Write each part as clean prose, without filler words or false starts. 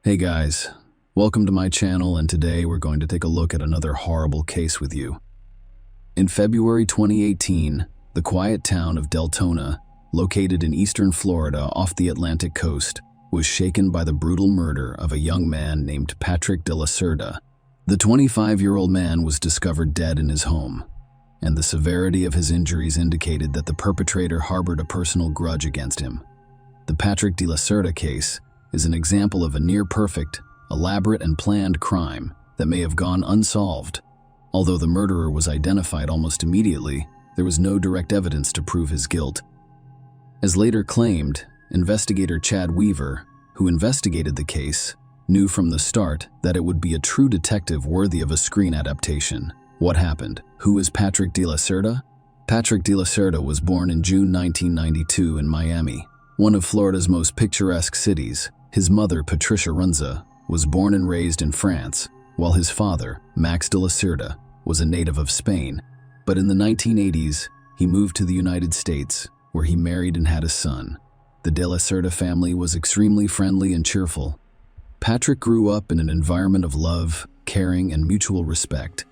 Hey guys, welcome to my channel, and today we're going to take a look at another horrible case with you. In February 2018, the quiet town of Deltona, located in eastern Florida off the Atlantic coast, was shaken by the brutal murder of a young man named Patrick de la Cerda. The 25-year-old man was discovered dead in his home, and the severity of his injuries indicated that the perpetrator harbored a personal grudge against him. The Patrick de la Cerda case is an example of a near-perfect, elaborate and planned crime that may have gone unsolved. Although the murderer was identified almost immediately, there was no direct evidence to prove his guilt. As later claimed, investigator Chad Weaver, who investigated the case, knew from the start that it would be a true detective worthy of a screen adaptation. What happened? Who is Patrick de la Cerda? Patrick de la Cerda was born in June 1992 in Miami, one of Florida's most picturesque cities. His mother, Patricia Runza, was born and raised in France, while his father, Max de la Cerda, was a native of Spain. But in the 1980s, he moved to the United States, where he married and had a son. The de la Cerda family was extremely friendly and cheerful. Patrick grew up in an environment of love, caring, and mutual respect.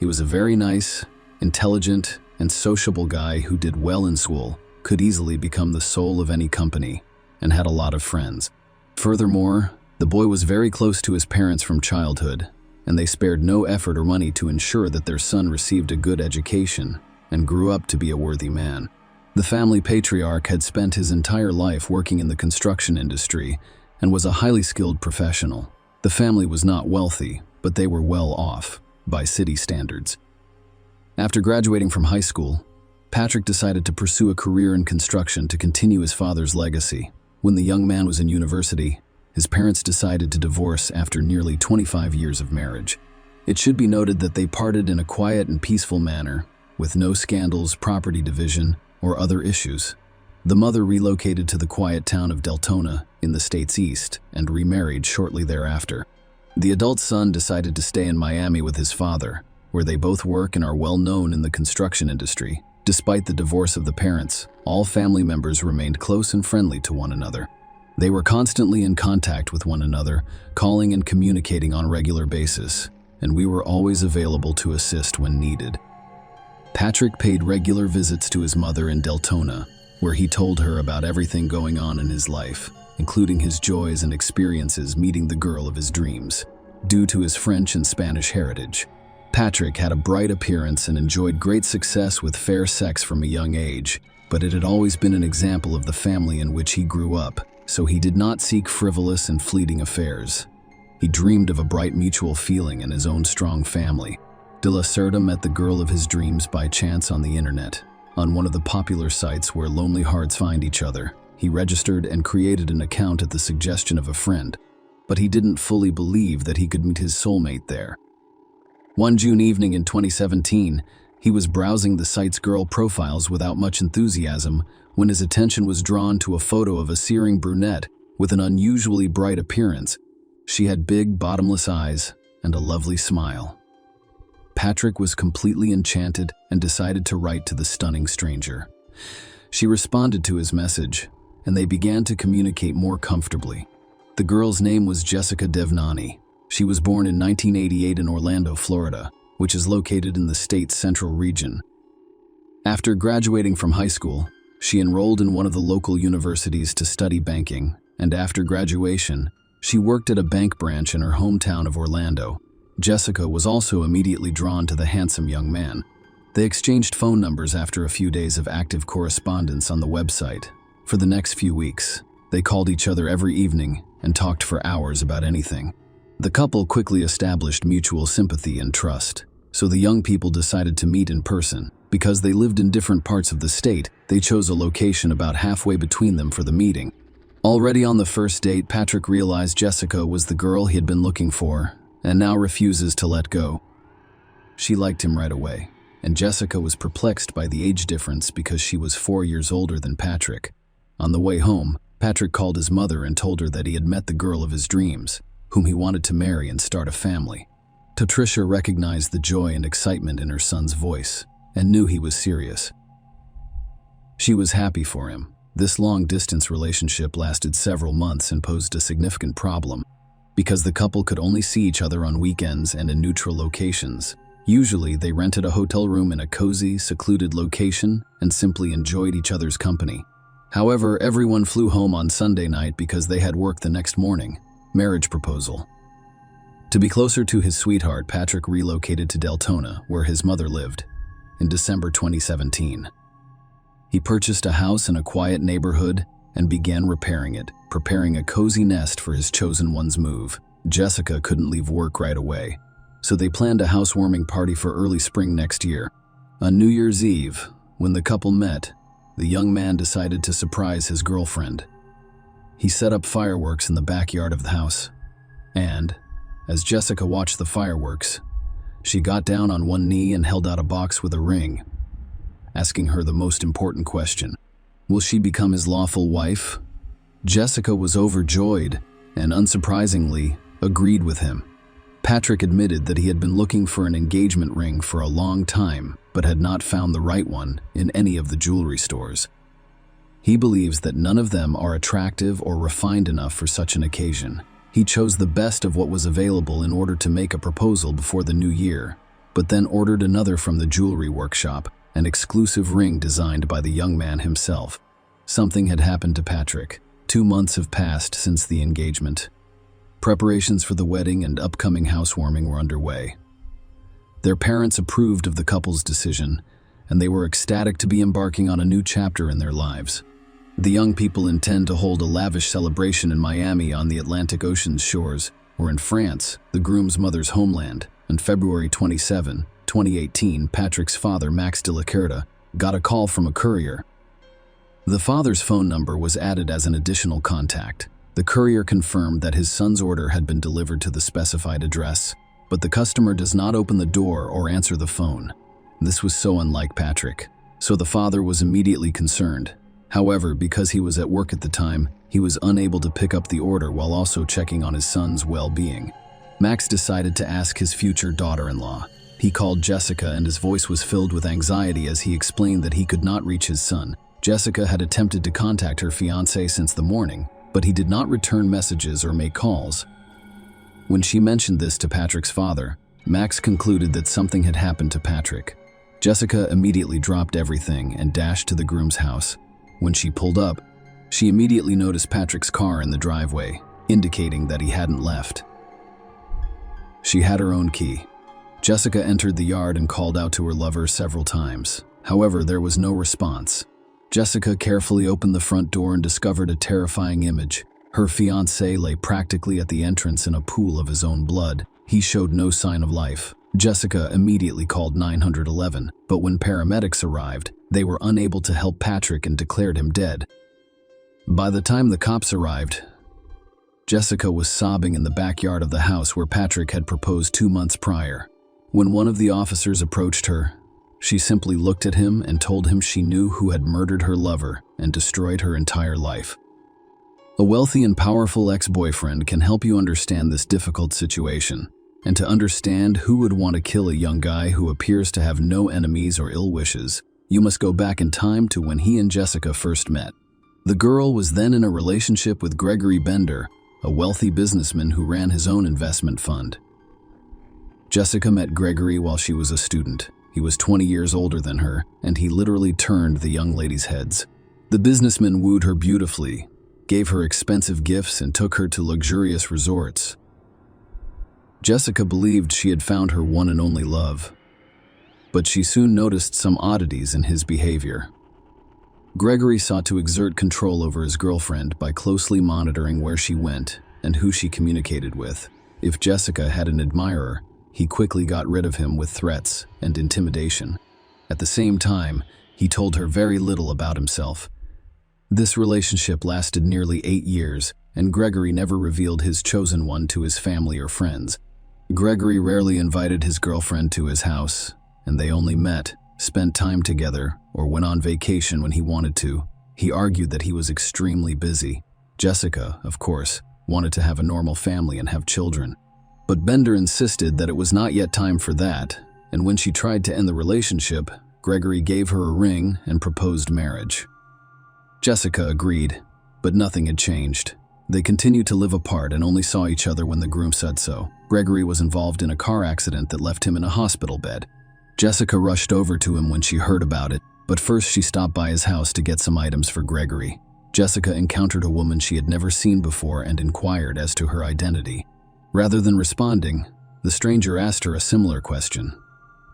He was a very nice, intelligent, and sociable guy who did well in school, could easily become the soul of any company, and had a lot of friends. Furthermore, the boy was very close to his parents from childhood, and they spared no effort or money to ensure that their son received a good education and grew up to be a worthy man. The family patriarch had spent his entire life working in the construction industry and was a highly skilled professional. The family was not wealthy, but they were well off by city standards. After graduating from high school, Patrick decided to pursue a career in construction to continue his father's legacy. When the young man was in university, his parents decided to divorce after nearly 25 years of marriage. It should be noted that they parted in a quiet and peaceful manner, with no scandals, property division, or other issues. The mother relocated to the quiet town of Deltona in the state's east and remarried shortly thereafter. The adult son decided to stay in Miami with his father, where they both work and are well known in the construction industry. Despite the divorce of the parents, all family members remained close and friendly to one another. They were constantly in contact with one another, calling and communicating on a regular basis, and we were always available to assist when needed. Patrick paid regular visits to his mother in Deltona, where he told her about everything going on in his life, including his joys and experiences meeting the girl of his dreams. Due to his French and Spanish heritage, Patrick had a bright appearance and enjoyed great success with fair sex from a young age, but it had always been an example of the family in which he grew up, so he did not seek frivolous and fleeting affairs. He dreamed of a bright mutual feeling and his own strong family. De la Cerda met the girl of his dreams by chance on the internet, on one of the popular sites where lonely hearts find each other. He registered and created an account at the suggestion of a friend, but he didn't fully believe that he could meet his soulmate there. One June evening in 2017, he was browsing the site's girl profiles without much enthusiasm when his attention was drawn to a photo of a searing brunette with an unusually bright appearance. She had big, bottomless eyes and a lovely smile. Patrick was completely enchanted and decided to write to the stunning stranger. She responded to his message, and they began to communicate more comfortably. The girl's name was Jessica Devnani. She was born in 1988 in Orlando, Florida, which is located in the state's central region. After graduating from high school, she enrolled in one of the local universities to study banking, and after graduation, she worked at a bank branch in her hometown of Orlando. Jessica was also immediately drawn to the handsome young man. They exchanged phone numbers after a few days of active correspondence on the website. For the next few weeks, they called each other every evening and talked for hours about anything. The couple quickly established mutual sympathy and trust, so the young people decided to meet in person. Because they lived in different parts of the state, they chose a location about halfway between them for the meeting. Already on the first date, Patrick realized Jessica was the girl he had been looking for, and now refuses to let go. She liked him right away, and Jessica was perplexed by the age difference because she was 4 years older than Patrick. On the way home, Patrick called his mother and told her that he had met the girl of his dreams, whom he wanted to marry and start a family. Patricia recognized the joy and excitement in her son's voice and knew he was serious. She was happy for him This long-distance relationship lasted several months and posed a significant problem, because the couple could only see each other on weekends and in neutral locations. Usually, they rented a hotel room in a cozy, secluded location and simply enjoyed each other's company. However, everyone flew home on Sunday night because they had work the next morning. Marriage proposal. To be closer to his sweetheart, Patrick relocated to Deltona, where his mother lived, in December 2017. He purchased a house in a quiet neighborhood and began repairing it, preparing a cozy nest for his chosen one's move. Jessica couldn't leave work right away, so they planned a housewarming party for early spring next year. On New Year's Eve, when the couple met, the young man decided to surprise his girlfriend. He set up fireworks in the backyard of the house, and, as Jessica watched the fireworks, she got down on one knee and held out a box with a ring, asking her the most important question: will she become his lawful wife? Jessica was overjoyed and, unsurprisingly, agreed with him. Patrick admitted that he had been looking for an engagement ring for a long time, but had not found the right one in any of the jewelry stores. He believes that none of them are attractive or refined enough for such an occasion. He chose the best of what was available in order to make a proposal before the new year, but then ordered another from the jewelry workshop, an exclusive ring designed by the young man himself. Something had happened to Patrick. 2 months have passed since the engagement. Preparations for the wedding and upcoming housewarming were underway. Their parents approved of the couple's decision, and they were ecstatic to be embarking on a new chapter in their lives. The young people intend to hold a lavish celebration in Miami on the Atlantic Ocean's shores, or in France, the groom's mother's homeland. On February 27, 2018, Patrick's father, Max de la Cerda, got a call from a courier. The father's phone number was added as an additional contact. The courier confirmed that his son's order had been delivered to the specified address, but the customer does not open the door or answer the phone. This was so unlike Patrick, so the father was immediately concerned. However, because he was at work at the time, he was unable to pick up the order while also checking on his son's well-being. Max decided to ask his future daughter-in-law. He called Jessica, and his voice was filled with anxiety as he explained that he could not reach his son. Jessica had attempted to contact her fiancé since the morning, but he did not return messages or make calls. When she mentioned this to Patrick's father, Max concluded that something had happened to Patrick. Jessica immediately dropped everything and dashed to the groom's house. When she pulled up, she immediately noticed Patrick's car in the driveway, indicating that he hadn't left. She had her own key. Jessica entered the yard and called out to her lover several times. However, there was no response. Jessica carefully opened the front door and discovered a terrifying image. Her fiancé lay practically at the entrance in a pool of his own blood. He showed no sign of life. Jessica immediately called 911, but when paramedics arrived, they were unable to help Patrick and declared him dead. By the time the cops arrived, Jessica was sobbing in the backyard of the house where Patrick had proposed 2 months prior. When one of the officers approached her, she simply looked at him and told him she knew who had murdered her lover and destroyed her entire life. A wealthy and powerful ex-boyfriend can help you understand this difficult situation, and to understand who would want to kill a young guy who appears to have no enemies or ill wishes, you must go back in time to when he and Jessica first met. The girl was then in a relationship with Gregory Bender, a wealthy businessman who ran his own investment fund. Jessica met Gregory while she was a student. He was 20 years older than her, and he literally turned the young ladies' heads. The businessman wooed her beautifully, gave her expensive gifts, and took her to luxurious resorts. Jessica believed she had found her one and only love, but she soon noticed some oddities in his behavior. Gregory sought to exert control over his girlfriend by closely monitoring where she went and who she communicated with. If Jessica had an admirer, he quickly got rid of him with threats and intimidation. At the same time, he told her very little about himself. This relationship lasted nearly 8 years, and Gregory never revealed his chosen one to his family or friends. Gregory rarely invited his girlfriend to his house, and they only met, spent time together, or went on vacation when he wanted to. He argued that he was extremely busy. Jessica, of course, wanted to have a normal family and have children. But Bender insisted that it was not yet time for that, and when she tried to end the relationship, Gregory gave her a ring and proposed marriage. Jessica agreed, but nothing had changed. They continued to live apart and only saw each other when the groom said so. Gregory was involved in a car accident that left him in a hospital bed. Jessica rushed over to him when she heard about it, but first she stopped by his house to get some items for Gregory. Jessica encountered a woman she had never seen before and inquired as to her identity. Rather than responding, the stranger asked her a similar question.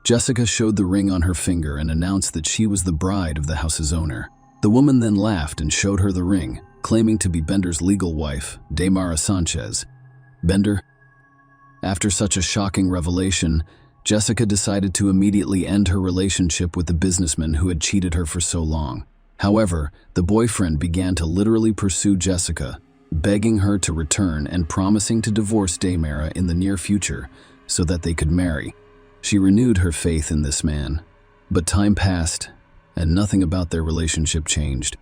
Jessica showed the ring on her finger and announced that she was the bride of the house's owner. The woman then laughed and showed her the ring, claiming to be Bender's legal wife, Damara Sanchez. Bender? After such a shocking revelation, Jessica decided to immediately end her relationship with the businessman who had cheated her for so long. However, the boyfriend began to literally pursue Jessica, begging her to return and promising to divorce Damara in the near future so that they could marry. She renewed her faith in this man, but time passed and nothing about their relationship changed.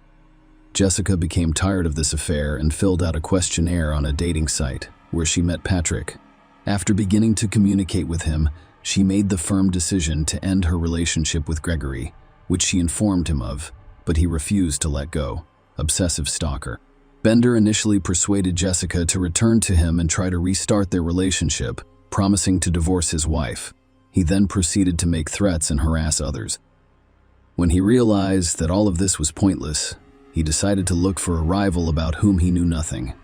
Jessica became tired of this affair and filled out a questionnaire on a dating site where she met Patrick. After beginning to communicate with him, she made the firm decision to end her relationship with Gregory, which she informed him of, but he refused to let go. Obsessive stalker. Bender initially persuaded Jessica to return to him and try to restart their relationship, promising to divorce his wife. He then proceeded to make threats and harass others. When he realized that all of this was pointless, he decided to look for a rival about whom he knew nothing.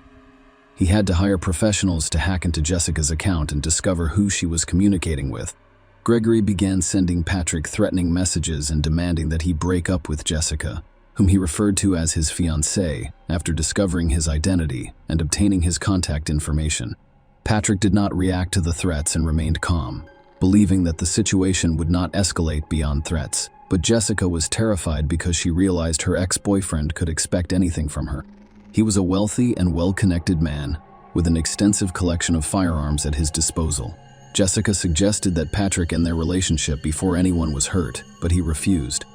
He had to hire professionals to hack into Jessica's account and discover who she was communicating with. Gregory began sending Patrick threatening messages and demanding that he break up with Jessica, whom he referred to as his fiancée, after discovering his identity and obtaining his contact information. Patrick did not react to the threats and remained calm, believing that the situation would not escalate beyond threats. But Jessica was terrified because she realized her ex-boyfriend could expect anything from her. He was a wealthy and well-connected man with an extensive collection of firearms at his disposal. Jessica suggested that Patrick end their relationship before anyone was hurt, but he refused.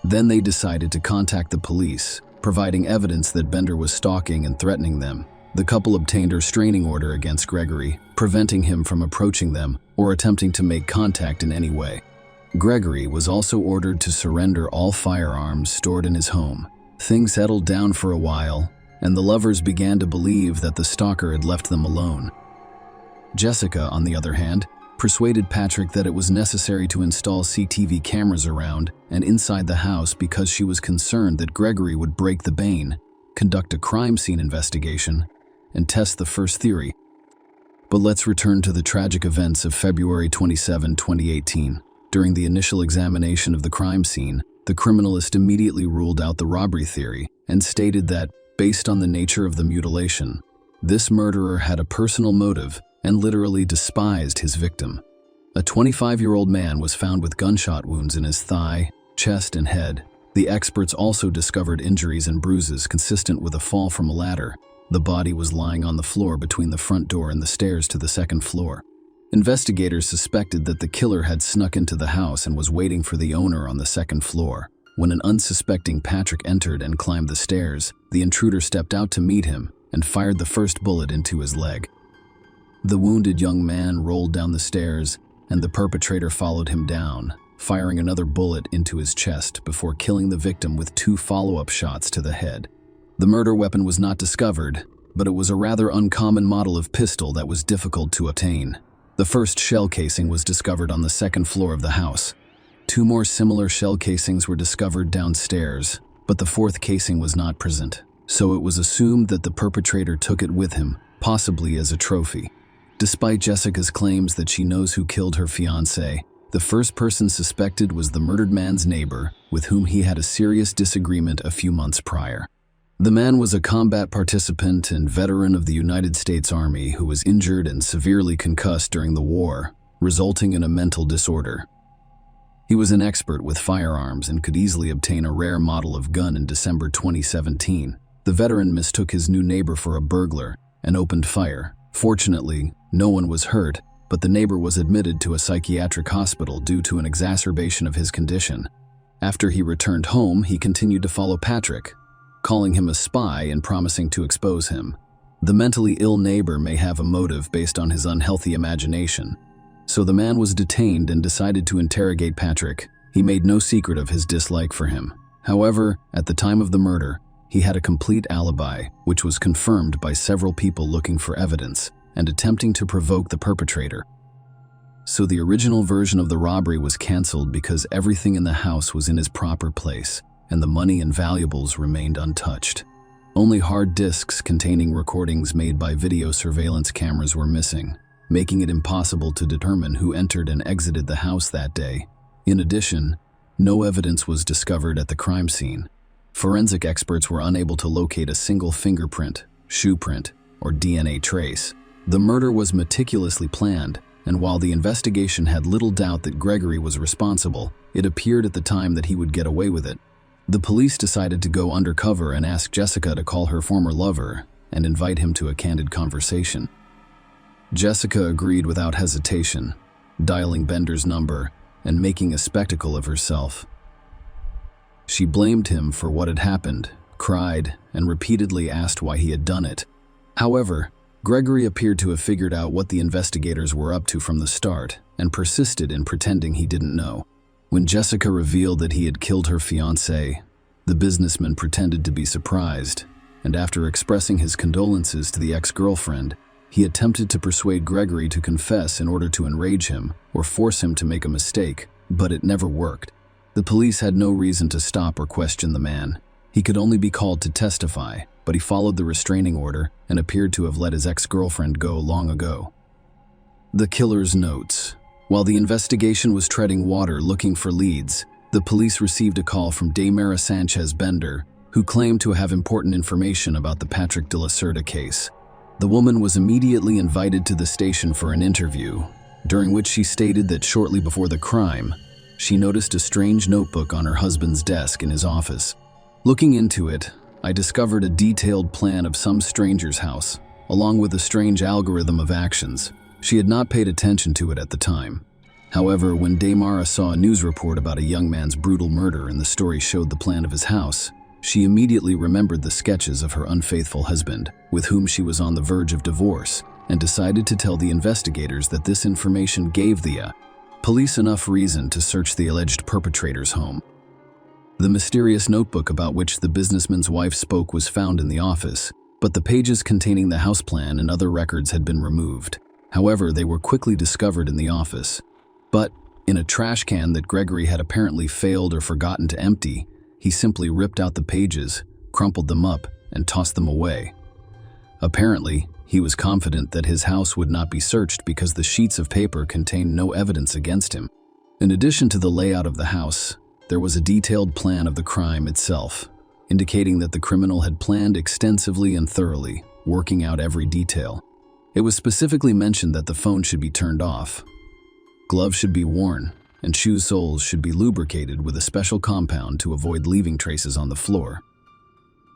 Then they decided to contact the police, providing evidence that Bender was stalking and threatening them. The couple obtained a restraining order against Gregory, preventing him from approaching them or attempting to make contact in any way. Gregory was also ordered to surrender all firearms stored in his home. Things settled down for a while, and the lovers began to believe that the stalker had left them alone. Jessica, on the other hand, persuaded Patrick that it was necessary to install CCTV cameras around and inside the house because she was concerned that Gregory would break the bane, conduct a crime scene investigation, and test the first theory. But let's return to the tragic events of February 27, 2018. During the initial examination of the crime scene, the criminalist immediately ruled out the robbery theory and stated that, based on the nature of the mutilation, this murderer had a personal motive and literally despised his victim. A 25-year-old man was found with gunshot wounds in his thigh, chest, and head. The experts also discovered injuries and bruises consistent with a fall from a ladder. The body was lying on the floor between the front door and the stairs to the second floor. Investigators suspected that the killer had snuck into the house and was waiting for the owner on the second floor. When an unsuspecting Patrick entered and climbed the stairs, the intruder stepped out to meet him and fired the first bullet into his leg. The wounded young man rolled down the stairs, and the perpetrator followed him down, firing another bullet into his chest before killing the victim with 2 follow-up shots to the head. The murder weapon was not discovered, but it was a rather uncommon model of pistol that was difficult to obtain. The first shell casing was discovered on the second floor of the house. 2 more similar shell casings were discovered downstairs, but the 4th casing was not present, so it was assumed that the perpetrator took it with him, possibly as a trophy. Despite Jessica's claims that she knows who killed her fiancé, the first person suspected was the murdered man's neighbor, with whom he had a serious disagreement a few months prior. The man was a combat participant and veteran of the United States Army who was injured and severely concussed during the war, resulting in a mental disorder. He was an expert with firearms and could easily obtain a rare model of gun in December 2017. The veteran mistook his new neighbor for a burglar and opened fire. Fortunately, no one was hurt, but the neighbor was admitted to a psychiatric hospital due to an exacerbation of his condition. After he returned home, he continued to follow Patrick, calling him a spy and promising to expose him. The mentally ill neighbor may have a motive based on his unhealthy imagination, so the man was detained and decided to interrogate Patrick. He made no secret of his dislike for him. However, at the time of the murder, He had a complete alibi, which was confirmed by several people looking for evidence and attempting to provoke the perpetrator. So the original version of the robbery was canceled because everything in the house was in its proper place and the money and valuables remained untouched. Only hard disks containing recordings made by video surveillance cameras were missing, making it impossible to determine who entered and exited the house that day. In addition, no evidence was discovered at the crime scene. Forensic experts were unable to locate a single fingerprint, shoe print, or DNA trace. The murder was meticulously planned, and while the investigation had little doubt that Gregory was responsible, it appeared at the time that he would get away with it. The police decided to go undercover and ask Jessica to call her former lover and invite him to a candid conversation. Jessica agreed without hesitation, dialing Bender's number and making a spectacle of herself. She blamed him for what had happened, cried, and repeatedly asked why he had done it. However, Gregory appeared to have figured out what the investigators were up to from the start and persisted in pretending he didn't know. When Jessica revealed that he had killed her fiancé, the businessman pretended to be surprised, and after expressing his condolences to the ex-girlfriend, he attempted to persuade Gregory to confess in order to enrage him or force him to make a mistake, but it never worked. The police had no reason to stop or question the man. He could only be called to testify, but he followed the restraining order and appeared to have let his ex-girlfriend go long ago. The killer's notes. While the investigation was treading water looking for leads, the police received a call from Daymara Sanchez Bender, who claimed to have important information about the Patrick de la Cerda case. The woman was immediately invited to the station for an interview, during which she stated that shortly before the crime, she noticed a strange notebook on her husband's desk in his office. Looking into it, I discovered a detailed plan of some stranger's house, along with a strange algorithm of actions. She had not paid attention to it at the time. However, when Daymara saw a news report about a young man's brutal murder and the story showed the plan of his house, she immediately remembered the sketches of her unfaithful husband, with whom she was on the verge of divorce, and decided to tell the investigators that this information gave the police enough reason to search the alleged perpetrator's home. The mysterious notebook about which the businessman's wife spoke was found in the office, but the pages containing the house plan and other records had been removed. However, they were quickly discovered in the office. But, in a trash can that Gregory had apparently failed or forgotten to empty, he simply ripped out the pages, crumpled them up, and tossed them away. Apparently, he was confident that his house would not be searched because the sheets of paper contained no evidence against him. In addition to the layout of the house, there was a detailed plan of the crime itself, indicating that the criminal had planned extensively and thoroughly, working out every detail. It was specifically mentioned that the phone should be turned off, gloves should be worn, and shoe soles should be lubricated with a special compound to avoid leaving traces on the floor.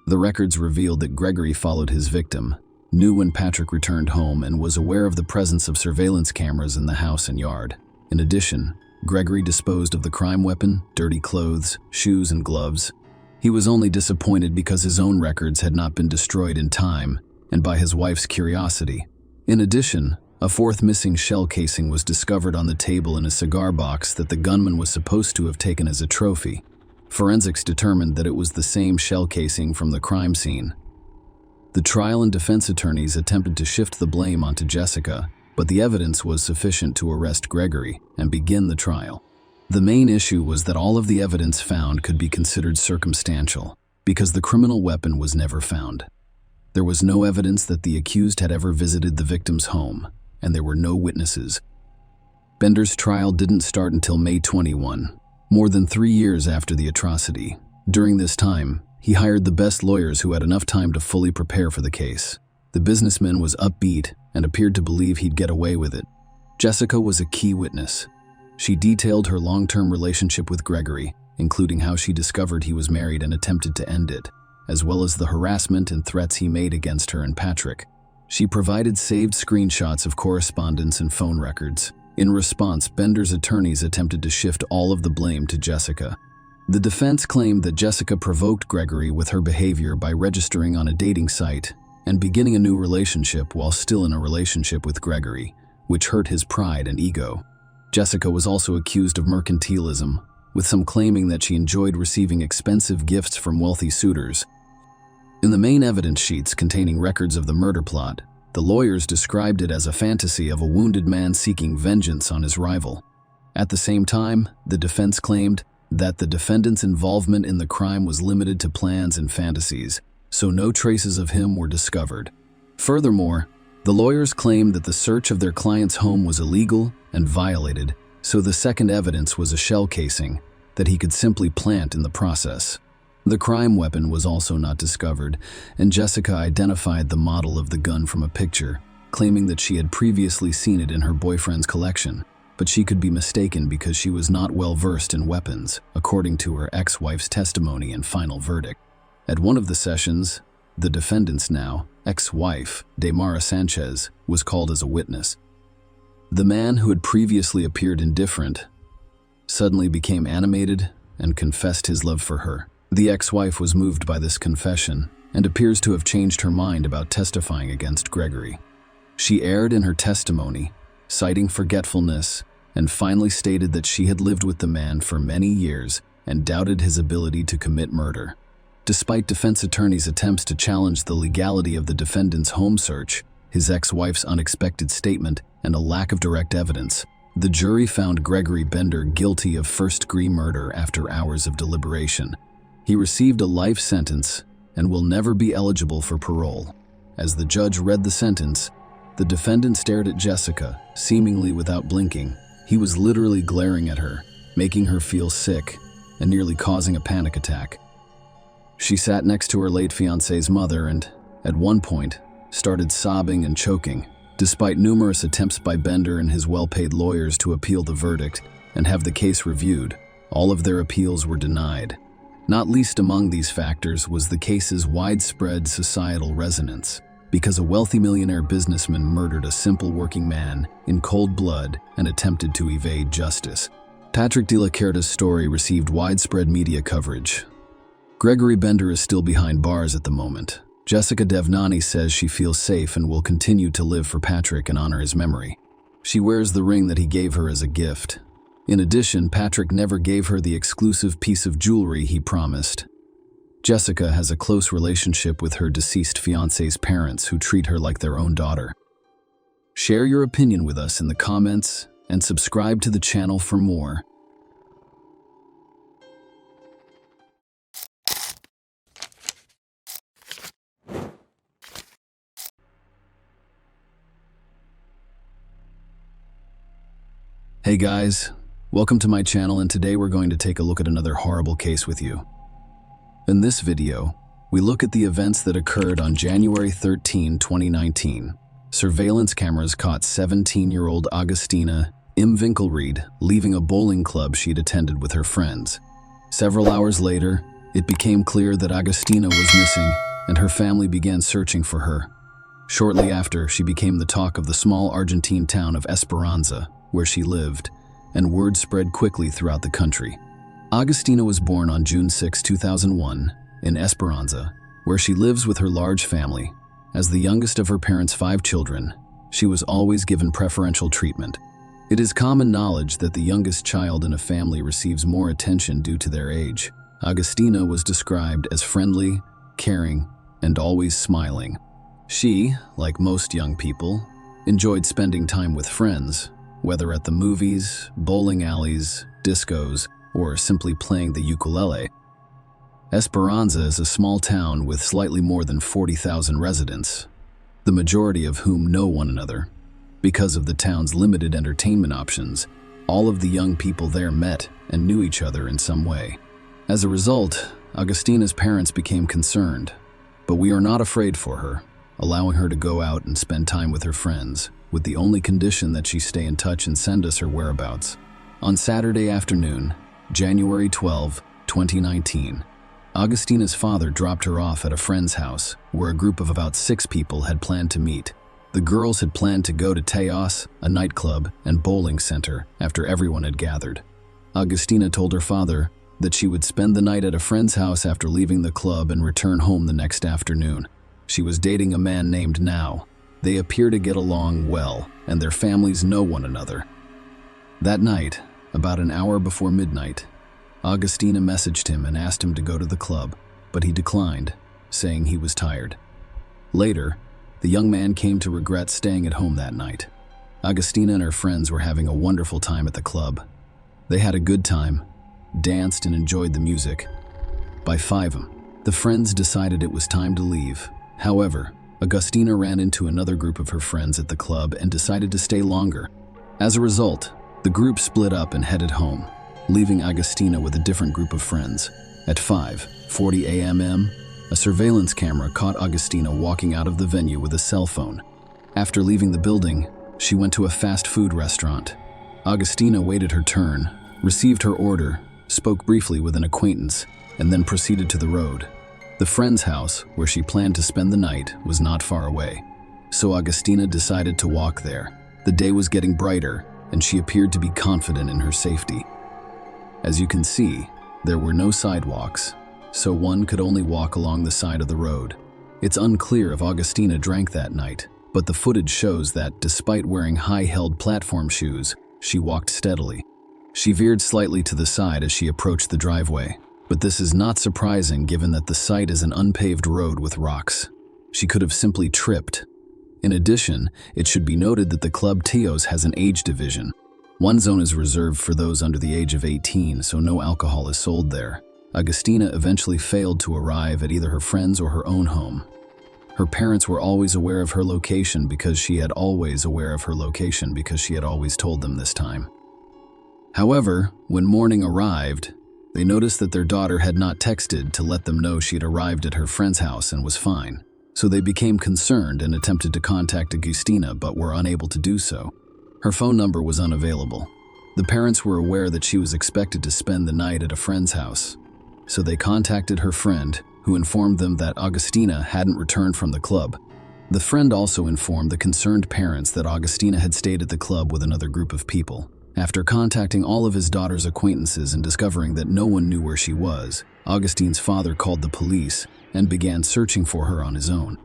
The records revealed that Gregory followed his victim, knew when Patrick returned home, and was aware of the presence of surveillance cameras in the house and yard. In addition, Gregory disposed of the crime weapon, dirty clothes, shoes, and gloves. He was only disappointed because his own records had not been destroyed in time, and by his wife's curiosity. In addition, a fourth missing shell casing was discovered on the table in a cigar box that the gunman was supposed to have taken as a trophy. Forensics determined that it was the same shell casing from the crime scene. The trial and defense attorneys attempted to shift the blame onto Jessica, but the evidence was sufficient to arrest Gregory and begin the trial. The main issue was that all of the evidence found could be considered circumstantial, because the criminal weapon was never found. There was no evidence that the accused had ever visited the victim's home, and there were no witnesses. Bender's trial didn't start until May 21, more than 3 years after the atrocity. During this time, he hired the best lawyers who had enough time to fully prepare for the case. The businessman was upbeat and appeared to believe he'd get away with it. Jessica was a key witness. She detailed her long-term relationship with Gregory, including how she discovered he was married and attempted to end it, as well as the harassment and threats he made against her and Patrick. She provided saved screenshots of correspondence and phone records. In response, Bender's attorneys attempted to shift all of the blame to Jessica. The defense claimed that Jessica provoked Gregory with her behavior by registering on a dating site and beginning a new relationship while still in a relationship with Gregory, which hurt his pride and ego. Jessica was also accused of mercantilism, with some claiming that she enjoyed receiving expensive gifts from wealthy suitors. In the main evidence sheets containing records of the murder plot, the lawyers described it as a fantasy of a wounded man seeking vengeance on his rival. At the same time, the defense claimed that the defendant's involvement in the crime was limited to plans and fantasies, so no traces of him were discovered. Furthermore, the lawyers claimed that the search of their client's home was illegal and violated, so the second evidence was a shell casing that he could simply plant in the process. The crime weapon was also not discovered, and Jessica identified the model of the gun from a picture, claiming that she had previously seen it in her boyfriend's collection, but she could be mistaken because she was not well versed in weapons, according to her ex-wife's testimony and final verdict. At one of the sessions, the defendant's now ex-wife, Damara Sanchez, was called as a witness. The man who had previously appeared indifferent suddenly became animated and confessed his love for her. The ex-wife was moved by this confession and appears to have changed her mind about testifying against Gregory. She erred in her testimony, citing forgetfulness, and finally stated that she had lived with the man for many years and doubted his ability to commit murder. Despite defense attorneys' attempts to challenge the legality of the defendant's home search, his ex-wife's unexpected statement, and a lack of direct evidence, the jury found Gregory Bender guilty of first-degree murder after hours of deliberation. He received a life sentence and will never be eligible for parole. As the judge read the sentence, the defendant stared at Jessica, seemingly without blinking. He was literally glaring at her, making her feel sick and nearly causing a panic attack. She sat next to her late fiancé's mother and, at one point, started sobbing and choking. Despite numerous attempts by Bender and his well-paid lawyers to appeal the verdict and have the case reviewed, all of their appeals were denied. Not least among these factors was the case's widespread societal resonance, because a wealthy millionaire businessman murdered a simple working man in cold blood and attempted to evade justice. Patrick de la Cerda's story received widespread media coverage. Gregory Bender is still behind bars at the moment. Jessica Devnani says she feels safe and will continue to live for Patrick and honor his memory. She wears the ring that he gave her as a gift. In addition, Patrick never gave her the exclusive piece of jewelry he promised. Jessica has a close relationship with her deceased fiancé's parents, who treat her like their own daughter. Share your opinion with us in the comments and subscribe to the channel for more. Hey guys, welcome to my channel, and today we're going to take a look at another horrible case with you. In this video, we look at the events that occurred on January 13, 2019. Surveillance cameras caught 17-year-old Augustina M. Winkelried leaving a bowling club she'd attended with her friends. Several hours later, it became clear that Augustina was missing, and her family began searching for her. Shortly after, she became the talk of the small Argentine town of Esperanza, where she lived, and word spread quickly throughout the country. Augustina was born on June 6, 2001, in Esperanza, where she lives with her large family. As the youngest of her parents' 5 children, she was always given preferential treatment. It is common knowledge that the youngest child in a family receives more attention due to their age. Augustina was described as friendly, caring, and always smiling. She, like most young people, enjoyed spending time with friends, whether at the movies, bowling alleys, discos, or simply playing the ukulele. Esperanza is a small town with slightly more than 40,000 residents, the majority of whom know one another. Because of the town's limited entertainment options, all of the young people there met and knew each other in some way. As a result, Augustina's parents became concerned, but we are not afraid for her, allowing her to go out and spend time with her friends, with the only condition that she stay in touch and send us her whereabouts. On Saturday afternoon, January 12, 2019, Augustina's father dropped her off at a friend's house, where a group of about 6 people had planned to meet. The girls had planned to go to Teos, a nightclub and bowling center, after everyone had gathered. Augustina told her father that she would spend the night at a friend's house after leaving the club and return home the next afternoon. She was dating a man named Now. They appear to get along well, and their families know one another. That night, about an hour before midnight, Augustina messaged him and asked him to go to the club, but he declined. saying he was tired. Later, the young man came to regret staying at home that night. Agustina and her friends were having a wonderful time at the club. They had a good time, danced and enjoyed the music. By 5 the friends decided it was time to leave. However, Agustina ran into another group of her friends at the club and decided to stay longer. As a result, the group split up and headed home, leaving Agustina with a different group of friends. At 5:40 a.m., a surveillance camera caught Agustina walking out of the venue with a cell phone. After leaving the building, she went to a fast food restaurant. Agustina waited her turn, received her order, spoke briefly with an acquaintance, and then proceeded to the road. The friend's house, where she planned to spend the night, was not far away, so Agustina decided to walk there. The day was getting brighter, and she appeared to be confident in her safety. As you can see, there were no sidewalks, so one could only walk along the side of the road. It's unclear if Agustina drank that night, but the footage shows that, despite wearing high-heeled platform shoes, she walked steadily. She veered slightly to the side as she approached the driveway, but this is not surprising given that the site is an unpaved road with rocks. She could have simply tripped. In addition, it should be noted that the Club Tios has an age division. One zone is reserved for those under the age of 18, so no alcohol is sold there. Agustina eventually failed to arrive at either her friend's or her own home. Her parents were always aware of her location because she had always told them this time. However, when morning arrived, they noticed that their daughter had not texted to let them know she had arrived at her friend's house and was fine. So they became concerned and attempted to contact Agustina but were unable to do so. Her phone number was unavailable. The parents were aware that she was expected to spend the night at a friend's house, so they contacted her friend, who informed them that Agustina hadn't returned from the club. The friend also informed the concerned parents that Agustina had stayed at the club with another group of people. After contacting all of his daughter's acquaintances and discovering that no one knew where she was, Augustine's father called the police and began searching for her on his own.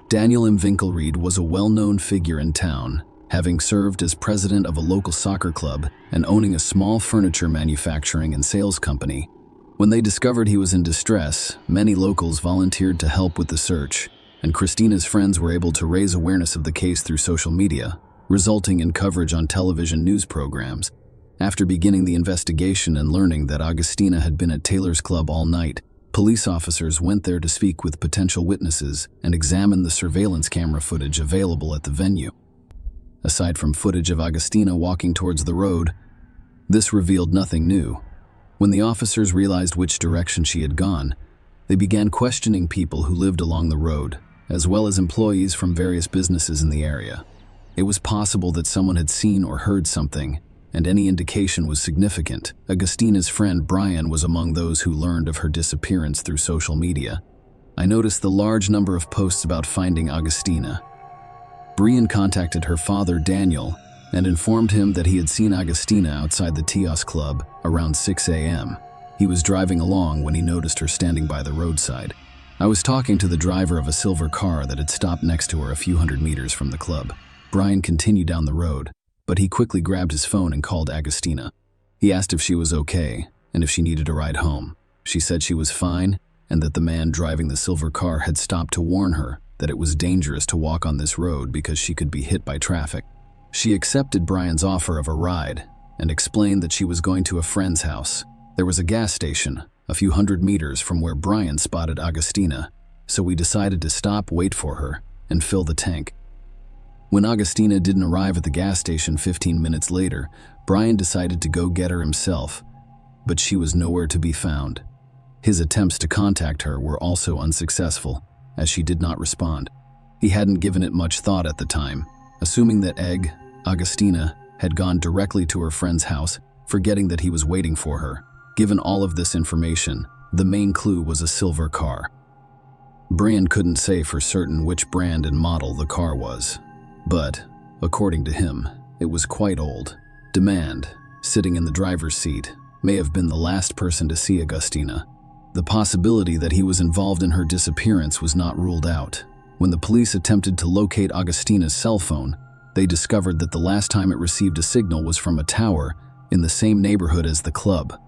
Daniel M. Winkelried was a well-known figure in town, having served as president of a local soccer club and owning a small furniture manufacturing and sales company. When they discovered he was in distress, many locals volunteered to help with the search, and Christina's friends were able to raise awareness of the case through social media, resulting in coverage on television news programs. After beginning the investigation and learning that Agustina had been at Taylor's club all night, police officers went there to speak with potential witnesses and examine the surveillance camera footage available at the venue. Aside from footage of Agustina walking towards the road, this revealed nothing new. When the officers realized which direction she had gone, they began questioning people who lived along the road, as well as employees from various businesses in the area. It was possible that someone had seen or heard something, and any indication was significant. Agustina's friend Brian was among those who learned of her disappearance through social media. I noticed the large number of posts about finding Agustina. Brian contacted her father Daniel and informed him that he had seen Agustina outside the Tios Club around 6 a.m. He was driving along when he noticed her standing by the roadside. I was talking to the driver of a silver car that had stopped next to her a few hundred meters from the club. Brian continued down the road, but he quickly grabbed his phone and called Agustina. He asked if she was okay and if she needed a ride home. She said she was fine and that the man driving the silver car had stopped to warn her that it was dangerous to walk on this road because she could be hit by traffic. She accepted Brian's offer of a ride and explained that she was going to a friend's house. There was a gas station a few hundred meters from where Brian spotted Agustina, so we decided to stop, wait for her, and fill the tank. When Agustina didn't arrive at the gas station 15 minutes later, Brian decided to go get her himself, but she was nowhere to be found. His attempts to contact her were also unsuccessful, as she did not respond. He hadn't given it much thought at the time, assuming that Agustina, had gone directly to her friend's house, forgetting that he was waiting for her. Given all of this information, the main clue was a silver car. Brian couldn't say for certain which brand and model the car was, but, according to him, it was quite old. Demand, sitting in the driver's seat, may have been the last person to see Agustina. The possibility that he was involved in her disappearance was not ruled out. When the police attempted to locate Agustina's cell phone, they discovered that the last time it received a signal was from a tower in the same neighborhood as the club.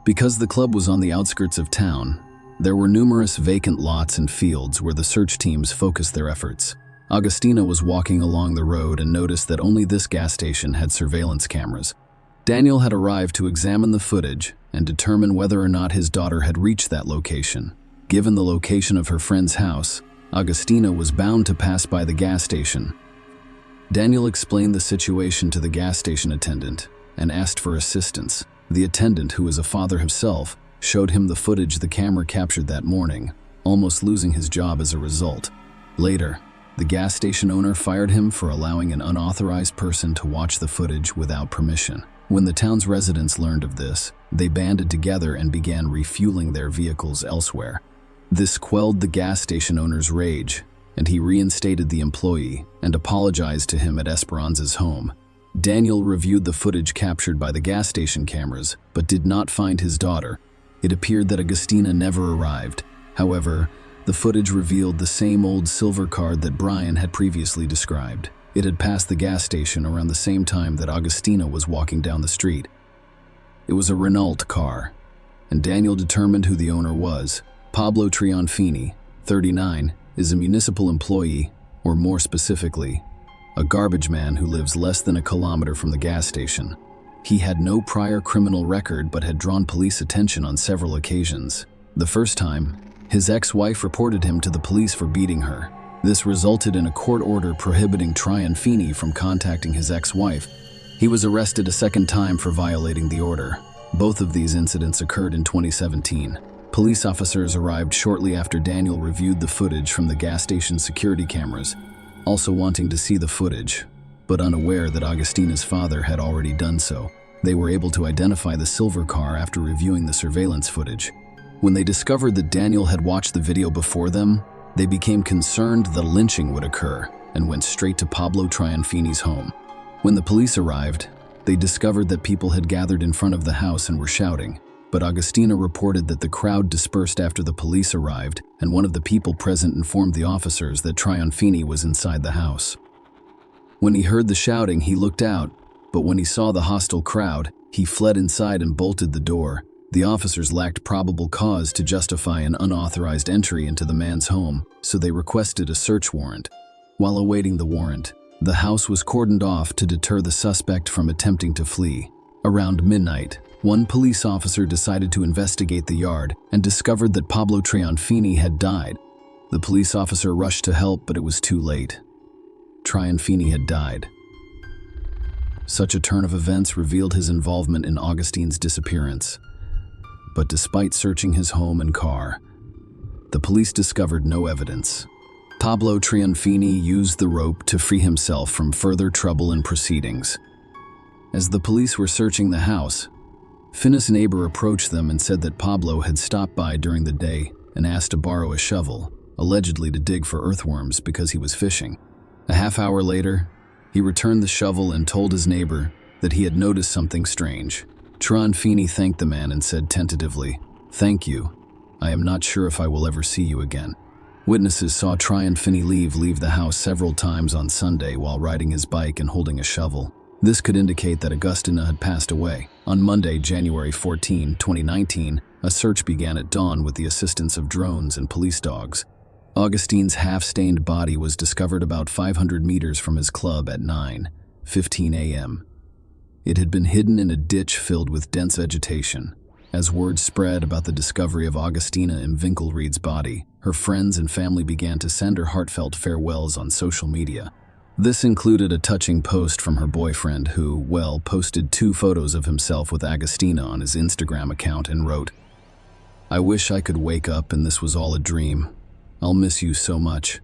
Because the club was on the outskirts of town, There were numerous vacant lots and fields where the search teams focused their efforts. Augustina was walking along the road and noticed that only this gas station had surveillance cameras. Daniel had arrived to examine the footage and determine whether or not his daughter had reached that location. Given the location of her friend's house, Augustina was bound to pass by the gas station. Daniel explained the situation to the gas station attendant and asked for assistance. The attendant, who was a father himself, showed him the footage the camera captured that morning, almost losing his job as a result. Later, the gas station owner fired him for allowing an unauthorized person to watch the footage without permission. When the town's residents learned of this, they banded together and began refueling their vehicles elsewhere. This quelled the gas station owner's rage, and he reinstated the employee and apologized to him at Esperanza's home. Daniel reviewed the footage captured by the gas station cameras, but did not find his daughter. It appeared that Augustina never arrived. However, the footage revealed the same old silver car that Brian had previously described. It had passed the gas station around the same time that Augustina was walking down the street. It was a Renault car, and Daniel determined who the owner was. Pablo Trianfini, 39, is a municipal employee, or more specifically, a garbage man who lives less than a kilometer from the gas station. He had no prior criminal record but had drawn police attention on several occasions. The first time, his ex-wife reported him to the police for beating her. This resulted in a court order prohibiting Trianfini from contacting his ex-wife. He was arrested a second time for violating the order. Both of these incidents occurred in 2017. Police officers arrived shortly after Daniel reviewed the footage from the gas station security cameras, also wanting to see the footage, but unaware that Augustina's father had already done so. They were able to identify the silver car after reviewing the surveillance footage. When they discovered that Daniel had watched the video before them, they became concerned that lynching would occur and went straight to Pablo Trianfini's home. When the police arrived, they discovered that people had gathered in front of the house and were shouting, but Augustina reported that the crowd dispersed after the police arrived, and one of the people present informed the officers that Trianfini was inside the house. When he heard the shouting, he looked out, but when he saw the hostile crowd, he fled inside and bolted the door. The officers lacked probable cause to justify an unauthorized entry into the man's home, so they requested a search warrant. While awaiting the warrant, the house was cordoned off to deter the suspect from attempting to flee. Around midnight, one police officer decided to investigate the yard and discovered that Pablo Trianfini had died. The police officer rushed to help, but it was too late. Trianfini had died. Such a turn of events revealed his involvement in Augustine's disappearance. But despite searching his home and car, the police discovered no evidence. Pablo Trianfini used the rope to free himself from further trouble and proceedings. As the police were searching the house, Finna's neighbor approached them and said that Pablo had stopped by during the day and asked to borrow a shovel, allegedly to dig for earthworms because he was fishing. A half hour later, he returned the shovel and told his neighbor that he had noticed something strange. Trianfini thanked the man and said tentatively, "Thank you. I am not sure if I will ever see you again." Witnesses saw Trianfini leave the house several times on Sunday while riding his bike and holding a shovel. This could indicate that Augustina had passed away. On Monday, January 14, 2019, a search began at dawn with the assistance of drones and police dogs. Augustine's half-stained body was discovered about 500 meters from his club at 9:15 a.m. It had been hidden in a ditch filled with dense vegetation. As word spread about the discovery of Augustina in Winkelried's body, her friends and family began to send her heartfelt farewells on social media. This included a touching post from her boyfriend who, posted 2 photos of himself with Augustina on his Instagram account and wrote, "I wish I could wake up and this was all a dream. I'll miss you so much.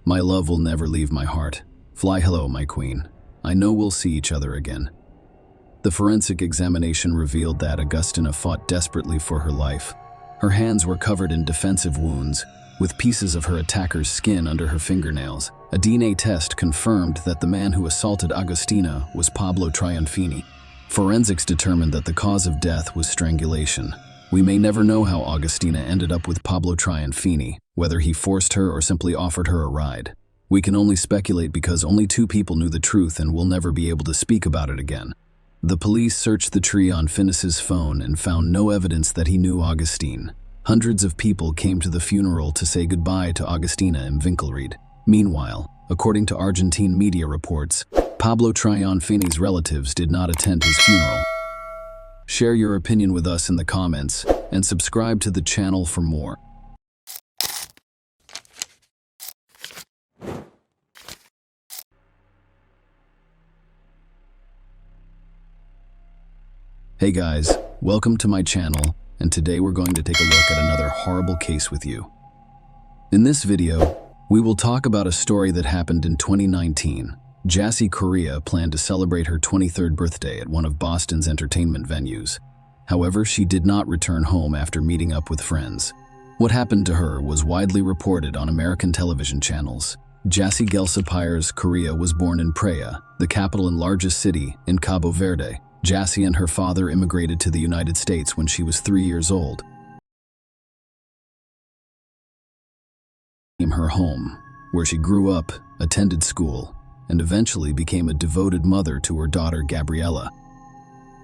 My love will never leave my heart. Fly hello, my queen. I know we'll see each other again." The forensic examination revealed that Augustina fought desperately for her life. Her hands were covered in defensive wounds, with pieces of her attacker's skin under her fingernails. A DNA test confirmed that the man who assaulted Augustina was Pablo Trianfini. Forensics determined that the cause of death was strangulation. We may never know how Augustina ended up with Pablo Trianfini, whether he forced her or simply offered her a ride. We can only speculate because only 2 people knew the truth and will never be able to speak about it again. The police searched the tree on Finnis's phone and found no evidence that he knew Augustine. Hundreds of people came to the funeral to say goodbye to Agustina in Winkelried. Meanwhile, according to Argentine media reports, Pablo Trianfini's relatives did not attend his funeral. Share your opinion with us in the comments and subscribe to the channel for more. Hey guys, welcome to my channel, and today we're going to take a look at another horrible case with you. In this video, we will talk about a story that happened in 2019. Jassy Correa planned to celebrate her 23rd birthday at one of Boston's entertainment venues. However, she did not return home after meeting up with friends. What happened to her was widely reported on American television channels. Jassy Gelsa Pires Correa was born in Praia, the capital and largest city in Cabo Verde. Jassy and her father immigrated to the United States when she was 3 years old. Her home, where she grew up, attended school, and eventually became a devoted mother to her daughter Gabriela.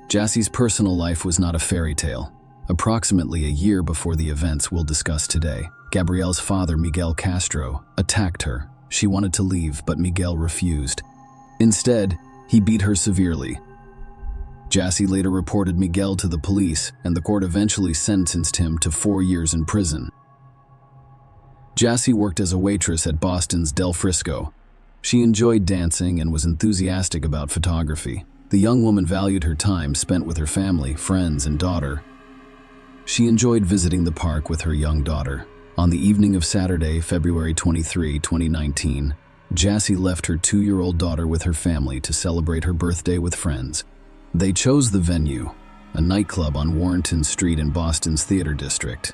Jassy's personal life was not a fairy tale. Approximately a year before the events we'll discuss today, Gabriela's father, Miguel Castro, attacked her. She wanted to leave, but Miguel refused. Instead, he beat her severely. Jassy later reported Miguel to the police, and the court eventually sentenced him to 4 years in prison. Jassy worked as a waitress at Boston's Del Frisco. She enjoyed dancing and was enthusiastic about photography. The young woman valued her time spent with her family, friends, and daughter. She enjoyed visiting the park with her young daughter. On the evening of Saturday, February 23, 2019, Jassy left her 2-year-old daughter with her family to celebrate her birthday with friends. They chose the venue, a nightclub on Warrenton Street in Boston's Theater District.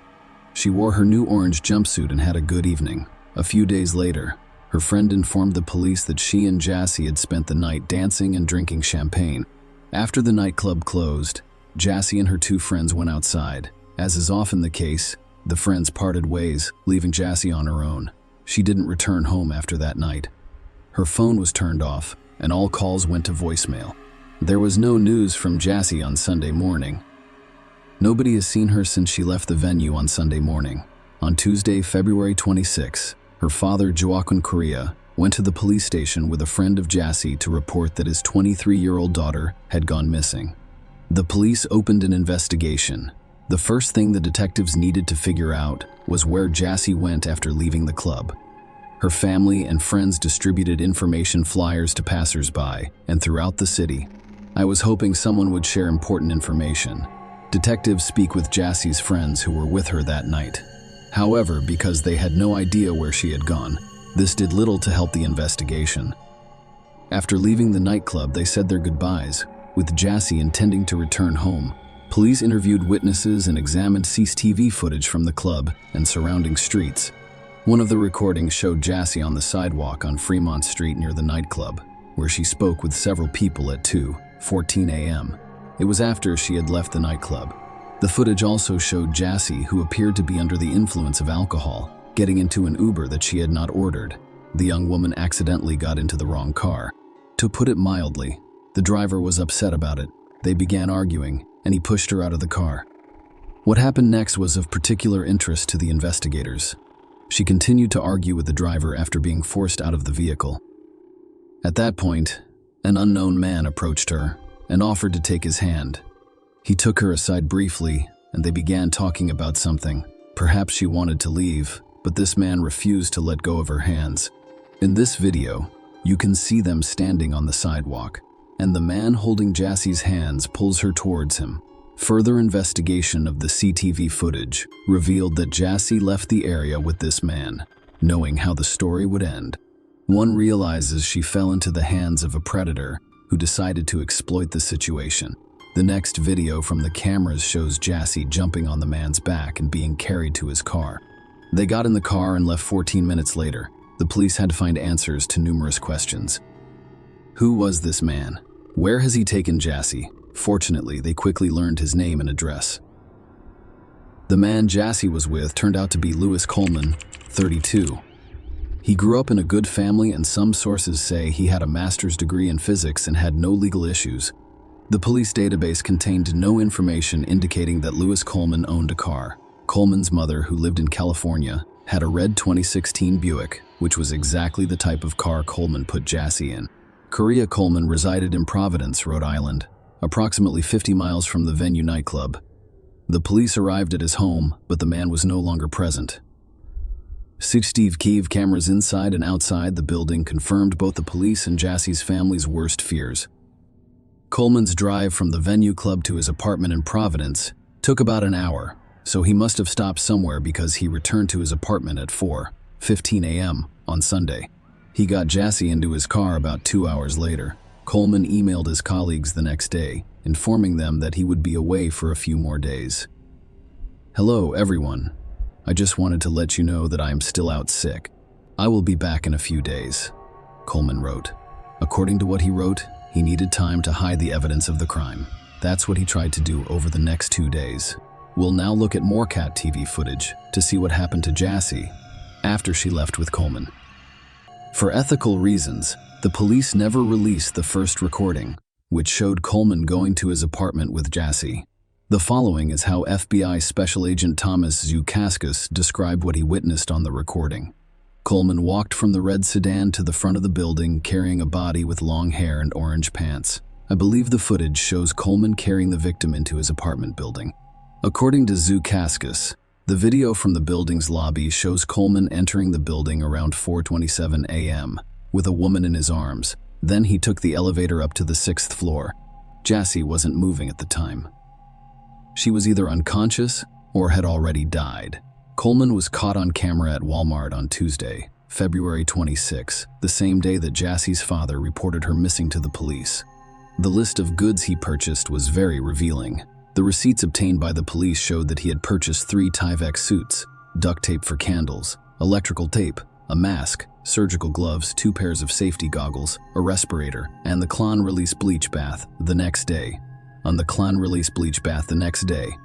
She wore her new orange jumpsuit and had a good evening. A few days later, her friend informed the police that she and Jassy had spent the night dancing and drinking champagne. After the nightclub closed, Jassy and her 2 friends went outside. As is often the case, the friends parted ways, leaving Jassy on her own. She didn't return home after that night. Her phone was turned off, and all calls went to voicemail. There was no news from Jassy on Sunday morning. Nobody has seen her since she left the venue on Sunday morning. On Tuesday, February 26, her father, Joaquin Correa, went to the police station with a friend of Jassy to report that his 23-year-old daughter had gone missing. The police opened an investigation. The first thing the detectives needed to figure out was where Jassy went after leaving the club. Her family and friends distributed information flyers to passers-by and throughout the city. I was hoping someone would share important information. Detectives speak with Jassy's friends who were with her that night. However, because they had no idea where she had gone, this did little to help the investigation. After leaving the nightclub, they said their goodbyes, with Jassy intending to return home. Police interviewed witnesses and examined CCTV footage from the club and surrounding streets. One of the recordings showed Jassy on the sidewalk on Fremont Street near the nightclub, where she spoke with several people at 2:14 a.m. It was after she had left the nightclub. The footage also showed Jassy, who appeared to be under the influence of alcohol, getting into an Uber that she had not ordered. The young woman accidentally got into the wrong car. To put it mildly, the driver was upset about it. They began arguing, and he pushed her out of the car. What happened next was of particular interest to the investigators. She continued to argue with the driver after being forced out of the vehicle. At that point, an unknown man approached her and offered to take his hand. He took her aside briefly, and they began talking about something. Perhaps she wanted to leave, but this man refused to let go of her hands. In this video, you can see them standing on the sidewalk, and the man holding Jassy's hands pulls her towards him. Further investigation of the CCTV footage revealed that Jassy left the area with this man, knowing how the story would end. One realizes she fell into the hands of a predator who decided to exploit the situation. The next video from the cameras shows Jassy jumping on the man's back and being carried to his car. They got in the car and left 14 minutes later. The police had to find answers to numerous questions. Who was this man? Where has he taken Jassy? Fortunately, they quickly learned his name and address. The man Jassy was with turned out to be Louis Coleman, 32. He grew up in a good family, and some sources say he had a master's degree in physics and had no legal issues. The police database contained no information indicating that Louis Coleman owned a car. Coleman's mother, who lived in California, had a red 2016 Buick, which was exactly the type of car Coleman put Jassy in. Correa Coleman resided in Providence, Rhode Island, approximately 50 miles from the venue nightclub. The police arrived at his home, but the man was no longer present. CCTV cameras inside and outside the building confirmed both the police and Jassy's family's worst fears. Coleman's drive from the venue club to his apartment in Providence took about an hour, so he must have stopped somewhere because he returned to his apartment at 4:15 a.m. on Sunday. He got Jassy into his car about 2 hours later. Coleman emailed his colleagues the next day, informing them that he would be away for a few more days. "Hello, everyone. I just wanted to let you know that I am still out sick. I will be back in a few days," Coleman wrote. According to what he wrote, he needed time to hide the evidence of the crime. That's what he tried to do over the next 2 days. We'll now look at more cat TV footage to see what happened to Jassy after she left with Coleman. For ethical reasons, the police never released the first recording, which showed Coleman going to his apartment with Jassy. The following is how FBI Special Agent Thomas Zukaskas described what he witnessed on the recording. Coleman walked from the red sedan to the front of the building carrying a body with long hair and orange pants. I believe the footage shows Coleman carrying the victim into his apartment building. According to Zukaskas, the video from the building's lobby shows Coleman entering the building around 4:27 a.m. with a woman in his arms. Then he took the elevator up to the 6th floor. Jassy wasn't moving at the time. She was either unconscious or had already died. Coleman was caught on camera at Walmart on Tuesday, February 26, the same day that Jassy's father reported her missing to the police. The list of goods he purchased was very revealing. The receipts obtained by the police showed that he had purchased 3 Tyvek suits, duct tape for candles, electrical tape, a mask, surgical gloves, 2 pairs of safety goggles, a respirator, and the Clan Release bleach bath the next day. On the Clan Release bleach bath the next day,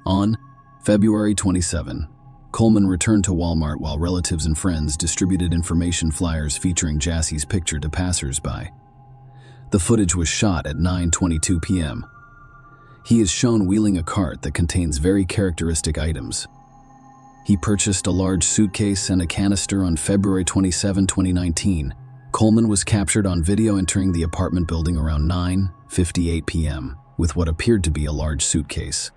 on February 27, Coleman returned to Walmart while relatives and friends distributed information flyers featuring Jassy's picture to passers-by. The footage was shot at 9:22 p.m. He is shown wheeling a cart that contains very characteristic items. He purchased a large suitcase and a canister on February 27, 2019. Coleman was captured on video entering the apartment building around 9:58 p.m. with what appeared to be a large suitcase.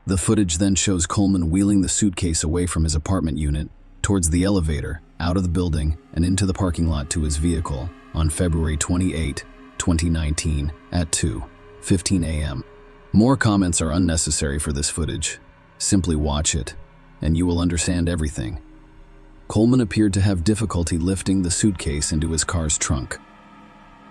The footage then shows Coleman wheeling the suitcase away from his apartment unit, towards the elevator, out of the building, and into the parking lot to his vehicle on February 28, 2019 at 2:15 a.m. More comments are unnecessary for this footage. Simply watch it, and you will understand everything. Coleman appeared to have difficulty lifting the suitcase into his car's trunk.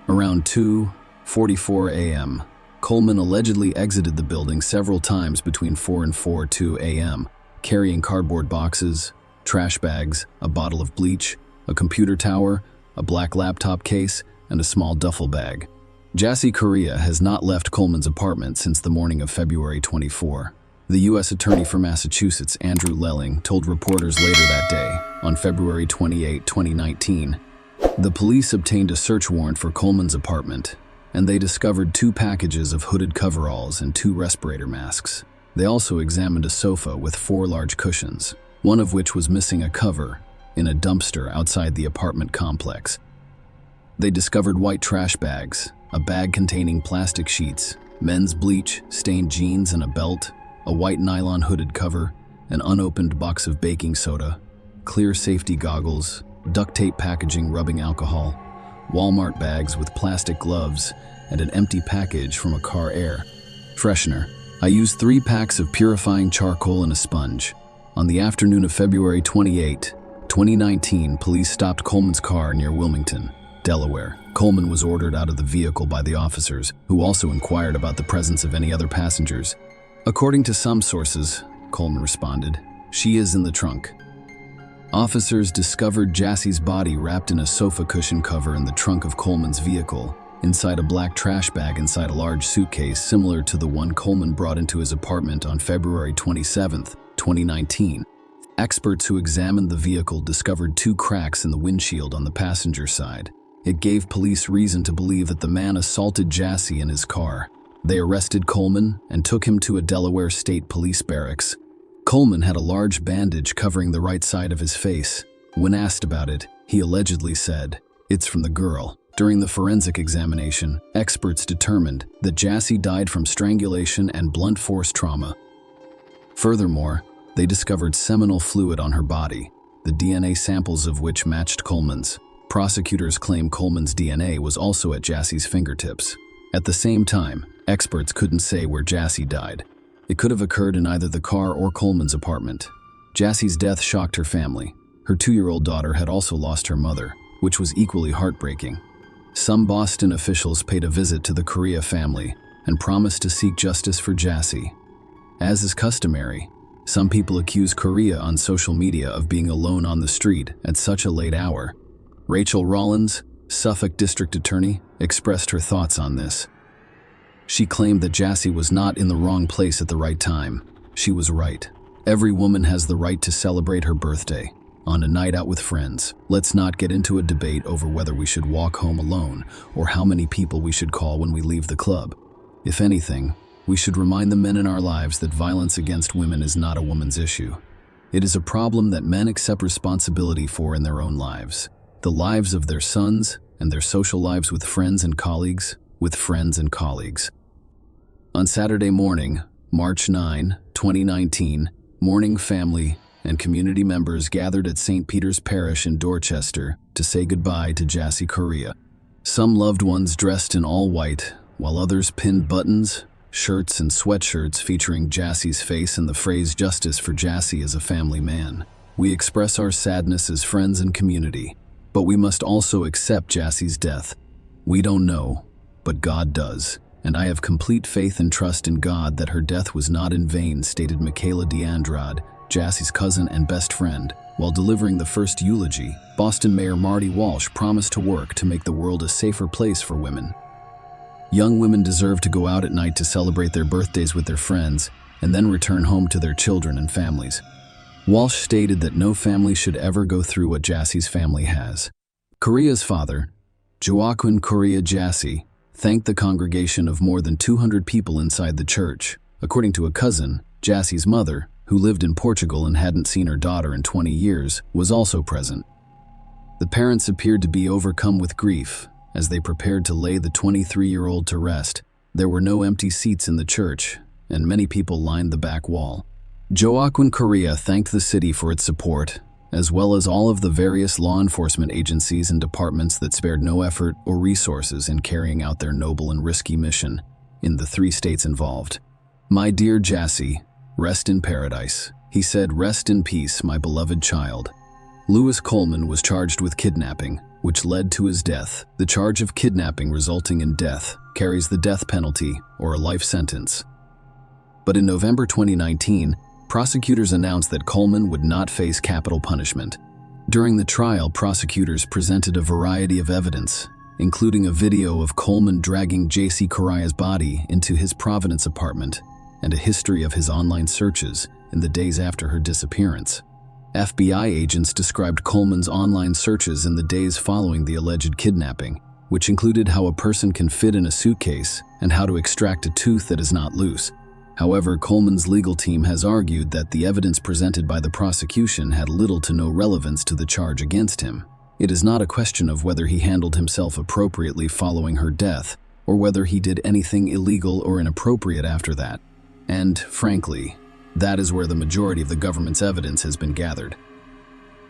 Around 2:44 a.m., Coleman allegedly exited the building several times between 4 and 4:02 a.m., carrying cardboard boxes, trash bags, a bottle of bleach, a computer tower, a black laptop case, and a small duffel bag. Jassy Correa has not left Coleman's apartment since the morning of February 24. The U.S. Attorney for Massachusetts, Andrew Lelling, told reporters later that day, on February 28, 2019, the police obtained a search warrant for Coleman's apartment, and they discovered 2 packages of hooded coveralls and 2 respirator masks. They also examined a sofa with 4 large cushions, one of which was missing a cover, in a dumpster outside the apartment complex. They discovered white trash bags, a bag containing plastic sheets, men's bleach, stained jeans and a belt, a white nylon hooded cover, an unopened box of baking soda, clear safety goggles, duct tape packaging rubbing alcohol, Walmart bags with plastic gloves, and an empty package from a car air freshener. I used 3 packs of purifying charcoal and a sponge. On the afternoon of February 28, 2019, police stopped Coleman's car near Wilmington, Delaware. Coleman was ordered out of the vehicle by the officers, who also inquired about the presence of any other passengers. According to some sources, Coleman responded, "She is in the trunk." Officers discovered Jassy's body wrapped in a sofa cushion cover in the trunk of Coleman's vehicle, inside a black trash bag inside a large suitcase similar to the one Coleman brought into his apartment on February 27, 2019. Experts who examined the vehicle discovered 2 cracks in the windshield on the passenger side. It gave police reason to believe that the man assaulted Jassy in his car. They arrested Coleman and took him to a Delaware State Police barracks. Coleman had a large bandage covering the right side of his face. When asked about it, he allegedly said, "It's from the girl." During the forensic examination, experts determined that Jassy died from strangulation and blunt force trauma. Furthermore, they discovered seminal fluid on her body, the DNA samples of which matched Coleman's. Prosecutors claim Coleman's DNA was also at Jassy's fingertips. At the same time, experts couldn't say where Jassy died. It could have occurred in either the car or Coleman's apartment. Jassy's death shocked her family. Her 2-year-old daughter had also lost her mother, which was equally heartbreaking. Some Boston officials paid a visit to the Correa family and promised to seek justice for Jassy. As is customary, some people accuse Correa on social media of being alone on the street at such a late hour. Rachel Rollins, Suffolk District Attorney, expressed her thoughts on this. She claimed that Jassy was not in the wrong place at the right time. She was right. Every woman has the right to celebrate her birthday on a night out with friends. Let's not get into a debate over whether we should walk home alone or how many people we should call when we leave the club. If anything, we should remind the men in our lives that violence against women is not a woman's issue. It is a problem that men accept responsibility for in their own lives. The lives of their sons and their social lives with friends and colleagues, On Saturday morning, March 9, 2019, mourning family and community members gathered at St. Peter's Parish in Dorchester to say goodbye to Jassy Correa. Some loved ones dressed in all white, while others pinned buttons, shirts, and sweatshirts featuring Jassy's face and the phrase "Justice for Jassy as a family man." We express our sadness as friends and community, but we must also accept Jassy's death. We don't know, but God does, and I have complete faith and trust in God that her death was not in vain, stated Michaela DeAndrade, Jassy's cousin and best friend. While delivering the first eulogy, Boston Mayor Marty Walsh promised to work to make the world a safer place for women. Young women deserve to go out at night to celebrate their birthdays with their friends and then return home to their children and families. Walsh stated that no family should ever go through what Jassy's family has. Correa's father, Joaquin Correa Jassy, thanked the congregation of more than 200 people inside the church. According to a cousin, Jassy's mother, who lived in Portugal and hadn't seen her daughter in 20 years, was also present. The parents appeared to be overcome with grief as they prepared to lay the 23-year-old to rest. There were no empty seats in the church, and many people lined the back wall. Joaquin Correa thanked the city for its support, as well as all of the various law enforcement agencies and departments that spared no effort or resources in carrying out their noble and risky mission in the 3 states involved. "My dear Jassy, rest in paradise," he said. "Rest in peace, my beloved child." Lewis Coleman was charged with kidnapping, which led to his death. The charge of kidnapping resulting in death carries the death penalty or a life sentence. But in November 2019, prosecutors announced that Coleman would not face capital punishment. During the trial, prosecutors presented a variety of evidence, including a video of Coleman dragging Jassy Correa's body into his Providence apartment and a history of his online searches in the days after her disappearance. FBI agents described Coleman's online searches in the days following the alleged kidnapping, which included how a person can fit in a suitcase and how to extract a tooth that is not loose. However, Coleman's legal team has argued that the evidence presented by the prosecution had little to no relevance to the charge against him. It is not a question of whether he handled himself appropriately following her death, or whether he did anything illegal or inappropriate after that. And, frankly, that is where the majority of the government's evidence has been gathered.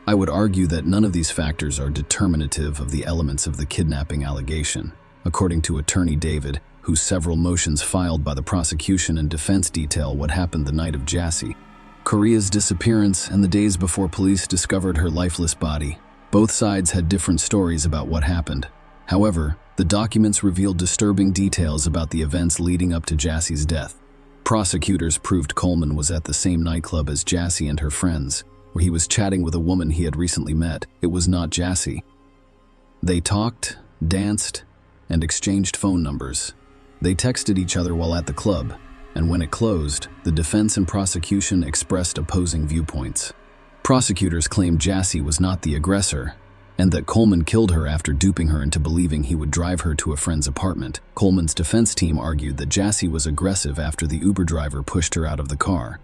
I would argue that none of these factors are determinative of the elements of the kidnapping allegation, according to Attorney David, whose several motions filed by the prosecution and defense detail what happened the night of Jassy Correa's disappearance and the days before police discovered her lifeless body. Both sides had different stories about what happened. However, the documents revealed disturbing details about the events leading up to Jassy's death. Prosecutors proved Coleman was at the same nightclub as Jassy and her friends, where he was chatting with a woman he had recently met. It was not Jassy. They talked, danced, and exchanged phone numbers. They texted each other while at the club, and when it closed, the defense and prosecution expressed opposing viewpoints. Prosecutors claimed Jassy was not the aggressor, and that Coleman killed her after duping her into believing he would drive her to a friend's apartment. Coleman's defense team argued that Jassy was aggressive after the Uber driver pushed her out of the car.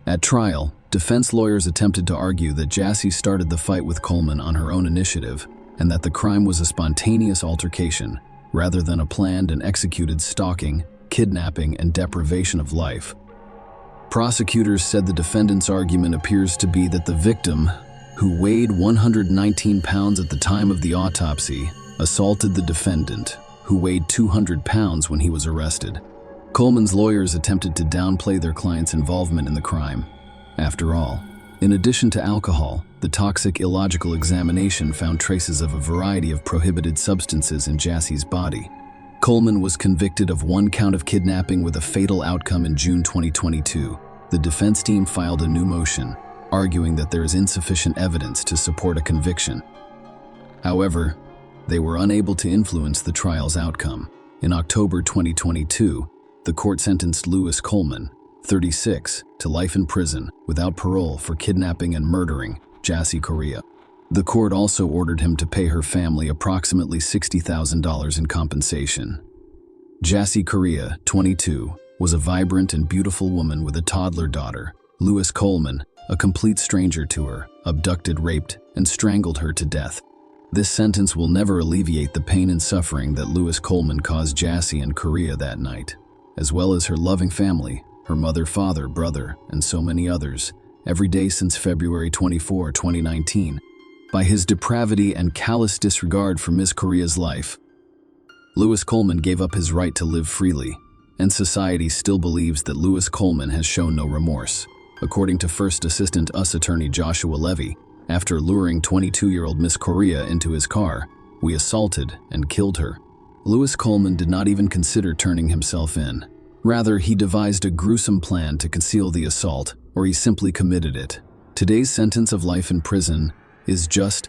At trial, defense lawyers attempted to argue that Jassy started the fight with Coleman on her own initiative and that the crime was a spontaneous altercation rather than a planned and executed stalking, kidnapping, and deprivation of life. Prosecutors said the defendant's argument appears to be that the victim, who weighed 119 pounds at the time of the autopsy, assaulted the defendant, who weighed 200 pounds when he was arrested. Coleman's lawyers attempted to downplay their client's involvement in the crime. After all, in addition to alcohol, the toxic illogical examination found traces of a variety of prohibited substances in Jassy's body. Coleman was convicted of 1 count of kidnapping with a fatal outcome in June 2022. The defense team filed a new motion, arguing that there is insufficient evidence to support a conviction. However, they were unable to influence the trial's outcome. In October 2022, the court sentenced Lewis Coleman, 36, to life in prison without parole for kidnapping and murdering Jassy Correa. The court also ordered him to pay her family approximately $60,000 in compensation. Jassy Correa, 22, was a vibrant and beautiful woman with a toddler daughter. Lewis Coleman, a complete stranger to her, abducted, raped, and strangled her to death. This sentence will never alleviate the pain and suffering that Lewis Coleman caused Jassy and Correa that night, as well as her loving family, her mother, father, brother, and so many others, every day since February 24, 2019. By his depravity and callous disregard for Ms. Correa's life, Lewis Coleman gave up his right to live freely, and society still believes that Lewis Coleman has shown no remorse. According to First Assistant U.S. Attorney Joshua Levy, after luring 22-year-old Ms. Correa into his car, we assaulted and killed her. Lewis Coleman did not even consider turning himself in. Rather, he devised a gruesome plan to conceal the assault, or he simply committed it. Today's sentence of life in prison is just.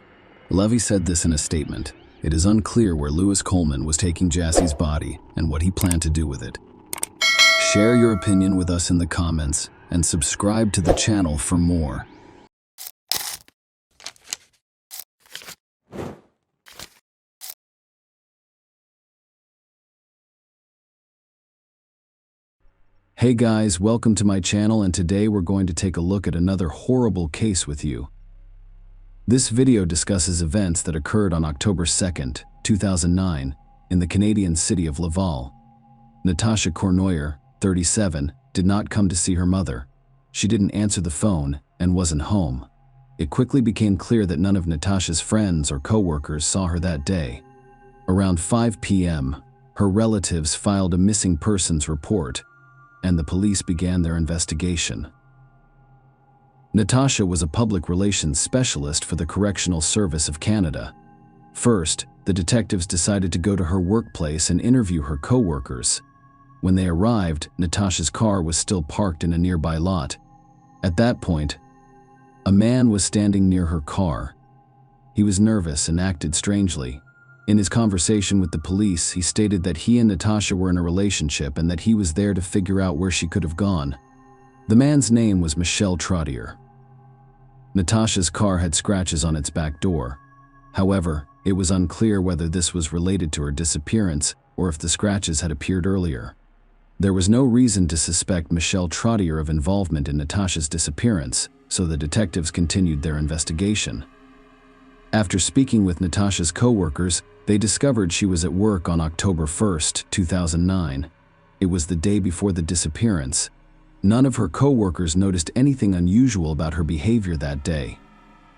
Levy said this in a statement. It is unclear where Lewis Coleman was taking Jassy's body and what he planned to do with it. Share your opinion with us in the comments and subscribe to the channel for more. Hey guys, welcome to my channel, and today we're going to take a look at another horrible case with you. This video discusses events that occurred on October 2nd, 2009, in the Canadian city of Laval. Natasha Cournoyer, 37, did not come to see her mother. She didn't answer the phone and wasn't home. It quickly became clear that none of Natasha's friends or co-workers saw her that day. Around 5 p.m., her relatives filed a missing persons report, and the police began their investigation. Natasha was a public relations specialist for the Correctional Service of Canada. First, the detectives decided to go to her workplace and interview her co-workers. When they arrived, Natasha's car was still parked in a nearby lot. At that point, a man was standing near her car. He was nervous and acted strangely. In his conversation with the police, he stated that he and Natasha were in a relationship and that he was there to figure out where she could have gone. The man's name was Michel Trottier. Natasha's car had scratches on its back door. However, it was unclear whether this was related to her disappearance or if the scratches had appeared earlier. There was no reason to suspect Michel Trottier of involvement in Natasha's disappearance, so the detectives continued their investigation. After speaking with Natasha's co-workers, they discovered she was at work on October 1st, 2009. It was the day before the disappearance. None of her co-workers noticed anything unusual about her behavior that day.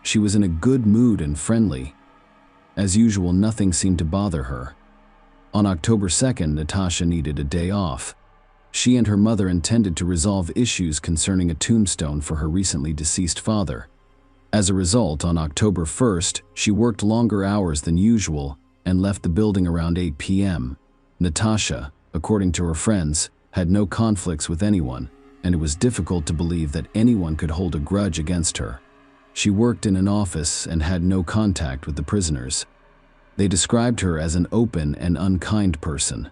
She was in a good mood and friendly. As usual, nothing seemed to bother her. On October 2nd, Natasha needed a day off. She and her mother intended to resolve issues concerning a tombstone for her recently deceased father. As a result, on October 1st, she worked longer hours than usual and left the building around 8 p.m. Natasha, according to her friends, had no conflicts with anyone, and it was difficult to believe that anyone could hold a grudge against her. She worked in an office and had no contact with the prisoners. They described her as an open and unkind person.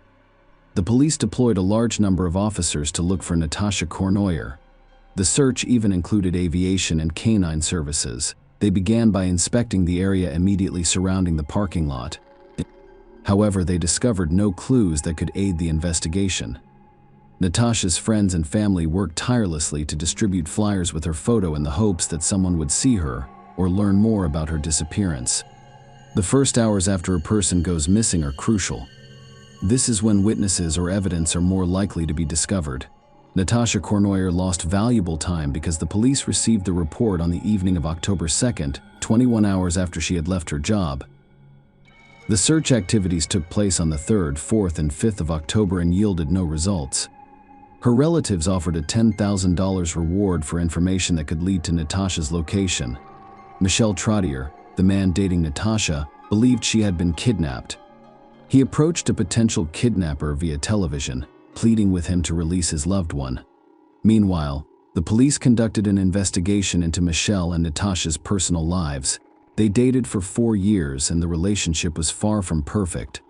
The police deployed a large number of officers to look for Natasha Cournoyer. The search even included aviation and canine services. They began by inspecting the area immediately surrounding the parking lot. However, they discovered no clues that could aid the investigation. Natasha's friends and family worked tirelessly to distribute flyers with her photo in the hopes that someone would see her or learn more about her disappearance. The first hours after a person goes missing are crucial. This is when witnesses or evidence are more likely to be discovered. Natasha Kornoyer lost valuable time because the police received the report on the evening of October 2nd, 21 hours after she had left her job. The search activities took place on the 3rd, 4th, and 5th of October and yielded no results. Her relatives offered a $10,000 reward for information that could lead to Natasha's location. Michel Trottier, the man dating Natasha, believed she had been kidnapped. He approached a potential kidnapper via television, pleading with him to release his loved one. Meanwhile, the police conducted an investigation into Michel and Natasha's personal lives. They dated for 4 years and the relationship was far from perfect.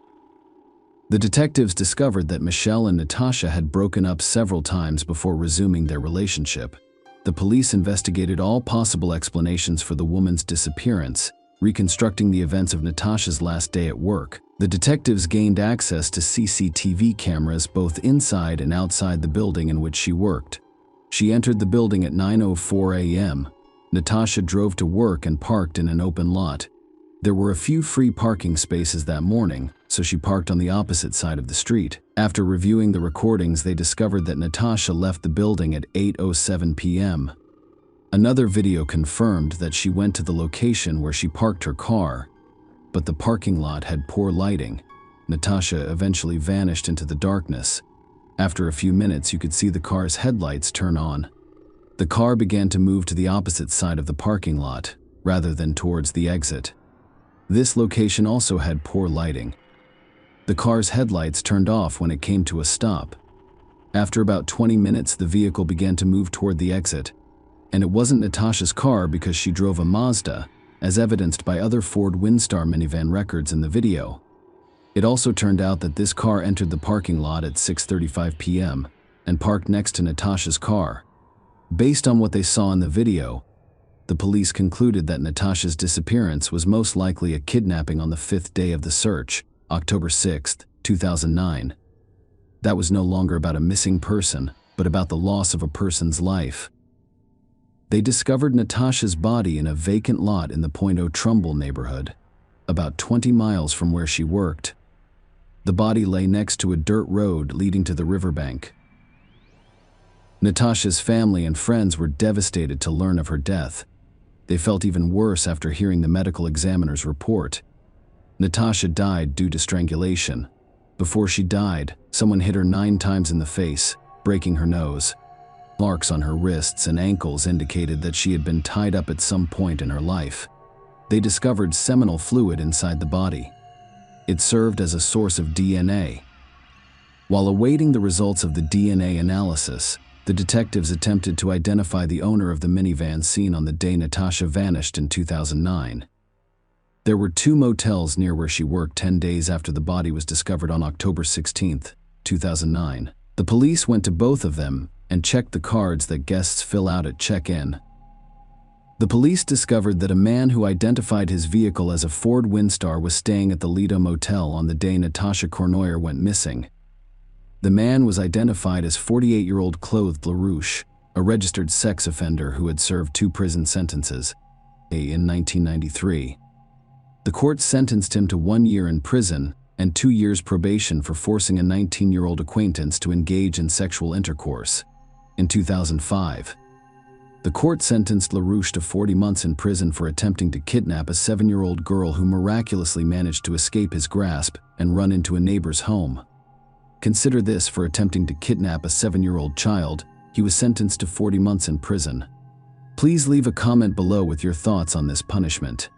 The detectives discovered that Michel and Natasha had broken up several times before resuming their relationship. The police investigated all possible explanations for the woman's disappearance, reconstructing the events of Natasha's last day at work. The detectives gained access to CCTV cameras both inside and outside the building in which she worked. She entered the building at 9:04 a.m. Natasha drove to work and parked in an open lot. There were a few free parking spaces that morning, so she parked on the opposite side of the street. After reviewing the recordings, they discovered that Natasha left the building at 8:07 p.m. Another video confirmed that she went to the location where she parked her car, but the parking lot had poor lighting. Natasha eventually vanished into the darkness. After a few minutes, you could see the car's headlights turn on. The car began to move to the opposite side of the parking lot, rather than towards the exit. This location also had poor lighting. The car's headlights turned off when it came to a stop. After about 20 minutes, the vehicle began to move toward the exit. And it wasn't Natasha's car because she drove a Mazda, as evidenced by other Ford Windstar minivan records in the video. It also turned out that this car entered the parking lot at 6:35 p.m. and parked next to Natasha's car. Based on what they saw in the video, the police concluded that Natasha's disappearance was most likely a kidnapping on the 5th day of the search, October 6, 2009. That was no longer about a missing person, but about the loss of a person's life. They discovered Natasha's body in a vacant lot in the Point Trumbull neighborhood, about 20 miles from where she worked. The body lay next to a dirt road leading to the riverbank. Natasha's family and friends were devastated to learn of her death. They felt even worse after hearing the medical examiner's report. Natasha died due to strangulation. Before she died, someone hit her 9 times in the face, breaking her nose. Marks on her wrists and ankles indicated that she had been tied up at some point in her life. They discovered seminal fluid inside the body. It served as a source of DNA. While awaiting the results of the DNA analysis, the detectives attempted to identify the owner of the minivan seen on the day Natasha vanished in 2009. There were 2 motels near where she worked 10 days after the body was discovered on October 16, 2009. The police went to both of them and checked the cards that guests fill out at check-in. The police discovered that a man who identified his vehicle as a Ford Windstar was staying at the Lido Motel on the day Natasha Kornoyer went missing. The man was identified as 48-year-old Claude LaRouche, a registered sex offender who had served 2 prison sentences in 1993. The court sentenced him to 1 year in prison and 2 years probation for forcing a 19-year-old acquaintance to engage in sexual intercourse. In 2005, the court sentenced LaRouche to 40 months in prison for attempting to kidnap a 7-year-old girl who miraculously managed to escape his grasp and run into a neighbor's home. Consider this: for attempting to kidnap a 7-year-old child, he was sentenced to 40 months in prison. Please leave a comment below with your thoughts on this punishment.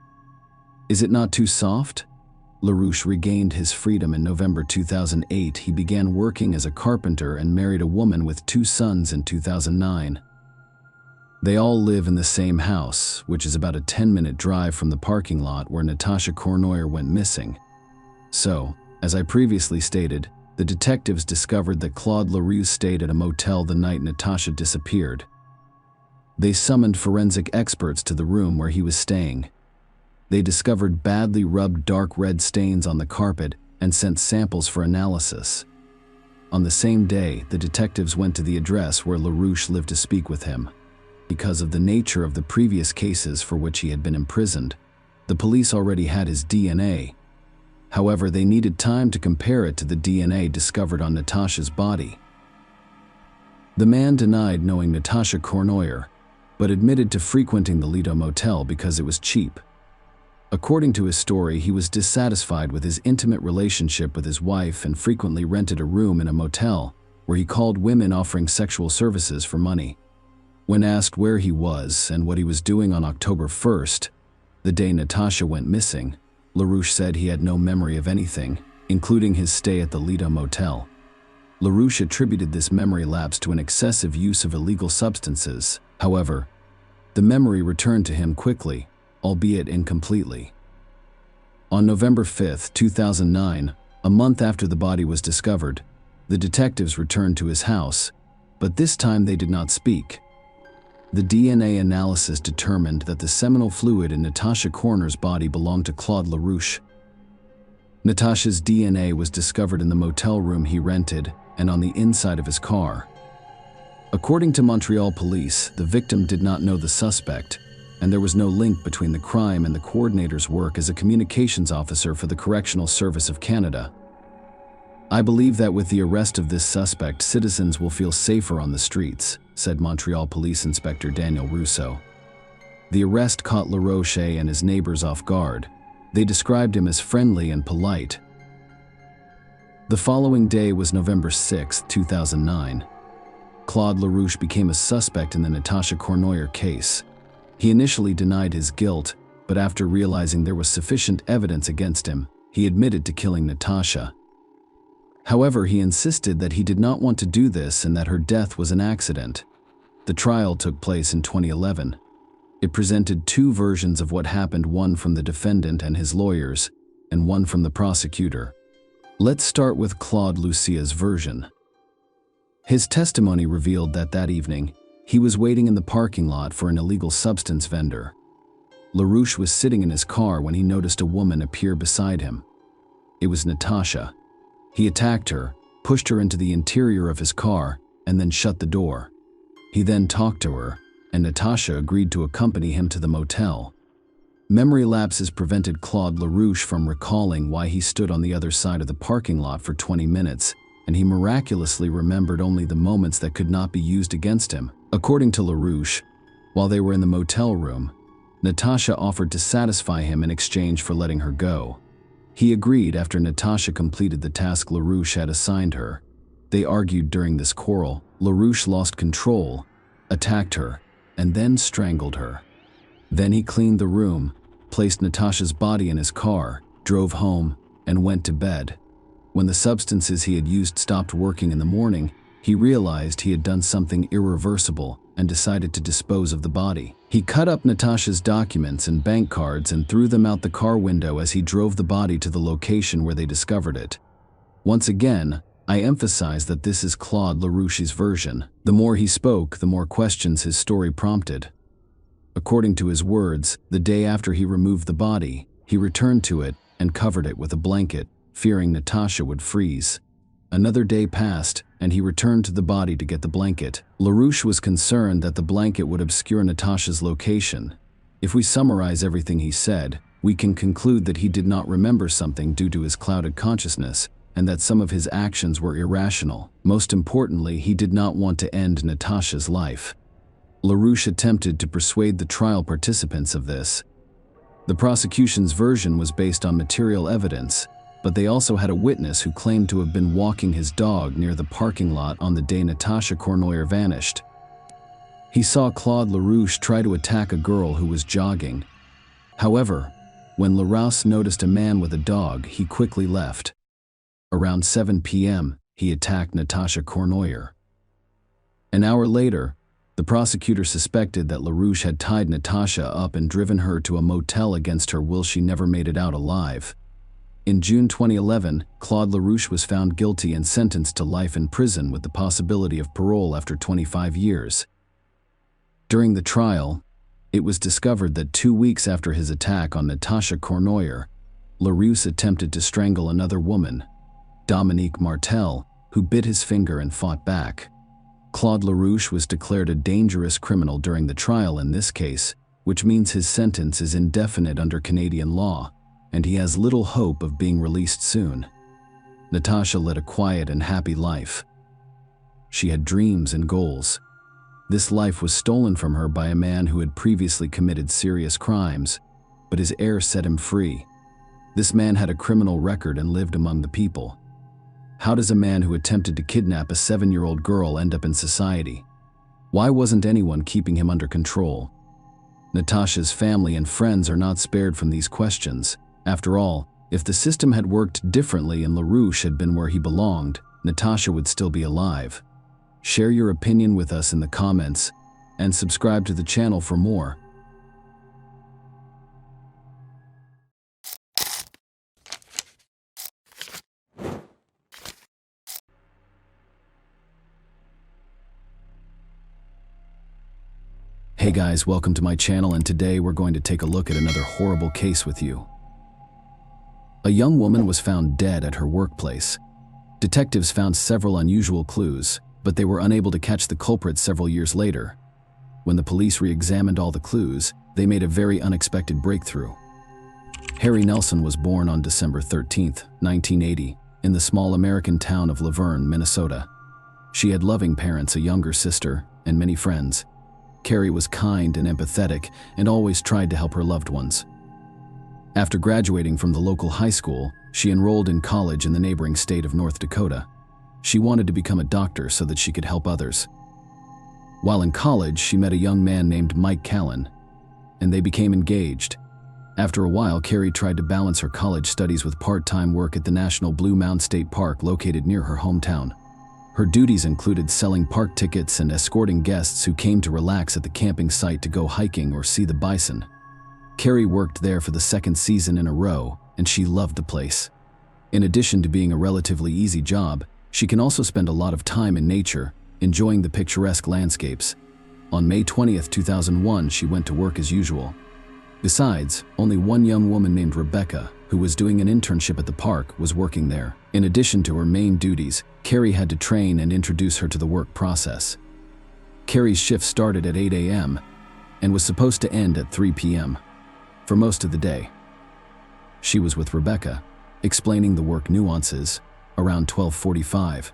Is it not too soft? LaRouche regained his freedom in November 2008. He began working as a carpenter and married a woman with 2 sons in 2009. They all live in the same house, which is about a 10-minute drive from the parking lot where Natasha Kornoyer went missing. So, as I previously stated, the detectives discovered that Claude LaRouche stayed at a motel the night Natasha disappeared. They summoned forensic experts to the room where he was staying. They discovered badly rubbed dark red stains on the carpet and sent samples for analysis. On the same day, the detectives went to the address where LaRouche lived to speak with him. Because of the nature of the previous cases for which he had been imprisoned, the police already had his DNA. However, they needed time to compare it to the DNA discovered on Natasha's body. The man denied knowing Natasha Cournoyer, but admitted to frequenting the Lido motel because it was cheap. According to his story, he was dissatisfied with his intimate relationship with his wife and frequently rented a room in a motel where he called women offering sexual services for money. When asked where he was and what he was doing on October 1st, the day Natasha went missing, LaRouche said he had no memory of anything, including his stay at the Lido motel. LaRouche attributed this memory lapse to an excessive use of illegal substances. However, the memory returned to him quickly, albeit incompletely. On November 5, 2009, a month after the body was discovered, the detectives returned to his house, but this time they did not speak. The DNA analysis determined that the seminal fluid in Natasha Cournoyer's body belonged to Claude LaRouche. Natasha's DNA was discovered in the motel room he rented and on the inside of his car. According to Montreal police, the victim did not know the suspect, and there was no link between the crime and the coordinator's work as a communications officer for the Correctional Service of Canada. "I believe that with the arrest of this suspect, citizens will feel safer on the streets," said Montreal Police Inspector Daniel Rousseau. The arrest caught LaRouche and his neighbors off guard. They described him as friendly and polite. The following day was November 6, 2009. Claude LaRouche became a suspect in the Natasha Cournoyer case. He initially denied his guilt, but after realizing there was sufficient evidence against him, he admitted to killing Natasha. However, he insisted that he did not want to do this and that her death was an accident. The trial took place in 2011. It presented two versions of what happened, one from the defendant and his lawyers, and one from the prosecutor. Let's start with Claude Lucia's version. His testimony revealed that that evening, he was waiting in the parking lot for an illegal substance vendor. LaRouche was sitting in his car when he noticed a woman appear beside him. It was Natasha. He attacked her, pushed her into the interior of his car, and then shut the door. He then talked to her, and Natasha agreed to accompany him to the motel. Memory lapses prevented Claude LaRouche from recalling why he stood on the other side of the parking lot for 20 minutes, and he miraculously remembered only the moments that could not be used against him. According to LaRouche, while they were in the motel room, Natasha offered to satisfy him in exchange for letting her go. He agreed after Natasha completed the task LaRouche had assigned her. They argued during this quarrel. LaRouche lost control, attacked her, and then strangled her. Then he cleaned the room, placed Natasha's body in his car, drove home, and went to bed. When the substances he had used stopped working in the morning, he realized he had done something irreversible and decided to dispose of the body. He cut up Natasha's documents and bank cards and threw them out the car window as he drove the body to the location where they discovered it. Once again, I emphasize that this is Claude LaRouche's version. The more he spoke, the more questions his story prompted. According to his words, the day after he removed the body, he returned to it and covered it with a blanket, fearing Natasha would freeze. Another day passed, and he returned to the body to get the blanket. LaRouche was concerned that the blanket would obscure Natasha's location. If we summarize everything he said, we can conclude that he did not remember something due to his clouded consciousness, and that some of his actions were irrational. Most importantly, he did not want to end Natasha's life. LaRouche attempted to persuade the trial participants of this. The prosecution's version was based on material evidence, but they also had a witness who claimed to have been walking his dog near the parking lot on the day Natasha Cournoyer vanished. He saw Claude LaRouche try to attack a girl who was jogging. However, when LaRouche noticed a man with a dog, he quickly left. Around 7 p.m., he attacked Natasha Cournoyer. An hour later, the prosecutor suspected that LaRouche had tied Natasha up and driven her to a motel against her will she never made it out alive. In June 2011, Claude LaRouche was found guilty and sentenced to life in prison with the possibility of parole after 25 years. During the trial, it was discovered that 2 weeks after his attack on Natasha Cournoyer, LaRouche attempted to strangle another woman, Dominique Martel, who bit his finger and fought back. Claude LaRouche was declared a dangerous criminal during the trial in this case, which means his sentence is indefinite under Canadian law, and he has little hope of being released soon. Natasha led a quiet and happy life. She had dreams and goals. This life was stolen from her by a man who had previously committed serious crimes, but his heir set him free. This man had a criminal record and lived among the people. How does a man who attempted to kidnap a 7-year-old girl end up in society? Why wasn't anyone keeping him under control? Natasha's family and friends are not spared from these questions. After all, if the system had worked differently and LaRouche had been where he belonged, Natasha would still be alive. Share your opinion with us in the comments and subscribe to the channel for more. Hey guys, welcome to my channel, and today we're going to take a look at another horrible case with you. A young woman was found dead at her workplace. Detectives found several unusual clues, but they were unable to catch the culprit several years later. When the police re-examined all the clues, they made a very unexpected breakthrough. Harry Nelson was born on December 13, 1980, in the small American town of Laverne, Minnesota. She had loving parents, a younger sister, and many friends. Carrie was kind and empathetic and always tried to help her loved ones. After graduating from the local high school, she enrolled in college in the neighboring state of North Dakota. She wanted to become a doctor so that she could help others. While in college, she met a young man named Mike Callan, and they became engaged. After a while, Carrie tried to balance her college studies with part-time work at the National Blue Mound State Park located near her hometown. Her duties included selling park tickets and escorting guests who came to relax at the camping site to go hiking or see the bison. Carrie worked there for the second season in a row, and she loved the place. In addition to being a relatively easy job, she can also spend a lot of time in nature, enjoying the picturesque landscapes. On May 20, 2001, she went to work as usual. Besides, only one young woman named Rebecca, who was doing an internship at the park, was working there. In addition to her main duties, Carrie had to train and introduce her to the work process. Carrie's shift started at 8 a.m. and was supposed to end at 3 p.m. for most of the day. She was with Rebecca, explaining the work nuances, around 12:45.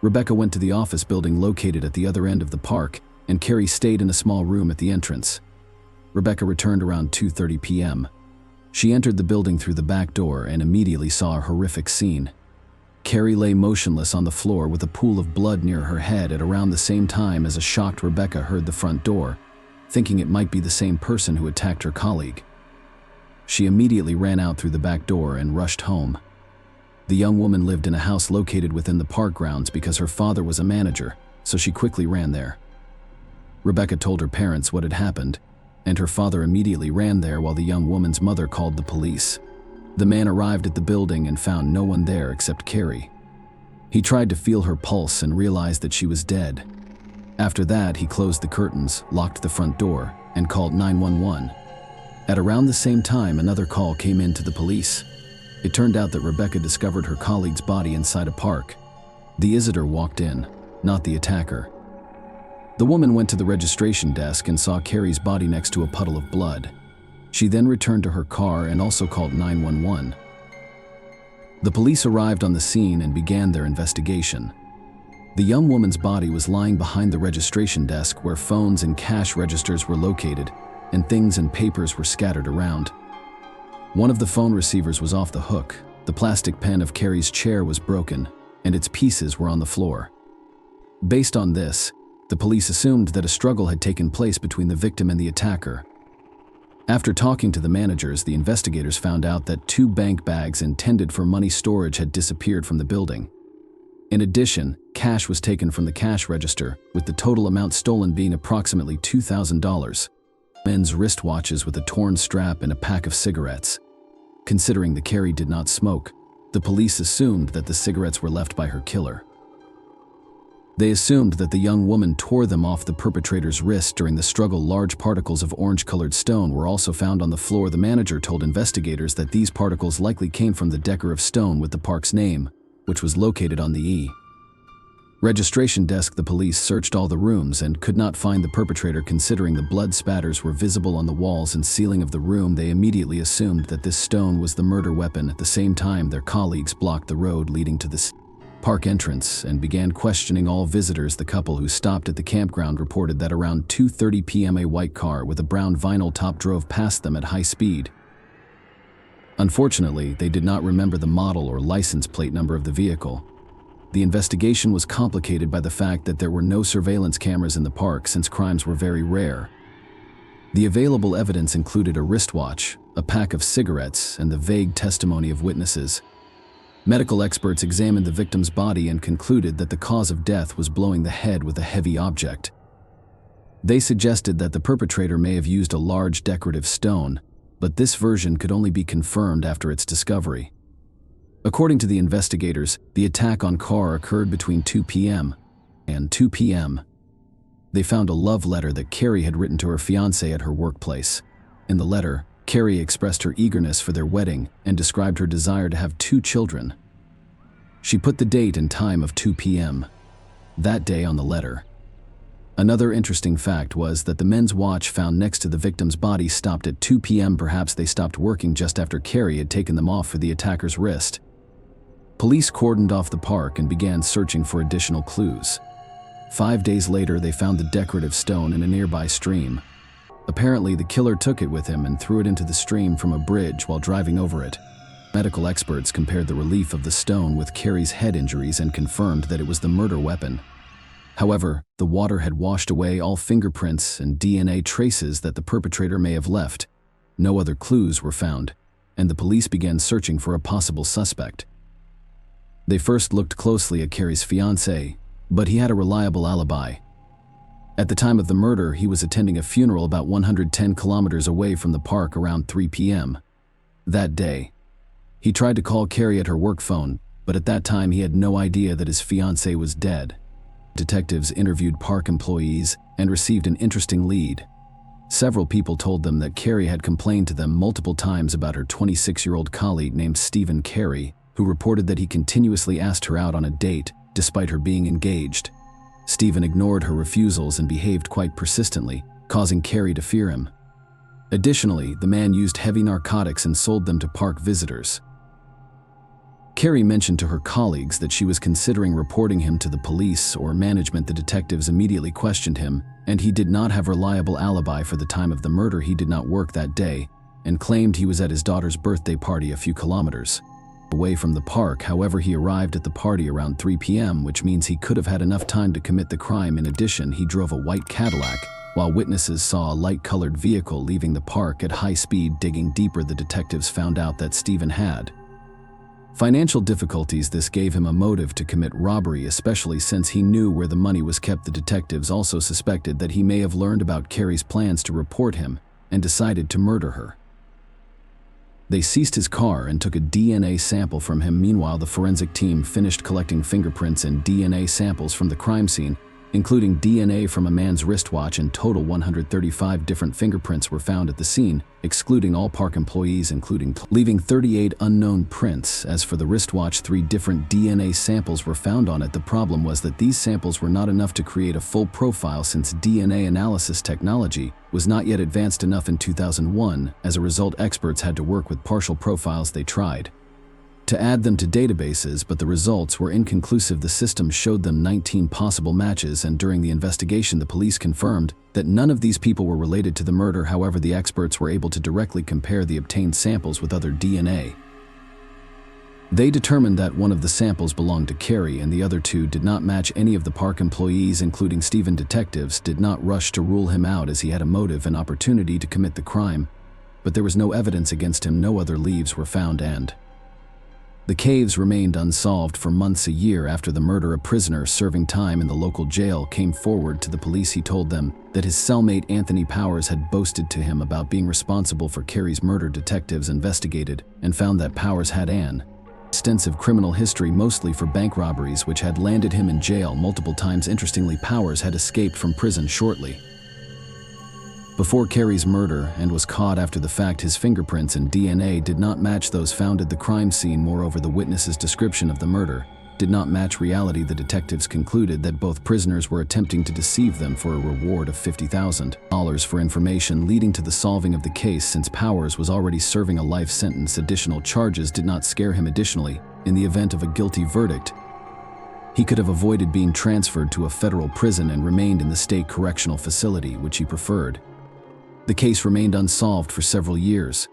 Rebecca went to the office building located at the other end of the park, and Carrie stayed in a small room at the entrance. Rebecca returned around 2:30 p.m. She entered the building through the back door and immediately saw a horrific scene. Carrie lay motionless on the floor with a pool of blood near her head at around the same time as a shocked Rebecca heard the front door, thinking it might be the same person who attacked her colleague. She immediately ran out through the back door and rushed home. The young woman lived in a house located within the park grounds because her father was a manager, so she quickly ran there. Rebecca told her parents what had happened, and her father immediately ran there while the young woman's mother called the police. The man arrived at the building and found no one there except Carrie. He tried to feel her pulse and realized that she was dead. After that, he closed the curtains, locked the front door, and called 911. At around the same time, another call came in to the police. It turned out that Rebecca discovered her colleague's body inside a park. The visitor walked in, not the attacker. The woman went to the registration desk and saw Carrie's body next to a puddle of blood. She then returned to her car and also called 911. The police arrived on the scene and began their investigation. The young woman's body was lying behind the registration desk where phones and cash registers were located, and things and papers were scattered around. One of the phone receivers was off the hook, the plastic pen of Carrie's chair was broken, and its pieces were on the floor. Based on this, the police assumed that a struggle had taken place between the victim and the attacker. After talking to the managers, the investigators found out that 2 bank bags intended for money storage had disappeared from the building. In addition, cash was taken from the cash register, with the total amount stolen being approximately $2,000. Men's wristwatches with a torn strap and a pack of cigarettes. Considering that Carrie did not smoke, the police assumed that the cigarettes were left by her killer. They assumed that the young woman tore them off the perpetrator's wrist during the struggle. Large particles of orange-colored stone were also found on the floor. The manager told investigators that these particles likely came from the decker of stone with the park's name, which was located on the E. Registration desk. The police searched all the rooms and could not find the perpetrator. Considering the blood spatters were visible on the walls and ceiling of the room, they immediately assumed that this stone was the murder weapon. At the same time, their colleagues blocked the road leading to the park entrance and began questioning all visitors. The couple who stopped at the campground reported that around 2:30 p.m. a white car with a brown vinyl top drove past them at high speed. Unfortunately, they did not remember the model or license plate number of the vehicle. The investigation was complicated by the fact that there were no surveillance cameras in the park since crimes were very rare. The available evidence included a wristwatch, a pack of cigarettes, and the vague testimony of witnesses. Medical experts examined the victim's body and concluded that the cause of death was blowing the head with a heavy object. They suggested that the perpetrator may have used a large decorative stone, but this version could only be confirmed after its discovery. According to the investigators, the attack on Carr occurred between 2 p.m. and 2 p.m. They found a love letter that Carrie had written to her fiancé at her workplace. In the letter, Carrie expressed her eagerness for their wedding and described her desire to have 2 children. She put the date and time of 2 p.m. that day on the letter. Another interesting fact was that the men's watch found next to the victim's body stopped at 2 p.m. Perhaps they stopped working just after Carrie had taken them off for the attacker's wrist. Police cordoned off the park and began searching for additional clues. 5 days later, they found the decorative stone in a nearby stream. Apparently, the killer took it with him and threw it into the stream from a bridge while driving over it. Medical experts compared the relief of the stone with Carrie's head injuries and confirmed that it was the murder weapon. However, the water had washed away all fingerprints and DNA traces that the perpetrator may have left. No other clues were found, and the police began searching for a possible suspect. They first looked closely at Carrie's fiancé, but he had a reliable alibi. At the time of the murder, he was attending a funeral about 110 kilometers away from the park around 3 p.m. that day. He tried to call Carrie at her work phone, but at that time he had no idea that his fiancé was dead. Detectives interviewed park employees and received an interesting lead. Several people told them that Carrie had complained to them multiple times about her 26-year-old colleague named Stephen Carey, who reported that he continuously asked her out on a date, despite her being engaged. Stephen ignored her refusals and behaved quite persistently, causing Carrie to fear him. Additionally, the man used heavy narcotics and sold them to park visitors. Carrie mentioned to her colleagues that she was considering reporting him to the police or management. The detectives immediately questioned him, and he did not have a reliable alibi for the time of the murder. He did not work that day, and claimed he was at his daughter's birthday party a few kilometers away from the park. However, he arrived at the party around 3 p.m., which means he could have had enough time to commit the crime. In addition, he drove a white Cadillac, while witnesses saw a light-colored vehicle leaving the park at high speed. Digging deeper, the detectives found out that Stephen had financial difficulties. This gave him a motive to commit robbery, especially since he knew where the money was kept. The detectives also suspected that he may have learned about Carrie's plans to report him and decided to murder her. They seized his car and took a DNA sample from him. Meanwhile, the forensic team finished collecting fingerprints and DNA samples from the crime scene, including DNA from a man's wristwatch. In total, 135 different fingerprints were found at the scene, excluding all park employees, leaving 38 unknown prints. As for the wristwatch, 3 different DNA samples were found on it. The problem was that these samples were not enough to create a full profile, since DNA analysis technology was not yet advanced enough in 2001. As a result, experts had to work with partial profiles. They tried to add them to databases, but the results were inconclusive. The system showed them 19 possible matches, and during the investigation, the police confirmed that none of these people were related to the murder. However, the experts were able to directly compare the obtained samples with other DNA. They determined that one of the samples belonged to Carrie and the other 2 did not match any of the park employees, including Stephen. Detectives did not rush to rule him out, as he had a motive and opportunity to commit the crime, but there was no evidence against him. No other leads were found, and the caves remained unsolved for months. A year after the murder, a prisoner serving time in the local jail came forward to the police. He told them that his cellmate Anthony Powers had boasted to him about being responsible for Carrie's murder. Detectives investigated and found that Powers had an extensive criminal history, mostly for bank robberies, which had landed him in jail multiple times. Interestingly, Powers had escaped from prison shortly before Carrie's murder and was caught after the fact. His fingerprints and DNA did not match those found at the crime scene. Moreover, the witness's description of the murder did not match reality, the detectives concluded that both prisoners were attempting to deceive them for a reward of $50,000 for information leading to the solving of the case. Since Powers was already serving a life sentence, additional charges did not scare him. Additionally, in the event of a guilty verdict, he could have avoided being transferred to a federal prison and remained in the state correctional facility, which he preferred. The case remained unsolved for several years.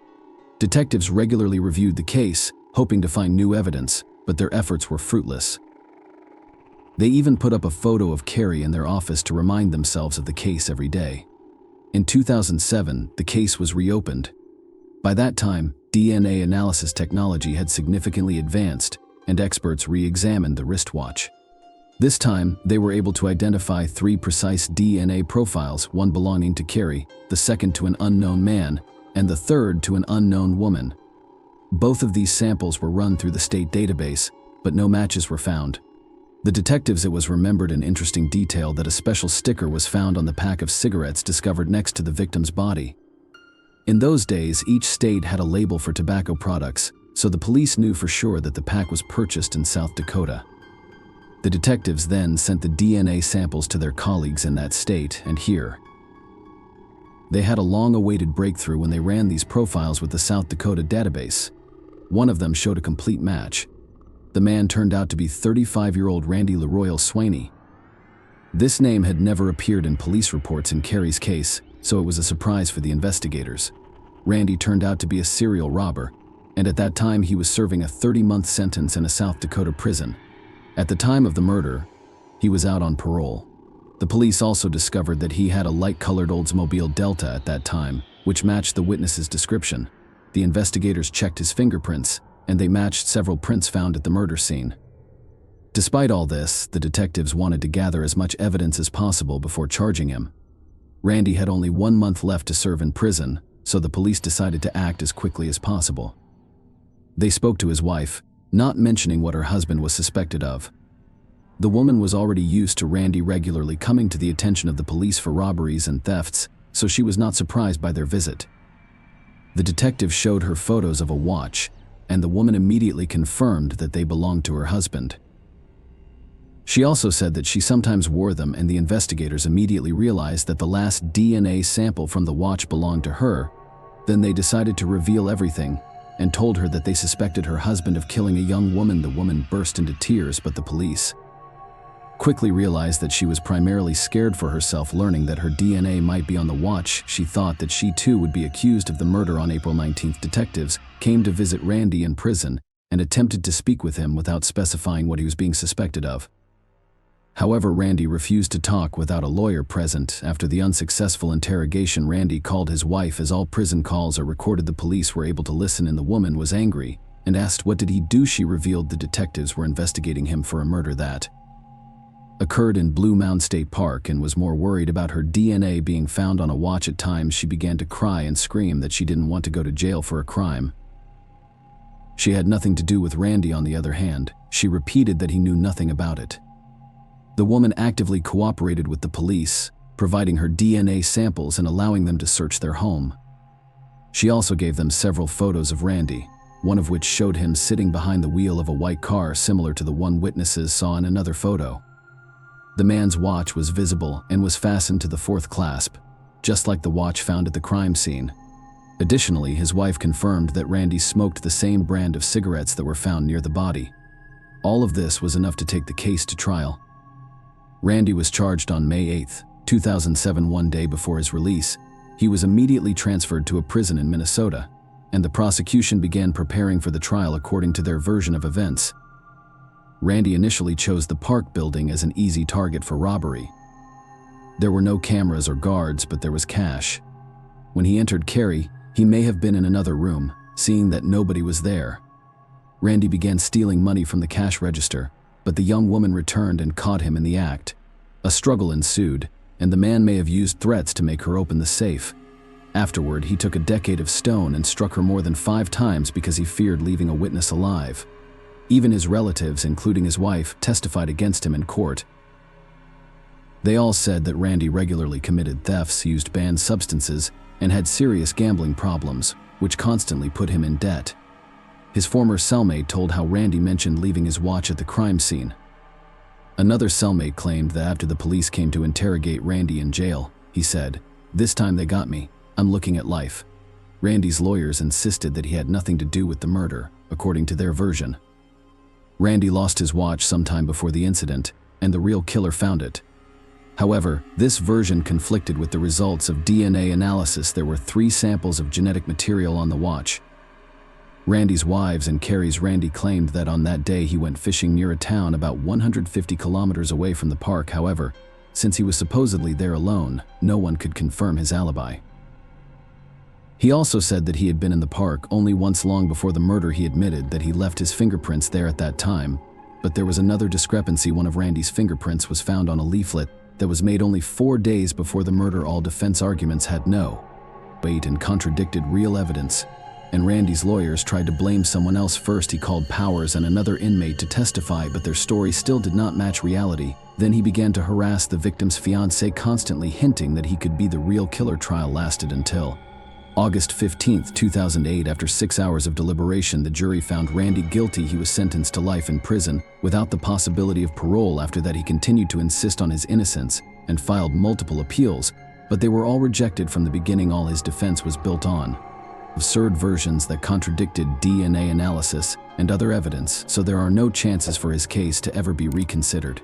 Detectives regularly reviewed the case, hoping to find new evidence, but their efforts were fruitless. They even put up a photo of Carrie in their office to remind themselves of the case every day. In 2007, the case was reopened. By that time, DNA analysis technology had significantly advanced, and experts re-examined the wristwatch. This time, they were able to identify 3 precise DNA profiles, one belonging to Carrie, the second to an unknown man, and the third to an unknown woman. Both of these samples were run through the state database, but no matches were found. The detectives, it was remembered an interesting detail that a special sticker was found on the pack of cigarettes discovered next to the victim's body. In those days, each state had a label for tobacco products, so the police knew for sure that the pack was purchased in South Dakota. The detectives then sent the DNA samples to their colleagues in that state, and here, they had a long-awaited breakthrough when they ran these profiles with the South Dakota database. One of them showed a complete match. The man turned out to be 35-year-old Randy Leroy Swaney. This name had never appeared in police reports in Carrie's case, so it was a surprise for the investigators. Randy turned out to be a serial robber, and at that time he was serving a 30-month sentence in a South Dakota prison. At the time of the murder, he was out on parole. The police also discovered that he had a light-colored Oldsmobile Delta at that time, which matched the witness's description. The investigators checked his fingerprints, and they matched several prints found at the murder scene. Despite all this, the detectives wanted to gather as much evidence as possible before charging him. Randy had only 1 month left to serve in prison, so the police decided to act as quickly as possible. They spoke to his wife, not mentioning what her husband was suspected of. The woman was already used to Randy regularly coming to the attention of the police for robberies and thefts, so she was not surprised by their visit. The detective showed her photos of a watch, and the woman immediately confirmed that they belonged to her husband. She also said that she sometimes wore them, and the investigators immediately realized that the last DNA sample from the watch belonged to her. Then they decided to reveal everything and told her that they suspected her husband of killing a young woman. The woman burst into tears, but the police quickly realized that she was primarily scared for herself, learning that her DNA might be on the watch. She thought that she too would be accused of the murder. On April 19th, detectives came to visit Randy in prison and attempted to speak with him without specifying what he was being suspected of. However, Randy refused to talk without a lawyer present. After the unsuccessful interrogation, Randy called his wife, as all prison calls are recorded. The police were able to listen, and the woman was angry and asked what did he do. She revealed the detectives were investigating him for a murder that occurred in Blue Mound State Park, and was more worried about her DNA being found on a watch. At times, she began to cry and scream that she didn't want to go to jail for a crime she had nothing to do with. Randy, on the other hand, she repeated that he knew nothing about it. The woman actively cooperated with the police, providing her DNA samples and allowing them to search their home. She also gave them several photos of Randy, one of which showed him sitting behind the wheel of a white car similar to the one witnesses saw in another photo. The man's watch was visible and was fastened to the 4th clasp, just like the watch found at the crime scene. Additionally, his wife confirmed that Randy smoked the same brand of cigarettes that were found near the body. All of this was enough to take the case to trial. Randy was charged on May 8, 2007, one day before his release. He was immediately transferred to a prison in Minnesota, and the prosecution began preparing for the trial according to their version of events. Randy initially chose the Park building as an easy target for robbery. There were no cameras or guards, but there was cash. When he entered Carrie, he may have been in another room, seeing that nobody was there. Randy began stealing money from the cash register, but the young woman returned and caught him in the act. A struggle ensued, and the man may have used threats to make her open the safe. Afterward, he took a decade of stone and struck her more than 5 times because he feared leaving a witness alive. Even his relatives, including his wife, testified against him in court. They all said that Randy regularly committed thefts, used banned substances, and had serious gambling problems, which constantly put him in debt. His former cellmate told how Randy mentioned leaving his watch at the crime scene. Another cellmate claimed that after the police came to interrogate Randy in jail, he said, "This time they got me. I'm looking at life." Randy's lawyers insisted that he had nothing to do with the murder, according to their version. Randy lost his watch sometime before the incident, and the real killer found it. However, this version conflicted with the results of DNA analysis. There were 3 samples of genetic material on the watch. Randy's wives and Carrie's Randy claimed that on that day he went fishing near a town about 150 kilometers away from the park. However, since he was supposedly there alone, no one could confirm his alibi. He also said that he had been in the park only once long before the murder. He admitted that he left his fingerprints there at that time, but there was another discrepancy. One of Randy's fingerprints was found on a leaflet that was made only 4 days before the murder. All defense arguments had no weight and contradicted real evidence, and Randy's lawyers tried to blame someone else. First, he called Powers and another inmate to testify, but their story still did not match reality. Then he began to harass the victim's fiancée, constantly hinting that he could be the real killer. Trial lasted until August 15, 2008. After 6 hours of deliberation, the jury found Randy guilty. He was sentenced to life in prison without the possibility of parole. After that, he continued to insist on his innocence and filed multiple appeals, but they were all rejected from the beginning. All his defense was built on absurd versions that contradicted DNA analysis and other evidence, so there are no chances for his case to ever be reconsidered.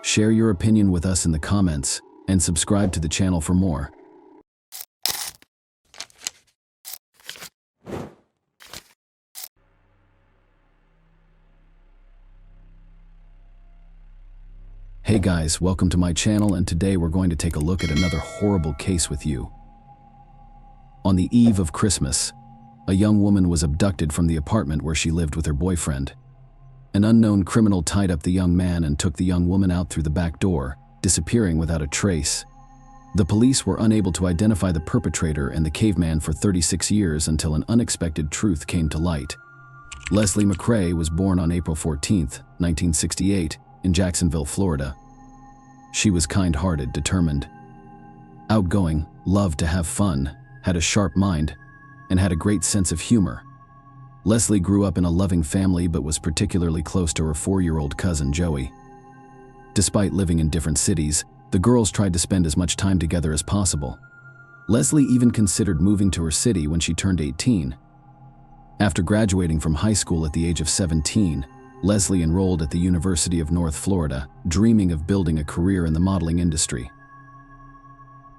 Share your opinion with us in the comments and subscribe to the channel for more. Hey guys, welcome to my channel, and today we're going to take a look at another horrible case with you. On the eve of Christmas, a young woman was abducted from the apartment where she lived with her boyfriend. An unknown criminal tied up the young man and took the young woman out through the back door, disappearing without a trace. The police were unable to identify the perpetrator and the caveman for 36 years until an unexpected truth came to light. Leslie McRae was born on April 14, 1968, in Jacksonville, Florida. She was kind-hearted, determined, outgoing, loved to have fun, had a sharp mind, and had a great sense of humor. Leslie grew up in a loving family but was particularly close to her 4-year-old cousin Joey. Despite living in different cities, the girls tried to spend as much time together as possible. Leslie even considered moving to her city when she turned 18. After graduating from high school at the age of 17, Leslie enrolled at the University of North Florida, dreaming of building a career in the modeling industry.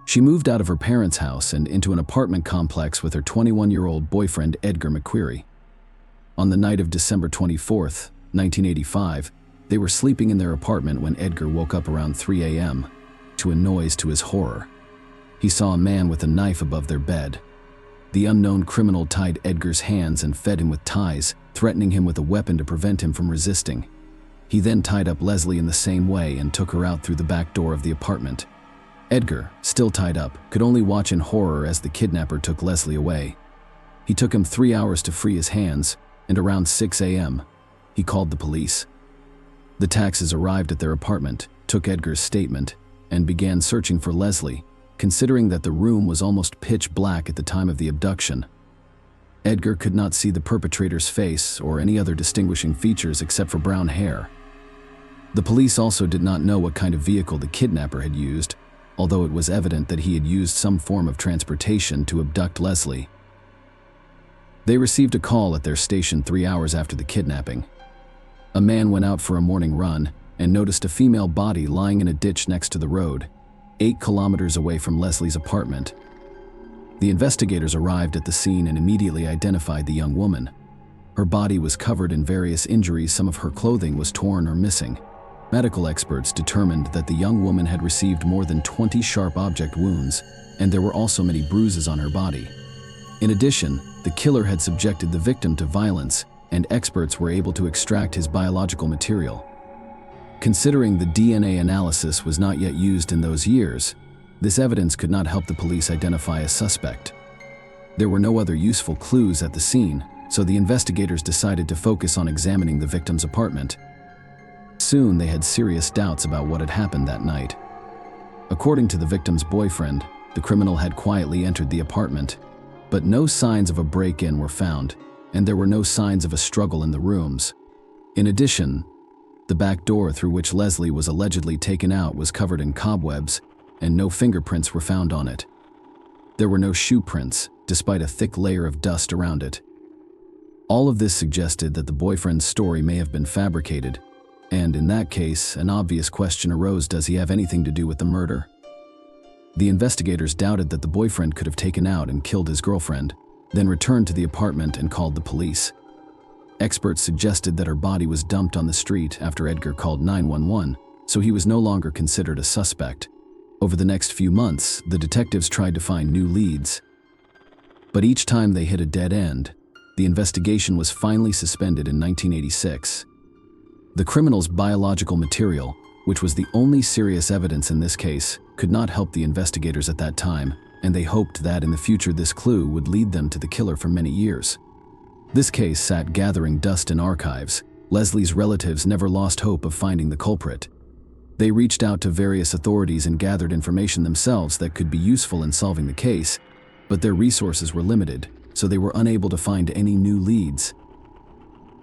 She moved out of her parents' house and into an apartment complex with her 21-year-old boyfriend Edgar McQuarrie. On the night of December 24, 1985, they were sleeping in their apartment when Edgar woke up around 3 a.m. to a noise. To his horror, he saw a man with a knife above their bed. The unknown criminal tied Edgar's hands and fed him with ties, threatening him with a weapon to prevent him from resisting. He then tied up Leslie in the same way and took her out through the back door of the apartment. Edgar, still tied up, could only watch in horror as the kidnapper took Leslie away. He took him 3 hours to free his hands, and around 6 a.m., he called the police. The taxis arrived at their apartment, took Edgar's statement, and began searching for Leslie, considering that the room was almost pitch black at the time of the abduction. Edgar could not see the perpetrator's face or any other distinguishing features except for brown hair. The police also did not know what kind of vehicle the kidnapper had used, although it was evident that he had used some form of transportation to abduct Leslie. They received a call at their station 3 hours after the kidnapping. A man went out for a morning run and noticed a female body lying in a ditch next to the road, 8 kilometers away from Leslie's apartment. The investigators arrived at the scene and immediately identified the young woman. Her body was covered in various injuries. Some of her clothing was torn or missing. Medical experts determined that the young woman had received more than 20 sharp object wounds, and there were also many bruises on her body. In addition, the killer had subjected the victim to violence, and experts were able to extract his biological material. Considering the DNA analysis was not yet used in those years, this evidence could not help the police identify a suspect. There were no other useful clues at the scene, so the investigators decided to focus on examining the victim's apartment. Soon they had serious doubts about what had happened that night. According to the victim's boyfriend, the criminal had quietly entered the apartment, but no signs of a break-in were found, and there were no signs of a struggle in the rooms. In addition, the back door through which Leslie was allegedly taken out was covered in cobwebs, and no fingerprints were found on it. There were no shoe prints, despite a thick layer of dust around it. All of this suggested that the boyfriend's story may have been fabricated, and in that case, an obvious question arose: does he have anything to do with the murder? The investigators doubted that the boyfriend could have taken out and killed his girlfriend, then returned to the apartment and called the police. Experts suggested that her body was dumped on the street after Edgar called 911, so he was no longer considered a suspect. Over the next few months, the detectives tried to find new leads. But each time they hit a dead end, the investigation was finally suspended in 1986. The criminal's biological material, which was the only serious evidence in this case, could not help the investigators at that time, and they hoped that in the future this clue would lead them to the killer for many years. This case sat gathering dust in archives. Leslie's relatives never lost hope of finding the culprit. They reached out to various authorities and gathered information themselves that could be useful in solving the case, but their resources were limited, so they were unable to find any new leads.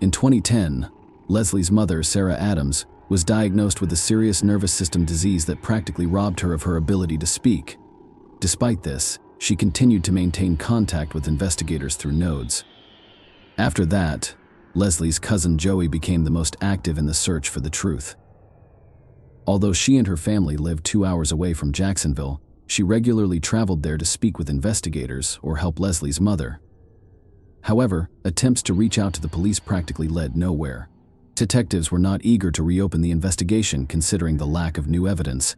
In 2010, Leslie's mother, Sarah Adams, was diagnosed with a serious nervous system disease that practically robbed her of her ability to speak. Despite this, she continued to maintain contact with investigators through nodes. After that, Leslie's cousin Joey became the most active in the search for the truth. Although she and her family lived 2 hours away from Jacksonville, she regularly traveled there to speak with investigators or help Leslie's mother. However, attempts to reach out to the police practically led nowhere. Detectives were not eager to reopen the investigation considering the lack of new evidence.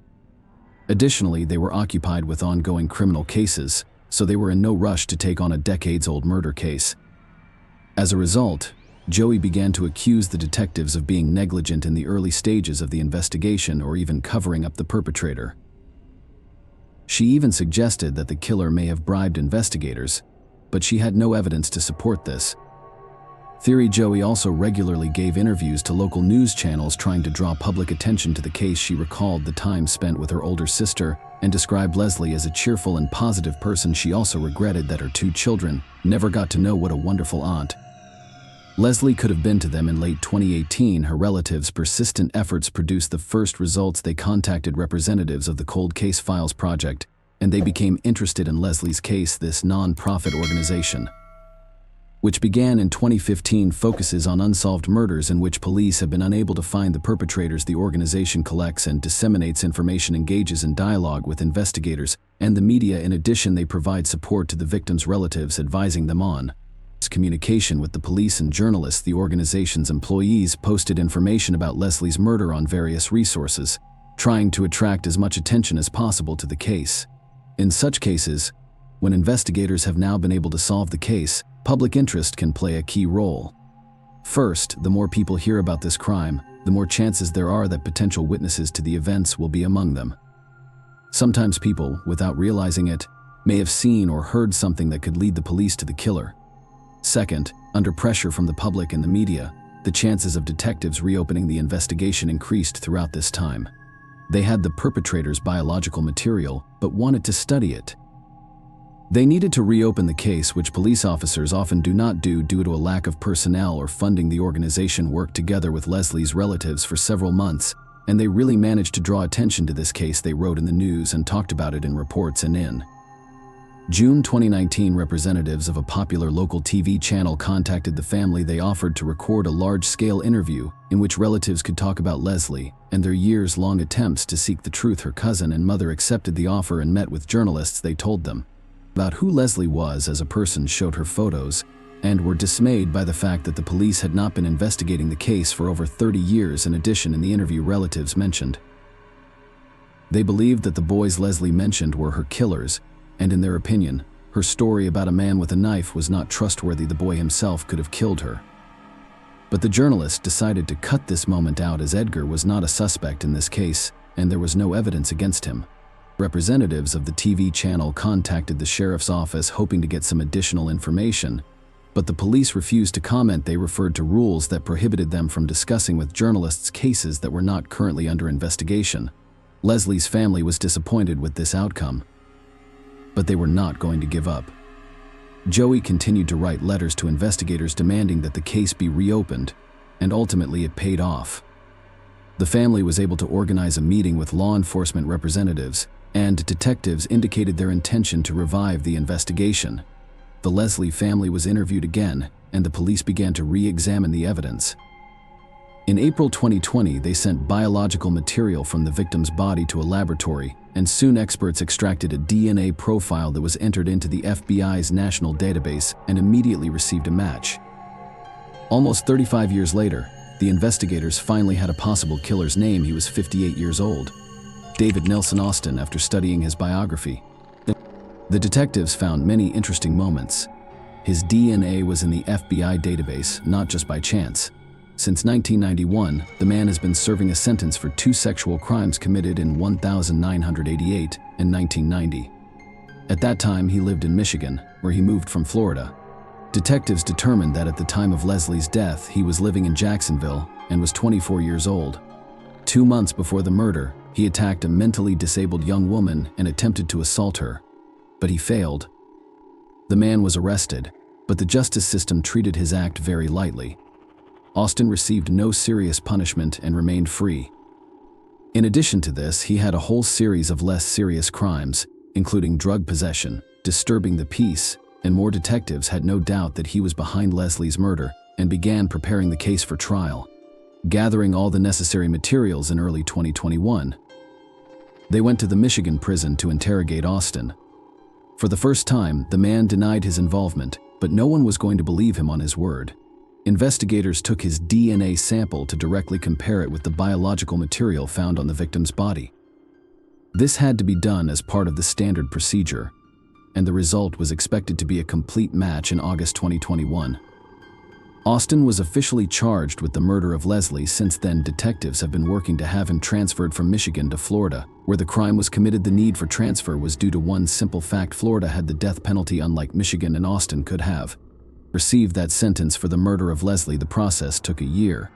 Additionally, they were occupied with ongoing criminal cases, so they were in no rush to take on a decades-old murder case. As a result, Joey began to accuse the detectives of being negligent in the early stages of the investigation or even covering up the perpetrator. She even suggested that the killer may have bribed investigators, but she had no evidence to support this. Theory Joey also regularly gave interviews to local news channels trying to draw public attention to the case. She recalled the time spent with her older sister and described Leslie as a cheerful and positive person. She also regretted that her 2 children never got to know what a wonderful aunt Leslie could have been to them. In late 2018, her relatives' persistent efforts produced the first results. They contacted representatives of the Cold Case Files Project, and they became interested in Leslie's case. This non-profit organization, which began in 2015, focuses on unsolved murders in which police have been unable to find the perpetrators. The organization collects and disseminates information, engages in dialogue with investigators and the media. In addition, they provide support to the victims' relatives, advising them on communication with the police and journalists. The organization's employees posted information about Leslie's murder on various resources, trying to attract as much attention as possible to the case. In such cases, when investigators have now been able to solve the case, public interest can play a key role. First, the more people hear about this crime, the more chances there are that potential witnesses to the events will be among them. Sometimes people, without realizing it, may have seen or heard something that could lead the police to the killer. Second, under pressure from the public and the media, the chances of detectives reopening the investigation increased throughout this time. They had the perpetrator's biological material, but wanted to study it. They needed to reopen the case, which police officers often do not do due to a lack of personnel or funding. The organization worked together with Leslie's relatives for several months, and they really managed to draw attention to this case. They wrote in the news and talked about it in reports. And in June 2019, representatives of a popular local TV channel contacted the family. They offered to record a large-scale interview in which relatives could talk about Leslie and their years-long attempts to seek the truth. Her cousin and mother accepted the offer and met with journalists. They told them about who Leslie was as a person, showed her photos, and were dismayed by the fact that the police had not been investigating the case for over 30 years. In addition, in the interview, relatives mentioned they believed that the boys Leslie mentioned were her killers, and in their opinion, her story about a man with a knife was not trustworthy. The boy himself could have killed her. But the journalist decided to cut this moment out, as Edgar was not a suspect in this case, and there was no evidence against him. Representatives of the TV channel contacted the sheriff's office hoping to get some additional information, but the police refused to comment. They referred to rules that prohibited them from discussing with journalists cases that were not currently under investigation. Leslie's family was disappointed with this outcome, but they were not going to give up. Joey continued to write letters to investigators demanding that the case be reopened, and ultimately it paid off. The family was able to organize a meeting with law enforcement representatives, and detectives indicated their intention to revive the investigation. The Leslie family was interviewed again, and the police began to re-examine the evidence. In April 2020, they sent biological material from the victim's body to a laboratory, and soon experts extracted a DNA profile that was entered into the FBI's national database and immediately received a match. Almost 35 years later, the investigators finally had a possible killer's name. He was 58 years old, David Nelson Austin. After studying his biography, the detectives found many interesting moments. His DNA was in the FBI database, not just by chance. Since 1991, the man has been serving a sentence for 2 sexual crimes committed in 1988 and 1990. At that time, he lived in Michigan, where he moved from Florida. Detectives determined that at the time of Leslie's death, he was living in Jacksonville and was 24 years old. 2 months before the murder, he attacked a mentally disabled young woman and attempted to assault her, but he failed. The man was arrested, but the justice system treated his act very lightly. Austin received no serious punishment and remained free. In addition to this, he had a whole series of less serious crimes, including drug possession, disturbing the peace, and more. Detectives had no doubt that he was behind Leslie's murder and began preparing the case for trial, gathering all the necessary materials in early 2021. They went to the Michigan prison to interrogate Austin. For the first time, the man denied his involvement, but no one was going to believe him on his word. Investigators took his DNA sample to directly compare it with the biological material found on the victim's body. This had to be done as part of the standard procedure, and the result was expected to be a complete match in August 2021. Austin was officially charged with the murder of Leslie. Since then, detectives have been working to have him transferred from Michigan to Florida, where the crime was committed. The need for transfer was due to one simple fact: Florida had the death penalty, unlike Michigan, and Austin could have received that sentence for the murder of Leslie. The process took a year,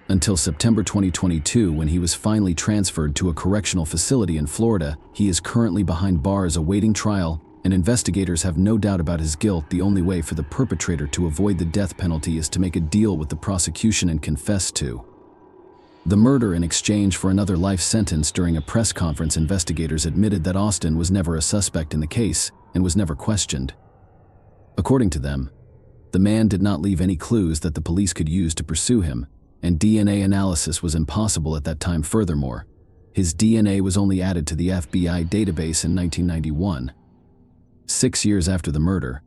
until September 2022, when he was finally transferred to a correctional facility in Florida. He is currently behind bars awaiting trial, and investigators have no doubt about his guilt. The only way for the perpetrator to avoid the death penalty is to make a deal with the prosecution and confess to the murder in exchange for another life sentence. During a press conference, investigators admitted that Austin was never a suspect in the case and was never questioned. According to them, the man did not leave any clues that the police could use to pursue him, and DNA analysis was impossible at that time. Furthermore, his DNA was only added to the FBI database in 1991. 6 years after the murder,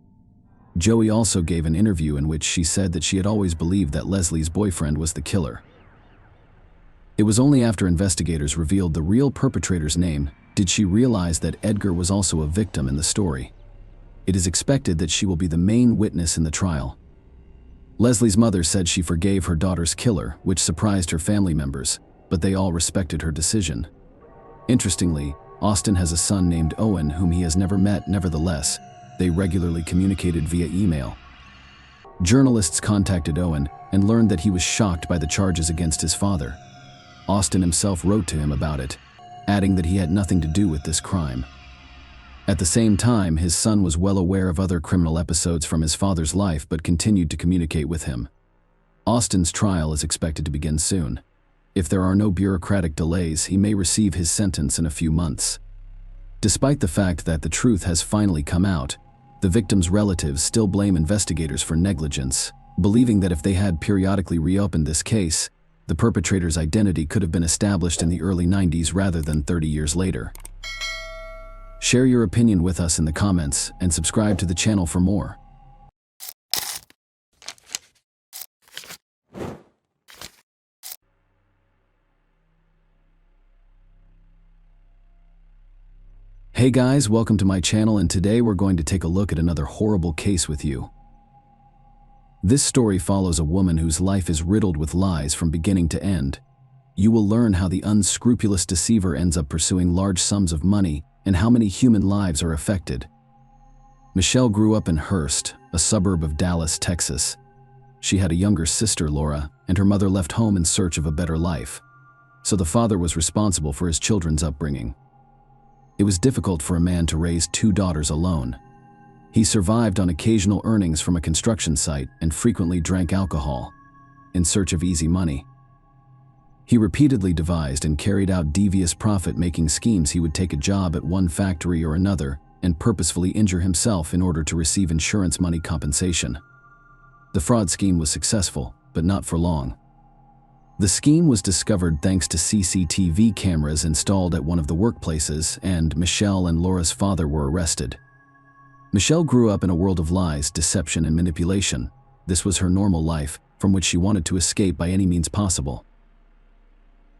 Joey also gave an interview in which she said that she had always believed that Leslie's boyfriend was the killer. It was only after investigators revealed the real perpetrator's name did she realize that Edgar was also a victim in the story. It is expected that she will be the main witness in the trial. Leslie's mother said she forgave her daughter's killer, which surprised her family members, but they all respected her decision. Interestingly, Austin has a son named Owen whom he has never met. Nevertheless, they regularly communicated via email. Journalists contacted Owen and learned that he was shocked by the charges against his father. Austin himself wrote to him about it, adding that he had nothing to do with this crime. At the same time, his son was well aware of other criminal episodes from his father's life but continued to communicate with him. Austin's trial is expected to begin soon. If there are no bureaucratic delays, he may receive his sentence in a few months. Despite the fact that the truth has finally come out, the victim's relatives still blame investigators for negligence, believing that if they had periodically reopened this case, the perpetrator's identity could have been established in the early 90s rather than 30 years later. Share your opinion with us in the comments and subscribe to the channel for more. Hey guys, welcome to my channel, and today we're going to take a look at another horrible case with you. This story follows a woman whose life is riddled with lies from beginning to end. You will learn how the unscrupulous deceiver ends up pursuing large sums of money and how many human lives are affected. Michelle grew up in Hurst, a suburb of Dallas, Texas. She had a younger sister, Laura, and her mother left home in search of a better life, so the father was responsible for his children's upbringing. It was difficult for a man to raise 2 daughters alone. He survived on occasional earnings from a construction site and frequently drank alcohol in search of easy money. He repeatedly devised and carried out devious profit-making schemes. He would take a job at one factory or another and purposefully injure himself in order to receive insurance money compensation. The fraud scheme was successful, but not for long. The scheme was discovered thanks to CCTV cameras installed at one of the workplaces, and Michelle and Laura's father were arrested. Michelle grew up in a world of lies, deception, and manipulation. This was her normal life, from which she wanted to escape by any means possible.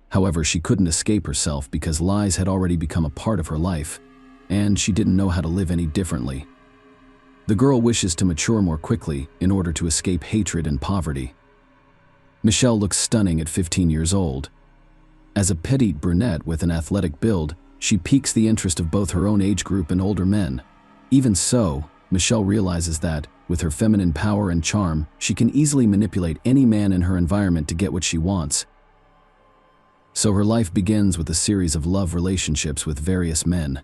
However, she couldn't escape herself because lies had already become a part of her life, and she didn't know how to live any differently. The girl wishes to mature more quickly in order to escape hatred and poverty. Michelle looks stunning at 15 years old. As a petite brunette with an athletic build, she piques the interest of both her own age group and older men. Even so, Michelle realizes that, with her feminine power and charm, she can easily manipulate any man in her environment to get what she wants. So her life begins with a series of love relationships with various men.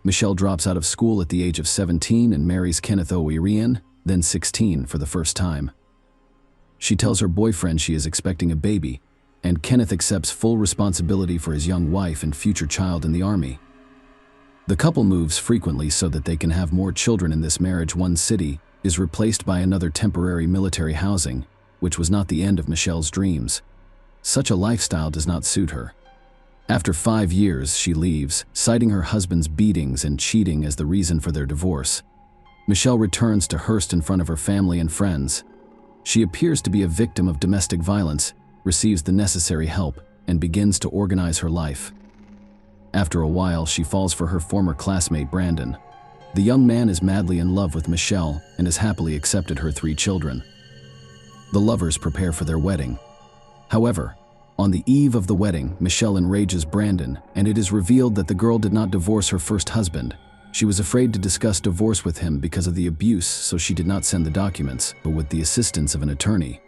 Michelle drops out of school at the age of 17 and marries Kenneth O'Rian, then 16, for the first time. She tells her boyfriend she is expecting a baby, and Kenneth accepts full responsibility for his young wife and future child in the army. The couple moves frequently so that they can have more children in this marriage. One city is replaced by another temporary military housing, which was not the end of Michelle's dreams. Such a lifestyle does not suit her. After 5 years, she leaves, citing her husband's beatings and cheating as the reason for their divorce. Michelle returns to Hearst in front of her family and friends. She appears to be a victim of domestic violence, receives the necessary help, and begins to organize her life. After a while, she falls for her former classmate Brandon. The young man is madly in love with Michelle and has happily accepted her 3 children. The lovers prepare for their wedding. However, on the eve of the wedding, Michelle enrages Brandon, and it is revealed that the girl did not divorce her first husband. She was afraid to discuss divorce with him because of the abuse, so she did not send the documents, but with the assistance of an attorney.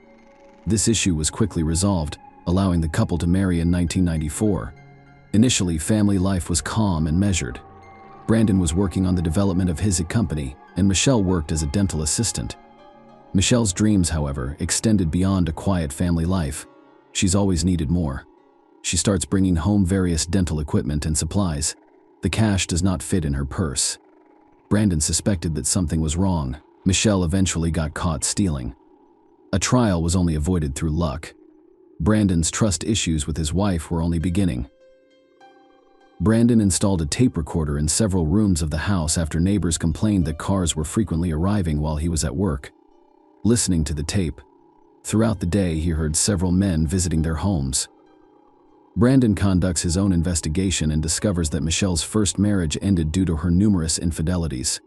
This issue was quickly resolved, allowing the couple to marry in 1994. Initially, family life was calm and measured. Brandon was working on the development of his company, and Michelle worked as a dental assistant. Michelle's dreams, however, extended beyond a quiet family life. She's always needed more. She starts bringing home various dental equipment and supplies. The cash does not fit in her purse. Brandon suspected that something was wrong. Michelle eventually got caught stealing. A trial was only avoided through luck. Brandon's trust issues with his wife were only beginning. Brandon installed a tape recorder in several rooms of the house after neighbors complained that cars were frequently arriving while he was at work. Listening to the tape, throughout the day he heard several men visiting their homes. Brandon conducts his own investigation and discovers that Michelle's first marriage ended due to her numerous infidelities.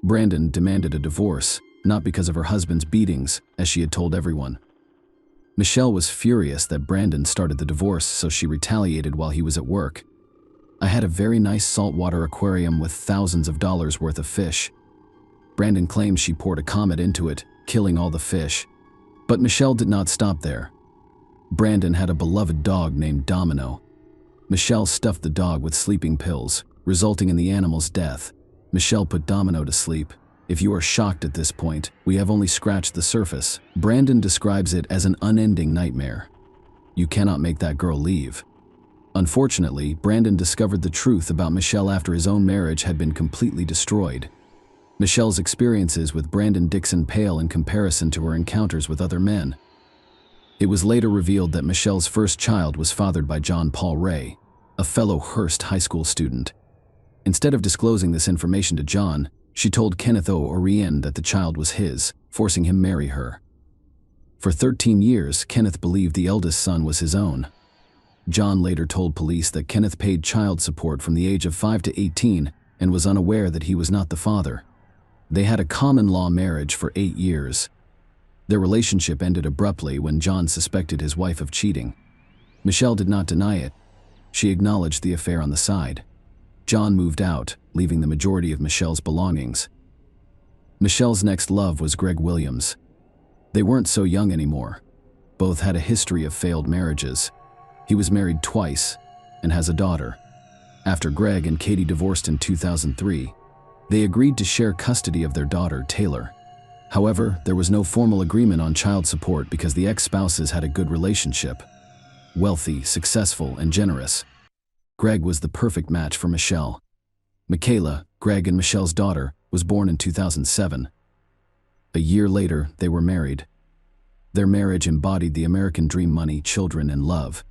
Brandon demanded a divorce, not because of her husband's beatings, as she had told everyone. Michelle was furious that Brandon started the divorce, so she retaliated while he was at work. "I had a very nice saltwater aquarium with thousands of dollars worth of fish." Brandon claims she poured a comet into it, killing all the fish. But Michelle did not stop there. Brandon had a beloved dog named Domino. Michelle stuffed the dog with sleeping pills, resulting in the animal's death. Michelle put Domino to sleep. "If you are shocked at this point, we have only scratched the surface." Brandon describes it as an unending nightmare. You cannot make that girl leave. Unfortunately, Brandon discovered the truth about Michelle after his own marriage had been completely destroyed. Michelle's experiences with Brandon Dixon pale in comparison to her encounters with other men. It was later revealed that Michelle's first child was fathered by John Paul Ray, a fellow Hearst high school student. Instead of disclosing this information to John, she told Kenneth O'Rian that the child was his, forcing him to marry her. For 13 years, Kenneth believed the eldest son was his own. John later told police that Kenneth paid child support from the age of 5 to 18 and was unaware that he was not the father. They had a common-law marriage for 8 years. Their relationship ended abruptly when John suspected his wife of cheating. Michelle did not deny it. She acknowledged the affair on the side. John moved out, leaving the majority of Michelle's belongings. Michelle's next love was Greg Williams. They weren't so young anymore. Both had a history of failed marriages. He was married twice and has a daughter. After Greg and Katie divorced in 2003, They agreed to share custody of their daughter, Taylor. However, there was no formal agreement on child support because the ex-spouses had a good relationship. Wealthy, successful, and generous, Greg was the perfect match for Michelle. Michaela, Greg and Michelle's daughter, was born in 2007. A year later, they were married. Their marriage embodied the American dream: money, children, and love.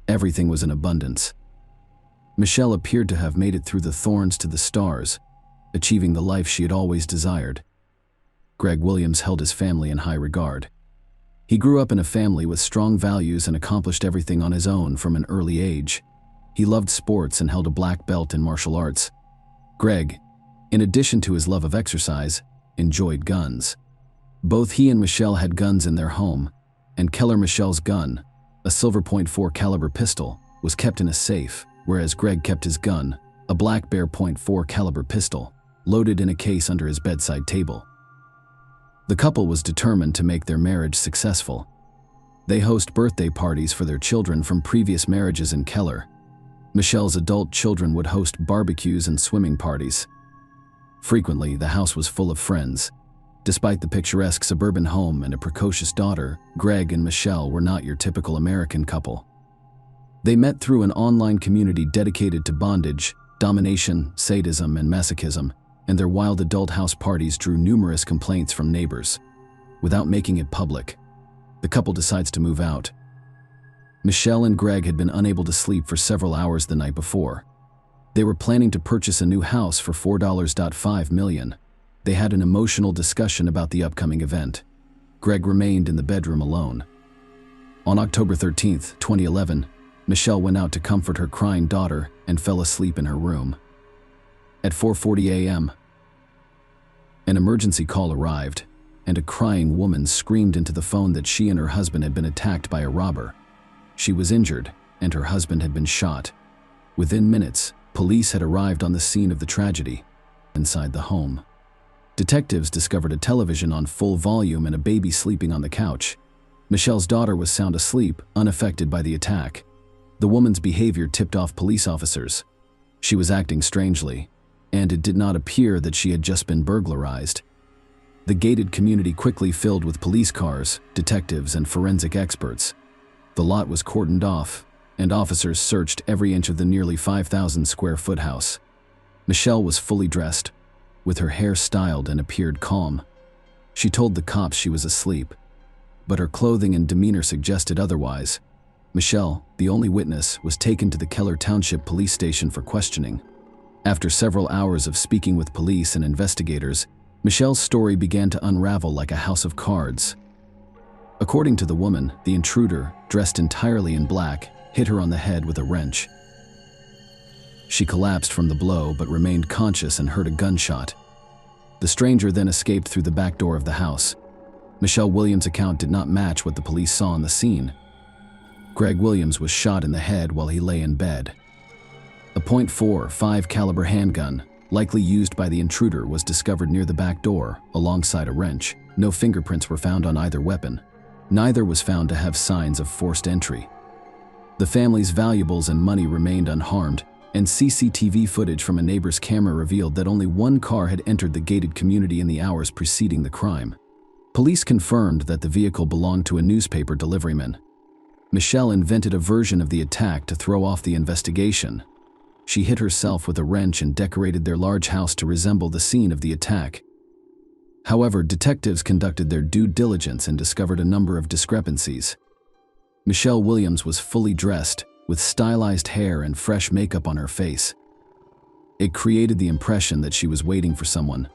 Everything was in abundance. Michelle appeared to have made it through the thorns to the stars, achieving the life she had always desired. Greg Williams held his family in high regard. He grew up in a family with strong values and accomplished everything on his own from an early age. He loved sports and held a black belt in martial arts. Greg, in addition to his love of exercise, enjoyed guns. Both he and Michelle had guns in their home, and Keller Michelle's gun, a silver .4 caliber pistol, was kept in a safe, whereas Greg kept his gun, a black bear .4 caliber pistol, loaded in a case under his bedside table. The couple was determined to make their marriage successful. They host birthday parties for their children from previous marriages in Keller. Michelle's adult children would host barbecues and swimming parties. Frequently, the house was full of friends. Despite the picturesque suburban home and a precocious daughter, Greg and Michelle were not your typical American couple. They met through an online community dedicated to bondage, domination, sadism, and masochism, and their wild adult house parties drew numerous complaints from neighbors. Without making it public, the couple decides to move out. Michelle and Greg had been unable to sleep for several hours the night before. They were planning to purchase a new house for $4.5 million. They had an emotional discussion about the upcoming event. Greg remained in the bedroom alone. On October 13, 2011, Michelle went out to comfort her crying daughter and fell asleep in her room. At 4:40 a.m., an emergency call arrived, and a crying woman screamed into the phone that she and her husband had been attacked by a robber. She was injured, and her husband had been shot. Within minutes, police had arrived on the scene of the tragedy. Inside the home, detectives discovered a television on full volume and a baby sleeping on the couch. Michelle's daughter was sound asleep, unaffected by the attack. The woman's behavior tipped off police officers. She was acting strangely, and it did not appear that she had just been burglarized. The gated community quickly filled with police cars, detectives, and forensic experts. The lot was cordoned off, and officers searched every inch of the nearly 5,000 square foot house. Michelle was fully dressed, with her hair styled, and appeared calm. She told the cops she was asleep, but her clothing and demeanor suggested otherwise. Michelle, the only witness, was taken to the Keller Township Police Station for questioning. After several hours of speaking with police and investigators, Michelle's story began to unravel like a house of cards. According to the woman, the intruder, dressed entirely in black, hit her on the head with a wrench. She collapsed from the blow but remained conscious and heard a gunshot. The stranger then escaped through the back door of the house. Michelle Williams' account did not match what the police saw on the scene. Greg Williams was shot in the head while he lay in bed. A .45 caliber handgun, likely used by the intruder, was discovered near the back door, alongside a wrench. No fingerprints were found on either weapon. Neither was found to have signs of forced entry. The family's valuables and money remained unharmed, and CCTV footage from a neighbor's camera revealed that only one car had entered the gated community in the hours preceding the crime. Police confirmed that the vehicle belonged to a newspaper deliveryman. Michelle invented a version of the attack to throw off the investigation. She hit herself with a wrench and decorated their large house to resemble the scene of the attack. However, detectives conducted their due diligence and discovered a number of discrepancies. Michelle Williams was fully dressed, with stylized hair and fresh makeup on her face. It created the impression that she was waiting for someone.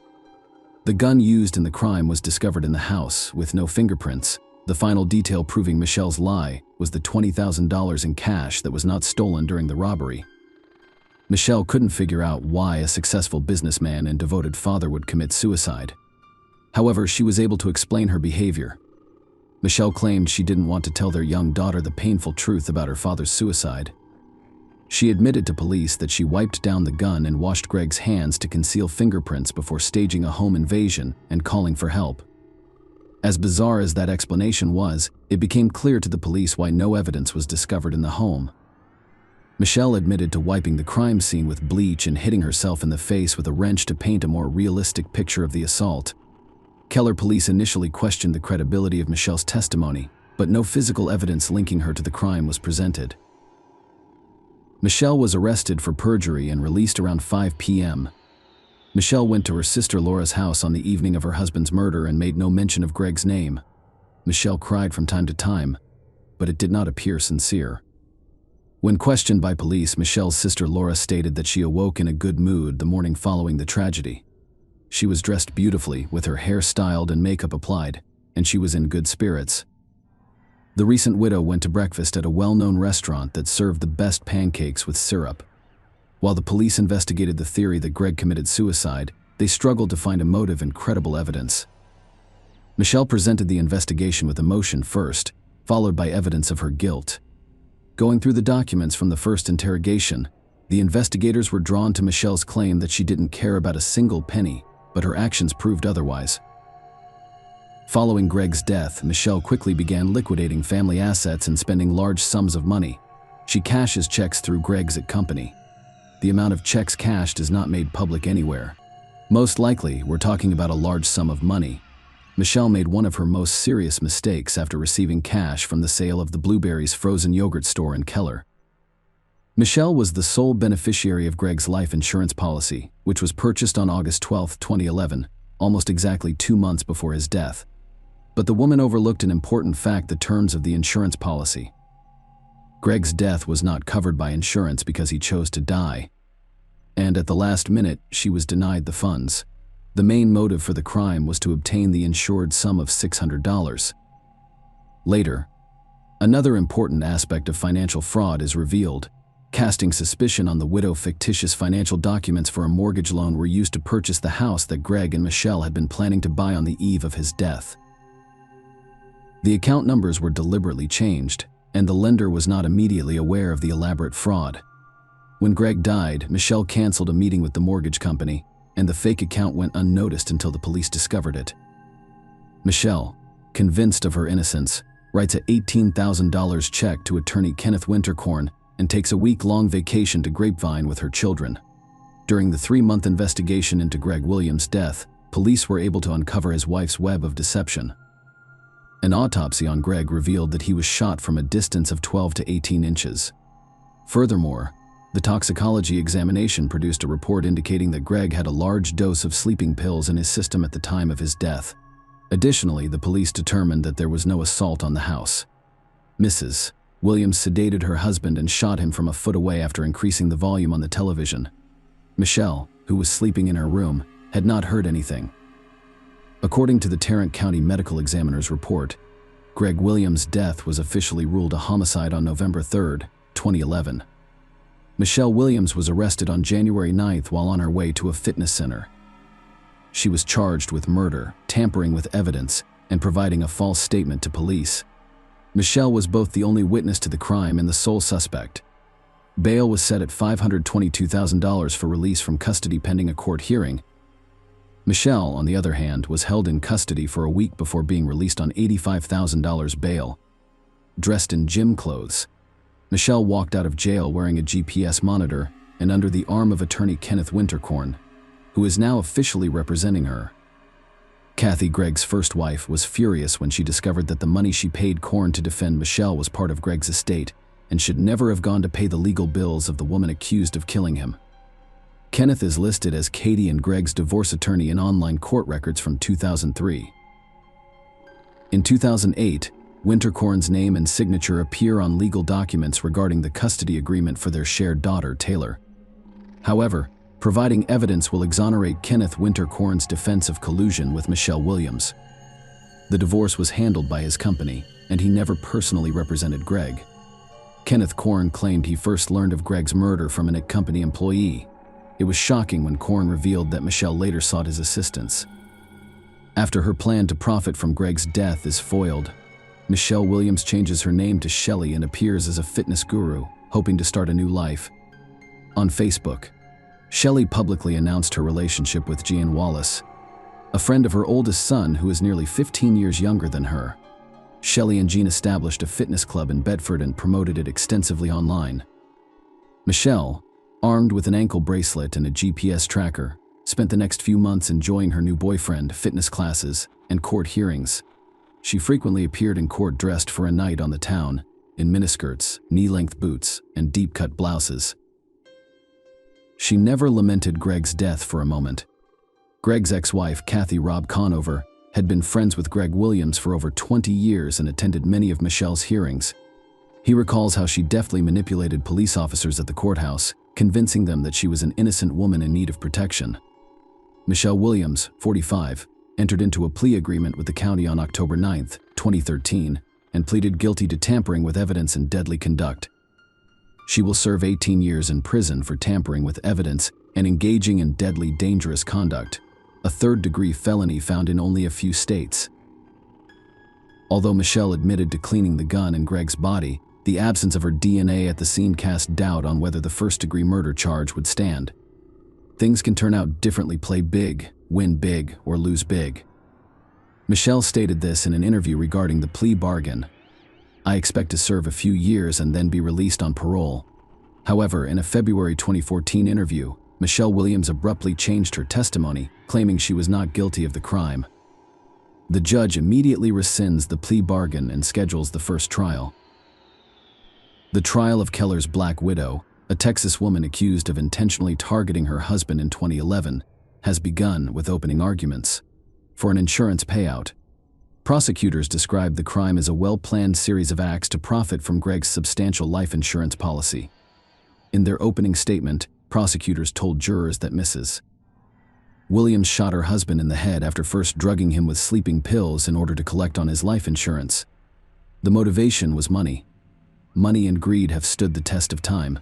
The gun used in the crime was discovered in the house, with no fingerprints. The final detail proving Michelle's lie was the $20,000 in cash that was not stolen during the robbery. Michelle couldn't figure out why a successful businessman and devoted father would commit suicide. However, she was able to explain her behavior. Michelle claimed she didn't want to tell their young daughter the painful truth about her father's suicide. She admitted to police that she wiped down the gun and washed Greg's hands to conceal fingerprints before staging a home invasion and calling for help. As bizarre as that explanation was, it became clear to the police why no evidence was discovered in the home. Michelle admitted to wiping the crime scene with bleach and hitting herself in the face with a wrench to paint a more realistic picture of the assault. Keller police initially questioned the credibility of Michelle's testimony, but no physical evidence linking her to the crime was presented. Michelle was arrested for perjury and released around 5 p.m. Michelle went to her sister Laura's house on the evening of her husband's murder and made no mention of Greg's name. Michelle cried from time to time, but it did not appear sincere. When questioned by police, Michelle's sister Laura stated that she awoke in a good mood the morning following the tragedy. She was dressed beautifully, with her hair styled and makeup applied, and she was in good spirits. The recent widow went to breakfast at a well-known restaurant that served the best pancakes with syrup. While the police investigated the theory that Greg committed suicide, they struggled to find a motive and credible evidence. Michelle presented the investigation with emotion first, followed by evidence of her guilt. Going through the documents from the first interrogation, the investigators were drawn to Michelle's claim that she didn't care about a single penny, but her actions proved otherwise. Following Greg's death, Michelle quickly began liquidating family assets and spending large sums of money. She cashes checks through Greg's company. The amount of checks cashed is not made public anywhere. Most likely, we're talking about a large sum of money. Michelle made one of her most serious mistakes after receiving cash from the sale of the Blueberries frozen yogurt store in Keller. Michelle was the sole beneficiary of Greg's life insurance policy, which was purchased on August 12, 2011, almost exactly 2 months before his death. But the woman overlooked an important fact: the terms of the insurance policy. Greg's death was not covered by insurance because he chose to die. And at the last minute, she was denied the funds. The main motive for the crime was to obtain the insured sum of $600. Later, another important aspect of financial fraud is revealed. Casting suspicion on the widow, fictitious financial documents for a mortgage loan were used to purchase the house that Greg and Michelle had been planning to buy on the eve of his death. The account numbers were deliberately changed, and the lender was not immediately aware of the elaborate fraud. When Greg died, Michelle canceled a meeting with the mortgage company, and the fake account went unnoticed until the police discovered it. Michelle, convinced of her innocence, writes a $18,000 check to attorney Kenneth Winterkorn and takes a week-long vacation to Grapevine with her children. During the 3-month investigation into Greg Williams' death, police were able to uncover his wife's web of deception. An autopsy on Greg revealed that he was shot from a distance of 12 to 18 inches. Furthermore, the toxicology examination produced a report indicating that Greg had a large dose of sleeping pills in his system at the time of his death. Additionally, the police determined that there was no assault on the house. Mrs. Williams sedated her husband and shot him from a foot away after increasing the volume on the television. Michelle, who was sleeping in her room, had not heard anything. According to the Tarrant County Medical Examiner's report, Greg Williams' death was officially ruled a homicide on November 3, 2011. Michelle Williams was arrested on January 9th while on her way to a fitness center. She was charged with murder, tampering with evidence, and providing a false statement to police. Michelle was both the only witness to the crime and the sole suspect. Bail was set at $522,000 for release from custody pending a court hearing. Michelle, on the other hand, was held in custody for a week before being released on $85,000 bail. Dressed in gym clothes, Michelle walked out of jail wearing a GPS monitor and under the arm of attorney Kenneth Winterkorn, who is now officially representing her. Kathy, Greg's first wife, was furious when she discovered that the money she paid Korn to defend Michelle was part of Greg's estate and should never have gone to pay the legal bills of the woman accused of killing him. Kenneth is listed as Katie and Greg's divorce attorney in online court records from 2003. In 2008, Winterkorn's name and signature appear on legal documents regarding the custody agreement for their shared daughter, Taylor. However, providing evidence will exonerate Kenneth Winterkorn's defense of collusion with Michelle Williams. The divorce was handled by his company, and he never personally represented Greg. Kenneth Korn claimed he first learned of Greg's murder from an company employee. It was shocking when Korn revealed that Michelle later sought his assistance. After her plan to profit from Greg's death is foiled, Michelle Williams changes her name to Shelley and appears as a fitness guru, hoping to start a new life. On Facebook, Shelley publicly announced her relationship with Jean Wallace, a friend of her oldest son who is nearly 15 years younger than her. Shelley and Jean established a fitness club in Bedford and promoted it extensively online. Michelle, armed with an ankle bracelet and a GPS tracker, spent the next few months enjoying her new boyfriend, fitness classes, and court hearings. She frequently appeared in court dressed for a night on the town, in miniskirts, knee-length boots, and deep-cut blouses. She never lamented Greg's death for a moment. Greg's ex-wife, Kathy Robb Conover, had been friends with Greg Williams for over 20 years and attended many of Michelle's hearings. He recalls how she deftly manipulated police officers at the courthouse, convincing them that she was an innocent woman in need of protection. Michelle Williams, 45, entered into a plea agreement with the county on October 9, 2013, and pleaded guilty to tampering with evidence and deadly conduct. She will serve 18 years in prison for tampering with evidence and engaging in deadly dangerous conduct, a third-degree felony found in only a few states. Although Michelle admitted to cleaning the gun in Greg's body, the absence of her DNA at the scene cast doubt on whether the first-degree murder charge would stand. Things can turn out differently: play big, win big, or lose big. Michelle stated this in an interview regarding the plea bargain. "I expect to serve a few years and then be released on parole." However, in a February 2014 interview, Michelle Williams abruptly changed her testimony, claiming she was not guilty of the crime. The judge immediately rescinds the plea bargain and schedules the first trial. The trial of Keller's Black Widow, a Texas woman accused of intentionally targeting her husband in 2011, has begun with opening arguments. For an insurance payout, prosecutors described the crime as a well-planned series of acts to profit from Greg's substantial life insurance policy. In their opening statement, prosecutors told jurors that Mrs. Williams shot her husband in the head after first drugging him with sleeping pills in order to collect on his life insurance. The motivation was money. Money and greed have stood the test of time.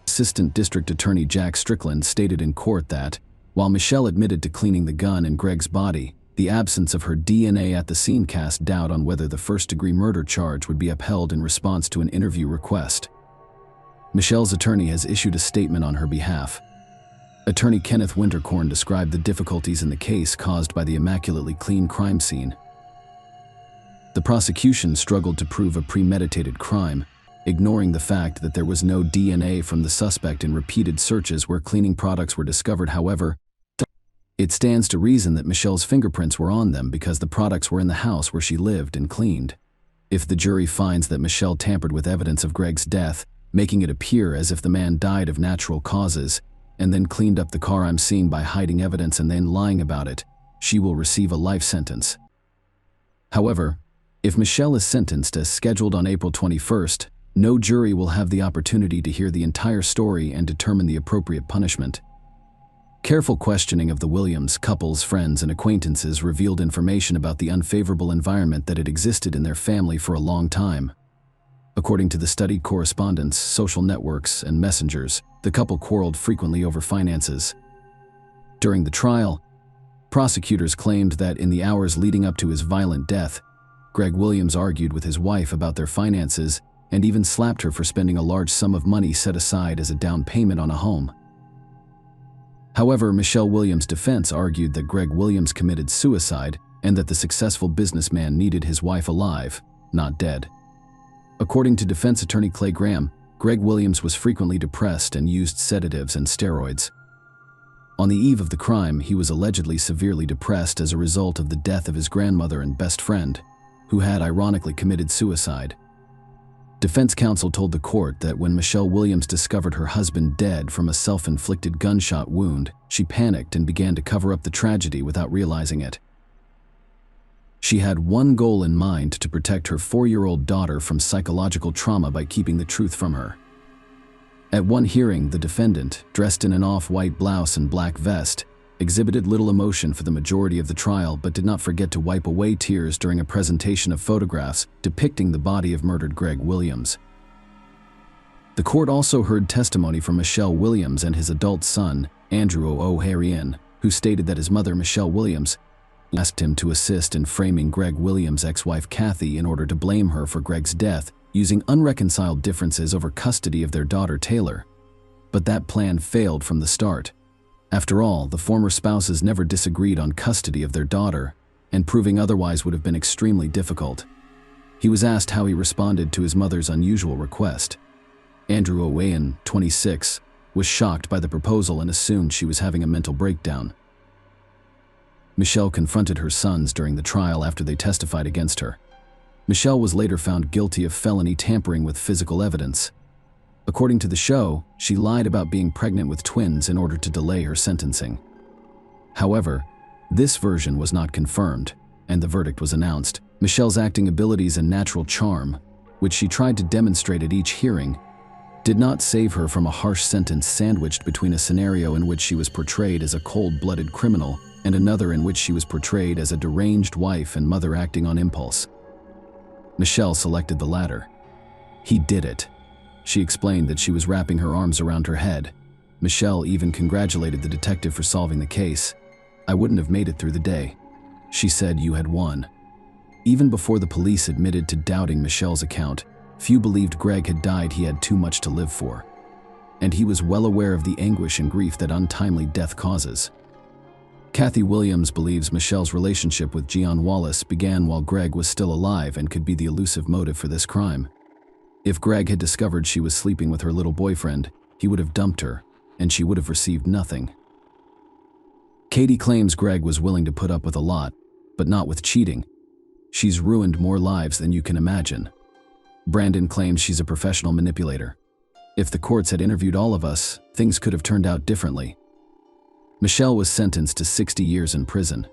Assistant District Attorney Jack Strickland stated in court that, while Michelle admitted to cleaning the gun in Greg's body, the absence of her DNA at the scene cast doubt on whether the first-degree murder charge would be upheld in response to an interview request. Michelle's attorney has issued a statement on her behalf. Attorney Kenneth Winterkorn described the difficulties in the case caused by the immaculately clean crime scene. The prosecution struggled to prove a premeditated crime, ignoring the fact that there was no DNA from the suspect in repeated searches where cleaning products were discovered. However, it stands to reason that Michelle's fingerprints were on them because the products were in the house where she lived and cleaned. If the jury finds that Michelle tampered with evidence of Greg's death, making it appear as if the man died of natural causes, and then cleaned up the car I'm seeing by hiding evidence and then lying about it, she will receive a life sentence. However, if Michelle is sentenced as scheduled on April 21st, no jury will have the opportunity to hear the entire story and determine the appropriate punishment. Careful questioning of the Williams couple's friends and acquaintances revealed information about the unfavorable environment that had existed in their family for a long time. According to the studied correspondence, social networks, and messengers, the couple quarreled frequently over finances. During the trial, prosecutors claimed that in the hours leading up to his violent death, Greg Williams argued with his wife about their finances and even slapped her for spending a large sum of money set aside as a down payment on a home. However, Michelle Williams' defense argued that Greg Williams committed suicide and that the successful businessman needed his wife alive, not dead. According to defense attorney Clay Graham, Greg Williams was frequently depressed and used sedatives and steroids. On the eve of the crime, he was allegedly severely depressed as a result of the death of his grandmother and best friend, who had ironically committed suicide. Defense counsel told the court that when Michelle Williams discovered her husband dead from a self-inflicted gunshot wound, she panicked and began to cover up the tragedy without realizing it. She had one goal in mind: to protect her 4-year-old daughter from psychological trauma by keeping the truth from her. At one hearing, the defendant, dressed in an off-white blouse and black vest, exhibited little emotion for the majority of the trial but did not forget to wipe away tears during a presentation of photographs depicting the body of murdered Greg Williams. The court also heard testimony from Michelle Williams and his adult son, Andrew O'Harian, who stated that his mother, Michelle Williams, asked him to assist in framing Greg Williams' ex-wife Kathy in order to blame her for Greg's death, using unreconciled differences over custody of their daughter Taylor. But that plan failed from the start. After all, the former spouses never disagreed on custody of their daughter, and proving otherwise would have been extremely difficult. He was asked how he responded to his mother's unusual request. Andrew Owain, 26, was shocked by the proposal and assumed she was having a mental breakdown. Michelle confronted her sons during the trial after they testified against her. Michelle was later found guilty of felony tampering with physical evidence. According to the show, she lied about being pregnant with twins in order to delay her sentencing. However, this version was not confirmed, and the verdict was announced. Michelle's acting abilities and natural charm, which she tried to demonstrate at each hearing, did not save her from a harsh sentence sandwiched between a scenario in which she was portrayed as a cold-blooded criminal and another in which she was portrayed as a deranged wife and mother acting on impulse. Michelle selected the latter. He did it. She explained that she was wrapping her arms around her head. Michelle even congratulated the detective for solving the case. "I wouldn't have made it through the day." She said, "You had won." Even before the police admitted to doubting Michelle's account, few believed Greg had died. He had too much to live for. And he was well aware of the anguish and grief that untimely death causes. Kathy Williams believes Michelle's relationship with Gian Wallace began while Greg was still alive and could be the elusive motive for this crime. If Greg had discovered she was sleeping with her little boyfriend, he would have dumped her, and she would have received nothing. Katie claims Greg was willing to put up with a lot, but not with cheating. She's ruined more lives than you can imagine. Brandon claims she's a professional manipulator. If the courts had interviewed all of us, things could have turned out differently. Michelle was sentenced to 60 years in prison.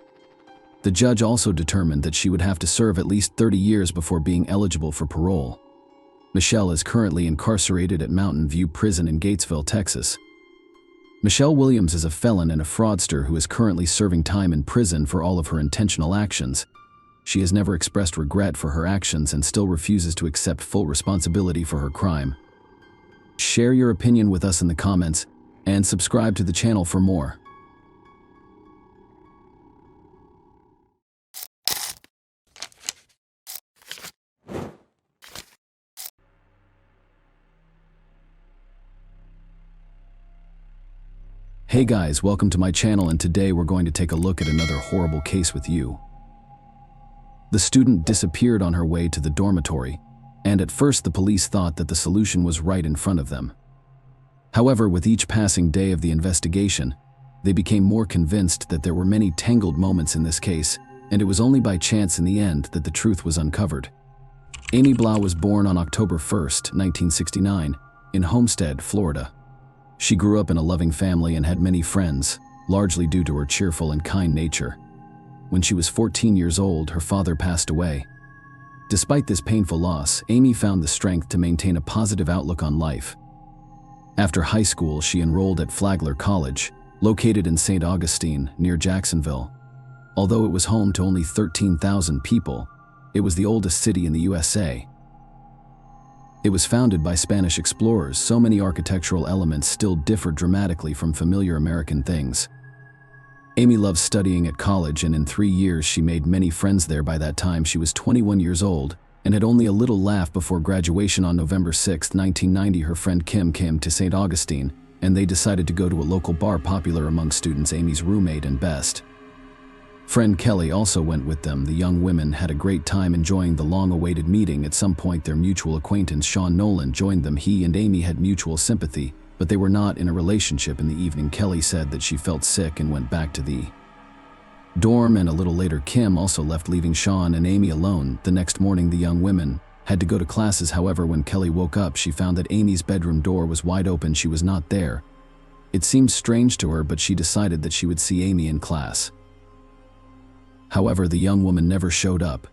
The judge also determined that she would have to serve at least 30 years before being eligible for parole. Michelle is currently incarcerated at Mountain View Prison in Gatesville, Texas. Michelle Williams is a felon and a fraudster who is currently serving time in prison for all of her intentional actions. She has never expressed regret for her actions and still refuses to accept full responsibility for her crime. Share your opinion with us in the comments and subscribe to the channel for more. Hey guys, welcome to my channel, and today we're going to take a look at another horrible case with you. The student disappeared on her way to the dormitory, and at first the police thought that the solution was right in front of them. However, with each passing day of the investigation, they became more convinced that there were many tangled moments in this case, and it was only by chance in the end that the truth was uncovered. Amy Blau was born on October 1st, 1969, in Homestead, Florida. She grew up in a loving family and had many friends, largely due to her cheerful and kind nature. When she was 14 years old, her father passed away. Despite this painful loss, Amy found the strength to maintain a positive outlook on life. After high school, she enrolled at Flagler College, located in St. Augustine, near Jacksonville. Although it was home to only 13,000 people, it was the oldest city in the USA. It was founded by Spanish explorers, so many architectural elements still differ dramatically from familiar American things. Amy loved studying at college, and in 3 years she made many friends there. By that time she was 21 years old and had only a little laugh before graduation. On November 6, 1990, her friend Kim came to St. Augustine, and they decided to go to a local bar popular among students, Amy's roommate and best friend Kelly also went with them. The young women had a great time enjoying the long-awaited meeting. At some point their mutual acquaintance Sean Nolan joined them. He and Amy had mutual sympathy, but they were not in a relationship. In the evening, Kelly said that she felt sick and went back to the dorm, and a little later Kim also left, leaving Sean and Amy alone. The next morning the young women had to go to classes. However, when Kelly woke up, she found that Amy's bedroom door was wide open. She was not there. It seemed strange to her, but she decided that she would see Amy in class. However, the young woman never showed up.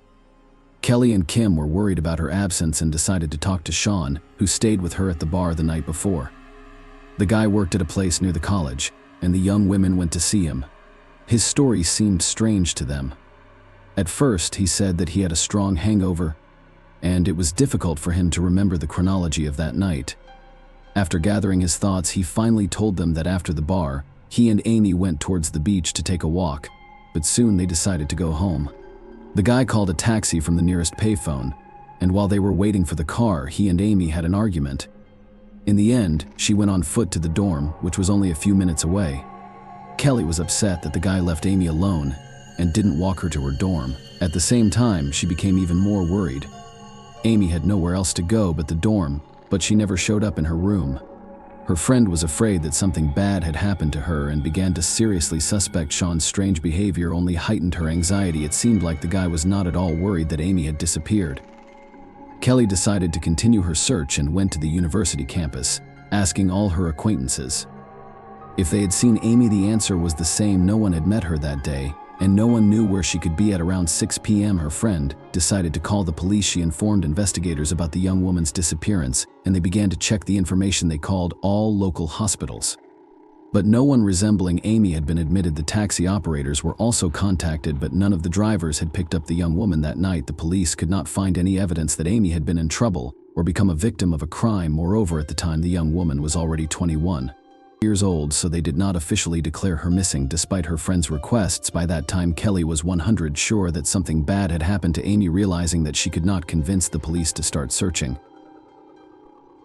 Kelly and Kim were worried about her absence and decided to talk to Sean, who stayed with her at the bar the night before. The guy worked at a place near the college, and the young women went to see him. His story seemed strange to them. At first, he said that he had a strong hangover, and it was difficult for him to remember the chronology of that night. After gathering his thoughts, he finally told them that after the bar, he and Amy went towards the beach to take a walk, but soon they decided to go home. The guy called a taxi from the nearest payphone, and while they were waiting for the car, he and Amy had an argument. In the end, she went on foot to the dorm, which was only a few minutes away. Kelly was upset that the guy left Amy alone and didn't walk her to her dorm. At the same time, she became even more worried. Amy had nowhere else to go but the dorm, but she never showed up in her room. Her friend was afraid that something bad had happened to her and began to seriously suspect Sean's strange behavior only heightened her anxiety. It seemed like the guy was not at all worried that Amy had disappeared. Kelly decided to continue her search and went to the university campus, asking all her acquaintances. If they had seen Amy, the answer was the same. No one had met her that day, and no one knew where she could be. At around 6 p.m., her friend decided to call the police. She informed investigators about the young woman's disappearance, and they began to check the information. They called all local hospitals. But no one resembling Amy had been admitted. The taxi operators were also contacted, but none of the drivers had picked up the young woman that night. The police could not find any evidence that Amy had been in trouble or become a victim of a crime. Moreover, at the time, the young woman was already 21 years old, so they did not officially declare her missing despite her friend's requests. By that time, Kelly was 100% sure that something bad had happened to Amy. Realizing that she could not convince the police to start searching,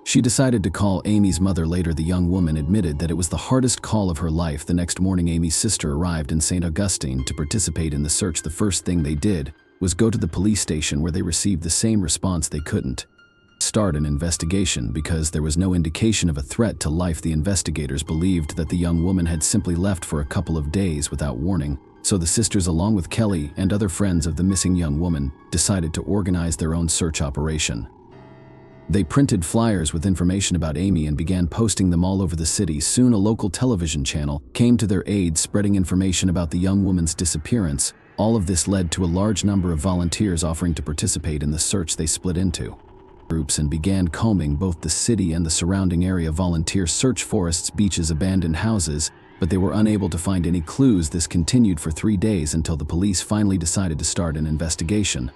she decided to call Amy's mother. Later, the young woman admitted that it was the hardest call of her life. The next morning, Amy's sister arrived in St. Augustine to participate in the search. The first thing they did was go to the police station, where they received the same response. They couldn't start an investigation because there was no indication of a threat to life. The investigators believed that the young woman had simply left for a couple of days without warning, so the sisters, along with Kelly and other friends of the missing young woman, decided to organize their own search operation. They printed flyers with information about Amy and began posting them all over the city. Soon, a local television channel came to their aid, spreading information about the young woman's disappearance. All of this led to a large number of volunteers offering to participate in the search. They split into groups and began combing both the city and the surrounding area. Volunteers searched forests, beaches, abandoned houses, but they were unable to find any clues. This continued for 3 days until the police finally decided to start an investigation.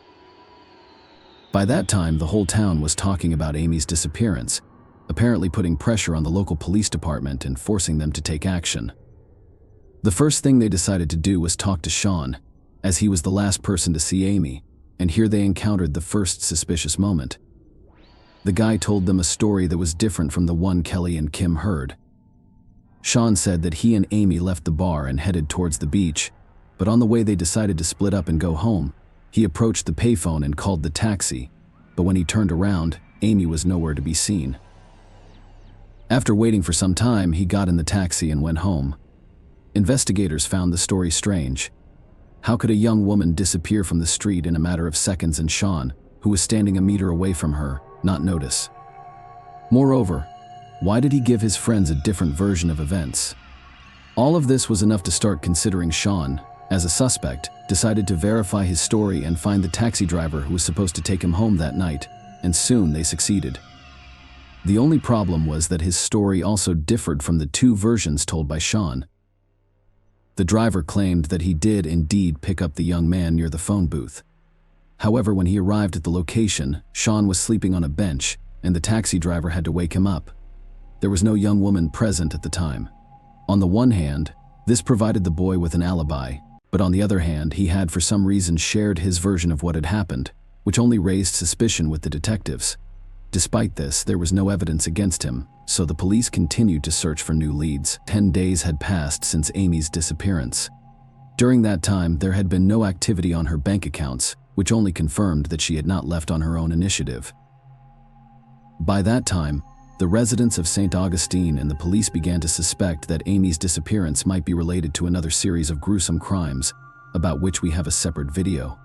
By that time, the whole town was talking about Amy's disappearance, apparently putting pressure on the local police department and forcing them to take action. The first thing they decided to do was talk to Sean, as he was the last person to see Amy, and here they encountered the first suspicious moment. The guy told them a story that was different from the one Kelly and Kim heard. Sean said that he and Amy left the bar and headed towards the beach, but on the way they decided to split up and go home. He approached the payphone and called the taxi, but when he turned around, Amy was nowhere to be seen. After waiting for some time, he got in the taxi and went home. Investigators found the story strange. How could a young woman disappear from the street in a matter of seconds and Sean, who was standing a meter away from her, not notice? Moreover, why did he give his friends a different version of events? All of this was enough to start considering Sean as a suspect. Decided to verify his story and find the taxi driver who was supposed to take him home that night, and soon they succeeded. The only problem was that his story also differed from the two versions told by Sean. The driver claimed that he did indeed pick up the young man near the phone booth. However, when he arrived at the location, Sean was sleeping on a bench, and the taxi driver had to wake him up. There was no young woman present at the time. On the one hand, this provided the boy with an alibi, but on the other hand, he had for some reason shared his version of what had happened, which only raised suspicion with the detectives. Despite this, there was no evidence against him, so the police continued to search for new leads. 10 days had passed since Amy's disappearance. During that time, there had been no activity on her bank accounts, which only confirmed that she had not left on her own initiative. By that time, the residents of St. Augustine and the police began to suspect that Amy's disappearance might be related to another series of gruesome crimes, about which we have a separate video.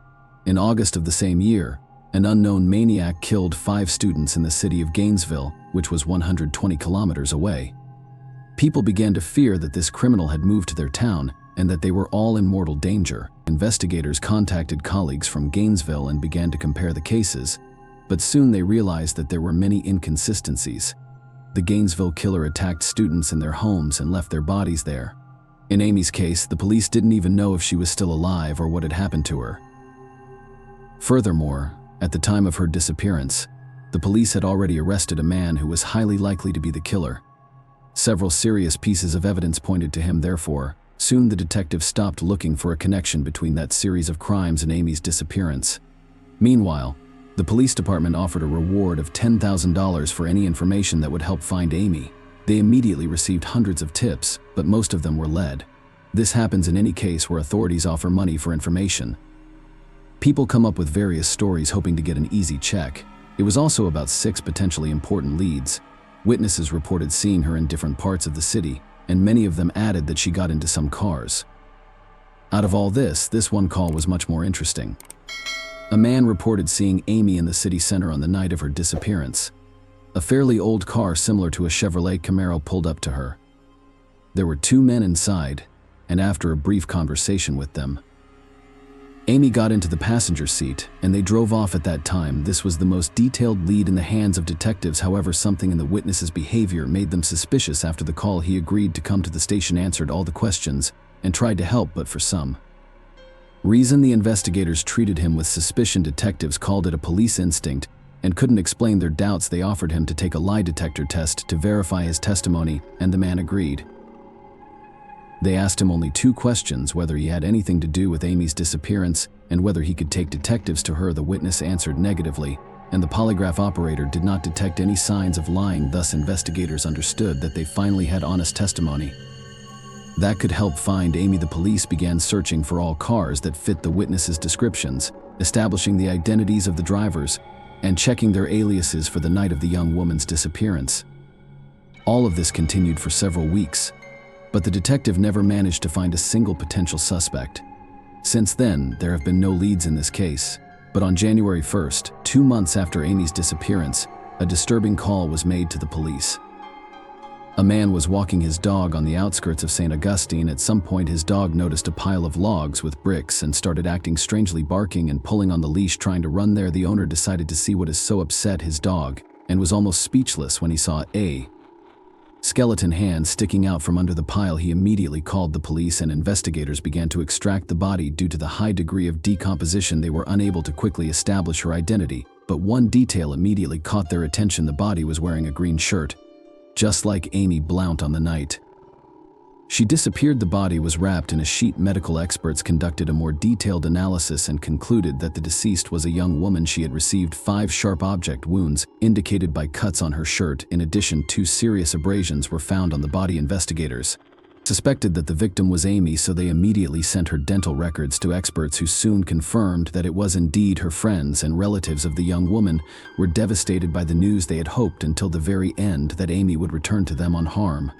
In August of the same year, an unknown maniac killed 5 students in the city of Gainesville, which was 120 kilometers away. People began to fear that this criminal had moved to their town and that they were all in mortal danger. Investigators contacted colleagues from Gainesville and began to compare the cases, but soon they realized that there were many inconsistencies. The Gainesville killer attacked students in their homes and left their bodies there. In Amy's case, the police didn't even know if she was still alive or what had happened to her. Furthermore, at the time of her disappearance, the police had already arrested a man who was highly likely to be the killer. Several serious pieces of evidence pointed to him. Therefore, soon the detectives stopped looking for a connection between that series of crimes and Amy's disappearance. Meanwhile, the police department offered a reward of $10,000 for any information that would help find Amy. They immediately received hundreds of tips, but most of them were lead. This happens in any case where authorities offer money for information. People come up with various stories hoping to get an easy check. It was also about 6 potentially important leads. Witnesses reported seeing her in different parts of the city, and many of them added that she got into some cars. Out of all this one call was much more interesting. A man reported seeing Amy in the city center on the night of her disappearance. A fairly old car similar to a Chevrolet Camaro pulled up to her. There were 2 men inside, and after a brief conversation with them, Amy got into the passenger seat, and they drove off at that time. This was the most detailed lead in the hands of detectives. However, something in the witness's behavior made them suspicious. After the call, he agreed to come to the station, answered all the questions, and tried to help, but for some reason the investigators treated him with suspicion. Detectives called it a police instinct and couldn't explain their doubts. They offered him to take a lie detector test to verify his testimony, and the man agreed. They asked him only 2 questions: whether he had anything to do with Amy's disappearance and whether he could take detectives to her. The witness answered negatively, and the polygraph operator did not detect any signs of lying. Thus, investigators understood that they finally had honest testimony that could help find Amy. The police began searching for all cars that fit the witness's descriptions, establishing the identities of the drivers, and checking their aliases for the night of the young woman's disappearance. All of this continued for several weeks, but the detective never managed to find a single potential suspect. Since then, there have been no leads in this case, but on January 1st, 2 months after Amy's disappearance, a disturbing call was made to the police. A man was walking his dog on the outskirts of St. Augustine. At some point, his dog noticed a pile of logs with bricks and started acting strangely, barking and pulling on the leash, trying to run there. The owner decided to see what is so upset his dog, and was almost speechless when he saw a skeleton hand sticking out from under the pile. He immediately called the police, and investigators began to extract the body. Due to the high degree of decomposition, they were unable to quickly establish her identity, but one detail immediately caught their attention: the body was wearing a green shirt, just like Amy Blount on the night she disappeared. The body was wrapped in a sheet. Medical experts conducted a more detailed analysis and concluded that the deceased was a young woman. She had received 5 sharp object wounds, indicated by cuts on her shirt. In addition, 2 serious abrasions were found on the body. Investigators suspected that the victim was Amy, so they immediately sent her dental records to experts, who soon confirmed that it was indeed her. Friends and relatives of the young woman were devastated by the news. They had hoped until the very end that Amy would return to them unharmed.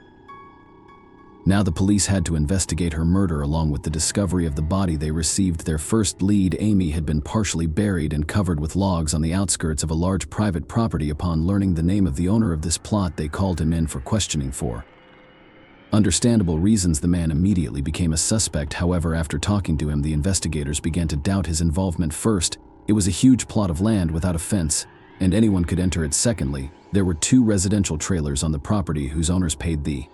Now the police had to investigate her murder. Along with the discovery of the body, they received their first lead. Amy had been partially buried and covered with logs on the outskirts of a large private property. Upon learning the name of the owner of this plot, they called him in for questioning. For understandable reasons, the man immediately became a suspect. However, after talking to him, the investigators began to doubt his involvement. First, it was a huge plot of land without a fence, and anyone could enter it. Secondly, there were 2 residential trailers on the property whose owners paid the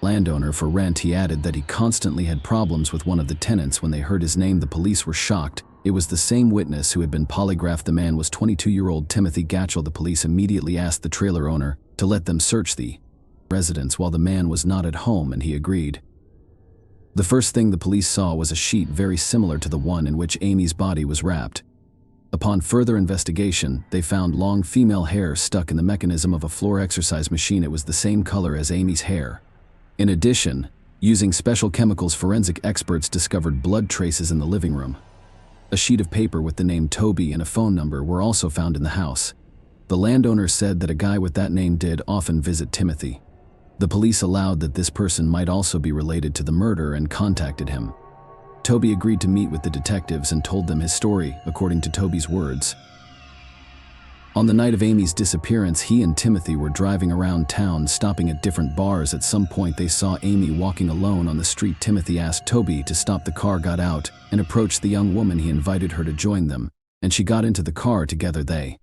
landowner for rent. He added that he constantly had problems with one of the tenants. When they heard his name, the police were shocked. It was the same witness who had been polygraphed. The man was 22-year-old Timothy Gatchell. The police immediately asked the trailer owner to let them search the residence while the man was not at home, and he agreed. The first thing the police saw was a sheet very similar to the one in which Amy's body was wrapped. Upon further investigation, they found long female hair stuck in the mechanism of a floor exercise machine. It was the same color as Amy's hair. In addition, using special chemicals, forensic experts discovered blood traces in the living room. A sheet of paper with the name Toby and a phone number were also found in the house. The landowner said that a guy with that name did often visit Timothy. The police allowed that this person might also be related to the murder and contacted him. Toby agreed to meet with the detectives and told them his story. According to Toby's words, on the night of Amy's disappearance, he and Timothy were driving around town, stopping at different bars. At some point, they saw Amy walking alone on the street. Timothy asked Toby to stop the car, got out, and approached the young woman. He invited her to join them, and she got into the car. Together they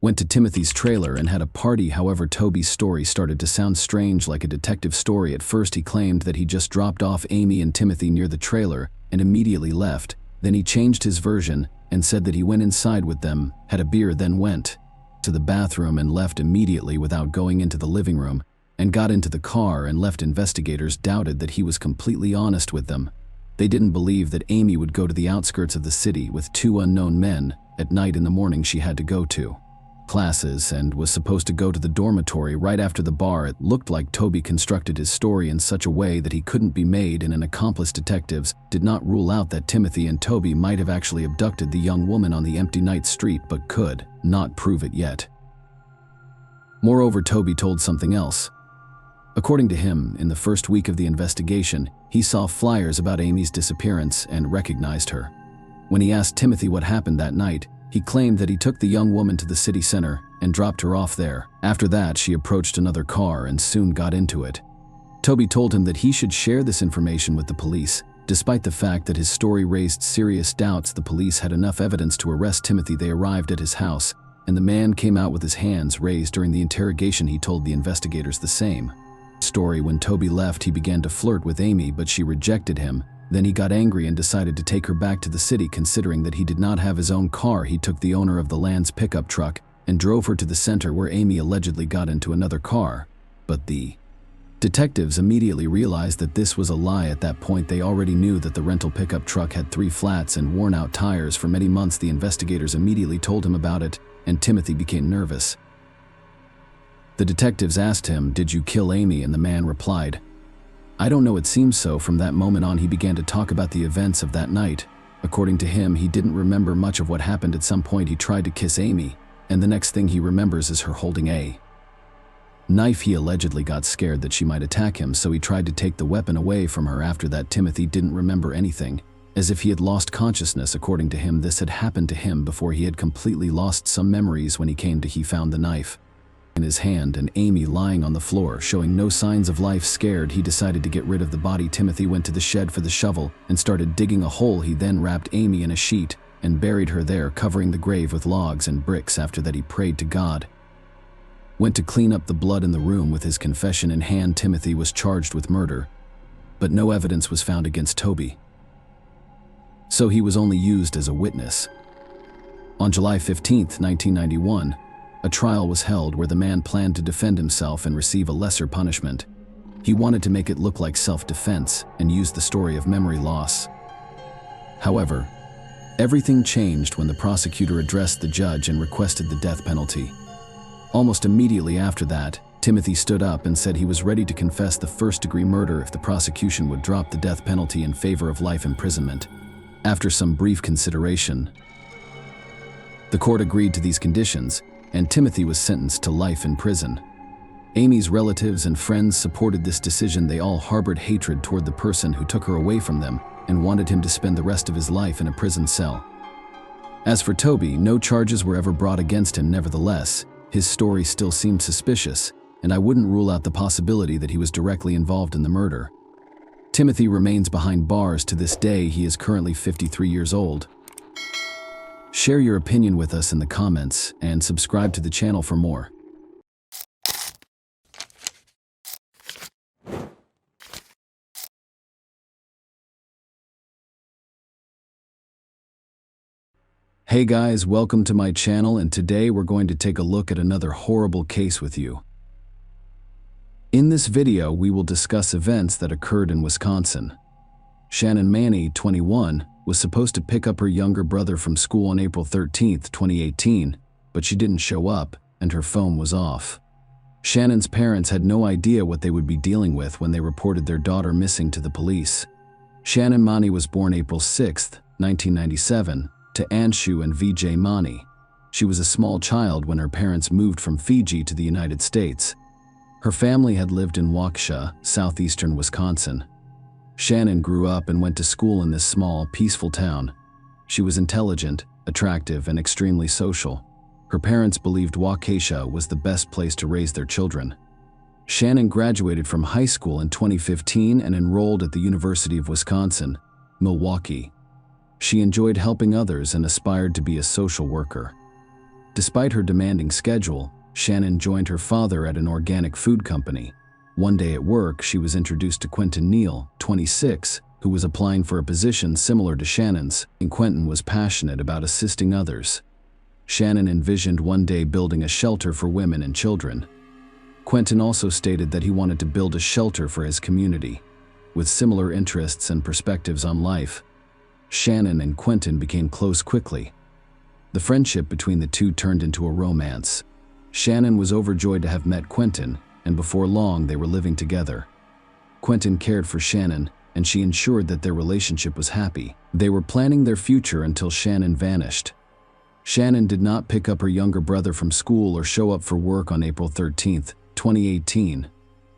went to Timothy's trailer and had a party. However, Toby's story started to sound strange, like a detective story. At first, he claimed that he just dropped off Amy and Timothy near the trailer and immediately left. Then he changed his version and said that he went inside with them, had a beer, then went to the bathroom and left immediately without going into the living room, and got into the car and left. Investigators doubted that he was completely honest with them. They didn't believe that Amy would go to the outskirts of the city with 2 unknown men at night. In the morning, she had to go to classes and was supposed to go to the dormitory right after the bar. It looked like Toby constructed his story in such a way that he couldn't be made, and accomplice detectives did not rule out that Timothy and Toby might have actually abducted the young woman on the empty night street, but could not prove it yet. Moreover, Toby told something else. According to him, in the first week of the investigation, he saw flyers about Amy's disappearance and recognized her. When he asked Timothy what happened that night, he claimed that he took the young woman to the city center and dropped her off there. After that, she approached another car and soon got into it. Toby told him that he should share this information with the police. Despite the fact that his story raised serious doubts, the police had enough evidence to arrest Timothy. They arrived at his house, and the man came out with his hands raised. During the interrogation, he told the investigators the same story. When Toby left, he began to flirt with Amy, but she rejected him. Then he got angry and decided to take her back to the city. Considering that he did not have his own car, he took the owner of the land's pickup truck and drove her to the center, where Amy allegedly got into another car. But the detectives immediately realized that this was a lie. At that point, they already knew that the rental pickup truck had 3 flats and worn-out tires. For many months, the investigators immediately told him about it, and Timothy became nervous. The detectives asked him, "Did you kill Amy?" And the man replied, "I don't know, it seems so." From that moment on, he began to talk about the events of that night. According to him, he didn't remember much of what happened. At some point, he tried to kiss Amy, and the next thing he remembers is her holding a knife. He allegedly got scared that she might attack him, so he tried to take the weapon away from her. After that, Timothy didn't remember anything, as if he had lost consciousness. According to him, this had happened to him before. He had completely lost some memories. When he found the knife in his hand and Amy lying on the floor, showing no signs of life. Scared, he decided to get rid of the body. Timothy went to the shed for the shovel and started digging a hole. He then wrapped Amy in a sheet and buried her there, covering the grave with logs and bricks. After that, he prayed to God. Went to clean up the blood in the room. With his confession in hand, Timothy was charged with murder, but no evidence was found against Toby, so he was only used as a witness. On July 15, 1991, a trial was held where the man planned to defend himself and receive a lesser punishment. He wanted to make it look like self-defense and used the story of memory loss. However, everything changed when the prosecutor addressed the judge and requested the death penalty. Almost immediately after that, Timothy stood up and said he was ready to confess the first-degree murder if the prosecution would drop the death penalty in favor of life imprisonment. After some brief consideration, the court agreed to these conditions, and Timothy was sentenced to life in prison. Amy's relatives and friends supported this decision. They all harbored hatred toward the person who took her away from them and wanted him to spend the rest of his life in a prison cell. As for Toby, no charges were ever brought against him. Nevertheless, his story still seemed suspicious, and I wouldn't rule out the possibility that he was directly involved in the murder. Timothy remains behind bars to this day. He is currently 53 years old. Share your opinion with us in the comments and subscribe to the channel for more. Hey guys, welcome to my channel, and today we're going to take a look at another horrible case with you. In this video, we will discuss events that occurred in Wisconsin. Shannon Manny, 21, was supposed to pick up her younger brother from school on April 13, 2018, but she didn't show up and her phone was off. Shannon's parents had no idea what they would be dealing with when they reported their daughter missing to the police. Shannon Manny was born April 6, 1997, to Anshu and Vijay Manny. She was a small child when her parents moved from Fiji to the United States. Her family had lived in Waukesha, southeastern Wisconsin. Shannon grew up and went to school in this small, peaceful town. She was intelligent, attractive, and extremely social. Her parents believed Waukesha was the best place to raise their children. Shannon graduated from high school in 2015 and enrolled at the University of Wisconsin, Milwaukee. She enjoyed helping others and aspired to be a social worker. Despite her demanding schedule, Shannon joined her father at an organic food company. One day at work, she was introduced to Quentin Neal, 26, who was applying for a position similar to Shannon's, and Quentin was passionate about assisting others. Shannon envisioned one day building a shelter for women and children. Quentin also stated that he wanted to build a shelter for his community. With similar interests and perspectives on life, Shannon and Quentin became close quickly. The friendship between the two turned into a romance. Shannon was overjoyed to have met Quentin, and before long they were living together. Quentin cared for Shannon, and she ensured that their relationship was happy. They were planning their future until Shannon vanished. Shannon did not pick up her younger brother from school or show up for work on April 13, 2018.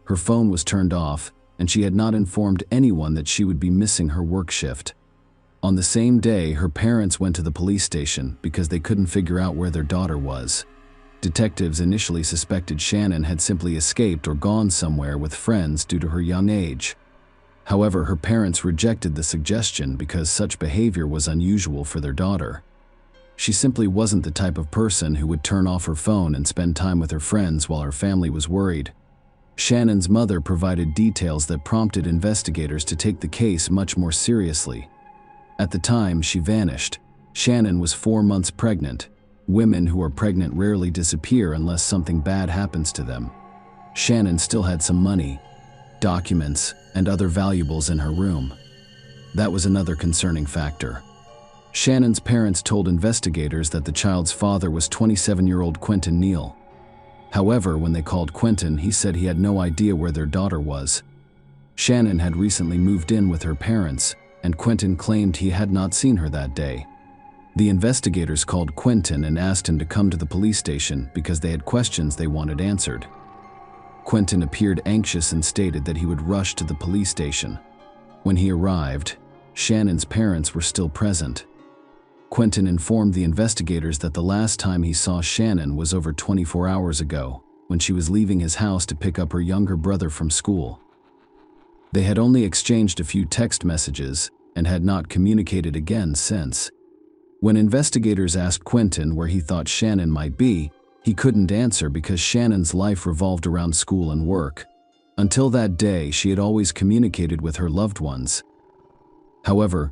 Her phone was turned off, and she had not informed anyone that she would be missing her work shift. On the same day, her parents went to the police station because they couldn't figure out where their daughter was. Detectives initially suspected Shannon had simply escaped or gone somewhere with friends due to her young age. However, her parents rejected the suggestion because such behavior was unusual for their daughter. She simply wasn't the type of person who would turn off her phone and spend time with her friends while her family was worried. Shannon's mother provided details that prompted investigators to take the case much more seriously. At the time she vanished, Shannon was 4 months pregnant. Women who are pregnant rarely disappear unless something bad happens to them. Shannon still had some money, documents, and other valuables in her room. That was another concerning factor. Shannon's parents told investigators that the child's father was 27-year-old Quentin Neal. However, when they called Quentin, he said he had no idea where their daughter was. Shannon had recently moved in with her parents, and Quentin claimed he had not seen her that day. The investigators called Quentin and asked him to come to the police station because they had questions they wanted answered. Quentin appeared anxious and stated that he would rush to the police station. When he arrived, Shannon's parents were still present. Quentin informed the investigators that the last time he saw Shannon was over 24 hours ago, when she was leaving his house to pick up her younger brother from school. They had only exchanged a few text messages and had not communicated again since. When investigators asked Quentin where he thought Shannon might be, he couldn't answer because Shannon's life revolved around school and work. Until that day, she had always communicated with her loved ones. However,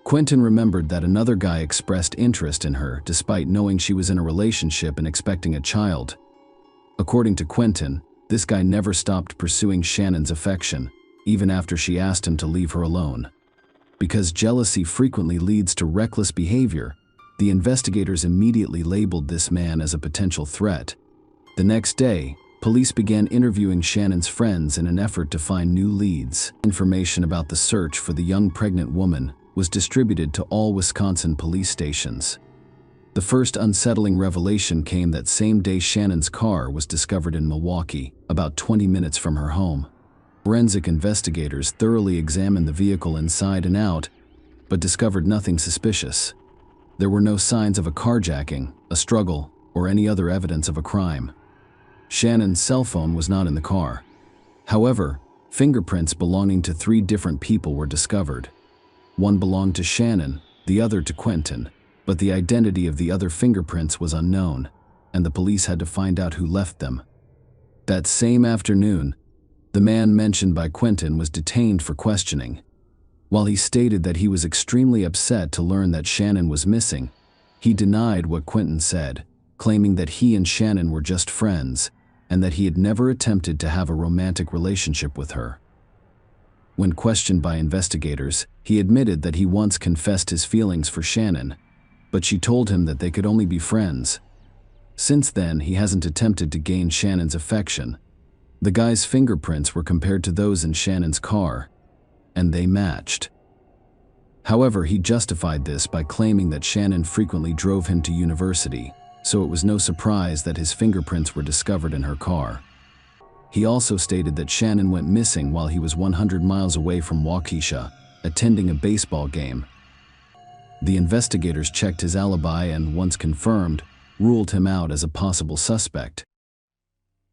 Quentin remembered that another guy expressed interest in her despite knowing she was in a relationship and expecting a child. According to Quentin, this guy never stopped pursuing Shannon's affection, even after she asked him to leave her alone. Because jealousy frequently leads to reckless behavior, the investigators immediately labeled this man as a potential threat. The next day, police began interviewing Shannon's friends in an effort to find new leads. Information about the search for the young pregnant woman was distributed to all Wisconsin police stations. The first unsettling revelation came that same day Shannon's car was discovered in Milwaukee, about 20 minutes from her home. Forensic investigators thoroughly examined the vehicle inside and out, but discovered nothing suspicious. There were no signs of a carjacking, a struggle, or any other evidence of a crime. Shannon's cell phone was not in the car. However, fingerprints belonging to 3 different people were discovered. One belonged to Shannon, the other to Quentin, but the identity of the other fingerprints was unknown, and the police had to find out who left them. That same afternoon, the man mentioned by Quentin was detained for questioning. While he stated that he was extremely upset to learn that Shannon was missing, he denied what Quentin said, claiming that he and Shannon were just friends, and that he had never attempted to have a romantic relationship with her. When questioned by investigators, he admitted that he once confessed his feelings for Shannon, but she told him that they could only be friends. Since then, he hasn't attempted to gain Shannon's affection. The guy's fingerprints were compared to those in Shannon's car, and they matched. However, he justified this by claiming that Shannon frequently drove him to university, so it was no surprise that his fingerprints were discovered in her car. He also stated that Shannon went missing while he was 100 miles away from Waukesha, attending a baseball game. The investigators checked his alibi and, once confirmed, ruled him out as a possible suspect.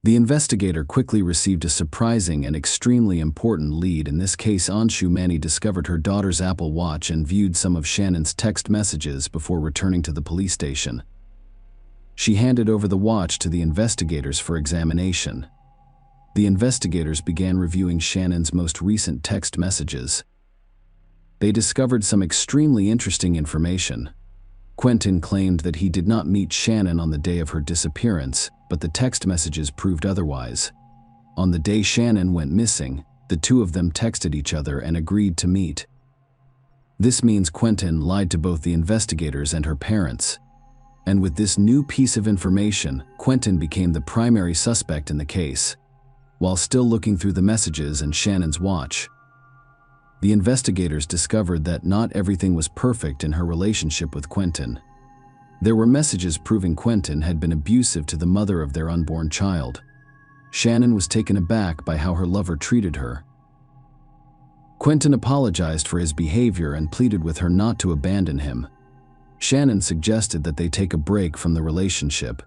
The investigator quickly received a surprising and extremely important lead. In this case, Anshu Mani discovered her daughter's Apple Watch and viewed some of Shannon's text messages before returning to the police station. She handed over the watch to the investigators for examination. The investigators began reviewing Shannon's most recent text messages. They discovered some extremely interesting information. Quentin claimed that he did not meet Shannon on the day of her disappearance, but the text messages proved otherwise. On the day Shannon went missing, the two of them texted each other and agreed to meet. This means Quentin lied to both the investigators and her parents. And with this new piece of information, Quentin became the primary suspect in the case. While still looking through the messages in Shannon's watch, the investigators discovered that not everything was perfect in her relationship with Quentin. There were messages proving Quentin had been abusive to the mother of their unborn child. Shannon was taken aback by how her lover treated her. Quentin apologized for his behavior and pleaded with her not to abandon him. Shannon suggested that they take a break from the relationship.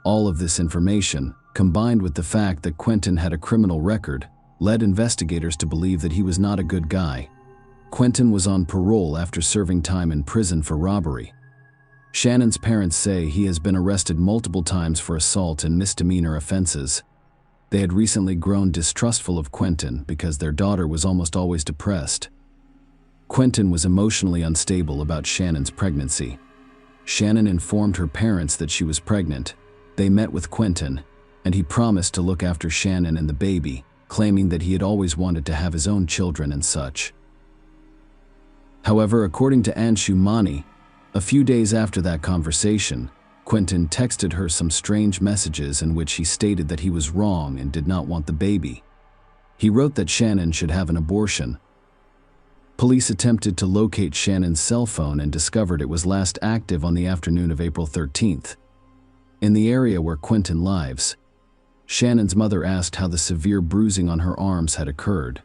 All of this information, combined with the fact that Quentin had a criminal record, led investigators to believe that he was not a good guy. Quentin was on parole after serving time in prison for robbery. Shannon's parents say he has been arrested multiple times for assault and misdemeanor offenses. They had recently grown distrustful of Quentin because their daughter was almost always depressed. Quentin was emotionally unstable about Shannon's pregnancy. Shannon informed her parents that she was pregnant. They met with Quentin, and he promised to look after Shannon and the baby, claiming that he had always wanted to have his own children and such. However, according to Anshu Mani, a few days after that conversation, Quentin texted her some strange messages in which he stated that he was wrong and did not want the baby. He wrote that Shannon should have an abortion. Police attempted to locate Shannon's cell phone and discovered it was last active on the afternoon of April 13th. In the area where Quentin lives, Shannon's mother asked how the severe bruising on her arms had occurred.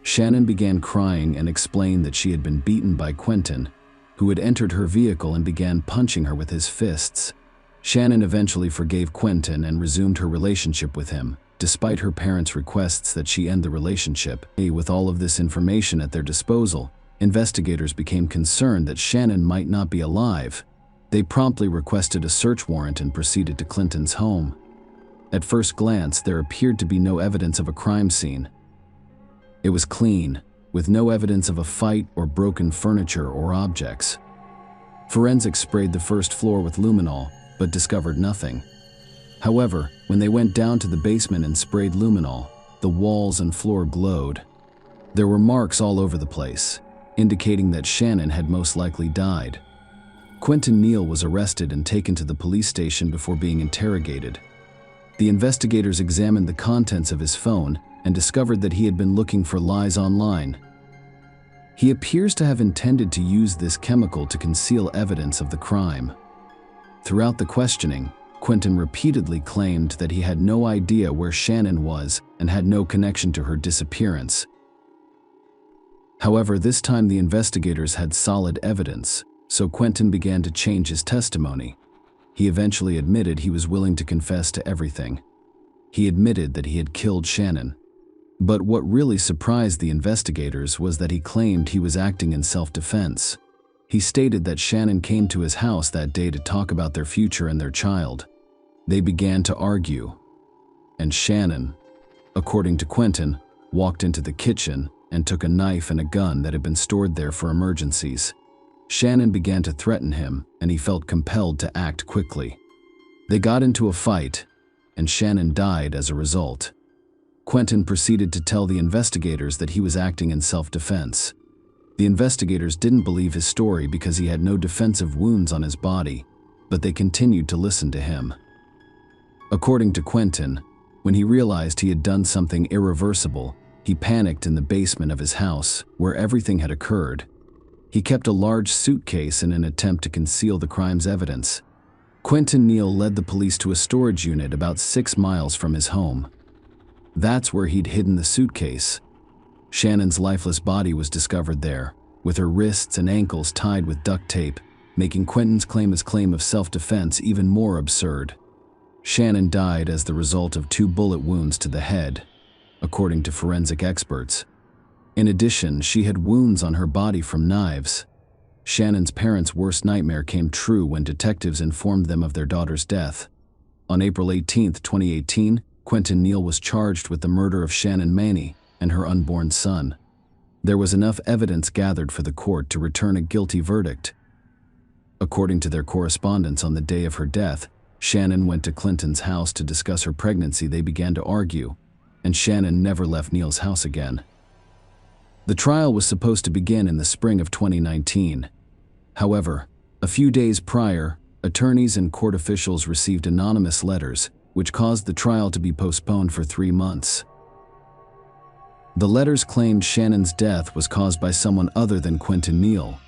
Shannon began crying and explained that she had been beaten by Quentin, who had entered her vehicle and began punching her with his fists. Shannon eventually forgave Quentin and resumed her relationship with him, despite her parents' requests that she end the relationship. With all of this information at their disposal, investigators became concerned that Shannon might not be alive. They promptly requested a search warrant and proceeded to Clinton's home. At first glance, there appeared to be no evidence of a crime scene. It was clean, with no evidence of a fight or broken furniture or objects. Forensics sprayed the first floor with luminol, but discovered nothing. However, when they went down to the basement and sprayed luminol, the walls and floor glowed. There were marks all over the place, indicating that Shannon had most likely died. Quentin Neal was arrested and taken to the police station before being interrogated. The investigators examined the contents of his phone and discovered that he had been looking for lies online. He appears to have intended to use this chemical to conceal evidence of the crime. Throughout the questioning, Quentin repeatedly claimed that he had no idea where Shannon was and had no connection to her disappearance. However, this time the investigators had solid evidence, so Quentin began to change his testimony. He eventually admitted he was willing to confess to everything. He admitted that he had killed Shannon. But what really surprised the investigators was that he claimed he was acting in self-defense. He stated that Shannon came to his house that day to talk about their future and their child. They began to argue, and Shannon, according to Quentin, walked into the kitchen and took a knife and a gun that had been stored there for emergencies. Shannon began to threaten him, and he felt compelled to act quickly. They got into a fight, and Shannon died as a result. Quentin proceeded to tell the investigators that he was acting in self-defense. The investigators didn't believe his story because he had no defensive wounds on his body, but they continued to listen to him. According to Quentin, when he realized he had done something irreversible, he panicked in the basement of his house, where everything had occurred. He kept a large suitcase in an attempt to conceal the crime's evidence. Quentin Neal led the police to a storage unit about 6 miles from his home. That's where he'd hidden the suitcase. Shannon's lifeless body was discovered there, with her wrists and ankles tied with duct tape, making Quentin's claim of self-defense even more absurd. Shannon died as the result of 2 bullet wounds to the head, according to forensic experts. In addition, she had wounds on her body from knives. Shannon's parents' worst nightmare came true when detectives informed them of their daughter's death. On April 18, 2018, Quentin Neal was charged with the murder of Shannon Maney and her unborn son. There was enough evidence gathered for the court to return a guilty verdict. According to their correspondence on the day of her death, Shannon went to Clinton's house to discuss her pregnancy. They began to argue, and Shannon never left Neal's house again. The trial was supposed to begin in the spring of 2019. However, a few days prior, attorneys and court officials received anonymous letters, which caused the trial to be postponed for 3 months. The letters claimed Shannon's death was caused by someone other than Quentin Neal.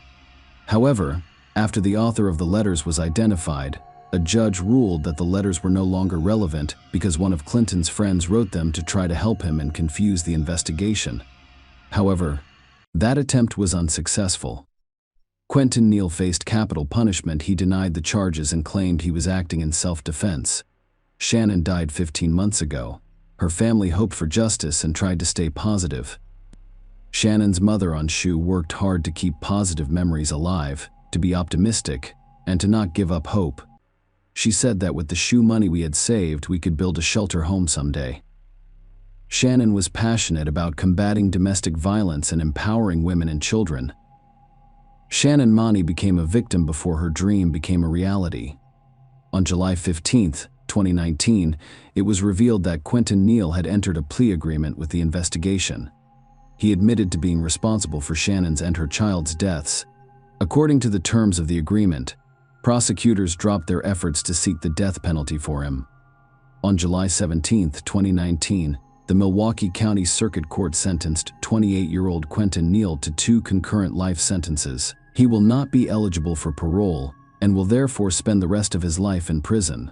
However, after the author of the letters was identified, a judge ruled that the letters were no longer relevant because one of Clinton's friends wrote them to try to help him and confuse the investigation. However, that attempt was unsuccessful. Quentin Neal faced capital punishment. He denied the charges and claimed he was acting in self-defense. Shannon died 15 months ago. Her family hoped for justice and tried to stay positive. Shannon's mother on Shu worked hard to keep positive memories alive, to be optimistic, and to not give up hope. She said that with the Shu money we had saved, we could build a shelter home someday. Shannon was passionate about combating domestic violence and empowering women and children. Shannon Mani became a victim before her dream became a reality. On July 15, 2019, it was revealed that Quentin Neal had entered a plea agreement with the investigation. He admitted to being responsible for Shannon's and her child's deaths. According to the terms of the agreement, prosecutors dropped their efforts to seek the death penalty for him. On July 17, 2019, the Milwaukee County Circuit Court sentenced 28-year-old Quentin Neal to 2 concurrent life sentences. He will not be eligible for parole and will therefore spend the rest of his life in prison.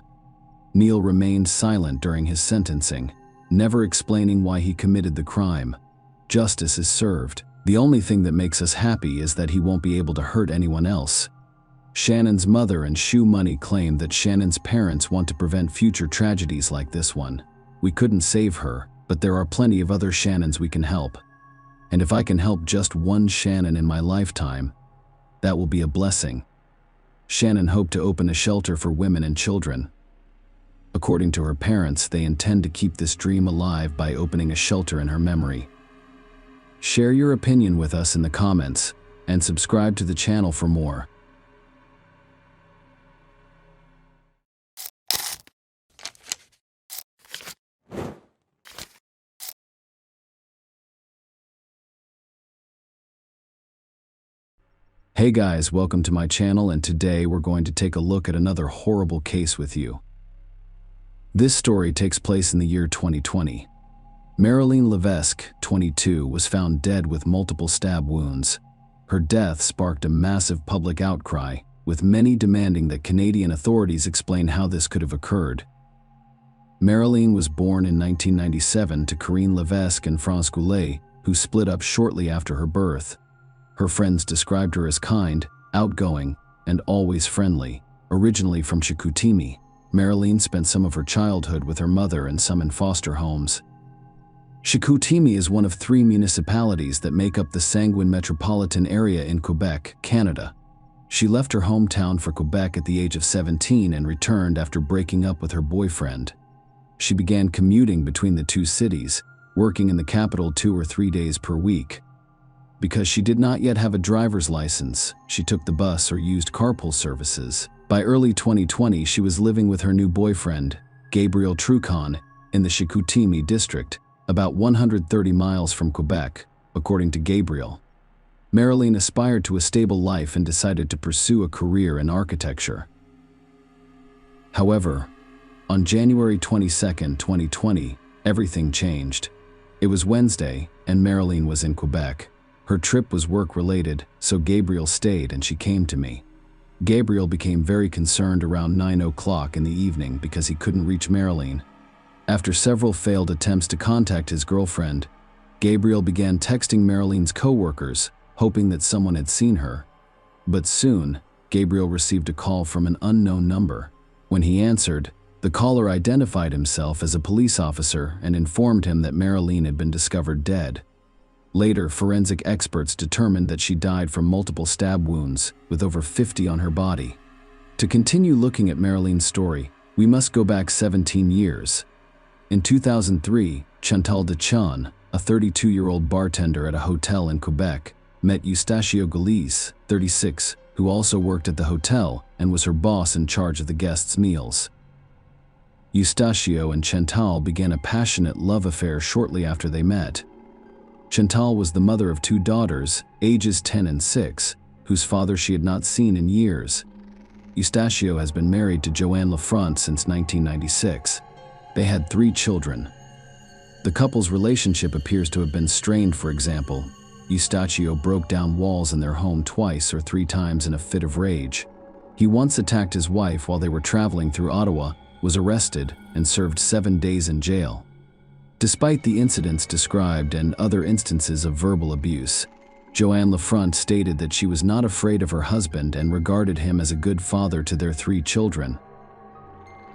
Neal remained silent during his sentencing, never explaining why he committed the crime. Justice is served. The only thing that makes us happy is that he won't be able to hurt anyone else. Shannon's mother and Shu Money claim that Shannon's parents want to prevent future tragedies like this one. We couldn't save her, but there are plenty of other Shannons we can help. And if I can help just one Shannon in my lifetime, that will be a blessing. Shannon hoped to open a shelter for women and children. According to her parents, they intend to keep this dream alive by opening a shelter in her memory. Share your opinion with us in the comments and subscribe to the channel for more. Hey guys, welcome to my channel, and today we're going to take a look at another horrible case with you. This story takes place in the year 2020. Marilyn Levesque, 22, was found dead with multiple stab wounds. Her death sparked a massive public outcry, with many demanding that Canadian authorities explain how this could have occurred. Marilyn was born in 1997 to Corinne Levesque and Franz Goulet, who split up shortly after her birth. Her friends described her as kind, outgoing, and always friendly. Originally from Chicoutimi, Marilyn spent some of her childhood with her mother and some in foster homes. Chicoutimi is one of 3 municipalities that make up the Sanguine metropolitan area in Quebec, Canada. She left her hometown for Quebec at the age of 17 and returned after breaking up with her boyfriend. She began commuting between the 2 cities, working in the capital 2 or 3 days per week. Because she did not yet have a driver's license, she took the bus or used carpool services. By early 2020, she was living with her new boyfriend, Gabriel Trucon, in the Chicoutimi district, about 130 miles from Quebec, according to Gabriel. Marilyn aspired to a stable life and decided to pursue a career in architecture. However, on January 22, 2020, everything changed. It was Wednesday, and Marilyn was in Quebec. Her trip was work-related, so Gabriel stayed and she came to me. Gabriel became very concerned around 9 o'clock in the evening because he couldn't reach Marilyn. After several failed attempts to contact his girlfriend, Gabriel began texting Marilyn's co-workers, hoping that someone had seen her. But soon, Gabriel received a call from an unknown number. When he answered, the caller identified himself as a police officer and informed him that Marilyn had been discovered dead. Later, forensic experts determined that she died from multiple stab wounds, with over 50 on her body. To continue looking at Marilyn's story, we must go back 17 years. In 2003, Chantal Deschamps, a 32-year-old bartender at a hotel in Quebec, met Eustachio Galice, 36, who also worked at the hotel and was her boss in charge of the guests' meals. Eustachio and Chantal began a passionate love affair shortly after they met. Chantal was the mother of 2 daughters, ages 10 and 6, whose father she had not seen in years. Eustachio has been married to Joanne Lafrance since 1996. They had 3 children. The couple's relationship appears to have been strained. For example, Eustachio broke down walls in their home twice or 3 times in a fit of rage. He once attacked his wife while they were traveling through Ottawa, was arrested, and served 7 days in jail. Despite the incidents described and other instances of verbal abuse, Joanne Lafrance stated that she was not afraid of her husband and regarded him as a good father to their 3 children.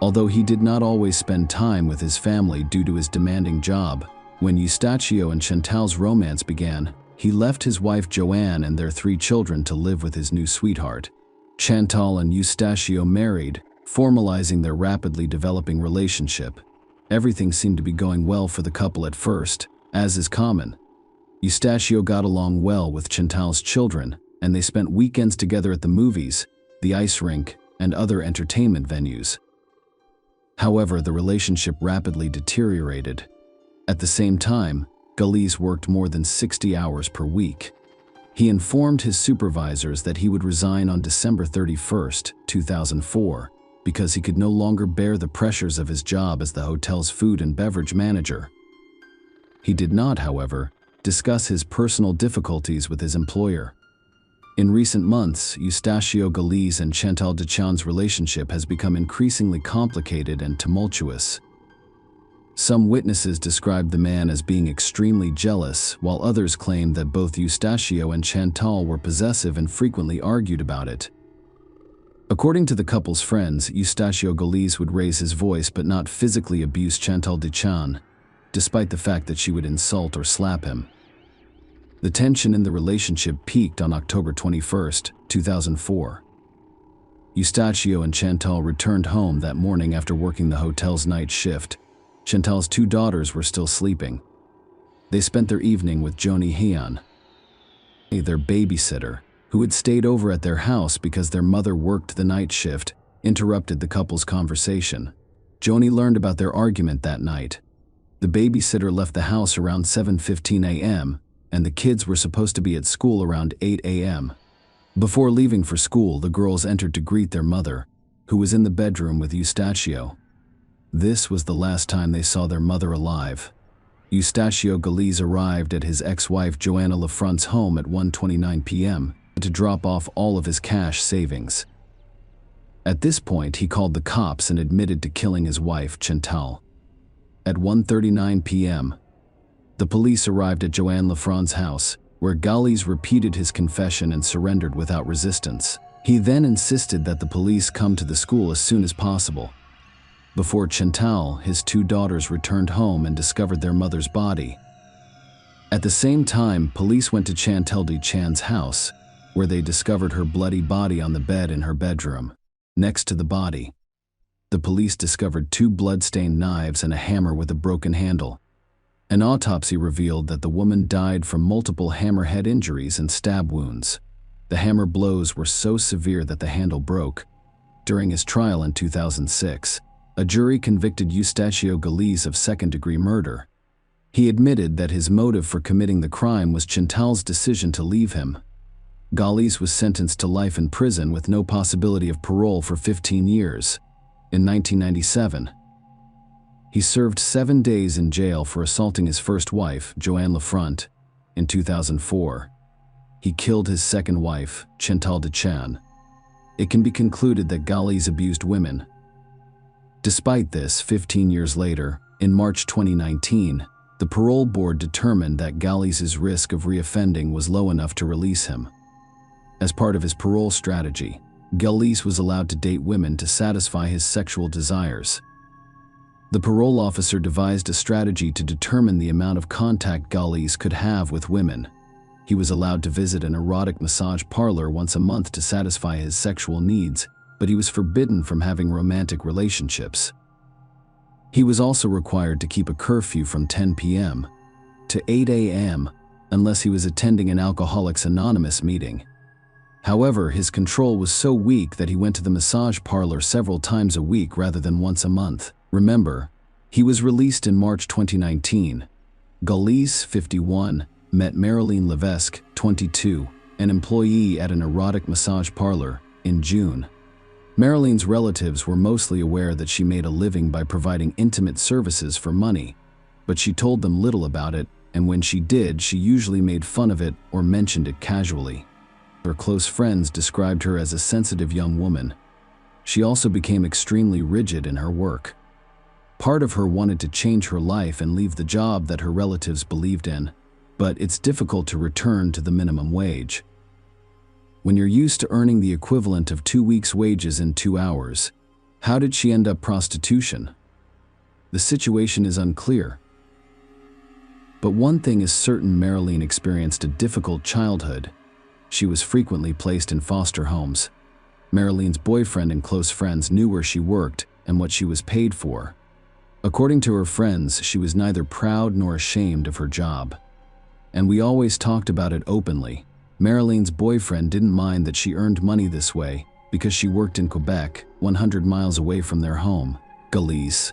Although he did not always spend time with his family due to his demanding job, when Eustachio and Chantal's romance began, he left his wife Joanne and their 3 children to live with his new sweetheart. Chantal and Eustachio married, formalizing their rapidly developing relationship. Everything seemed to be going well for the couple at first, as is common. Eustachio got along well with Chantal's children, and they spent weekends together at the movies, the ice rink, and other entertainment venues. However, the relationship rapidly deteriorated. At the same time, Galiz worked more than 60 hours per week. He informed his supervisors that he would resign on December 31, 2004, because he could no longer bear the pressures of his job as the hotel's food and beverage manager. He did not, however, discuss his personal difficulties with his employer. In recent months, Eustachio Galiz and Chantal Dechan's relationship has become increasingly complicated and tumultuous. Some witnesses described the man as being extremely jealous, while others claimed that both Eustachio and Chantal were possessive and frequently argued about it. According to the couple's friends, Eustachio Galiz would raise his voice but not physically abuse Chantal Dechan, despite the fact that she would insult or slap him. The tension in the relationship peaked on October 21, 2004. Eustachio and Chantal returned home that morning after working the hotel's night shift. Chantal's 2 daughters were still sleeping. They spent their evening with Joni Heian, their babysitter, who had stayed over at their house because their mother worked the night shift, interrupted the couple's conversation. Joni learned about their argument that night. The babysitter left the house around 7:15 a.m., and the kids were supposed to be at school around 8 a.m. Before leaving for school, the girls entered to greet their mother, who was in the bedroom with Eustachio. This was the last time they saw their mother alive. Eustachio Galiz arrived at his ex-wife Joanna Lafrance's home at 1:29 p.m. to drop off all of his cash savings. At this point, he called the cops and admitted to killing his wife, Chantal. At 1:39 p.m., the police arrived at Joanne Lafrance's house, where Galiz repeated his confession and surrendered without resistance. He then insisted that the police come to the school as soon as possible. Before Chantal, his 2 daughters returned home and discovered their mother's body. At the same time, police went to Chantal Dechan's house, where they discovered her bloody body on the bed in her bedroom. Next to the body, the police discovered 2 blood-stained knives and a hammer with a broken handle. An autopsy revealed that the woman died from multiple hammerhead injuries and stab wounds. The hammer blows were so severe that the handle broke. During his trial in 2006, a jury convicted Eustachio Galiz of second-degree murder. He admitted that his motive for committing the crime was Chantal's decision to leave him. Galiz was sentenced to life in prison with no possibility of parole for 15 years. In 1997, he served 7 days in jail for assaulting his first wife, Joanne Lafrance. In 2004, he killed his second wife, Chantal Dechan. It can be concluded that Galiz abused women. Despite this, 15 years later, in March 2019, the parole board determined that Galiz's risk of reoffending was low enough to release him. As part of his parole strategy, Galiz was allowed to date women to satisfy his sexual desires. The parole officer devised a strategy to determine the amount of contact Galiz could have with women. He was allowed to visit an erotic massage parlor once a month to satisfy his sexual needs, but he was forbidden from having romantic relationships. He was also required to keep a curfew from 10 p.m. to 8 a.m. unless he was attending an Alcoholics Anonymous meeting. However, his control was so weak that he went to the massage parlor several times a week rather than once a month. Remember, he was released in March 2019. Galiz, 51, met Marilyn Levesque, 22, an employee at an erotic massage parlor, in June. Marilene's relatives were mostly aware that she made a living by providing intimate services for money, but she told them little about it, and when she did, she usually made fun of it or mentioned it casually. Her close friends described her as a sensitive young woman. She also became extremely rigid in her work. Part of her wanted to change her life and leave the job that her relatives believed in, but it's difficult to return to the minimum wage. When you're used to earning the equivalent of 2 weeks' wages in 2 hours, how did she end up prostitution? The situation is unclear. But one thing is certain: Marilene experienced a difficult childhood. She was frequently placed in foster homes. Marilene's boyfriend and close friends knew where she worked and what she was paid for. According to her friends, she was neither proud nor ashamed of her job. And we always talked about it openly. Marilene's boyfriend didn't mind that she earned money this way because she worked in Quebec, 100 miles away from their home. Galice,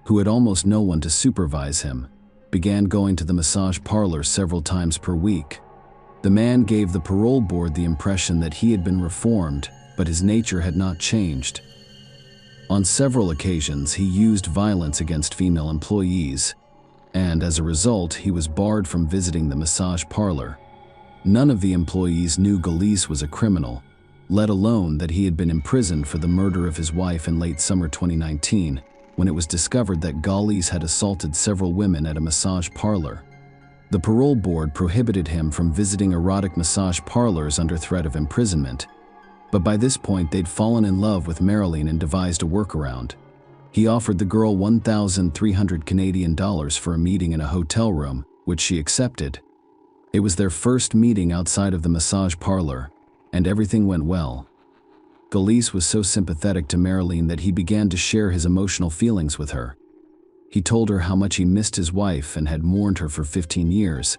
who had almost no one to supervise him, began going to the massage parlor several times per week. The man gave the parole board the impression that he had been reformed, but his nature had not changed. On several occasions, he used violence against female employees, and as a result, he was barred from visiting the massage parlor. None of the employees knew Galice was a criminal, let alone that he had been imprisoned for the murder of his wife in late summer 2019, when it was discovered that Galice had assaulted several women at a massage parlor. The parole board prohibited him from visiting erotic massage parlors under threat of imprisonment, but by this point they'd fallen in love with Mariline and devised a workaround. He offered the girl 1,300 Canadian dollars for a meeting in a hotel room, which she accepted. It was their first meeting outside of the massage parlor, and everything went well. Galice was so sympathetic to Mariline that he began to share his emotional feelings with her. He told her how much he missed his wife and had mourned her for 15 years,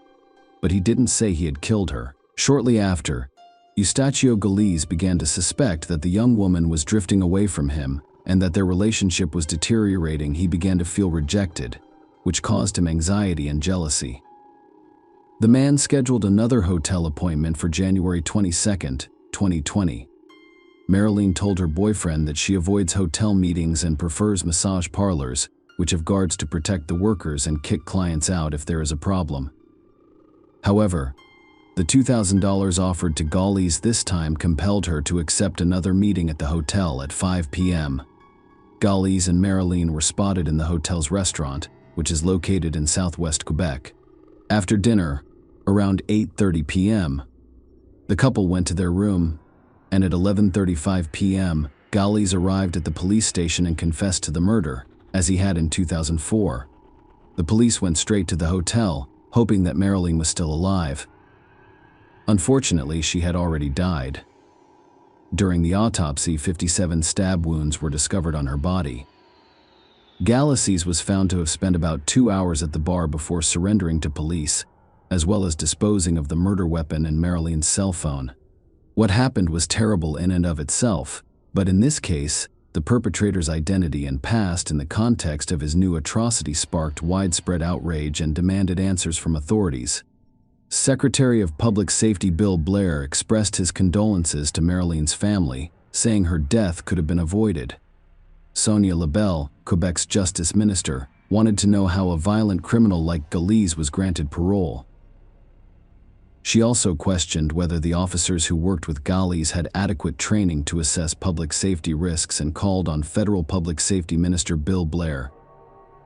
but he didn't say he had killed her. Shortly after, Eustacio Galice began to suspect that the young woman was drifting away from him and that their relationship was deteriorating. He began to feel rejected, which caused him anxiety and jealousy. The man scheduled another hotel appointment for January 22nd, 2020. Mariline told her boyfriend that she avoids hotel meetings and prefers massage parlors, which have guards to protect the workers and kick clients out if there is a problem. However, the $2,000 offered to Galice this time compelled her to accept another meeting at the hotel at 5 p.m. Galice and Mariline were spotted in the hotel's restaurant, which is located in southwest Quebec. After dinner, around 8:30 p.m., the couple went to their room, and at 11:35 p.m., Galice arrived at the police station and confessed to the murder, as he had in 2004. The police went straight to the hotel, hoping that Mariline was still alive. Unfortunately, she had already died. During the autopsy, 57 stab wounds were discovered on her body. Galice was found to have spent about 2 hours at the bar before surrendering to police, as well as disposing of the murder weapon and Mariline's cell phone. What happened was terrible in and of itself, but in this case, the perpetrator's identity and past in the context of his new atrocity sparked widespread outrage and demanded answers from authorities. Secretary of Public Safety Bill Blair expressed his condolences to Mariline's family, saying her death could have been avoided. Sonia Labelle, Quebec's Justice Minister, wanted to know how a violent criminal like Galice was granted parole. She also questioned whether the officers who worked with Galice had adequate training to assess public safety risks and called on Federal Public Safety Minister Bill Blair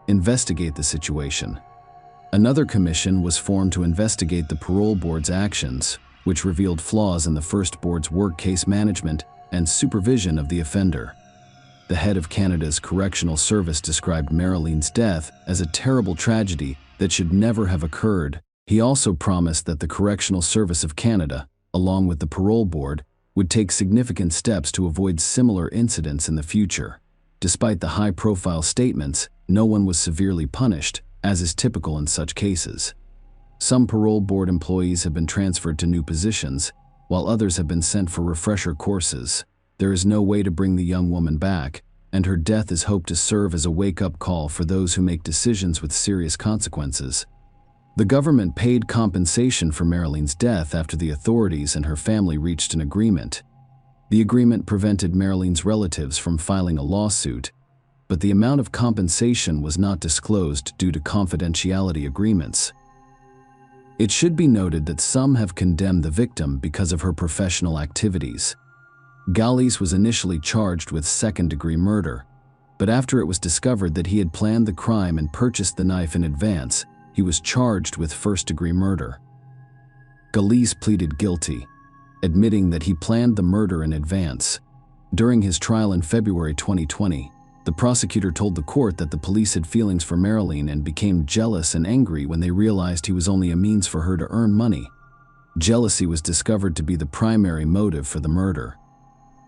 to investigate the situation. Another commission was formed to investigate the parole board's actions, which revealed flaws in the first board's work case management and supervision of the offender. The head of Canada's Correctional Service described Mariline's death as a terrible tragedy that should never have occurred. He also promised that the Correctional Service of Canada, along with the parole board, would take significant steps to avoid similar incidents in the future. Despite the high-profile statements, no one was severely punished, as is typical in such cases. Some parole board employees have been transferred to new positions, while others have been sent for refresher courses. There is no way to bring the young woman back, and her death is hoped to serve as a wake-up call for those who make decisions with serious consequences. The government paid compensation for Mariline's death after the authorities and her family reached an agreement. The agreement prevented Marilene's relatives from filing a lawsuit, but the amount of compensation was not disclosed due to confidentiality agreements. It should be noted that some have condemned the victim because of her professional activities. Gallis was initially charged with second-degree murder, but after it was discovered that he had planned the crime and purchased the knife in advance, he was charged with first-degree murder. Gallis pleaded guilty, admitting that he planned the murder in advance. During his trial in February 2020, the prosecutor told the court that the police had feelings for Marilene and became jealous and angry when they realized he was only a means for her to earn money. Jealousy was discovered to be the primary motive for the murder.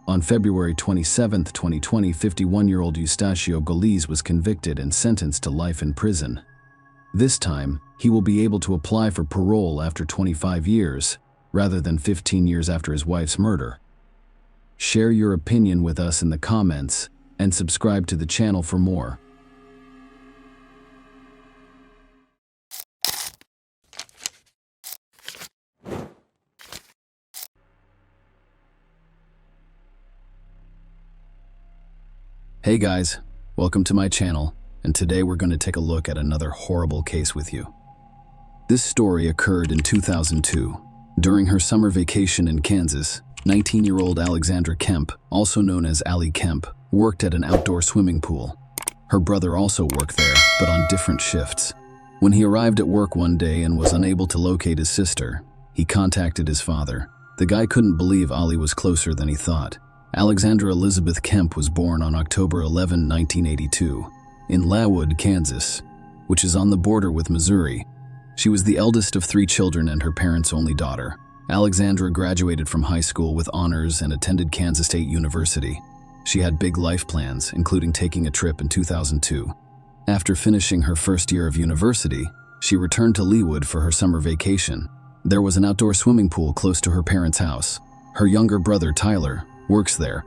On February 27, 2020, 51-year-old Eustacio Gallis was convicted and sentenced to life in prison. This time, he will be able to apply for parole after 25 years, rather than 15 years after his wife's murder. Share your opinion with us in the comments and subscribe to the channel for more. Hey guys, welcome to my channel, and today we're going to take a look at another horrible case with you. This story occurred in 2002. During her summer vacation in Kansas, 19-year-old Alexandra Kemp, also known as Allie Kemp, worked at an outdoor swimming pool. Her brother also worked there, but on different shifts. When he arrived at work one day and was unable to locate his sister, he contacted his father. The guy couldn't believe Allie was closer than he thought. Alexandra Elizabeth Kemp was born on October 11, 1982, in Lawood, Kansas, which is on the border with Missouri. She was the eldest of 3 children and her parents' only daughter. Alexandra graduated from high school with honors and attended Kansas State University. She had big life plans, including taking a trip in 2002. After finishing her first year of university, she returned to Leawood for her summer vacation. There was an outdoor swimming pool close to her parents' house. Her younger brother, Tyler, works there.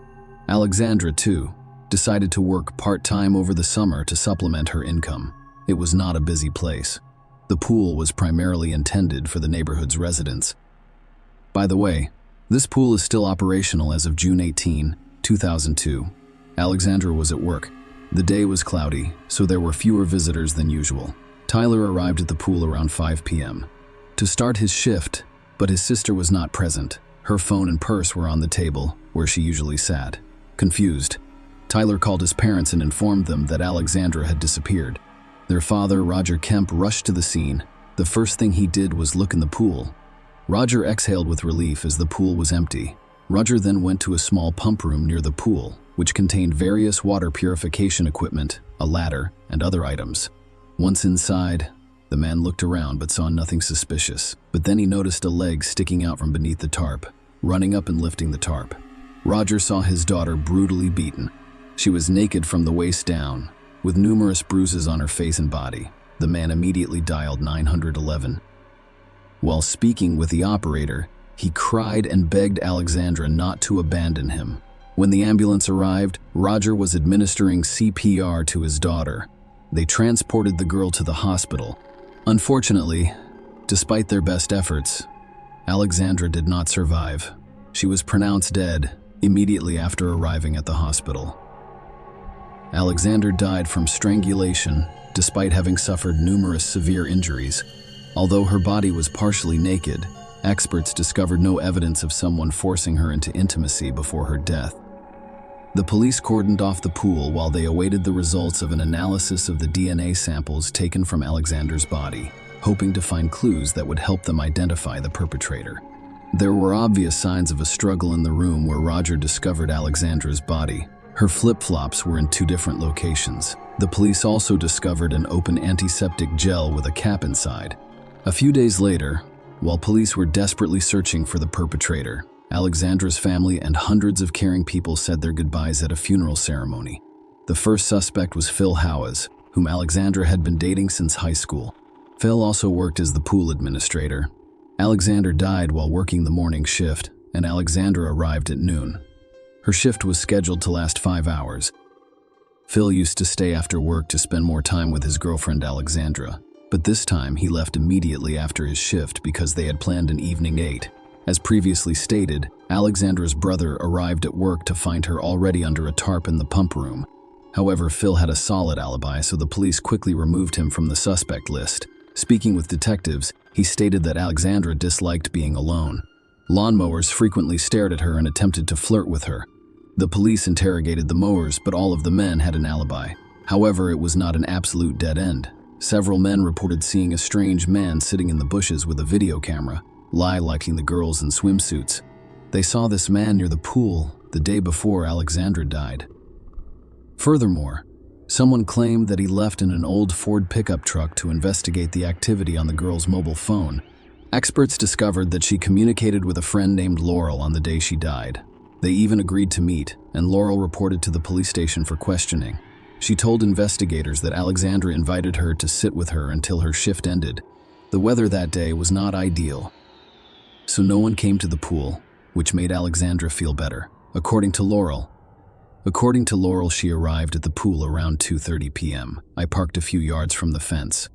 Alexandra, too, decided to work part-time over the summer to supplement her income. It was not a busy place. The pool was primarily intended for the neighborhood's residents. By the way, this pool is still operational as of June 18, 2002. Alexandra was at work. The day was cloudy, so there were fewer visitors than usual. Tyler arrived at the pool around 5 p.m. to start his shift, but his sister was not present. Her phone and purse were on the table, where she usually sat. Confused, Tyler called his parents and informed them that Alexandra had disappeared. Their father, Roger Kemp, rushed to the scene. The first thing he did was look in the pool. Roger exhaled with relief as the pool was empty. Roger then went to a small pump room near the pool, which contained various water purification equipment, a ladder, and other items. Once inside, the man looked around but saw nothing suspicious. But then he noticed a leg sticking out from beneath the tarp. Running up and lifting the tarp, Roger saw his daughter brutally beaten. She was naked from the waist down, with numerous bruises on her face and body. The man immediately dialed 911. While speaking with the operator, he cried and begged Alexandra not to abandon him. When the ambulance arrived, Roger was administering CPR to his daughter. They transported the girl to the hospital. Unfortunately, despite their best efforts, Alexandra did not survive. She was pronounced dead immediately after arriving at the hospital. Alexandra died from strangulation, despite having suffered numerous severe injuries. Although her body was partially naked, experts discovered no evidence of someone forcing her into intimacy before her death. The police cordoned off the pool while they awaited the results of an analysis of the DNA samples taken from Alexandra's body, hoping to find clues that would help them identify the perpetrator. There were obvious signs of a struggle in the room where Roger discovered Alexandra's body. Her flip-flops were in 2 different locations. The police also discovered an open antiseptic gel with a cap inside. A few days later, while police were desperately searching for the perpetrator, Alexandra's family and hundreds of caring people said their goodbyes at a funeral ceremony. The first suspect was Phil Howes, whom Alexandra had been dating since high school. Phil also worked as the pool administrator. Alexandra died while working the morning shift, and Alexandra arrived at noon. Her shift was scheduled to last 5 hours. Phil used to stay after work to spend more time with his girlfriend Alexandra, but this time he left immediately after his shift because they had planned an evening date. As previously stated, Alexandra's brother arrived at work to find her already under a tarp in the pump room. However, Phil had a solid alibi, so the police quickly removed him from the suspect list. Speaking with detectives, he stated that Alexandra disliked being alone. Lawnmowers frequently stared at her and attempted to flirt with her. The police interrogated the mowers, but all of the men had an alibi. However, it was not an absolute dead end. Several men reported seeing a strange man sitting in the bushes with a video camera, liking the girls in swimsuits. They saw this man near the pool the day before Alexandra died. Furthermore, someone claimed that he left in an old Ford pickup truck to investigate the activity on the girl's mobile phone. Experts discovered that she communicated with a friend named Laurel on the day she died. They even agreed to meet, and Laurel reported to the police station for questioning. She told investigators that Alexandra invited her to sit with her until her shift ended. The weather that day was not ideal, so no one came to the pool, which made Alexandra feel better, according to Laurel. She arrived at the pool around 2:30 p.m. I parked a few yards from the fence,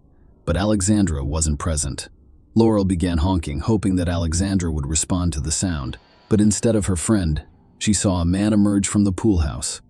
but Alexandra wasn't present. Laurel began honking, hoping that Alexandra would respond to the sound, but instead of her friend, she saw a man emerge from the pool house.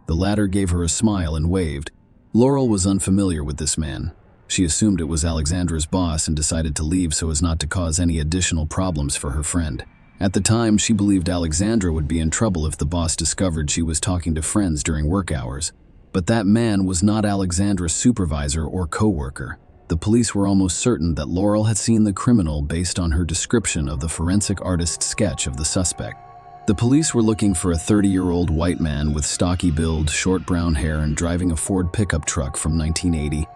The latter gave her a smile and waved. Laurel was unfamiliar with this man. She assumed it was Alexandra's boss and decided to leave so as not to cause any additional problems for her friend. At the time, she believed Alexandra would be in trouble if the boss discovered she was talking to friends during work hours. But that man was not Alexandra's supervisor or co-worker. The police were almost certain that Laurel had seen the criminal based on her description of the forensic artist's sketch of the suspect. The police were looking for a 30-year-old white man with stocky build, short brown hair, and driving a Ford pickup truck from 1980.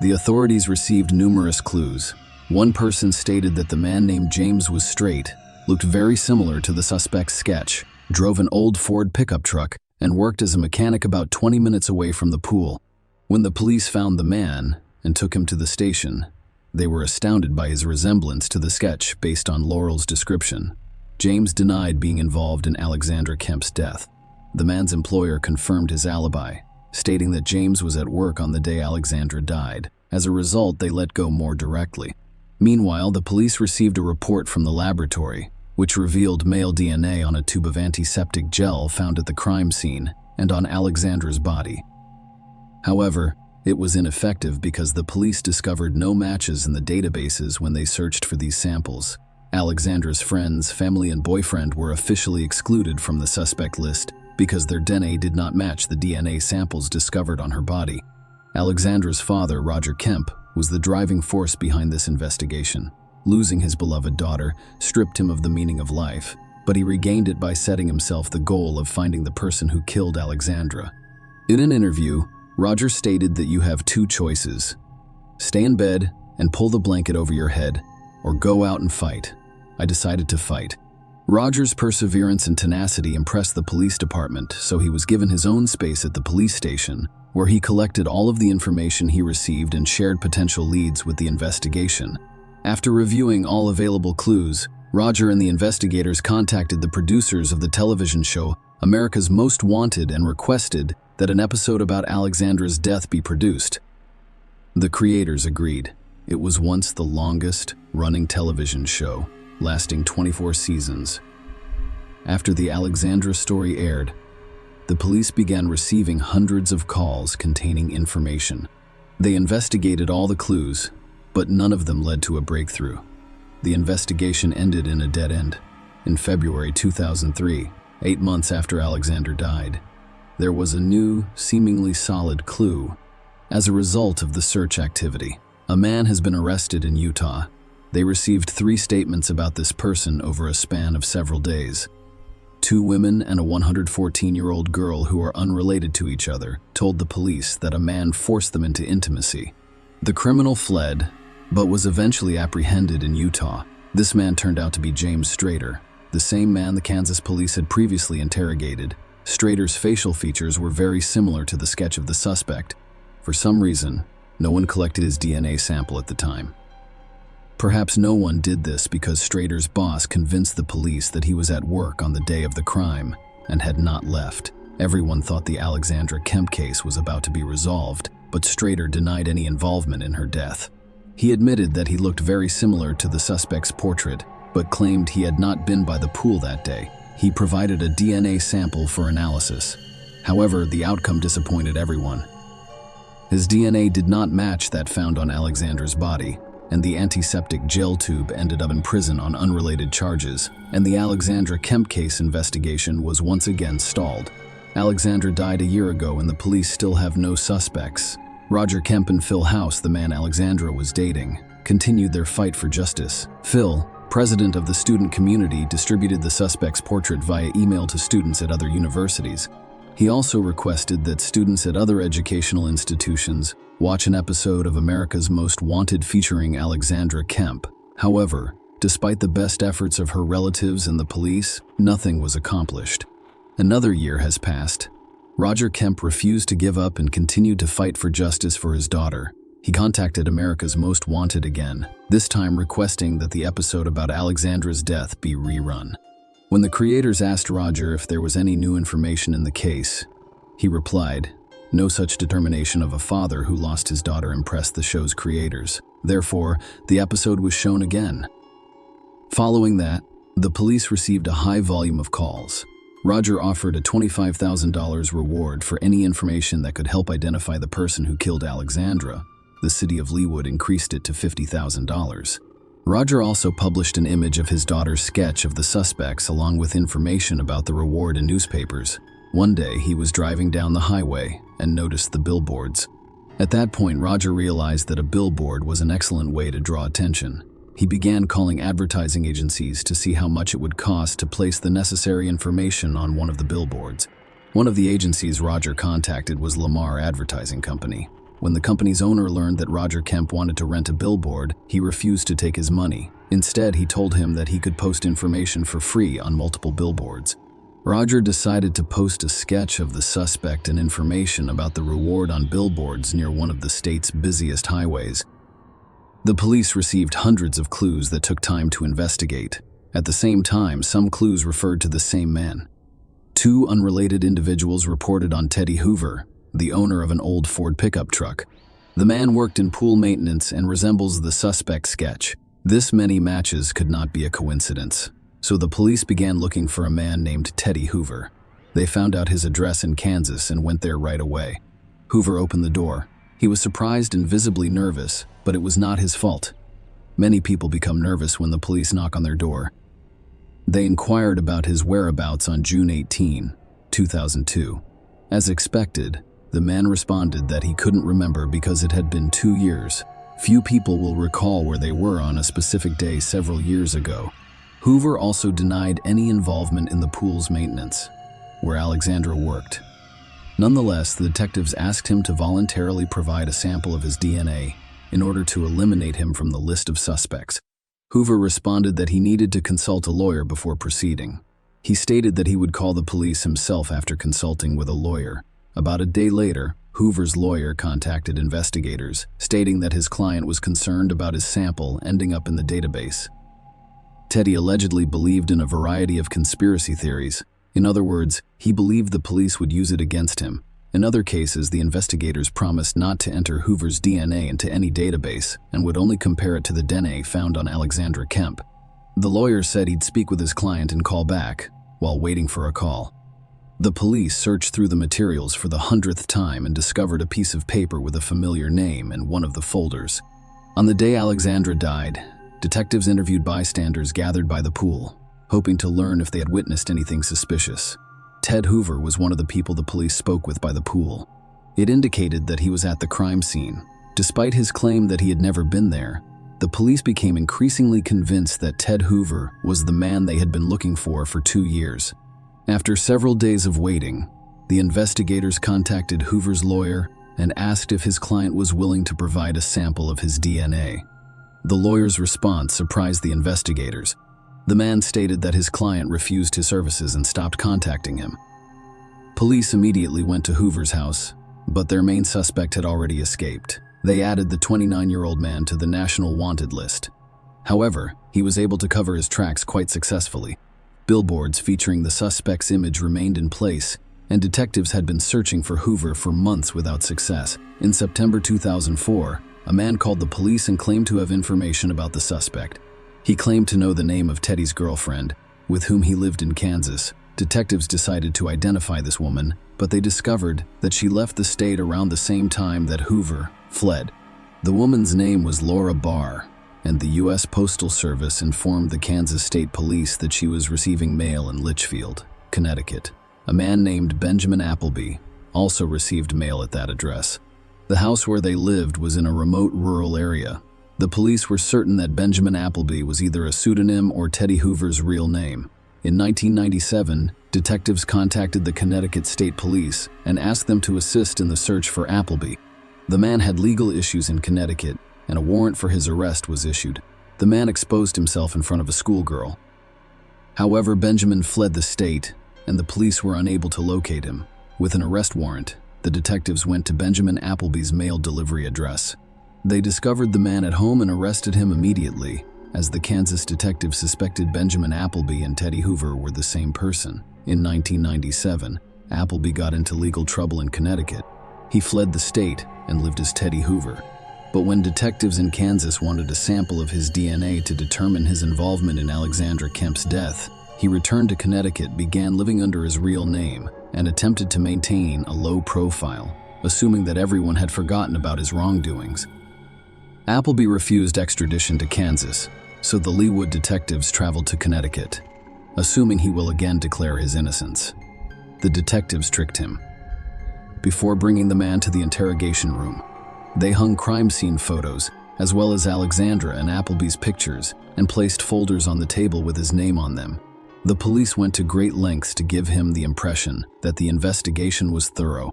The authorities received numerous clues. One person stated that the man named James was straight, looked very similar to the suspect's sketch, drove an old Ford pickup truck, and worked as a mechanic about 20 minutes away from the pool. When the police found the man and took him to the station, they were astounded by his resemblance to the sketch based on Laurel's description. James denied being involved in Alexandra Kemp's death. The man's employer confirmed his alibi, stating that James was at work on the day Alexandra died. As a result, they let go more directly. Meanwhile, the police received a report from the laboratory, which revealed male DNA on a tube of antiseptic gel found at the crime scene and on Alexandra's body. However, it was ineffective because the police discovered no matches in the databases when they searched for these samples. Alexandra's friends, family, and boyfriend were officially excluded from the suspect list because their DNA did not match the DNA samples discovered on her body. Alexandra's father, Roger Kemp, was the driving force behind this investigation. Losing his beloved daughter stripped him of the meaning of life, but he regained it by setting himself the goal of finding the person who killed Alexandra. In an interview, Roger stated that you have two choices: stay in bed and pull the blanket over your head, or go out and fight. I decided to fight. Roger's perseverance and tenacity impressed the police department, so he was given his own space at the police station, where he collected all of the information he received and shared potential leads with the investigation. After reviewing all available clues, Roger and the investigators contacted the producers of the television show America's Most Wanted and requested that an episode about Alexandra's death be produced. The creators agreed. It was once the longest-running television show, lasting 24 seasons. After the Alexandra story aired, the police began receiving hundreds of calls containing information. They investigated all the clues, but none of them led to a breakthrough. The investigation ended in a dead end. In February 2003, 8 months after Alexandra died, there was a new, seemingly solid clue. As a result of the search activity, a man has been arrested in Utah. They received 3 statements about this person over a span of several days. 2 women and a 114-year-old girl who are unrelated to each other told the police that a man forced them into intimacy. The criminal fled, but was eventually apprehended in Utah. This man turned out to be James Strader, the same man the Kansas police had previously interrogated. Strader's facial features were very similar to the sketch of the suspect. For some reason, no one collected his DNA sample at the time. Perhaps no one did this because Strader's boss convinced the police that he was at work on the day of the crime and had not left. Everyone thought the Alexandra Kemp case was about to be resolved, but Strader denied any involvement in her death. He admitted that he looked very similar to the suspect's portrait, but claimed he had not been by the pool that day. He provided a DNA sample for analysis. However, the outcome disappointed everyone. His DNA did not match that found on Alexandra's body, and the antiseptic gel tube ended up in prison on unrelated charges, and the Alexandra Kemp case investigation was once again stalled. Alexandra died a year ago and the police still have no suspects. Roger Kemp and Phil House, the man Alexandra was dating, continued their fight for justice. Phil, president of the student community, distributed the suspect's portrait via email to students at other universities. He also requested that students at other educational institutions watch an episode of America's Most Wanted featuring Alexandra Kemp. However, despite the best efforts of her relatives and the police, nothing was accomplished. Another year has passed. Roger Kemp refused to give up and continued to fight for justice for his daughter. He contacted America's Most Wanted again, this time requesting that the episode about Alexandra's death be rerun. When the creators asked Roger if there was any new information in the case, he replied, "No such determination of a father who lost his daughter impressed the show's creators. Therefore, the episode was shown again." Following that, the police received a high volume of calls. Roger offered a $25,000 reward for any information that could help identify the person who killed Alexandra. The city of Leawood increased it to $50,000. Roger also published an image of his daughter's sketch of the suspects along with information about the reward in newspapers. One day, he was driving down the highway and noticed the billboards. At that point, Roger realized that a billboard was an excellent way to draw attention. He began calling advertising agencies to see how much it would cost to place the necessary information on one of the billboards. One of the agencies Roger contacted was Lamar Advertising Company. When the company's owner learned that Roger Kemp wanted to rent a billboard, he refused to take his money. Instead, he told him that he could post information for free on multiple billboards. Roger decided to post a sketch of the suspect and information about the reward on billboards near one of the state's busiest highways. The police received hundreds of clues that took time to investigate. At the same time, some clues referred to the same man. Two unrelated individuals reported on Teddy Hoover, the owner of an old Ford pickup truck. The man worked in pool maintenance and resembles the suspect sketch. This many matches could not be a coincidence, so the police began looking for a man named Teddy Hoover. They found out his address in Kansas and went there right away. Hoover opened the door. He was surprised and visibly nervous, but it was not his fault. Many people become nervous when the police knock on their door. They inquired about his whereabouts on June 18, 2002. As expected, the man responded that he couldn't remember because it had been 2 years. Few people will recall where they were on a specific day several years ago. Hoover also denied any involvement in the pool's maintenance, where Alexandra worked. Nonetheless, the detectives asked him to voluntarily provide a sample of his DNA in order to eliminate him from the list of suspects. Hoover responded that he needed to consult a lawyer before proceeding. He stated that he would call the police himself after consulting with a lawyer. About a day later, Hoover's lawyer contacted investigators, stating that his client was concerned about his sample ending up in the database. Teddy allegedly believed in a variety of conspiracy theories. In other words, he believed the police would use it against him. In other cases, the investigators promised not to enter Hoover's DNA into any database and would only compare it to the DNA found on Alexandra Kemp. The lawyer said he'd speak with his client and call back, while waiting for a call. The police searched through the materials for the 100th time and discovered a piece of paper with a familiar name in one of the folders. On the day Alexandra died, detectives interviewed bystanders gathered by the pool, hoping to learn if they had witnessed anything suspicious. Ted Hoover was one of the people the police spoke with by the pool. It indicated that he was at the crime scene. Despite his claim that he had never been there, the police became increasingly convinced that Ted Hoover was the man they had been looking for 2 years. After several days of waiting, the investigators contacted Hoover's lawyer and asked if his client was willing to provide a sample of his DNA. The lawyer's response surprised the investigators. The man stated that his client refused his services and stopped contacting him. Police immediately went to Hoover's house, but their main suspect had already escaped. They added the 29-year-old man to the National Wanted list. However, he was able to cover his tracks quite successfully. Billboards featuring the suspect's image remained in place, and detectives had been searching for Hoover for months without success. In September 2004, a man called the police and claimed to have information about the suspect. He claimed to know the name of Teddy's girlfriend, with whom he lived in Kansas. Detectives decided to identify this woman, but they discovered that she left the state around the same time that Hoover fled. The woman's name was Laura Barr, and the U.S. Postal Service informed the Kansas State Police that she was receiving mail in Litchfield, Connecticut. A man named Benjamin Appleby also received mail at that address. The house where they lived was in a remote rural area. The police were certain that Benjamin Appleby was either a pseudonym or Teddy Hoover's real name. In 1997, detectives contacted the Connecticut State Police and asked them to assist in the search for Appleby. The man had legal issues in Connecticut, and a warrant for his arrest was issued. The man exposed himself in front of a schoolgirl. However, Benjamin fled the state, and the police were unable to locate him. With an arrest warrant, the detectives went to Benjamin Appleby's mail delivery address. They discovered the man at home and arrested him immediately, as the Kansas detectives suspected Benjamin Appleby and Teddy Hoover were the same person. In 1997, Appleby got into legal trouble in Connecticut. He fled the state and lived as Teddy Hoover. But when detectives in Kansas wanted a sample of his DNA to determine his involvement in Alexandra Kemp's death, he returned to Connecticut, began living under his real name, and attempted to maintain a low profile, assuming that everyone had forgotten about his wrongdoings. Appleby refused extradition to Kansas, so the Leawood detectives traveled to Connecticut, assuming he will again declare his innocence. The detectives tricked him. Before bringing the man to the interrogation room, they hung crime scene photos, as well as Alexandra and Appleby's pictures, and placed folders on the table with his name on them. The police went to great lengths to give him the impression that the investigation was thorough.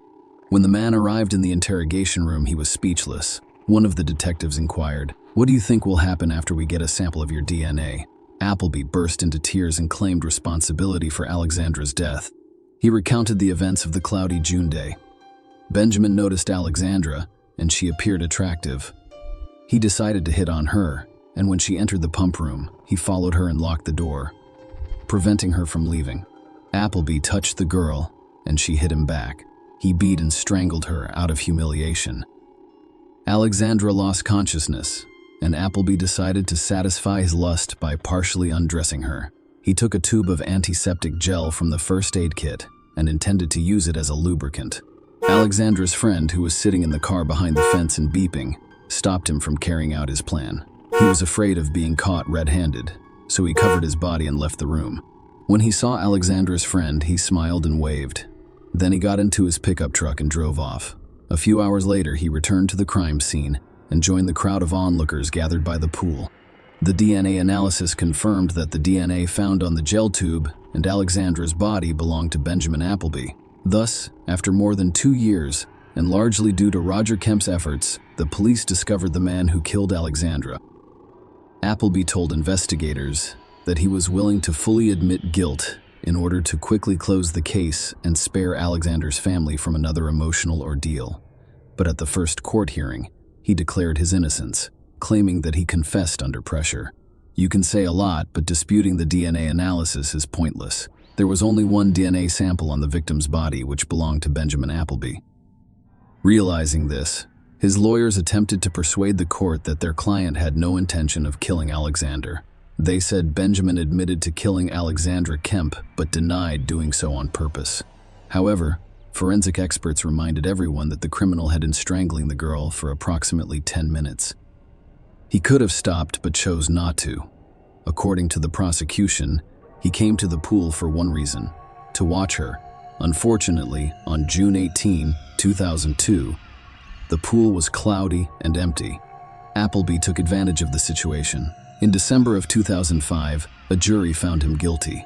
When the man arrived in the interrogation room, he was speechless. One of the detectives inquired, "What do you think will happen after we get a sample of your DNA?" Appleby burst into tears and claimed responsibility for Alexandra's death. He recounted the events of the cloudy June day. Benjamin noticed Alexandra, and she appeared attractive. He decided to hit on her, and when she entered the pump room, he followed her and locked the door, preventing her from leaving. Appleby touched the girl, and she hit him back. He beat and strangled her out of humiliation. Alexandra lost consciousness, and Appleby decided to satisfy his lust by partially undressing her. He took a tube of antiseptic gel from the first aid kit and intended to use it as a lubricant. Alexandra's friend, who was sitting in the car behind the fence and beeping, stopped him from carrying out his plan. He was afraid of being caught red-handed, so he covered his body and left the room. When he saw Alexandra's friend, he smiled and waved. Then he got into his pickup truck and drove off. A few hours later, he returned to the crime scene and joined the crowd of onlookers gathered by the pool. The DNA analysis confirmed that the DNA found on the gel tube and Alexandra's body belonged to Benjamin Appleby. Thus, after more than 2 years, and largely due to Roger Kemp's efforts, the police discovered the man who killed Alexandra. Appleby told investigators that he was willing to fully admit guilt in order to quickly close the case and spare Alexandra's family from another emotional ordeal. But at the first court hearing, he declared his innocence, claiming that he confessed under pressure. You can say a lot, but disputing the DNA analysis is pointless. There was only one DNA sample on the victim's body, which belonged to Benjamin Appleby. Realizing this, his lawyers attempted to persuade the court that their client had no intention of killing Alexander. They said Benjamin admitted to killing Alexandra Kemp, but denied doing so on purpose. However, forensic experts reminded everyone that the criminal had been strangling the girl for approximately 10 minutes. He could have stopped, but chose not to. According to the prosecution, he came to the pool for one reason: to watch her. Unfortunately, on June 18, 2002, the pool was cloudy and empty. Appleby took advantage of the situation. In December of 2005, a jury found him guilty.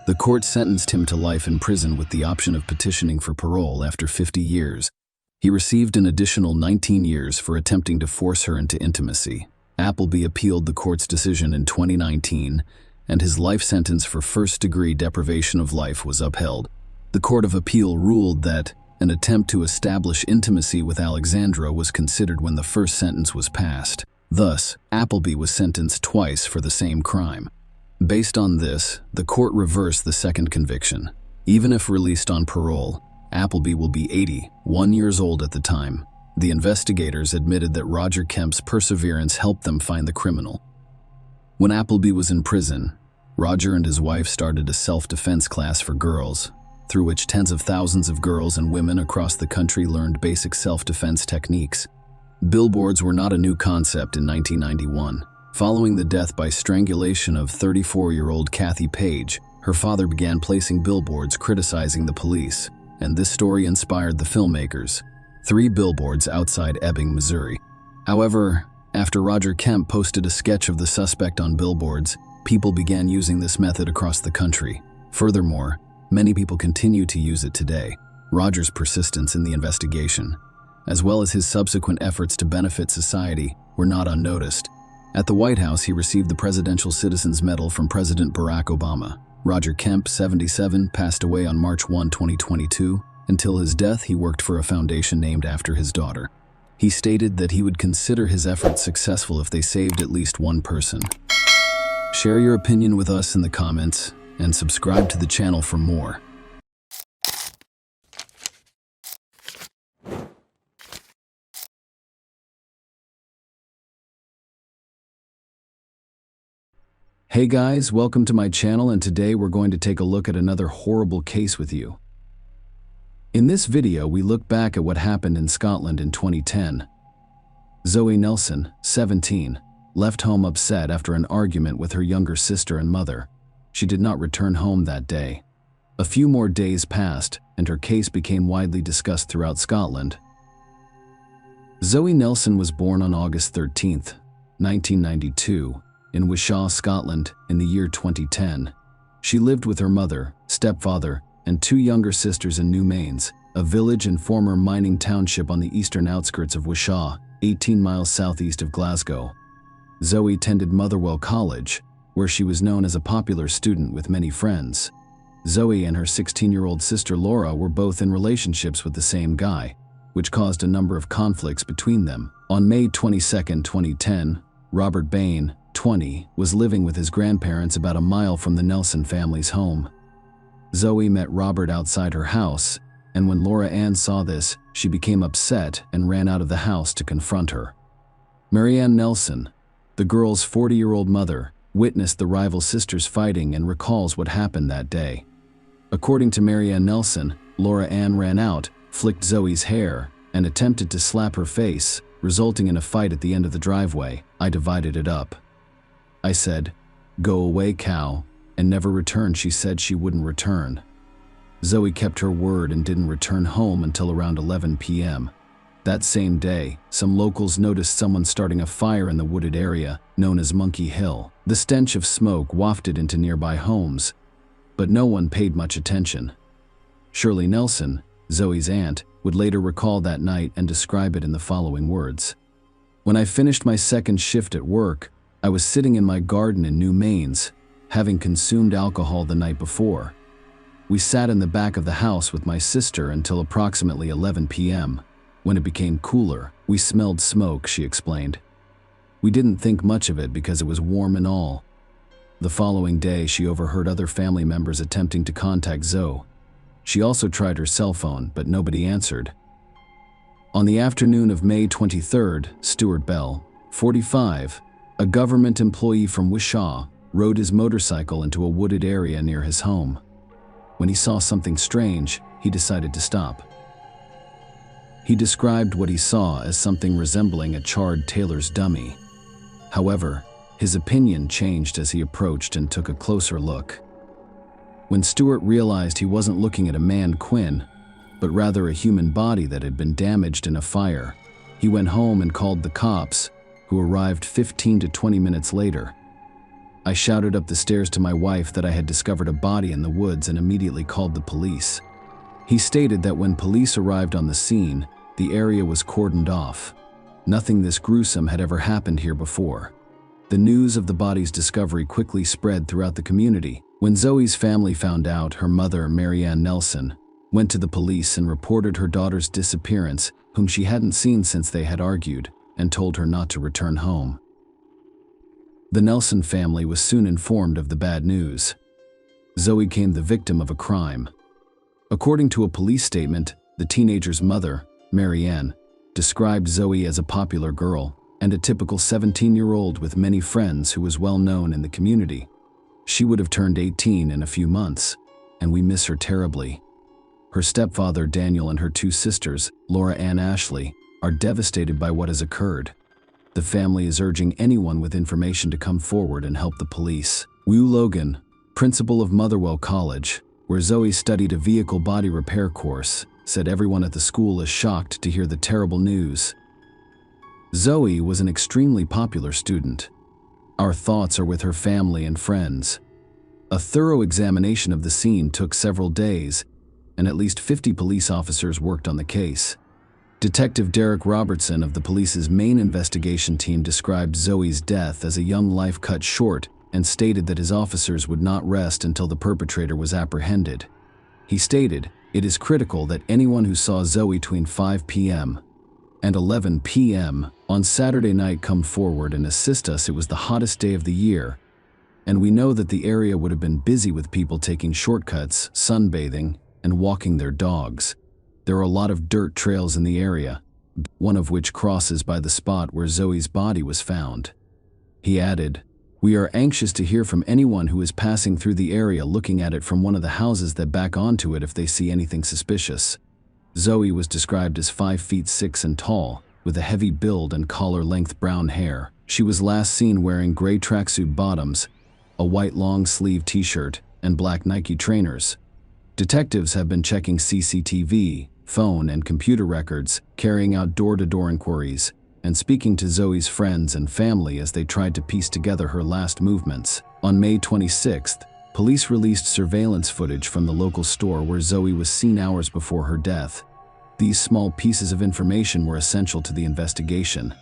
The court sentenced him to life in prison with the option of petitioning for parole after 50 years. He received an additional 19 years for attempting to force her into intimacy. Appleby appealed the court's decision in 2019, and his life sentence for first-degree deprivation of life was upheld. The Court of Appeal ruled that an attempt to establish intimacy with Alexandra was considered when the first sentence was passed. Thus, Appleby was sentenced twice for the same crime. Based on this, the court reversed the second conviction. Even if released on parole, Appleby will be 81 years old at the time. The investigators admitted that Roger Kemp's perseverance helped them find the criminal. When Appleby was in prison, Roger and his wife started a self-defense class for girls, through which tens of thousands of girls and women across the country learned basic self-defense techniques. Billboards were not a new concept in 1991. Following the death by strangulation of 34-year-old Kathy Page, her father began placing billboards criticizing the police, and this story inspired the filmmakers. 3 billboards outside Ebbing, Missouri. However, after Roger Kemp posted a sketch of the suspect on billboards, people began using this method across the country. Furthermore, many people continue to use it today. Roger's persistence in the investigation, as well as his subsequent efforts to benefit society, were not unnoticed. At the White House, he received the Presidential Citizens Medal from President Barack Obama. Roger Kemp, 77, passed away on March 1, 2022. Until his death, he worked for a foundation named after his daughter. He stated that he would consider his efforts successful if they saved at least one person. Share your opinion with us in the comments and subscribe to the channel for more. Hey guys, welcome to my channel, and today we're going to take a look at another horrible case with you. In this video, we look back at what happened in Scotland in 2010. Zoe Nelson, 17, left home upset after an argument with her younger sister and mother. She did not return home that day. A few more days passed, and her case became widely discussed throughout Scotland. Zoe Nelson was born on August 13, 1992, in Wishaw, Scotland, in the year 2010. She lived with her mother, stepfather, and 2 younger sisters in New Mains, a village and former mining township on the eastern outskirts of Wishaw, 18 miles southeast of Glasgow. Zoe attended Motherwell College, where she was known as a popular student with many friends. Zoe and her 16-year-old sister Laura were both in relationships with the same guy, which caused a number of conflicts between them. On May 22, 2010, Robert Bain, 20, was living with his grandparents about a mile from the Nelson family's home. Zoe met Robert outside her house, and when Laura Ann saw this, she became upset and ran out of the house to confront her. Marianne Nelson, the girl's 40-year-old mother, witnessed the rival sisters fighting and recalls what happened that day. According to Marianne Nelson, Laura Ann ran out, flicked Zoe's hair, and attempted to slap her face, resulting in a fight at the end of the driveway. I divided it up. I said, "Go away, cow," and never returned. She said she wouldn't return. Zoe kept her word and didn't return home until around 11 p.m. That same day, some locals noticed someone starting a fire in the wooded area known as Monkey Hill. The stench of smoke wafted into nearby homes, but no one paid much attention. Shirley Nelson, Zoe's aunt, would later recall that night and describe it in the following words. "When I finished my second shift at work, I was sitting in my garden in New Mains, having consumed alcohol the night before. We sat in the back of the house with my sister until approximately 11 p.m. When it became cooler, we smelled smoke," she explained. "We didn't think much of it because it was warm and all." The following day, she overheard other family members attempting to contact Zoe. She also tried her cell phone, but nobody answered. On the afternoon of May 23rd, Stuart Bell, 45, a government employee from Wishaw, rode his motorcycle into a wooded area near his home. When he saw something strange, he decided to stop. He described what he saw as something resembling a charred tailor's dummy. However, his opinion changed as he approached and took a closer look. When Stuart realized he wasn't looking at a mannequin, but rather a human body that had been damaged in a fire, he went home and called the cops, who arrived 15 to 20 minutes later. I shouted up the stairs to my wife that I had discovered a body in the woods and immediately called the police. He stated that when police arrived on the scene, the area was cordoned off. Nothing this gruesome had ever happened here before. The news of the body's discovery quickly spread throughout the community. When Zoe's family found out, her mother, Marianne Nelson, went to the police and reported her daughter's disappearance, whom she hadn't seen since they had argued, and told her not to return home. The Nelson family was soon informed of the bad news. Zoe became the victim of a crime. According to a police statement, the teenager's mother, Marianne, described Zoe as a popular girl and a typical 17-year-old with many friends who was well known in the community. She would have turned 18 in a few months, and we miss her terribly. Her stepfather, Daniel, and her two sisters, Laura and Ashley, are devastated by what has occurred. The family is urging anyone with information to come forward and help the police. Wu Logan, principal of Motherwell College, where Zoe studied a vehicle body repair course, said everyone at the school is shocked to hear the terrible news. Zoe was an extremely popular student. Our thoughts are with her family and friends. A thorough examination of the scene took several days, and at least 50 police officers worked on the case. Detective Derek Robertson of the police's main investigation team described Zoe's death as a young life cut short and stated that his officers would not rest until the perpetrator was apprehended. He stated, "It is critical that anyone who saw Zoe between 5 p.m. and 11 p.m. on Saturday night come forward and assist us. It was the hottest day of the year, and we know that the area would have been busy with people taking shortcuts, sunbathing, and walking their dogs. There are a lot of dirt trails in the area, one of which crosses by the spot where Zoe's body was found." He added, "We are anxious to hear from anyone who is passing through the area looking at it from one of the houses that back onto it if they see anything suspicious." Zoe was described as 5 feet 6 and tall, with a heavy build and collar-length brown hair. She was last seen wearing gray tracksuit bottoms, a white long-sleeve t-shirt, and black Nike trainers. Detectives have been checking CCTV, phone, and computer records, carrying out door-to-door inquiries, and speaking to Zoe's friends and family as they tried to piece together her last movements. On May 26th, police released surveillance footage from the local store where Zoe was seen hours before her death. These small pieces of information were essential to the investigation.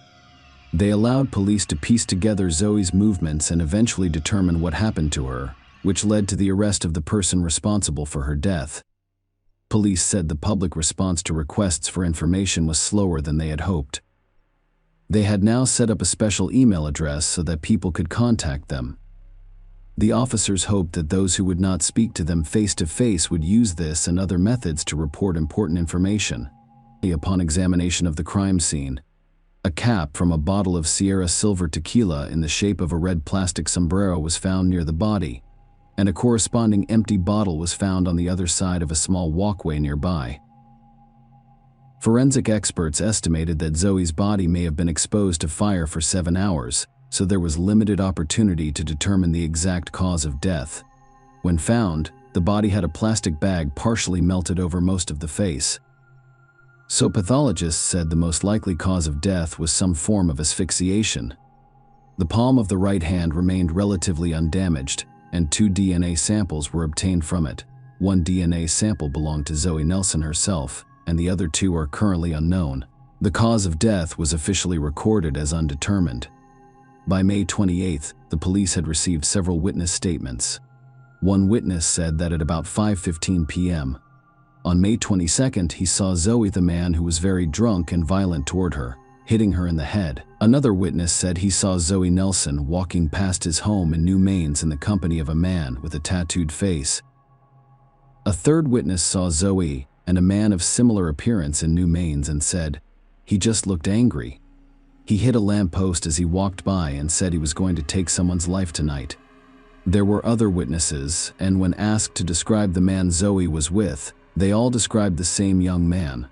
They allowed police to piece together Zoe's movements and eventually determine what happened to her, which led to the arrest of the person responsible for her death. Police said the public response to requests for information was slower than they had hoped. They had now set up a special email address so that people could contact them. The officers hoped that those who would not speak to them face-to-face would use this and other methods to report important information. Upon examination of the crime scene, a cap from a bottle of Sierra Silver tequila in the shape of a red plastic sombrero was found near the body, and a corresponding empty bottle was found on the other side of a small walkway nearby. Forensic experts estimated that Zoe's body may have been exposed to fire for 7 hours, so there was limited opportunity to determine the exact cause of death. When found, the body had a plastic bag partially melted over most of the face. So pathologists said the most likely cause of death was some form of asphyxiation. The palm of the right hand remained relatively undamaged, and 2 DNA samples were obtained from it. 1 DNA sample belonged to Zoe Nelson herself, and the other 2 are currently unknown. The cause of death was officially recorded as undetermined. By May 28th, the police had received several witness statements. One witness said that at about 5:15 p.m. on May 22nd, he saw Zoe, the man who was very drunk and violent toward her, hitting her in the head. Another witness said he saw Zoe Nelson walking past his home in New Mains in the company of a man with a tattooed face. A third witness saw Zoe and a man of similar appearance in New Mains and said, "He just looked angry. He hit a lamppost as he walked by and said he was going to take someone's life tonight." There were other witnesses, and when asked to describe the man Zoe was with, they all described the same young man,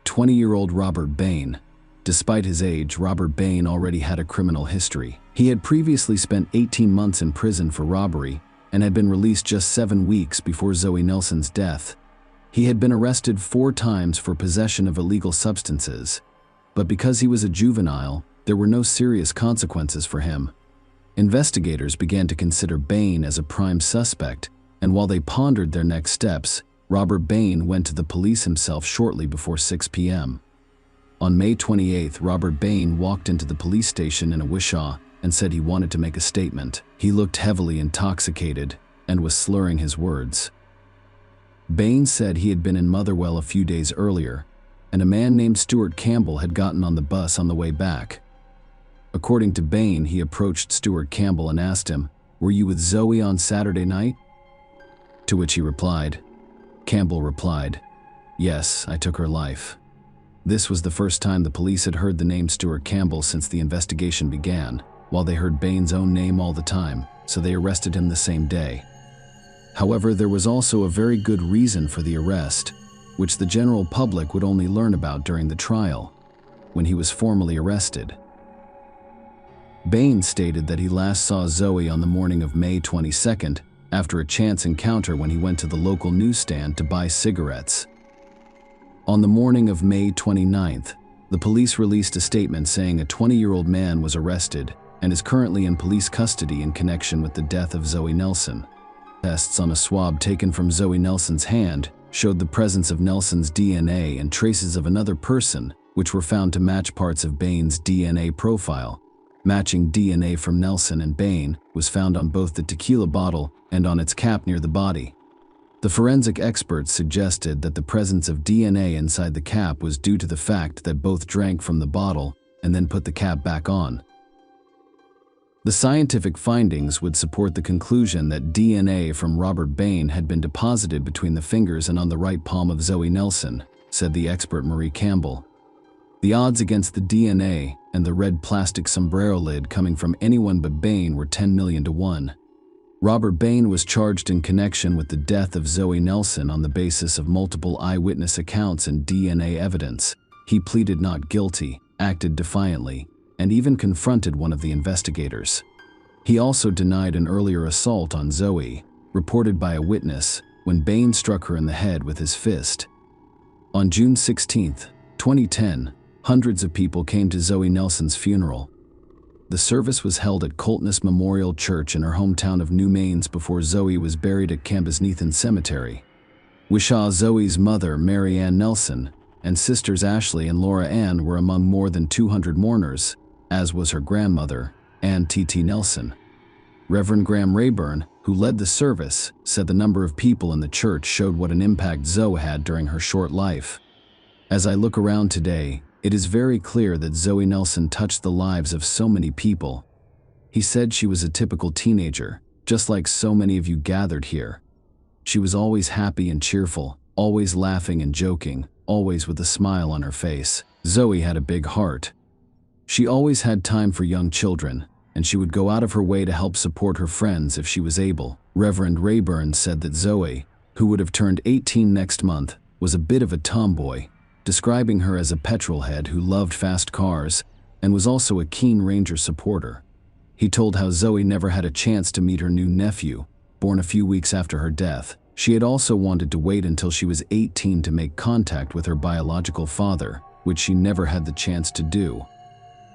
20-year-old Robert Bain. Despite his age, Robert Bain already had a criminal history. He had previously spent 18 months in prison for robbery and had been released just 7 weeks before Zoe Nelson's death. He had been arrested 4 times for possession of illegal substances, but because he was a juvenile, there were no serious consequences for him. Investigators began to consider Bain as a prime suspect, and while they pondered their next steps, Robert Bain went to the police himself shortly before 6 p.m. On May 28th, Robert Bain walked into the police station in Wishaw and said he wanted to make a statement. He looked heavily intoxicated and was slurring his words. Bain said he had been in Motherwell a few days earlier, and a man named Stuart Campbell had gotten on the bus on the way back. According to Bain, he approached Stuart Campbell and asked him, "Were you with Zoe on Saturday night?" To which he replied. Campbell replied, "Yes, I took her life." This was the first time the police had heard the name Stuart Campbell since the investigation began, while they heard Bain's own name all the time, so they arrested him the same day. However, there was also a very good reason for the arrest, which the general public would only learn about during the trial, when he was formally arrested. Bain stated that he last saw Zoe on the morning of May 22nd after a chance encounter when he went to the local newsstand to buy cigarettes. On the morning of May 29th, the police released a statement saying a 20-year-old man was arrested and is currently in police custody in connection with the death of Zoe Nelson. Tests on a swab taken from Zoe Nelson's hand showed the presence of Nelson's DNA and traces of another person, which were found to match parts of Bain's DNA profile. Matching DNA from Nelson and Bain was found on both the tequila bottle and on its cap near the body. The forensic experts suggested that the presence of DNA inside the cap was due to the fact that both drank from the bottle and then put the cap back on. The scientific findings would support the conclusion that DNA from Robert Bain had been deposited between the fingers and on the right palm of Zoe Nelson, said the expert Marie Campbell. The odds against the DNA and the red plastic sombrero lid coming from anyone but Bain were 10 million to 1. Robert Bain was charged in connection with the death of Zoe Nelson on the basis of multiple eyewitness accounts and DNA evidence. He pleaded not guilty, acted defiantly, and even confronted one of the investigators. He also denied an earlier assault on Zoe, reported by a witness, when Bain struck her in the head with his fist. On June 16, 2010, hundreds of people came to Zoe Nelson's funeral. The service was held at Coltness Memorial Church in her hometown of New Mains before Zoe was buried at Cambusnethan Cemetery. Wishaw Zoe's mother, Mary Ann Nelson, and sisters Ashley and Laura Ann were among more than 200 mourners, as was her grandmother, Ann T.T. Nelson. Reverend Graham Rayburn, who led the service, said the number of people in the church showed what an impact Zoe had during her short life. As I look around today, it is very clear that Zoe Nelson touched the lives of so many people. He said she was a typical teenager, just like so many of you gathered here. She was always happy and cheerful, always laughing and joking, always with a smile on her face. Zoe had a big heart. She always had time for young children, and she would go out of her way to help support her friends if she was able. Reverend Rayburn said that Zoe, who would have turned 18 next month, was a bit of a tomboy, describing her as a petrolhead who loved fast cars and was also a keen Ranger supporter. He told how Zoe never had a chance to meet her new nephew, born a few weeks after her death. She had also wanted to wait until she was 18 to make contact with her biological father, which she never had the chance to do.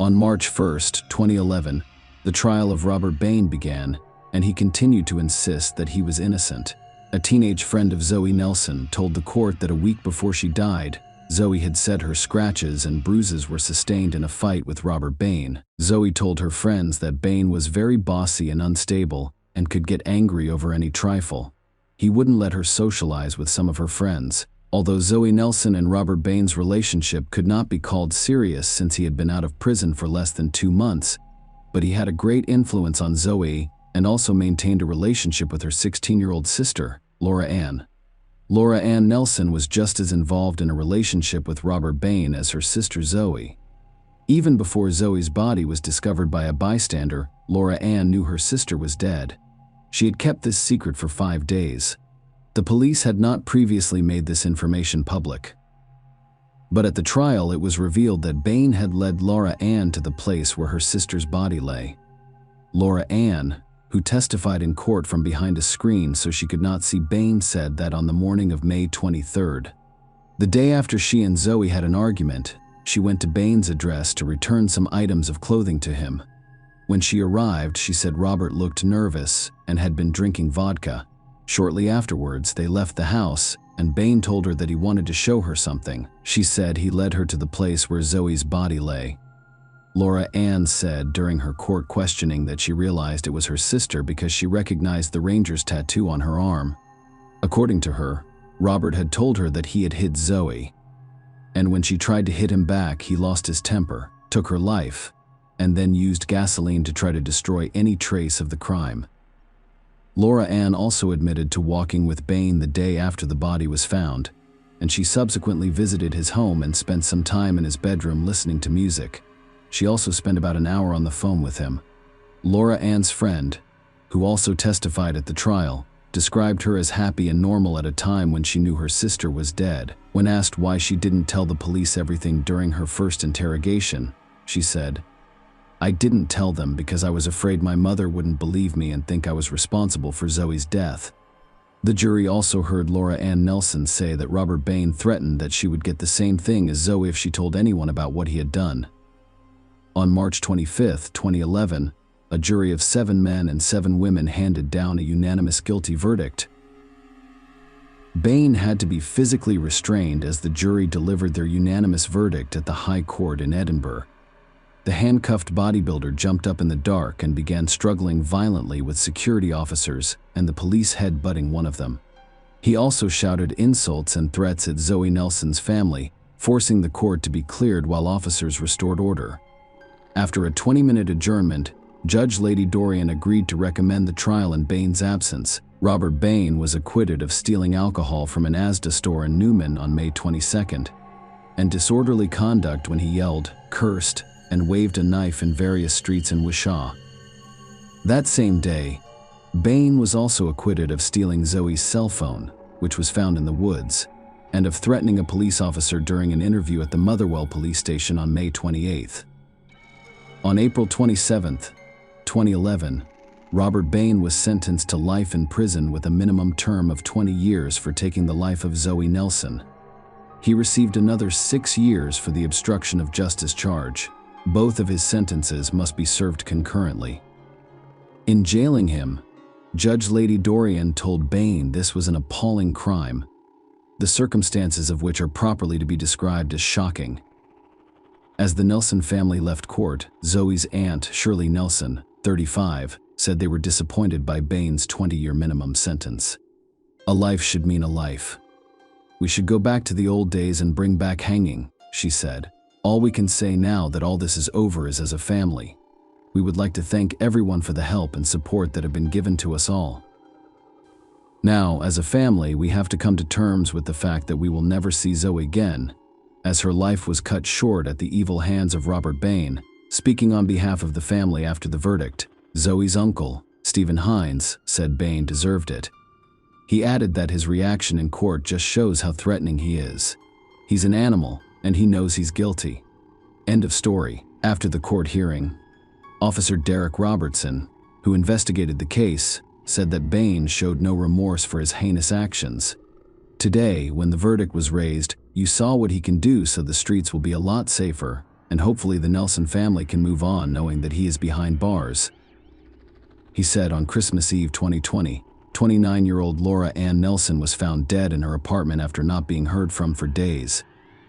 On March 1, 2011, the trial of Robert Bain began, and he continued to insist that he was innocent. A teenage friend of Zoe Nelson told the court that a week before she died, Zoe had said her scratches and bruises were sustained in a fight with Robert Bain. Zoe told her friends that Bain was very bossy and unstable and could get angry over any trifle. He wouldn't let her socialize with some of her friends. Although Zoe Nelson and Robert Bain's relationship could not be called serious since he had been out of prison for less than 2 months, but he had a great influence on Zoe and also maintained a relationship with her 16-year-old sister, Laura Ann. Laura Ann Nelson was just as involved in a relationship with Robert Bain as her sister Zoe. Even before Zoe's body was discovered by a bystander, Laura Ann knew her sister was dead. She had kept this secret for 5 days. The police had not previously made this information public. But at the trial, it was revealed that Bain had led Laura Ann to the place where her sister's body lay. Laura Ann, who testified in court from behind a screen so she could not see Bain, said that on the morning of May 23rd, the day after she and Zoe had an argument, she went to Bain's address to return some items of clothing to him. When she arrived, she said Robert looked nervous and had been drinking vodka. Shortly afterwards, they left the house, and Bain told her that he wanted to show her something. She said he led her to the place where Zoe's body lay. Laura Ann said during her court questioning that she realized it was her sister because she recognized the Ranger's tattoo on her arm. According to her, Robert had told her that he had hit Zoe, and when she tried to hit him back, he lost his temper, took her life, and then used gasoline to try to destroy any trace of the crime. Laura Ann also admitted to walking with Bain the day after the body was found, and she subsequently visited his home and spent some time in his bedroom listening to music. She also spent about an hour on the phone with him. Laura Ann's friend, who also testified at the trial, described her as happy and normal at a time when she knew her sister was dead. When asked why she didn't tell the police everything during her first interrogation, she said, "I didn't tell them because I was afraid my mother wouldn't believe me and think I was responsible for Zoe's death." The jury also heard Laura Ann Nelson say that Robert Bain threatened that she would get the same thing as Zoe if she told anyone about what he had done. On March 25, 2011, a jury of 7 men and 7 women handed down a unanimous guilty verdict. Bain had to be physically restrained as the jury delivered their unanimous verdict at the High Court in Edinburgh. The handcuffed bodybuilder jumped up in the dark and began struggling violently with security officers and the police head-butting one of them. He also shouted insults and threats at Zoe Nelson's family, forcing the court to be cleared while officers restored order. After a 20-minute adjournment, Judge Lady Dorian agreed to recommend the trial in Bain's absence. Robert Bain was acquitted of stealing alcohol from an Asda store in Newman on May 22nd, and disorderly conduct when he yelled, cursed, and waved a knife in various streets in Wishaw. That same day, Bain was also acquitted of stealing Zoe's cell phone, which was found in the woods, and of threatening a police officer during an interview at the Motherwell police station on May 28th. On April 27, 2011, Robert Bain was sentenced to life in prison with a minimum term of 20 years for taking the life of Zoe Nelson. He received another 6 years for the obstruction of justice charge. Both of his sentences must be served concurrently. In jailing him, Judge Lady Dorian told Bain this was an appalling crime, the circumstances of which are properly to be described as shocking. As the Nelson family left court, Zoe's aunt, Shirley Nelson, 35, said they were disappointed by Bain's 20-year minimum sentence. "A life should mean a life. We should go back to the old days and bring back hanging," she said. "All we can say now that all this is over is as a family. We would like to thank everyone for the help and support that have been given to us all. Now, as a family, we have to come to terms with the fact that we will never see Zoe again, as her life was cut short at the evil hands of Robert Bain." Speaking on behalf of the family after the verdict, Zoe's uncle, Stephen Hines, said Bain deserved it. He added that his reaction in court just shows how threatening he is. "He's an animal, and he knows he's guilty." End of story. After the court hearing, Officer Derek Robertson, who investigated the case, said that Bain showed no remorse for his heinous actions. "Today, when the verdict was raised, you saw what he can do, so the streets will be a lot safer, and hopefully the Nelson family can move on knowing that he is behind bars," he said. On Christmas Eve 2020, 29-year-old Laura Ann Nelson was found dead in her apartment after not being heard from for days.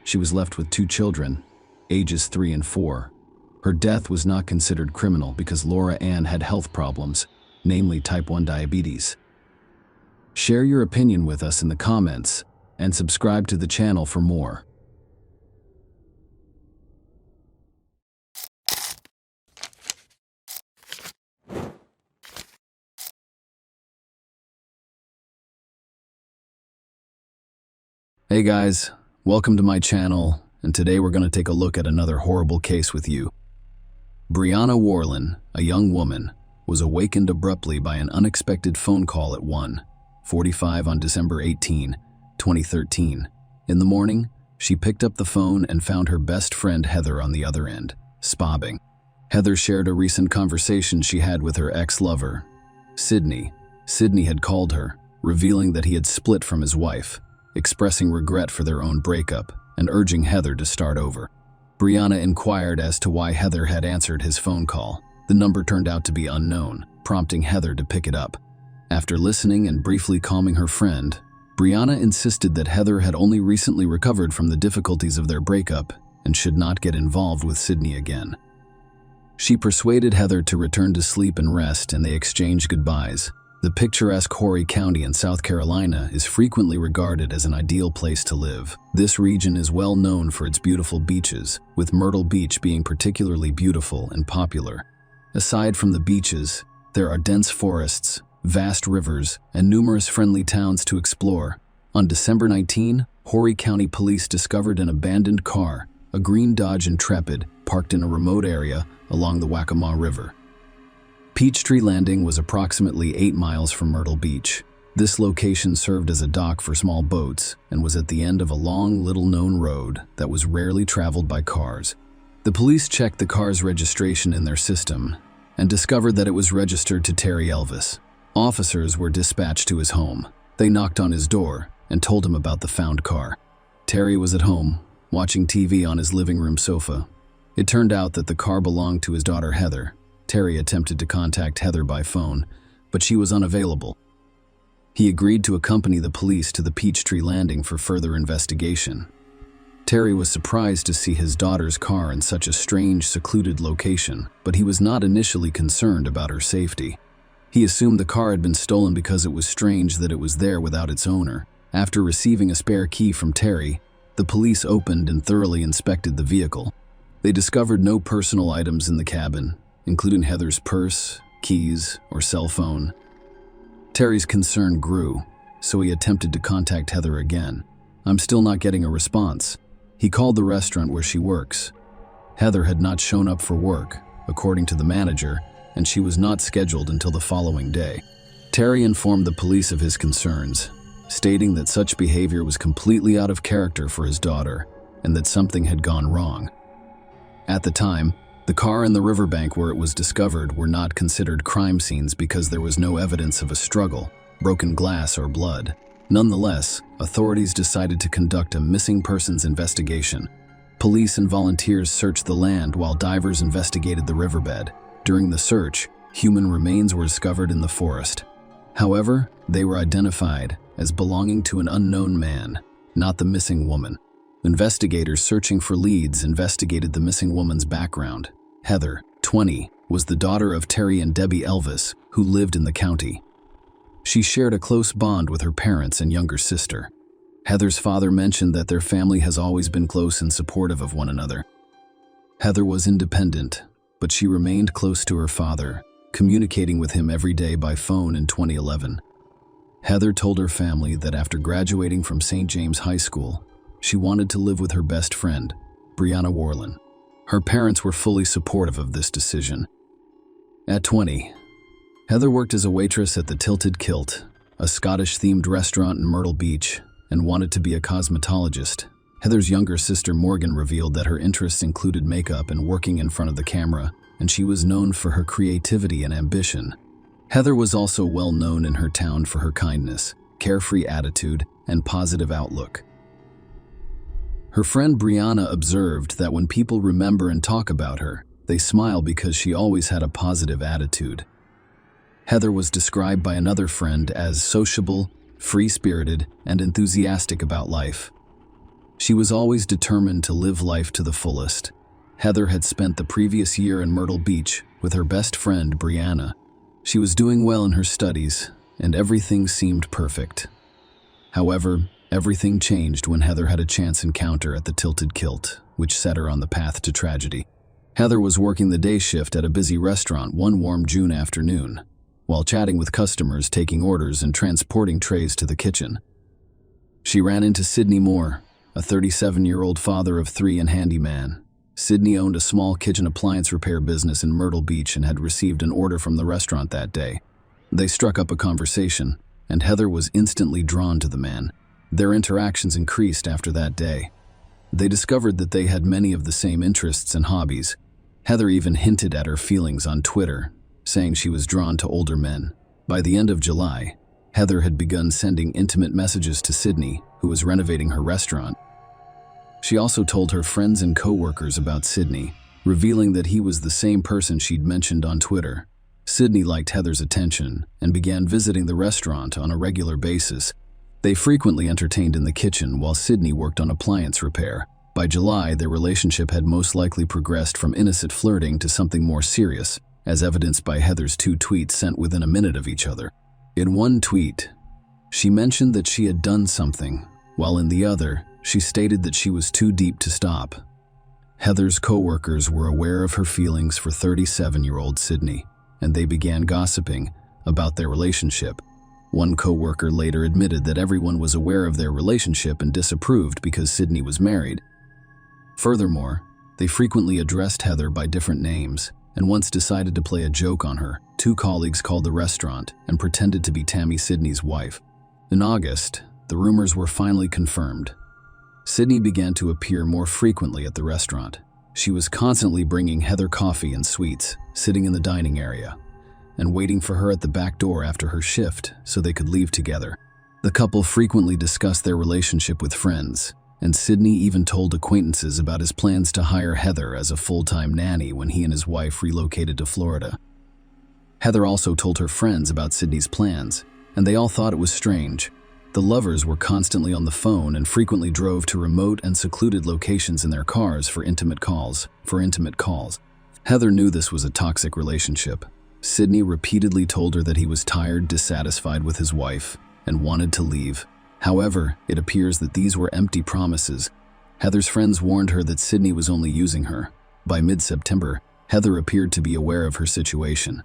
She was left with 2 children, ages 3 and 4. Her death was not considered criminal because Laura Ann had health problems, namely type 1 diabetes. Share your opinion with us in the comments and subscribe to the channel for more. Hey guys, welcome to my channel, and today we're going to take a look at another horrible case with you. Brianna Warlin, a young woman, was awakened abruptly by an unexpected phone call at 1:45 on December 18, 2013. In the morning, she picked up the phone and found her best friend Heather on the other end, sobbing. Heather shared a recent conversation she had with her ex-lover, Sydney. Sydney had called her, revealing that he had split from his wife, expressing regret for their own breakup and urging Heather to start over. Brianna inquired as to why Heather had answered his phone call. The number turned out to be unknown, prompting Heather to pick it up. After listening and briefly calming her friend, Brianna insisted that Heather had only recently recovered from the difficulties of their breakup and should not get involved with Sydney again. She persuaded Heather to return to sleep and rest, and they exchanged goodbyes. The picturesque Horry County in South Carolina is frequently regarded as an ideal place to live. This region is well known for its beautiful beaches, with Myrtle Beach being particularly beautiful and popular. Aside from the beaches, there are dense forests, vast rivers, and numerous friendly towns to explore. On December 19, Horry County Police discovered an abandoned car, a green Dodge Intrepid, parked in a remote area along the Waccamaw River. Peachtree Landing was approximately 8 miles from Myrtle Beach. This location served as a dock for small boats and was at the end of a long, little-known road that was rarely traveled by cars. The police checked the car's registration in their system and discovered that it was registered to Terry Elvis. Officers were dispatched to his home. They knocked on his door and told him about the found car. Terry was at home, watching TV on his living room sofa. It turned out that the car belonged to his daughter Heather. Terry attempted to contact Heather by phone, but she was unavailable. He agreed to accompany the police to the Peachtree Landing for further investigation. Terry was surprised to see his daughter's car in such a strange, secluded location, but he was not initially concerned about her safety. He assumed the car had been stolen because it was strange that it was there without its owner. After receiving a spare key from Terry, the police opened and thoroughly inspected the vehicle. They discovered no personal items in the cabin, including Heather's purse, keys, or cell phone. Terry's concern grew, so he attempted to contact Heather again. "I'm still not getting a response." He called the restaurant where she works. Heather had not shown up for work, according to the manager, and she was not scheduled until the following day. Terry informed the police of his concerns, stating that such behavior was completely out of character for his daughter and that something had gone wrong. At the time, the car and the riverbank where it was discovered were not considered crime scenes because there was no evidence of a struggle, broken glass, or blood. Nonetheless, authorities decided to conduct a missing persons investigation. Police and volunteers searched the land while divers investigated the riverbed. During the search, human remains were discovered in the forest. However, they were identified as belonging to an unknown man, not the missing woman. Investigators searching for leads investigated the missing woman's background. Heather, 20, was the daughter of Terry and Debbie Elvis, who lived in the county. She shared a close bond with her parents and younger sister. Heather's father mentioned that their family has always been close and supportive of one another. Heather was independent, but she remained close to her father, communicating with him every day by phone in 2011. Heather told her family that after graduating from St. James High School, she wanted to live with her best friend, Brianna Warland. Her parents were fully supportive of this decision. At 20, Heather worked as a waitress at the Tilted Kilt, a Scottish-themed restaurant in Myrtle Beach, and wanted to be a cosmetologist. Heather's younger sister Morgan revealed that her interests included makeup and working in front of the camera, and she was known for her creativity and ambition. Heather was also well known in her town for her kindness, carefree attitude, and positive outlook. Her friend Brianna observed that when people remember and talk about her, they smile because she always had a positive attitude. Heather was described by another friend as sociable, free-spirited, and enthusiastic about life. She was always determined to live life to the fullest. Heather had spent the previous year in Myrtle Beach with her best friend Brianna. She was doing well in her studies, and everything seemed perfect. However, everything changed when Heather had a chance encounter at the Tilted Kilt, which set her on the path to tragedy. Heather was working the day shift at a busy restaurant one warm June afternoon, while chatting with customers, taking orders, and transporting trays to the kitchen. She ran into Sidney Moore, a 37-year-old father of 3 and handyman. Sidney owned a small kitchen appliance repair business in Myrtle Beach and had received an order from the restaurant that day. They struck up a conversation, and Heather was instantly drawn to the man. Their interactions increased after that day. They discovered that they had many of the same interests and hobbies. Heather even hinted at her feelings on Twitter, saying she was drawn to older men. By the end of July, Heather had begun sending intimate messages to Sidney, who was renovating her restaurant. She also told her friends and co-workers about Sidney, revealing that he was the same person she'd mentioned on Twitter. Sidney liked Heather's attention and began visiting the restaurant on a regular basis. They frequently entertained in the kitchen while Sidney worked on appliance repair. By July, their relationship had most likely progressed from innocent flirting to something more serious, as evidenced by Heather's 2 tweets sent within a minute of each other. In one tweet, she mentioned that she had done something, while in the other, she stated that she was too deep to stop. Heather's co-workers were aware of her feelings for 37-year-old Sidney, and they began gossiping about their relationship. One co-worker later admitted that everyone was aware of their relationship and disapproved because Sydney was married. Furthermore, they frequently addressed Heather by different names, and once decided to play a joke on her. Two colleagues called the restaurant and pretended to be Tammy Sydney's wife. In August, the rumors were finally confirmed. Sydney began to appear more frequently at the restaurant. She was constantly bringing Heather coffee and sweets, sitting in the dining area, and waiting for her at the back door after her shift so they could leave together. The couple frequently discussed their relationship with friends, and Sydney even told acquaintances about his plans to hire Heather as a full-time nanny when he and his wife relocated to Florida. Heather also told her friends about Sydney's plans, and they all thought it was strange. The lovers were constantly on the phone and frequently drove to remote and secluded locations in their cars for intimate calls. Heather knew this was a toxic relationship. Sydney repeatedly told her that he was tired, dissatisfied with his wife, and wanted to leave. However, it appears that these were empty promises. Heather's friends warned her that Sydney was only using her. By mid-September, Heather appeared to be aware of her situation.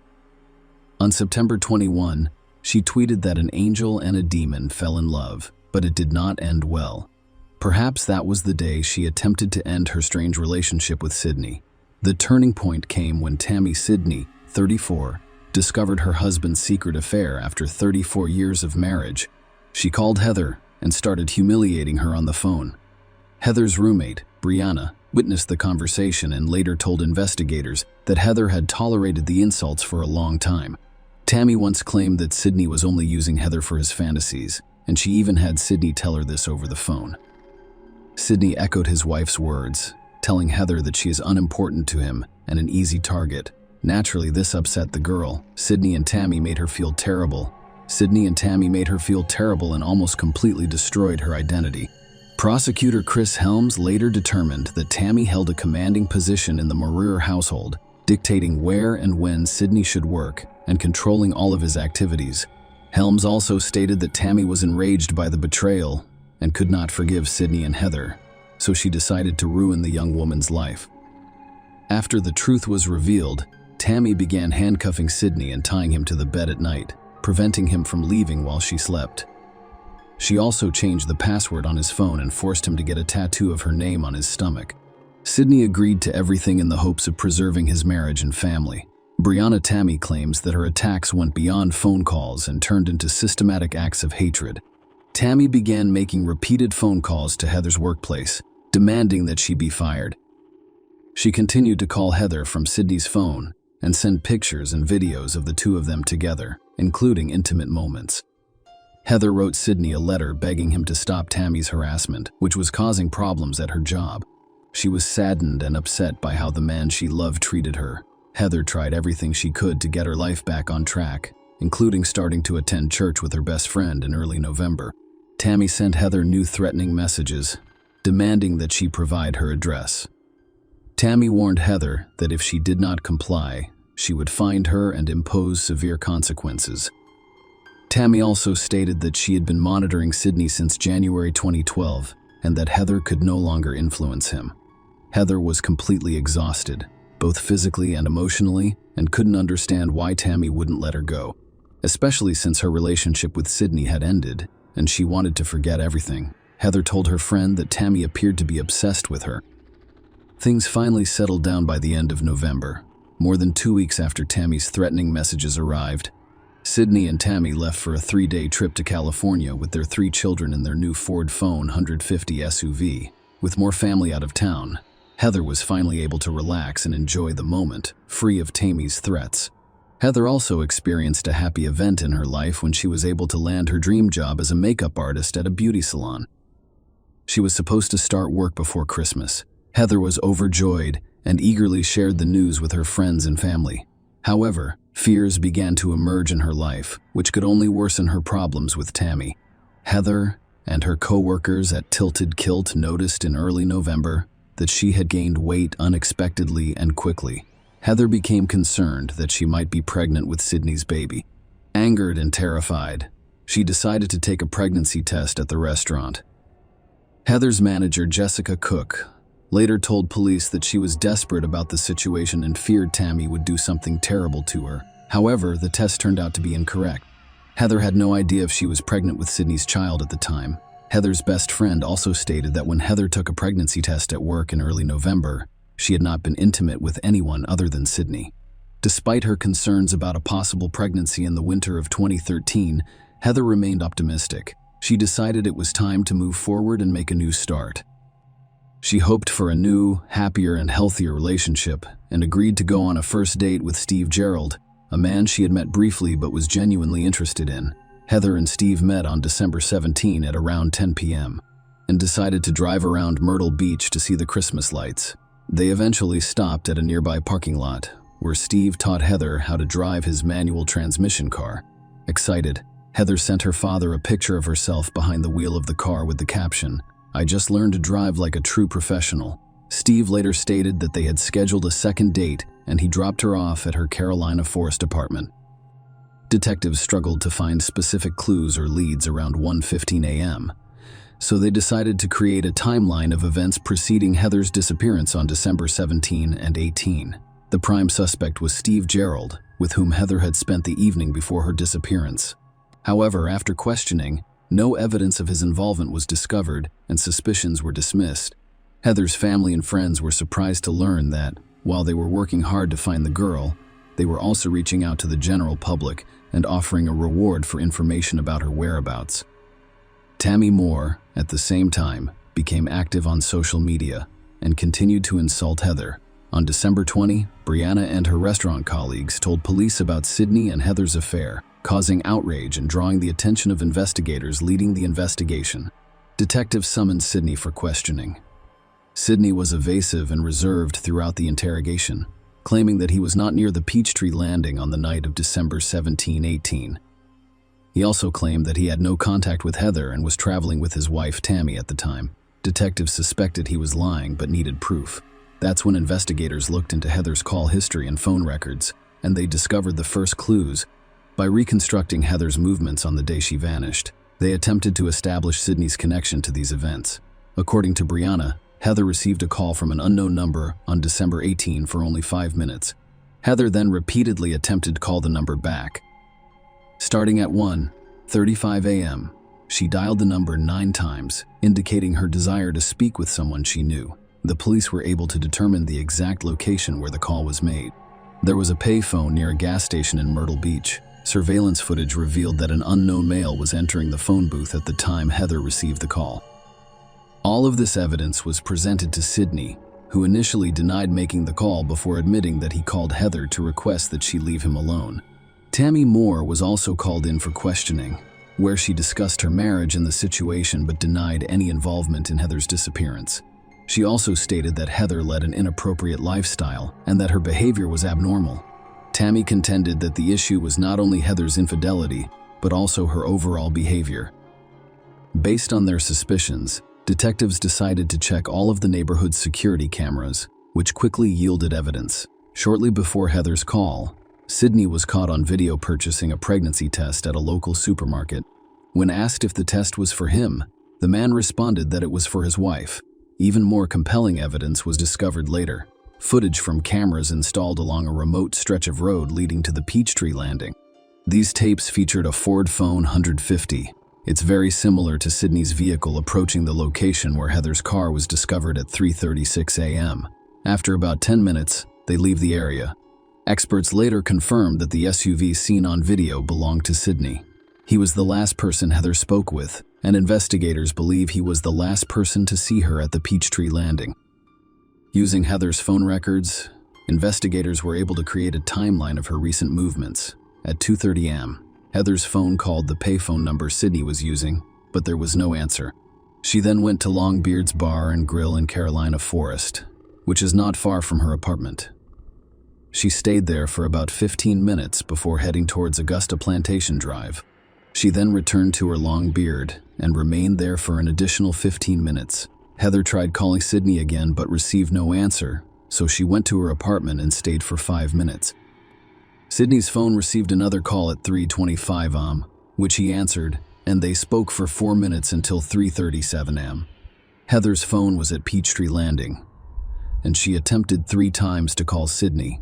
On September 21, she tweeted that an angel and a demon fell in love, but it did not end well. Perhaps that was the day she attempted to end her strange relationship with Sydney. The turning point came when Tammy Sydney, 34, discovered her husband's secret affair after 34 years of marriage. She called Heather and started humiliating her on the phone. Heather's roommate, Brianna, witnessed the conversation and later told investigators that Heather had tolerated the insults for a long time. Tammy once claimed that Sydney was only using Heather for his fantasies, and she even had Sydney tell her this over the phone. Sydney echoed his wife's words, telling Heather that she is unimportant to him and an easy target. Naturally, this upset the girl. Sydney and Tammy made her feel terrible and almost completely destroyed her identity. Prosecutor Chris Helms later determined that Tammy held a commanding position in the Maurier household, dictating where and when Sydney should work and controlling all of his activities. Helms also stated that Tammy was enraged by the betrayal and could not forgive Sydney and Heather, so she decided to ruin the young woman's life. After the truth was revealed, Tammy began handcuffing Sydney and tying him to the bed at night, preventing him from leaving while she slept. She also changed the password on his phone and forced him to get a tattoo of her name on his stomach. Sydney agreed to everything in the hopes of preserving his marriage and family. Brianna Tammy claims that her attacks went beyond phone calls and turned into systematic acts of hatred. Tammy began making repeated phone calls to Heather's workplace, demanding that she be fired. She continued to call Heather from Sydney's phone and send pictures and videos of the two of them together, including intimate moments. Heather wrote Sydney a letter begging him to stop Tammy's harassment, which was causing problems at her job. She was saddened and upset by how the man she loved treated her. Heather tried everything she could to get her life back on track, including starting to attend church with her best friend in early November. Tammy sent Heather new threatening messages, demanding that she provide her address. Tammy warned Heather that if she did not comply, she would find her and impose severe consequences. Tammy also stated that she had been monitoring Sydney since January 2012 and that Heather could no longer influence him. Heather was completely exhausted, both physically and emotionally, and couldn't understand why Tammy wouldn't let her go, especially since her relationship with Sydney had ended and she wanted to forget everything. Heather told her friend that Tammy appeared to be obsessed with her. Things finally settled down by the end of November. More than 2 weeks after Tammy's threatening messages arrived, Sydney and Tammy left for a 3-day trip to California with their 3 children in their new Ford Phone 150 SUV. With more family out of town, Heather was finally able to relax and enjoy the moment, free of Tammy's threats. Heather also experienced a happy event in her life when she was able to land her dream job as a makeup artist at a beauty salon. She was supposed to start work before Christmas. Heather was overjoyed and eagerly shared the news with her friends and family. However, fears began to emerge in her life, which could only worsen her problems with Tammy. Heather and her co-workers at Tilted Kilt noticed in early November that she had gained weight unexpectedly and quickly. Heather became concerned that she might be pregnant with Sydney's baby. Angered and terrified, she decided to take a pregnancy test at the restaurant. Heather's manager, Jessica Cook, later told police that she was desperate about the situation and feared Tammy would do something terrible to her. However, the test turned out to be incorrect. Heather had no idea if she was pregnant with Sydney's child at the time. Heather's best friend also stated that when Heather took a pregnancy test at work in early November, she had not been intimate with anyone other than Sydney. Despite her concerns about a possible pregnancy in the winter of 2013, Heather remained optimistic. She decided it was time to move forward and make a new start. She hoped for a new, happier, and healthier relationship and agreed to go on a first date with Steve Gerald, a man she had met briefly but was genuinely interested in. Heather and Steve met on December 17 at around 10 p.m. and decided to drive around Myrtle Beach to see the Christmas lights. They eventually stopped at a nearby parking lot, where Steve taught Heather how to drive his manual transmission car. Excited, Heather sent her father a picture of herself behind the wheel of the car with the caption, "I just learned to drive like a true professional." Steve later stated that they had scheduled a second date and he dropped her off at her Carolina Forest apartment. Detectives struggled to find specific clues or leads around 1:15 a.m., so they decided to create a timeline of events preceding Heather's disappearance on December 17 and 18. The prime suspect was Steve Gerald, with whom Heather had spent the evening before her disappearance. However, after questioning, no evidence of his involvement was discovered and suspicions were dismissed. Heather's family and friends were surprised to learn that, while they were working hard to find the girl, they were also reaching out to the general public and offering a reward for information about her whereabouts. Tammy Moore, at the same time, became active on social media and continued to insult Heather. On December 20, Brianna and her restaurant colleagues told police about Sydney and Heather's affair, causing outrage and drawing the attention of investigators leading the investigation. Detectives summoned Sydney for questioning. Sydney was evasive and reserved throughout the interrogation, claiming that he was not near the Peachtree Landing on the night of December 17-18. He also claimed that he had no contact with Heather and was traveling with his wife Tammy at the time. Detectives suspected he was lying but needed proof. That's when investigators looked into Heather's call history and phone records, and they discovered the first clues. By reconstructing Heather's movements on the day she vanished, they attempted to establish Sydney's connection to these events. According to Brianna, Heather received a call from an unknown number on December 18 for only 5 minutes. Heather then repeatedly attempted to call the number back. Starting at 1:35 a.m., she dialed the number 9 times, indicating her desire to speak with someone she knew. The police were able to determine the exact location where the call was made. There was a payphone near a gas station in Myrtle Beach. Surveillance footage revealed that an unknown male was entering the phone booth at the time Heather received the call. All of this evidence was presented to Sydney, who initially denied making the call before admitting that he called Heather to request that she leave him alone. Tammy Moore was also called in for questioning, where she discussed her marriage and the situation but denied any involvement in Heather's disappearance. She also stated that Heather led an inappropriate lifestyle and that her behavior was abnormal. Tammy contended that the issue was not only Heather's infidelity, but also her overall behavior. Based on their suspicions, detectives decided to check all of the neighborhood's security cameras, which quickly yielded evidence. Shortly before Heather's call, Sydney was caught on video purchasing a pregnancy test at a local supermarket. When asked if the test was for him, the man responded that it was for his wife. Even more compelling evidence was discovered later. Footage from cameras installed along a remote stretch of road leading to the Peachtree Landing. These tapes featured a Ford Phone 150. It's very similar to Sydney's vehicle approaching the location where Heather's car was discovered at 3:36 a.m. After about 10 minutes, they leave the area. Experts later confirmed that the SUV seen on video belonged to Sydney. He was the last person Heather spoke with, and investigators believe he was the last person to see her at the Peachtree Landing. Using Heather's phone records, investigators were able to create a timeline of her recent movements. At 2:30 a.m., Heather's phone called the payphone number Sydney was using, but there was no answer. She then went to Longbeard's Bar and Grill in Carolina Forest, which is not far from her apartment. She stayed there for about 15 minutes before heading towards Augusta Plantation Drive. She then returned to her Longbeard and remained there for an additional 15 minutes. Heather tried calling Sydney again but received no answer, so she went to her apartment and stayed for 5 minutes. Sydney's phone received another call at 3:25 am, which he answered, and they spoke for 4 minutes until 3:37 am. Heather's phone was at Peachtree Landing, and she attempted 3 times to call Sydney,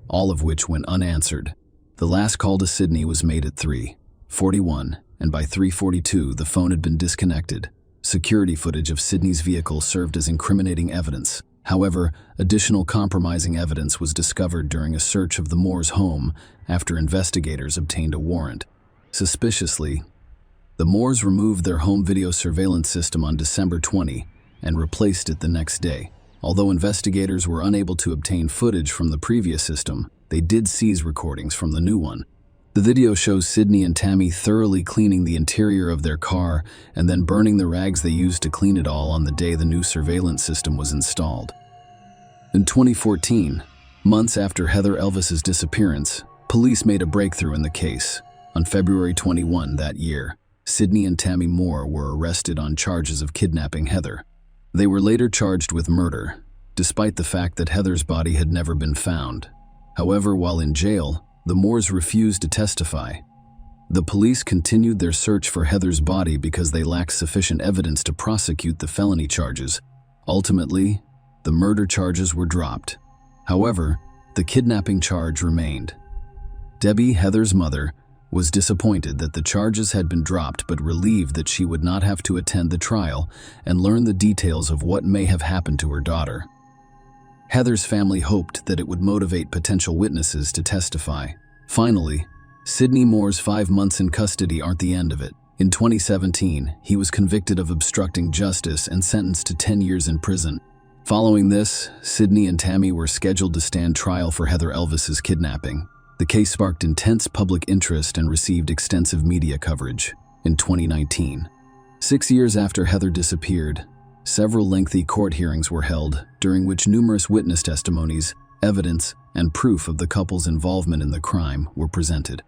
all of which went unanswered. The last call to Sydney was made at 3. 41, and by 3:42 the phone had been disconnected. Security footage of Sydney's vehicle served as incriminating evidence. However, additional compromising evidence was discovered during a search of the Moore's home after investigators obtained a warrant. Suspiciously, the Moores removed their home video surveillance system on December 20 and replaced it the next day. Although investigators were unable to obtain footage from the previous system, they did seize recordings from the new one. The video shows Sydney and Tammy thoroughly cleaning the interior of their car and then burning the rags they used to clean it all on the day the new surveillance system was installed. In 2014, months after Heather Elvis's disappearance, police made a breakthrough in the case. On February 21 that year, Sydney and Tammy Moore were arrested on charges of kidnapping Heather. They were later charged with murder, despite the fact that Heather's body had never been found. However, while in jail, the Moores refused to testify. The police continued their search for Heather's body because they lacked sufficient evidence to prosecute the felony charges. Ultimately, the murder charges were dropped. However, the kidnapping charge remained. Debbie, Heather's mother, was disappointed that the charges had been dropped but relieved that she would not have to attend the trial and learn the details of what may have happened to her daughter. Heather's family hoped that it would motivate potential witnesses to testify. Finally, Sydney Moore's 5 months in custody aren't the end of it. In 2017, he was convicted of obstructing justice and sentenced to 10 years in prison. Following this, Sydney and Tammy were scheduled to stand trial for Heather Elvis's kidnapping. The case sparked intense public interest and received extensive media coverage. In 2019, 6 years after Heather disappeared, several lengthy court hearings were held, during which numerous witness testimonies, evidence, and proof of the couple's involvement in the crime were presented.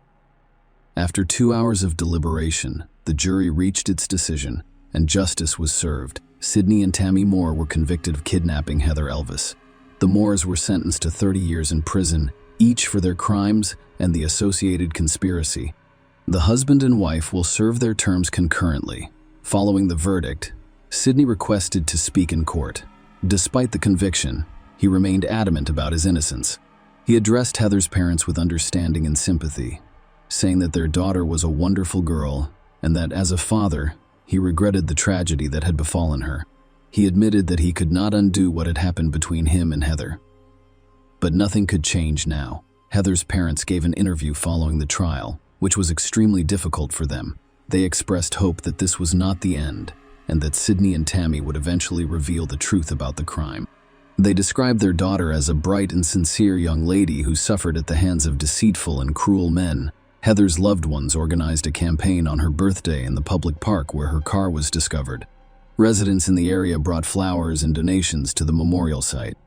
After 2 hours of deliberation, the jury reached its decision, and justice was served. Sydney and Tammy Moore were convicted of kidnapping Heather Elvis. The Moores were sentenced to 30 years in prison, each for their crimes and the associated conspiracy. The husband and wife will serve their terms concurrently. Following the verdict, Sydney requested to speak in court. Despite the conviction, he remained adamant about his innocence. He addressed Heather's parents with understanding and sympathy, saying that their daughter was a wonderful girl and that as a father, he regretted the tragedy that had befallen her. He admitted that he could not undo what had happened between him and Heather. But nothing could change now. Heather's parents gave an interview following the trial, which was extremely difficult for them. They expressed hope that this was not the end, and that Sydney and Tammy would eventually reveal the truth about the crime. They described their daughter as a bright and sincere young lady who suffered at the hands of deceitful and cruel men. Heather's loved ones organized a campaign on her birthday in the public park where her car was discovered. Residents in the area brought flowers and donations to the memorial site.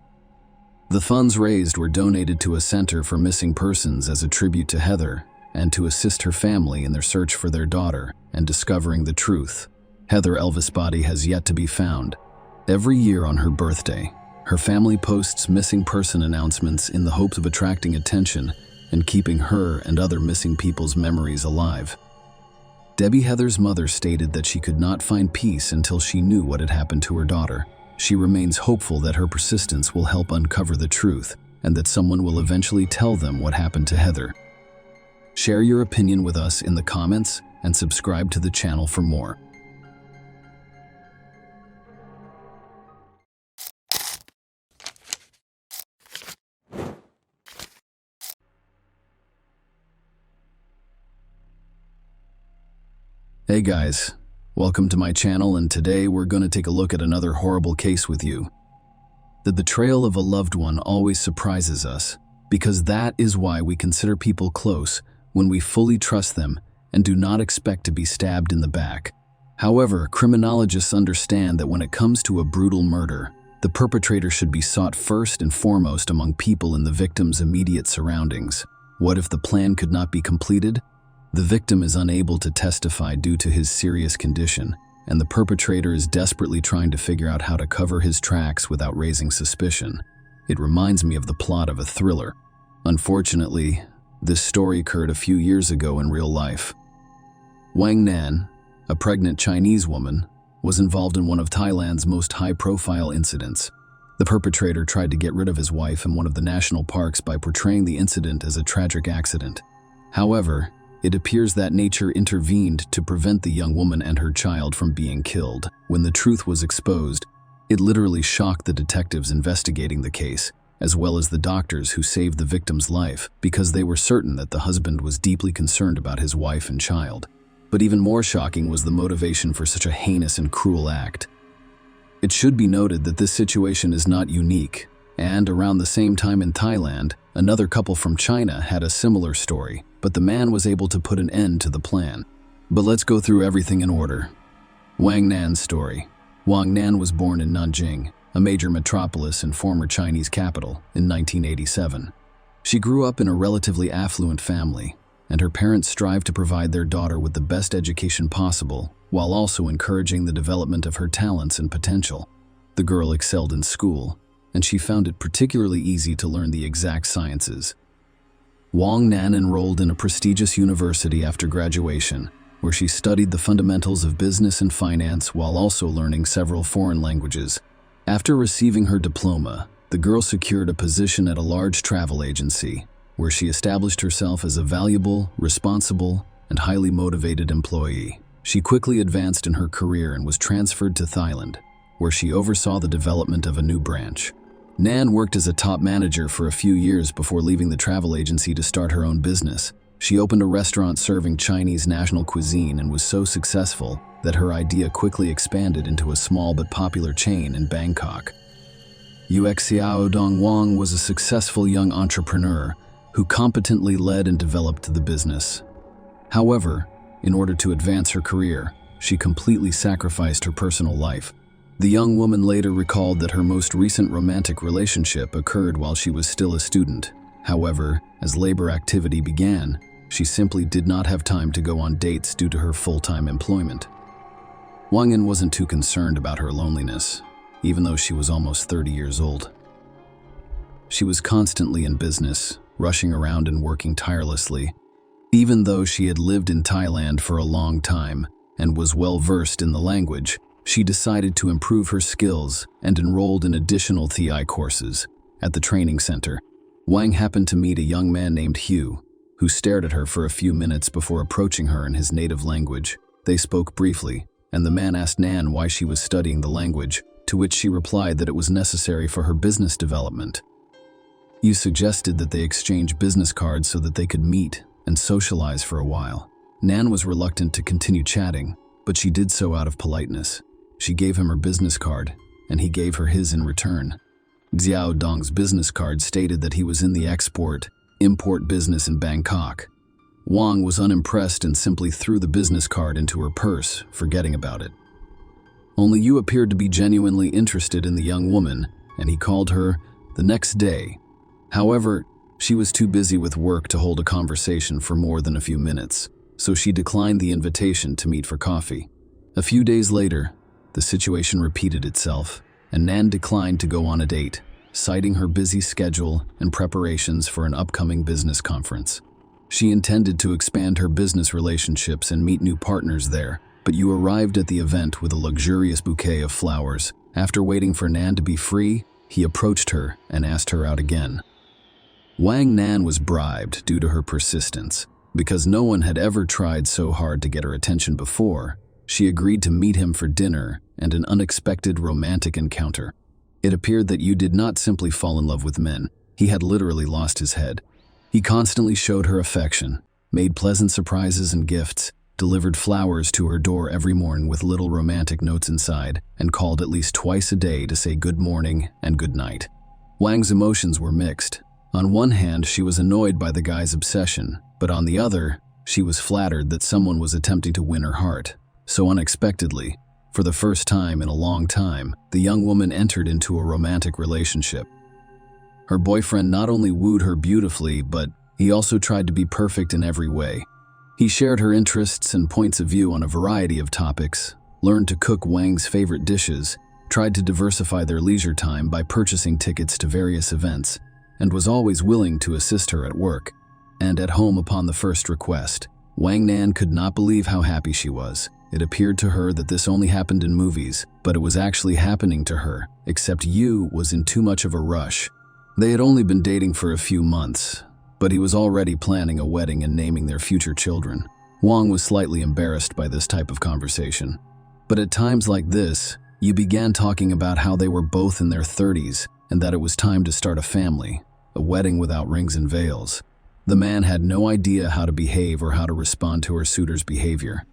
The funds raised were donated to a center for missing persons as a tribute to Heather and to assist her family in their search for their daughter and discovering the truth. Heather Elvis' body has yet to be found. Every year on her birthday, her family posts missing person announcements in the hopes of attracting attention and keeping her and other missing people's memories alive. Debbie, Heather's mother, stated that she could not find peace until she knew what had happened to her daughter. She remains hopeful that her persistence will help uncover the truth and that someone will eventually tell them what happened to Heather. Share your opinion with us in the comments and subscribe to the channel for more. Hey guys, welcome to my channel, and today we're going to take a look at another horrible case with you. The betrayal of a loved one always surprises us, because that is why we consider people close when we fully trust them and do not expect to be stabbed in the back. However, criminologists understand that when it comes to a brutal murder, the perpetrator should be sought first and foremost among people in the victim's immediate surroundings. What if the plan could not be completed? The victim is unable to testify due to his serious condition, and the perpetrator is desperately trying to figure out how to cover his tracks without raising suspicion. It reminds me of the plot of a thriller. Unfortunately, this story occurred a few years ago in real life. Wang Nan, a pregnant Chinese woman, was involved in one of Thailand's most high-profile incidents. The perpetrator tried to get rid of his wife in one of the national parks by portraying the incident as a tragic accident. However, It appears that nature intervened to prevent the young woman and her child from being killed. When the truth was exposed, it literally shocked the detectives investigating the case, as well as the doctors who saved the victim's life, because they were certain that the husband was deeply concerned about his wife and child. But even more shocking was the motivation for such a heinous and cruel act. It should be noted that this situation is not unique, and around the same time in Thailand, another couple from China had a similar story, but the man was able to put an end to the plan. But let's go through everything in order. Wang Nan's story. Wang Nan was born in Nanjing, a major metropolis and former Chinese capital, in 1987. She grew up in a relatively affluent family, and her parents strived to provide their daughter with the best education possible, while also encouraging the development of her talents and potential. The girl excelled in school, and she found it particularly easy to learn the exact sciences. Wang Nan enrolled in a prestigious university after graduation, where she studied the fundamentals of business and finance while also learning several foreign languages. After receiving her diploma, the girl secured a position at a large travel agency, where she established herself as a valuable, responsible, and highly motivated employee. She quickly advanced in her career and was transferred to Thailand, where she oversaw the development of a new branch. Nan worked as a top manager for a few years before leaving the travel agency to start her own business. She opened a restaurant serving Chinese national cuisine and was so successful that her idea quickly expanded into a small but popular chain in Bangkok. Xiao Dong Wang was a successful young entrepreneur who competently led and developed the business. However, in order to advance her career, she completely sacrificed her personal life. The young woman later recalled that her most recent romantic relationship occurred while she was still a student. However, as labor activity began, she simply did not have time to go on dates due to her full-time employment. Wang Yan wasn't too concerned about her loneliness, even though she was almost 30 years old. She was constantly in business, rushing around and working tirelessly. Even though she had lived in Thailand for a long time and was well versed in the language, she decided to improve her skills and enrolled in additional TI courses. At the training center, Wang happened to meet a young man named Hugh, who stared at her for a few minutes before approaching her in his native language. They spoke briefly, and the man asked Nan why she was studying the language, to which she replied that it was necessary for her business development. Hugh suggested that they exchange business cards so that they could meet and socialize for a while. Nan was reluctant to continue chatting, but she did so out of politeness. She gave him her business card, and he gave her his in return. Xiao Dong's business card stated that he was in the export-import business in Bangkok. Wang was unimpressed and simply threw the business card into her purse, forgetting about it. Only Yu appeared to be genuinely interested in the young woman, and he called her the next day. However, she was too busy with work to hold a conversation for more than a few minutes, so she declined the invitation to meet for coffee. A few days later, the situation repeated itself, and Nan declined to go on a date, citing her busy schedule and preparations for an upcoming business conference. She intended to expand her business relationships and meet new partners there, but Yu arrived at the event with a luxurious bouquet of flowers. After waiting for Nan to be free, he approached her and asked her out again. Wang Nan was bribed due to her persistence. Because no one had ever tried so hard to get her attention before, she agreed to meet him for dinner and an unexpected romantic encounter. It appeared that Yu did not simply fall in love with men, he had literally lost his head. He constantly showed her affection, made pleasant surprises and gifts, delivered flowers to her door every morning with little romantic notes inside, and called at least twice a day to say good morning and good night. Wang's emotions were mixed. On one hand, she was annoyed by the guy's obsession, but on the other, she was flattered that someone was attempting to win her heart. So unexpectedly, for the first time in a long time, the young woman entered into a romantic relationship. Her boyfriend not only wooed her beautifully, but he also tried to be perfect in every way. He shared her interests and points of view on a variety of topics, learned to cook Wang's favorite dishes, tried to diversify their leisure time by purchasing tickets to various events, and was always willing to assist her at work and at home upon the first request. Wang Nan could not believe how happy she was. It appeared to her that this only happened in movies, but it was actually happening to her, except Yu was in too much of a rush. They had only been dating for a few months, but he was already planning a wedding and naming their future children. Wang was slightly embarrassed by this type of conversation. But at times like this, you began talking about how they were both in their 30s and that it was time to start a family, a wedding without rings and veils. The man had no idea how to behave or how to respond to her suitor's behavior.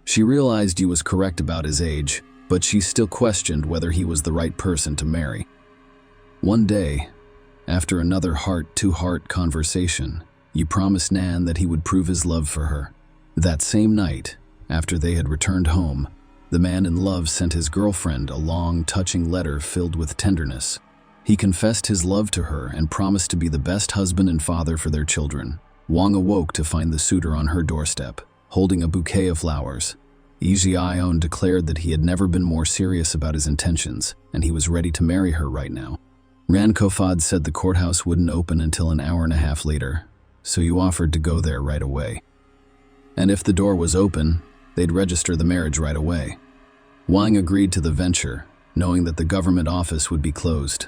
She realized he was correct about his age, but she still questioned whether he was the right person to marry. One day, after another heart-to-heart conversation, you promised Nan that he would prove his love for her. That same night, after they had returned home, the man in love sent his girlfriend a long, touching letter filled with tenderness. He confessed his love to her and promised to be the best husband and father for their children. Wang awoke to find the suitor on her doorstep, holding a bouquet of flowers. Ion declared that he had never been more serious about his intentions, and he was ready to marry her right now. Ran Kofad said the courthouse wouldn't open until an hour and a half later, so you offered to go there right away. And if the door was open, they'd register the marriage right away. Wang agreed to the venture, knowing that the government office would be closed.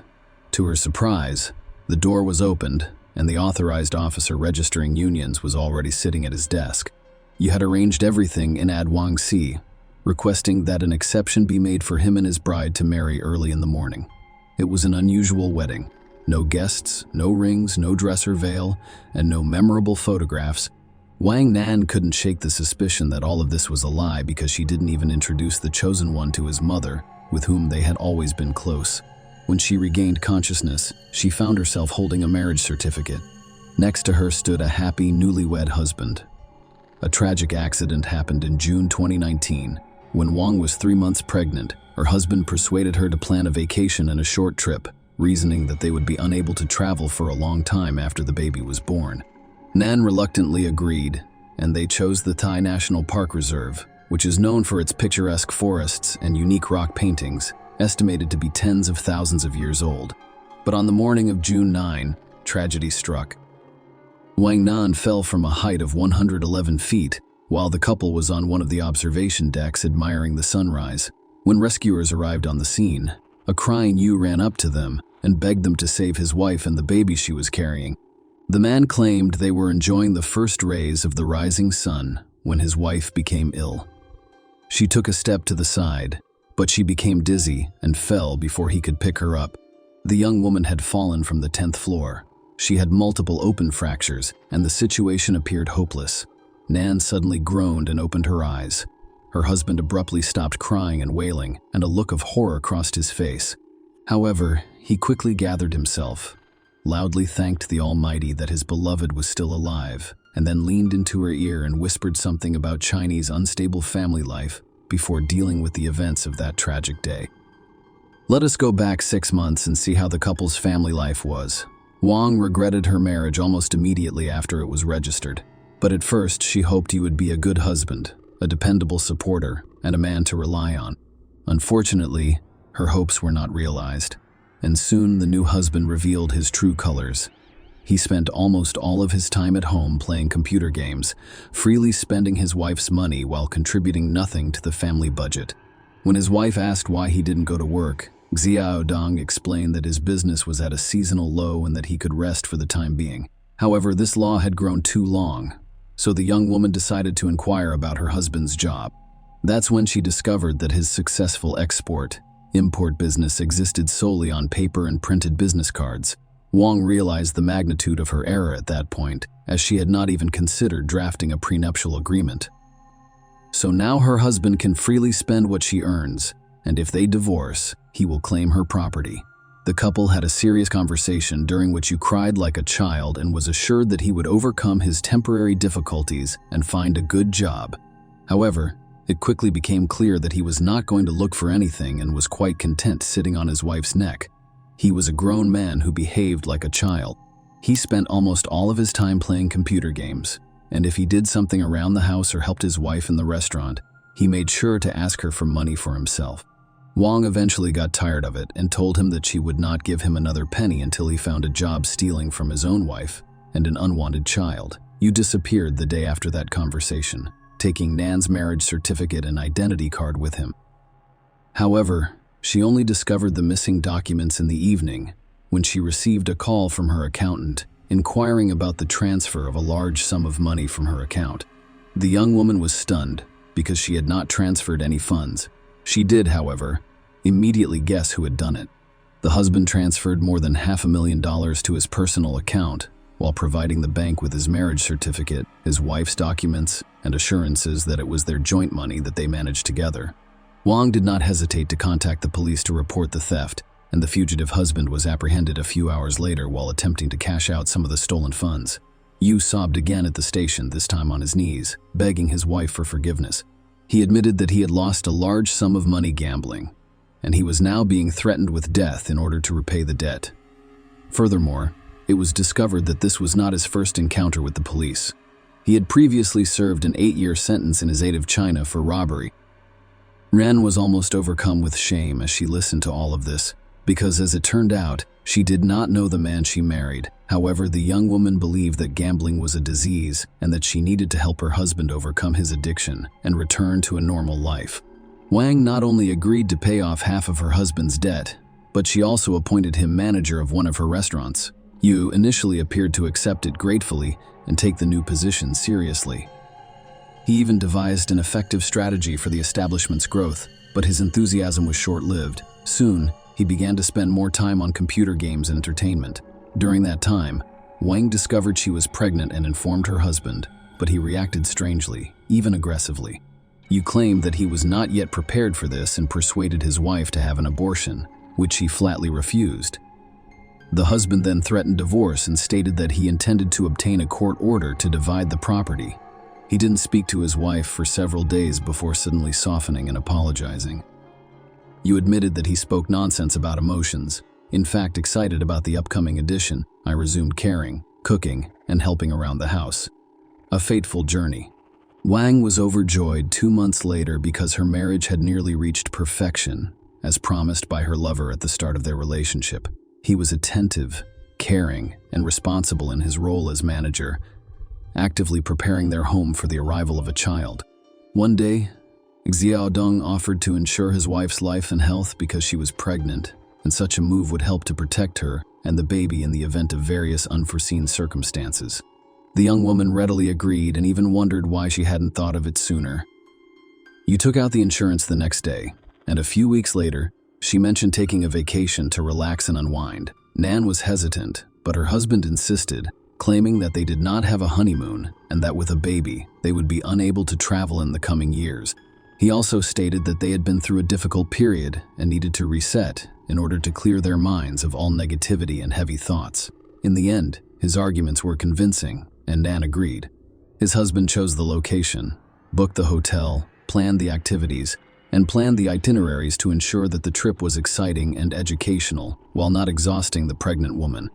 To her surprise, the door was opened, and the authorized officer registering unions was already sitting at his desk. You had arranged everything in Ad Wang Si, requesting that an exception be made for him and his bride to marry early in the morning. It was an unusual wedding. No guests, no rings, no dress or veil, and no memorable photographs. Wang Nan couldn't shake the suspicion that all of this was a lie because she didn't even introduce the chosen one to his mother, with whom they had always been close. When she regained consciousness, she found herself holding a marriage certificate. Next to her stood a happy, newlywed husband. A tragic accident happened in June 2019. When Wang was 3 months pregnant, her husband persuaded her to plan a vacation and a short trip, reasoning that they would be unable to travel for a long time after the baby was born. Nan reluctantly agreed, and they chose the Thai National Park Reserve, which is known for its picturesque forests and unique rock paintings, estimated to be tens of thousands of years old. But on the morning of June 9, tragedy struck. Wang Nan fell from a height of 111 feet, while the couple was on one of the observation decks admiring the sunrise. When rescuers arrived on the scene, a crying Yu ran up to them and begged them to save his wife and the baby she was carrying. The man claimed they were enjoying the first rays of the rising sun when his wife became ill. She took a step to the side, but she became dizzy and fell before he could pick her up. The young woman had fallen from the 10th floor. She had multiple open fractures, and the situation appeared hopeless. Nan suddenly groaned and opened her eyes. Her husband abruptly stopped crying and wailing, and a look of horror crossed his face. However, he quickly gathered himself, loudly thanked the Almighty that his beloved was still alive, and then leaned into her ear and whispered something about Chinese unstable family life before dealing with the events of that tragic day. Let us go back 6 months and see how the couple's family life was. Wang regretted her marriage almost immediately after it was registered, but at first she hoped he would be a good husband, a dependable supporter, and a man to rely on. Unfortunately, her hopes were not realized, and soon the new husband revealed his true colors. He spent almost all of his time at home playing computer games, freely spending his wife's money while contributing nothing to the family budget. When his wife asked why he didn't go to work, Xiao Dong explained that his business was at a seasonal low and that he could rest for the time being. However, this law had grown too long, so the young woman decided to inquire about her husband's job. That's when she discovered that his successful export-import business existed solely on paper and printed business cards. Wang realized the magnitude of her error at that point, as she had not even considered drafting a prenuptial agreement. So now her husband can freely spend what she earns, and if they divorce, he will claim her property. The couple had a serious conversation during which Yu cried like a child and was assured that he would overcome his temporary difficulties and find a good job. However, it quickly became clear that he was not going to look for anything and was quite content sitting on his wife's neck. He was a grown man who behaved like a child. He spent almost all of his time playing computer games, and if he did something around the house or helped his wife in the restaurant, he made sure to ask her for money for himself. Wang eventually got tired of it and told him that she would not give him another penny until he found a job stealing from his own wife and an unwanted child. Yu disappeared the day after that conversation, taking Nan's marriage certificate and identity card with him. However, she only discovered the missing documents in the evening when she received a call from her accountant inquiring about the transfer of a large sum of money from her account. The young woman was stunned because she had not transferred any funds. She did, however, immediately guess who had done it. The husband transferred more than $500,000 to his personal account while providing the bank with his marriage certificate, his wife's documents, and assurances that it was their joint money that they managed together. Wang did not hesitate to contact the police to report the theft, and the fugitive husband was apprehended a few hours later while attempting to cash out some of the stolen funds. Yu sobbed again at the station, this time on his knees, begging his wife for forgiveness. He admitted that he had lost a large sum of money gambling, and he was now being threatened with death in order to repay the debt. Furthermore, it was discovered that this was not his first encounter with the police. He had previously served an 8-year sentence in his native China for robbery. Ren was almost overcome with shame as she listened to all of this, because as it turned out, she did not know the man she married. However, the young woman believed that gambling was a disease and that she needed to help her husband overcome his addiction and return to a normal life. Wang not only agreed to pay off half of her husband's debt, but she also appointed him manager of one of her restaurants. Yu initially appeared to accept it gratefully and take the new position seriously. He even devised an effective strategy for the establishment's growth, but his enthusiasm was short-lived. Soon, he began to spend more time on computer games and entertainment. During that time, Wang discovered she was pregnant and informed her husband, but he reacted strangely, even aggressively. Yu claimed that he was not yet prepared for this and persuaded his wife to have an abortion, which she flatly refused. The husband then threatened divorce and stated that he intended to obtain a court order to divide the property. He didn't speak to his wife for several days before suddenly softening and apologizing. Yu admitted that he spoke nonsense about emotions. In fact, excited about the upcoming edition, I resumed caring, cooking, and helping around the house. A fateful journey. Wang was overjoyed 2 months later because her marriage had nearly reached perfection, as promised by her lover at the start of their relationship. He was attentive, caring, and responsible in his role as manager, actively preparing their home for the arrival of a child. One day, Xiaodong offered to insure his wife's life and health because she was pregnant, and such a move would help to protect her and the baby in the event of various unforeseen circumstances. The young woman readily agreed and even wondered why she hadn't thought of it sooner. Yu took out the insurance the next day, and a few weeks later, she mentioned taking a vacation to relax and unwind. Nan was hesitant, but her husband insisted, claiming that they did not have a honeymoon and that with a baby, they would be unable to travel in the coming years. He also stated that they had been through a difficult period and needed to reset in order to clear their minds of all negativity and heavy thoughts. In the end, his arguments were convincing, and Nan agreed. His husband chose the location, booked the hotel, planned the activities, and planned the itineraries to ensure that the trip was exciting and educational while not exhausting the pregnant woman.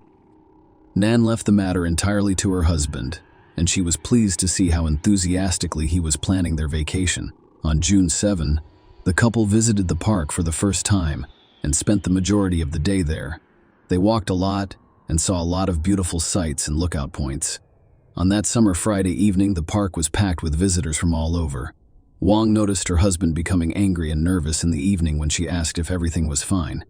Nan left the matter entirely to her husband, and she was pleased to see how enthusiastically he was planning their vacation. On June 7, the couple visited the park for the first time and spent the majority of the day there. They walked a lot and saw a lot of beautiful sights and lookout points. On that summer Friday evening, the park was packed with visitors from all over. Wang noticed her husband becoming angry and nervous in the evening when she asked if everything was fine.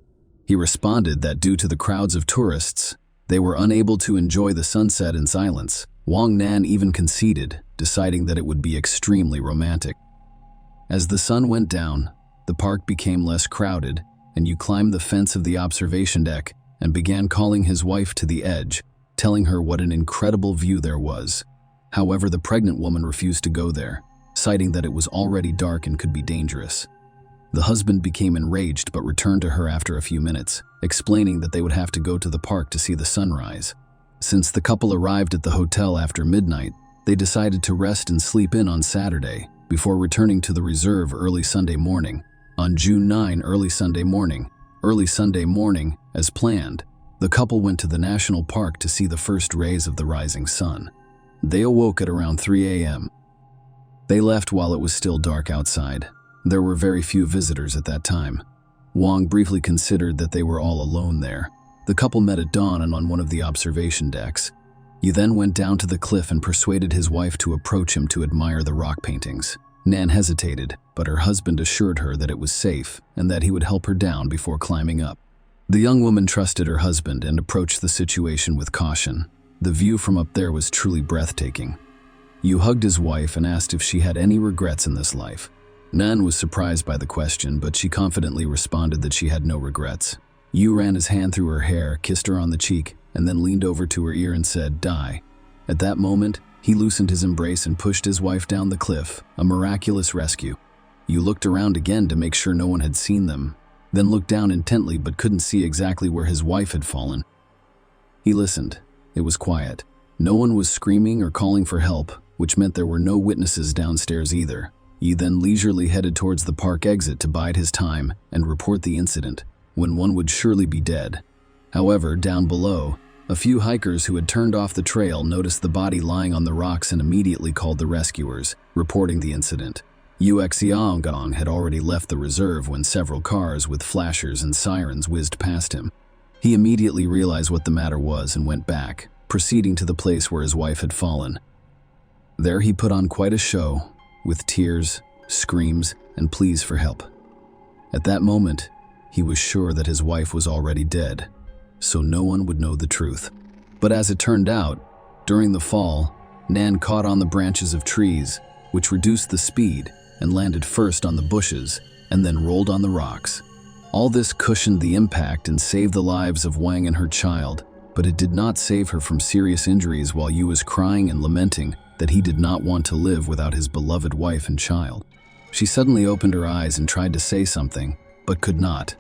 He responded that due to the crowds of tourists, they were unable to enjoy the sunset in silence. Wang Nan even conceded, deciding that it would be extremely romantic. As the sun went down, the park became less crowded, and Yu climbed the fence of the observation deck and began calling his wife to the edge, telling her what an incredible view there was. However, the pregnant woman refused to go there, citing that it was already dark and could be dangerous. The husband became enraged but returned to her after a few minutes, explaining that they would have to go to the park to see the sunrise. Since the couple arrived at the hotel after midnight, they decided to rest and sleep in on Saturday, before returning to the reserve early Sunday morning. On June 9, early Sunday morning, as planned, the couple went to the national park to see the first rays of the rising sun. They awoke at around 3 a.m. They left while it was still dark outside. There were very few visitors at that time. Wang briefly considered that they were all alone there. The couple met at dawn and on one of the observation decks. He then went down to the cliff and persuaded his wife to approach him to admire the rock paintings. Nan hesitated, but her husband assured her that it was safe and that he would help her down before climbing up. The young woman trusted her husband and approached the situation with caution. The view from up there was truly breathtaking. Yu hugged his wife and asked if she had any regrets in this life. Nan was surprised by the question, but she confidently responded that she had no regrets. Yu ran his hand through her hair, kissed her on the cheek, and then leaned over to her ear and said, "Die." At that moment, he loosened his embrace and pushed his wife down the cliff, a miraculous rescue. Yu looked around again to make sure no one had seen them, then looked down intently but couldn't see exactly where his wife had fallen. He listened. It was quiet. No one was screaming or calling for help, which meant there were no witnesses downstairs either. He then leisurely headed towards the park exit to bide his time and report the incident, when one would surely be dead. However, down below, a few hikers who had turned off the trail noticed the body lying on the rocks and immediately called the rescuers, reporting the incident. Yu Xiaogong had already left the reserve when several cars with flashers and sirens whizzed past him. He immediately realized what the matter was and went back, proceeding to the place where his wife had fallen. There he put on quite a show, with tears, screams, and pleas for help. At that moment, he was sure that his wife was already dead, so no one would know the truth. But as it turned out, during the fall, Nan caught on the branches of trees, which reduced the speed and landed first on the bushes and then rolled on the rocks. All this cushioned the impact and saved the lives of Wang and her child, but it did not save her from serious injuries while Yu was crying and lamenting that he did not want to live without his beloved wife and child. She suddenly opened her eyes and tried to say something, but could not.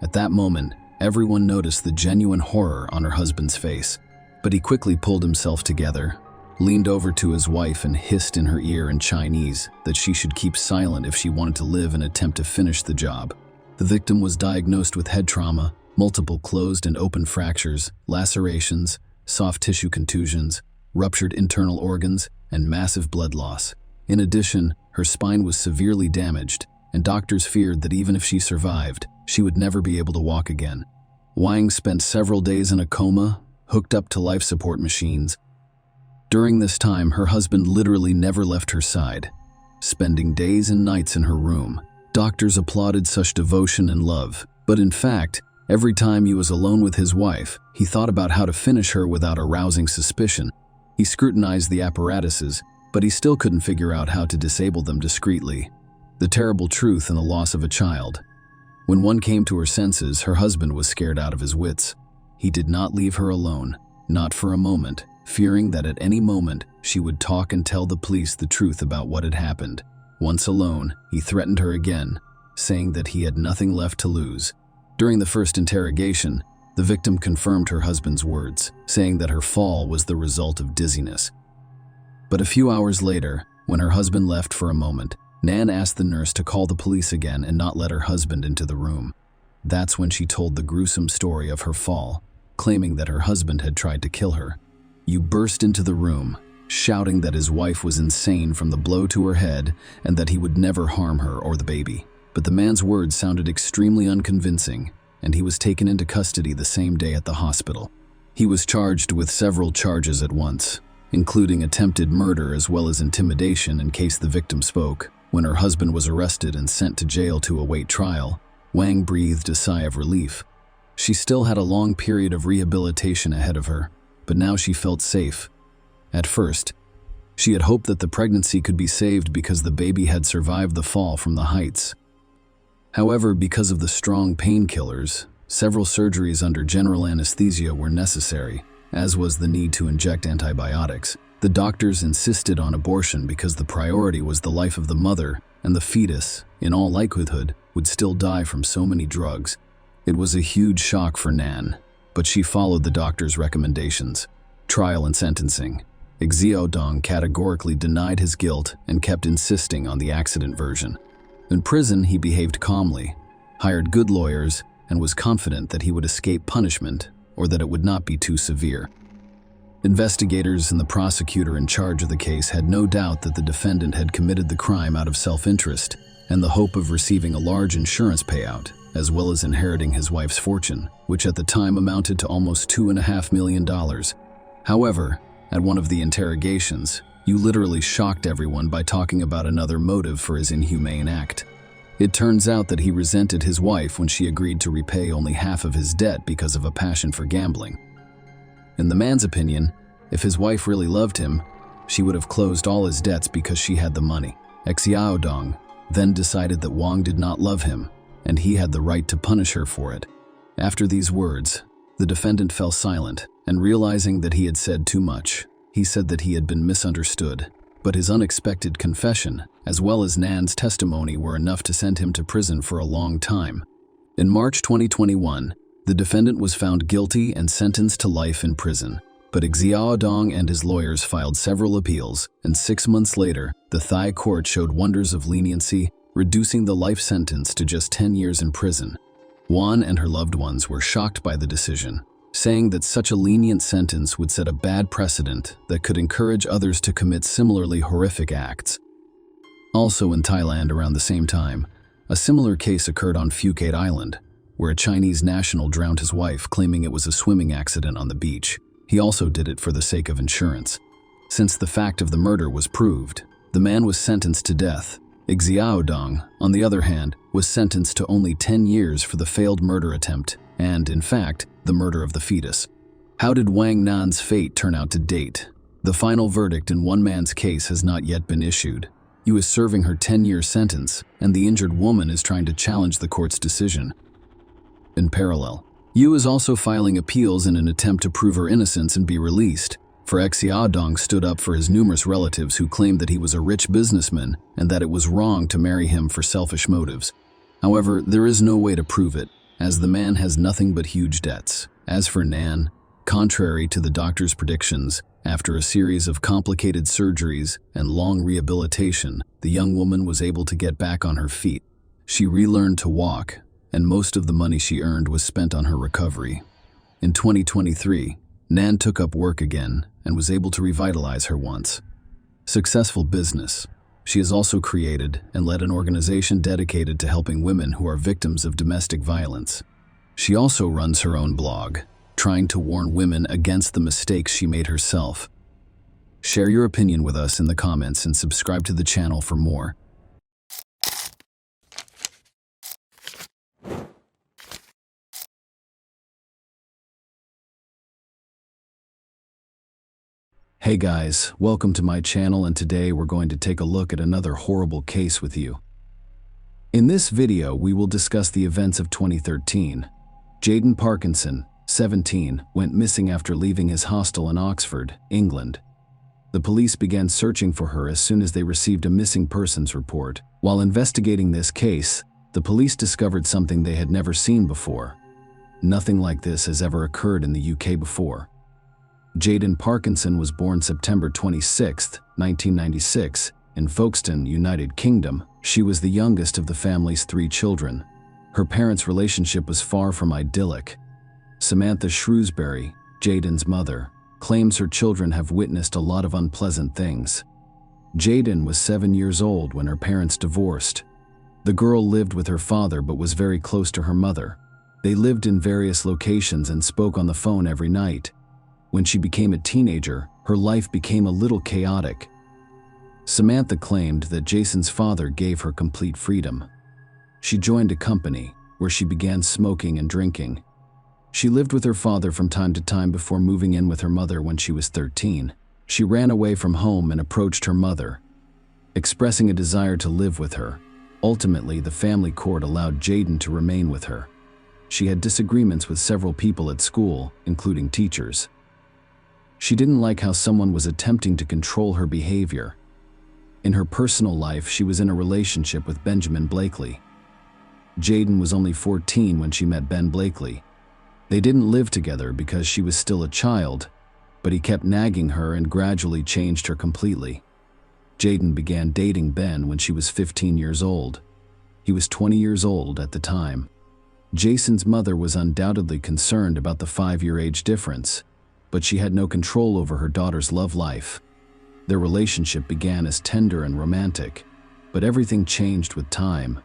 At that moment, everyone noticed the genuine horror on her husband's face, but he quickly pulled himself together, leaned over to his wife and hissed in her ear in Chinese that she should keep silent if she wanted to live and attempt to finish the job. The victim was diagnosed with head trauma, multiple closed and open fractures, lacerations, soft tissue contusions, ruptured internal organs, and massive blood loss. In addition, her spine was severely damaged, and doctors feared that even if she survived, she would never be able to walk again. Wang spent several days in a coma, hooked up to life support machines. During this time, her husband literally never left her side, spending days and nights in her room. Doctors applauded such devotion and love, but in fact, every time he was alone with his wife, he thought about how to finish her without arousing suspicion. He scrutinized the apparatuses, but he still couldn't figure out how to disable them discreetly. The terrible truth and the loss of a child. When one came to her senses, her husband was scared out of his wits. He did not leave her alone, not for a moment, fearing that at any moment she would talk and tell the police the truth about what had happened. Once alone, he threatened her again, saying that he had nothing left to lose. During the first interrogation, the victim confirmed her husband's words, saying that her fall was the result of dizziness. But a few hours later, when her husband left for a moment, Nan asked the nurse to call the police again and not let her husband into the room. That's when she told the gruesome story of her fall, claiming that her husband had tried to kill her. Yu burst into the room, shouting that his wife was insane from the blow to her head and that he would never harm her or the baby. But the man's words sounded extremely unconvincing, and he was taken into custody the same day at the hospital. He was charged with several charges at once, including attempted murder as well as intimidation in case the victim spoke. When her husband was arrested and sent to jail to await trial, Wang breathed a sigh of relief. She still had a long period of rehabilitation ahead of her, but now she felt safe. At first, she had hoped that the pregnancy could be saved because the baby had survived the fall from the heights. However, because of the strong painkillers, several surgeries under general anesthesia were necessary, as was the need to inject antibiotics. The doctors insisted on abortion because the priority was the life of the mother, and the fetus, in all likelihood, would still die from so many drugs. It was a huge shock for Nan, but she followed the doctor's recommendations. Trial and sentencing. Xiaodong categorically denied his guilt and kept insisting on the accident version. In prison, he behaved calmly, hired good lawyers, and was confident that he would escape punishment or that it would not be too severe. Investigators and the prosecutor in charge of the case had no doubt that the defendant had committed the crime out of self-interest and the hope of receiving a large insurance payout, as well as inheriting his wife's fortune, which at the time amounted to almost $2.5 million. However, at one of the interrogations, Yu literally shocked everyone by talking about another motive for his inhumane act. It turns out that he resented his wife when she agreed to repay only half of his debt because of a passion for gambling. In the man's opinion, If his wife really loved him, she would have closed all his debts because she had the money. Xiaodong then decided that Wang did not love him, and he had the right to punish her for it. After these words, the defendant fell silent, and realizing that he had said too much, he said that he had been misunderstood. But his unexpected confession, as well as Nan's testimony, were enough to send him to prison for a long time. In March 2021, the defendant was found guilty and sentenced to life in prison. But Xiaodong and his lawyers filed several appeals, and 6 months later, the Thai court showed wonders of leniency, reducing the life sentence to just 10 years in prison. Wan and her loved ones were shocked by the decision, saying that such a lenient sentence would set a bad precedent that could encourage others to commit similarly horrific acts. Also in Thailand around the same time, a similar case occurred on Phuket Island, where a Chinese national drowned his wife, claiming it was a swimming accident on the beach. He also did it for the sake of insurance. Since the fact of the murder was proved, the man was sentenced to death. Xiaodong, on the other hand, was sentenced to only 10 years for the failed murder attempt and, in fact, the murder of the fetus. How did Wang Nan's fate turn out to date? The final verdict in one man's case has not yet been issued. He was serving her 10-year sentence, and the injured woman is trying to challenge the court's decision. In parallel, Yu is also filing appeals in an attempt to prove her innocence and be released, for Xiaodong stood up for his numerous relatives who claimed that he was a rich businessman and that it was wrong to marry him for selfish motives. However, there is no way to prove it, as the man has nothing but huge debts. As for Nan, contrary to the doctor's predictions, after a series of complicated surgeries and long rehabilitation, the young woman was able to get back on her feet. She relearned to walk, and most of the money she earned was spent on her recovery. In 2023, Nan took up work again and was able to revitalize her once successful business. She has also created and led an organization dedicated to helping women who are victims of domestic violence. She also runs her own blog, trying to warn women against the mistakes she made herself. Share your opinion with us in the comments and subscribe to the channel for more. Hey guys, welcome to my channel, and today we're going to take a look at another horrible case with you. In this video, we will discuss the events of 2013. Jaden Parkinson, 17, went missing after leaving his hostel in Oxford, England. The police began searching for her as soon as they received a missing persons report. While investigating this case, the police discovered something they had never seen before. Nothing like this has ever occurred in the UK before. Jaden Parkinson was born September 26, 1996, in Folkestone, United Kingdom. She was the youngest of the family's 3 children. Her parents' relationship was far from idyllic. Samantha Shrewsbury, Jaden's mother, claims her children have witnessed a lot of unpleasant things. Jaden was 7 years old when her parents divorced. The girl lived with her father but was very close to her mother. They lived in various locations and spoke on the phone every night. When she became a teenager, her life became a little chaotic. Samantha claimed that Jason's father gave her complete freedom. She joined a company where she began smoking and drinking. She lived with her father from time to time before moving in with her mother when she was 13. She ran away from home and approached her mother, expressing a desire to live with her. Ultimately, the family court allowed Jaden to remain with her. She had disagreements with several people at school, including teachers. She didn't like how someone was attempting to control her behavior. In her personal life, she was in a relationship with Benjamin Blakely. Jaden was only 14 when she met Ben Blakely. They didn't live together because she was still a child, but he kept nagging her and gradually changed her completely. Jaden began dating Ben when she was 15 years old. He was 20 years old at the time. Jason's mother was undoubtedly concerned about the 5-year age difference, but she had no control over her daughter's love life. Their relationship began as tender and romantic, but everything changed with time.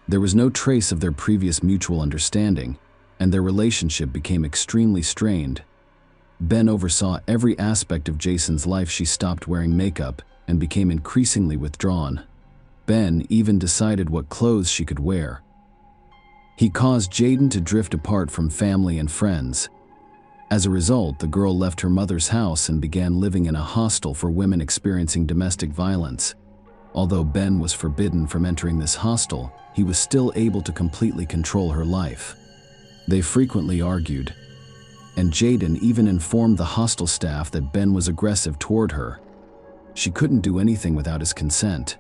There was no trace of their previous mutual understanding, and their relationship became extremely strained. Ben oversaw every aspect of Jason's life. She stopped wearing makeup and became increasingly withdrawn. Ben even decided what clothes she could wear. He caused Jaden to drift apart from family and friends. As a result, the girl left her mother's house and began living in a hostel for women experiencing domestic violence. Although Ben was forbidden from entering this hostel, he was still able to completely control her life. They frequently argued, and Jaden even informed the hostel staff that Ben was aggressive toward her. She couldn't do anything without his consent.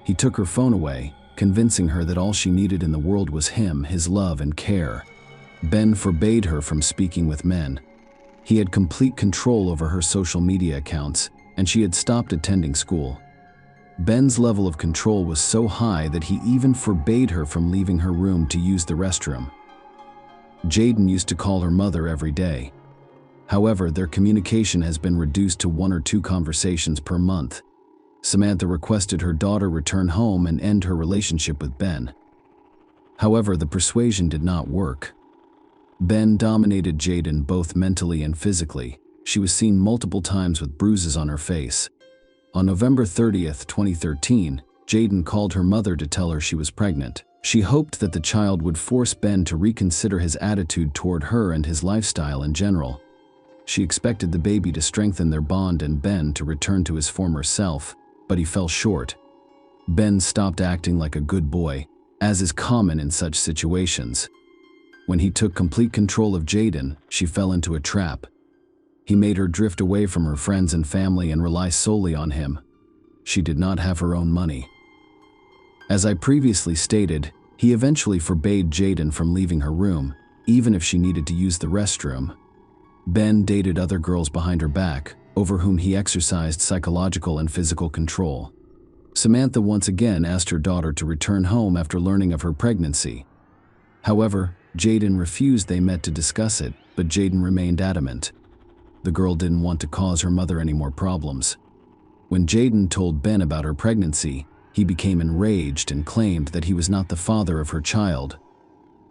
He took her phone away, convincing her that all she needed in the world was him, his love and care. Ben forbade her from speaking with men. He had complete control over her social media accounts, and she had stopped attending school. Ben's level of control was so high that he even forbade her from leaving her room to use the restroom. Jaden used to call her mother every day. However, their communication has been reduced to 1 or 2 conversations per month. Samantha requested her daughter return home and end her relationship with Ben. However, the persuasion did not work. Ben dominated Jaden both mentally and physically. She was seen multiple times with bruises on her face. On November 30th, 2013, Jaden called her mother to tell her she was pregnant. She hoped that the child would force Ben to reconsider his attitude toward her and his lifestyle in general. She expected the baby to strengthen their bond and Ben to return to his former self, but he fell short. Ben stopped acting like a good boy, as is common in such situations. When he took complete control of Jaden, she fell into a trap. He made her drift away from her friends and family and rely solely on him. She did not have her own money. As I previously stated, he eventually forbade Jaden from leaving her room, even if she needed to use the restroom. Ben dated other girls behind her back, over whom he exercised psychological and physical control. Samantha once again asked her daughter to return home after learning of her pregnancy. However, Jaden refused. They met to discuss it, but Jaden remained adamant. The girl didn't want to cause her mother any more problems. When Jaden told Ben about her pregnancy, he became enraged and claimed that he was not the father of her child.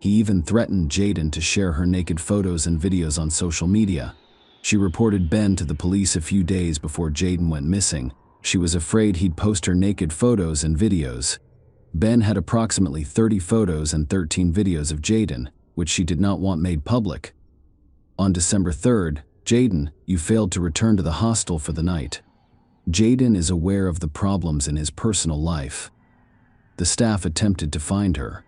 He even threatened Jaden to share her naked photos and videos on social media. She reported Ben to the police a few days before Jaden went missing. She was afraid he'd post her naked photos and videos. Ben had approximately 30 photos and 13 videos of Jaden, which she did not want made public. On December 3rd, Jaden, you failed to return to the hostel for the night. Jaden is aware of the problems in his personal life. The staff attempted to find her.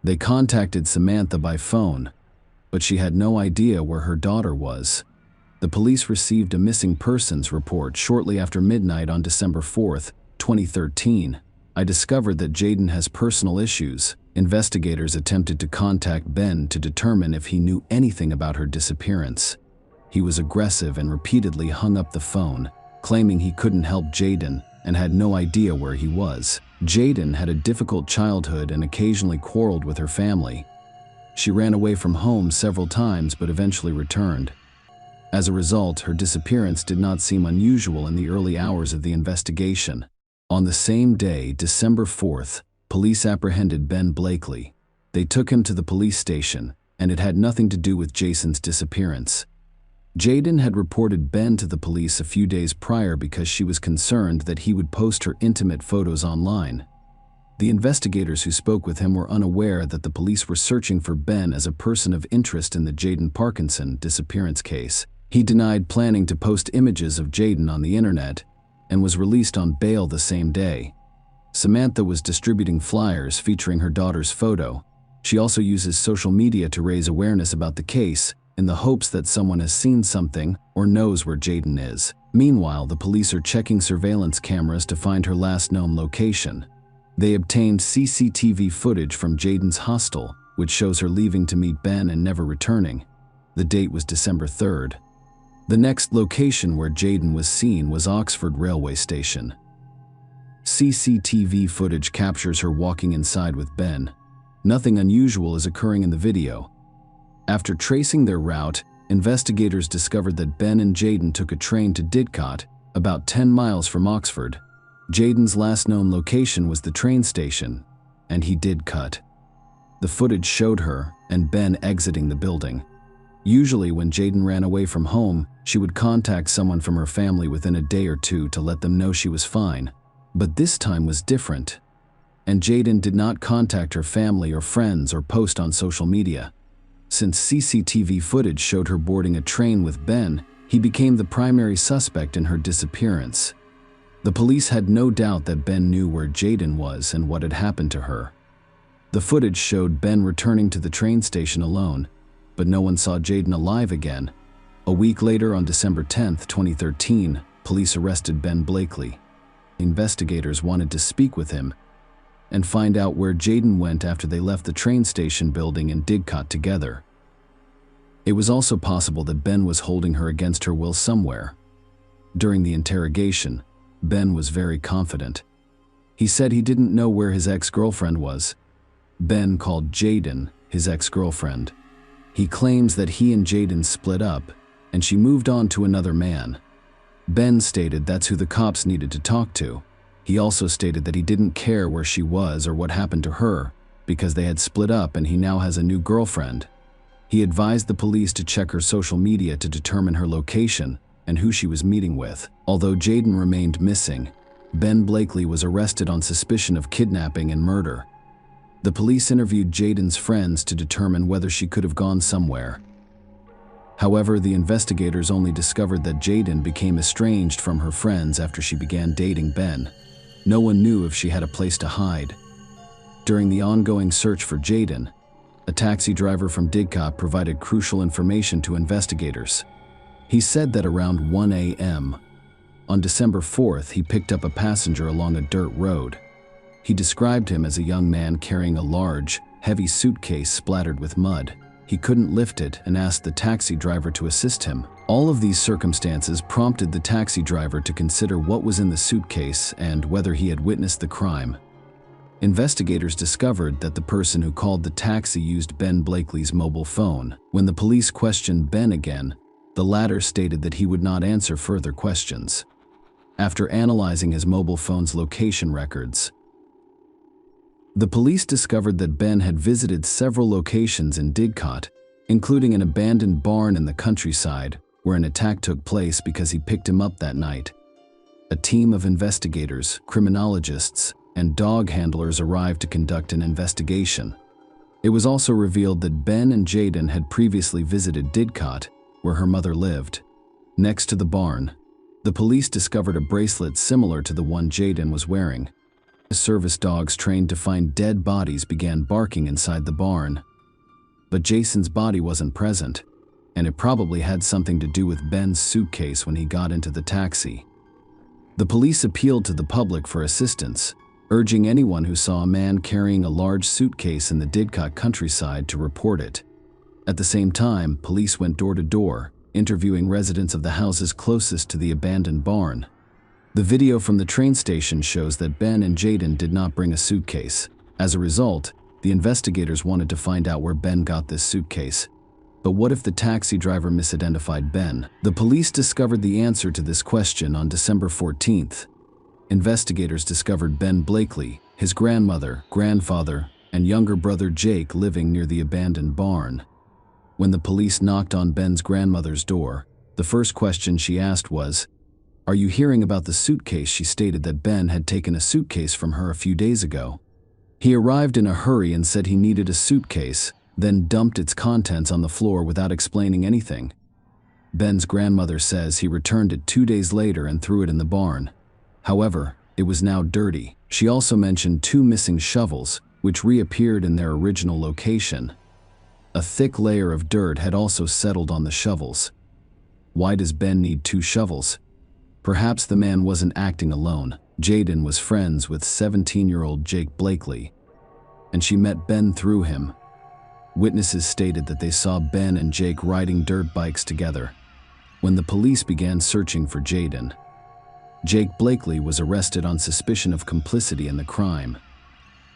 They contacted Samantha by phone, but she had no idea where her daughter was. The police received a missing persons report shortly after midnight on December 4th, 2013. I discovered that Jaden has personal issues. Investigators attempted to contact Ben to determine if he knew anything about her disappearance. He was aggressive and repeatedly hung up the phone, claiming he couldn't help Jaden and had no idea where he was. Jaden had a difficult childhood and occasionally quarreled with her family. She ran away from home several times but eventually returned. As a result, her disappearance did not seem unusual in the early hours of the investigation. On the same day, December 4th, police apprehended Ben Blakely. They took him to the police station, and it had nothing to do with Jason's disappearance. Jaden had reported Ben to the police a few days prior because she was concerned that he would post her intimate photos online. The investigators who spoke with him were unaware that the police were searching for Ben as a person of interest in the Jaden Parkinson disappearance case. He denied planning to post images of Jaden on the internet and was released on bail the same day. Samantha was distributing flyers featuring her daughter's photo. She also uses social media to raise awareness about the case in the hopes that someone has seen something or knows where Jaden is. Meanwhile, the police are checking surveillance cameras to find her last known location. They obtained CCTV footage from Jaden's hostel, which shows her leaving to meet Ben and never returning. The date was December 3rd. The next location where Jaden was seen was Oxford railway station. CCTV footage captures her walking inside with Ben. Nothing unusual is occurring in the video. After tracing their route, investigators discovered that Ben and Jaden took a train to Didcot, about 10 miles from Oxford. Jaden's last known location was the train station, and he did cut. The footage showed her and Ben exiting the building. Usually when Jaden ran away from home, she would contact someone from her family within a day or two to let them know she was fine. But this time was different, and Jaden did not contact her family or friends or post on social media. Since CCTV footage showed her boarding a train with Ben, he became the primary suspect in her disappearance. The police had no doubt that Ben knew where Jayden was and what had happened to her. The footage showed Ben returning to the train station alone, but no one saw Jayden alive again. A week later, on December 10, 2013, police arrested Ben Blakely. Investigators wanted to speak with him and find out where Jayden went after they left the train station building in Didcot together. It was also possible that Ben was holding her against her will somewhere. During the interrogation, Ben was very confident. He said he didn't know where his ex-girlfriend was. Ben called Jayden his ex-girlfriend. He claims that he and Jayden split up, and she moved on to another man. Ben stated that's who the cops needed to talk to. He also stated that he didn't care where she was or what happened to her, because they had split up and he now has a new girlfriend. He advised the police to check her social media to determine her location and who she was meeting with. Although Jayden remained missing, Ben Blakely was arrested on suspicion of kidnapping and murder. The police interviewed Jayden's friends to determine whether she could have gone somewhere. However, the investigators only discovered that Jayden became estranged from her friends after she began dating Ben. No one knew if she had a place to hide. During the ongoing search for Jayden, a taxi driver from Didcot provided crucial information to investigators. He said that around 1 a.m. on December 4th, he picked up a passenger along a dirt road. He described him as a young man carrying a large, heavy suitcase splattered with mud. He couldn't lift it and asked the taxi driver to assist him. All of these circumstances prompted the taxi driver to consider what was in the suitcase and whether he had witnessed the crime. Investigators discovered that the person who called the taxi used Ben Blakely's mobile phone. When the police questioned Ben again, the latter stated that he would not answer further questions. After analyzing his mobile phone's location records, the police discovered that Ben had visited several locations in Didcot, including an abandoned barn in the countryside where an attack took place because he picked him up that night. A team of investigators, criminologists, and dog handlers arrived to conduct an investigation. It was also revealed that Ben and Jayden had previously visited Didcot, where her mother lived. Next to the barn, the police discovered a bracelet similar to the one Jayden was wearing. Service dogs trained to find dead bodies began barking inside the barn. But Jason's body wasn't present, and it probably had something to do with Ben's suitcase when he got into the taxi. The police appealed to the public for assistance, urging anyone who saw a man carrying a large suitcase in the Didcot countryside to report it. At the same time, police went door to door, interviewing residents of the houses closest to the abandoned barn. The video from the train station shows that Ben and Jayden did not bring a suitcase. As a result, the investigators wanted to find out where Ben got this suitcase. But what if the taxi driver misidentified Ben? The police discovered the answer to this question on December 14th. Investigators discovered Ben Blakely, his grandmother, grandfather, and younger brother Jake living near the abandoned barn. When the police knocked on Ben's grandmother's door, the first question she asked was, "Are you hearing about the suitcase?" She stated that Ben had taken a suitcase from her a few days ago. He arrived in a hurry and said he needed a suitcase, then dumped its contents on the floor without explaining anything. Ben's grandmother says he returned it 2 days later and threw it in the barn. However, it was now dirty. She also mentioned 2 missing shovels, which reappeared in their original location. A thick layer of dirt had also settled on the shovels. Why does Ben need 2 shovels? Perhaps the man wasn't acting alone. Jayden was friends with 17-year-old Jake Blakely, and she met Ben through him. Witnesses stated that they saw Ben and Jake riding dirt bikes together. When the police began searching for Jayden, Jake Blakely was arrested on suspicion of complicity in the crime.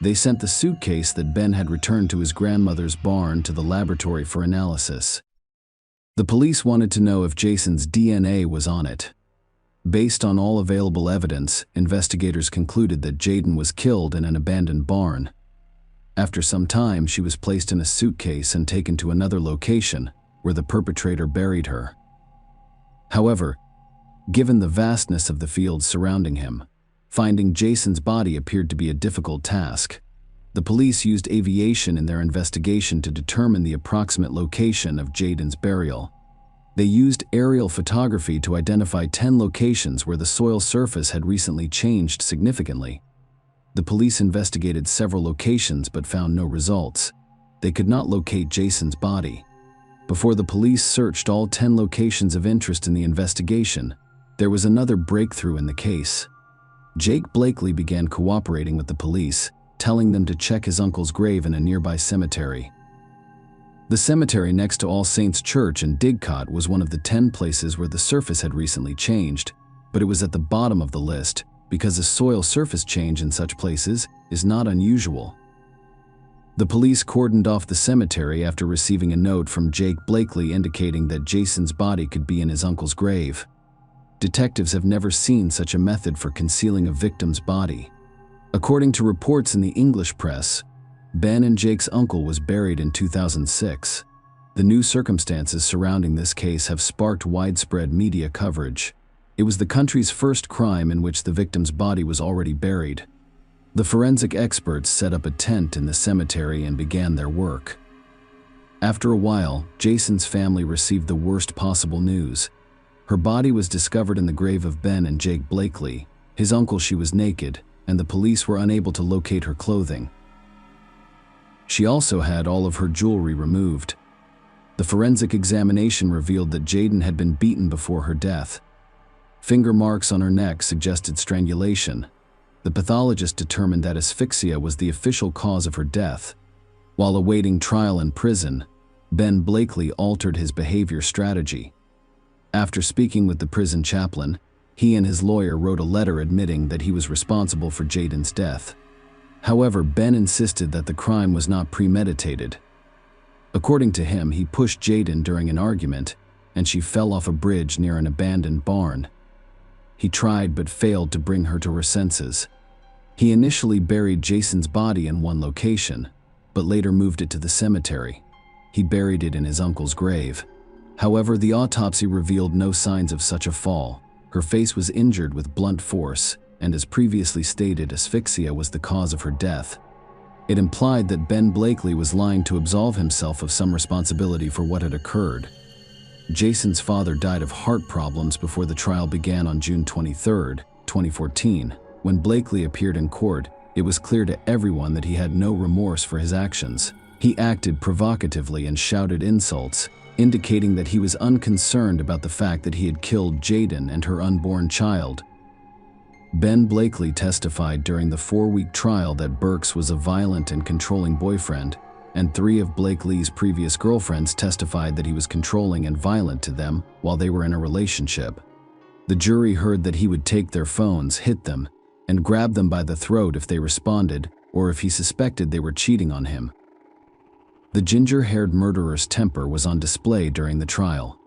They sent the suitcase that Ben had returned to his grandmother's barn to the laboratory for analysis. The police wanted to know if Jason's DNA was on it. Based on all available evidence, investigators concluded that Jayden was killed in an abandoned barn. After some time, she was placed in a suitcase and taken to another location, where the perpetrator buried her. However, given the vastness of the fields surrounding him, finding Jason's body appeared to be a difficult task. The police used aviation in their investigation to determine the approximate location of Jaden's burial. They used aerial photography to identify 10 locations where the soil surface had recently changed significantly. The police investigated several locations but found no results. They could not locate Jason's body. Before the police searched all 10 locations of interest in the investigation, there was another breakthrough in the case. Jake Blakely began cooperating with the police, telling them to check his uncle's grave in a nearby cemetery. The cemetery next to All Saints Church in Didcot was one of the 10 places where the surface had recently changed, but it was at the bottom of the list because a soil surface change in such places is not unusual. The police cordoned off the cemetery after receiving a note from Jake Blakely indicating that Jason's body could be in his uncle's grave. Detectives have never seen such a method for concealing a victim's body. According to reports in the English press, Ben and Jake's uncle was buried in 2006. The new circumstances surrounding this case have sparked widespread media coverage. It was the country's first crime in which the victim's body was already buried. The forensic experts set up a tent in the cemetery and began their work. After a while, Jason's family received the worst possible news. Her body was discovered in the grave of Ben and Jake Blakely. His uncle, she was naked, and the police were unable to locate her clothing. She also had all of her jewelry removed. The forensic examination revealed that Jaden had been beaten before her death. Finger marks on her neck suggested strangulation. The pathologist determined that asphyxia was the official cause of her death. While awaiting trial in prison, Ben Blakely altered his behavior strategy. After speaking with the prison chaplain, he and his lawyer wrote a letter admitting that he was responsible for Jaden's death. However, Ben insisted that the crime was not premeditated. According to him, he pushed Jaden during an argument, and she fell off a bridge near an abandoned barn. He tried but failed to bring her to her senses. He initially buried Jason's body in one location, but later moved it to the cemetery. He buried it in his uncle's grave. However, the autopsy revealed no signs of such a fall. Her face was injured with blunt force, and as previously stated, asphyxia was the cause of her death. It implied that Ben Blakely was lying to absolve himself of some responsibility for what had occurred. Jason's father died of heart problems before the trial began on June 23, 2014. When Blakely appeared in court, it was clear to everyone that he had no remorse for his actions. He acted provocatively and shouted insults, indicating that he was unconcerned about the fact that he had killed Jaden and her unborn child. Ben Blakely testified during the 4-week trial that Burks was a violent and controlling boyfriend, and 3 of Blakely's previous girlfriends testified that he was controlling and violent to them while they were in a relationship. The jury heard that he would take their phones, hit them, and grab them by the throat if they responded or if he suspected they were cheating on him. The ginger-haired murderer's temper was on display during the trial.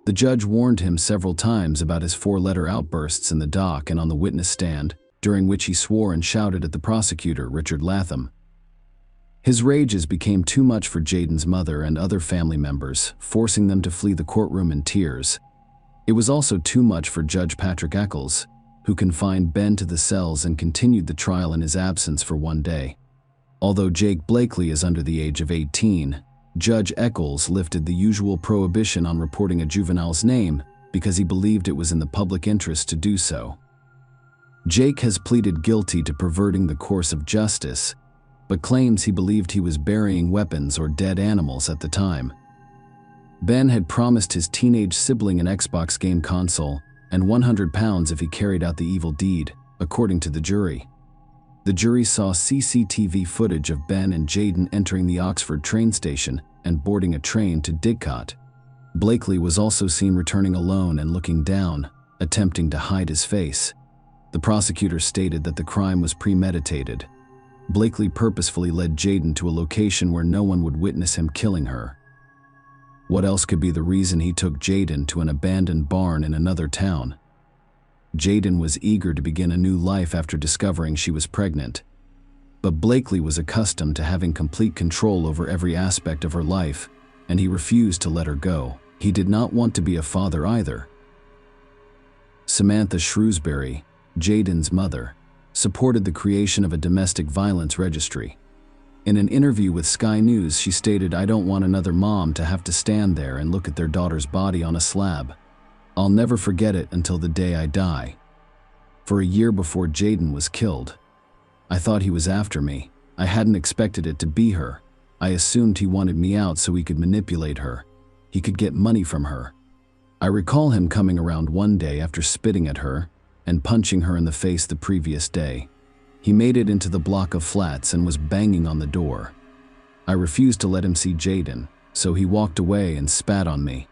The judge warned him several times about his 4-letter outbursts in the dock and on the witness stand, during which he swore and shouted at the prosecutor, Richard Latham. His rages became too much for Jaden's mother and other family members, forcing them to flee the courtroom in tears. It was also too much for Judge Patrick Eccles, who confined Ben to the cells and continued the trial in his absence for 1 day. Although Jake Blakely is under the age of 18, Judge Eccles lifted the usual prohibition on reporting a juvenile's name because he believed it was in the public interest to do so. Jake has pleaded guilty to perverting the course of justice, but claims he believed he was burying weapons or dead animals at the time. Ben had promised his teenage sibling an Xbox game console and £100 if he carried out the evil deed, according to the jury. The jury saw CCTV footage of Ben and Jaden entering the Oxford train station and boarding a train to Didcot. Blakely was also seen returning alone and looking down, attempting to hide his face. The prosecutor stated that the crime was premeditated. Blakely purposefully led Jaden to a location where no one would witness him killing her. What else could be the reason he took Jaden to an abandoned barn in another town? Jaden was eager to begin a new life after discovering she was pregnant. But Blakely was accustomed to having complete control over every aspect of her life, and he refused to let her go. He did not want to be a father either. Samantha Shrewsbury, Jaden's mother, supported the creation of a domestic violence registry. In an interview with Sky News, she stated, "I don't want another mom to have to stand there and look at their daughter's body on a slab. I'll never forget it until the day I die." For a year before Jaden was killed, I thought he was after me. I hadn't expected it to be her. I assumed he wanted me out so he could manipulate her. He could get money from her. I recall him coming around one day after spitting at her and punching her in the face the previous day. He made it into the block of flats and was banging on the door. I refused to let him see Jaden, so he walked away and spat on me.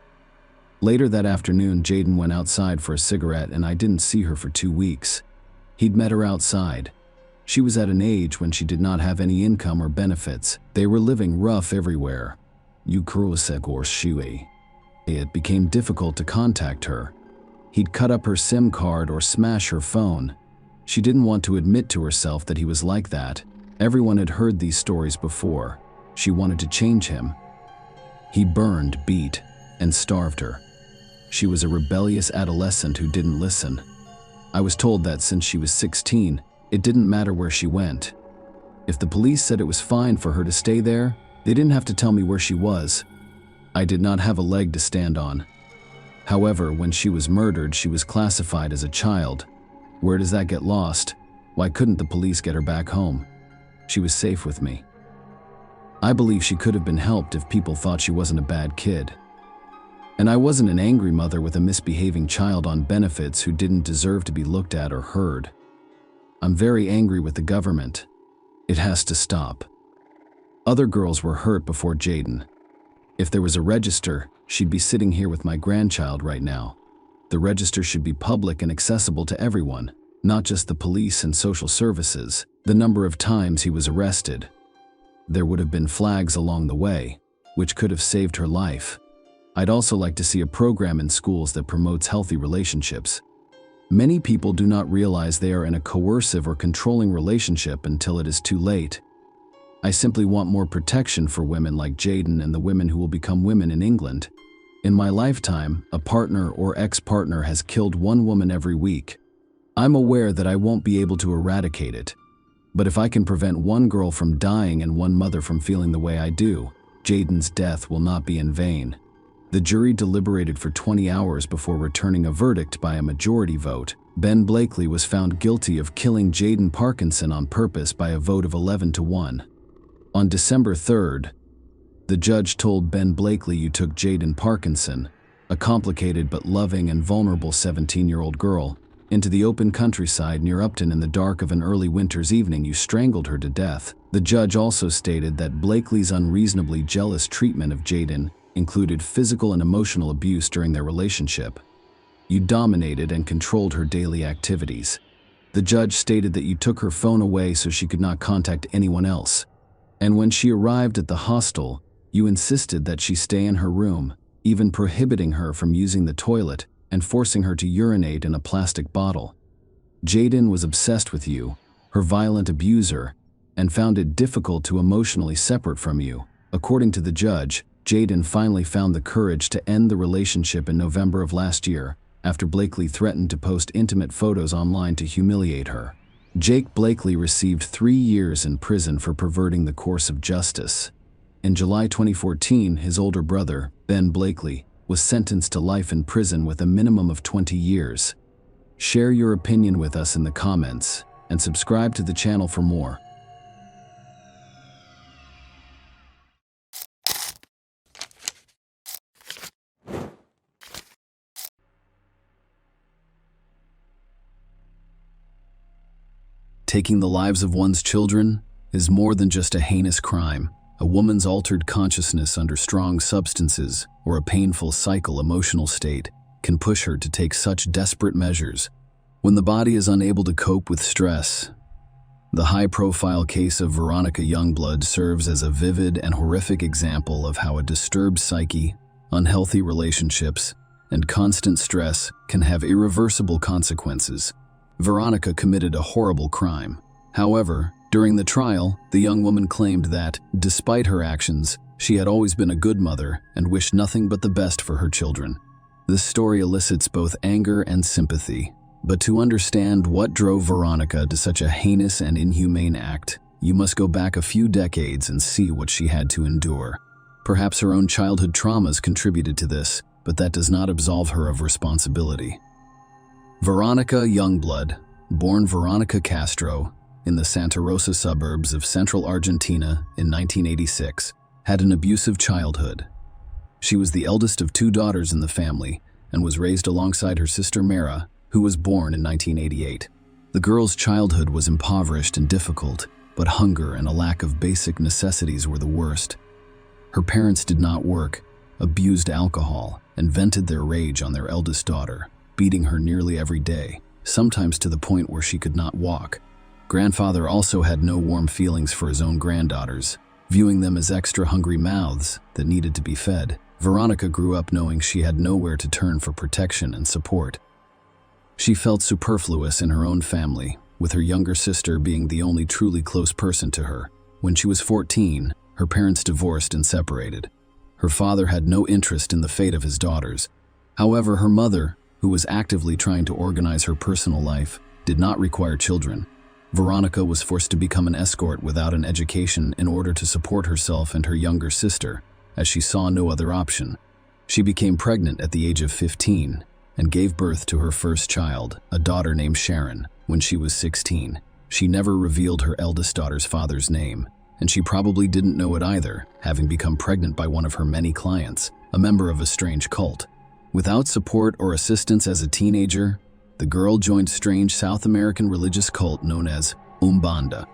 Later that afternoon, Jaden went outside for a cigarette and I didn't see her for 2 weeks. He'd met her outside. She was at an age when she did not have any income or benefits. They were living rough everywhere. It became difficult to contact her. He'd cut up her SIM card or smash her phone. She didn't want to admit to herself that he was like that. Everyone had heard these stories before. She wanted to change him. He burned, beat, and starved her. She was a rebellious adolescent who didn't listen. I was told that since she was 16, it didn't matter where she went. If the police said it was fine for her to stay there, they didn't have to tell me where she was. I did not have a leg to stand on. However, when she was murdered, she was classified as a child. Where does that get lost? Why couldn't the police get her back home? She was safe with me. I believe she could have been helped if people thought she wasn't a bad kid. And I wasn't an angry mother with a misbehaving child on benefits who didn't deserve to be looked at or heard. I'm very angry with the government. It has to stop. Other girls were hurt before Jaden. If there was a register, she'd be sitting here with my grandchild right now. The register should be public and accessible to everyone, not just the police and social services. The number of times he was arrested. There would have been flags along the way, which could have saved her life. I'd also like to see a program in schools that promotes healthy relationships. Many people do not realize they are in a coercive or controlling relationship until it is too late. I simply want more protection for women like Jaden and the women who will become women in England. In my lifetime, a partner or ex-partner has killed one woman every week. I'm aware that I won't be able to eradicate it. But if I can prevent one girl from dying and one mother from feeling the way I do, Jaden's death will not be in vain. The jury deliberated for 20 hours before returning a verdict by a majority vote. Ben Blakely was found guilty of killing Jaden Parkinson on purpose by a vote of 11-1. On December 3rd, the judge told Ben Blakely, "You took Jaden Parkinson, a complicated but loving and vulnerable 17-year-old girl, into the open countryside near Upton in the dark of an early winter's evening. You strangled her to death." The judge also stated that Blakely's unreasonably jealous treatment of Jaden included physical and emotional abuse during their relationship. "You dominated and controlled her daily activities." The judge stated that you took her phone away so she could not contact anyone else. And when she arrived at the hostel, you insisted that she stay in her room, even prohibiting her from using the toilet and forcing her to urinate in a plastic bottle. Jaden was obsessed with you, her violent abuser, and found it difficult to emotionally separate from you. According to the judge, Jaden finally found the courage to end the relationship in November of last year, after Blakely threatened to post intimate photos online to humiliate her. Jake Blakely received 3 years in prison for perverting the course of justice. In July 2014, his older brother, Ben Blakely, was sentenced to life in prison with a minimum of 20 years. Share your opinion with us in the comments, and subscribe to the channel for more. Taking the lives of one's children is more than just a heinous crime. A woman's altered consciousness under strong substances or a painful emotional state can push her to take such desperate measures. When the body is unable to cope with stress, the high-profile case of Veronica Youngblood serves as a vivid and horrific example of how a disturbed psyche, unhealthy relationships, and constant stress can have irreversible consequences. Veronica committed a horrible crime. However, during the trial, the young woman claimed that, despite her actions, she had always been a good mother and wished nothing but the best for her children. This story elicits both anger and sympathy, But to understand what drove Veronica to such a heinous and inhumane act, you must go back a few decades and see what she had to endure. Perhaps her own childhood traumas contributed to this, but that does not absolve her of responsibility. Veronica Youngblood, born Veronica Castro in the Santa Rosa suburbs of central Argentina in 1986, had an abusive childhood. She was the eldest of 2 daughters in the family and was raised alongside her sister Mara, who was born in 1988. The girl's childhood was impoverished and difficult, but hunger and a lack of basic necessities were the worst. Her parents did not work, abused alcohol, and vented their rage on their eldest daughter, beating her nearly every day, sometimes to the point where she could not walk. Grandfather also had no warm feelings for his own granddaughters, viewing them as extra hungry mouths that needed to be fed. Veronica grew up knowing she had nowhere to turn for protection and support. She felt superfluous in her own family, with her younger sister being the only truly close person to her. When she was 14, her parents divorced and separated. Her father had no interest in the fate of his daughters. However, her mother, who was actively trying to organize her personal life, did not require children. Veronica was forced to become an escort without an education in order to support herself and her younger sister, as she saw no other option. She became pregnant at the age of 15 and gave birth to her first child, a daughter named Sharon, when she was 16. She never revealed her eldest daughter's father's name, and she probably didn't know it either, having become pregnant by one of her many clients, a member of a strange cult. Without support or assistance as a teenager, the girl joined a strange South American religious cult known as Umbanda.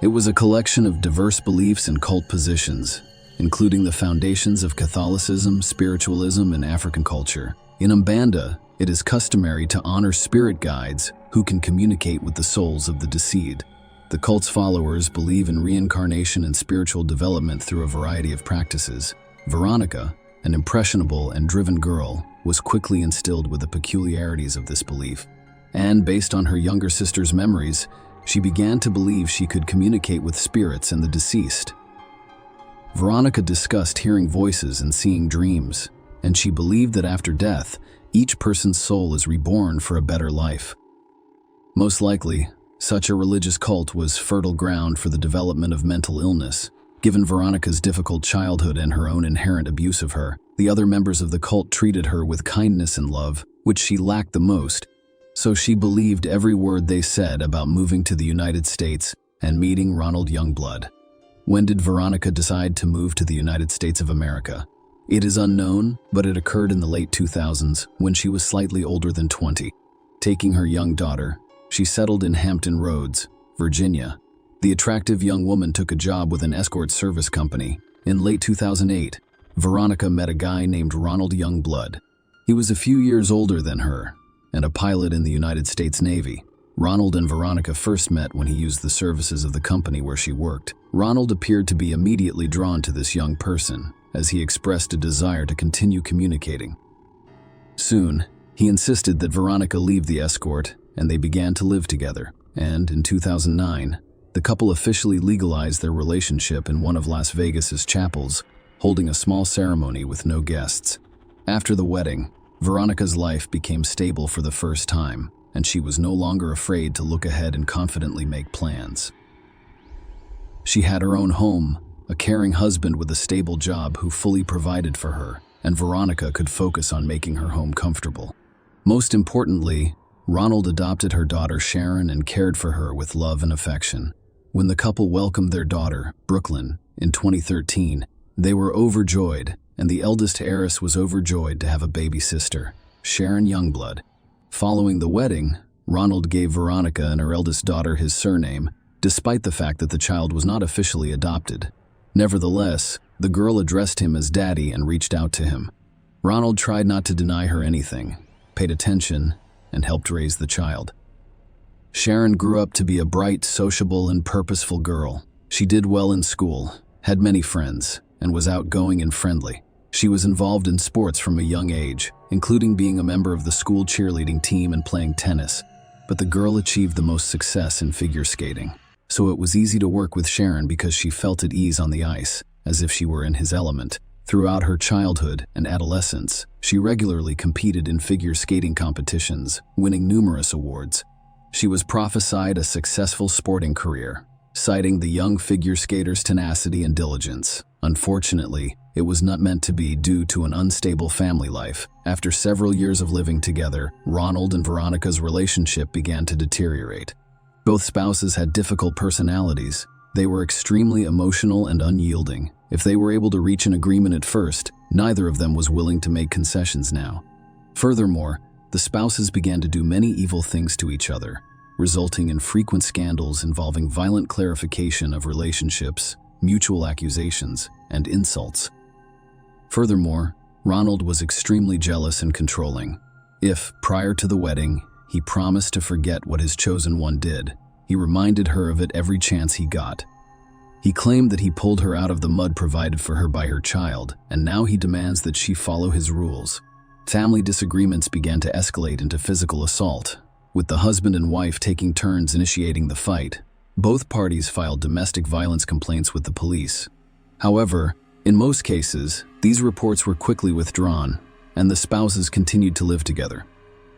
It was a collection of diverse beliefs and cult positions, including the foundations of Catholicism, spiritualism, and African culture. In Umbanda, it is customary to honor spirit guides who can communicate with the souls of the deceased. The cult's followers believe in reincarnation and spiritual development through a variety of practices. Veronica, an impressionable and driven girl, was quickly instilled with the peculiarities of this belief. And based on her younger sister's memories, she began to believe she could communicate with spirits and the deceased. Veronica discussed hearing voices and seeing dreams, and she believed that after death, each person's soul is reborn for a better life. Most likely, such a religious cult was fertile ground for the development of mental illness. Given Veronica's difficult childhood and her own inherent abuse of her, the other members of the cult treated her with kindness and love, which she lacked the most, so she believed every word they said about moving to the United States and meeting Ronald Youngblood. When did Veronica decide to move to the United States of America? It is unknown, but it occurred in the late 2000s when she was slightly older than 20. Taking her young daughter, she settled in Hampton Roads, Virginia. The attractive young woman took a job with an escort service company. In late 2008, Veronica met a guy named Ronald Youngblood. He was a few years older than her and a pilot in the United States Navy. Ronald and Veronica first met when he used the services of the company where she worked. Ronald appeared to be immediately drawn to this young person, as he expressed a desire to continue communicating. Soon, he insisted that Veronica leave the escort, and they began to live together. And in 2009, the couple officially legalized their relationship in one of Las Vegas's chapels, holding a small ceremony with no guests. After the wedding, Veronica's life became stable for the first time, and she was no longer afraid to look ahead and confidently make plans. She had her own home, a caring husband with a stable job who fully provided for her, and Veronica could focus on making her home comfortable. Most importantly, Ronald adopted her daughter Sharon and cared for her with love and affection. When the couple welcomed their daughter, Brooklyn, in 2013, they were overjoyed, and the eldest heiress was overjoyed to have a baby sister, Sharon Youngblood. Following the wedding, Ronald gave Veronica and her eldest daughter his surname, despite the fact that the child was not officially adopted. Nevertheless, the girl addressed him as Daddy and reached out to him. Ronald tried not to deny her anything, paid attention, and helped raise the child. Sharon grew up to be a bright, sociable, and purposeful girl. She did well in school, had many friends, and was outgoing and friendly. She was involved in sports from a young age, including being a member of the school cheerleading team and playing tennis. But the girl achieved the most success in figure skating. So it was easy to work with Sharon because she felt at ease on the ice, as if she were in his element. Throughout her childhood and adolescence, she regularly competed in figure skating competitions, winning numerous awards. She was prophesied a successful sporting career, citing the young figure skater's tenacity and diligence. Unfortunately, it was not meant to be due to an unstable family life. After several years of living together, Ronald and Veronica's relationship began to deteriorate. Both spouses had difficult personalities. They were extremely emotional and unyielding. If they were able to reach an agreement at first, neither of them was willing to make concessions now. Furthermore, the spouses began to do many evil things to each other, resulting in frequent scandals involving violent clarification of relationships, mutual accusations, and insults. Furthermore, Ronald was extremely jealous and controlling. If, prior to the wedding, he promised to forget what his chosen one did, he reminded her of it every chance he got. He claimed that he pulled her out of the mud provided for her by her child, and now he demands that she follow his rules. Family disagreements began to escalate into physical assault, with the husband and wife taking turns initiating the fight. Both parties filed domestic violence complaints with the police. However, in most cases, these reports were quickly withdrawn, and the spouses continued to live together.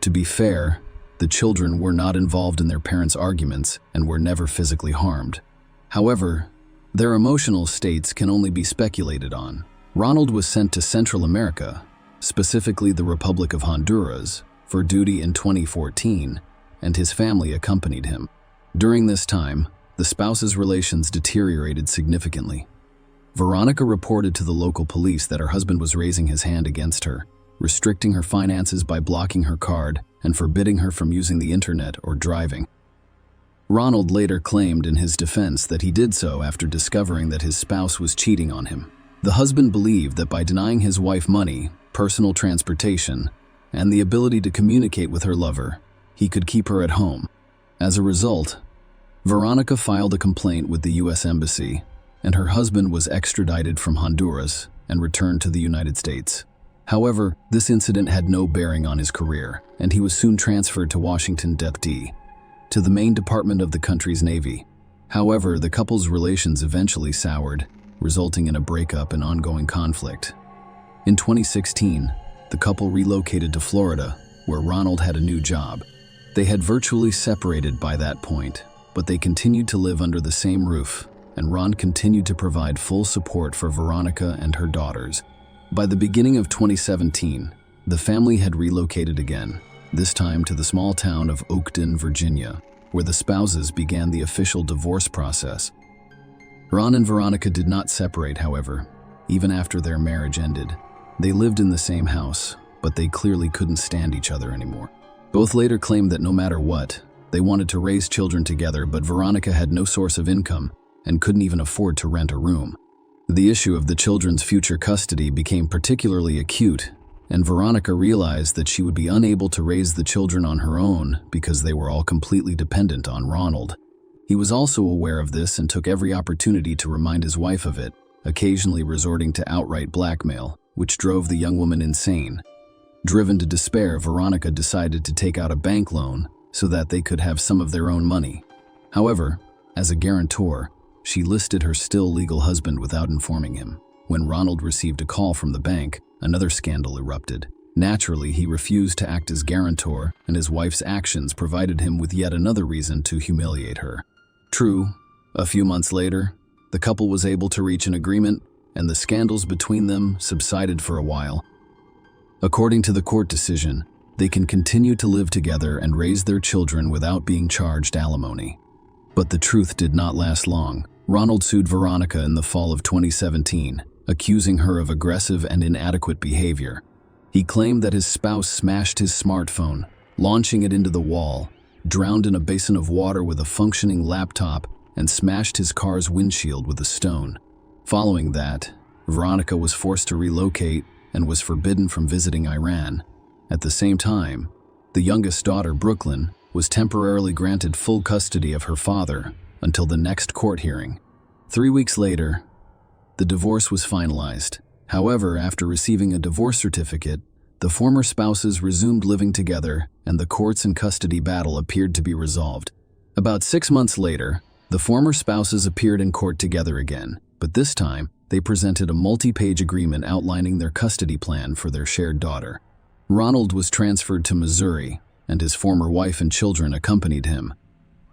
To be fair, the children were not involved in their parents' arguments and were never physically harmed. However, their emotional states can only be speculated on. Ronald was sent to Central America, specifically the Republic of Honduras, for duty in 2014, and his family accompanied him. During this time, the spouses' relations deteriorated significantly. Veronica reported to the local police that her husband was raising his hand against her, restricting her finances by blocking her card and forbidding her from using the internet or driving. Ronald later claimed in his defense that he did so after discovering that his spouse was cheating on him. The husband believed that by denying his wife money, personal transportation, and the ability to communicate with her lover, he could keep her at home. As a result, Veronica filed a complaint with the U.S. Embassy, and her husband was extradited from Honduras and returned to the United States. However, this incident had no bearing on his career, and he was soon transferred to Washington, D.C., to the main department of the country's Navy. However, the couple's relations eventually soured, resulting in a breakup and ongoing conflict. In 2016, the couple relocated to Florida, where Ronald had a new job. They had virtually separated by that point, but they continued to live under the same roof, and Ron continued to provide full support for Veronica and her daughters. By the beginning of 2017, the family had relocated again, this time to the small town of Oakton, Virginia, where the spouses began the official divorce process. Ron and Veronica did not separate, however, even after their marriage ended. They lived in the same house, but they clearly couldn't stand each other anymore. Both later claimed that no matter what, they wanted to raise children together, but Veronica had no source of income and couldn't even afford to rent a room. The issue of the children's future custody became particularly acute, and Veronica realized that she would be unable to raise the children on her own because they were all completely dependent on Ronald. He was also aware of this and took every opportunity to remind his wife of it, occasionally resorting to outright blackmail, which drove the young woman insane. Driven to despair, Veronica decided to take out a bank loan so that they could have some of their own money. However, as a guarantor, she listed her still legal husband without informing him. When Ronald received a call from the bank, another scandal erupted. Naturally, he refused to act as guarantor, and his wife's actions provided him with yet another reason to humiliate her. True, a few months later, the couple was able to reach an agreement, and the scandals between them subsided for a while. According to the court decision, they can continue to live together and raise their children without being charged alimony. But the truth did not last long. Ronald sued Veronica in the fall of 2017, accusing her of aggressive and inadequate behavior. He claimed that his spouse smashed his smartphone, launching it into the wall, drowned in a basin of water with a functioning laptop, and smashed his car's windshield with a stone. Following that, Veronica was forced to relocate and was forbidden from visiting Iran. At the same time, the youngest daughter, Brooklyn, was temporarily granted full custody of her father until the next court hearing. 3 weeks later, the divorce was finalized. However, after receiving a divorce certificate, the former spouses resumed living together, and the courts and custody battle appeared to be resolved. About 6 months later, the former spouses appeared in court together again, but this time, they presented a multi-page agreement outlining their custody plan for their shared daughter. Ronald was transferred to Missouri, and his former wife and children accompanied him.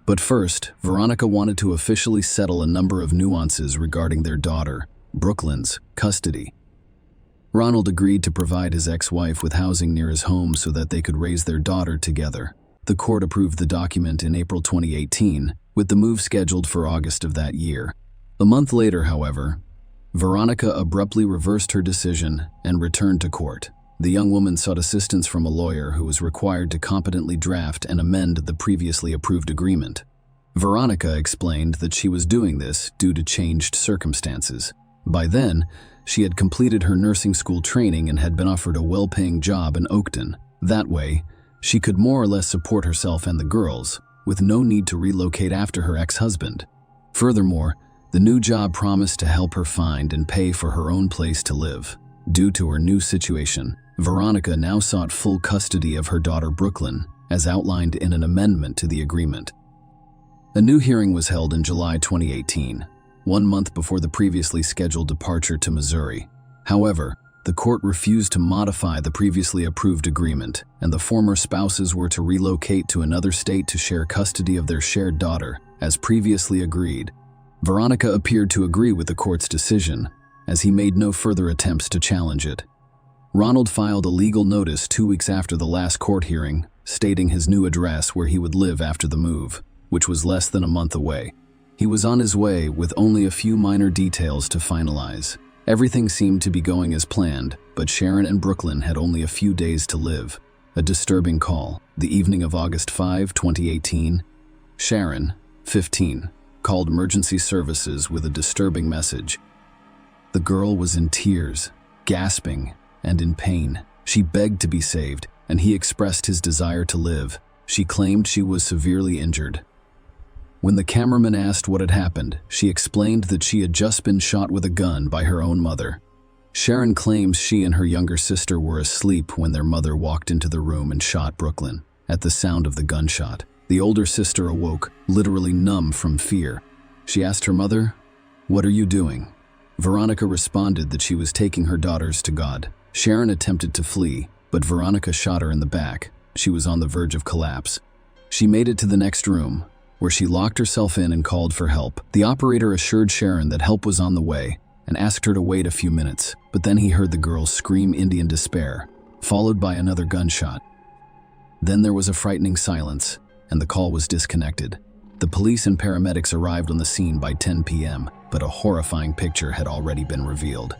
But first, Veronica wanted to officially settle a number of nuances regarding their daughter, Brooklyn's, custody. Ronald agreed to provide his ex-wife with housing near his home so that they could raise their daughter together. The court approved the document in April 2018, with the move scheduled for August of that year. A month later, however, Veronica abruptly reversed her decision and returned to court. The young woman sought assistance from a lawyer who was required to competently draft and amend the previously approved agreement. Veronica explained that she was doing this due to changed circumstances. By then, she had completed her nursing school training and had been offered a well-paying job in Oakton. That way, she could more or less support herself and the girls, with no need to relocate after her ex-husband. Furthermore, the new job promised to help her find and pay for her own place to live. Due to her new situation, Veronica now sought full custody of her daughter Brooklyn, as outlined in an amendment to the agreement. A new hearing was held in July 2018, 1 month before the previously scheduled departure to Missouri. However, the court refused to modify the previously approved agreement, and the former spouses were to relocate to another state to share custody of their shared daughter, as previously agreed. Veronica appeared to agree with the court's decision, as he made no further attempts to challenge it. Ronald filed a legal notice 2 weeks after the last court hearing, stating his new address where he would live after the move, which was less than a month away. He was on his way with only a few minor details to finalize. Everything seemed to be going as planned, but Sharon and Brooklyn had only a few days to live. A disturbing call. The evening of August 5, 2018, Sharon, 15, called emergency services with a disturbing message. The girl was in tears, gasping, and in pain. She begged to be saved, and he expressed his desire to live. She claimed she was severely injured. When the cameraman asked what had happened, she explained that she had just been shot with a gun by her own mother. Sharon claims she and her younger sister were asleep when their mother walked into the room and shot Brooklyn. At the sound of the gunshot, the older sister awoke, literally numb from fear. She asked her mother, "What are you doing?" Veronica responded that she was taking her daughters to God. Sharon attempted to flee, but Veronica shot her in the back. She was on the verge of collapse. She made it to the next room, where she locked herself in and called for help. The operator assured Sharon that help was on the way and asked her to wait a few minutes, but then he heard the girls scream Indian despair, followed by another gunshot. Then there was a frightening silence, and the call was disconnected. The police and paramedics arrived on the scene by 10 p.m., but a horrifying picture had already been revealed.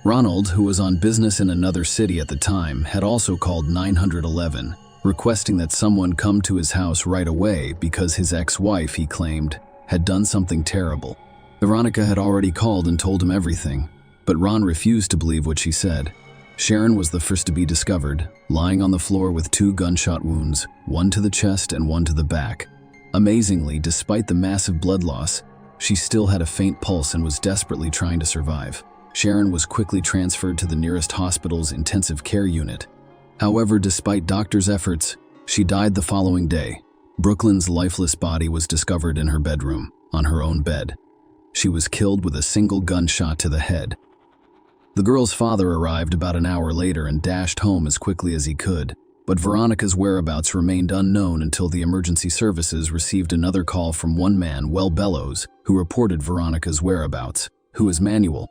Ronald, who was on business in another city at the time, had also called 911, requesting that someone come to his house right away because his ex-wife, he claimed, had done something terrible. Veronica had already called and told him everything, but Ron refused to believe what she said. Sharon was the first to be discovered, lying on the floor with 2 gunshot wounds, one to the chest and one to the back. Amazingly, despite the massive blood loss, she still had a faint pulse and was desperately trying to survive. Sharon was quickly transferred to the nearest hospital's intensive care unit. However, despite doctors' efforts, she died the following day. Brooklyn's lifeless body was discovered in her bedroom, on her own bed. She was killed with a single gunshot to the head. The girl's father arrived about an hour later and dashed home as quickly as he could, but Veronica's whereabouts remained unknown until the emergency services received another call from one man, Well Bellows, who reported Veronica's whereabouts. Who was Manuel?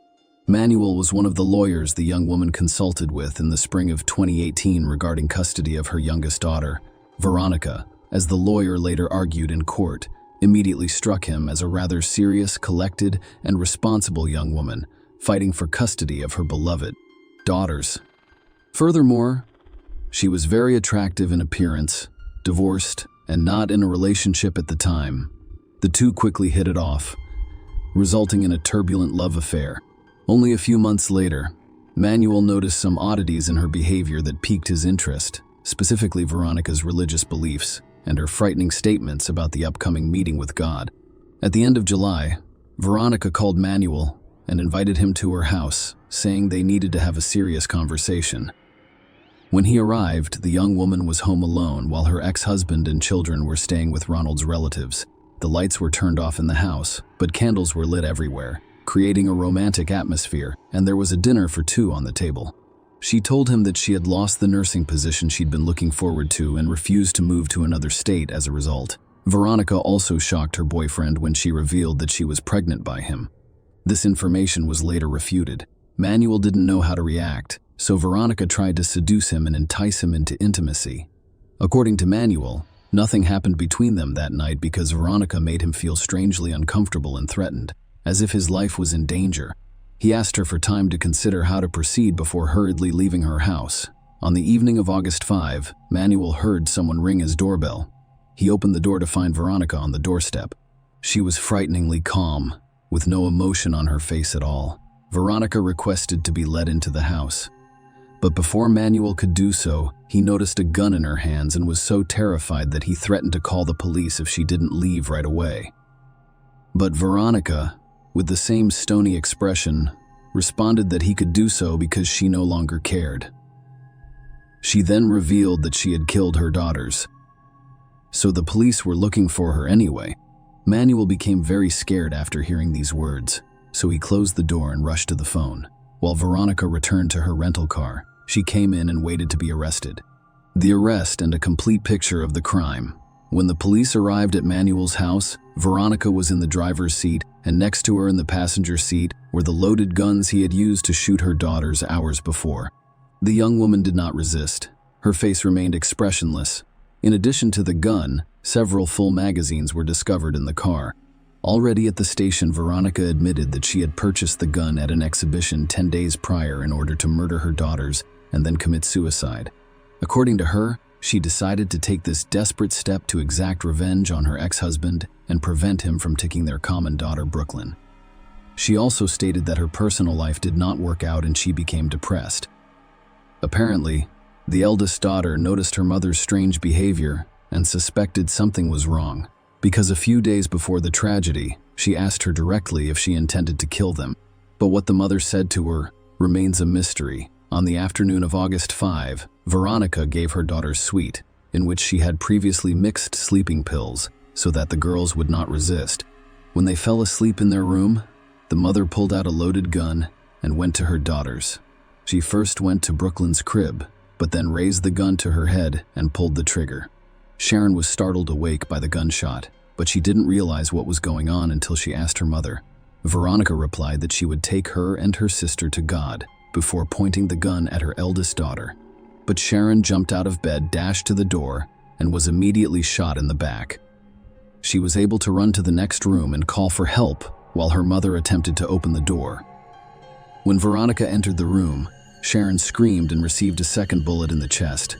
Manuel was one of the lawyers the young woman consulted with in the spring of 2018 regarding custody of her youngest daughter. Veronica, as the lawyer later argued in court, immediately struck him as a rather serious, collected, and responsible young woman, fighting for custody of her beloved daughters. Furthermore, she was very attractive in appearance, divorced, and not in a relationship at the time. The two quickly hit it off, resulting in a turbulent love affair. Only a few months later, Manuel noticed some oddities in her behavior that piqued his interest, specifically Veronica's religious beliefs and her frightening statements about the upcoming meeting with God. At the end of July, Veronica called Manuel and invited him to her house, saying they needed to have a serious conversation. When he arrived, the young woman was home alone while her ex-husband and children were staying with Ronald's relatives. The lights were turned off in the house, but candles were lit everywhere. creating a romantic atmosphere, and there was a dinner for two on the table. She told him that she had lost the nursing position she'd been looking forward to and refused to move to another state as a result. Veronica also shocked her boyfriend when she revealed that she was pregnant by him. This information was later refuted. Manuel didn't know how to react, so Veronica tried to seduce him and entice him into intimacy. According to Manuel, nothing happened between them that night because Veronica made him feel strangely uncomfortable and threatened, as if his life was in danger. He asked her for time to consider how to proceed before hurriedly leaving her house. On the evening of August 5, Manuel heard someone ring his doorbell. He opened the door to find Veronica on the doorstep. She was frighteningly calm, with no emotion on her face at all. Veronica requested to be let into the house. But before Manuel could do so, he noticed a gun in her hands and was so terrified that he threatened to call the police if she didn't leave right away. But Veronica, with the same stony expression, responded that he could do so because she no longer cared. She then revealed that she had killed her daughters. So the police were looking for her anyway. Manuel became very scared after hearing these words, so he closed the door and rushed to the phone. While Veronica returned to her rental car, she came in and waited to be arrested. The arrest and a complete picture of the crime. When the police arrived at Manuel's house, Veronica was in the driver's seat, and next to her in the passenger seat were the loaded guns he had used to shoot her daughters hours before. The young woman did not resist. Her face remained expressionless. In addition to the gun, several full magazines were discovered in the car. Already at the station, Veronica admitted that she had purchased the gun at an exhibition 10 days prior in order to murder her daughters and then commit suicide. According to her, she decided to take this desperate step to exact revenge on her ex-husband and prevent him from taking their common daughter, Brooklyn. She also stated that her personal life did not work out and she became depressed. Apparently, the eldest daughter noticed her mother's strange behavior and suspected something was wrong, because a few days before the tragedy, she asked her directly if she intended to kill them. But what the mother said to her remains a mystery. On the afternoon of August 5, Veronica gave her daughters sweet, in which she had previously mixed sleeping pills so that the girls would not resist. When they fell asleep in their room, the mother pulled out a loaded gun and went to her daughters. She first went to Brooklyn's crib, but then raised the gun to her head and pulled the trigger. Sharon was startled awake by the gunshot, but she didn't realize what was going on until she asked her mother. Veronica replied that she would take her and her sister to God before pointing the gun at her eldest daughter. But Sharon jumped out of bed, dashed to the door, and was immediately shot in the back. She was able to run to the next room and call for help while her mother attempted to open the door. When Veronica entered the room, Sharon screamed and received a second bullet in the chest.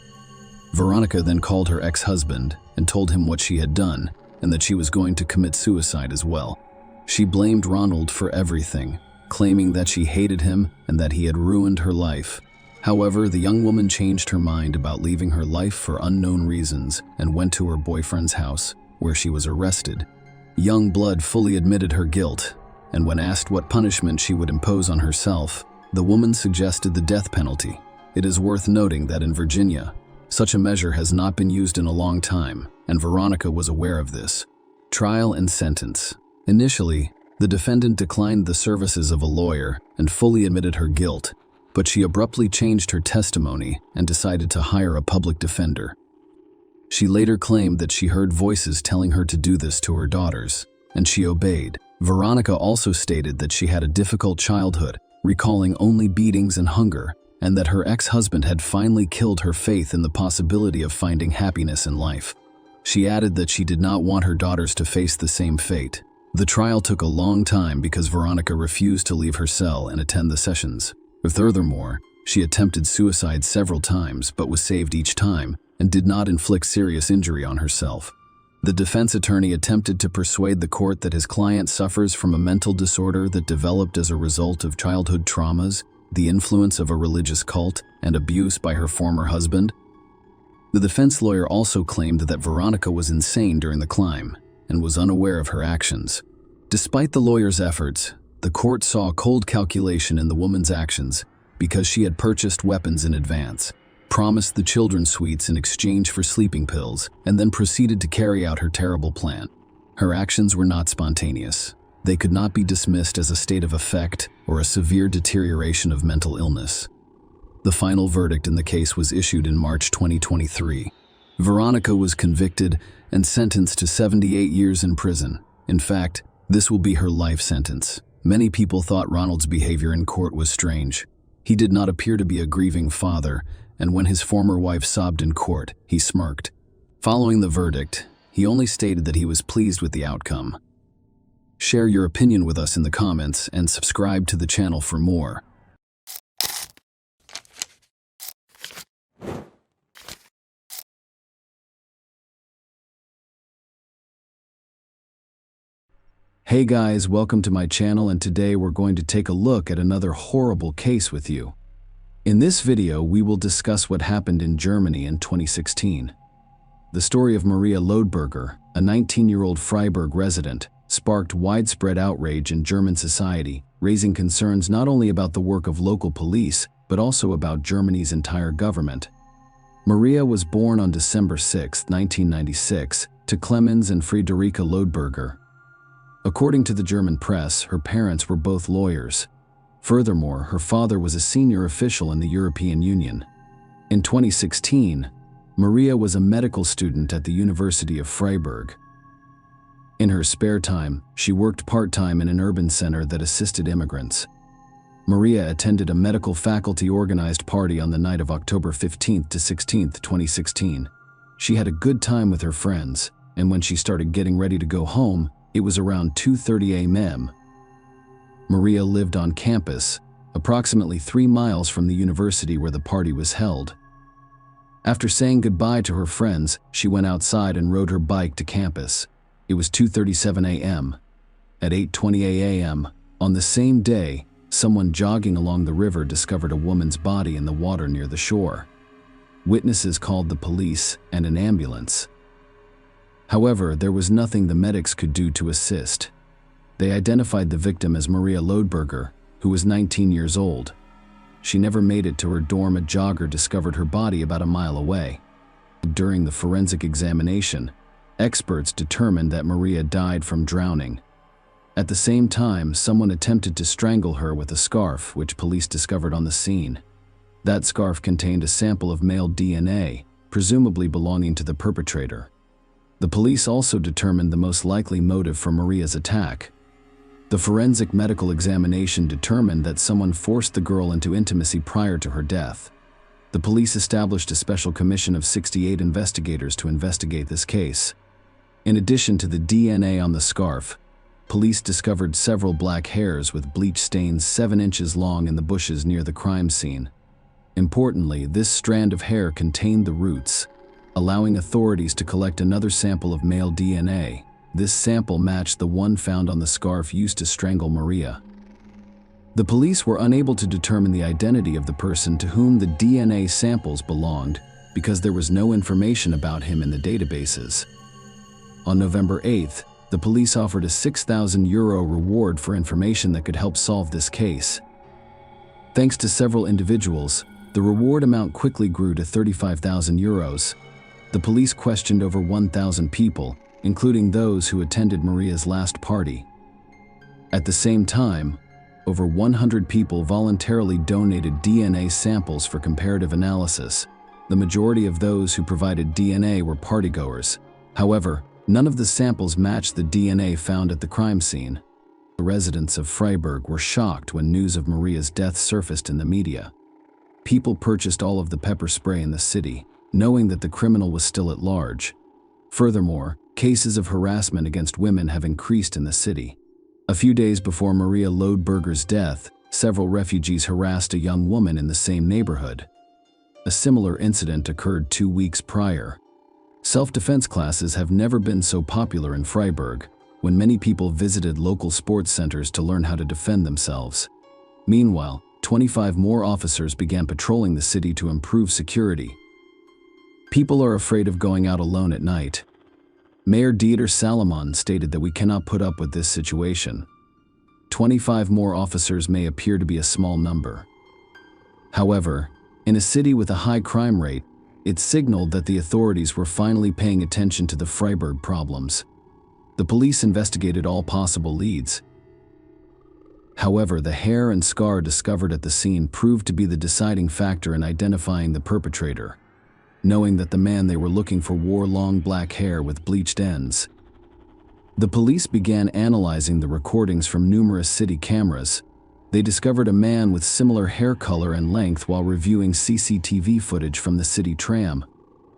Veronica then called her ex-husband and told him what she had done and that she was going to commit suicide as well. She blamed Ronald for everything, claiming that she hated him and that he had ruined her life. However, the young woman changed her mind about leaving her life for unknown reasons and went to her boyfriend's house, where she was arrested. Young blood fully admitted her guilt, and when asked what punishment she would impose on herself, the woman suggested the death penalty. It is worth noting that in Virginia, such a measure has not been used in a long time, and Veronica was aware of this. Trial and sentence. Initially, the defendant declined the services of a lawyer and fully admitted her guilt, but she abruptly changed her testimony and decided to hire a public defender. She later claimed that she heard voices telling her to do this to her daughters, and she obeyed. Veronica also stated that she had a difficult childhood, recalling only beatings and hunger, and that her ex-husband had finally killed her faith in the possibility of finding happiness in life. She added that she did not want her daughters to face the same fate. The trial took a long time because Veronica refused to leave her cell and attend the sessions. Furthermore, she attempted suicide several times but was saved each time and did not inflict serious injury on herself. The defense attorney attempted to persuade the court that his client suffers from a mental disorder that developed as a result of childhood traumas, the influence of a religious cult, and abuse by her former husband. The defense lawyer also claimed that Veronica was insane during the crime and was unaware of her actions. Despite the lawyer's efforts, the court saw cold calculation in the woman's actions because she had purchased weapons in advance, promised the children sweets in exchange for sleeping pills, and then proceeded to carry out her terrible plan. Her actions were not spontaneous. they could not be dismissed as a state of affect or a severe deterioration of mental illness. The final verdict in the case was issued in March 2023. Veronica was convicted and sentenced to 78 years in prison. In fact, this will be her life sentence. Many people thought Ronald's behavior in court was strange. He did not appear to be a grieving father, and when his former wife sobbed in court, he smirked. Following the verdict, he only stated that he was pleased with the outcome. Share your opinion with us in the comments and subscribe to the channel for more. Hey guys, welcome to my channel, and today we're going to take a look at another horrible case with you. In this video, we will discuss what happened in Germany in 2016. The story of Maria Lodberger, a 19-year-old Freiburg resident, sparked widespread outrage in German society, raising concerns not only about the work of local police, but also about Germany's entire government. Maria was born on December 6, 1996, to Clemens and Friederike Lodberger. According to the German press, her parents were both lawyers. Furthermore, her father was a senior official in the European Union. In 2016, Maria was a medical student at the University of Freiburg. In her spare time, she worked part-time in an urban center that assisted immigrants. Maria attended a medical faculty-organized party on the night of October 15 to 16, 2016. She had a good time with her friends, and when she started getting ready to go home, it was around 2:30 a.m. Maria lived on campus, approximately 3 miles from the university where the party was held. After saying goodbye to her friends, she went outside and rode her bike to campus. It was 2:37 a.m. At 8:20 a.m., on the same day, someone jogging along the river discovered a woman's body in the water near the shore. Witnesses called the police and an ambulance. However, there was nothing the medics could do to assist. They identified the victim as Maria Lodberger, who was 19 years old. She never made it to her dorm. A jogger discovered her body about a mile away. During the forensic examination, experts determined that Maria died from drowning. At the same time, someone attempted to strangle her with a scarf, which police discovered on the scene. That scarf contained a sample of male DNA, presumably belonging to the perpetrator. The police also determined the most likely motive for Maria's attack. The forensic medical examination determined that someone forced the girl into intimacy prior to her death. The police established a special commission of 68 investigators to investigate this case. In addition to the DNA on the scarf, police discovered several black hairs with bleach stains 7 inches long in the bushes near the crime scene. Importantly, this strand of hair contained the roots, allowing authorities to collect another sample of male DNA. This sample matched the one found on the scarf used to strangle Maria. The police were unable to determine the identity of the person to whom the DNA samples belonged because there was no information about him in the databases. On November 8th, the police offered a €6,000 reward for information that could help solve this case. Thanks to several individuals, the reward amount quickly grew to €35,000. The police questioned over 1,000 people, including those who attended Maria's last party. At the same time, over 100 people voluntarily donated DNA samples for comparative analysis. The majority of those who provided DNA were partygoers. However, none of the samples matched the DNA found at the crime scene. The residents of Freiburg were shocked when news of Maria's death surfaced in the media. People purchased all of the pepper spray in the city, knowing that the criminal was still at large. Furthermore, cases of harassment against women have increased in the city. A few days before Maria Lodberger's death, several refugees harassed a young woman in the same neighborhood. A similar incident occurred 2 weeks prior. Self-defense classes have never been so popular in Freiburg, when many people visited local sports centers to learn how to defend themselves. Meanwhile, 25 more officers began patrolling the city to improve security. People are afraid of going out alone at night. Mayor Dieter Salomon stated that we cannot put up with this situation. 25 more officers may appear to be a small number. However, in a city with a high crime rate, it signaled that the authorities were finally paying attention to the Freiburg problems. The police investigated all possible leads, However, the hair and scar discovered at the scene proved to be the deciding factor in identifying the perpetrator. Knowing that the man they were looking for wore long black hair with bleached ends, the police began analyzing the recordings from numerous city cameras. They discovered a man with similar hair color and length while reviewing CCTV footage from the city tram.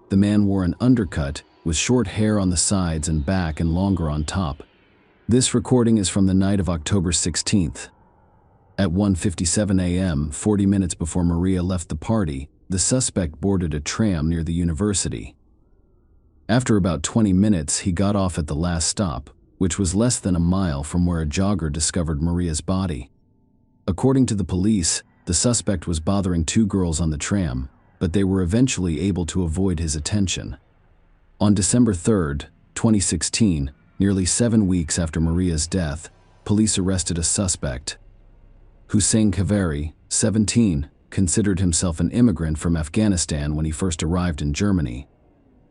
The man wore an undercut, with short hair on the sides and back and longer on top. This recording is from the night of October 16th. At 1:57 a.m., 40 minutes before Maria left the party, the suspect boarded a tram near the university. After about 20 minutes, he got off at the last stop, which was less than a mile from where a jogger discovered Maria's body. According to the police, the suspect was bothering two girls on the tram, but they were eventually able to avoid his attention. On December 3, 2016, nearly 7 weeks after Maria's death, police arrested a suspect. Hussein Kavari, 17, considered himself an immigrant from Afghanistan when he first arrived in Germany.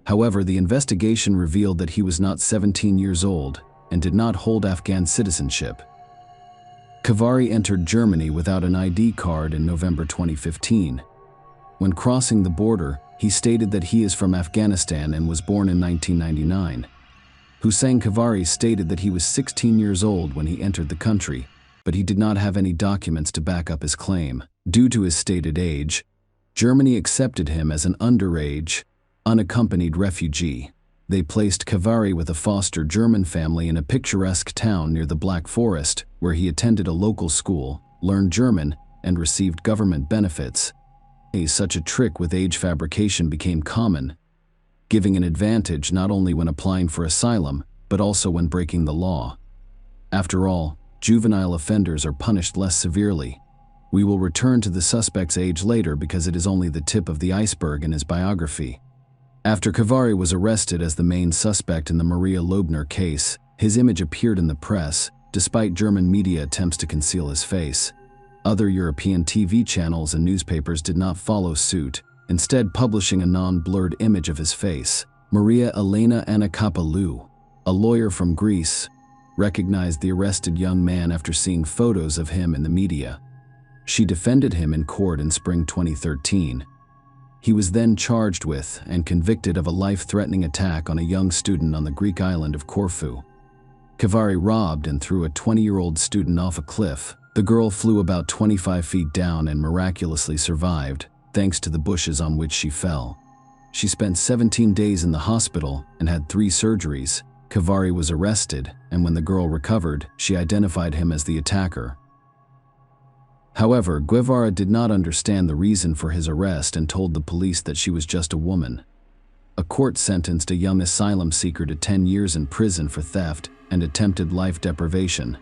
However, the investigation revealed that he was not 17 years old and did not hold Afghan citizenship. Kavari entered Germany without an ID card in November 2015. When crossing the border, he stated that he is from Afghanistan and was born in 1999. Hussein Kavari stated that he was 16 years old when he entered the country, but he did not have any documents to back up his claim. Due to his stated age, Germany accepted him as an underage, unaccompanied refugee. They placed Kavari with a foster German family in a picturesque town near the Black Forest, where he attended a local school, learned German, and received government benefits. Such a trick with age fabrication became common, giving an advantage not only when applying for asylum, but also when breaking the law. After all, juvenile offenders are punished less severely. We will return to the suspect's age later because it is only the tip of the iceberg in his biography. After Kavari was arrested as the main suspect in the Maria Loebner case, his image appeared in the press, despite German media attempts to conceal his face. Other European TV channels and newspapers did not follow suit, instead publishing a non-blurred image of his face. Maria Elena Anakopoulou, a lawyer from Greece, recognized the arrested young man after seeing photos of him in the media. She defended him in court in spring 2013. He was then charged with and convicted of a life-threatening attack on a young student on the Greek island of Corfu. Kavari robbed and threw a 20-year-old student off a cliff. The girl flew about 25 feet down and miraculously survived, thanks to the bushes on which she fell. She spent 17 days in the hospital and had 3 surgeries. Kavari was arrested, and when the girl recovered, she identified him as the attacker. However, Guevara did not understand the reason for his arrest and told the police that she was just a woman. A court sentenced a young asylum seeker to 10 years in prison for theft and attempted life deprivation.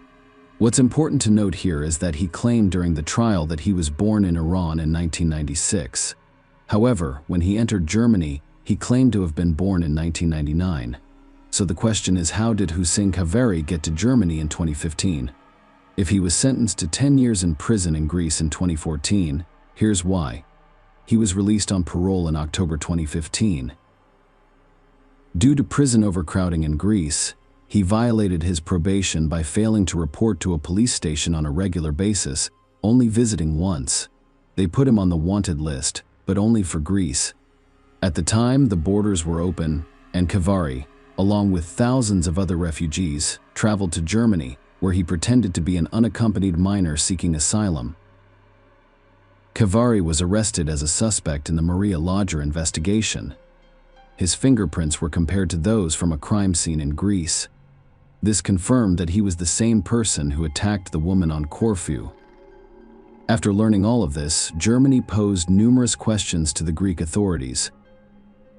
What's important to note here is that he claimed during the trial that he was born in Iran in 1996. However, when he entered Germany, he claimed to have been born in 1999. So the question is, how did Hussein Kavari get to Germany in 2015? If he was sentenced to 10 years in prison in Greece in 2014, here's why. He was released on parole in October 2015. Due to prison overcrowding in Greece, he violated his probation by failing to report to a police station on a regular basis, only visiting once. They put him on the wanted list, but only for Greece. At the time, the borders were open, and Kavari, along with thousands of other refugees, traveled to Germany, where he pretended to be an unaccompanied minor seeking asylum. Kavari was arrested as a suspect in the Maria Loebner investigation. His fingerprints were compared to those from a crime scene in Greece. This confirmed that he was the same person who attacked the woman on Corfu. After learning all of this, Germany posed numerous questions to the Greek authorities.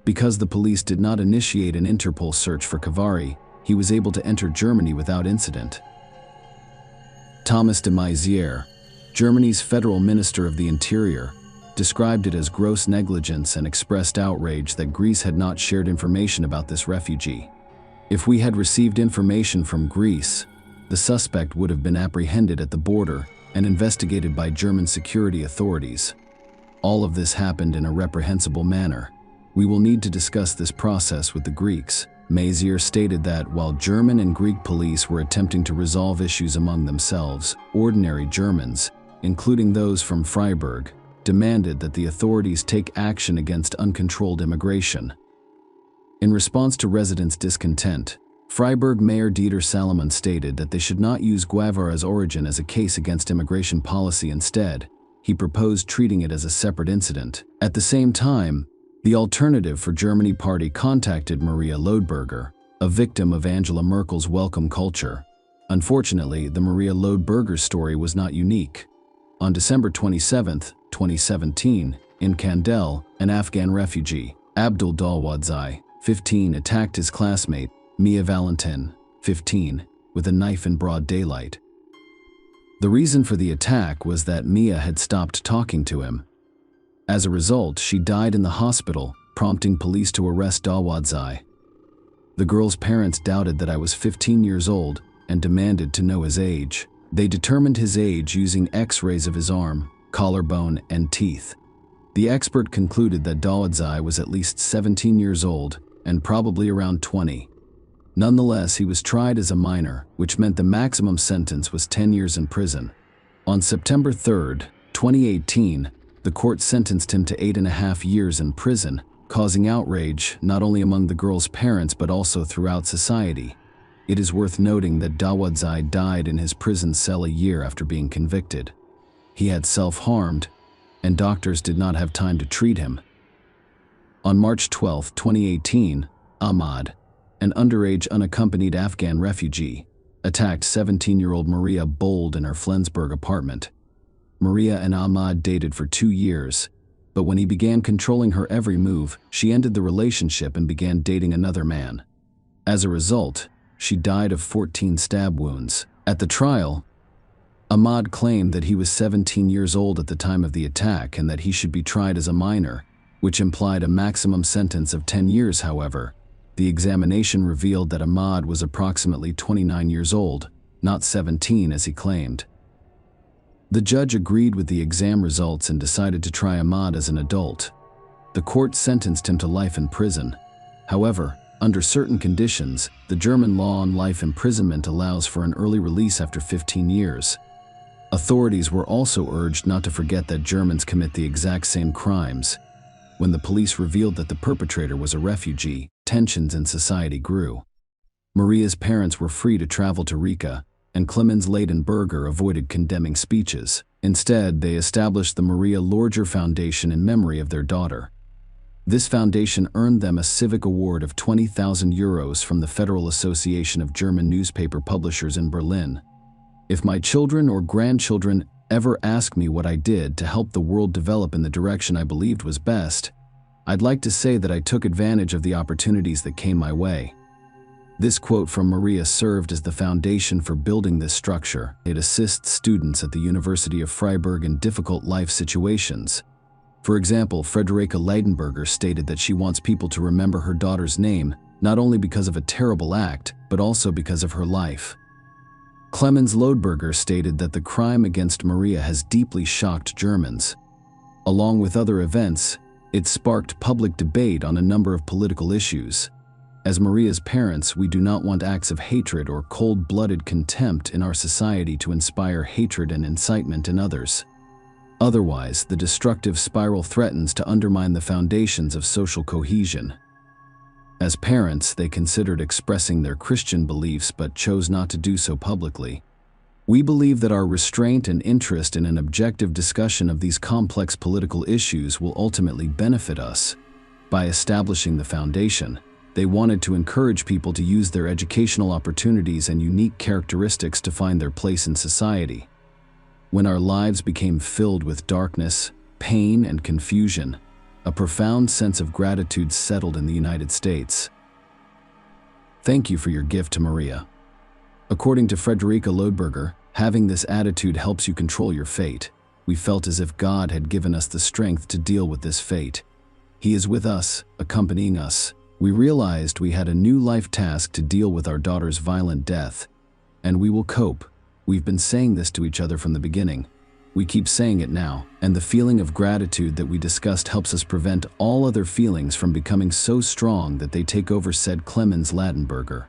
Because the police did not initiate an Interpol search for Kavari, he was able to enter Germany without incident. Thomas de Maizière, Germany's federal minister of the interior, described it as gross negligence and expressed outrage that Greece had not shared information about this refugee. If we had received information from Greece, the suspect would have been apprehended at the border and investigated by German security authorities. All of this happened in a reprehensible manner. We will need to discuss this process with the Greeks. Mazier stated that while German and Greek police were attempting to resolve issues among themselves, ordinary Germans, including those from Freiburg, demanded that the authorities take action against uncontrolled immigration. In response to residents' discontent, Freiburg Mayor Dieter Salomon stated that they should not use Guevara's origin as a case against immigration policy. Instead, he proposed treating it as a separate incident. At the same time, the Alternative for Germany party contacted Maria Lodberger, a victim of Angela Merkel's welcome culture. Unfortunately, the Maria Lodberger story was not unique. On December 27, 2017, in Kandel, an Afghan refugee, Abdul Dalwadzai, 15, attacked his classmate, Mia Valentin, 15, with a knife in broad daylight. The reason for the attack was that Mia had stopped talking to him. As a result, she died in the hospital, prompting police to arrest Dalwadzai. The girl's parents doubted that I was 15 years old and demanded to know his age. They determined his age using X-rays of his arm, collarbone, and teeth. The expert concluded that Dalwadzai was at least 17 years old and probably around 20. Nonetheless, he was tried as a minor, which meant the maximum sentence was 10 years in prison. On September 3, 2018, the court sentenced him to 8.5 years in prison, causing outrage not only among the girl's parents but also throughout society. It is worth noting that Dalwadzai died in his prison cell a year after being convicted. He had self-harmed, and doctors did not have time to treat him. On March 12, 2018, Ahmad, an underage unaccompanied Afghan refugee, attacked 17-year-old Maria Bold in her Flensburg apartment. Maria and Ahmad dated for 2 years, but when he began controlling her every move, she ended the relationship and began dating another man. As a result, she died of 14 stab wounds. At the trial, Ahmad claimed that he was 17 years old at the time of the attack and that he should be tried as a minor, which implied a maximum sentence of 10 years. However, the examination revealed that Ahmad was approximately 29 years old, not 17 as he claimed. The judge agreed with the exam results and decided to try Ahmad as an adult. The court sentenced him to life in prison. However, under certain conditions, the German law on life imprisonment allows for an early release after 15 years. Authorities were also urged not to forget that Germans commit the exact same crimes. When the police revealed that the perpetrator was a refugee, tensions in society grew. Maria's parents were free to travel to Riga, and Clemens Leidenberger avoided condemning speeches. Instead, they established the Maria Lorger Foundation in memory of their daughter. This foundation earned them a civic award of 20,000 euros from the Federal Association of German Newspaper Publishers in Berlin. If my children or grandchildren ever ask me what I did to help the world develop in the direction I believed was best, I'd like to say that I took advantage of the opportunities that came my way. This quote from Maria served as the foundation for building this structure. It assists students at the University of Freiburg in difficult life situations. For example, Friederike Leidenberger stated that she wants people to remember her daughter's name, not only because of a terrible act, but also because of her life. Clemens Lodberger stated that the crime against Maria has deeply shocked Germans. Along with other events, it sparked public debate on a number of political issues. As Maria's parents, we do not want acts of hatred or cold-blooded contempt in our society to inspire hatred and incitement in others. Otherwise, the destructive spiral threatens to undermine the foundations of social cohesion. As parents, they considered expressing their Christian beliefs but chose not to do so publicly. We believe that our restraint and interest in an objective discussion of these complex political issues will ultimately benefit us. By establishing the foundation, they wanted to encourage people to use their educational opportunities and unique characteristics to find their place in society. When our lives became filled with darkness, pain, and confusion, a profound sense of gratitude settled in the United States. Thank you for your gift to Maria. According to Friederike Lodberger, having this attitude helps you control your fate. We felt as if God had given us the strength to deal with this fate. He is with us, accompanying us. We realized we had a new life task to deal with our daughter's violent death, and we will cope. We've been saying this to each other from the beginning. We keep saying it now, and the feeling of gratitude that we discussed helps us prevent all other feelings from becoming so strong that they take over, said Clemens Lattenberger.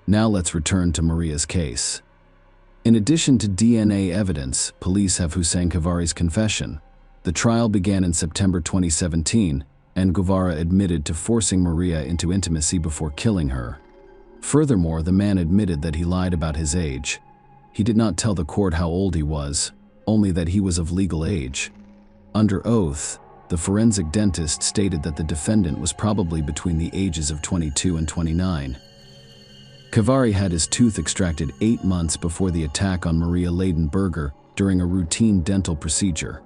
Now let's return to Maria's case. In addition to DNA evidence, police have Hussein Kavari's confession. The trial began in September 2017, and Guevara admitted to forcing Maria into intimacy before killing her. Furthermore, the man admitted that he lied about his age. He did not tell the court how old he was, only that he was of legal age. Under oath, the forensic dentist stated that the defendant was probably between the ages of 22 and 29. Kavari had his tooth extracted 8 months before the attack on Maria Lattenberger during a routine dental procedure.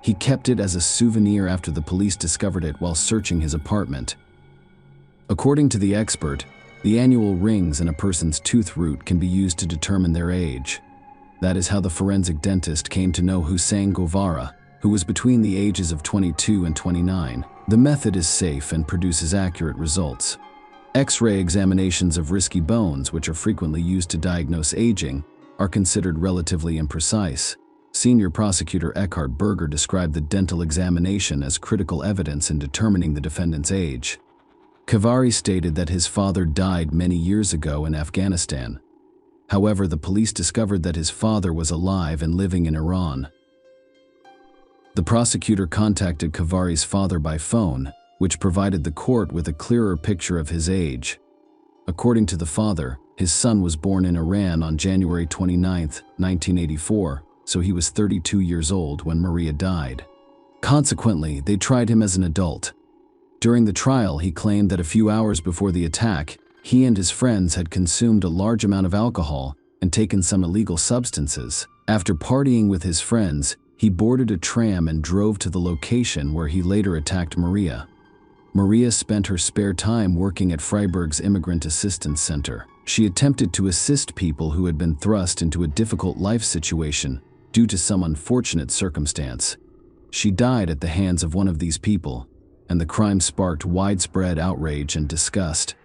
He kept it as a souvenir after the police discovered it while searching his apartment. According to the expert, the annual rings in a person's tooth root can be used to determine their age. That is how the forensic dentist came to know Hussein Guevara, who was between the ages of 22 and 29. The method is safe and produces accurate results. X-ray examinations of risky bones, which are frequently used to diagnose aging, are considered relatively imprecise. Senior prosecutor Eckhard Berger described the dental examination as critical evidence in determining the defendant's age. Kavari stated that his father died many years ago in Afghanistan. However, the police discovered that his father was alive and living in Iran. The prosecutor contacted Kavari's father by phone, which provided the court with a clearer picture of his age. According to the father, his son was born in Iran on January 29, 1984, so he was 32 years old when Maria died. Consequently, they tried him as an adult. During the trial, he claimed that a few hours before the attack, he and his friends had consumed a large amount of alcohol and taken some illegal substances. After partying with his friends, he boarded a tram and drove to the location where he later attacked Maria. Maria spent her spare time working at Freiburg's Immigrant Assistance Center. She attempted to assist people who had been thrust into a difficult life situation due to some unfortunate circumstance. She died at the hands of one of these people, and the crime sparked widespread outrage and disgust.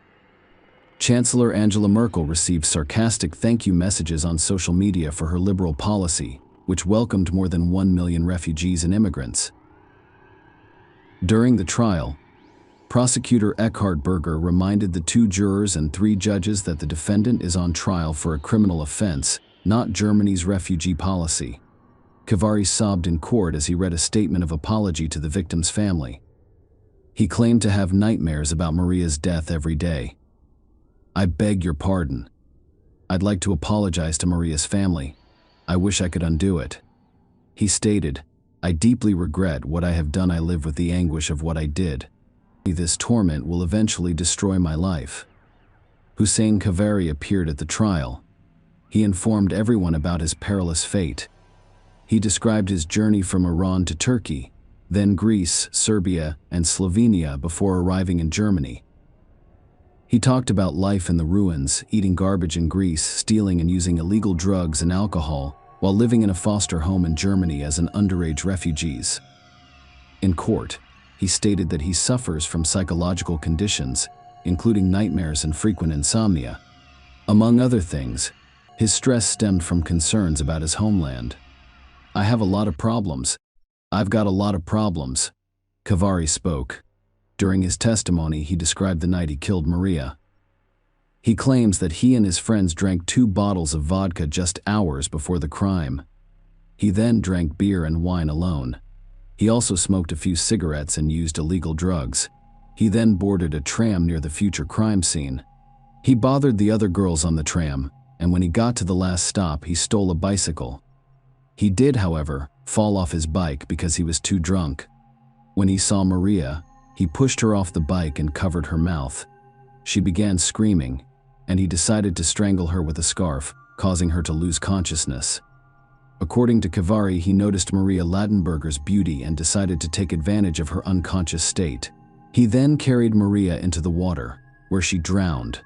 Chancellor Angela Merkel received sarcastic thank you messages on social media for her liberal policy, which welcomed more than 1 million refugees and immigrants. During the trial, prosecutor Eckhard Berger reminded the 2 jurors and 3 judges that the defendant is on trial for a criminal offense, not Germany's refugee policy. Kavari sobbed in court as he read a statement of apology to the victim's family. He claimed to have nightmares about Maria's death every day. "I beg your pardon. I'd like to apologize to Maria's family. I wish I could undo it." He stated, "I deeply regret what I have done. I live with the anguish of what I did. This torment will eventually destroy my life." Hussein Kavari appeared at the trial. He informed everyone about his perilous fate. He described his journey from Iran to Turkey, then Greece, Serbia, and Slovenia before arriving in Germany. He talked about life in the ruins, eating garbage in Greece, stealing and using illegal drugs and alcohol, while living in a foster home in Germany as an underage refugee. In court, he stated that he suffers from psychological conditions, including nightmares and frequent insomnia. Among other things, his stress stemmed from concerns about his homeland. "I have a lot of problems. I've got a lot of problems," Kavari spoke. During his testimony, he described the night he killed Maria. He claims that he and his friends drank 2 bottles of vodka just hours before the crime. He then drank beer and wine alone. He also smoked a few cigarettes and used illegal drugs. He then boarded a tram near the future crime scene. He bothered the other girls on the tram, and when he got to the last stop, he stole a bicycle. He did, however, fall off his bike because he was too drunk. When he saw Maria, he pushed her off the bike and covered her mouth. She began screaming, and he decided to strangle her with a scarf, causing her to lose consciousness. According to Kavari, he noticed Maria Lattenberger's beauty and decided to take advantage of her unconscious state. He then carried Maria into the water, where she drowned.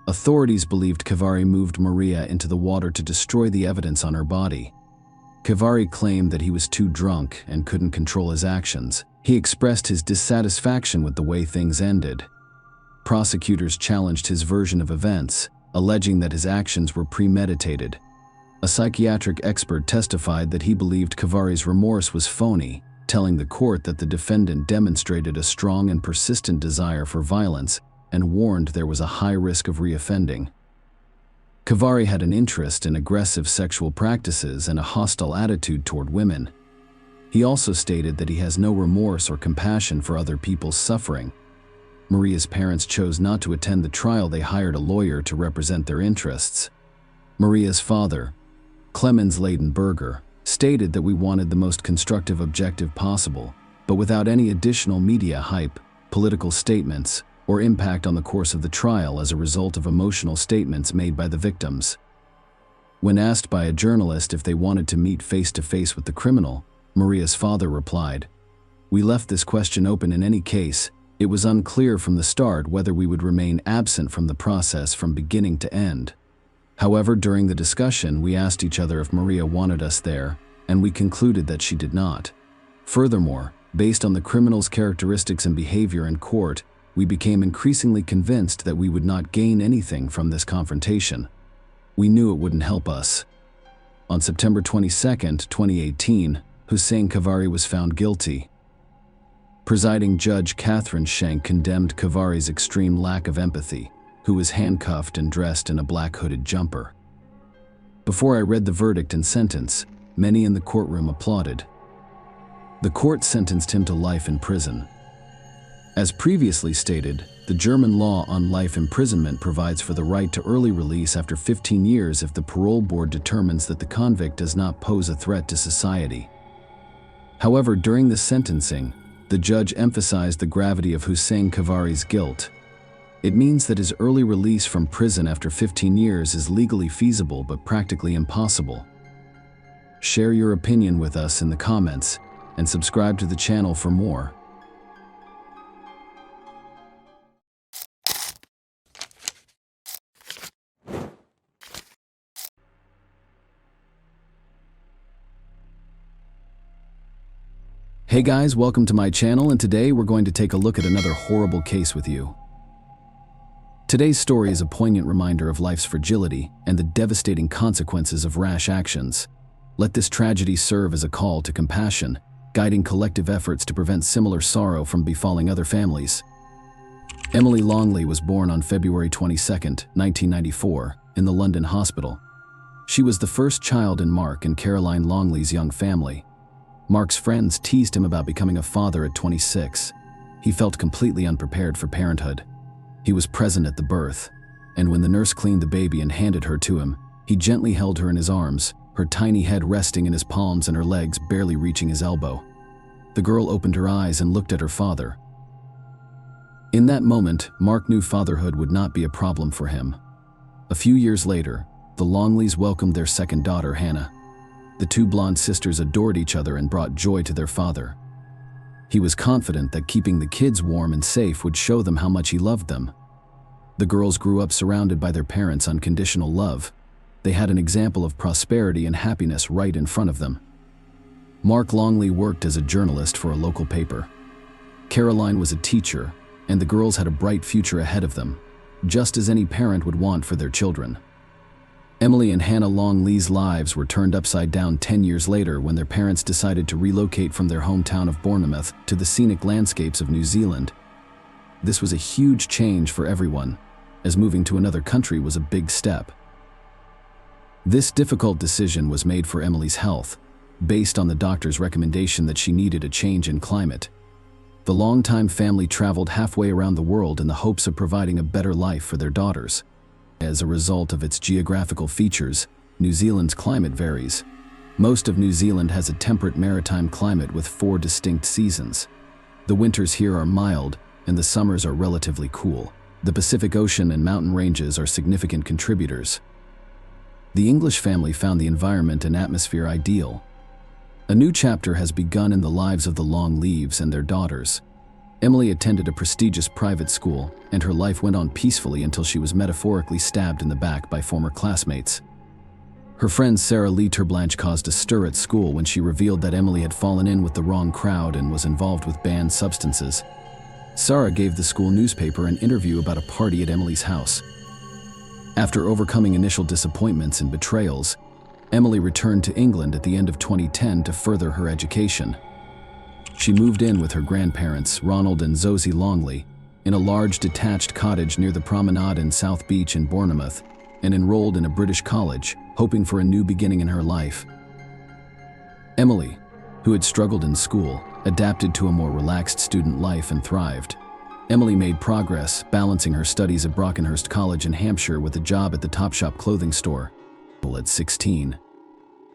Authorities believed Kavari moved Maria into the water to destroy the evidence on her body. Kavari claimed that he was too drunk and couldn't control his actions. He expressed his dissatisfaction with the way things ended. Prosecutors challenged his version of events, alleging that his actions were premeditated. A psychiatric expert testified that he believed Kavari's remorse was phony, telling the court that the defendant demonstrated a strong and persistent desire for violence and warned there was a high risk of reoffending. Kavari had an interest in aggressive sexual practices and a hostile attitude toward women. He also stated that he has no remorse or compassion for other people's suffering. Maria's parents chose not to attend the trial. They hired a lawyer to represent their interests. Maria's father, Clemens Leidenberger, stated that we wanted the most constructive objective possible, but without any additional media hype, political statements, or impact on the course of the trial as a result of emotional statements made by the victims. When asked by a journalist if they wanted to meet face-to-face with the criminal, Maria's father replied, "We left this question open in any case. It was unclear from the start whether we would remain absent from the process from beginning to end. However, during the discussion, we asked each other if Maria wanted us there, and we concluded that she did not. Furthermore, based on the criminal's characteristics and behavior in court, we became increasingly convinced that we would not gain anything from this confrontation. We knew it wouldn't help us." On September 22, 2018, Hussein Kavari was found guilty. Presiding Judge Catherine Schenk condemned Kavari's extreme lack of empathy, who was handcuffed and dressed in a black hooded jumper. Before I read the verdict and sentence, many in the courtroom applauded. The court sentenced him to life in prison. As previously stated, the German law on life imprisonment provides for the right to early release after 15 years if the parole board determines that the convict does not pose a threat to society. However, during the sentencing, the judge emphasized the gravity of Hussein Kavari's guilt. It means that his early release from prison after 15 years is legally feasible but practically impossible. Share your opinion with us in the comments and subscribe to the channel for more. Hey guys, welcome to my channel, and today we're going to take a look at another horrible case with you. Today's story is a poignant reminder of life's fragility and the devastating consequences of rash actions. Let this tragedy serve as a call to compassion, guiding collective efforts to prevent similar sorrow from befalling other families. Emily Longley was born on February 22, 1994, in the London hospital. She was the first child in Mark and Caroline Longley's young family. Mark's friends teased him about becoming a father at 26. He felt completely unprepared for parenthood. He was present at the birth, and when the nurse cleaned the baby and handed her to him, he gently held her in his arms, her tiny head resting in his palms and her legs barely reaching his elbow. The girl opened her eyes and looked at her father. In that moment, Mark knew fatherhood would not be a problem for him. A few years later, the Longleys welcomed their second daughter, Hannah. The two blonde sisters adored each other and brought joy to their father. He was confident that keeping the kids warm and safe would show them how much he loved them. The girls grew up surrounded by their parents' unconditional love. They had an example of prosperity and happiness right in front of them. Mark Longley worked as a journalist for a local paper. Caroline was a teacher, and the girls had a bright future ahead of them, just as any parent would want for their children. Emily and Hannah Longley's lives were turned upside down 10 years later when their parents decided to relocate from their hometown of Bournemouth to the scenic landscapes of New Zealand. This was a huge change for everyone, as moving to another country was a big step. This difficult decision was made for Emily's health, based on the doctor's recommendation that she needed a change in climate. The longtime family traveled halfway around the world in the hopes of providing a better life for their daughters. As a result of its geographical features, New Zealand's climate varies. Most of New Zealand has a temperate maritime climate with 4 distinct seasons. The winters here are mild, and the summers are relatively cool. The Pacific Ocean and mountain ranges are significant contributors. The English family found the environment and atmosphere ideal. A new chapter has begun in the lives of the Longleys and their daughters. Emily attended a prestigious private school, and her life went on peacefully until she was metaphorically stabbed in the back by former classmates. Her friend Sarah Lee Terblanche caused a stir at school when she revealed that Emily had fallen in with the wrong crowd and was involved with banned substances. Sarah gave the school newspaper an interview about a party at Emily's house. After overcoming initial disappointments and betrayals, Emily returned to England at the end of 2010 to further her education. She moved in with her grandparents, Ronald and Zosie Longley, in a large detached cottage near the promenade in South Beach in Bournemouth, and enrolled in a British college, hoping for a new beginning in her life. Emily, who had struggled in school, adapted to a more relaxed student life and thrived. Emily made progress, balancing her studies at Brockenhurst College in Hampshire with a job at the Topshop clothing store. At 16,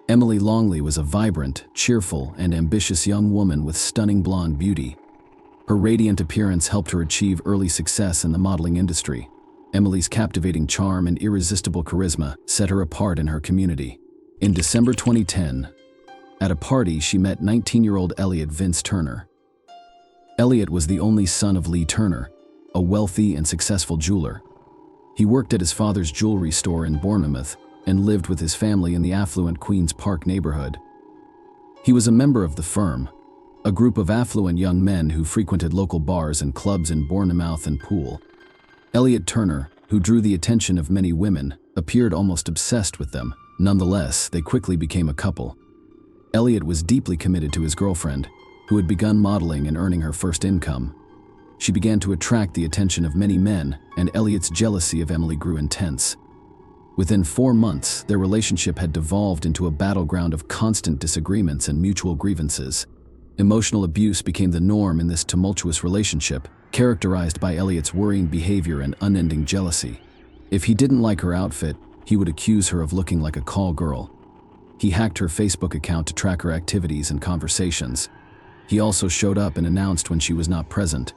Emily Longley was a vibrant, cheerful, and ambitious young woman with stunning blonde beauty. Her radiant appearance helped her achieve early success in the modeling industry. Emily's captivating charm and irresistible charisma set her apart in her community. In December 2010, at a party, she met 19-year-old Elliot Vince Turner. Elliot was the only son of Lee Turner, a wealthy and successful jeweler. He worked at his father's jewelry store in Bournemouth and lived with his family in the affluent Queen's Park neighborhood. He was a member of the Firm, a group of affluent young men who frequented local bars and clubs in Bournemouth and Poole. Elliot Turner, who drew the attention of many women, appeared almost obsessed with them. Nonetheless, they quickly became a couple. Elliot was deeply committed to his girlfriend, who had begun modeling and earning her first income. She began to attract the attention of many men, and Elliot's jealousy of Emily grew intense. Within 4 months, their relationship had devolved into a battleground of constant disagreements and mutual grievances. Emotional abuse became the norm in this tumultuous relationship, characterized by Elliot's worrying behavior and unending jealousy. If he didn't like her outfit, he would accuse her of looking like a call girl. He hacked her Facebook account to track her activities and conversations. He also showed up and announced when she was not present.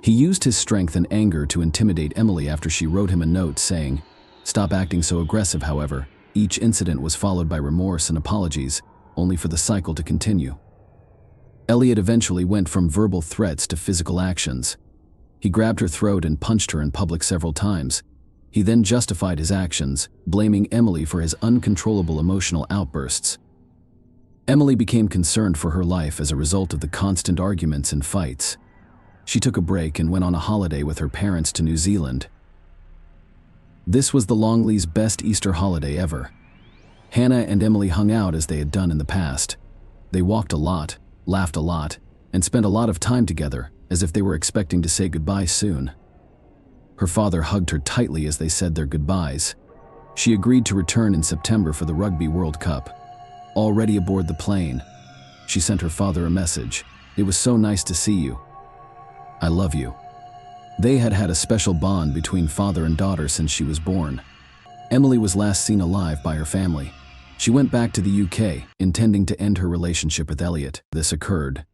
He used his strength and anger to intimidate Emily after she wrote him a note saying, "Stop acting so aggressive." However, each incident was followed by remorse and apologies, only for the cycle to continue. Elliot eventually went from verbal threats to physical actions. He grabbed her throat and punched her in public several times. He then justified his actions, blaming Emily for his uncontrollable emotional outbursts. Emily became concerned for her life as a result of the constant arguments and fights. She took a break and went on a holiday with her parents to New Zealand. This was the Longleys' best Easter holiday ever. Hannah and Emily hung out as they had done in the past. They walked a lot, laughed a lot, and spent a lot of time together, as if they were expecting to say goodbye soon. Her father hugged her tightly as they said their goodbyes. She agreed to return in September for the Rugby World Cup. Already aboard the plane, she sent her father a message. "It was so nice to see you. I love you." They had had a special bond between father and daughter since she was born. Emily was last seen alive by her family. She went back to the UK, intending to end her relationship with Elliot. This occurred,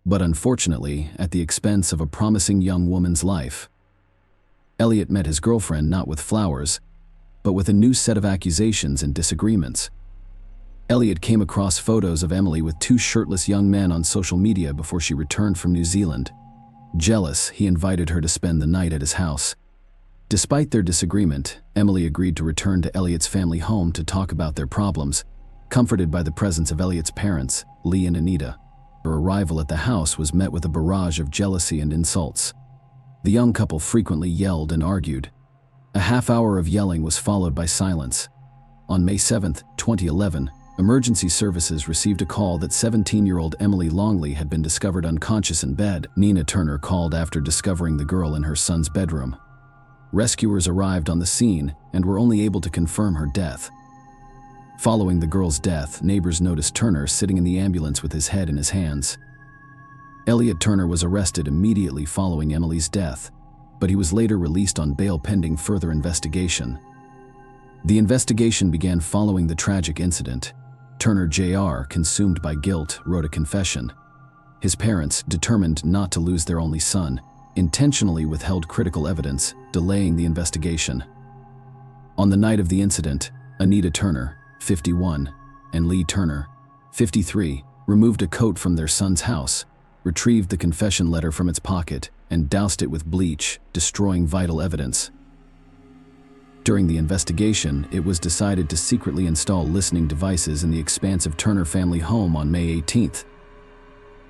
but unfortunately at the expense of a promising young woman's life. Elliot met his girlfriend not with flowers, but with a new set of accusations and disagreements. Elliot came across photos of Emily with 2 shirtless young men on social media before she returned from New Zealand. Jealous, he invited her to spend the night at his house. Despite their disagreement, Emily agreed to return to Elliot's family home to talk about their problems, comforted by the presence of Elliot's parents, Lee and Anita. Her arrival at the house was met with a barrage of jealousy and insults. The young couple frequently yelled and argued. A half-hour of yelling was followed by silence. On May 7, 2011, emergency services received a call that 17-year-old Emily Longley had been discovered unconscious in bed. Nina Turner called after discovering the girl in her son's bedroom. Rescuers arrived on the scene and were only able to confirm her death. Following the girl's death, neighbors noticed Turner sitting in the ambulance with his head in his hands. Elliot Turner was arrested immediately following Emily's death, but he was later released on bail pending further investigation. The investigation began following the tragic incident. Turner Jr., consumed by guilt, wrote a confession. His parents, determined not to lose their only son, intentionally withheld critical evidence, delaying the investigation. On the night of the incident, Anita Turner, 51, and Lee Turner, 53, removed a coat from their son's house, retrieved the confession letter from its pocket, and doused it with bleach, destroying vital evidence. During the investigation, it was decided to secretly install listening devices in the expansive Turner family home on May 18th.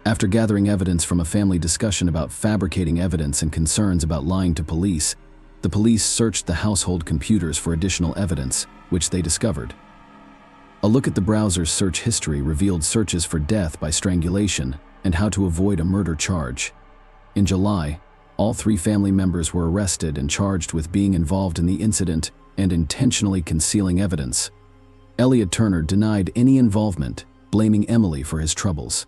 After gathering evidence from a family discussion about fabricating evidence and concerns about lying to police, the police searched the household computers for additional evidence, which they discovered. A look at the browser's search history revealed searches for death by strangulation and how to avoid a murder charge. In July, all 3 family members were arrested and charged with being involved in the incident and intentionally concealing evidence. Elliot Turner denied any involvement, blaming Emily for his troubles.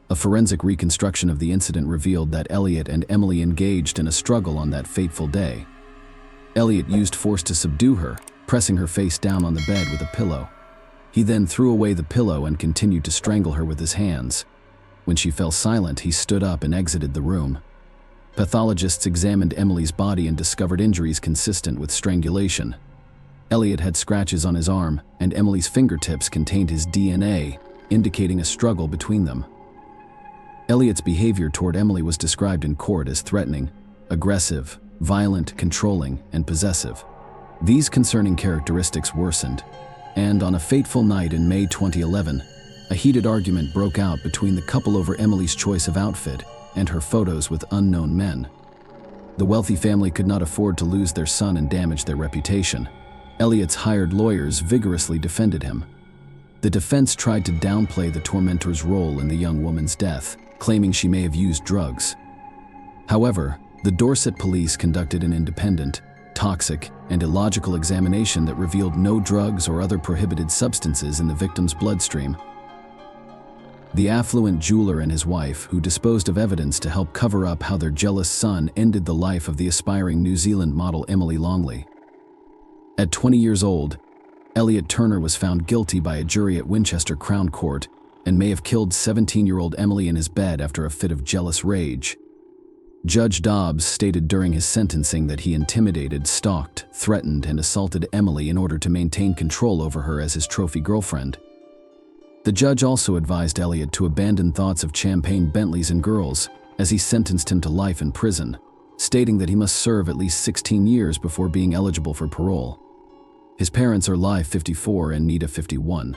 A forensic reconstruction of the incident revealed that Elliot and Emily engaged in a struggle on that fateful day. Elliot used force to subdue her, pressing her face down on the bed with a pillow. He then threw away the pillow and continued to strangle her with his hands. When she fell silent, he stood up and exited the room. Pathologists examined Emily's body and discovered injuries consistent with strangulation. Elliot had scratches on his arm, and Emily's fingertips contained his DNA, indicating a struggle between them. Elliot's behavior toward Emily was described in court as threatening, aggressive, violent, controlling, and possessive. These concerning characteristics worsened, and on a fateful night in May 2011, a heated argument broke out between the couple over Emily's choice of outfit and her photos with unknown men. The wealthy family could not afford to lose their son and damage their reputation. Elliot's hired lawyers vigorously defended him. The defense tried to downplay the tormentor's role in the young woman's death, claiming she may have used drugs. However, the Dorset police conducted an independent, toxic, and illogical examination that revealed no drugs or other prohibited substances in the victim's bloodstream. The affluent jeweler and his wife, who disposed of evidence to help cover up how their jealous son ended the life of the aspiring New Zealand model Emily Longley. At 20 years old, Elliot Turner was found guilty by a jury at Winchester Crown Court and may have killed 17-year-old Emily in his bed after a fit of jealous rage. Judge Dobbs stated during his sentencing that he intimidated, stalked, threatened, and assaulted Emily in order to maintain control over her as his trophy girlfriend. The judge also advised Elliot to abandon thoughts of champagne Bentleys and girls as he sentenced him to life in prison, stating that he must serve at least 16 years before being eligible for parole. His parents are Live 54 and Nita 51.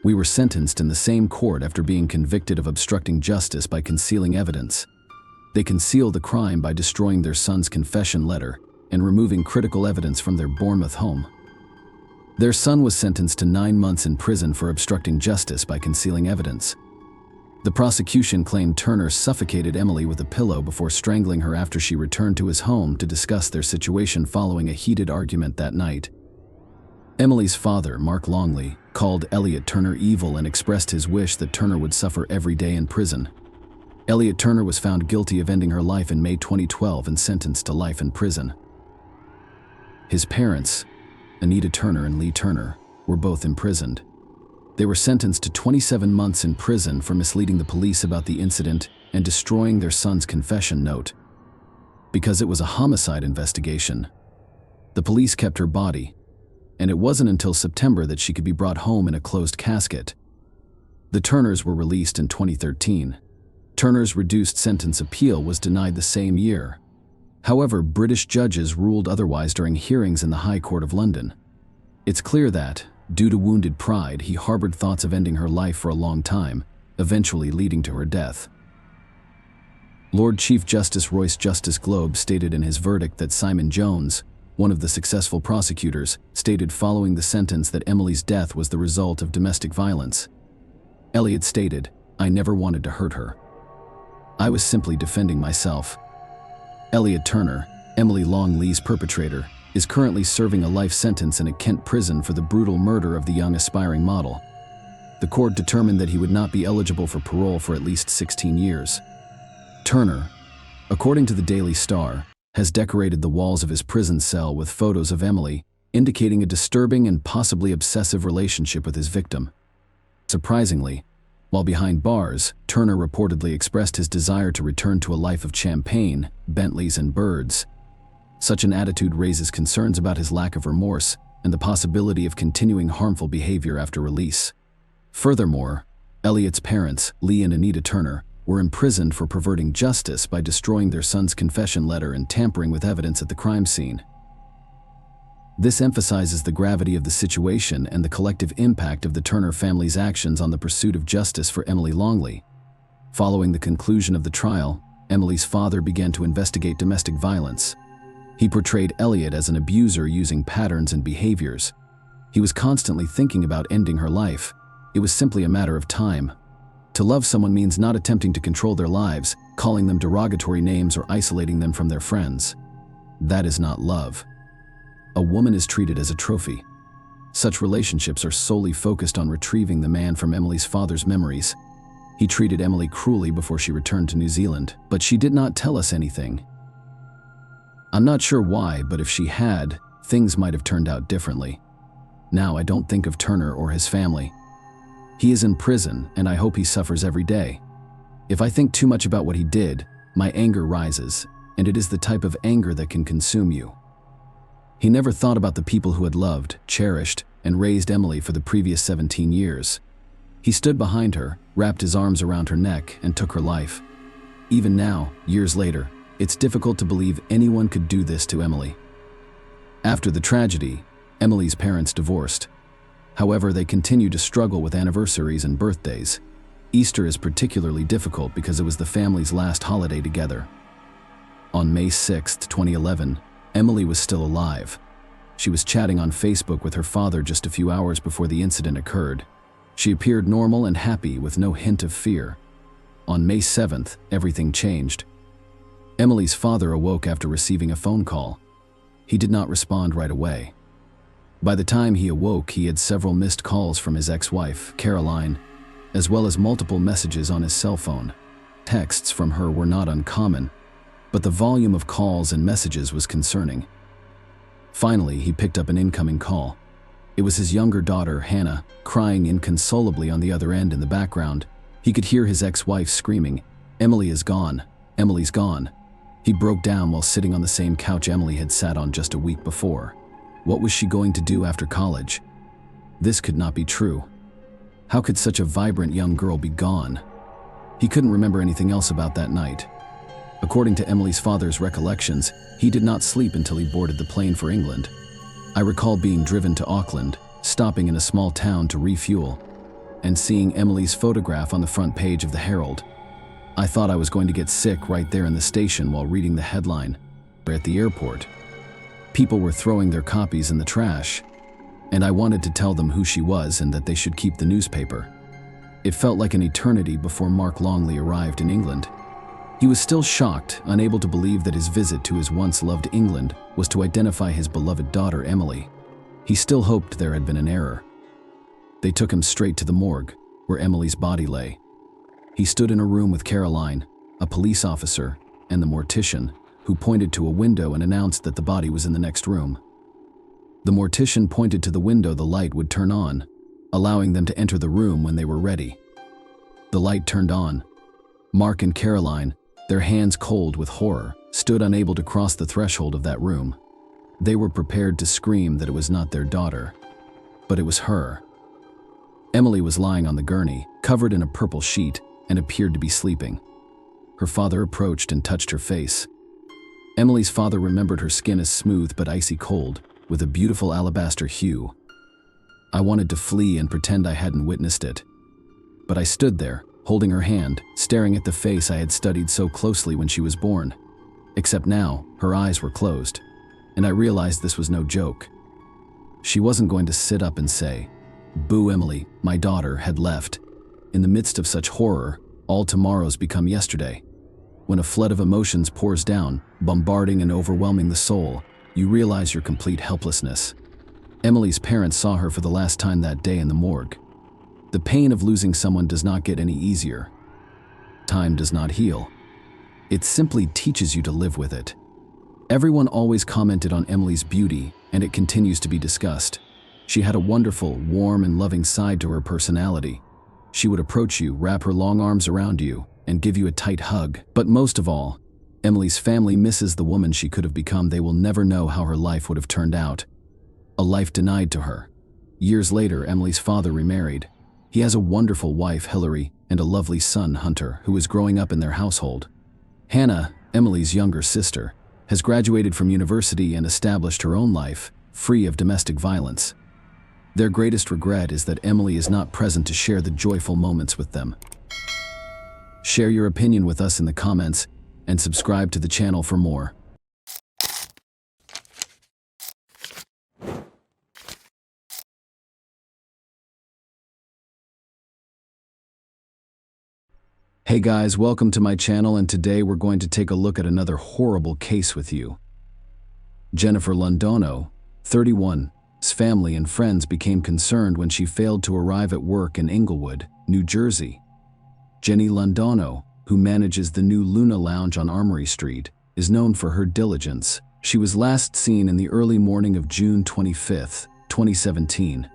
We were sentenced in the same court after being convicted of obstructing justice by concealing evidence. They concealed the crime by destroying their son's confession letter and removing critical evidence from their Bournemouth home. Their son was sentenced to 9 months in prison for obstructing justice by concealing evidence. The prosecution claimed Turner suffocated Emily with a pillow before strangling her after she returned to his home to discuss their situation following a heated argument that night. Emily's father, Mark Longley, called Elliot Turner evil and expressed his wish that Turner would suffer every day in prison. Elliot Turner was found guilty of ending her life in May 2012 and sentenced to life in prison. His parents, Anita Turner and Lee Turner, were both imprisoned. They were sentenced to 27 months in prison for misleading the police about the incident and destroying their son's confession note. Because it was a homicide investigation, the police kept her body, and it wasn't until September that she could be brought home in a closed casket. The Turners were released in 2013. Turner's reduced sentence appeal was denied the same year. However, British judges ruled otherwise during hearings in the High Court of London. It's clear that, due to wounded pride, he harbored thoughts of ending her life for a long time, eventually leading to her death. Lord Chief Justice Royce Justice Globe stated in his verdict that Simon Jones, one of the successful prosecutors, stated following the sentence that Emily's death was the result of domestic violence. Elliot stated, "I never wanted to hurt her. I was simply defending myself." Elliot Turner, Emily Longley's perpetrator, is currently serving a life sentence in a Kent prison for the brutal murder of the young aspiring model. The court determined that he would not be eligible for parole for at least 16 years. Turner, according to the Daily Star, has decorated the walls of his prison cell with photos of Emily, indicating a disturbing and possibly obsessive relationship with his victim. Surprisingly, while behind bars, Turner reportedly expressed his desire to return to a life of champagne, Bentleys, and birds. Such an attitude raises concerns about his lack of remorse and the possibility of continuing harmful behavior after release. Furthermore, Elliot's parents, Lee and Anita Turner, were imprisoned for perverting justice by destroying their son's confession letter and tampering with evidence at the crime scene. This emphasizes the gravity of the situation and the collective impact of the Turner family's actions on the pursuit of justice for Emily Longley. Following the conclusion of the trial, Emily's father began to investigate domestic violence. He portrayed Elliot as an abuser using patterns and behaviors. He was constantly thinking about ending her life. It was simply a matter of time. To love someone means not attempting to control their lives, calling them derogatory names or isolating them from their friends. That is not love. A woman is treated as a trophy. Such relationships are solely focused on retrieving the man from Emily's father's memories. He treated Emily cruelly before she returned to New Zealand, but she did not tell us anything. I'm not sure why, but if she had, things might have turned out differently. Now I don't think of Turner or his family. He is in prison, and I hope he suffers every day. If I think too much about what he did, my anger rises, and it is the type of anger that can consume you. He never thought about the people who had loved, cherished, and raised Emily for the previous 17 years. He stood behind her, wrapped his arms around her neck, and took her life. Even now, years later, it's difficult to believe anyone could do this to Emily. After the tragedy, Emily's parents divorced. However, they continue to struggle with anniversaries and birthdays. Easter is particularly difficult because it was the family's last holiday together. On May 6, 2011, Emily was still alive. She was chatting on Facebook with her father just a few hours before the incident occurred. She appeared normal and happy with no hint of fear. On May 7th, everything changed. Emily's father awoke after receiving a phone call. He did not respond right away. By the time he awoke, he had several missed calls from his ex-wife, Caroline, as well as multiple messages on his cell phone. Texts from her were not uncommon, but the volume of calls and messages was concerning. Finally, he picked up an incoming call. It was his younger daughter, Hannah, crying inconsolably on the other end in the background. He could hear his ex-wife screaming, "Emily is gone. Emily's gone." He broke down while sitting on the same couch Emily had sat on just a week before. What was she going to do after college? This could not be true. How could such a vibrant young girl be gone? He couldn't remember anything else about that night. According to Emily's father's recollections, he did not sleep until he boarded the plane for England. I recall being driven to Auckland, stopping in a small town to refuel, and seeing Emily's photograph on the front page of the Herald. I thought I was going to get sick right there in the station while reading the headline. At the airport, people were throwing their copies in the trash, and I wanted to tell them who she was and that they should keep the newspaper. It felt like an eternity before Mark Longley arrived in England. He was still shocked, unable to believe that his visit to his once-loved England was to identify his beloved daughter, Emily. He still hoped there had been an error. They took him straight to the morgue, where Emily's body lay. He stood in a room with Caroline, a police officer, and the mortician, who pointed to a window and announced that the body was in the next room. The mortician pointed to the window the light would turn on, allowing them to enter the room when they were ready. The light turned on. Mark and Caroline, their hands cold with horror, stood unable to cross the threshold of that room. They were prepared to scream that it was not their daughter, but it was her. Emily was lying on the gurney, covered in a purple sheet, and appeared to be sleeping. Her father approached and touched her face. Emily's father remembered her skin as smooth but icy cold, with a beautiful alabaster hue. I wanted to flee and pretend I hadn't witnessed it. But I stood there, holding her hand, staring at the face I had studied so closely when she was born. Except now, her eyes were closed, and I realized this was no joke. She wasn't going to sit up and say, "Boo, Emily, my daughter," had left. In the midst of such horror, all tomorrows become yesterday. When a flood of emotions pours down, bombarding and overwhelming the soul, you realize your complete helplessness. Emily's parents saw her for the last time that day in the morgue. The pain of losing someone does not get any easier. Time does not heal. It simply teaches you to live with it. Everyone always commented on Emily's beauty, and it continues to be discussed. She had a wonderful, warm, and loving side to her personality. She would approach you, wrap her long arms around you, and give you a tight hug. But most of all, Emily's family misses the woman she could have become. They will never know how her life would have turned out. A life denied to her. Years later, Emily's father remarried. He has a wonderful wife, Hillary, and a lovely son, Hunter, who is growing up in their household. Hannah, Emily's younger sister, has graduated from university and established her own life, free of domestic violence. Their greatest regret is that Emily is not present to share the joyful moments with them. Share your opinion with us in the comments and subscribe to the channel for more. Hey guys, welcome to my channel, and today we're going to take a look at another horrible case with you. Jennifer Londono's 31's family and friends became concerned when she failed to arrive at work in Englewood, New Jersey. Jenny Londono, who manages the new Luna Lounge on Armory Street, is known for her diligence. She was last seen in the early morning of June 25, 2017.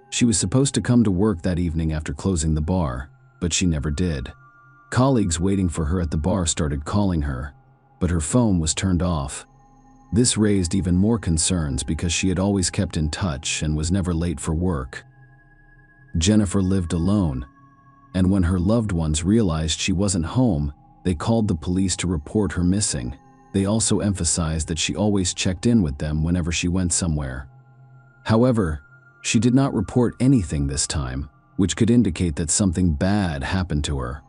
She was supposed to come to work that evening after closing the bar, but she never did. Colleagues waiting for her at the bar started calling her, but her phone was turned off. This raised even more concerns because she had always kept in touch and was never late for work. Jennifer lived alone, and when her loved ones realized she wasn't home, they called the police to report her missing. They also emphasized that she always checked in with them whenever she went somewhere. However, she did not report anything this time, which could indicate that something bad happened to her.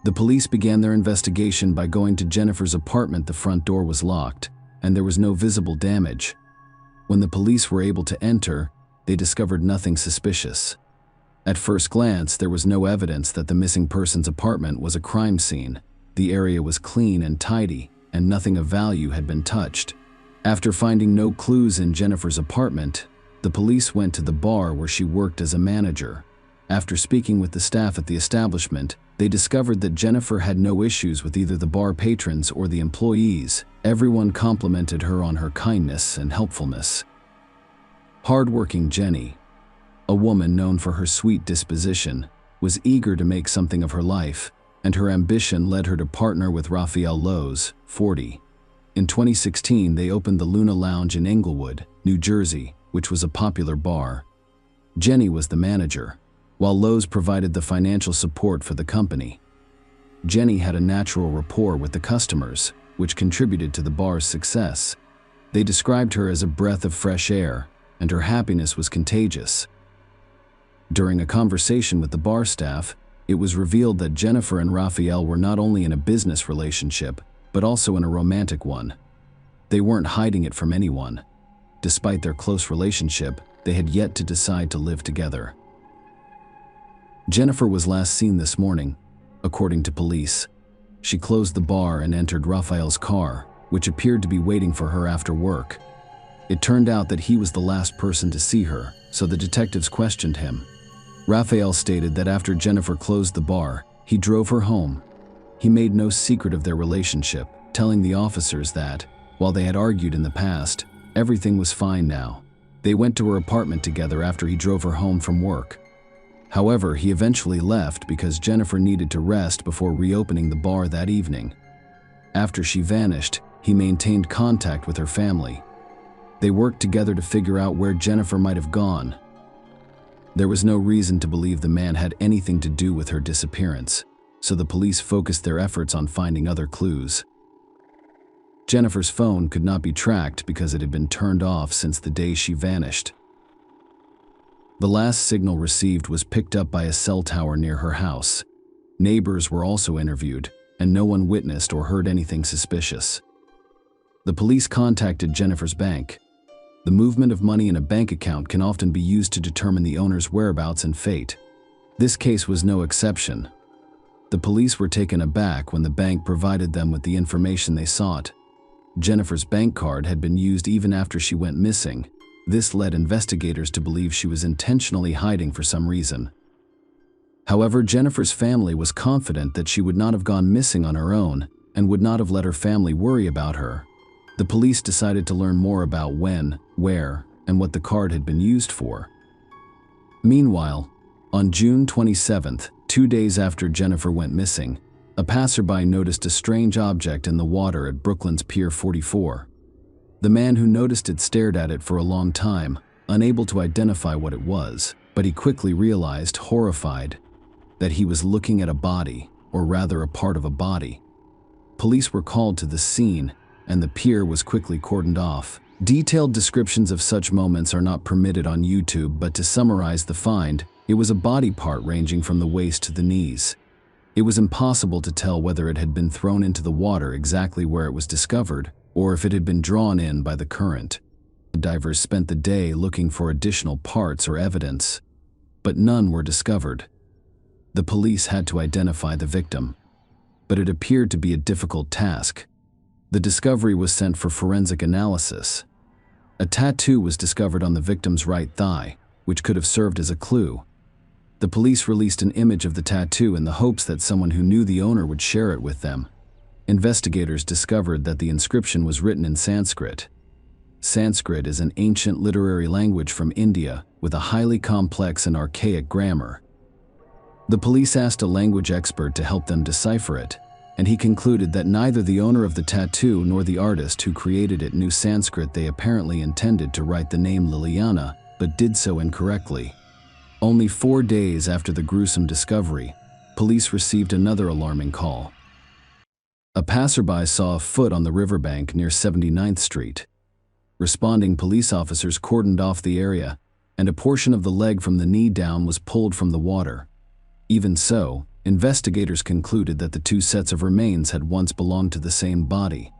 The police began their investigation by going to Jennifer's apartment. The front door was locked, and there was no visible damage. When the police were able to enter, they discovered nothing suspicious. At first glance, there was no evidence that the missing person's apartment was a crime scene. The area was clean and tidy, and nothing of value had been touched. After finding no clues in Jennifer's apartment, the police went to the bar where she worked as a manager. After speaking with the staff at the establishment, they discovered that Jennifer had no issues with either the bar patrons or the employees. Everyone complimented her on her kindness and helpfulness. Hardworking Jenny, a woman known for her sweet disposition, was eager to make something of her life, and her ambition led her to partner with Raphael Lowe's, 40. In 2016, they opened the Luna Lounge in Englewood, New Jersey, which was a popular bar. Jenny was the manager, while Lowe's provided the financial support for the company. Jenny had a natural rapport with the customers, which contributed to the bar's success. They described her as a breath of fresh air, and her happiness was contagious. During a conversation with the bar staff, it was revealed that Jennifer and Raphael were not only in a business relationship, but also in a romantic one. They weren't hiding it from anyone. Despite their close relationship, they had yet to decide to live together. Jennifer was last seen this morning, according to police. She closed the bar and entered Raphael's car, which appeared to be waiting for her after work. It turned out that he was the last person to see her, so the detectives questioned him. Raphael stated that after Jennifer closed the bar, he drove her home. He made no secret of their relationship, telling the officers that, while they had argued in the past, everything was fine now. They went to her apartment together after he drove her home from work. However, he eventually left because Jennifer needed to rest before reopening the bar that evening. After she vanished, he maintained contact with her family. They worked together to figure out where Jennifer might have gone. There was no reason to believe the man had anything to do with her disappearance, so the police focused their efforts on finding other clues. Jennifer's phone could not be tracked because it had been turned off since the day she vanished. The last signal received was picked up by a cell tower near her house. Neighbors were also interviewed, and no one witnessed or heard anything suspicious. The police contacted Jennifer's bank. The movement of money in a bank account can often be used to determine the owner's whereabouts and fate. This case was no exception. The police were taken aback when the bank provided them with the information they sought. Jennifer's bank card had been used even after she went missing. This led investigators to believe she was intentionally hiding for some reason. However, Jennifer's family was confident that she would not have gone missing on her own and would not have let her family worry about her. The police decided to learn more about when, where, and what the card had been used for. Meanwhile, on June 27th, 2 days after Jennifer went missing, a passerby noticed a strange object in the water at Brooklyn's Pier 44. The man who noticed it stared at it for a long time, unable to identify what it was, but he quickly realized, horrified, that he was looking at a body, or rather a part of a body. Police were called to the scene, and the pier was quickly cordoned off. Detailed descriptions of such moments are not permitted on YouTube, but to summarize the find, it was a body part ranging from the waist to the knees. It was impossible to tell whether it had been thrown into the water exactly where it was discovered, or if it had been drawn in by the current. The divers spent the day looking for additional parts or evidence, but none were discovered. The police had to identify the victim, but it appeared to be a difficult task. The discovery was sent for forensic analysis. A tattoo was discovered on the victim's right thigh, which could have served as a clue. The police released an image of the tattoo in the hopes that someone who knew the owner would share it with them. Investigators discovered that the inscription was written in Sanskrit. Sanskrit is an ancient literary language from India with a highly complex and archaic grammar. The police asked a language expert to help them decipher it, and he concluded that neither the owner of the tattoo nor the artist who created it knew Sanskrit. They apparently intended to write the name Liliana, but did so incorrectly. Only 4 days after the gruesome discovery, police received another alarming call. A passerby saw a foot on the riverbank near 79th Street. Responding police officers cordoned off the area, and a portion of the leg from the knee down was pulled from the water. Even so, investigators concluded that the two sets of remains had once belonged to the same body.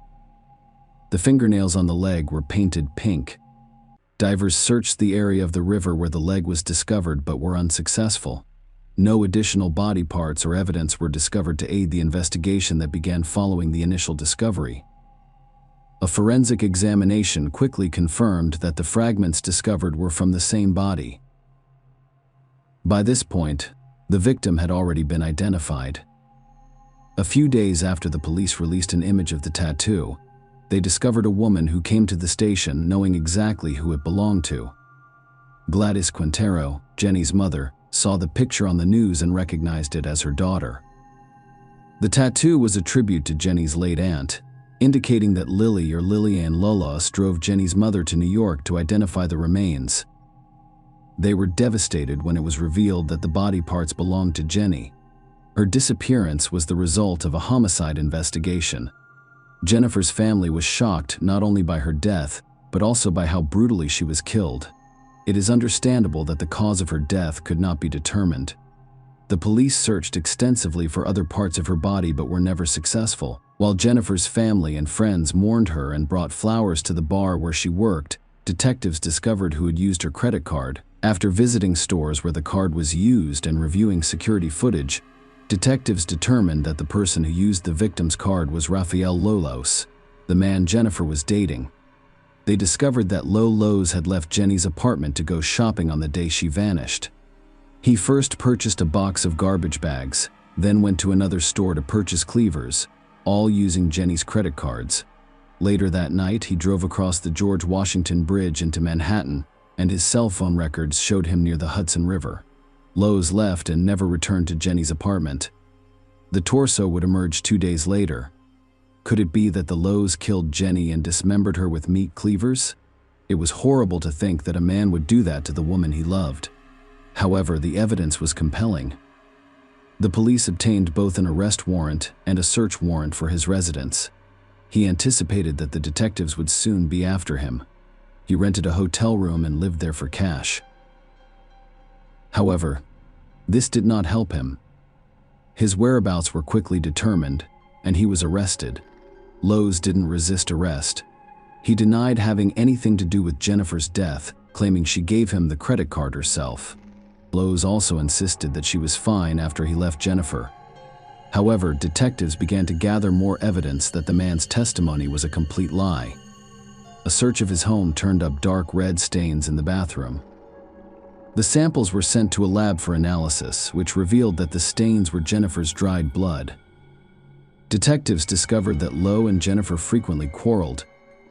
The fingernails on the leg were painted pink. Divers searched the area of the river where the leg was discovered but were unsuccessful. No additional body parts or evidence were discovered to aid the investigation that began following the initial discovery. A forensic examination quickly confirmed that the fragments discovered were from the same body. By this point, the victim had already been identified. A few days after the police released an image of the tattoo, they discovered a woman who came to the station knowing exactly who it belonged to. Gladys Quintero, Jenny's mother, saw the picture on the news and recognized it as her daughter. The tattoo was a tribute to Jenny's late aunt, indicating that Lily or Liliane Lolos drove Jenny's mother to New York to identify the remains. They were devastated when it was revealed that the body parts belonged to Jenny. Her disappearance was the result of a homicide investigation. Jennifer's family was shocked not only by her death, but also by how brutally she was killed. It is understandable that the cause of her death could not be determined. The police searched extensively for other parts of her body but were never successful. While Jennifer's family and friends mourned her and brought flowers to the bar where she worked, detectives discovered who had used her credit card. After visiting stores where the card was used and reviewing security footage, detectives determined that the person who used the victim's card was Rafael Lolos, the man Jennifer was dating. They discovered that Lolos had left Jenny's apartment to go shopping on the day she vanished. He first purchased a box of garbage bags, then went to another store to purchase cleavers, all using Jenny's credit cards. Later that night, he drove across the George Washington Bridge into Manhattan, and his cell phone records showed him near the Hudson River. Lowe's left and never returned to Jenny's apartment. The torso would emerge 2 days later. Could it be that the Lowe's killed Jenny and dismembered her with meat cleavers? It was horrible to think that a man would do that to the woman he loved. However, the evidence was compelling. The police obtained both an arrest warrant and a search warrant for his residence. He anticipated that the detectives would soon be after him. He rented a hotel room and lived there for cash. However, this did not help him. His whereabouts were quickly determined, and he was arrested. Lowe's didn't resist arrest. He denied having anything to do with Jennifer's death, claiming she gave him the credit card herself. Lowe's also insisted that she was fine after he left Jennifer. However, detectives began to gather more evidence that the man's testimony was a complete lie. A search of his home turned up dark red stains in the bathroom. The samples were sent to a lab for analysis, which revealed that the stains were Jennifer's dried blood. Detectives discovered that Lowe and Jennifer frequently quarreled,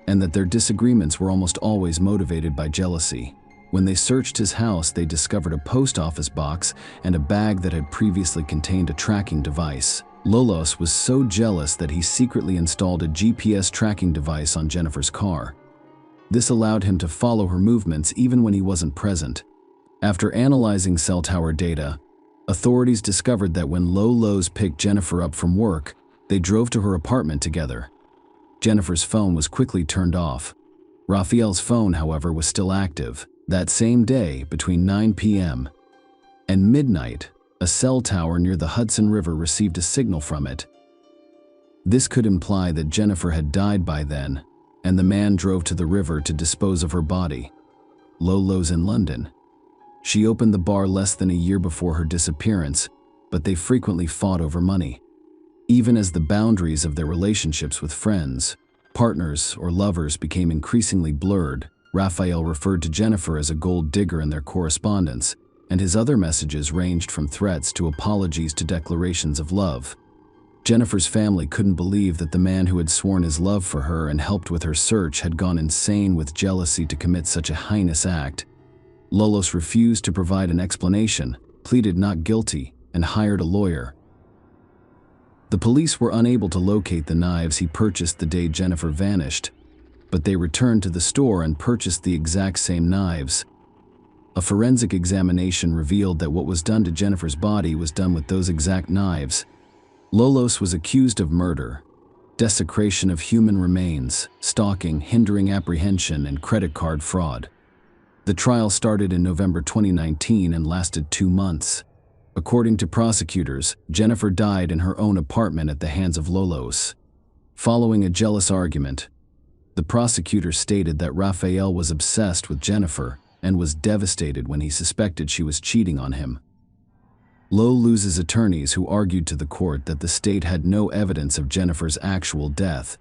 and that their disagreements were almost always motivated by jealousy. When they searched his house, they discovered a post office box and a bag that had previously contained a tracking device. Lolos was so jealous that he secretly installed a GPS tracking device on Jennifer's car. This allowed him to follow her movements even when he wasn't present. After analyzing cell tower data, authorities discovered that when Lowe's picked Jennifer up from work, they drove to her apartment together. Jennifer's phone was quickly turned off. Raphael's phone, however, was still active. That same day, between 9 p.m. and midnight, a cell tower near the Hudson River received a signal from it. This could imply that Jennifer had died by then, and the man drove to the river to dispose of her body. Lolo's in London. She opened the bar less than a year before her disappearance, but they frequently fought over money. Even as the boundaries of their relationships with friends, partners, or lovers became increasingly blurred, Raphael referred to Jennifer as a gold digger in their correspondence, and his other messages ranged from threats to apologies to declarations of love. Jennifer's family couldn't believe that the man who had sworn his love for her and helped with her search had gone insane with jealousy to commit such a heinous act. Lolos refused to provide an explanation, pleaded not guilty, and hired a lawyer. The police were unable to locate the knives he purchased the day Jennifer vanished, but they returned to the store and purchased the exact same knives. A forensic examination revealed that what was done to Jennifer's body was done with those exact knives. Lolos was accused of murder, desecration of human remains, stalking, hindering apprehension, and credit card fraud. The trial started in November 2019 and lasted 2 months. According to prosecutors, Jennifer died in her own apartment at the hands of Lolos. Following a jealous argument, the prosecutor stated that Raphael was obsessed with Jennifer and was devastated when he suspected she was cheating on him. Los's attorneys who argued to the court that the state had no evidence of Jennifer's actual death.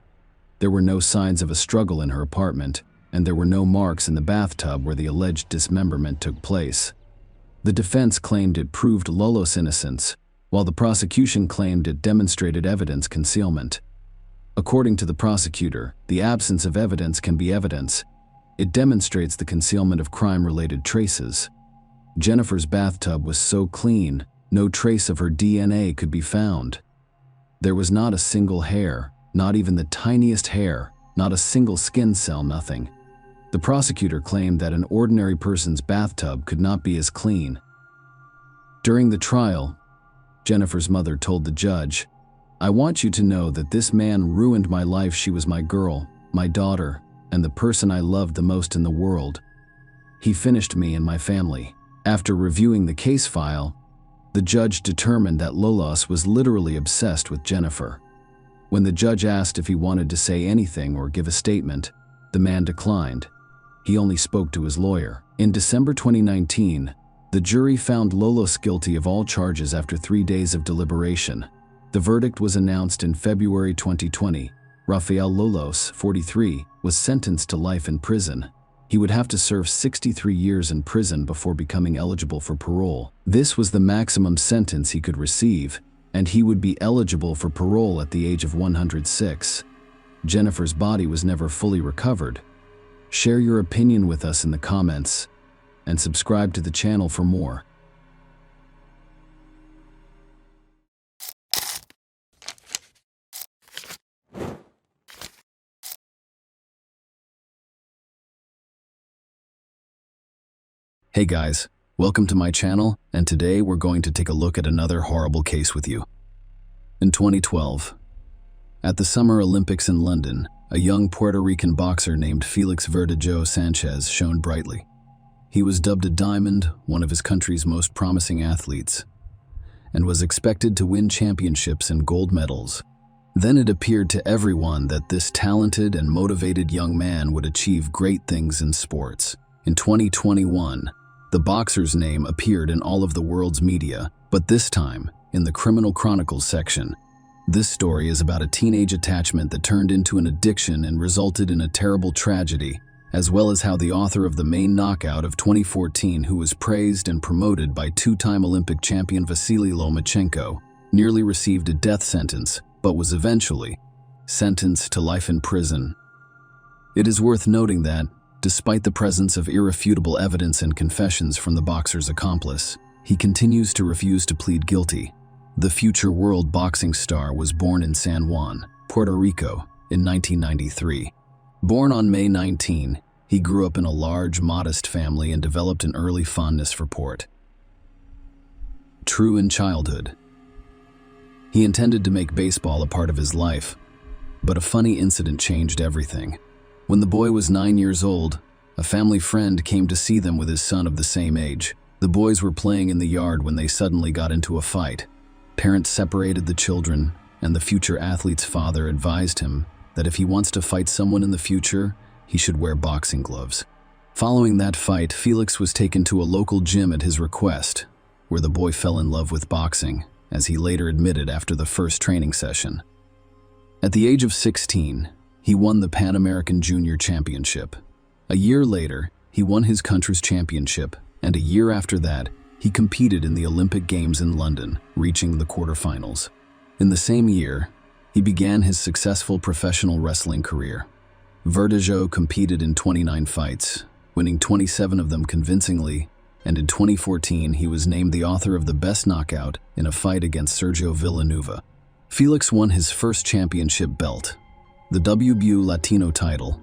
There were no signs of a struggle in her apartment, and there were no marks in the bathtub where the alleged dismemberment took place. The defense claimed it proved Lolos' innocence, while the prosecution claimed it demonstrated evidence concealment. According to the prosecutor, the absence of evidence can be evidence. It demonstrates the concealment of crime-related traces. Jennifer's bathtub was so clean, no trace of her DNA could be found. There was not a single hair, not even the tiniest hair, not a single skin cell, nothing. The prosecutor claimed that an ordinary person's bathtub could not be as clean. During the trial, Jennifer's mother told the judge, "I want you to know that this man ruined my life. She was my girl, my daughter, and the person I loved the most in the world. He finished me and my family." After reviewing the case file, the judge determined that Lolos was literally obsessed with Jennifer. When the judge asked if he wanted to say anything or give a statement, the man declined. He only spoke to his lawyer. In December 2019, the jury found Lolos guilty of all charges after 3 days of deliberation. The verdict was announced in February 2020. Raphael Lolos, 43, was sentenced to life in prison. He would have to serve 63 years in prison before becoming eligible for parole. This was the maximum sentence he could receive, and he would be eligible for parole at the age of 106. Jennifer's body was never fully recovered. Share your opinion with us in the comments, and subscribe to the channel for more. Hey guys, welcome to my channel, and today we're going to take a look at another horrible case with you. In 2012, at the Summer Olympics in London, a young Puerto Rican boxer named Felix Verdejo Sanchez shone brightly. He was dubbed a diamond, one of his country's most promising athletes, and was expected to win championships and gold medals. Then it appeared to everyone that this talented and motivated young man would achieve great things in sports. In 2021, the boxer's name appeared in all of the world's media, but this time, in the Criminal Chronicles section. This story is about a teenage attachment that turned into an addiction and resulted in a terrible tragedy, as well as how the author of the main knockout of 2014, who was praised and promoted by 2-time Olympic champion Vasily Lomachenko, nearly received a death sentence, but was eventually sentenced to life in prison. It is worth noting that, despite the presence of irrefutable evidence and confessions from the boxer's accomplice, he continues to refuse to plead guilty. The future world boxing star was born in San Juan, Puerto Rico, in 1993. Born on May 19, he grew up in a large, modest family and developed an early fondness for sport. True in childhood, he intended to make baseball a part of his life, but a funny incident changed everything. When the boy was 9 years old, a family friend came to see them with his son of the same age. The boys were playing in the yard when they suddenly got into a fight. Parents separated the children, and the future athlete's father advised him that if he wants to fight someone in the future, he should wear boxing gloves. Following that fight, Felix was taken to a local gym at his request, where the boy fell in love with boxing. as he later admitted after the first training session. At the age of 16, he won the Pan American Junior Championship. A year later, he won his country's championship, and a year after that, he competed in the Olympic Games in London, reaching the quarterfinals. In the same year, he began his successful professional wrestling career. Verdejo competed in 29 fights, winning 27 of them convincingly, and in 2014 he was named the author of the best knockout in a fight against Sergio Villanueva. Felix won his first championship belt, the WBO Latino title,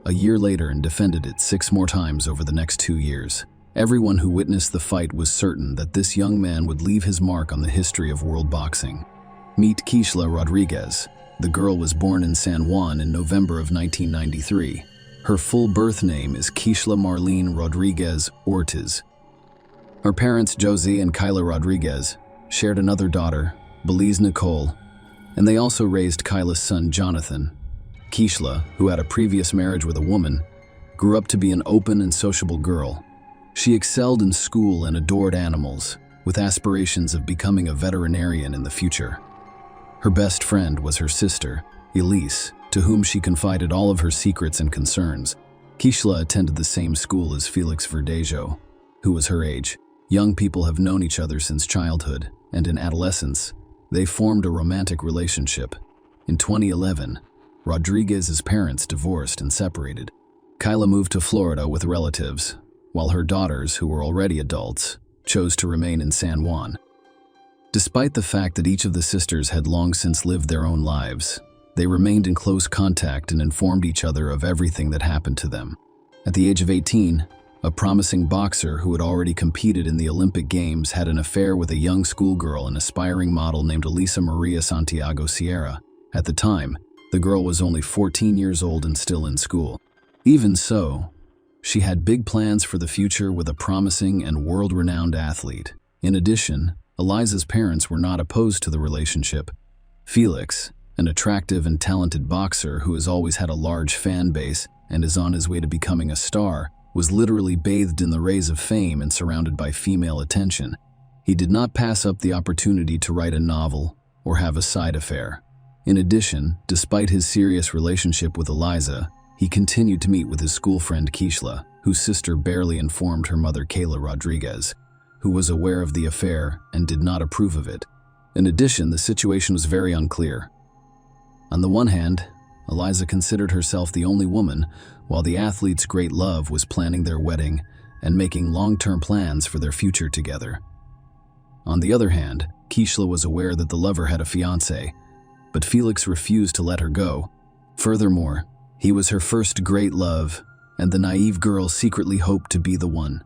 a year later and defended it 6 more times over the next 2 years. Everyone who witnessed the fight was certain that this young man would leave his mark on the history of world boxing. Meet Keishla Rodriguez. The girl was born in San Juan in November of 1993. Her full birth name is Keishla Marlene Rodriguez Ortiz. Her parents, Josie and Kyla Rodriguez, shared another daughter, Belize Nicole, and they also raised Kyla's son, Jonathan. Keishla, who had a previous marriage with a woman, grew up to be an open and sociable girl. She excelled in school and adored animals, with aspirations of becoming a veterinarian in the future. Her best friend was her sister, Elise, to whom she confided all of her secrets and concerns. Keishla attended the same school as Felix Verdejo, who was her age. Young people have known each other since childhood, and in adolescence, they formed a romantic relationship. In 2011, Rodriguez's parents divorced and separated. Kyla moved to Florida with relatives, while her daughters, who were already adults, chose to remain in San Juan. Despite the fact that each of the sisters had long since lived their own lives, they remained in close contact and informed each other of everything that happened to them. At the age of 18, a promising boxer who had already competed in the Olympic Games had an affair with a young schoolgirl and aspiring model named Elisa Maria Santiago Sierra. At the time, the girl was only 14 years old and still in school. Even so, she had big plans for the future with a promising and world-renowned athlete. In addition, Eliza's parents were not opposed to the relationship. Felix, an attractive and talented boxer who has always had a large fan base and is on his way to becoming a star, was literally bathed in the rays of fame and surrounded by female attention. He did not pass up the opportunity to write a novel or have a side affair. In addition, despite his serious relationship with Eliza, he continued to meet with his school friend Keishla, whose sister barely informed her mother Kayla Rodriguez, who was aware of the affair and did not approve of it. In addition, the situation was very unclear. On the one hand, Eliza considered herself the only woman, while the athlete's great love was planning their wedding and making long-term plans for their future together. On the other hand, Keishla was aware that the lover had a fiancé, but Felix refused to let her go. Furthermore, he was her first great love, and the naive girl secretly hoped to be the one.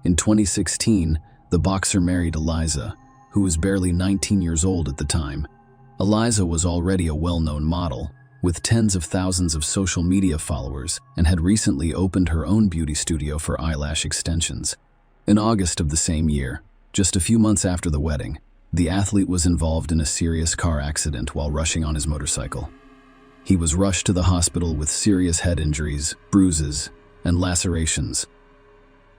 In 2016, the boxer married Eliza, who was barely 19 years old at the time. Eliza was already a well-known model, with tens of thousands of social media followers, and had recently opened her own beauty studio for eyelash extensions. In August of the same year, just a few months after the wedding, the athlete was involved in a serious car accident while rushing on his motorcycle. He was rushed to the hospital with serious head injuries, bruises, and lacerations.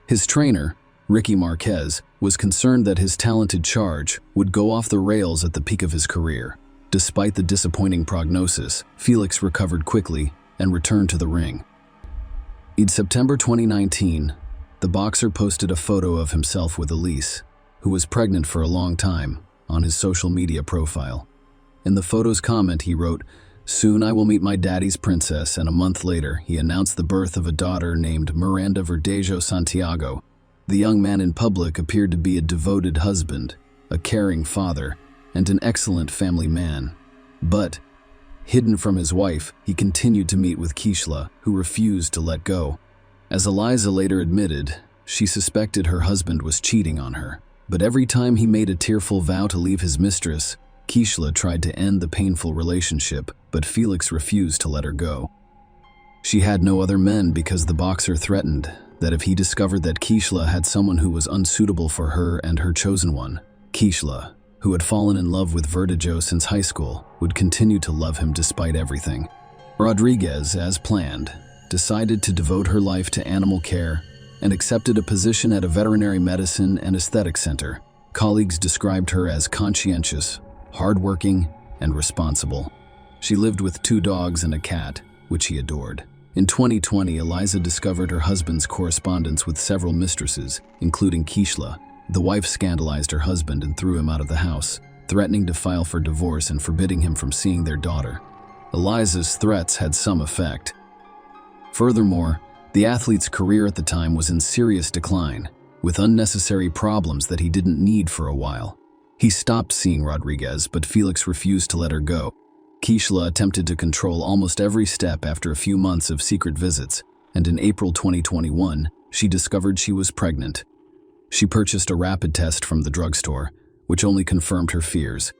His trainer, Ricky Marquez, was concerned that his talented charge would go off the rails at the peak of his career. Despite the disappointing prognosis, Felix recovered quickly and returned to the ring. In September 2019, the boxer posted a photo of himself with Elise, who was pregnant for a long time, on his social media profile. In the photo's comment, he wrote, "Soon I will meet my daddy's princess," and a month later, he announced the birth of a daughter named Miranda Verdejo Santiago. The young man in public appeared to be a devoted husband, a caring father, and an excellent family man. But, hidden from his wife, he continued to meet with Keishla, who refused to let go. As Eliza later admitted, she suspected her husband was cheating on her. But every time he made a tearful vow to leave his mistress, Keishla tried to end the painful relationship, but Felix refused to let her go. She had no other men because the boxer threatened that if he discovered that Keishla had someone who was unsuitable for her and her chosen one, Keishla, who had fallen in love with Verdejo since high school, would continue to love him despite everything. Rodriguez, as planned, decided to devote her life to animal care and accepted a position at a veterinary medicine and aesthetic center. Colleagues described her as conscientious, hardworking, and responsible. She lived with 2 dogs and a cat, which he adored. In 2020, Eliza discovered her husband's correspondence with several mistresses, including Kishla. The wife scandalized her husband and threw him out of the house, threatening to file for divorce and forbidding him from seeing their daughter. Eliza's threats had some effect. Furthermore, the athlete's career at the time was in serious decline, with unnecessary problems that he didn't need for a while. He stopped seeing Rodriguez, but Felix refused to let her go. Kishla attempted to control almost every step after a few months of secret visits, and in April 2021, she discovered she was pregnant. She purchased a rapid test from the drugstore, which only confirmed her fears.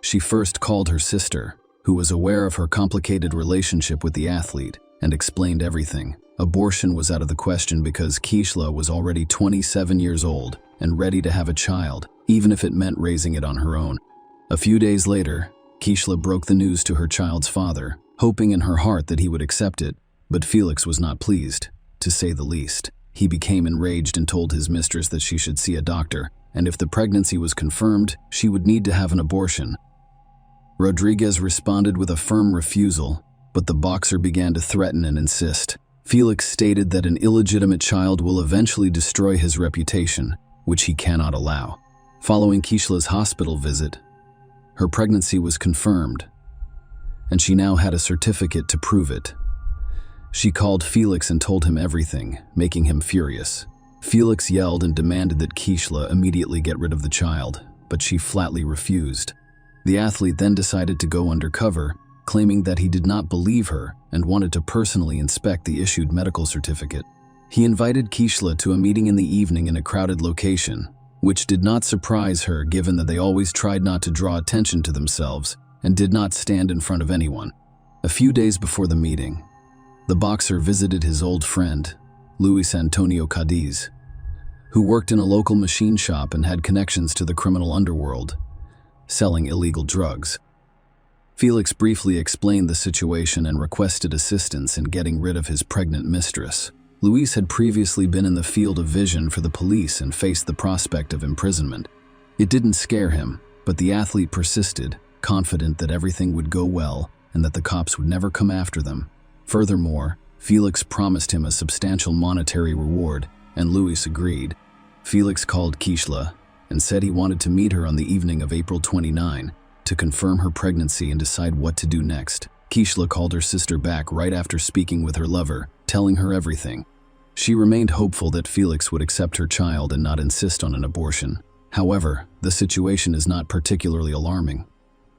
She first called her sister, who was aware of her complicated relationship with the athlete, and explained everything. Abortion was out of the question because Kishla was already 27 years old and ready to have a child, even if it meant raising it on her own. A few days later, Kishla broke the news to her child's father, hoping in her heart that he would accept it, but Felix was not pleased, to say the least. He became enraged and told his mistress that she should see a doctor, and if the pregnancy was confirmed, she would need to have an abortion. Rodriguez responded with a firm refusal, but the boxer began to threaten and insist. Felix stated that an illegitimate child will eventually destroy his reputation, which he cannot allow. Following Kishla's hospital visit, her pregnancy was confirmed, and she now had a certificate to prove it. She called Felix and told him everything, making him furious. Felix yelled and demanded that Kishla immediately get rid of the child, but she flatly refused. The athlete then decided to go undercover, claiming that he did not believe her and wanted to personally inspect the issued medical certificate. He invited Kishla to a meeting in the evening in a crowded location, which did not surprise her given that they always tried not to draw attention to themselves and did not stand in front of anyone. A few days before the meeting, the boxer visited his old friend, Luis Antonio Cadiz, who worked in a local machine shop and had connections to the criminal underworld, selling illegal drugs. Felix briefly explained the situation and requested assistance in getting rid of his pregnant mistress. Luis had previously been in the field of vision for the police and faced the prospect of imprisonment. It didn't scare him, but the athlete persisted, confident that everything would go well and that the cops would never come after them. Furthermore, Felix promised him a substantial monetary reward, and Luis agreed. Felix called Kishla and said he wanted to meet her on the evening of April 29 to confirm her pregnancy and decide what to do next. Kishla called her sister back right after speaking with her lover, telling her everything. She remained hopeful that Felix would accept her child and not insist on an abortion. However, the situation is not particularly alarming.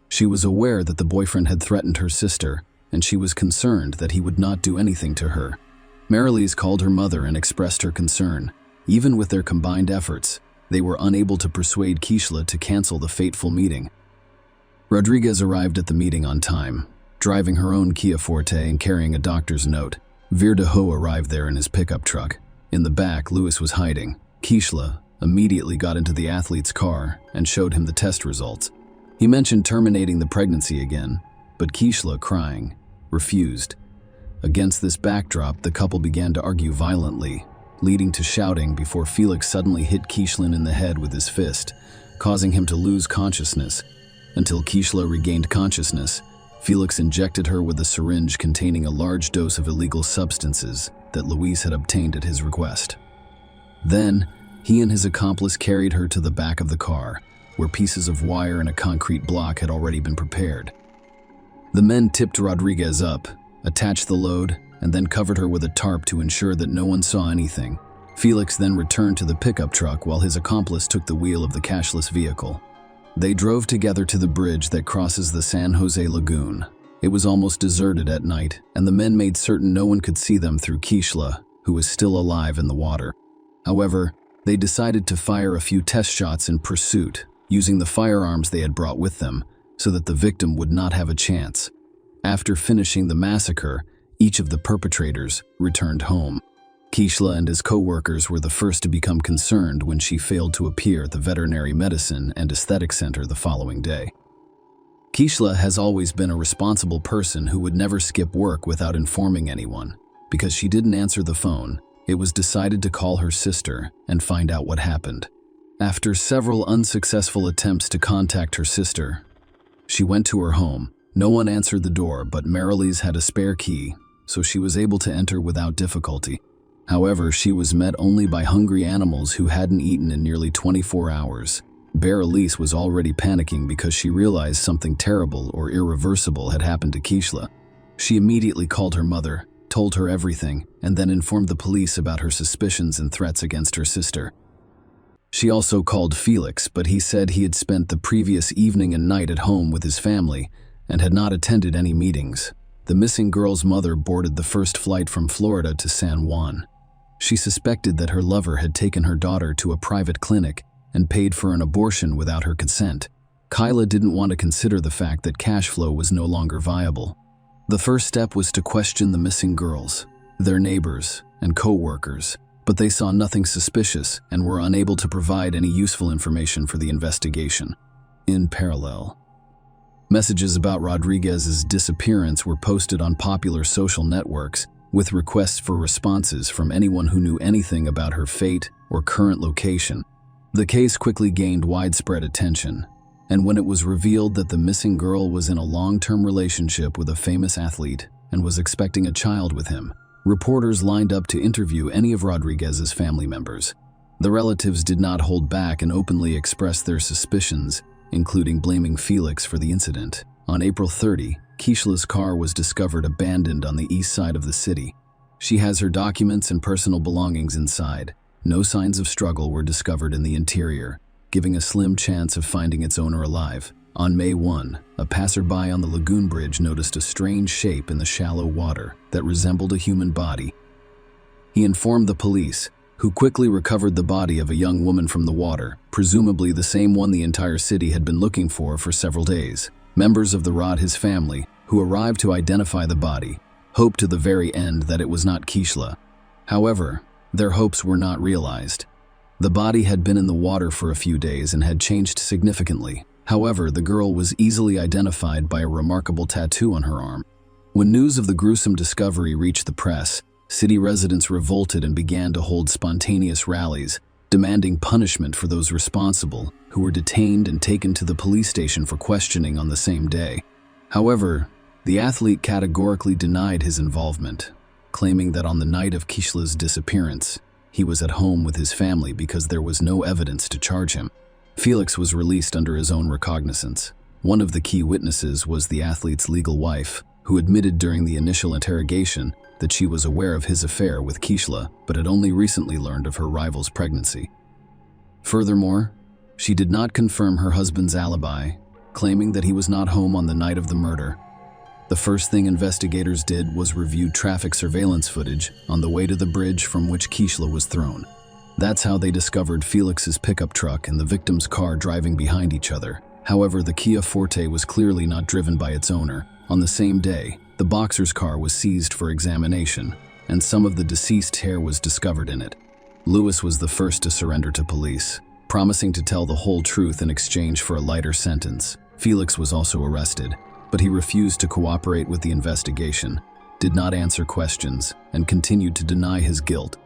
She was aware that the boyfriend had threatened her sister, and she was concerned that he would not do anything to her. Marilise called her mother and expressed her concern. Even with their combined efforts, they were unable to persuade Kishla to cancel the fateful meeting. Rodriguez arrived at the meeting on time, driving her own Kia Forte and carrying a doctor's note. Verdejo arrived there in his pickup truck. In the back, Luis was hiding. Kishla immediately got into the athlete's car and showed him the test results. He mentioned terminating the pregnancy again, but Kishla, crying, refused. Against this backdrop, the couple began to argue violently, leading to shouting before Felix suddenly hit Kishla in the head with his fist, causing him to lose consciousness. Until Kishla regained consciousness, Felix injected her with a syringe containing a large dose of illegal substances that Luis had obtained at his request. Then, he and his accomplice carried her to the back of the car, where pieces of wire and a concrete block had already been prepared. The men tipped Rodriguez up, attached the load, and then covered her with a tarp to ensure that no one saw anything. Felix then returned to the pickup truck while his accomplice took the wheel of the cashless vehicle. They drove together to the bridge that crosses the San Jose Lagoon. It was almost deserted at night, and the men made certain no one could see them through Kishla, who was still alive in the water. However, they decided to fire a few test shots in pursuit, using the firearms they had brought with them, so that the victim would not have a chance. After finishing the massacre, each of the perpetrators returned home. Kishla and his co-workers were the first to become concerned when she failed to appear at the Veterinary Medicine and Aesthetic Center the following day. Kishla has always been a responsible person who would never skip work without informing anyone. Because she didn't answer the phone, it was decided to call her sister and find out what happened. After several unsuccessful attempts to contact her sister, she went to her home. No one answered the door, but Marily's had a spare key, so she was able to enter without difficulty. However, she was met only by hungry animals who hadn't eaten in nearly 24 hours. Elise was already panicking because she realized something terrible or irreversible had happened to Kishla. She immediately called her mother, told her everything, and then informed the police about her suspicions and threats against her sister. She also called Felix, but he said he had spent the previous evening and night at home with his family and had not attended any meetings. The missing girl's mother boarded the first flight from Florida to San Juan. She suspected that her lover had taken her daughter to a private clinic and paid for an abortion without her consent. Kyla didn't want to consider the fact that cash flow was no longer viable. The first step was to question the missing girls, their neighbors, and co-workers, but they saw nothing suspicious and were unable to provide any useful information for the investigation. In parallel, messages about Rodriguez's disappearance were posted on popular social networks with requests for responses from anyone who knew anything about her fate or current location. The case quickly gained widespread attention, and when it was revealed that the missing girl was in a long-term relationship with a famous athlete and was expecting a child with him, reporters lined up to interview any of Rodriguez's family members. The relatives did not hold back and openly expressed their suspicions, including blaming Felix for the incident. On April 30, Kishla's car was discovered abandoned on the east side of the city. She has her documents and personal belongings inside. No signs of struggle were discovered in the interior, giving a slim chance of finding its owner alive. On May 1, a passerby on the lagoon bridge noticed a strange shape in the shallow water that resembled a human body. He informed the police, who quickly recovered the body of a young woman from the water, presumably the same one the entire city had been looking for several days. Members of the Rodriguez family, who arrived to identify the body, hoped to the very end that it was not Kishla. However, their hopes were not realized. The body had been in the water for a few days and had changed significantly. However, the girl was easily identified by a remarkable tattoo on her arm. When news of the gruesome discovery reached the press, city residents revolted and began to hold spontaneous rallies, demanding punishment for those responsible, who were detained and taken to the police station for questioning on the same day. However, the athlete categorically denied his involvement, claiming that on the night of Kishla's disappearance, he was at home with his family because there was no evidence to charge him. Felix was released under his own recognizance. One of the key witnesses was the athlete's legal wife, who admitted during the initial interrogation that she was aware of his affair with Kishla, but had only recently learned of her rival's pregnancy. Furthermore, she did not confirm her husband's alibi, claiming that he was not home on the night of the murder. The first thing investigators did was review traffic surveillance footage on the way to the bridge from which Kishla was thrown. That's how they discovered Felix's pickup truck and the victim's car driving behind each other. However, the Kia Forte was clearly not driven by its owner. On the same day, the boxer's car was seized for examination, and some of the deceased hair was discovered in it. Lewis was the first to surrender to police, promising to tell the whole truth in exchange for a lighter sentence. Felix was also arrested, but he refused to cooperate with the investigation, did not answer questions, and continued to deny his guilt.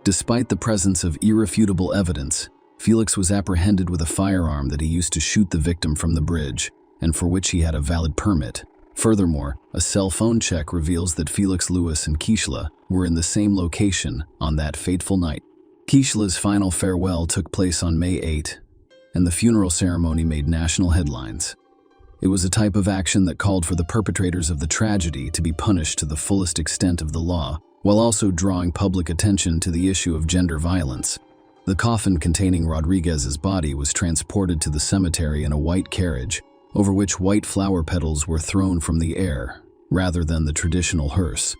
Despite the presence of irrefutable evidence, Felix was apprehended with a firearm that he used to shoot the victim from the bridge, and for which he had a valid permit. Furthermore, a cell phone check reveals that Felix, Lewis, and Kishla were in the same location on that fateful night. Kishla's final farewell took place on May 8, and the funeral ceremony made national headlines. It was a type of action that called for the perpetrators of the tragedy to be punished to the fullest extent of the law, while also drawing public attention to the issue of gender violence. The coffin containing Rodriguez's body was transported to the cemetery in a white carriage, over which white flower petals were thrown from the air, rather than the traditional hearse.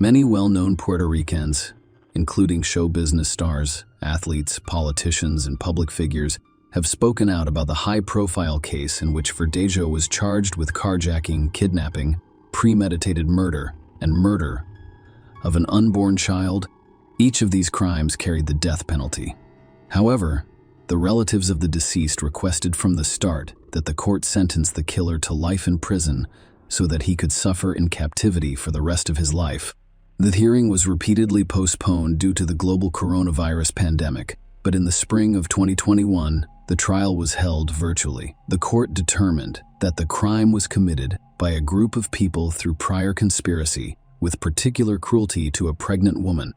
Many well-known Puerto Ricans, including show business stars, athletes, politicians, and public figures, have spoken out about the high-profile case in which Verdejo was charged with carjacking, kidnapping, premeditated murder, and murder of an unborn child. Each of these crimes carried the death penalty. However, the relatives of the deceased requested from the start that the court sentence the killer to life in prison so that he could suffer in captivity for the rest of his life. The hearing was repeatedly postponed due to the global coronavirus pandemic. But in the spring of 2021, the trial was held virtually. The court determined that the crime was committed by a group of people through prior conspiracy with particular cruelty to a pregnant woman.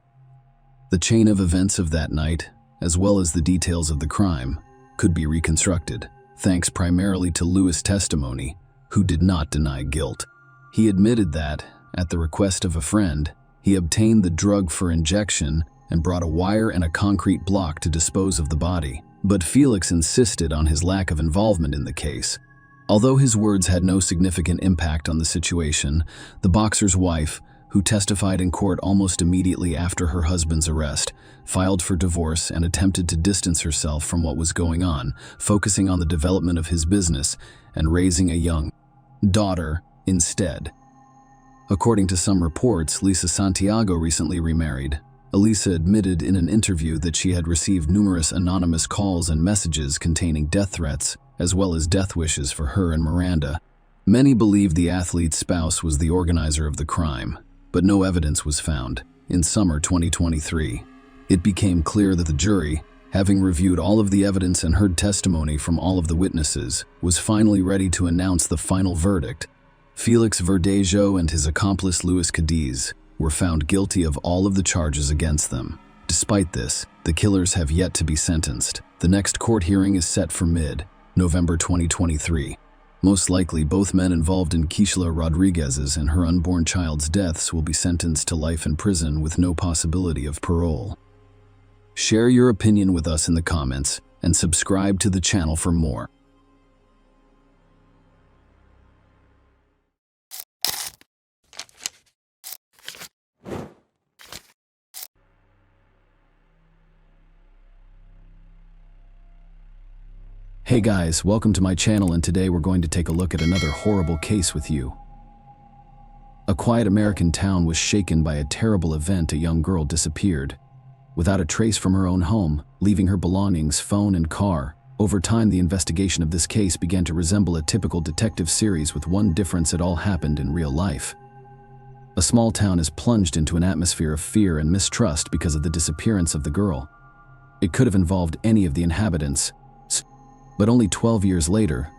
The chain of events of that night, as well as the details of the crime, could be reconstructed, thanks primarily to Lewis' testimony, who did not deny guilt. He admitted that, at the request of a friend, he obtained the drug for injection and brought a wire and a concrete block to dispose of the body. But Felix insisted on his lack of involvement in the case. Although his words had no significant impact on the situation, the boxer's wife, who testified in court almost immediately after her husband's arrest, filed for divorce and attempted to distance herself from what was going on, focusing on the development of his business and raising a young daughter instead. According to some reports, Lisa Santiago recently remarried. Elisa admitted in an interview that she had received numerous anonymous calls and messages containing death threats, as well as death wishes for her and Miranda. Many believed the athlete's spouse was the organizer of the crime, but no evidence was found. In summer 2023, it became clear that the jury, having reviewed all of the evidence and heard testimony from all of the witnesses, was finally ready to announce the final verdict. Felix Verdejo and his accomplice Luis Cadiz were found guilty of all of the charges against them. Despite this, the killers have yet to be sentenced. The next court hearing is set for mid-November 2023. Most likely, both men involved in Keishla Rodriguez's and her unborn child's deaths will be sentenced to life in prison with no possibility of parole. Share your opinion with us in the comments and subscribe to the channel for more. Hey guys, welcome to my channel, and today we're going to take a look at another horrible case with you. A quiet American town was shaken by a terrible event. A young girl disappeared, without a trace from her own home, leaving her belongings, phone and car. Over time, the investigation of this case began to resemble a typical detective series, with one difference: it all happened in real life. A small town is plunged into an atmosphere of fear and mistrust because of the disappearance of the girl. It could have involved any of the inhabitants. But only 12 years later,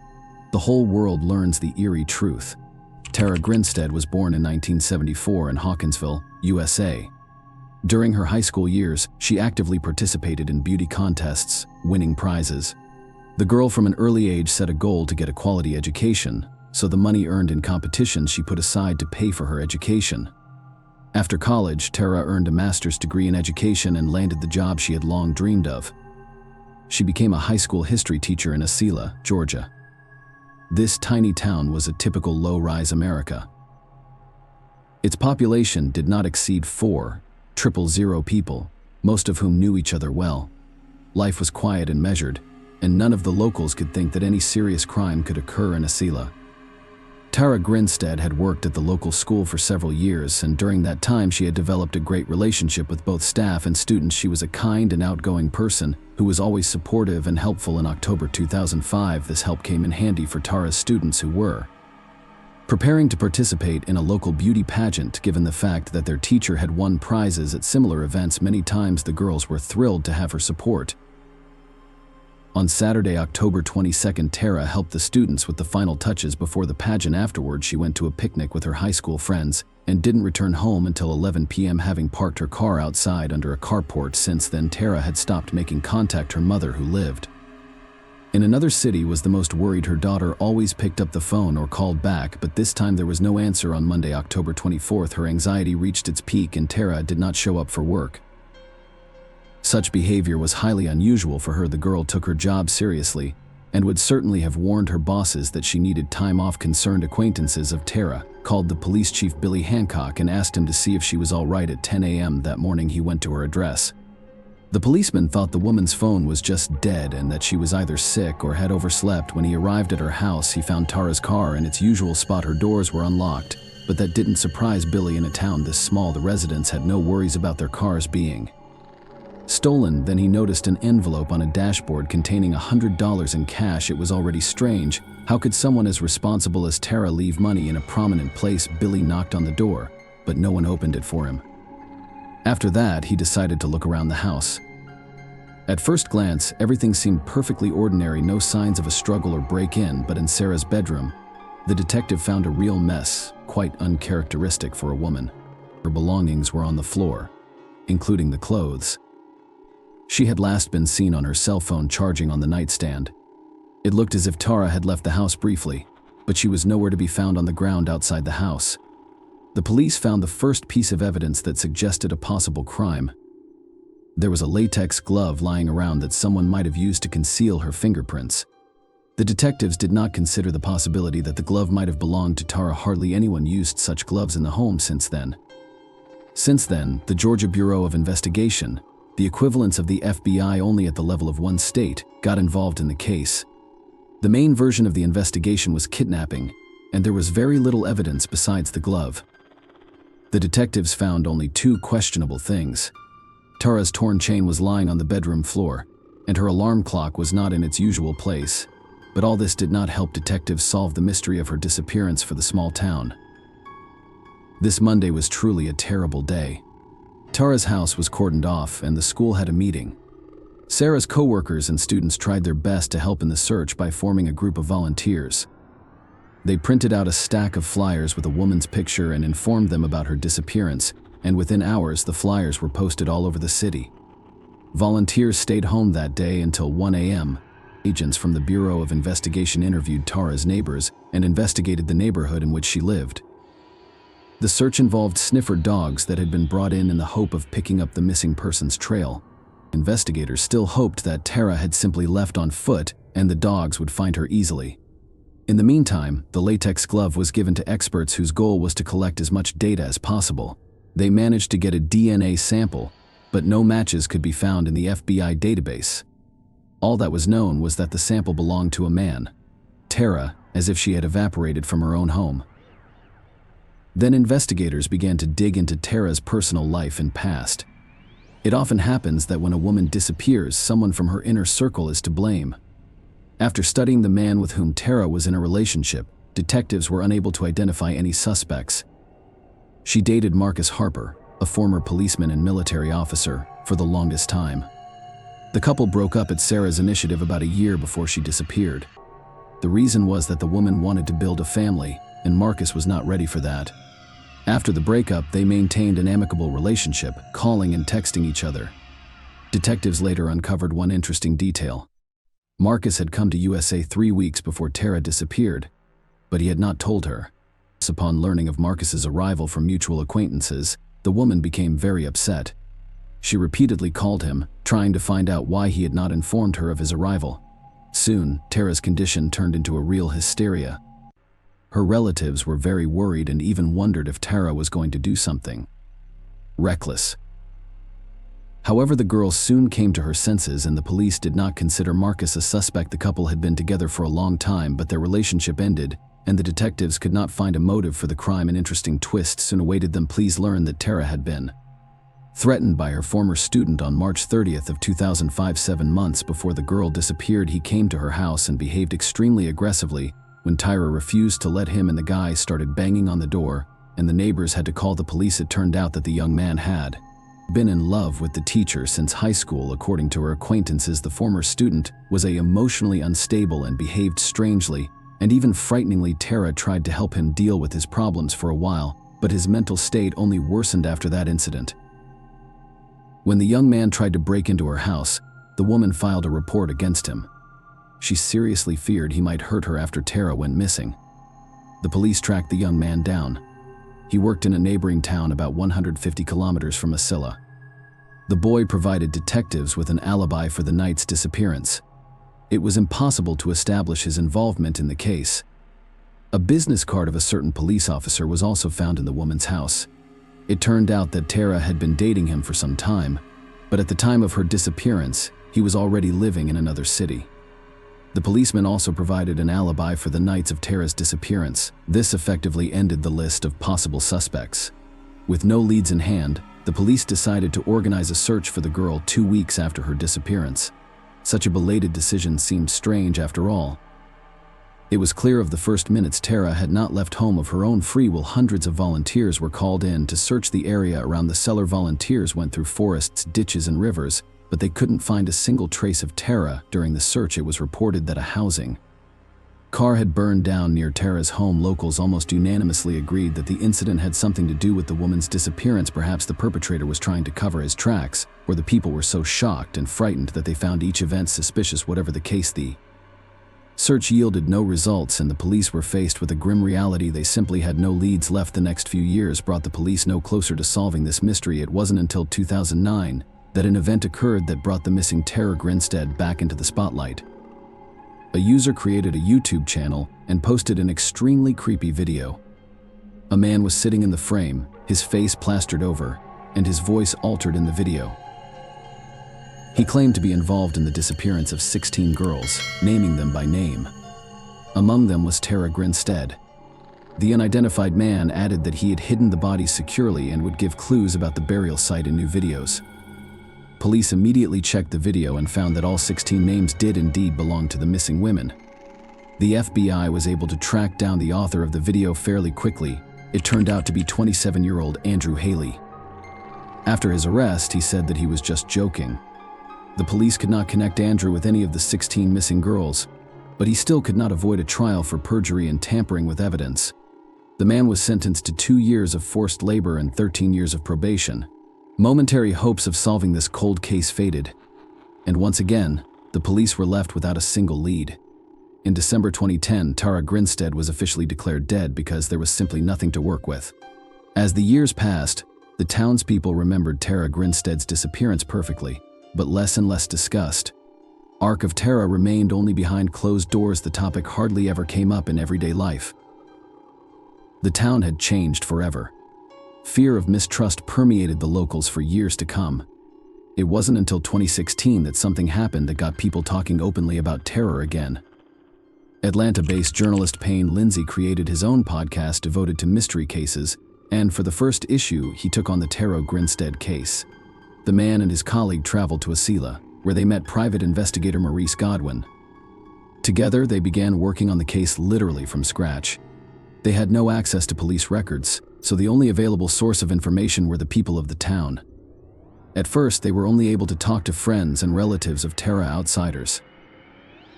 the whole world learns the eerie truth. Tara Grinstead was born in 1974 in Hawkinsville, USA. During her high school years, she actively participated in beauty contests, winning prizes. The girl from an early age set a goal to get a quality education, so the money earned in competitions she put aside to pay for her education. After college, Tara earned a master's degree in education and landed the job she had long dreamed of. She became a high school history teacher in Acela, Georgia. This tiny town was a typical low-rise America. Its population did not exceed 4,000 people, most of whom knew each other well. Life was quiet and measured, and none of the locals could think that any serious crime could occur in Acela. Tara Grinstead had worked at the local school for several years, and during that time she had developed a great relationship with both staff and students. She was a kind and outgoing person who was always supportive and helpful. In October 2005, this help came in handy for Tara's students, who were preparing to participate in a local beauty pageant. Given the fact that their teacher had won prizes at similar events many times, the girls were thrilled to have her support. On Saturday, October 22nd, Tara helped the students with the final touches before the pageant. Afterwards, she went to a picnic with her high school friends and didn't return home until 11 p.m., having parked her car outside under a carport. Since then, Tara had stopped making contact. Her mother, who lived in another city, was the most worried. Her daughter always picked up the phone or called back, but this time there was no answer. On Monday, October 24th, her anxiety reached its peak and Tara did not show up for work. Such behavior was highly unusual for her. The girl took her job seriously and would certainly have warned her bosses that she needed time off. Concerned acquaintances of Tara called the police chief, Billy Hancock, and asked him to see if she was all right. At 10 a.m. that morning, he went to her address. The policeman thought the woman's phone was just dead and that she was either sick or had overslept. When he arrived at her house, he found Tara's car in its usual spot. Her doors were unlocked, but that didn't surprise Billy. In a town this small, the residents had no worries about their cars being stolen. Then he noticed an envelope on a dashboard containing $100 in cash. It was already strange. How could someone as responsible as Tara leave money in a prominent place? Billy knocked on the door, but no one opened it for him. After that, he decided to look around the house. At first glance, everything seemed perfectly ordinary, no signs of a struggle or break-in, but in Sarah's bedroom, the detective found a real mess, quite uncharacteristic for a woman. Her belongings were on the floor, including the clothes. She had last been seen on her cell phone charging on the nightstand. It looked as if Tara had left the house briefly, but she was nowhere to be found on the ground outside the house. The police found the first piece of evidence that suggested a possible crime. There was a latex glove lying around that someone might have used to conceal her fingerprints. The detectives did not consider the possibility that the glove might have belonged to Tara. Hardly anyone used such gloves in the home since then. The Georgia Bureau of Investigation, the equivalents of the FBI only at the level of one state, got involved in the case. The main version of the investigation was kidnapping, and there was very little evidence besides the glove. The detectives found only two questionable things. Tara's torn chain was lying on the bedroom floor, and her alarm clock was not in its usual place. But all this did not help detectives solve the mystery of her disappearance for the small town. This Monday was truly a terrible day. Tara's house was cordoned off, and the school had a meeting. Sarah's co-workers and students tried their best to help in the search by forming a group of volunteers. They printed out a stack of flyers with a woman's picture and informed them about her disappearance, and within hours the flyers were posted all over the city. Volunteers stayed home that day until 1 a.m. Agents from the Bureau of Investigation interviewed Tara's neighbors and investigated the neighborhood in which she lived. The search involved sniffer dogs that had been brought in the hope of picking up the missing person's trail. Investigators still hoped that Tara had simply left on foot and the dogs would find her easily. In the meantime, the latex glove was given to experts whose goal was to collect as much data as possible. They managed to get a DNA sample, but no matches could be found in the FBI database. All that was known was that the sample belonged to a man, Tara, as if she had evaporated from her own home. Then investigators began to dig into Tara's personal life and past. It often happens that when a woman disappears, someone from her inner circle is to blame. After studying the man with whom Tara was in a relationship, detectives were unable to identify any suspects. She dated Marcus Harper, a former policeman and military officer, for the longest time. The couple broke up at Sarah's initiative about a year before she disappeared. The reason was that the woman wanted to build a family, and Marcus was not ready for that. After the breakup, they maintained an amicable relationship, calling and texting each other. Detectives later uncovered one interesting detail. Marcus had come to USA 3 weeks before Tara disappeared, but he had not told her. Upon learning of Marcus's arrival from mutual acquaintances, the woman became very upset. She repeatedly called him, trying to find out why he had not informed her of his arrival. Soon, Tara's condition turned into a real hysteria. Her relatives were very worried and even wondered if Tara was going to do something reckless. However, the girl soon came to her senses and the police did not consider Marcus a suspect. The couple had been together for a long time, but their relationship ended, and the detectives could not find a motive for the crime. An interesting twist soon awaited them. Please learn that Tara had been threatened by her former student on March 30th of 2005. 7 months before the girl disappeared, he came to her house and behaved extremely aggressively. When Tyra refused to let him and the guy started banging on the door, and the neighbors had to call the police, it turned out that the young man had been in love with the teacher since high school. According to her acquaintances, the former student was emotionally unstable and behaved strangely, and even frighteningly. Tara tried to help him deal with his problems for a while, but his mental state only worsened after that incident. When the young man tried to break into her house, the woman filed a report against him. She seriously feared he might hurt her after Tara went missing. The police tracked the young man down. He worked in a neighboring town about 150 kilometers from Asilla. The boy provided detectives with an alibi for the night's disappearance. It was impossible to establish his involvement in the case. A business card of a certain police officer was also found in the woman's house. It turned out that Tara had been dating him for some time, but at the time of her disappearance, he was already living in another city. The policeman also provided an alibi for the nights of Tara's disappearance. This effectively ended the list of possible suspects. With no leads in hand, the police decided to organize a search for the girl 2 weeks after her disappearance. Such a belated decision seemed strange after all. It was clear of the first minutes Tara had not left home of her own free will. Hundreds of volunteers were called in to search the area around the cellar. Volunteers went through forests, ditches, and rivers, but they couldn't find a single trace of Tara. During the search, it was reported that a housing car had burned down near Tara's home. Locals almost unanimously agreed that the incident had something to do with the woman's disappearance. Perhaps the perpetrator was trying to cover his tracks, or the people were so shocked and frightened that they found each event suspicious. Whatever the case, the search yielded no results, and the police were faced with a grim reality. They simply had no leads left. The next few years brought the police no closer to solving this mystery. It wasn't until 2009 that an event occurred that brought the missing Tara Grinstead back into the spotlight. A user created a YouTube channel and posted an extremely creepy video. A man was sitting in the frame, his face plastered over, and his voice altered in the video. He claimed to be involved in the disappearance of 16 girls, naming them by name. Among them was Tara Grinstead. The unidentified man added that he had hidden the bodies securely and would give clues about the burial site in new videos. Police immediately checked the video and found that all 16 names did indeed belong to the missing women. The FBI was able to track down the author of the video fairly quickly. It turned out to be 27-year-old Andrew Haley. After his arrest, he said that he was just joking. The police could not connect Andrew with any of the 16 missing girls, but he still could not avoid a trial for perjury and tampering with evidence. The man was sentenced to 2 years of forced labor and 13 years of probation. Momentary hopes of solving this cold case faded, and once again, the police were left without a single lead. In December 2010, Tara Grinstead was officially declared dead because there was simply nothing to work with. As the years passed, the townspeople remembered Tara Grinstead's disappearance perfectly, but less and less discussed. Ark of Tara remained only behind closed doors. The topic hardly ever came up in everyday life. The town had changed forever. Fear of mistrust permeated the locals for years to come. It wasn't until 2016 that something happened that got people talking openly about terror again. Atlanta-based journalist Payne Lindsay created his own podcast devoted to mystery cases, and for the first issue, he took on the Tara Grinstead case. The man and his colleague traveled to Wasilla, where they met private investigator Maurice Godwin. Together, they began working on the case literally from scratch. They had no access to police records, so the only available source of information were the people of the town. At first, they were only able to talk to friends and relatives of Tara, outsiders.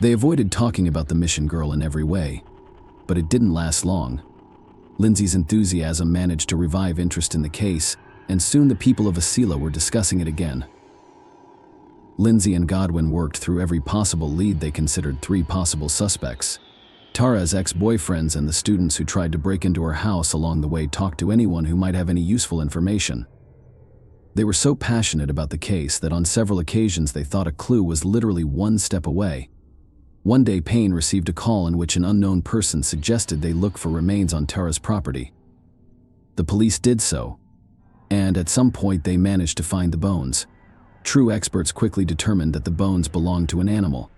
They avoided talking about the mission girl in every way, but it didn't last long. Lindsay's enthusiasm managed to revive interest in the case, and soon the people of Wasilla were discussing it again. Lindsay and Godwin worked through every possible lead. They considered 3 possible suspects: Tara's ex-boyfriends and the students who tried to break into her house. Along the way, talked to anyone who might have any useful information. They were so passionate about the case that on several occasions they thought a clue was literally 1 step away. One day, Payne received a call in which an unknown person suggested they look for remains on Tara's property. The police did so, and at some point they managed to find the bones. True experts quickly determined that the bones belonged to an animal.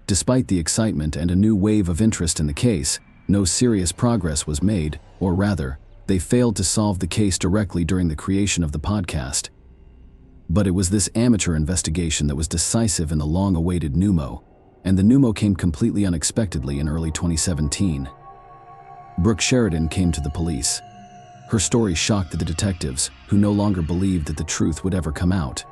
Despite the excitement and a new wave of interest in the case, no serious progress was made, or rather, they failed to solve the case directly during the creation of the podcast. But it was this amateur investigation that was decisive in the long-awaited pneumo, and the pneumo came completely unexpectedly in early 2017. Brooke Sheridan came to the police. Her story shocked the detectives, who no longer believed that the truth would ever come out.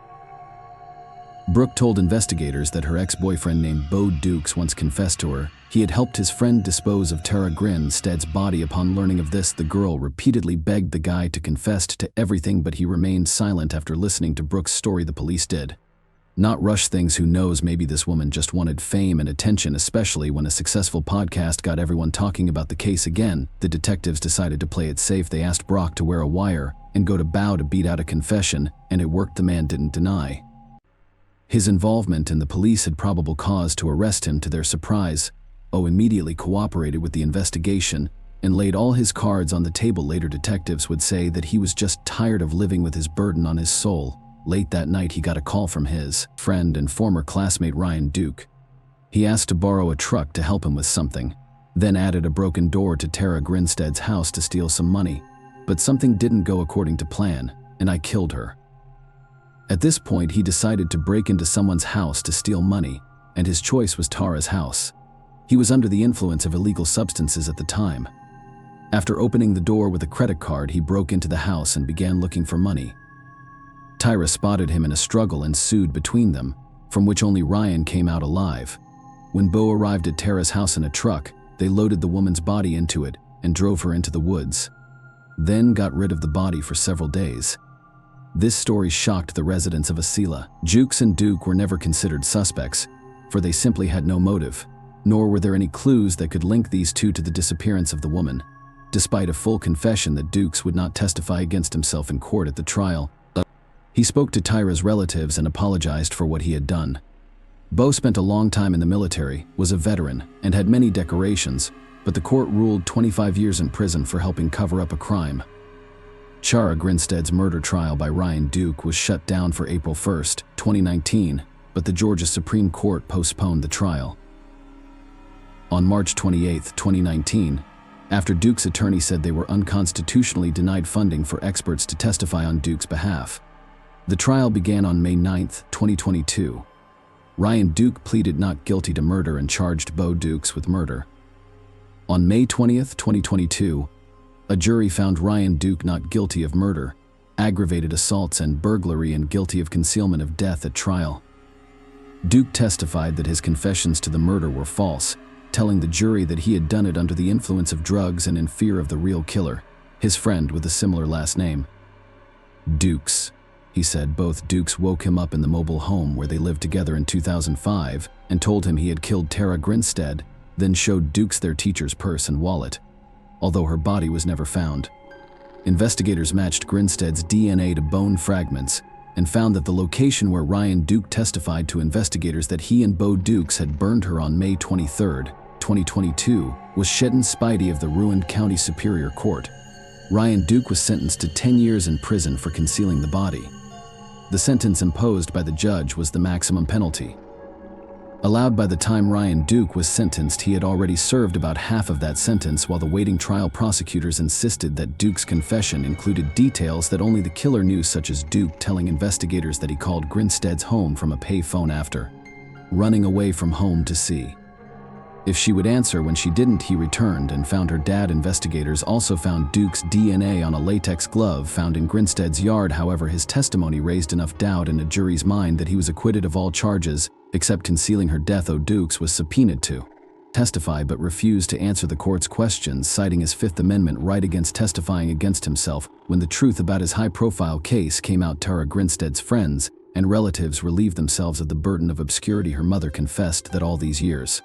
Brooke told investigators that her ex-boyfriend named Bo Dukes once confessed to her. He had helped his friend dispose of Tara Grinstead's body. Upon learning of this, the girl repeatedly begged the guy to confess to everything, but he remained silent. After listening to Brooke's story, the police did not rush things. Who knows, maybe this woman just wanted fame and attention, especially when a successful podcast got everyone talking about the case again. The detectives decided to play it safe. They asked Brock to wear a wire and go to Bow to beat out a confession, and it worked. The man didn't deny his involvement, and the police had probable cause to arrest him. To their surprise, O immediately cooperated with the investigation and laid all his cards on the table. Later, detectives would say that he was just tired of living with his burden on his soul. Late that night, he got a call from his friend and former classmate Ryan Duke. He asked to borrow a truck to help him with something, then added a broken door to Tara Grinstead's house to steal some money. But something didn't go according to plan, and I killed her. At this point, he decided to break into someone's house to steal money, and his choice was Tara's house. He was under the influence of illegal substances at the time. After opening the door with a credit card, he broke into the house and began looking for money. Tyra spotted him and a struggle ensued between them, from which only Ryan came out alive. When Bo arrived at Tara's house in a truck, they loaded the woman's body into it and drove her into the woods, then got rid of the body for several days. This story shocked the residents of Asila. Jukes and Duke were never considered suspects, for they simply had no motive, nor were there any clues that could link these two to the disappearance of the woman, despite a full confession that Dukes would not testify against himself in court at the trial. He spoke to Tyra's relatives and apologized for what he had done. Bo spent a long time in the military, was a veteran, and had many decorations, but the court ruled 25 years in prison for helping cover up a crime. Chara Grinstead's murder trial by Ryan Duke was shut down for April 1, 2019, but the Georgia Supreme Court postponed the trial. On March 28, 2019, after Duke's attorney said they were unconstitutionally denied funding for experts to testify on Duke's behalf, the trial began on May 9, 2022. Ryan Duke pleaded not guilty to murder and charged Bo Dukes with murder. On May 20, 2022, a jury found Ryan Duke not guilty of murder, aggravated assaults and burglary, and guilty of concealment of death at trial. Duke testified that his confessions to the murder were false, telling the jury that he had done it under the influence of drugs and in fear of the real killer, his friend with a similar last name. Dukes, he said. Both Dukes woke him up in the mobile home where they lived together in 2005 and told him he had killed Tara Grinstead, then showed Dukes their teacher's purse and wallet, although her body was never found. Investigators matched Grinstead's DNA to bone fragments and found that the location where Ryan Duke testified to investigators that he and Bo Dukes had burned her on May 23, 2022, was Shedden Spidey of the ruined County Superior Court. Ryan Duke was sentenced to 10 years in prison for concealing the body. The sentence imposed by the judge was the maximum penalty. Allowed by the time Ryan Duke was sentenced, he had already served about half of that sentence, while the waiting trial prosecutors insisted that Duke's confession included details that only the killer knew, such as Duke telling investigators that he called Grinstead's home from a pay phone after running away from home to see if she would answer. When she didn't, he returned and found her dad. Investigators also found Duke's DNA on a latex glove found in Grinstead's yard. However, his testimony raised enough doubt in a jury's mind that he was acquitted of all charges except concealing her death. Dukes was subpoenaed to testify but refused to answer the court's questions, citing his Fifth Amendment right against testifying against himself. When the truth about his high-profile case came out, Tara Grinstead's friends and relatives relieved themselves of the burden of obscurity. Her mother confessed that all these years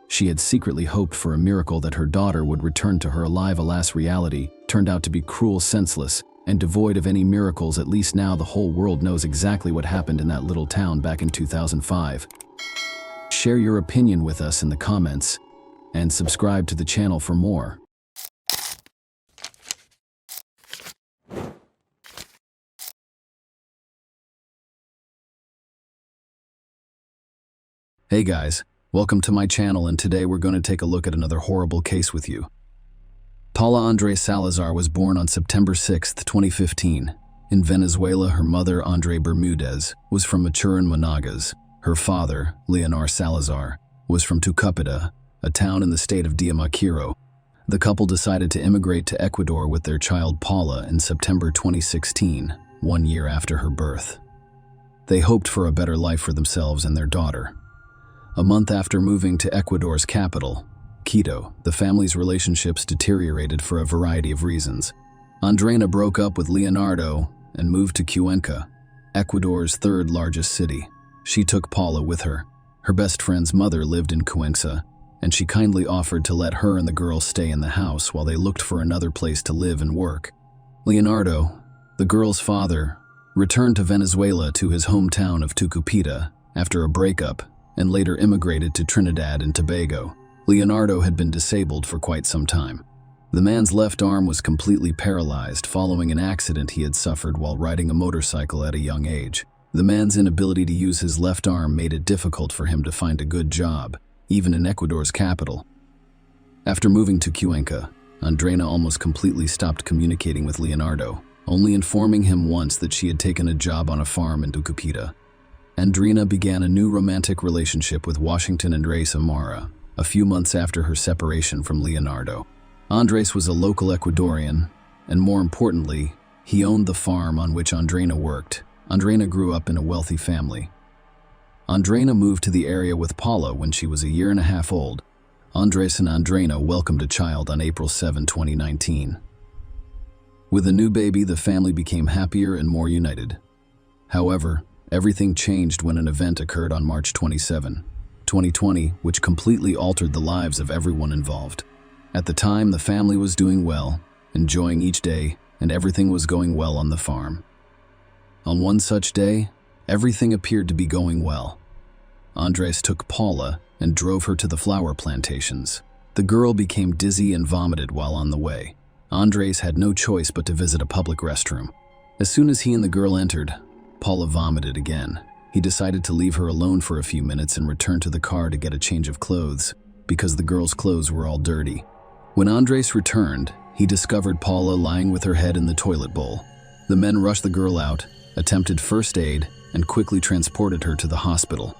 she had secretly hoped for a miracle, that her daughter would return to her alive. Alas, reality turned out to be cruel, senseless, and devoid of any miracles. At least now the whole world knows exactly what happened in that little town back in 2005. Share your opinion with us in the comments, and subscribe to the channel for more. Hey guys, welcome to my channel, and today we're going to take a look at another horrible case with you. Paula Andre Salazar was born on September 6, 2015, in Venezuela. Her mother, Andre Bermudez, was from Maturin, Monagas. Her father, Leonor Salazar, was from Tucupita, a town in the state of Diamaquiro. The couple decided to immigrate to Ecuador with their child Paula in September 2016, 1 year after her birth. They hoped for a better life for themselves and their daughter. A month after moving to Ecuador's capital, Quito, the family's relationships deteriorated for a variety of reasons. Andreina broke up with Leonardo and moved to Cuenca, Ecuador's third largest city. She took Paula with her. Her best friend's mother lived in Cuenca, and she kindly offered to let her and the girl stay in the house while they looked for another place to live and work. Leonardo, the girl's father, returned to Venezuela to his hometown of Tucupita after a breakup, and later immigrated to Trinidad and Tobago. Leonardo had been disabled for quite some time. The man's left arm was completely paralyzed following an accident he had suffered while riding a motorcycle at a young age. The man's inability to use his left arm made it difficult for him to find a good job, even in Ecuador's capital. After moving to Cuenca, Andreina almost completely stopped communicating with Leonardo, only informing him once that she had taken a job on a farm in Tucupita. Andreina began a new romantic relationship with Washington Andres Amara a few months after her separation from Leonardo. Andres was a local Ecuadorian, and more importantly, he owned the farm on which Andreina worked. Andreina grew up in a wealthy family. Andreina moved to the area with Paula when she was a year and a half old. Andres and Andreina welcomed a child on April 7, 2019. With a new baby, the family became happier and more united. However, everything changed when an event occurred on March 27, 2020, which completely altered the lives of everyone involved. At the time, the family was doing well, enjoying each day, and everything was going well on the farm. On one such day, everything appeared to be going well. Andres took Paula and drove her to the flower plantations. The girl became dizzy and vomited while on the way. Andres had no choice but to visit a public restroom. As soon as he and the girl entered, Paula vomited again. He decided to leave her alone for a few minutes and return to the car to get a change of clothes, because the girl's clothes were all dirty. When Andres returned, he discovered Paula lying with her head in the toilet bowl. The men rushed the girl out, attempted first aid, and quickly transported her to the hospital.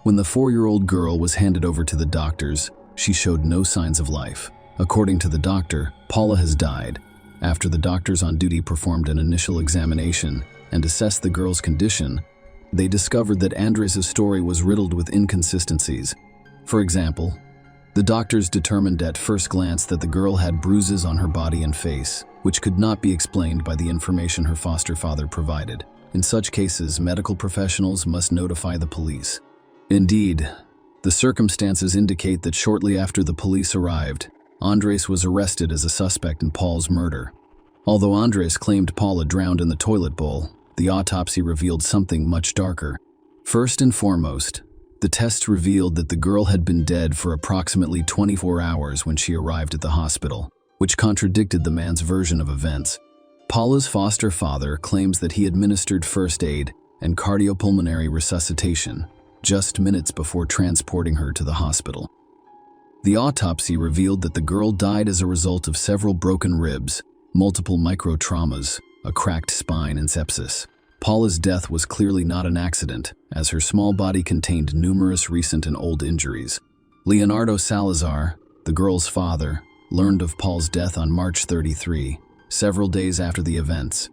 When the 4-year-old girl was handed over to the doctors, she showed no signs of life. According to the doctor, Paula has died. After the doctors on duty performed an initial examination and assessed the girl's condition, they discovered that Andres' story was riddled with inconsistencies. For example, the doctors determined at first glance that the girl had bruises on her body and face, which could not be explained by the information her foster father provided. In such cases, medical professionals must notify the police. Indeed, the circumstances indicate that shortly after the police arrived, Andres was arrested as a suspect in Paul's murder. Although Andres claimed Paula drowned in the toilet bowl, the autopsy revealed something much darker. First and foremost, the tests revealed that the girl had been dead for approximately 24 hours when she arrived at the hospital, which contradicted the man's version of events. Paula's foster father claims that he administered first aid and cardiopulmonary resuscitation just minutes before transporting her to the hospital. The autopsy revealed that the girl died as a result of several broken ribs, multiple microtraumas, a cracked spine, and sepsis. Paula's death was clearly not an accident, as her small body contained numerous recent and old injuries. Leonardo Salazar, the girl's father, learned of Paul's death on March 33, several days after the events.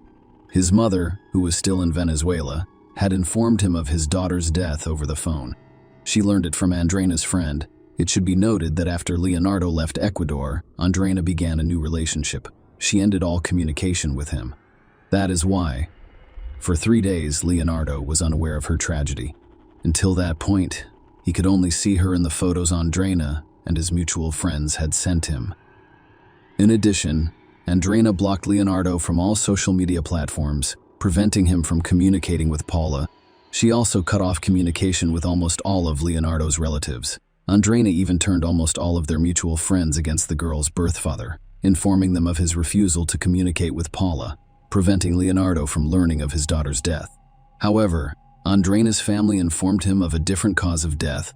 His mother, who was still in Venezuela, had informed him of his daughter's death over the phone. She learned it from Andreina's friend. It should be noted that after Leonardo left Ecuador, Andreina began a new relationship. She ended all communication with him. That is why, for 3 days, Leonardo was unaware of her tragedy. Until that point, he could only see her in the photos Andreina and his mutual friends had sent him. In addition, Andreina blocked Leonardo from all social media platforms, preventing him from communicating with Paula. She also cut off communication with almost all of Leonardo's relatives. Andreina even turned almost all of their mutual friends against the girl's birth father, informing them of his refusal to communicate with Paula, preventing Leonardo from learning of his daughter's death. However, Andreina's family informed him of a different cause of death.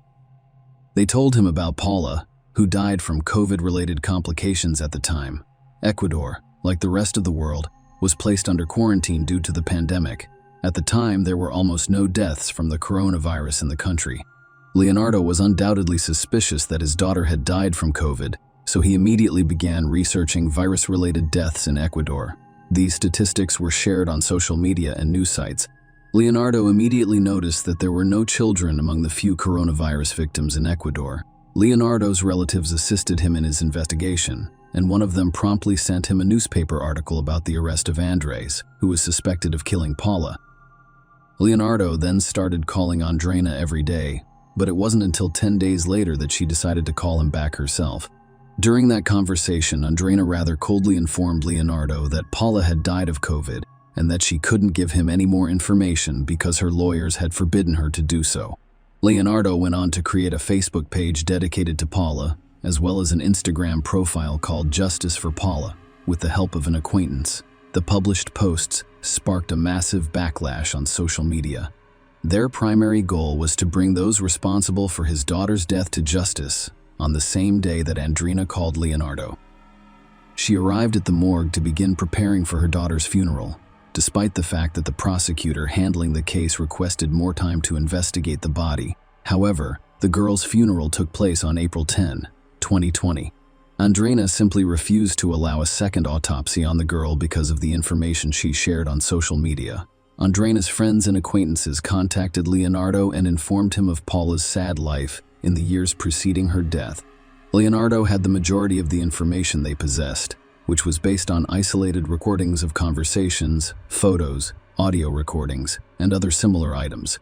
They told him about Paula, who died from COVID-related complications at the time. Ecuador, like the rest of the world, was placed under quarantine due to the pandemic. At the time, there were almost no deaths from the coronavirus in the country. Leonardo was undoubtedly suspicious that his daughter had died from COVID, so he immediately began researching virus-related deaths in Ecuador. These statistics were shared on social media and news sites. Leonardo immediately noticed that there were no children among the few coronavirus victims in Ecuador. Leonardo's relatives assisted him in his investigation, and one of them promptly sent him a newspaper article about the arrest of Andres, who was suspected of killing Paula. Leonardo then started calling Andreina every day, but it wasn't until 10 days later that she decided to call him back herself. During that conversation, Andreina rather coldly informed Leonardo that Paula had died of COVID and that she couldn't give him any more information because her lawyers had forbidden her to do so. Leonardo went on to create a Facebook page dedicated to Paula, as well as an Instagram profile called Justice for Paula, with the help of an acquaintance. The published posts sparked a massive backlash on social media. Their primary goal was to bring those responsible for his daughter's death to justice on the same day that Andreina called Leonardo. She arrived at the morgue to begin preparing for her daughter's funeral, despite the fact that the prosecutor handling the case requested more time to investigate the body. However, the girl's funeral took place on April 10, 2020. Andreina simply refused to allow a second autopsy on the girl because of the information she shared on social media. Andreina's friends and acquaintances contacted Leonardo and informed him of Paula's sad life in the years preceding her death. Leonardo had the majority of the information they possessed, which was based on isolated recordings of conversations, photos, audio recordings, and other similar items.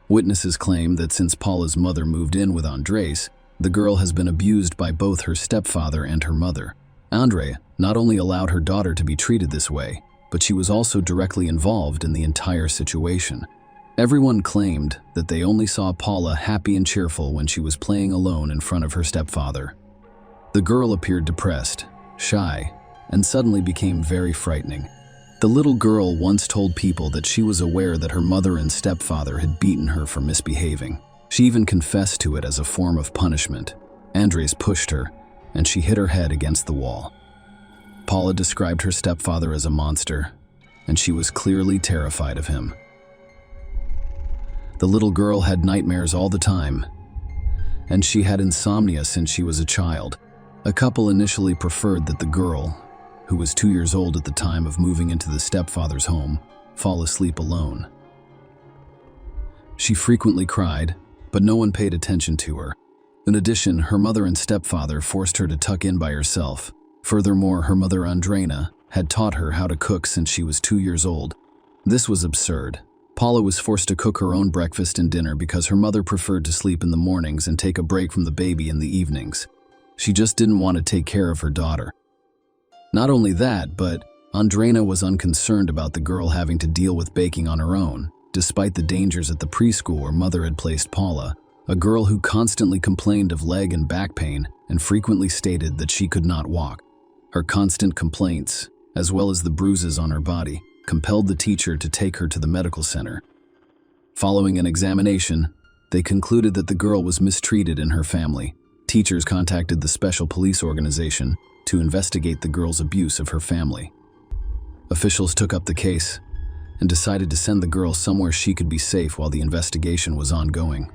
Witnesses claim that since Paula's mother moved in with Andres, the girl has been abused by both her stepfather and her mother. Andrea not only allowed her daughter to be treated this way, but she was also directly involved in the entire situation. Everyone claimed that they only saw Paula happy and cheerful when she was playing alone in front of her stepfather. The girl appeared depressed, shy, and suddenly became very frightening. The little girl once told people that she was aware that her mother and stepfather had beaten her for misbehaving. She even confessed to it as a form of punishment. Andres pushed her, and she hit her head against the wall. Paula described her stepfather as a monster, and she was clearly terrified of him. The little girl had nightmares all the time, and she had insomnia since she was a child. A couple initially preferred that the girl, who was 2 years old at the time of moving into the stepfather's home, fall asleep alone. She frequently cried, but no one paid attention to her. In addition, her mother and stepfather forced her to tuck in by herself. Furthermore, her mother Andreina had taught her how to cook since she was 2 years old. This was absurd. Paula was forced to cook her own breakfast and dinner because her mother preferred to sleep in the mornings and take a break from the baby in the evenings. She just didn't want to take care of her daughter. Not only that, but Andreina was unconcerned about the girl having to deal with baking on her own, despite the dangers at the preschool where mother had placed Paula, a girl who constantly complained of leg and back pain and frequently stated that she could not walk. Her constant complaints, as well as the bruises on her body, compelled the teacher to take her to the medical center. Following an examination, they concluded that the girl was mistreated in her family. Teachers contacted the special police organization to investigate the girl's abuse of her family. Officials took up the case and decided to send the girl somewhere she could be safe while the investigation was ongoing.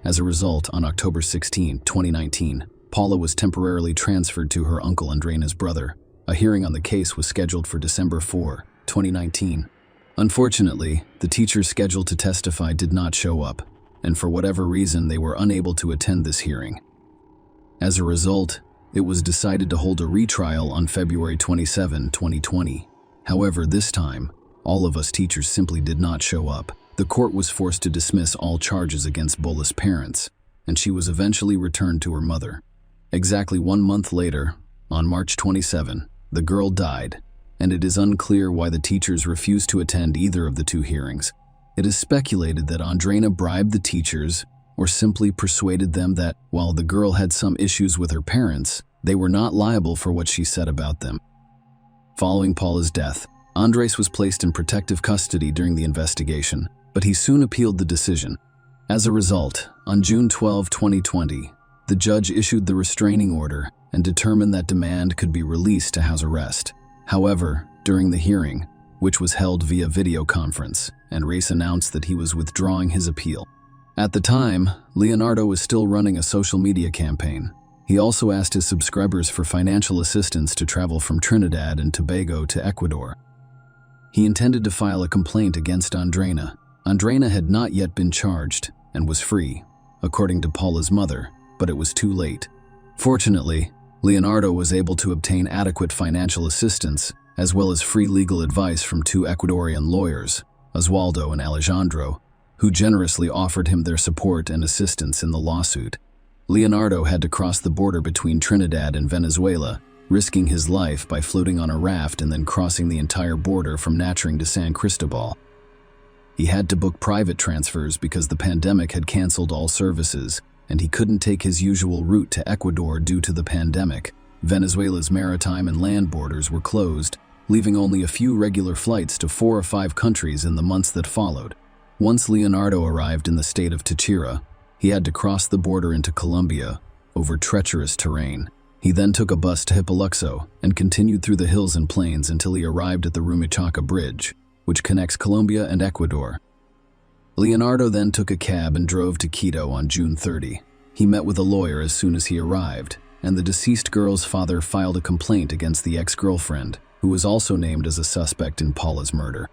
As a result, on October 16, 2019, Paula was temporarily transferred to her uncle Andreina's brother. A hearing on the case was scheduled for December 4, 2019. Unfortunately, the teacher scheduled to testify did not show up, and for whatever reason they were unable to attend this hearing. As a result, it was decided to hold a retrial on February 27, 2020. However, this time, all of us teachers simply did not show up. The court was forced to dismiss all charges against Bola's parents, and she was eventually returned to her mother. Exactly 1 month later, on March 27, the girl died, and it is unclear why the teachers refused to attend either of the two hearings. It is speculated that Andreina bribed the teachers or simply persuaded them that, while the girl had some issues with her parents, they were not liable for what she said about them. Following Paula's death, Andres was placed in protective custody during the investigation, but he soon appealed the decision. As a result, on June 12, 2020, the judge issued the restraining order and determined that demand could be released to house arrest. However, during the hearing, which was held via video conference, Andres announced that he was withdrawing his appeal. At the time, Leonardo was still running a social media campaign. He also asked his subscribers for financial assistance to travel from Trinidad and Tobago to Ecuador. He intended to file a complaint against Andreina. Andreina had not yet been charged and was free, according to Paula's mother, but it was too late. Fortunately, Leonardo was able to obtain adequate financial assistance as well as free legal advice from two Ecuadorian lawyers, Oswaldo and Alejandro, who generously offered him their support and assistance in the lawsuit. Leonardo had to cross the border between Trinidad and Venezuela, risking his life by floating on a raft and then crossing the entire border from Natchering to San Cristobal. He had to book private transfers because the pandemic had canceled all services, and he couldn't take his usual route to Ecuador due to the pandemic. Venezuela's maritime and land borders were closed, leaving only a few regular flights to 4 or 5 countries in the months that followed. Once Leonardo arrived in the state of Táchira, he had to cross the border into Colombia over treacherous terrain. He then took a bus to Hipaluxo and continued through the hills and plains until he arrived at the Rumichaca Bridge, which connects Colombia and Ecuador. Leonardo then took a cab and drove to Quito on June 30. He met with a lawyer as soon as he arrived, and the deceased girl's father filed a complaint against the ex-girlfriend, who was also named as a suspect in Paula's murder.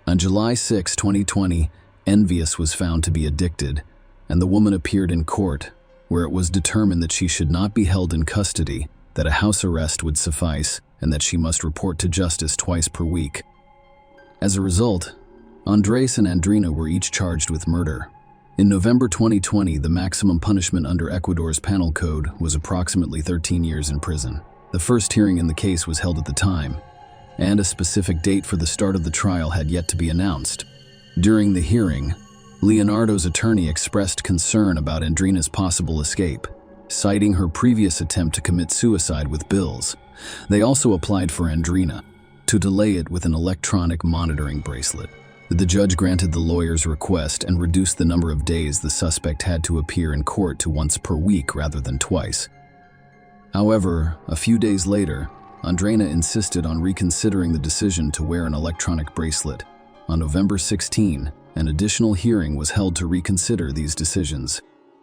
On July 6, 2020, Envious was found to be addicted, and the woman appeared in court, where it was determined that she should not be held in custody, that a house arrest would suffice, and that she must report to justice twice per week. As a result, Andres and Andrina were each charged with murder. In November 2020, the maximum punishment under Ecuador's penal code was approximately 13 years in prison. The first hearing in the case was held at the time, and a specific date for the start of the trial had yet to be announced. During the hearing, Leonardo's attorney expressed concern about Andrina's possible escape, citing her previous attempt to commit suicide with bills. They also applied for Andrina to delay it with an electronic monitoring bracelet. The judge granted the lawyer's request and reduced the number of days the suspect had to appear in court to once per week rather than twice. However, a few days later, Andrina insisted on reconsidering the decision to wear an electronic bracelet. On November 16, an additional hearing was held to reconsider these decisions.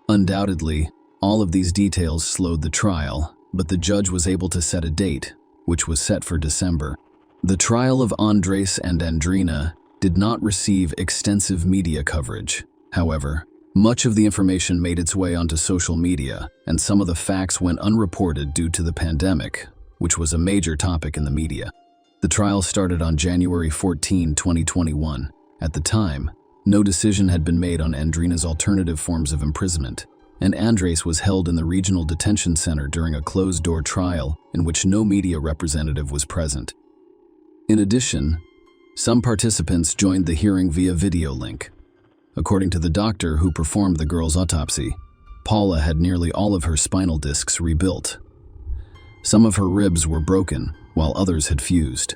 Undoubtedly, all of these details slowed the trial, but the judge was able to set a date, which was set for December. The trial of Andres and Andrina did not receive extensive media coverage. However, much of the information made its way onto social media, and some of the facts went unreported due to the pandemic, which was a major topic in the media. The trial started on January 14, 2021. At the time, no decision had been made on Andrina's alternative forms of imprisonment, and Andres was held in the regional detention center during a closed-door trial in which no media representative was present. In addition, some participants joined the hearing via video link. According to the doctor who performed the girl's autopsy, Paula had nearly all of her spinal discs rebuilt. Some of her ribs were broken, while others had fused.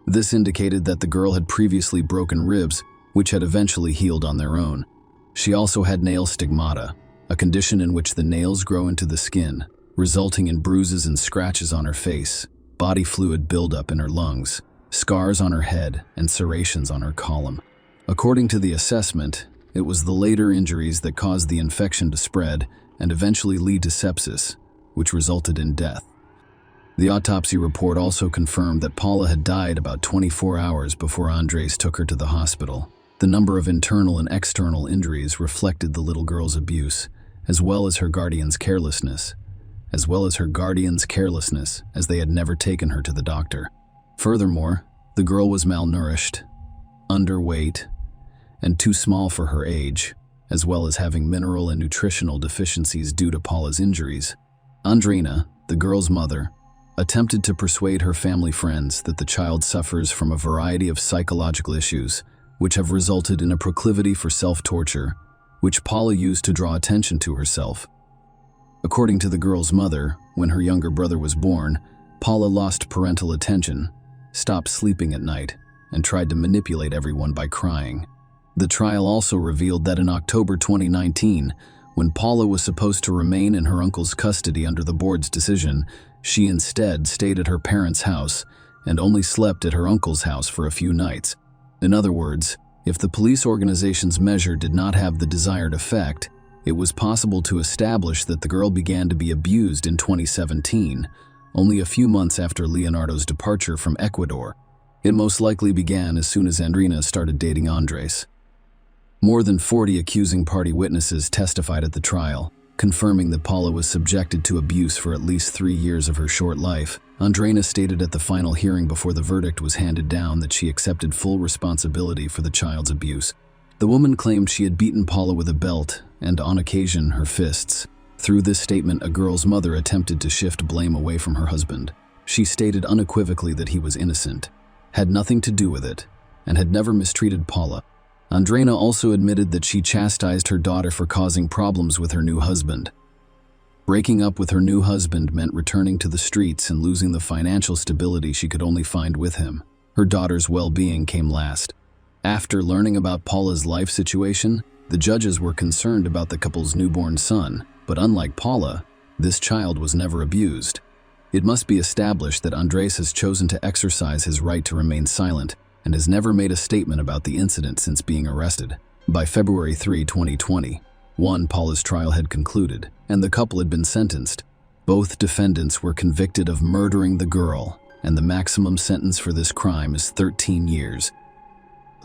This indicated that the girl had previously broken ribs, which had eventually healed on their own. She also had nail stigmata, a condition in which the nails grow into the skin, resulting in bruises and scratches on her face, body fluid buildup in her lungs, scars on her head, and serrations on her column. According to the assessment, it was the later injuries that caused the infection to spread and eventually lead to sepsis, which resulted in death. The autopsy report also confirmed that Paula had died about 24 hours before Andres took her to the hospital. The number of internal and external injuries reflected the little girl's abuse, as well as her guardian's carelessness, as they had never taken her to the doctor. Furthermore, the girl was malnourished, underweight, and too small for her age, as well as having mineral and nutritional deficiencies due to Paula's injuries. Andrina, the girl's mother, attempted to persuade her family friends that the child suffers from a variety of psychological issues, which have resulted in a proclivity for self-torture, which Paula used to draw attention to herself. According to the girl's mother, when her younger brother was born, Paula lost parental attention, stopped sleeping at night, and tried to manipulate everyone by crying. The trial also revealed that in October 2019, when Paula was supposed to remain in her uncle's custody under the board's decision, she instead stayed at her parents' house and only slept at her uncle's house for a few nights. In other words, if the police organization's measure did not have the desired effect, it was possible to establish that the girl began to be abused in 2017, only a few months after Leonardo's departure from Ecuador. It most likely began as soon as Andrina started dating Andres. More than 40 accusing party witnesses testified at the trial, confirming that Paula was subjected to abuse for at least 3 years of her short life. Andrina stated at the final hearing before the verdict was handed down that she accepted full responsibility for the child's abuse. The woman claimed she had beaten Paula with a belt and, on occasion, her fists. Through this statement, a girl's mother attempted to shift blame away from her husband. She stated unequivocally that he was innocent, had nothing to do with it, and had never mistreated Paula. Andrina also admitted that she chastised her daughter for causing problems with her new husband. Breaking up with her new husband meant returning to the streets and losing the financial stability she could only find with him. Her daughter's well-being came last. After learning about Paula's life situation, the judges were concerned about the couple's newborn son, but unlike Paula, this child was never abused. It must be established that Andres has chosen to exercise his right to remain silent and has never made a statement about the incident since being arrested. By February 3, 2020, Paula's trial had concluded, and the couple had been sentenced. Both defendants were convicted of murdering the girl, and the maximum sentence for this crime is 13 years.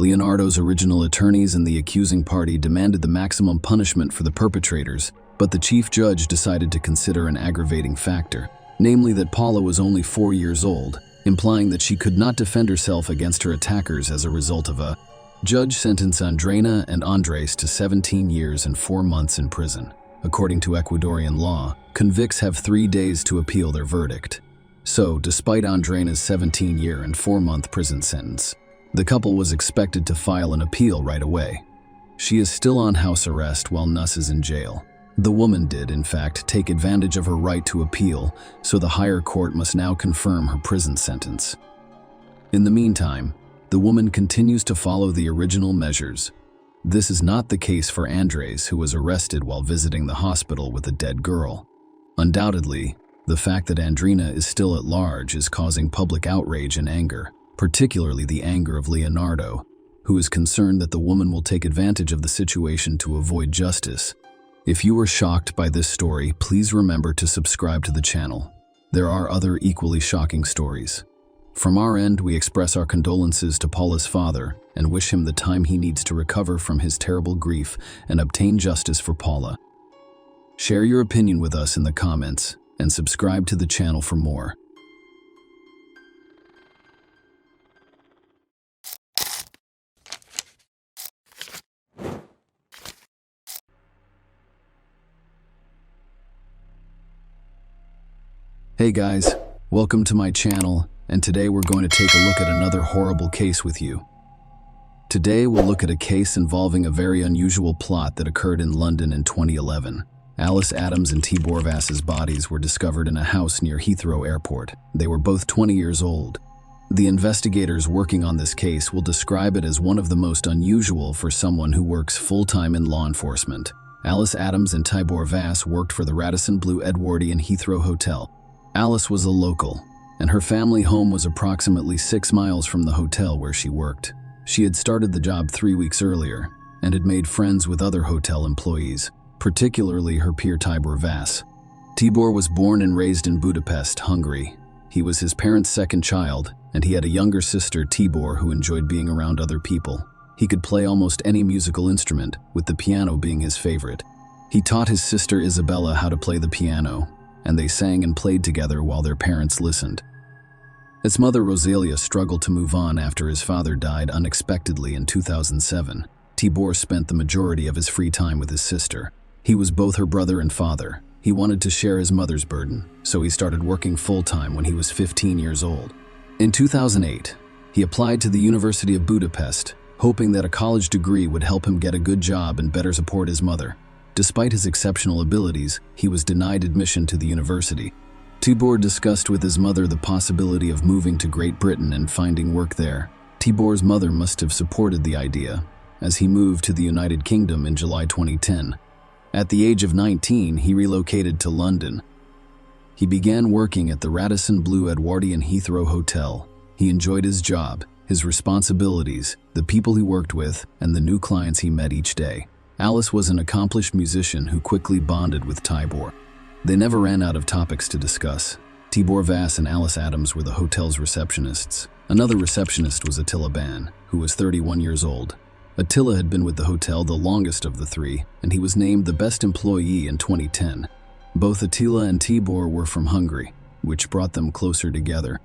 Leonardo's original attorneys and the accusing party demanded the maximum punishment for the perpetrators, but the chief judge decided to consider an aggravating factor, namely that Paula was only 4 years old, implying that she could not defend herself against her attackers as a result of a judge sentenced Andrena and Andres to 17 years and 4 months in prison. According to Ecuadorian law, convicts have 3 days to appeal their verdict. So, despite Andrena's 17-year and 4-month prison sentence, the couple was expected to file an appeal right away. She is still on house arrest while Nuss is in jail. The woman did, in fact, take advantage of her right to appeal, so the higher court must now confirm her prison sentence. In the meantime, the woman continues to follow the original measures. This is not the case for Andres, who was arrested while visiting the hospital with a dead girl. Undoubtedly, the fact that Andrena is still at large is causing public outrage and anger, particularly the anger of Leonardo, who is concerned that the woman will take advantage of the situation to avoid justice. If you were shocked by this story, please remember to subscribe to the channel. There are other equally shocking stories. From our end, we express our condolences to Paula's father and wish him the time he needs to recover from his terrible grief and obtain justice for Paula. Share your opinion with us in the comments and subscribe to the channel for more. Hey guys, welcome to my channel, and today we're going to take a look at another horrible case with you. Today we'll look at a case involving a very unusual plot that occurred in London in 2011. Alice Adams and Tibor Vass's bodies were discovered in a house near Heathrow Airport. They were both 20 years old. The investigators working on this case will describe it as one of the most unusual for someone who works full-time in law enforcement. Alice Adams and Tibor Vass worked for the Radisson Blu Edwardian Heathrow Hotel. Alice was a local, and her family home was approximately 6 miles from the hotel where she worked. She had started the job 3 weeks earlier and had made friends with other hotel employees, particularly her peer Tibor Vass. Tibor was born and raised in Budapest, Hungary. He was his parents' second child, and he had a younger sister, Tibor, who enjoyed being around other people. He could play almost any musical instrument, with the piano being his favorite. He taught his sister Isabella how to play the piano, and they sang and played together while their parents listened. His mother Rosalia struggled to move on after his father died unexpectedly in 2007. Tibor spent the majority of his free time with his sister. He was both her brother and father. He wanted to share his mother's burden, so he started working full-time when he was 15 years old. In 2008, he applied to the University of Budapest, hoping that a college degree would help him get a good job and better support his mother. Despite his exceptional abilities, he was denied admission to the university. Tibor discussed with his mother the possibility of moving to Great Britain and finding work there. Tibor's mother must have supported the idea, as he moved to the United Kingdom in July 2010. At the age of 19, he relocated to London. He began working at the Radisson Blu Edwardian Heathrow Hotel. He enjoyed his job, his responsibilities, the people he worked with, and the new clients he met each day. Alice was an accomplished musician who quickly bonded with Tibor. They never ran out of topics to discuss. Tibor Vass and Alice Adams were the hotel's receptionists. Another receptionist was Attila Ban, who was 31 years old. Attila had been with the hotel the longest of the three, and he was named the best employee in 2010. Both Attila and Tibor were from Hungary, which brought them closer together.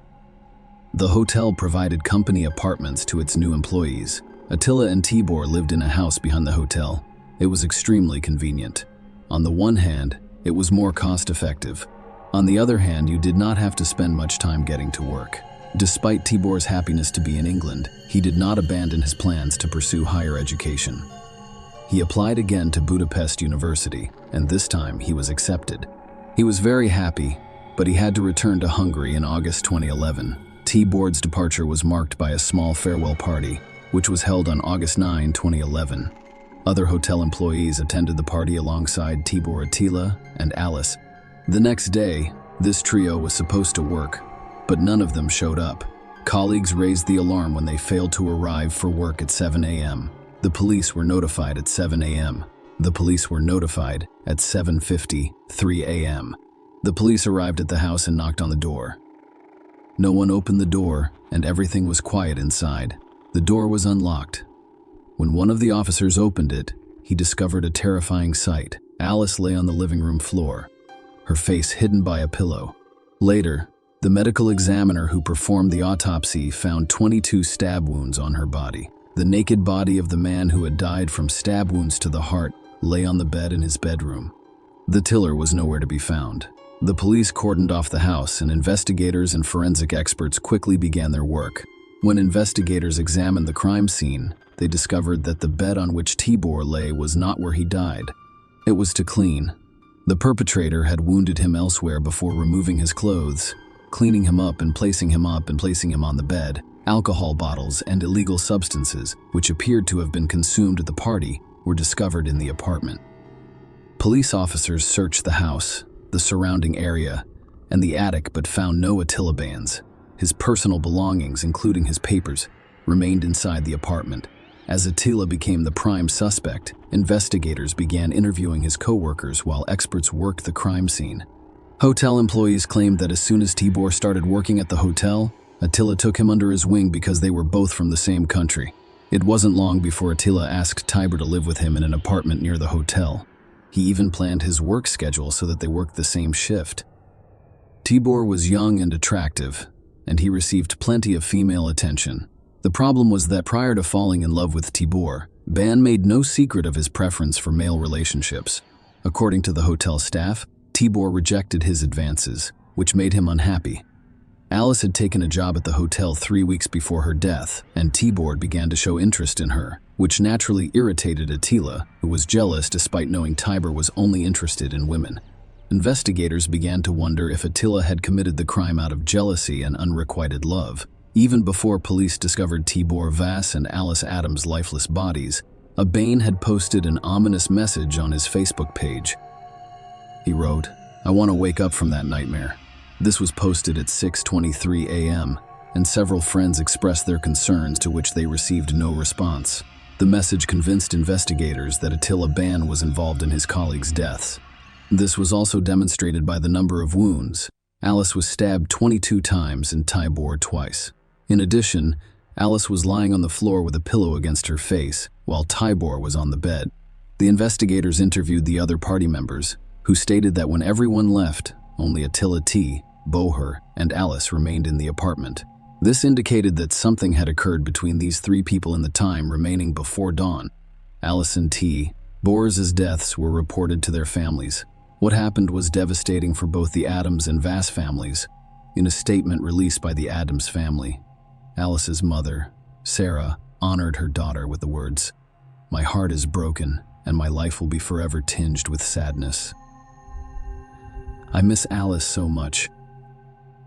The hotel provided company apartments to its new employees. Attila and Tibor lived in a house behind the hotel. It was extremely convenient. On the one hand, it was more cost-effective. On the other hand, you did not have to spend much time getting to work. Despite Tibor's happiness to be in England, he did not abandon his plans to pursue higher education. He applied again to Budapest University, and this time he was accepted. He was very happy, but he had to return to Hungary in August 2011. Tibor's departure was marked by a small farewell party, which was held on August 9, 2011. Other hotel employees attended the party alongside Tibor, Attila, and Alice. The next day, this trio was supposed to work, but none of them showed up. Colleagues raised the alarm when they failed to arrive for work at 7 a.m. The police were notified at 7 a.m. The police were notified at 7:53 a.m. The police arrived at the house and knocked on the door. No one opened the door, and everything was quiet inside. The door was unlocked. When one of the officers opened it, he discovered a terrifying sight. Alice lay on the living room floor, her face hidden by a pillow. Later, the medical examiner who performed the autopsy found 22 stab wounds on her body. The naked body of the man who had died from stab wounds to the heart lay on the bed in his bedroom. The tiller was nowhere to be found. The police cordoned off the house, and investigators and forensic experts quickly began their work. When investigators examined the crime scene, they discovered that the bed on which Tibor lay was not where he died. It was too clean. The perpetrator had wounded him elsewhere before removing his clothes, cleaning him up and placing him on the bed. Alcohol bottles and illegal substances, which appeared to have been consumed at the party, were discovered in the apartment. Police officers searched the house, the surrounding area, and the attic, but found no Attila bands. His personal belongings, including his papers, remained inside the apartment. As Attila became the prime suspect, investigators began interviewing his co-workers while experts worked the crime scene. Hotel employees claimed that as soon as Tibor started working at the hotel, Attila took him under his wing because they were both from the same country. It wasn't long before Attila asked Tibor to live with him in an apartment near the hotel. He even planned his work schedule so that they worked the same shift. Tibor was young and attractive, and he received plenty of female attention. The problem was that prior to falling in love with Tibor, Ban made no secret of his preference for male relationships. According to the hotel staff, Tibor rejected his advances, which made him unhappy. Alice had taken a job at the hotel 3 weeks before her death, and Tibor began to show interest in her, which naturally irritated Attila, who was jealous despite knowing Tibor was only interested in women. Investigators began to wonder if Attila had committed the crime out of jealousy and unrequited love. Even before police discovered Tibor Vass and Alice Adams' lifeless bodies, Bain had posted an ominous message on his Facebook page. He wrote, "I want to wake up from that nightmare." This was posted at 6:23 a.m., and several friends expressed their concerns, to which they received no response. The message convinced investigators that Attila Ban was involved in his colleagues' deaths. This was also demonstrated by the number of wounds. Alice was stabbed 22 times and Tibor twice. In addition, Alice was lying on the floor with a pillow against her face, while Tibor was on the bed. The investigators interviewed the other party members, who stated that when everyone left, only Attila T., Boher, and Alice remained in the apartment. This indicated that something had occurred between these three people in the time remaining before dawn. Alice and T. Boers' deaths were reported to their families. What happened was devastating for both the Adams and Vass families. In a statement released by the Adams family, Alice's mother, Sarah, honored her daughter with the words, "My heart is broken, and my life will be forever tinged with sadness. I miss Alice so much.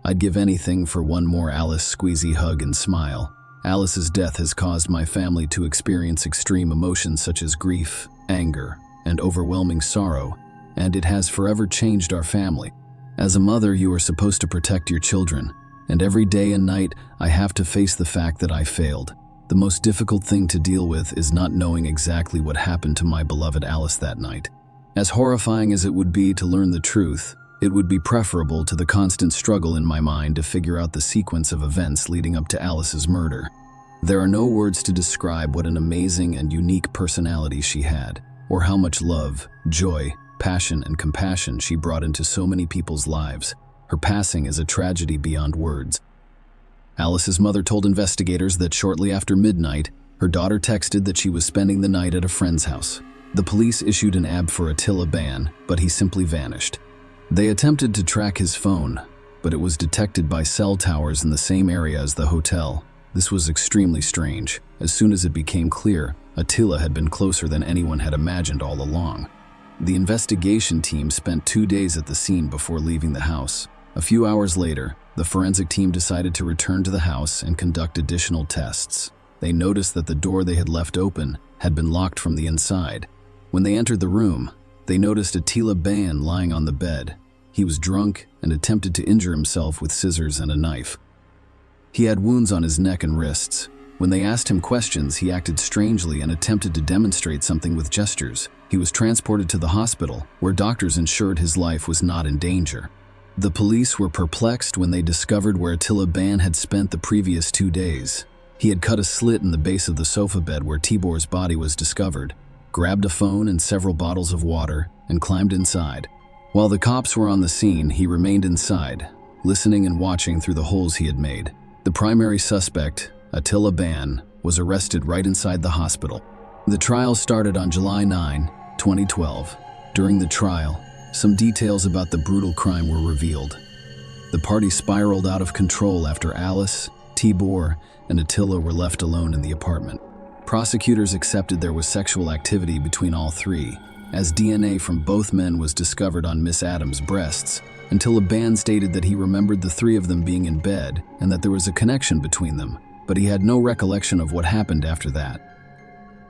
I'd give anything for one more Alice squeezy hug and smile. Alice's death has caused my family to experience extreme emotions such as grief, anger, and overwhelming sorrow, and it has forever changed our family. As a mother, you are supposed to protect your children, and every day and night I have to face the fact that I failed. The most difficult thing to deal with is not knowing exactly what happened to my beloved Alice that night. As horrifying as it would be to learn the truth, it would be preferable to the constant struggle in my mind to figure out the sequence of events leading up to Alice's murder. There are no words to describe what an amazing and unique personality she had, or how much love, joy, passion, and compassion she brought into so many people's lives. Her passing is a tragedy beyond words." Alice's mother told investigators that shortly after midnight, her daughter texted that she was spending the night at a friend's house. The police issued an AB for Attila Ban, but he simply vanished. They attempted to track his phone, but it was detected by cell towers in the same area as the hotel. This was extremely strange. As soon as it became clear, Attila had been closer than anyone had imagined all along. The investigation team spent 2 days at the scene before leaving the house. A few hours later, the forensic team decided to return to the house and conduct additional tests. They noticed that the door they had left open had been locked from the inside. When they entered the room, they noticed Attila Ban lying on the bed. He was drunk and attempted to injure himself with scissors and a knife. He had wounds on his neck and wrists. When they asked him questions, he acted strangely and attempted to demonstrate something with gestures. He was transported to the hospital, where doctors ensured his life was not in danger. The police were perplexed when they discovered where Attila Ban had spent the previous 2 days. He had cut a slit in the base of the sofa bed where Tibor's body was discovered, grabbed a phone and several bottles of water, and climbed inside. While the cops were on the scene, he remained inside, listening and watching through the holes he had made. The primary suspect, Attila Ban, was arrested right inside the hospital. The trial started on July 9, 2012. During the trial, some details about the brutal crime were revealed. The party spiraled out of control after Alice, Tibor, and Attila were left alone in the apartment. Prosecutors accepted there was sexual activity between all three, as DNA from both men was discovered on Miss Adams' breasts, until Ban stated that he remembered the three of them being in bed and that there was a connection between them, but he had no recollection of what happened after that.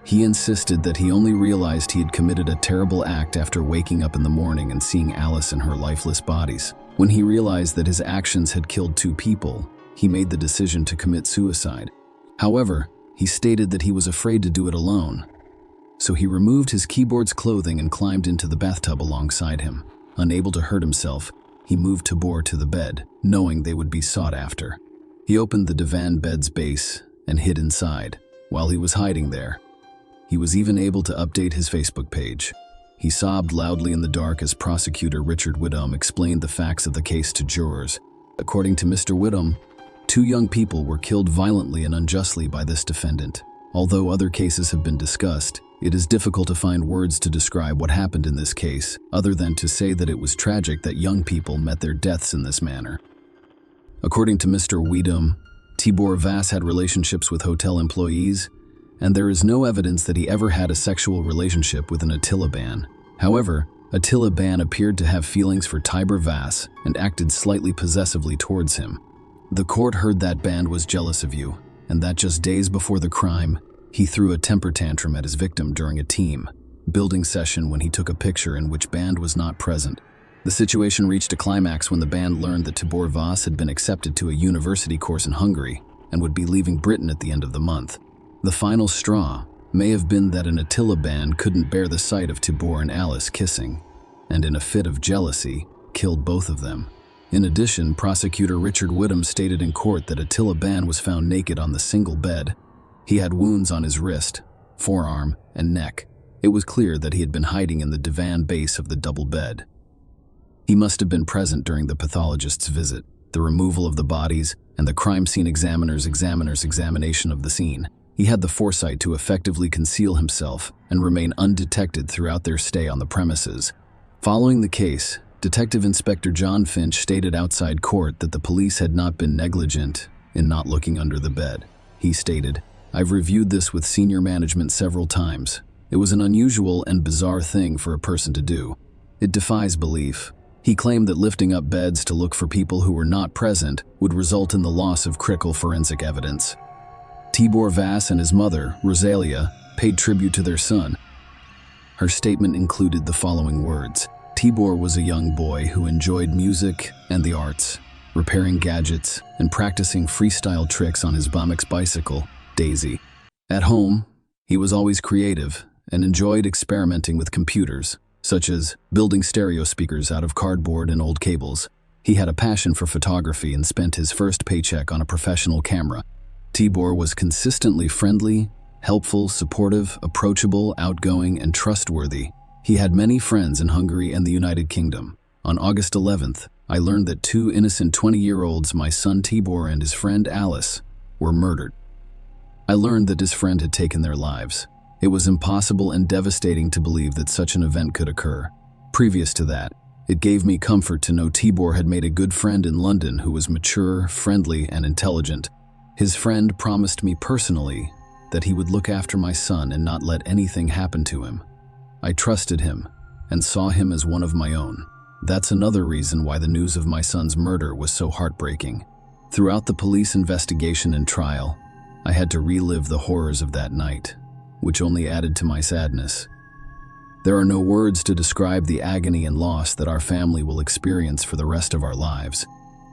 He insisted that he only realized he had committed a terrible act after waking up in the morning and seeing Alice and her lifeless bodies. When he realized that his actions had killed two people, he made the decision to commit suicide. However, he stated that he was afraid to do it alone. So he removed his keyboard's clothing and climbed into the bathtub alongside him. Unable to hurt himself, he moved Tibor to the bed, knowing they would be sought after. He opened the divan bed's base and hid inside. While he was hiding there, he was even able to update his Facebook page. He sobbed loudly in the dark as prosecutor Richard Whittam explained the facts of the case to jurors. According to Mr. Whittam, 2 young people were killed violently and unjustly by this defendant. Although other cases have been discussed, it is difficult to find words to describe what happened in this case, other than to say that it was tragic that young people met their deaths in this manner. According to Mr. Whittam, Tibor Vass had relationships with hotel employees, and there is no evidence that he ever had a sexual relationship with an Attila Ban. However, Attila Ban appeared to have feelings for Tibor Vass and acted slightly possessively towards him. The court heard that Ban was jealous of you, and that just days before the crime, he threw a temper tantrum at his victim during a team building session when he took a picture in which Ban was not present. The situation reached a climax when the band learned that Tibor Vass had been accepted to a university course in Hungary and would be leaving Britain at the end of the month. The final straw may have been that an Attila Ban couldn't bear the sight of Tibor and Alice kissing, and in a fit of jealousy, killed both of them. In addition, prosecutor Richard Whittam stated in court that Attila Ban was found naked on the single bed. He had wounds on his wrist, forearm, and neck. It was clear that he had been hiding in the divan base of the double bed. He must have been present during the pathologist's visit, the removal of the bodies, and the crime scene examiner's examination of the scene. He had the foresight to effectively conceal himself and remain undetected throughout their stay on the premises. Following the case, Detective Inspector John Finch stated outside court that the police had not been negligent in not looking under the bed. He stated, "I've reviewed this with senior management several times. It was an unusual and bizarre thing for a person to do. It defies belief." He claimed that lifting up beds to look for people who were not present would result in the loss of critical forensic evidence. Tibor Vass and his mother, Rosalia, paid tribute to their son. Her statement included the following words: Tibor was a young boy who enjoyed music and the arts, repairing gadgets and practicing freestyle tricks on his BMX bicycle, Daisy. At home, he was always creative and enjoyed experimenting with computers, such as building stereo speakers out of cardboard and old cables. He had a passion for photography and spent his first paycheck on a professional camera. Tibor was consistently friendly, helpful, supportive, approachable, outgoing, and trustworthy. He had many friends in Hungary and the United Kingdom. On August 11th, I learned that 2 innocent 20-year-olds, my son Tibor and his friend Alice, were murdered. I learned that his friend had taken their lives. It was impossible and devastating to believe that such an event could occur. Previous to that, it gave me comfort to know Tibor had made a good friend in London who was mature, friendly, and intelligent. His friend promised me personally that he would look after my son and not let anything happen to him. I trusted him and saw him as one of my own. That's another reason why the news of my son's murder was so heartbreaking. Throughout the police investigation and trial, I had to relive the horrors of that night, which only added to my sadness. There are no words to describe the agony and loss that our family will experience for the rest of our lives.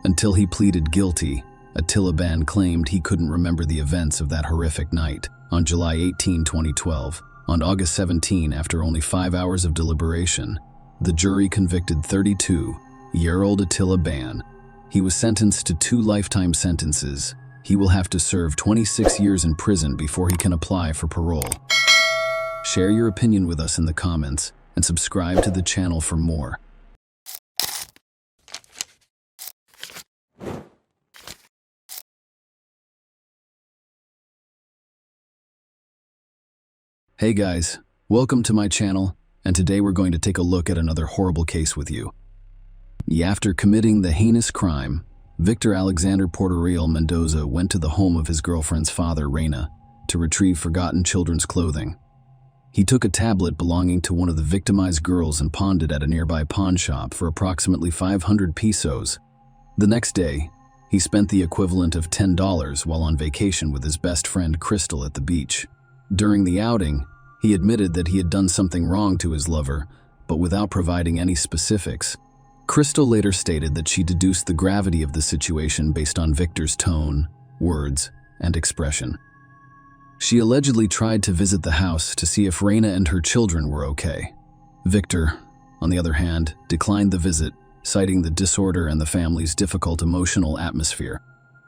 Until he pleaded guilty, Attila Ban claimed he couldn't remember the events of that horrific night. On July 18, 2012, on August 17, after only 5 hours of deliberation, the jury convicted 32-year-old Attila Ban. He was sentenced to 2 lifetime sentences, he will have to serve 26 years in prison before he can apply for parole. Share your opinion with us in the comments and subscribe to the channel for more. Hey guys, welcome to my channel, and today we're going to take a look at another horrible case with you. After committing the heinous crime, Victor Alexander Portorial Mendoza went to the home of his girlfriend's father, Reina, to retrieve forgotten children's clothing. He took a tablet belonging to one of the victimized girls and pawned it at a nearby pawn shop for approximately 500 pesos. The next day, he spent the equivalent of $10 while on vacation with his best friend Crystal at the beach. During the outing, he admitted that he had done something wrong to his lover, but without providing any specifics. Crystal later stated that she deduced the gravity of the situation based on Victor's tone, words, and expression. She allegedly tried to visit the house to see if Reina and her children were okay. Victor, on the other hand, declined the visit, citing the disorder and the family's difficult emotional atmosphere.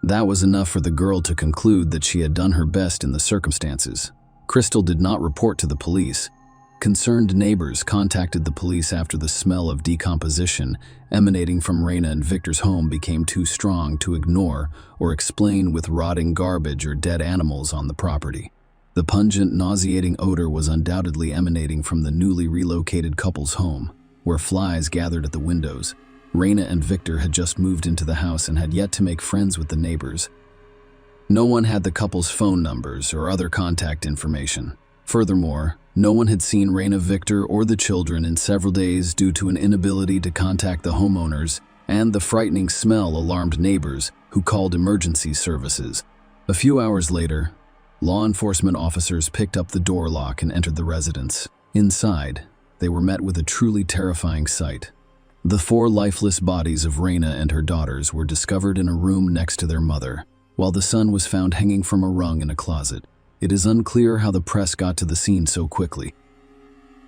That was enough for the girl to conclude that she had done her best in the circumstances. Crystal did not report to the police. Concerned neighbors contacted the police after the smell of decomposition emanating from Reina and Victor's home became too strong to ignore or explain with rotting garbage or dead animals on the property. The pungent, nauseating odor was undoubtedly emanating from the newly relocated couple's home, where flies gathered at the windows. Reina and Victor had just moved into the house and had yet to make friends with the neighbors. No one had the couple's phone numbers or other contact information. Furthermore, no one had seen Reina, Victor, or the children in several days due to an inability to contact the homeowners, and the frightening smell alarmed neighbors who called emergency services. A few hours later, law enforcement officers picked up the door lock and entered the residence. Inside, they were met with a truly terrifying sight. The 4 lifeless bodies of Reina and her daughters were discovered in a room next to their mother, while the son was found hanging from a rung in a closet. It is unclear how the press got to the scene so quickly.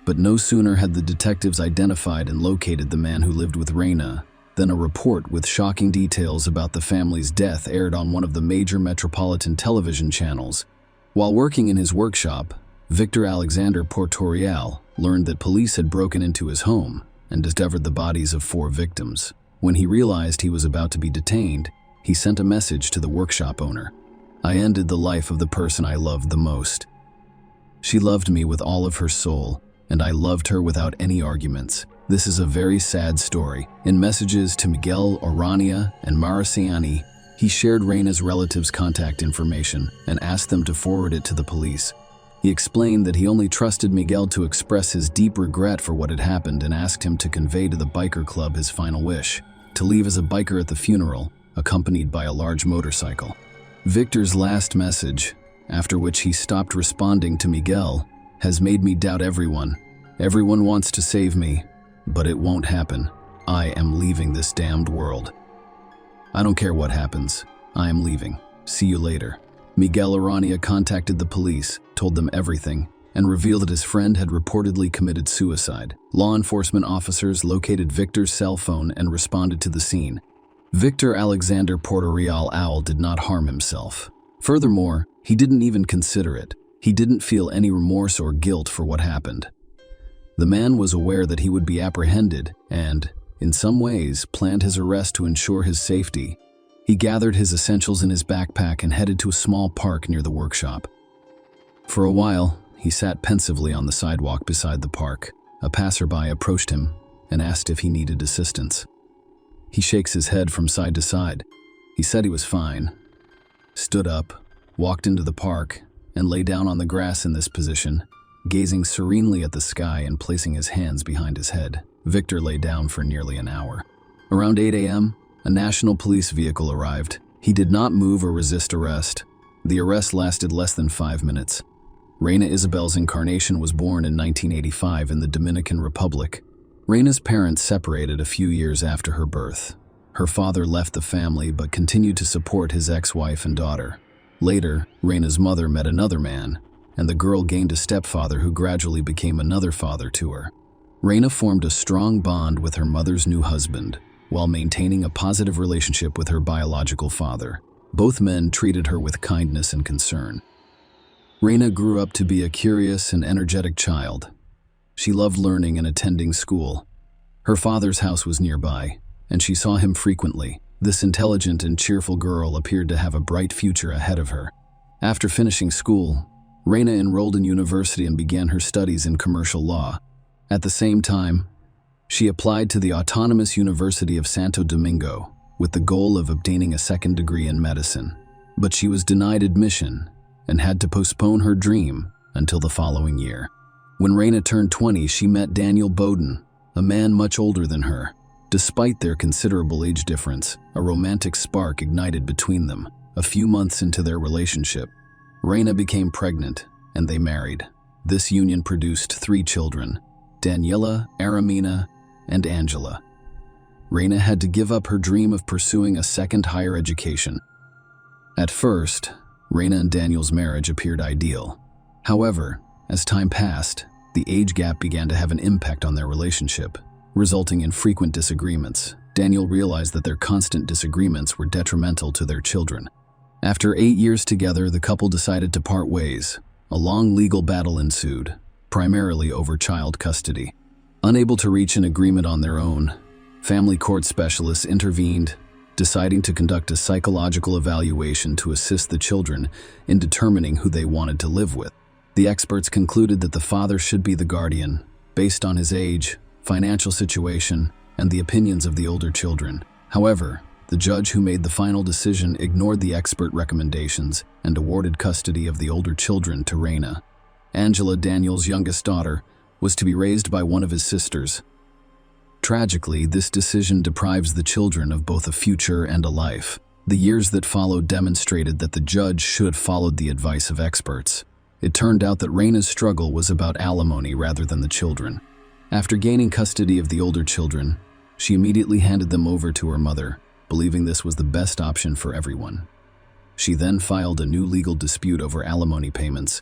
But no sooner had the detectives identified and located the man who lived with Reina than a report with shocking details about the family's death aired on one of the major metropolitan television channels. While working in his workshop, Victor Alexander Portorial learned that police had broken into his home and discovered the bodies of 4 victims. When he realized he was about to be detained, he sent a message to the workshop owner. "I ended the life of the person I loved the most. She loved me with all of her soul, and I loved her without any arguments. This is a very sad story." In messages to Miguel Orania and Mariciani, he shared Reina's relatives' contact information and asked them to forward it to the police. He explained that he only trusted Miguel to express his deep regret for what had happened and asked him to convey to the biker club his final wish, to leave as a biker at the funeral, accompanied by a large motorcycle. Victor's last message, after which he stopped responding to Miguel, has made me doubt everyone. Everyone wants to save me, but it won't happen. I am leaving this damned world. I don't care what happens. I am leaving. See you later. Miguel Orania contacted the police, told them everything, and revealed that his friend had reportedly committed suicide. Law enforcement officers located Victor's cell phone and responded to the scene. Victor Alexander Portorial Owl did not harm himself. Furthermore, he didn't even consider it. He didn't feel any remorse or guilt for what happened. The man was aware that he would be apprehended and, in some ways, planned his arrest to ensure his safety. He gathered his essentials in his backpack and headed to a small park near the workshop. For a while, he sat pensively on the sidewalk beside the park. A passerby approached him and asked if he needed assistance. He shakes his head from side to side. He said he was fine, stood up, walked into the park, and lay down on the grass in this position, gazing serenely at the sky and placing his hands behind his head. Victor lay down for nearly an hour. Around 8 a.m., a national police vehicle arrived. He did not move or resist arrest. The arrest lasted less than 5 minutes. Reina Isabel's Encarnación was born in 1985 in the Dominican Republic. Reina's parents separated a few years after her birth. Her father left the family but continued to support his ex-wife and daughter. Later, Reina's mother met another man, and the girl gained a stepfather who gradually became another father to her. Reina formed a strong bond with her mother's new husband, while maintaining a positive relationship with her biological father. Both men treated her with kindness and concern. Raina grew up to be a curious and energetic child. She loved learning and attending school. Her father's house was nearby, and she saw him frequently. This intelligent and cheerful girl appeared to have a bright future ahead of her. After finishing school, Raina enrolled in university and began her studies in commercial law. At the same time, she applied to the Autonomous University of Santo Domingo with the goal of obtaining a second degree in medicine. But she was denied admission and had to postpone her dream until the following year. When Raina turned 20, she met Daniel Bowden, a man much older than her. Despite their considerable age difference, a romantic spark ignited between them. A few months into their relationship, Raina became pregnant, and they married. This union produced 3 children: Daniela, Aramina, and Angela. Raina had to give up her dream of pursuing a second higher education. At first, Raina and Daniel's marriage appeared ideal. However, as time passed, the age gap began to have an impact on their relationship, resulting in frequent disagreements. Daniel realized that their constant disagreements were detrimental to their children. After 8 years together, the couple decided to part ways. A long legal battle ensued, primarily over child custody. Unable to reach an agreement on their own, family court specialists intervened, deciding to conduct a psychological evaluation to assist the children in determining who they wanted to live with. The experts concluded that the father should be the guardian, based on his age, financial situation, and the opinions of the older children. However, the judge who made the final decision ignored the expert recommendations and awarded custody of the older children to Raina. Angela, Daniel's youngest daughter, was to be raised by one of his sisters. Tragically, this decision deprives the children of both a future and a life. The years that followed demonstrated that the judge should have followed the advice of experts. It turned out that Raina's struggle was about alimony rather than the children. After gaining custody of the older children, she immediately handed them over to her mother, believing this was the best option for everyone. She then filed a new legal dispute over alimony payments.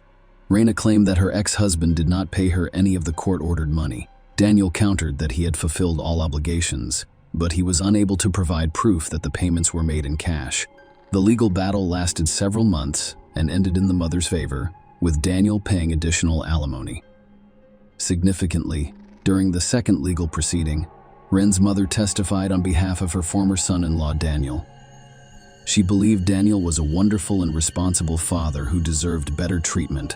Raina claimed that her ex-husband did not pay her any of the court-ordered money. Daniel countered that he had fulfilled all obligations, but he was unable to provide proof that the payments were made in cash. The legal battle lasted several months and ended in the mother's favor, with Daniel paying additional alimony. Significantly, during the second legal proceeding, Ren's mother testified on behalf of her former son-in-law, Daniel. She believed Daniel was a wonderful and responsible father who deserved better treatment.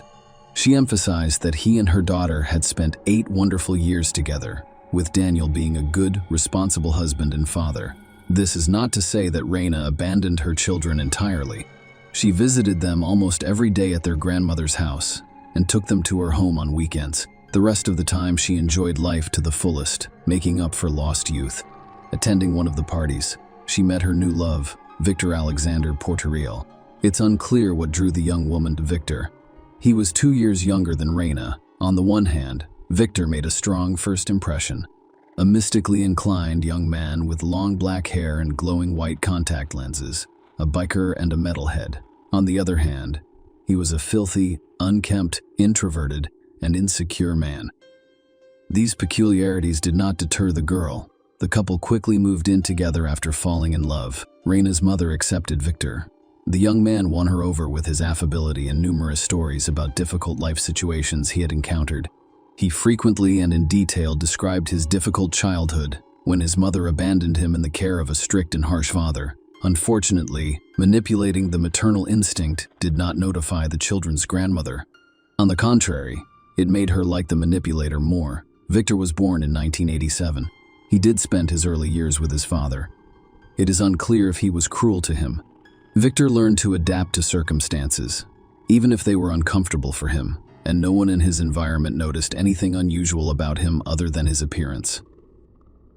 She emphasized that he and her daughter had spent 8 wonderful years together, with Daniel being a good, responsible husband and father. This is not to say that Raina abandoned her children entirely. She visited them almost every day at their grandmother's house and took them to her home on weekends. The rest of the time she enjoyed life to the fullest, making up for lost youth. Attending one of the parties, she met her new love, Victor Alexander Porteriel. It's unclear what drew the young woman to Victor. He was 2 years younger than Raina. On the one hand, Victor made a strong first impression. A mystically inclined young man with long black hair and glowing white contact lenses, a biker and a metalhead. On the other hand, he was a filthy, unkempt, introverted, and insecure man. These peculiarities did not deter the girl. The couple quickly moved in together after falling in love. Raina's mother accepted Victor. The young man won her over with his affability and numerous stories about difficult life situations he had encountered. He frequently and in detail described his difficult childhood when his mother abandoned him in the care of a strict and harsh father. Unfortunately, manipulating the maternal instinct did not notify the children's grandmother. On the contrary, it made her like the manipulator more. Victor was born in 1987. He did spend his early years with his father. It is unclear if he was cruel to him. Victor learned to adapt to circumstances, even if they were uncomfortable for him, and no one in his environment noticed anything unusual about him other than his appearance.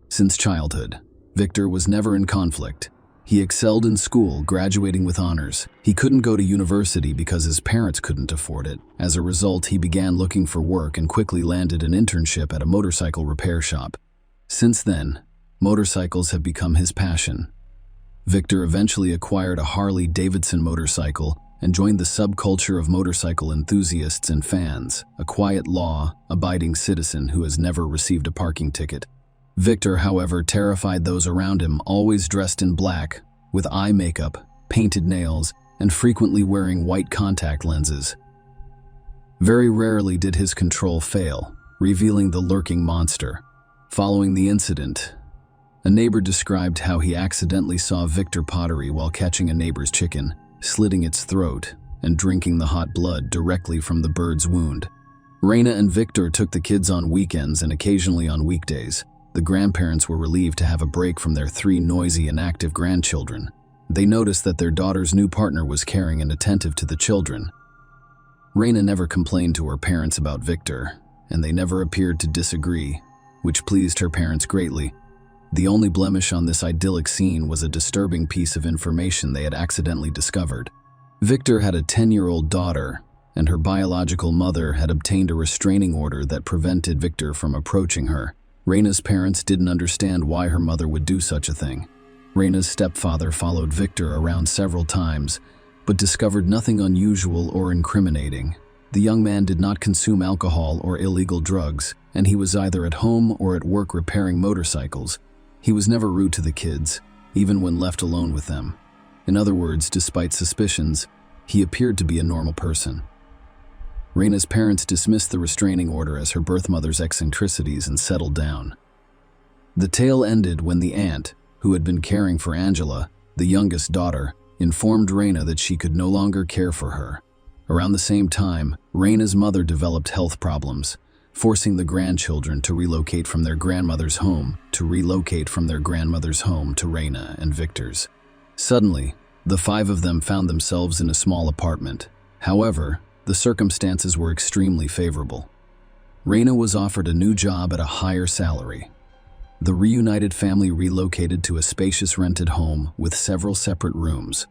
Since childhood, Victor was never in conflict. He excelled in school, graduating with honors. He couldn't go to university because his parents couldn't afford it. As a result, he began looking for work and quickly landed an internship at a motorcycle repair shop. Since then, motorcycles have become his passion. Victor eventually acquired a Harley-Davidson motorcycle and joined the subculture of motorcycle enthusiasts and fans, a quiet, law-abiding citizen who has never received a parking ticket. Victor, however, terrified those around him, always dressed in black, with eye makeup, painted nails, and frequently wearing white contact lenses. Very rarely did his control fail, revealing the lurking monster. Following the incident, a neighbor described how he accidentally saw Victor pottery while catching a neighbor's chicken, slitting its throat, and drinking the hot blood directly from the bird's wound. Raina and Victor took the kids on weekends and occasionally on weekdays. The grandparents were relieved to have a break from their 3 noisy and active grandchildren. They noticed that their daughter's new partner was caring and attentive to the children. Raina never complained to her parents about Victor, and they never appeared to disagree, which pleased her parents greatly. The only blemish on this idyllic scene was a disturbing piece of information they had accidentally discovered. Victor had a 10-year-old daughter, and her biological mother had obtained a restraining order that prevented Victor from approaching her. Raina's parents didn't understand why her mother would do such a thing. Raina's stepfather followed Victor around several times, but discovered nothing unusual or incriminating. The young man did not consume alcohol or illegal drugs, and he was either at home or at work repairing motorcycles. He was never rude to the kids, even when left alone with them. In other words, despite suspicions, he appeared to be a normal person. Raina's parents dismissed the restraining order as her birth mother's eccentricities and settled down. The tale ended when the aunt, who had been caring for Angela, the youngest daughter, informed Raina that she could no longer care for her. Around the same time, Raina's mother developed health problems, forcing the grandchildren to relocate from their grandmother's home to Raina and Victor's. Suddenly, the 5 of them found themselves in a small apartment. However, the circumstances were extremely favorable. Raina was offered a new job at a higher salary. The reunited family relocated to a spacious rented home with several separate rooms.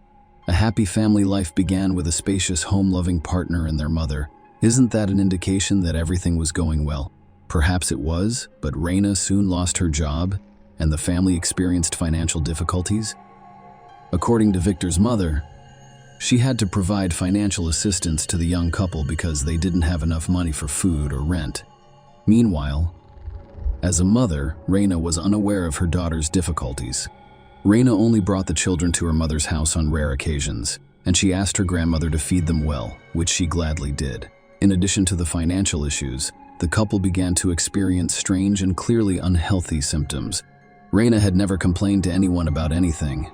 A happy family life began with a spacious home-loving partner and their mother. Isn't that an indication that everything was going well? Perhaps it was, but Raina soon lost her job, and the family experienced financial difficulties. According to Victor's mother, she had to provide financial assistance to the young couple because they didn't have enough money for food or rent. Meanwhile, as a mother, Raina was unaware of her daughter's difficulties. Raina only brought the children to her mother's house on rare occasions, and she asked her grandmother to feed them well, which she gladly did. In addition to the financial issues, the couple began to experience strange and clearly unhealthy symptoms. Raina had never complained to anyone about anything,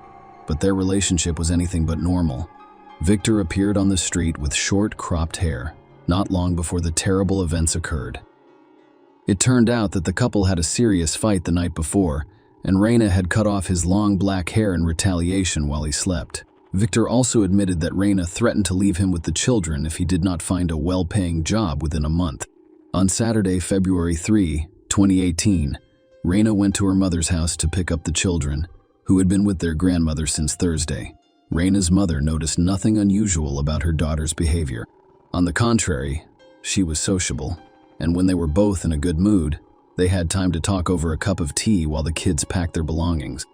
but their relationship was anything but normal. Victor appeared on the street with short, cropped hair, not long before the terrible events occurred. It turned out that the couple had a serious fight the night before, and Raina had cut off his long black hair in retaliation while he slept. Victor also admitted that Raina threatened to leave him with the children if he did not find a well-paying job within a month. On Saturday, February 3, 2018, Raina went to her mother's house to pick up the children, who had been with their grandmother since Thursday. Raina's mother noticed nothing unusual about her daughter's behavior. On the contrary, she was sociable, and when they were both in a good mood, they had time to talk over a cup of tea while the kids packed their belongings.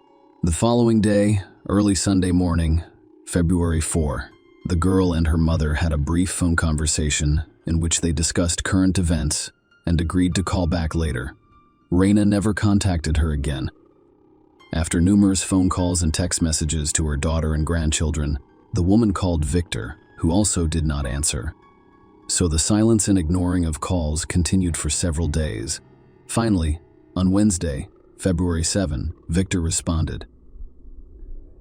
The following day, early Sunday morning, February 4, the girl and her mother had a brief phone conversation in which they discussed current events and agreed to call back later. Raina never contacted her again. After numerous phone calls and text messages to her daughter and grandchildren, the woman called Victor, who also did not answer. So the silence and ignoring of calls continued for several days. Finally, on Wednesday, February 7, Victor responded.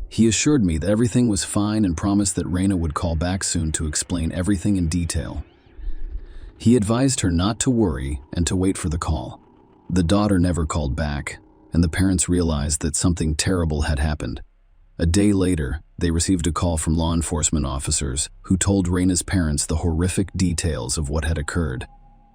He assured me that everything was fine and promised that Raina would call back soon to explain everything in detail. He advised her not to worry and to wait for the call. The daughter never called back, and the parents realized that something terrible had happened. A day later, they received a call from law enforcement officers who told Raina's parents the horrific details of what had occurred.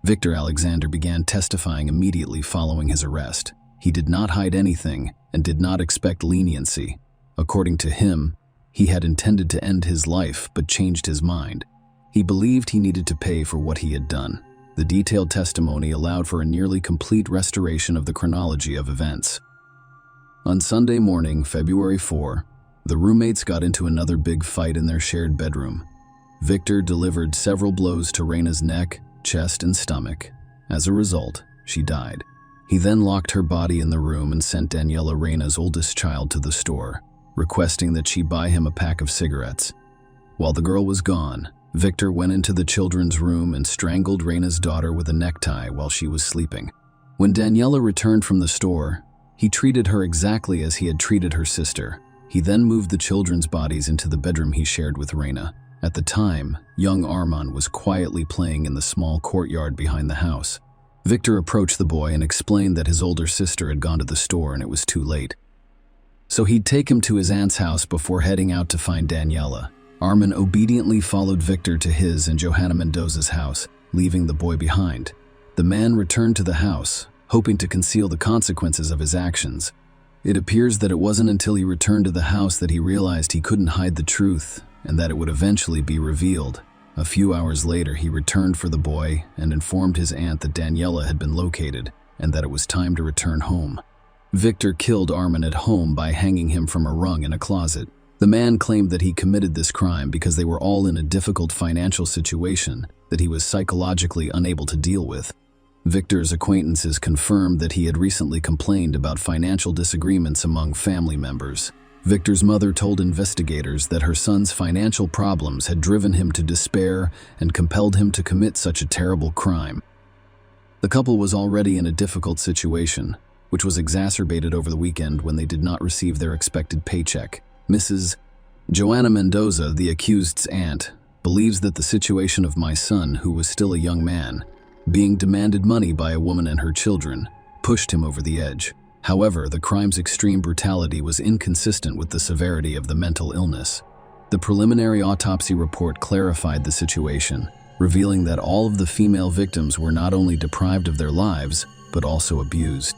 Victor Alexander began testifying immediately following his arrest. He did not hide anything and did not expect leniency. According to him, he had intended to end his life but changed his mind. He believed he needed to pay for what he had done. The detailed testimony allowed for a nearly complete restoration of the chronology of events. On Sunday morning, February 4, the roommates got into another big fight in their shared bedroom. Victor delivered several blows to Raina's neck, chest, and stomach. As a result, she died. He then locked her body in the room and sent Daniela, Raina's oldest child, to the store. requesting that she buy him a pack of cigarettes. While the girl was gone, Victor went into the children's room and strangled Reina's daughter with a necktie while she was sleeping. When Daniela returned from the store, he treated her exactly as he had treated her sister. He then moved the children's bodies into the bedroom he shared with Reina. At the time, young Armand was quietly playing in the small courtyard behind the house. Victor approached the boy and explained that his older sister had gone to the store and it was too late. So he'd take him to his aunt's house before heading out to find Daniela. Armand obediently followed Victor to his and Johanna Mendoza's house, leaving the boy behind. The man returned to the house, hoping to conceal the consequences of his actions. It appears that it wasn't until he returned to the house that he realized he couldn't hide the truth and that it would eventually be revealed. A few hours later, he returned for the boy and informed his aunt that Daniela had been located and that it was time to return home. Victor killed Armand at home by hanging him from a rung in a closet. The man claimed that he committed this crime because they were all in a difficult financial situation that he was psychologically unable to deal with. Victor's acquaintances confirmed that he had recently complained about financial disagreements among family members. Victor's mother told investigators that her son's financial problems had driven him to despair and compelled him to commit such a terrible crime. The couple was already in a difficult situation, which was exacerbated over the weekend when they did not receive their expected paycheck. Mrs. Johanna Mendoza, the accused's aunt, believes that the situation of my son, who was still a young man, being demanded money by a woman and her children, pushed him over the edge. However, the crime's extreme brutality was inconsistent with the severity of the mental illness. The preliminary autopsy report clarified the situation, revealing that all of the female victims were not only deprived of their lives, but also abused.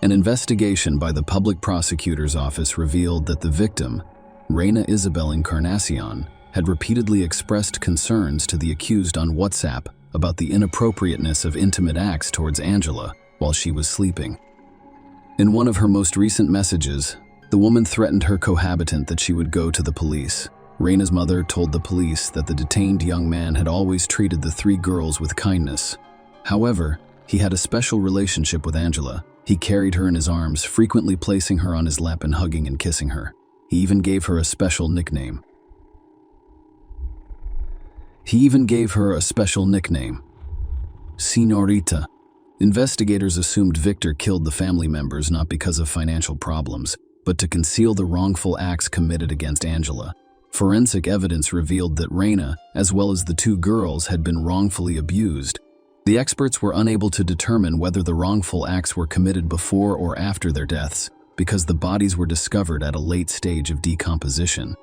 An investigation by the public prosecutor's office revealed that the victim, Reina Isabel Encarnacion, had repeatedly expressed concerns to the accused on WhatsApp about the inappropriateness of intimate acts towards Angela while she was sleeping. In one of her most recent messages, the woman threatened her cohabitant that she would go to the police. Reina's mother told the police that the detained young man had always treated the three girls with kindness. However, he had a special relationship with Angela. He carried her in his arms, frequently placing her on his lap and hugging and kissing her. He even gave her a special nickname. Señorita. Investigators assumed Victor killed the family members not because of financial problems, but to conceal the wrongful acts committed against Angela. Forensic evidence revealed that Reina, as well as the two girls, had been wrongfully abused. The experts were unable to determine whether the wrongful acts were committed before or after their deaths, because the bodies were discovered at a late stage of decomposition.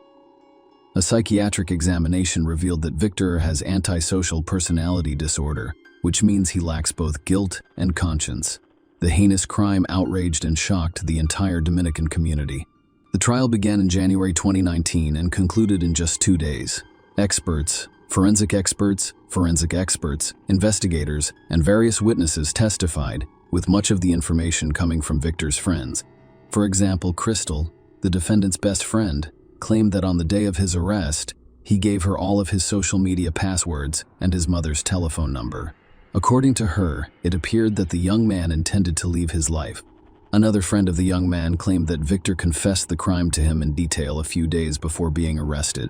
A psychiatric examination revealed that Victor has antisocial personality disorder, which means he lacks both guilt and conscience. The heinous crime outraged and shocked the entire Dominican community. The trial began in January 2019 and concluded in just 2 days. Forensic experts, investigators, and various witnesses testified, with much of the information coming from Victor's friends. For example, Crystal, the defendant's best friend, claimed that on the day of his arrest, he gave her all of his social media passwords and his mother's telephone number. According to her, it appeared that the young man intended to leave his life. Another friend of the young man claimed that Victor confessed the crime to him in detail a few days before being arrested.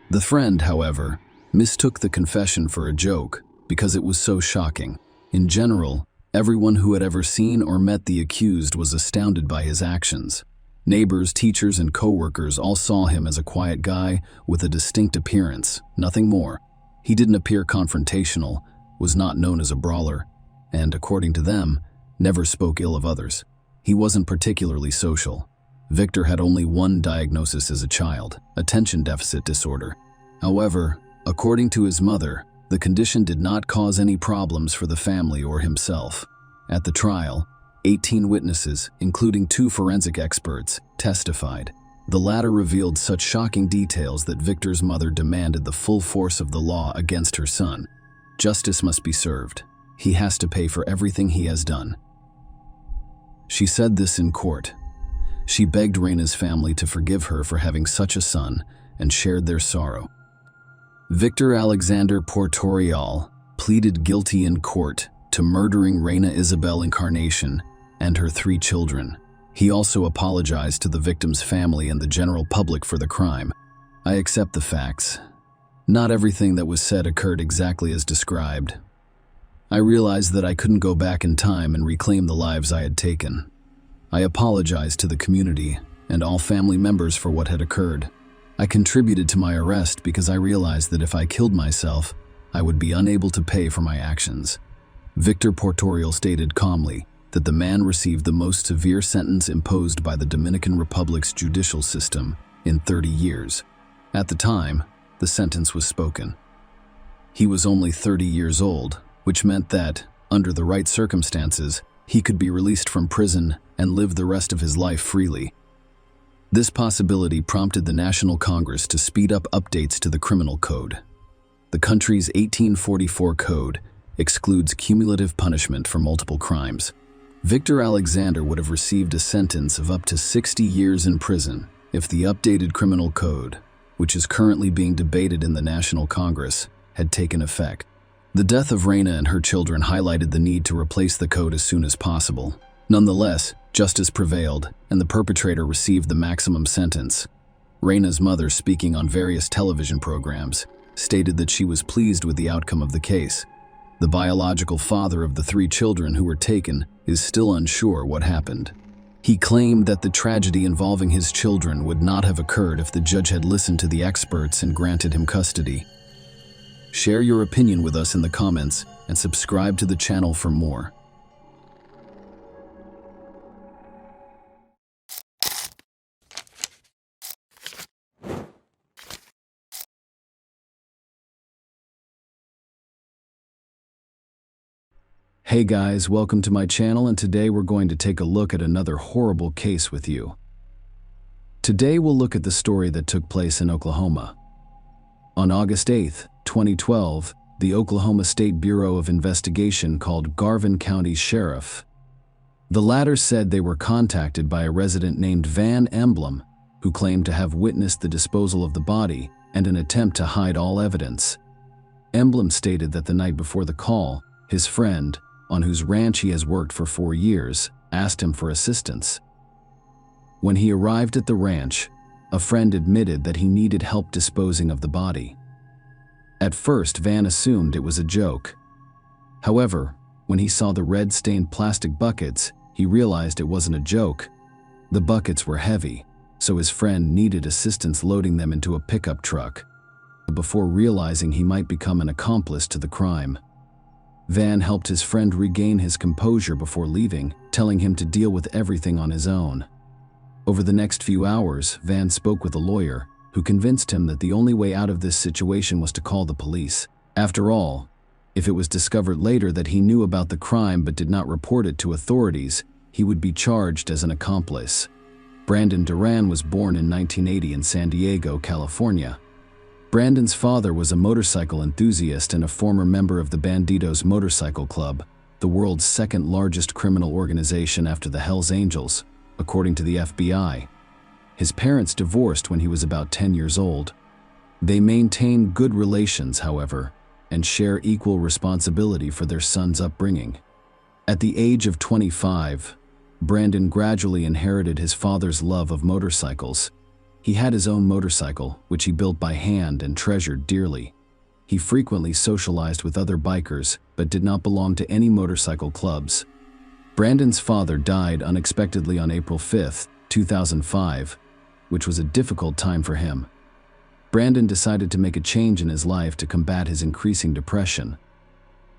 The friend, however, mistook the confession for a joke because it was so shocking. In general, everyone who had ever seen or met the accused was astounded by his actions. Neighbors, teachers, and co-workers all saw him as a quiet guy with a distinct appearance, nothing more. He didn't appear confrontational, was not known as a brawler, and, according to them, never spoke ill of others. He wasn't particularly social. Victor had only one diagnosis as a child, attention deficit disorder. However, according to his mother, the condition did not cause any problems for the family or himself. At the trial, 18 witnesses, including 2 forensic experts, testified. The latter revealed such shocking details that Victor's mother demanded the full force of the law against her son. Justice must be served. He has to pay for everything he has done. She said this in court. She begged Reina's family to forgive her for having such a son and shared their sorrow. Victor Alexander Portorial pleaded guilty in court to murdering Reina Isabel Encarnacion and her 3 children. He also apologized to the victim's family and the general public for the crime. I accept the facts. Not everything that was said occurred exactly as described. I realized that I couldn't go back in time and reclaim the lives I had taken. I apologized to the community and all family members for what had occurred. I contributed to my arrest because I realized that if I killed myself, I would be unable to pay for my actions. Victor Portorial stated calmly that the man received the most severe sentence imposed by the Dominican Republic's judicial system in 30 years. At the time, the sentence was spoken. He was only 30 years old, which meant that, under the right circumstances, he could be released from prison and live the rest of his life freely. This possibility prompted the National Congress to speed up updates to the criminal code. The country's 1844 code excludes cumulative punishment for multiple crimes. Victor Alexander would have received a sentence of up to 60 years in prison if the updated criminal code, which is currently being debated in the National Congress, had taken effect. The death of Reina and her children highlighted the need to replace the code as soon as possible. Nonetheless, justice prevailed, and the perpetrator received the maximum sentence. Reina's mother, speaking on various television programs, stated that she was pleased with the outcome of the case. The biological father of the 3 children who were taken is still unsure what happened. He claimed that the tragedy involving his children would not have occurred if the judge had listened to the experts and granted him custody. Share your opinion with us in the comments and subscribe to the channel for more. Hey guys, welcome to my channel, and today we're going to take a look at another horrible case with you. Today we'll look at the story that took place in Oklahoma. On August 8, 2012, the Oklahoma State Bureau of Investigation called Garvin County's sheriff. The latter said they were contacted by a resident named Van Emblem, who claimed to have witnessed the disposal of the body and an attempt to hide all evidence. Emblem stated that the night before the call, his friend, on whose ranch he has worked for 4 years, asked him for assistance. When he arrived at the ranch, a friend admitted that he needed help disposing of the body. At first, Van assumed it was a joke. However, when he saw the red-stained plastic buckets, he realized it wasn't a joke. The buckets were heavy, so his friend needed assistance loading them into a pickup truck, before realizing he might become an accomplice to the crime. Van helped his friend regain his composure before leaving, telling him to deal with everything on his own. Over the next few hours, Van spoke with a lawyer, who convinced him that the only way out of this situation was to call the police. After all, if it was discovered later that he knew about the crime but did not report it to authorities, he would be charged as an accomplice. Brandon Duran was born in 1980 in San Diego, California. Brandon's father was a motorcycle enthusiast and a former member of the Bandidos Motorcycle Club, the world's second largest criminal organization after the Hells Angels, according to the FBI. His parents divorced when he was about 10 years old. They maintain good relations, however, and share equal responsibility for their son's upbringing. At the age of 25, Brandon gradually inherited his father's love of motorcycles. He had his own motorcycle, which he built by hand and treasured dearly. He frequently socialized with other bikers, but did not belong to any motorcycle clubs. Brandon's father died unexpectedly on April 5, 2005, which was a difficult time for him. Brandon decided to make a change in his life to combat his increasing depression.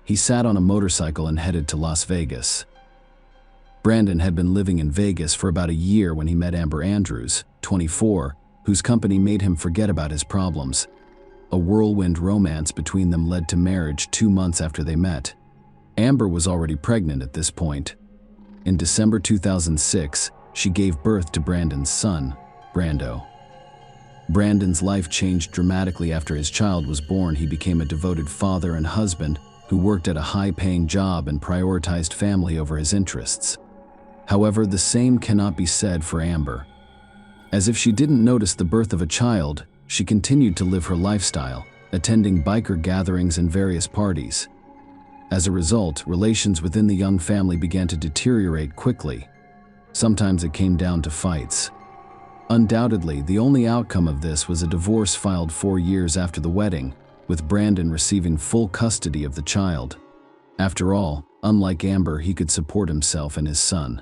He sat on a motorcycle and headed to Las Vegas. Brandon had been living in Vegas for about a year when he met Amber Andrews, 24, whose company made him forget about his problems. A whirlwind romance between them led to marriage 2 months after they met. Amber was already pregnant at this point. In December 2006, she gave birth to Brandon's son, Brando. Brandon's life changed dramatically after his child was born. He became a devoted father and husband who worked at a high-paying job and prioritized family over his interests. However, the same cannot be said for Amber. As if she didn't notice the birth of a child, she continued to live her lifestyle, attending biker gatherings and various parties. As a result, relations within the young family began to deteriorate quickly. Sometimes it came down to fights. Undoubtedly, the only outcome of this was a divorce filed 4 years after the wedding, with Brandon receiving full custody of the child. After all, unlike Amber, he could support himself and his son.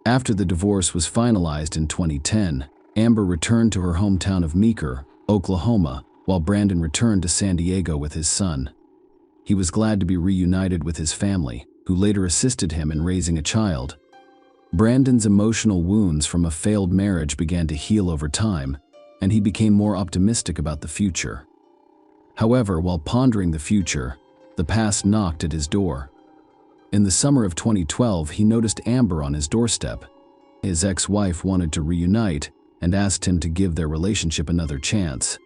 After the divorce was finalized in 2010, Amber returned to her hometown of Meeker, Oklahoma, while Brandon returned to San Diego with his son. He was glad to be reunited with his family, who later assisted him in raising a child. Brandon's emotional wounds from a failed marriage began to heal over time, and he became more optimistic about the future. However, while pondering the future, the past knocked at his door. In the summer of 2012, he noticed Amber on his doorstep. His ex-wife wanted to reunite and asked him to give their relationship another chance.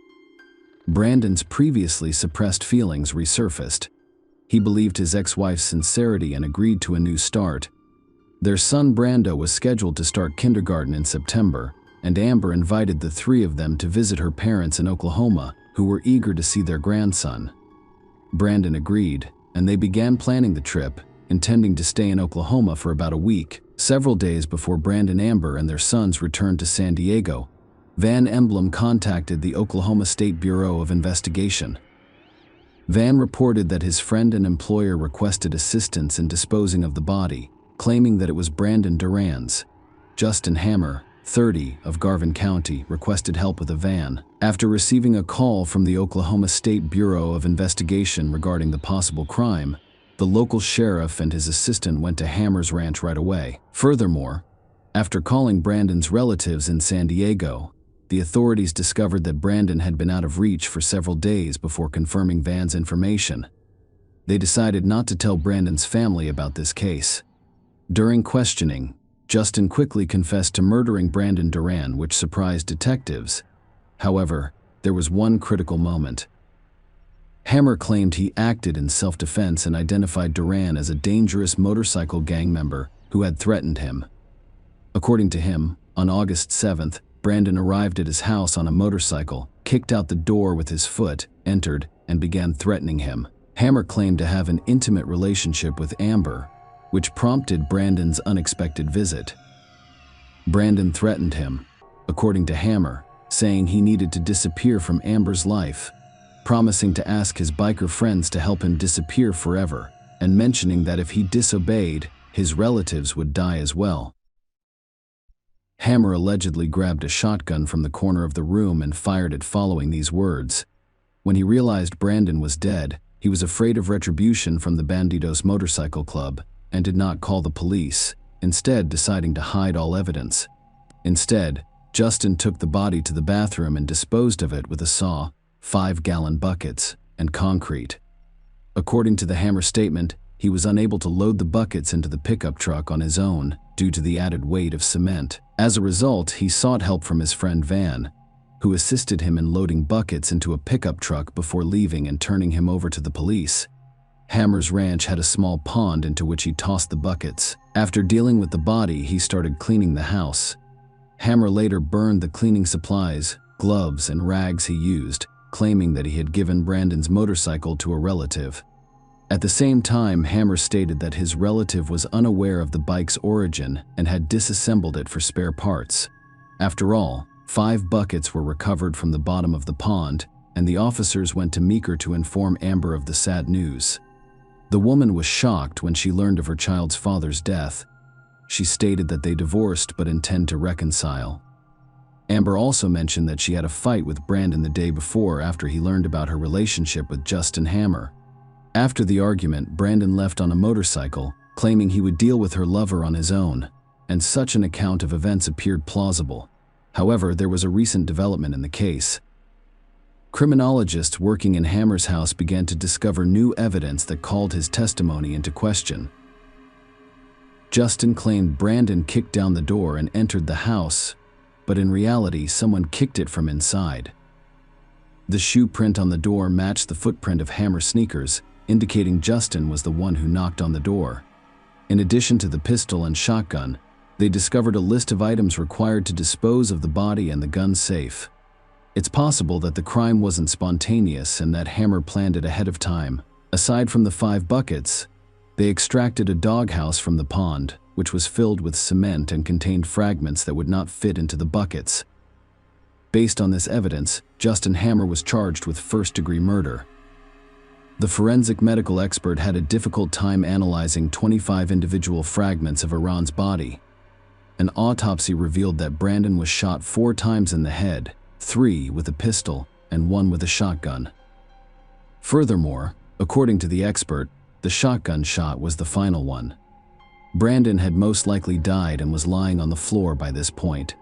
Brandon's previously suppressed feelings resurfaced. He believed his ex-wife's sincerity and agreed to a new start. Their son Brando was scheduled to start kindergarten in September, and Amber invited the three of them to visit her parents in Oklahoma, who were eager to see their grandson. Brandon agreed, and they began planning the trip, intending to stay in Oklahoma for about a week. Several days before Brandon, Amber, and their sons returned to San Diego, Van Emblem contacted the Oklahoma State Bureau of Investigation. Van reported that his friend and employer requested assistance in disposing of the body, claiming that it was Brandon Duran's. Justin Hammer, 30, of Garvin County, requested help with a van. After receiving a call from the Oklahoma State Bureau of Investigation regarding the possible crime, the local sheriff and his assistant went to Hammer's ranch right away. Furthermore, after calling Brandon's relatives in San Diego, the authorities discovered that Brandon had been out of reach for several days before confirming Van's information. They decided not to tell Brandon's family about this case. During questioning, Justin quickly confessed to murdering Brandon Duran, which surprised detectives. However, there was one critical moment. Hammer claimed he acted in self-defense and identified Duran as a dangerous motorcycle gang member who had threatened him. According to him, on August 7th, Brandon arrived at his house on a motorcycle, kicked out the door with his foot, entered, and began threatening him. Hammer claimed to have an intimate relationship with Amber, which prompted Brandon's unexpected visit. Brandon threatened him, according to Hammer, saying he needed to disappear from Amber's life, promising to ask his biker friends to help him disappear forever, and mentioning that if he disobeyed, his relatives would die as well. Hammer allegedly grabbed a shotgun from the corner of the room and fired it following these words. When he realized Brandon was dead, he was afraid of retribution from the Bandidos Motorcycle Club and did not call the police, instead deciding to hide all evidence. Instead, Justin took the body to the bathroom and disposed of it with a saw, 5-gallon buckets, and concrete. According to the Hammer statement, he was unable to load the buckets into the pickup truck on his own due to the added weight of cement. As a result, he sought help from his friend Van, who assisted him in loading buckets into a pickup truck before leaving and turning him over to the police. Hammer's ranch had a small pond into which he tossed the buckets. After dealing with the body, he started cleaning the house. Hammer later burned the cleaning supplies, gloves, and rags he used, claiming that he had given Brandon's motorcycle to a relative. At the same time, Hammer stated that his relative was unaware of the bike's origin and had disassembled it for spare parts. After all, 5 buckets were recovered from the bottom of the pond, and the officers went to Meeker to inform Amber of the sad news. The woman was shocked when she learned of her child's father's death. She stated that they divorced but intend to reconcile. Amber also mentioned that she had a fight with Brandon the day before after he learned about her relationship with Justin Hammer. After the argument, Brandon left on a motorcycle, claiming he would deal with her lover on his own, and such an account of events appeared plausible. However, there was a recent development in the case. Criminologists working in Hammer's house began to discover new evidence that called his testimony into question. Justin claimed Brandon kicked down the door and entered the house, but in reality, someone kicked it from inside. The shoe print on the door matched the footprint of Hammer sneakers, indicating Justin was the one who knocked on the door. In addition to the pistol and shotgun, they discovered a list of items required to dispose of the body and the gun safe. It's possible that the crime wasn't spontaneous and that Hammer planned it ahead of time. Aside from the 5 buckets, they extracted a doghouse from the pond, which was filled with cement and contained fragments that would not fit into the buckets. Based on this evidence, Justin Hammer was charged with first-degree murder. The forensic medical expert had a difficult time analyzing 25 individual fragments of Iran's body. An autopsy revealed that Brandon was shot 4 times in the head, 3 with a pistol and 1 with a shotgun. Furthermore, according to the expert, the shotgun shot was the final one. Brandon had most likely died and was lying on the floor by this point.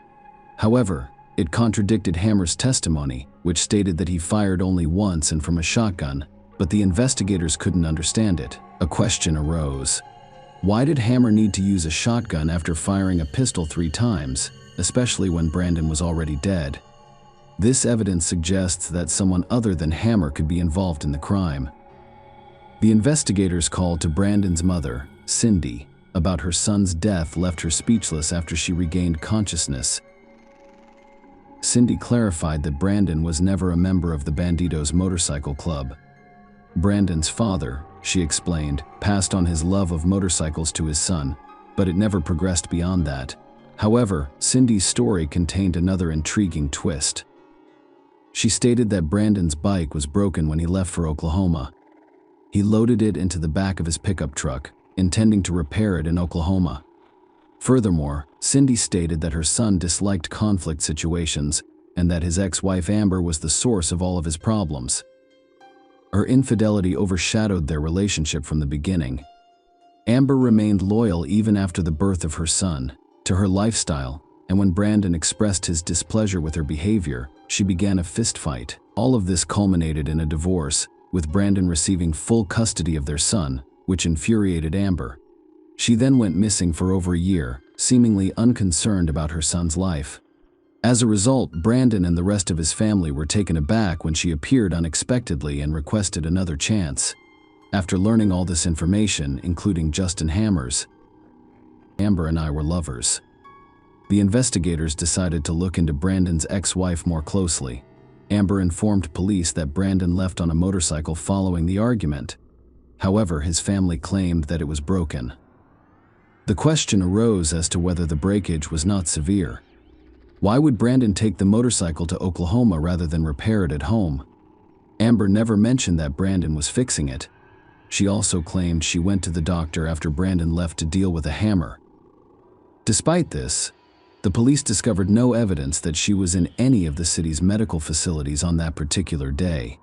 However, it contradicted Hammer's testimony, which stated that he fired only once and from a shotgun, but the investigators couldn't understand it. A question arose. Why did Hammer need to use a shotgun after firing a pistol 3 times, especially when Brandon was already dead? This evidence suggests that someone other than Hammer could be involved in the crime. The investigators called to Brandon's mother, Cindy, about her son's death left her speechless after she regained consciousness. Cindy clarified that Brandon was never a member of the Bandidos motorcycle club. Brandon's father, she explained, passed on his love of motorcycles to his son, but it never progressed beyond that. However, Cindy's story contained another intriguing twist. She stated that Brandon's bike was broken when he left for Oklahoma. He loaded it into the back of his pickup truck, intending to repair it in Oklahoma. Furthermore, Cindy stated that her son disliked conflict situations and that his ex-wife Amber was the source of all of his problems. Her infidelity overshadowed their relationship from the beginning. Amber remained loyal even after the birth of her son, to her lifestyle, and when Brandon expressed his displeasure with her behavior, she began a fistfight. All of this culminated in a divorce, with Brandon receiving full custody of their son, which infuriated Amber. She then went missing for over a year, seemingly unconcerned about her son's life. As a result, Brandon and the rest of his family were taken aback when she appeared unexpectedly and requested another chance. After learning all this information, including Justin Hammer's, Amber and I were lovers. The investigators decided to look into Brandon's ex-wife more closely. Amber informed police that Brandon left on a motorcycle following the argument. However, his family claimed that it was broken. The question arose as to whether the breakage was not severe. Why would Brandon take the motorcycle to Oklahoma rather than repair it at home? Amber never mentioned that Brandon was fixing it. She also claimed she went to the doctor after Brandon left to deal with a hammer. Despite this, the police discovered no evidence that she was in any of the city's medical facilities on that particular day.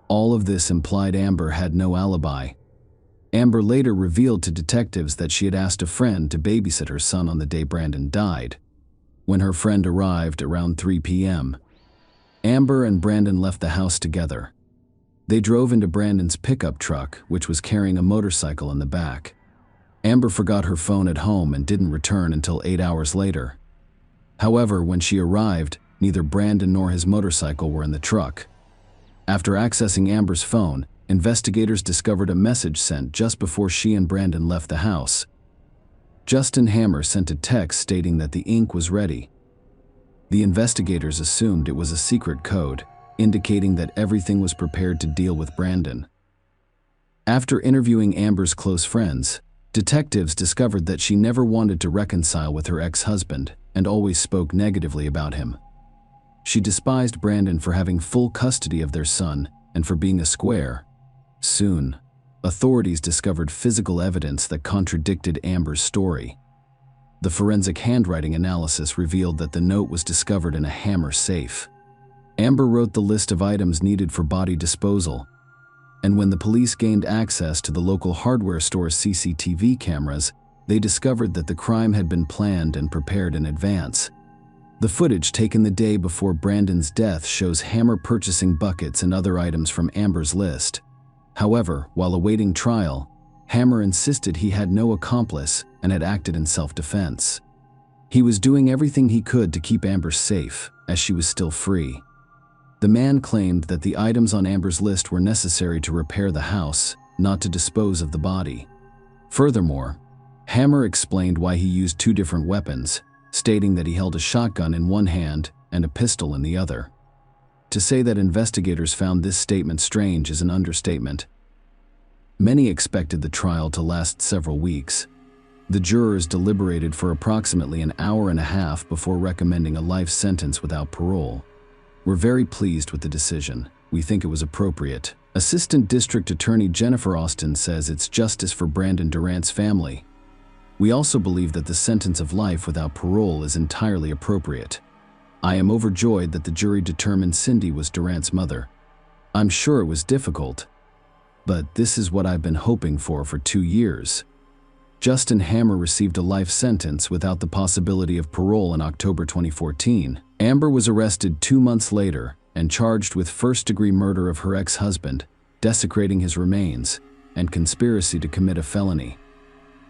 All of this implied Amber had no alibi. Amber later revealed to detectives that she had asked a friend to babysit her son on the day Brandon died. When her friend arrived around 3 p.m., Amber and Brandon left the house together. They drove into Brandon's pickup truck, which was carrying a motorcycle in the back. Amber forgot her phone at home and didn't return until 8 hours later. However, when she arrived, neither Brandon nor his motorcycle were in the truck. After accessing Amber's phone, investigators discovered a message sent just before she and Brandon left the house. Justin Hammer sent a text stating that the ink was ready. The investigators assumed it was a secret code, indicating that everything was prepared to deal with Brandon. After interviewing Amber's close friends, detectives discovered that she never wanted to reconcile with her ex-husband and always spoke negatively about him. She despised Brandon for having full custody of their son and for being a square. Soon, authorities discovered physical evidence that contradicted Amber's story. The forensic handwriting analysis revealed that the note was discovered in a Hammer safe. Amber wrote the list of items needed for body disposal, and when the police gained access to the local hardware store's CCTV cameras, they discovered that the crime had been planned and prepared in advance. The footage taken the day before Brandon's death shows Hammer purchasing buckets and other items from Amber's list. However, while awaiting trial, Hammer insisted he had no accomplice and had acted in self-defense. He was doing everything he could to keep Amber safe, as she was still free. The man claimed that the items on Amber's list were necessary to repair the house, not to dispose of the body. Furthermore, Hammer explained why he used 2 different weapons, stating that he held a shotgun in one hand and a pistol in the other. To say that investigators found this statement strange is an understatement. Many expected the trial to last several weeks. The jurors deliberated for approximately an hour and a half before recommending a life sentence without parole. We're very pleased with the decision. We think it was appropriate. Assistant District Attorney Jennifer Austin says it's justice for Brandon Durant's family. We also believe that the sentence of life without parole is entirely appropriate. I am overjoyed that the jury determined Cindy was Durant's mother. I'm sure it was difficult, but this is what I've been hoping for 2 years. Justin Hammer received a life sentence without the possibility of parole in October 2014. Amber was arrested 2 months later and charged with first-degree murder of her ex-husband, desecrating his remains, and conspiracy to commit a felony.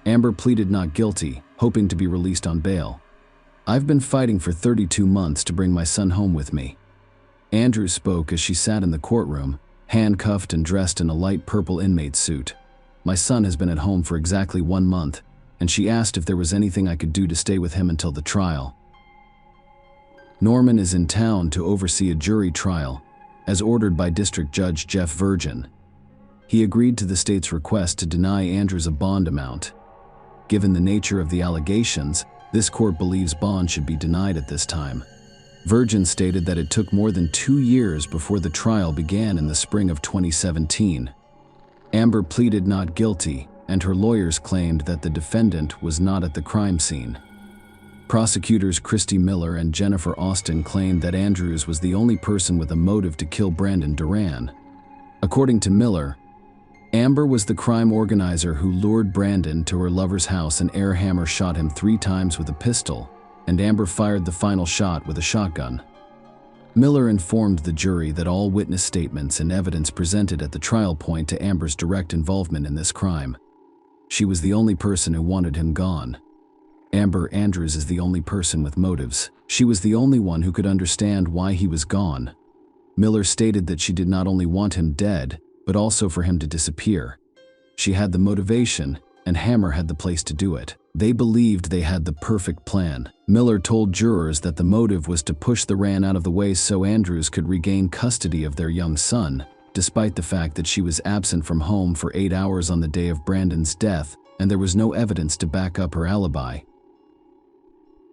Amber pleaded not guilty, hoping to be released on bail. I've been fighting for 32 months to bring my son home with me. Andrews spoke as she sat in the courtroom, handcuffed and dressed in a light purple inmate suit. My son has been at home for exactly 1 month, and she asked if there was anything I could do to stay with him until the trial. Norman is in town to oversee a jury trial, as ordered by District Judge Jeff Virgin. He agreed to the state's request to deny Andrews a bond amount. Given the nature of the allegations, this court believes bond should be denied at this time. Virgin stated that it took more than 2 years before the trial began in the spring of 2017. Amber pleaded not guilty, and her lawyers claimed that the defendant was not at the crime scene. Prosecutors Christy Miller and Jennifer Austin claimed that Andrews was the only person with a motive to kill Brandon Durant. According to Miller, Amber was the crime organizer who lured Brandon to her lover's house and Air Hammer shot him 3 times with a pistol, and Amber fired the final shot with a shotgun. Miller informed the jury that all witness statements and evidence presented at the trial point to Amber's direct involvement in this crime. She was the only person who wanted him gone. Amber Andrews is the only person with motives. She was the only one who could understand why he was gone. Miller stated that she did not only want him dead, but also for him to disappear. She had the motivation, and Hammer had the place to do it. They believed they had the perfect plan. Miller told jurors that the motive was to push the Ran out of the way so Andrews could regain custody of their young son, despite the fact that she was absent from home for 8 hours on the day of Brandon's death, and there was no evidence to back up her alibi.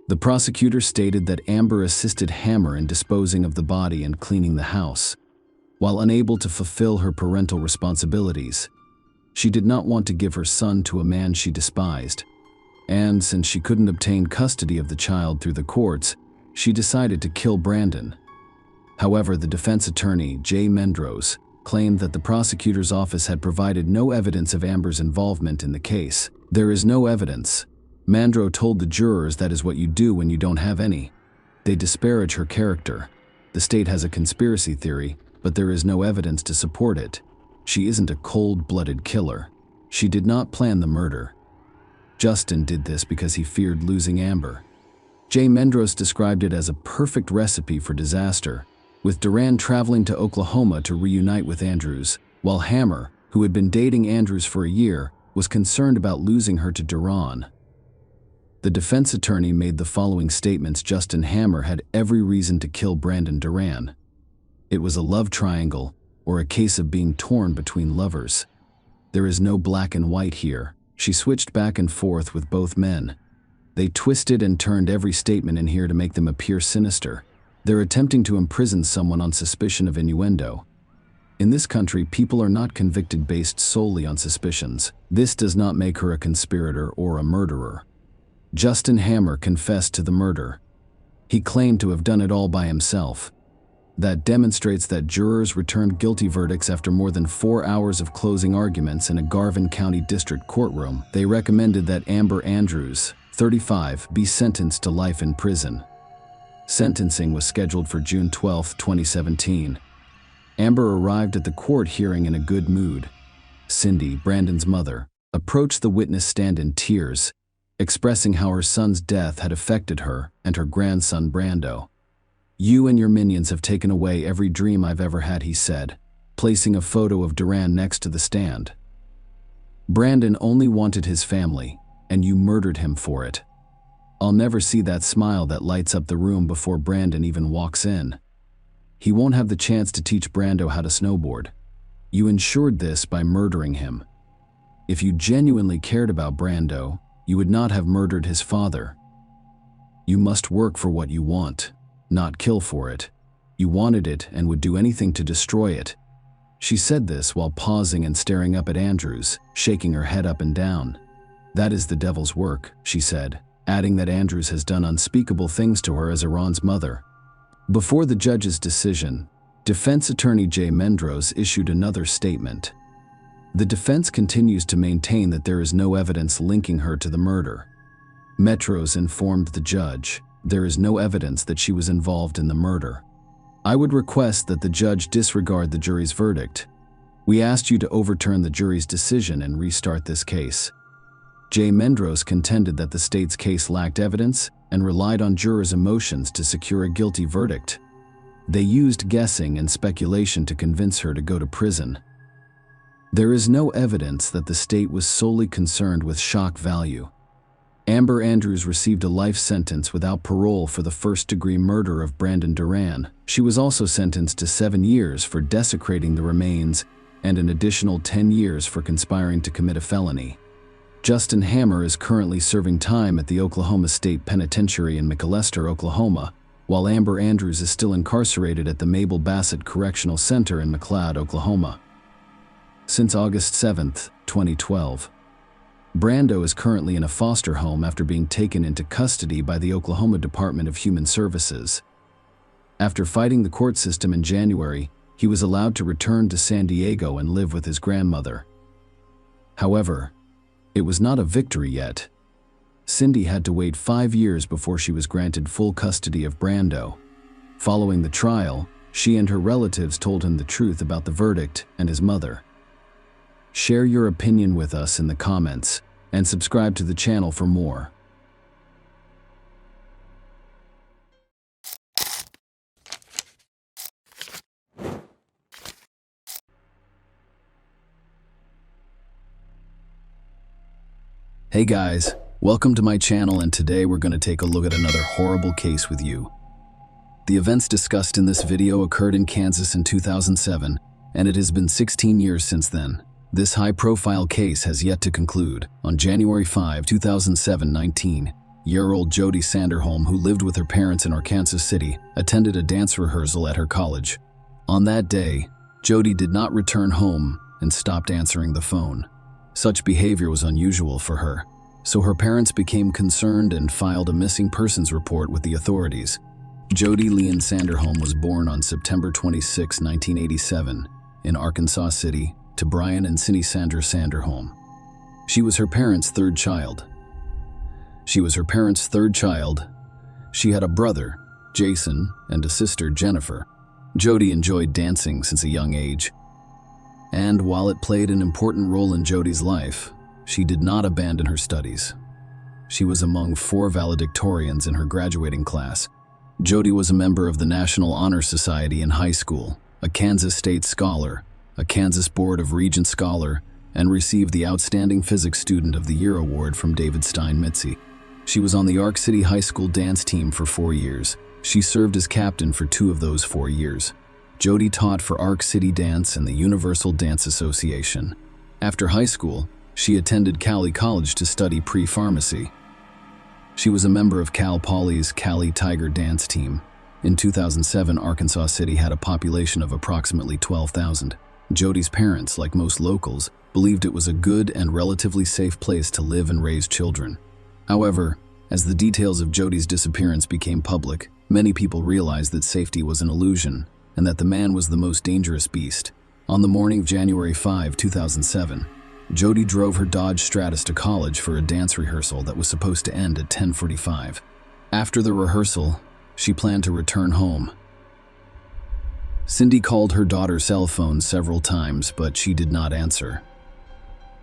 The prosecutor stated that Amber assisted Hammer in disposing of the body and cleaning the house. While unable to fulfill her parental responsibilities, she did not want to give her son to a man she despised. And since she couldn't obtain custody of the child through the courts, she decided to kill Brandon. However, the defense attorney, Jay Mendros, claimed that the prosecutor's office had provided no evidence of Amber's involvement in the case. There is no evidence. Mandro told the jurors that is what you do when you don't have any. They disparage her character. The state has a conspiracy theory, but there is no evidence to support it. She isn't a cold-blooded killer. She did not plan the murder. Justin did this because he feared losing Amber. Jay Mendros described it as a perfect recipe for disaster, with Durant traveling to Oklahoma to reunite with Andrews, while Hammer, who had been dating Andrews for a year, was concerned about losing her to Durant. The defense attorney made the following statements: Justin Hammer had every reason to kill Brandon Durant. It was a love triangle, or a case of being torn between lovers. There is no black and white here. She switched back and forth with both men. They twisted and turned every statement in here to make them appear sinister. They're attempting to imprison someone on suspicion of innuendo. In this country, people are not convicted based solely on suspicions. This does not make her a conspirator or a murderer. Justin Hammer confessed to the murder. He claimed to have done it all by himself. That demonstrates that jurors returned guilty verdicts after more than 4 hours of closing arguments in a Garvin County District courtroom. They recommended that Amber Andrews, 35, be sentenced to life in prison. Sentencing was scheduled for June 12, 2017. Amber arrived at the court hearing in a good mood. Cindy, Brandon's mother, approached the witness stand in tears, expressing how her son's death had affected her and her grandson Brando. "You and your minions have taken away every dream I've ever had," he said, placing a photo of Durant next to the stand. "Brandon only wanted his family, and you murdered him for it. I'll never see that smile that lights up the room before Brandon even walks in. He won't have the chance to teach Brando how to snowboard. You ensured this by murdering him. If you genuinely cared about Brando, you would not have murdered his father. You must work for what you want, not kill for it. You wanted it and would do anything to destroy it. She said this while pausing and staring up at Andrews, shaking her head up and down. That is the devil's work, she said, adding that Andrews has done unspeakable things to her as Iran's mother. Before the judge's decision, defense attorney Jay Mendros issued another statement. The defense continues to maintain that there is no evidence linking her to the murder. Metros informed the judge, there is no evidence that she was involved in the murder. I would request that the judge disregard the jury's verdict. We asked you to overturn the jury's decision and restart this case. Jay Mendros contended that the state's case lacked evidence and relied on jurors' emotions to secure a guilty verdict. They used guessing and speculation to convince her to go to prison. There is no evidence that the state was solely concerned with shock value. Amber Andrews received a life sentence without parole for the first-degree murder of Brandon Duran. She was also sentenced to 7 years for desecrating the remains and an additional 10 years for conspiring to commit a felony. Justin Hammer is currently serving time at the Oklahoma State Penitentiary in McAlester, Oklahoma, while Amber Andrews is still incarcerated at the Mabel Bassett Correctional Center in McLeod, Oklahoma. Since August 7, 2012. Brando is currently in a foster home after being taken into custody by the Oklahoma Department of Human Services. After fighting the court system in January, he was allowed to return to San Diego and live with his grandmother. However, it was not a victory yet. Cindy had to wait 5 years before she was granted full custody of Brando. Following the trial, she and her relatives told him the truth about the verdict and his mother. Share your opinion with us in the comments and subscribe to the channel for more. Hey guys, welcome to my channel, and today we're going to take a look at another horrible case with you. The events discussed in this video occurred in Kansas in 2007, and it has been 16 years since then. This high-profile case has yet to conclude. On January 5, 2007, 19-year-old Jody Sanderholm, who lived with her parents in Arkansas City, attended a dance rehearsal at her college. On that day, Jody did not return home and stopped answering the phone. Such behavior was unusual for her, so her parents became concerned and filed a missing persons report with the authorities. Jody Leanne Sanderholm was born on September 26, 1987, in Arkansas City, to Brian and Cindy Sandra Sanderholm. She was her parents' third child. She had a brother, Jason, and a sister, Jennifer. Jody enjoyed dancing since a young age. And while it played an important role in Jody's life, she did not abandon her studies. She was among 4 valedictorians in her graduating class. Jody was a member of the National Honor Society in high school, a Kansas State Scholar, a Kansas Board of Regents Scholar, and received the Outstanding Physics Student of the Year award from David Stein-Mitzi. She was on the Ark City High School dance team for 4 years. She served as captain for 2 of those 4 years. Jody taught for Ark City Dance and the Universal Dance Association. After high school, she attended Cali College to study pre-pharmacy. She was a member of Cal Poly's Cali Tiger dance team. In 2007, Arkansas City had a population of approximately 12,000. Jody's parents, like most locals, believed it was a good and relatively safe place to live and raise children. However, as the details of Jody's disappearance became public, many people realized that safety was an illusion and that the man was the most dangerous beast. On the morning of January 5, 2007, Jody drove her Dodge Stratus to college for a dance rehearsal that was supposed to end at 10:45. After the rehearsal, she planned to return home. Cindy called her daughter's cell phone several times, but she did not answer,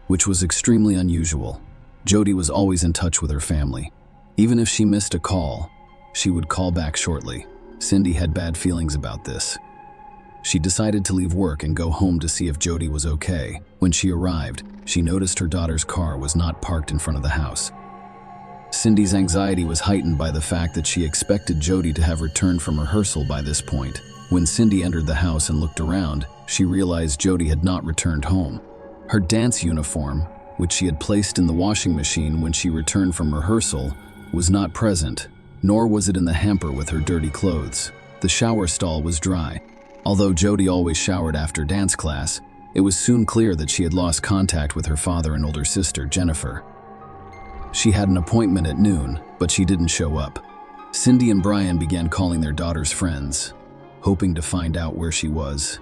which was extremely unusual. Jody was always in touch with her family. Even if she missed a call, she would call back shortly. Cindy had bad feelings about this. She decided to leave work and go home to see if Jody was okay. When she arrived, she noticed her daughter's car was not parked in front of the house. Cindy's anxiety was heightened by the fact that she expected Jody to have returned from rehearsal by this point. When Cindy entered the house and looked around, she realized Jody had not returned home. Her dance uniform, which she had placed in the washing machine when she returned from rehearsal, was not present, nor was it in the hamper with her dirty clothes. The shower stall was dry. Although Jody always showered after dance class, it was soon clear that she had lost contact with her father and older sister, Jennifer. She had an appointment at noon, but she didn't show up. Cindy and Brian began calling their daughter's friends, hoping to find out where she was.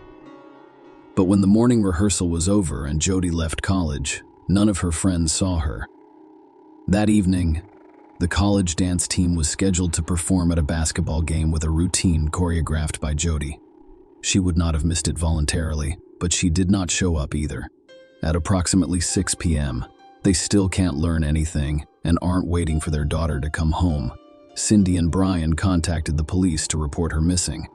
But when the morning rehearsal was over and Jody left college, none of her friends saw her. That evening, the college dance team was scheduled to perform at a basketball game with a routine choreographed by Jody. She would not have missed it voluntarily, but she did not show up either. At approximately 6 p.m., they still can't learn anything and aren't waiting for their daughter to come home. Cindy and Brian contacted the police to report her missing.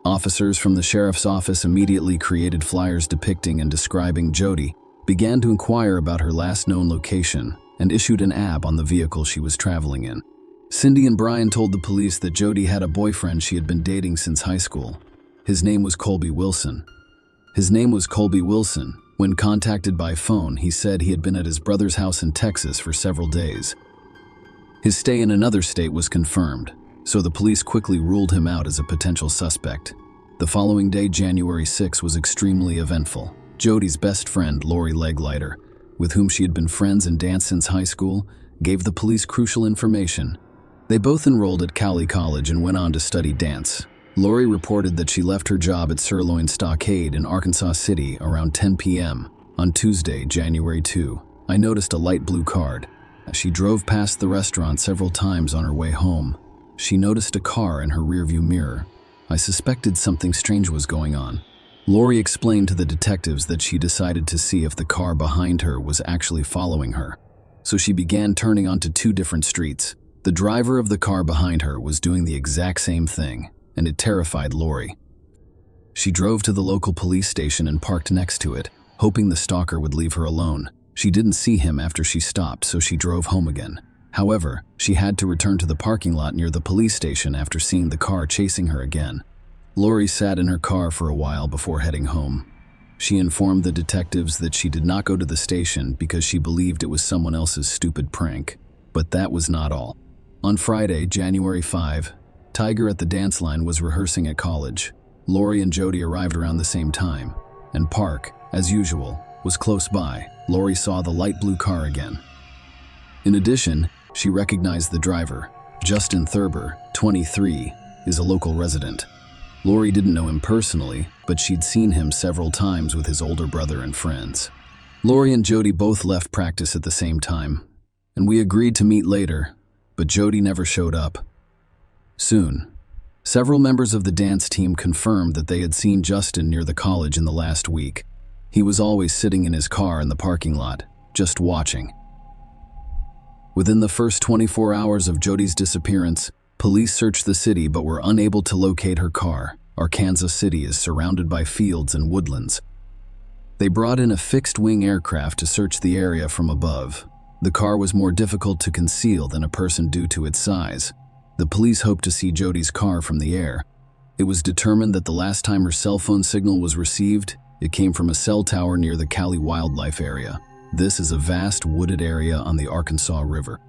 Officers from the sheriff's office immediately created flyers depicting and describing Jody, began to inquire about her last known location, and issued an ab on the vehicle she was traveling in. Cindy and Brian told the police that Jody had a boyfriend she had been dating since high school. His name was Colby Wilson. When contacted by phone, he said he had been at his brother's house in Texas for several days. His stay in another state was confirmed, so the police quickly ruled him out as a potential suspect. The following day, January 6, was extremely eventful. Jody's best friend, Lori Leglighter, with whom she had been friends and danced since high school, gave the police crucial information. They both enrolled at Cowley College and went on to study dance. Lori reported that she left her job at Sirloin Stockade in Arkansas City around 10 p.m. On Tuesday, January 2, I noticed a light blue card. As she drove past the restaurant several times on her way home, she noticed a car in her rearview mirror. I suspected something strange was going on. Lori explained to the detectives that she decided to see if the car behind her was actually following her. So she began turning onto 2 different streets. The driver of the car behind her was doing the exact same thing, and it terrified Lori. She drove to the local police station and parked next to it, hoping the stalker would leave her alone. She didn't see him after she stopped, so she drove home again. However, she had to return to the parking lot near the police station after seeing the car chasing her again. Lori sat in her car for a while before heading home. She informed the detectives that she did not go to the station because she believed it was someone else's stupid prank. But that was not all. On Friday, January 5, Tiger at the dance line was rehearsing at college. Lori and Jody arrived around the same time, and Park, as usual, was close by. Lori saw the light blue car again. In addition, she recognized the driver. Justin Thurber, 23, is a local resident. Lori didn't know him personally, but she'd seen him several times with his older brother and friends. Lori and Jody both left practice at the same time, and we agreed to meet later, but Jody never showed up. Soon, several members of the dance team confirmed that they had seen Justin near the college in the last week. He was always sitting in his car in the parking lot, just watching. Within the first 24 hours of Jody's disappearance, police searched the city but were unable to locate her car. Arkansas City is surrounded by fields and woodlands. They brought in a fixed-wing aircraft to search the area from above. The car was more difficult to conceal than a person due to its size. The police hoped to see Jody's car from the air. It was determined that the last time her cell phone signal was received, it came from a cell tower near the Cowley Wildlife Area. This is a vast wooded area on the Arkansas River.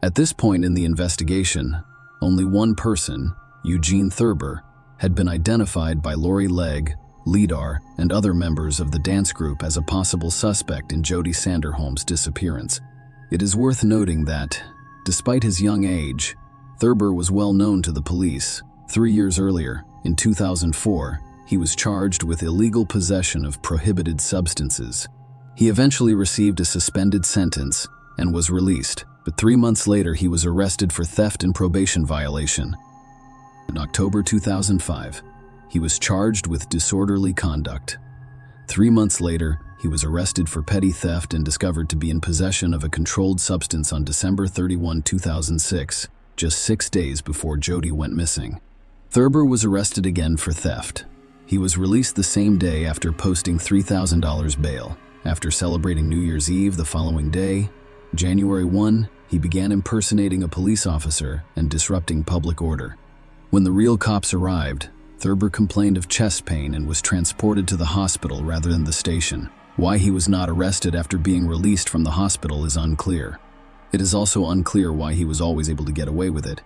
At this point in the investigation, only one person, Eugene Thurber, had been identified by Lori Legg, Lidar, and other members of the dance group as a possible suspect in Jody Sanderholm's disappearance. It is worth noting that, despite his young age, Thurber was well known to the police. 3 years earlier, in 2004, he was charged with illegal possession of prohibited substances. He eventually received a suspended sentence and was released, but 3 months later he was arrested for theft and probation violation. In October 2005, he was charged with disorderly conduct. 3 months later, he was arrested for petty theft and discovered to be in possession of a controlled substance on December 31, 2006, just 6 days before Jody went missing. Thurber was arrested again for theft. He was released the same day after posting $3,000 bail. After celebrating New Year's Eve the following day, January 1, he began impersonating a police officer and disrupting public order. When the real cops arrived, Thurber complained of chest pain and was transported to the hospital rather than the station. Why he was not arrested after being released from the hospital is unclear. It is also unclear why he was always able to get away with it.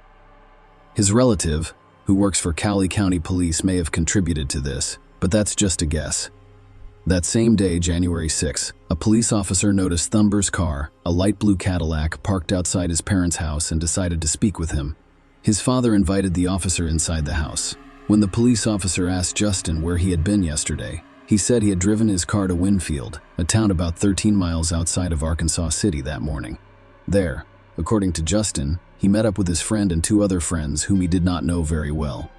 His relative, who works for Cali County Police, may have contributed to this, but that's just a guess. That same day, January 6, a police officer noticed Thurber's car, a light blue Cadillac, parked outside his parents' house and decided to speak with him. His father invited the officer inside the house. When the police officer asked Justin where he had been yesterday, he said he had driven his car to Winfield, a town about 13 miles outside of Arkansas City that morning. There, according to Justin, he met up with his friend and 2 other friends whom he did not know very well.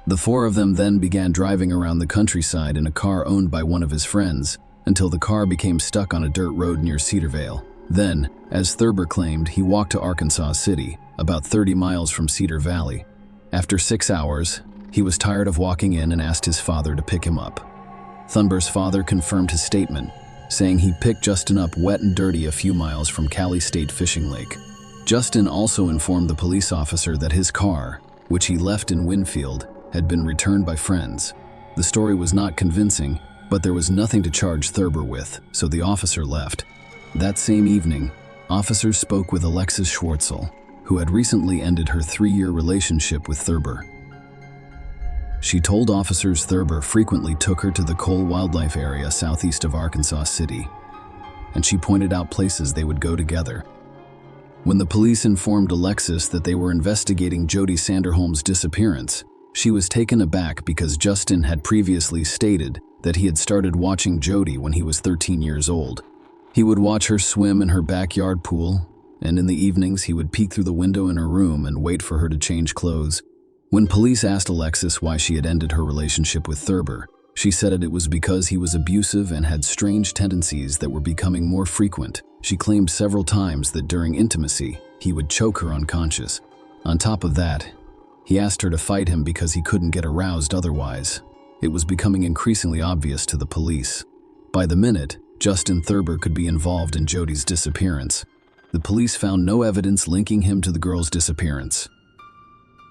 The 4 of them then began driving around the countryside in a car owned by one of his friends until the car became stuck on a dirt road near Cedarvale. Then, as Thurber claimed, he walked to Arkansas City, about 30 miles from Cedar Valley. After 6 hours, he was tired of walking in and asked his father to pick him up. Thurber's father confirmed his statement, saying he picked Justin up wet and dirty a few miles from Cali State Fishing Lake. Justin also informed the police officer that his car, which he left in Winfield, had been returned by friends. The story was not convincing, but there was nothing to charge Thurber with, so the officer left. That same evening, officers spoke with Alexis Schwartzel, who had recently ended her 3-year relationship with Thurber. She told officers Thurber frequently took her to the Cole Wildlife Area southeast of Arkansas City, and she pointed out places they would go together. When the police informed Alexis that they were investigating Jody Sanderholm's disappearance, she was taken aback because Justin had previously stated that he had started watching Jody when he was 13 years old. He would watch her swim in her backyard pool, and in the evenings he would peek through the window in her room and wait for her to change clothes. When police asked Alexis why she had ended her relationship with Thurber, she said it was because he was abusive and had strange tendencies that were becoming more frequent. She claimed several times that during intimacy, he would choke her unconscious. On top of that, he asked her to fight him because he couldn't get aroused otherwise. It was becoming increasingly obvious to the police. By the minute, Justin Thurber could be involved in Jody's disappearance. The police found no evidence linking him to the girl's disappearance.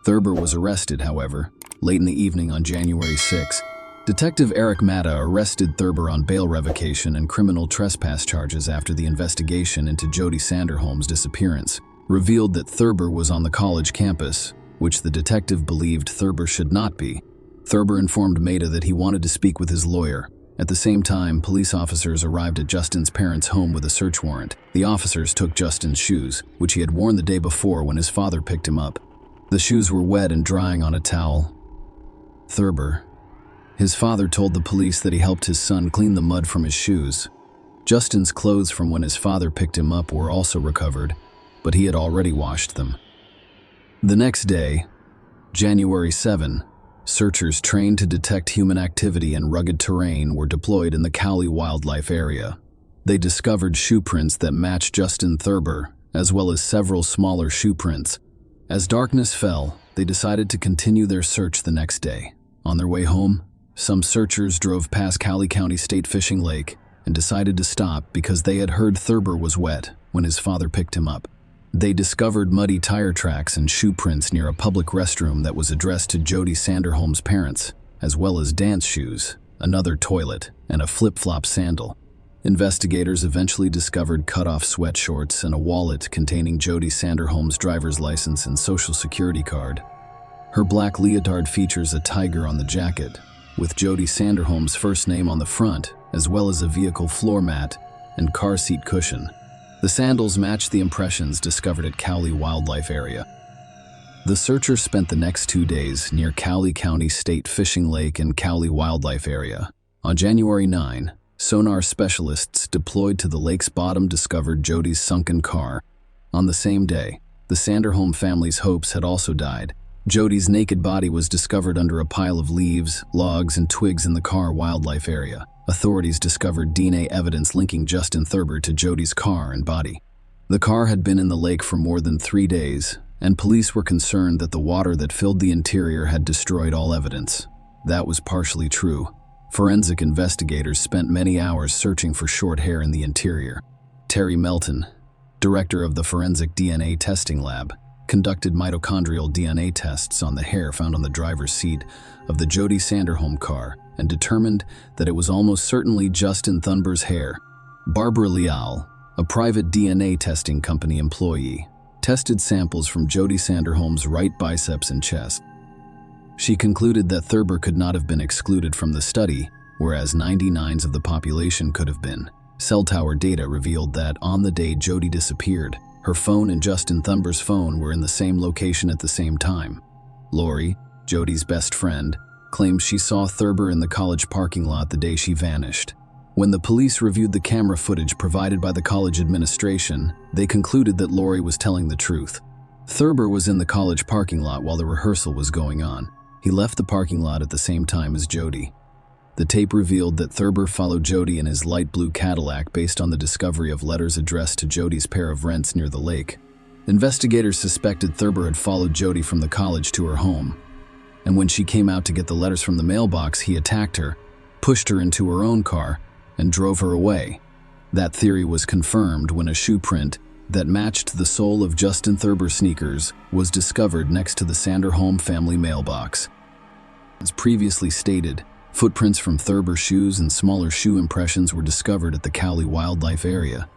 Thurber was arrested, however, late in the evening on January 6. Detective Eric Matta arrested Thurber on bail revocation and criminal trespass charges after the investigation into Jody Sanderholm's disappearance revealed that Thurber was on the college campus, which the detective believed Thurber should not be. Thurber informed Matta that he wanted to speak with his lawyer. At the same time, police officers arrived at Justin's parents' home with a search warrant. The officers took Justin's shoes, which he had worn the day before when his father picked him up. The shoes were wet and drying on a towel. Thurber, his father, told the police that he helped his son clean the mud from his shoes. Justin's clothes from when his father picked him up were also recovered, but he had already washed them. The next day, January 7, searchers trained to detect human activity in rugged terrain were deployed in the Cowley Wildlife Area. They discovered shoe prints that matched Justin Thurber, as well as several smaller shoe prints. As darkness fell, they decided to continue their search the next day. On their way home, some searchers drove past Cowley County State Fishing Lake and decided to stop because they had heard Thurber was wet when his father picked him up. They discovered muddy tire tracks and shoe prints near a public restroom that was addressed to Jody Sanderholm's parents, as well as dance shoes, another toilet, and a flip-flop sandal. Investigators eventually discovered cut-off sweatshorts and a wallet containing Jody Sanderholm's driver's license and social security card. Her black leotard features a tiger on the jacket, with Jody Sanderholm's first name on the front, as well as a vehicle floor mat and car seat cushion. The sandals matched the impressions discovered at Cowley Wildlife Area. The searchers spent the next 2 days near Cowley County State Fishing Lake and Cowley Wildlife Area. On January 9, sonar specialists deployed to the lake's bottom discovered Jody's sunken car. On the same day, the Sanderholm family's hopes had also died. Jody's naked body was discovered under a pile of leaves, logs, and twigs in the Carr Wildlife Area. Authorities discovered DNA evidence linking Justin Thurber to Jody's car and body. The car had been in the lake for more than 3 days, and police were concerned that the water that filled the interior had destroyed all evidence. That was partially true. Forensic investigators spent many hours searching for short hair in the interior. Terry Melton, director of the Forensic DNA Testing Lab, conducted mitochondrial DNA tests on the hair found on the driver's seat of the Jody Sanderholm car and determined that it was almost certainly Justin Thunber's hair. Barbara Leal, a private DNA testing company employee, tested samples from Jody Sanderholm's right biceps and chest. She concluded that Thurber could not have been excluded from the study, whereas 99% of the population could have been. Cell tower data revealed that on the day Jody disappeared, her phone and Justin Thunber's phone were in the same location at the same time. Lori, Jody's best friend, claims she saw Thurber in the college parking lot the day she vanished. When the police reviewed the camera footage provided by the college administration, they concluded that Lori was telling the truth. Thurber was in the college parking lot while the rehearsal was going on. He left the parking lot at the same time as Jody. The tape revealed that Thurber followed Jody in his light blue Cadillac based on the discovery of letters addressed to Jody's pair of rents near the lake. Investigators suspected Thurber had followed Jody from the college to her home, and when she came out to get the letters from the mailbox, he attacked her, pushed her into her own car, and drove her away. That theory was confirmed when a shoe print that matched the sole of Justin Thurber's sneakers was discovered next to the Sanderholm family mailbox. As previously stated, footprints from Thurber's shoes and smaller shoe impressions were discovered at the Cowley Wildlife Area.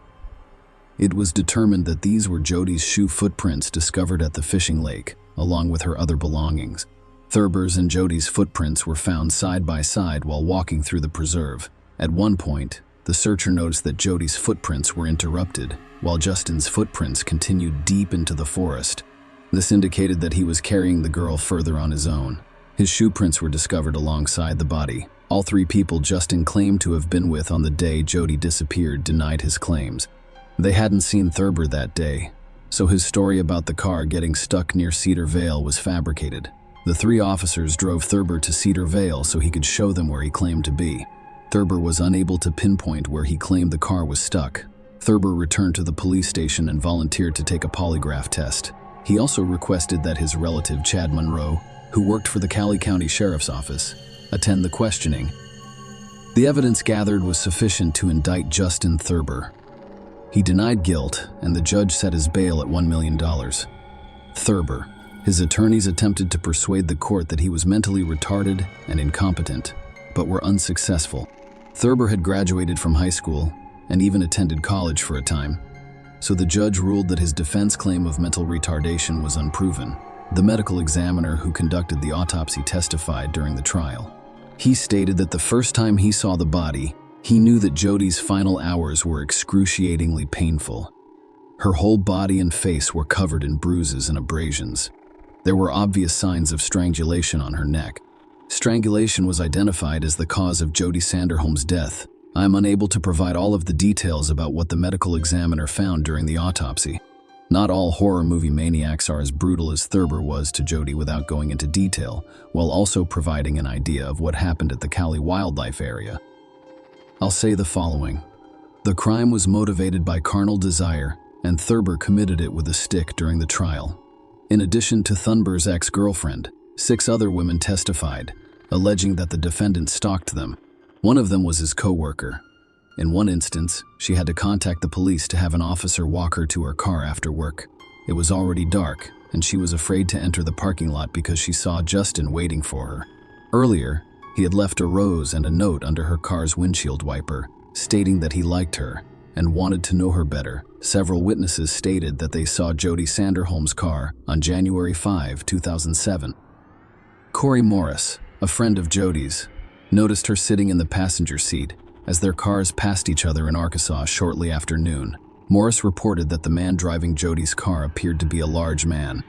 It was determined that these were Jody's shoe footprints discovered at the fishing lake, along with her other belongings. Thurber's and Jody's footprints were found side by side while walking through the preserve. At one point, the searcher noticed that Jody's footprints were interrupted, while Justin's footprints continued deep into the forest. This indicated that he was carrying the girl further on his own. His shoe prints were discovered alongside the body. All three people Justin claimed to have been with on the day Jody disappeared denied his claims. They hadn't seen Thurber that day, so his story about the car getting stuck near Cedar Vale was fabricated. The three officers drove Thurber to Cedar Vale so he could show them where he claimed to be. Thurber was unable to pinpoint where he claimed the car was stuck. Thurber returned to the police station and volunteered to take a polygraph test. He also requested that his relative Chad Monroe, who worked for the Cowley County Sheriff's Office, attend the questioning. The evidence gathered was sufficient to indict Justin Thurber. He denied guilt, and the judge set his bail at $1 million. Thurber. His attorneys attempted to persuade the court that he was mentally retarded and incompetent, but were unsuccessful. Thurber had graduated from high school and even attended college for a time, so the judge ruled that his defense claim of mental retardation was unproven. The medical examiner who conducted the autopsy testified during the trial. He stated that the first time he saw the body, he knew that Jody's final hours were excruciatingly painful. Her whole body and face were covered in bruises and abrasions. There were obvious signs of strangulation on her neck. Strangulation was identified as the cause of Jody Sanderholm's death. I am unable to provide all of the details about what the medical examiner found during the autopsy. Not all horror movie maniacs are as brutal as Thurber was to Jody without going into detail, while also providing an idea of what happened at the Cowley Wildlife Area. I'll say the following. The crime was motivated by carnal desire, and Thurber committed it with a stick during the trial. In addition to Thunber's ex-girlfriend, 6 other women testified, alleging that the defendant stalked them. One of them was his co-worker. In one instance, she had to contact the police to have an officer walk her to her car after work. It was already dark, and she was afraid to enter the parking lot because she saw Justin waiting for her. Earlier, he had left a rose and a note under her car's windshield wiper, stating that he liked her and wanted to know her better. Several witnesses stated that they saw Jody Sanderholm's car on January 5, 2007. Corey Morris, a friend of Jody's, noticed her sitting in the passenger seat as their cars passed each other in Arkansas shortly after noon. Morris reported that the man driving Jody's car appeared to be a large man.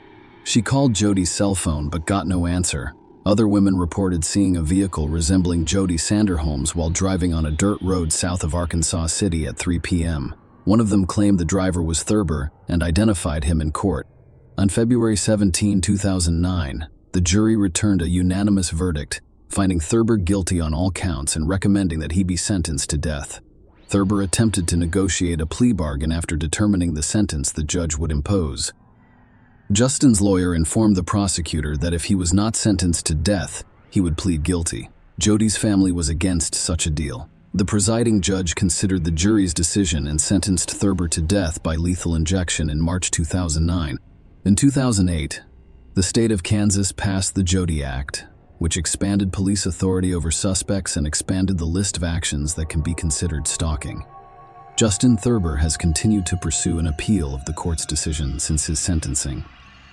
She called Jody's cell phone but got no answer. Other women reported seeing a vehicle resembling Jody Sanderholm's while driving on a dirt road south of Arkansas City at 3 p.m. One of them claimed the driver was Thurber and identified him in court. On February 17, 2009, the jury returned a unanimous verdict, finding Thurber guilty on all counts and recommending that he be sentenced to death. Thurber attempted to negotiate a plea bargain after determining the sentence the judge would impose. Justin's lawyer informed the prosecutor that if he was not sentenced to death, he would plead guilty. Jody's family was against such a deal. The presiding judge considered the jury's decision and sentenced Thurber to death by lethal injection in March 2009. In 2008, the state of Kansas passed the Jody Act, which expanded police authority over suspects and expanded the list of actions that can be considered stalking. Justin Thurber has continued to pursue an appeal of the court's decision since his sentencing.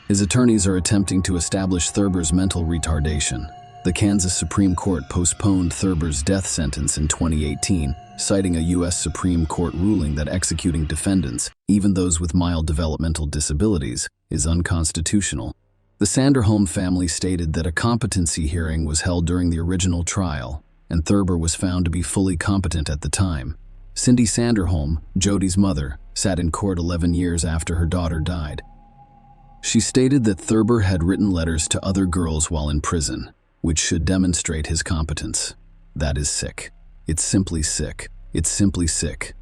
His attorneys are attempting to establish Thurber's mental retardation. The Kansas Supreme Court postponed Thurber's death sentence in 2018, citing a U.S. Supreme Court ruling that executing defendants, even those with mild developmental disabilities, is unconstitutional. The Sanderholm family stated that a competency hearing was held during the original trial, and Thurber was found to be fully competent at the time. Cindy Sanderholm, Jody's mother, sat in court 11 years after her daughter died. She stated that Thurber had written letters to other girls while in prison, which should demonstrate his competence. That is sick. It's simply sick. It's simply sick.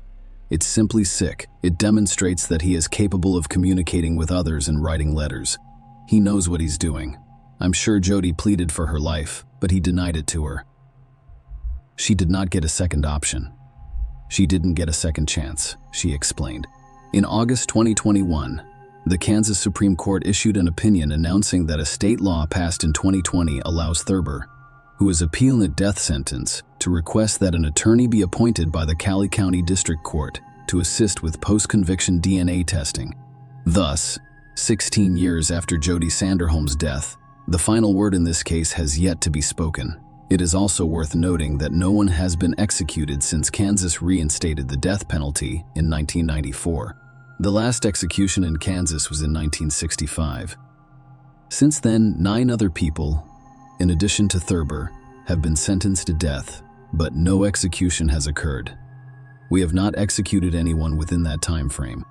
It's simply sick. It demonstrates that he is capable of communicating with others and writing letters. He knows what he's doing. I'm sure Jody pleaded for her life, but he denied it to her. She did not get a second option. She didn't get a second chance, she explained. In August 2021, the Kansas Supreme Court issued an opinion announcing that a state law passed in 2020 allows Thurber, who is appealing a death sentence, to request that an attorney be appointed by the Cali County District Court to assist with post-conviction DNA testing. Thus, 16 years after Jody Sanderholm's death, the final word in this case has yet to be spoken. It is also worth noting that no one has been executed since Kansas reinstated the death penalty in 1994. The last execution in Kansas was in 1965. Since then, 9 other people, in addition to Thurber, have been sentenced to death, but no execution has occurred. We have not executed anyone within that time frame.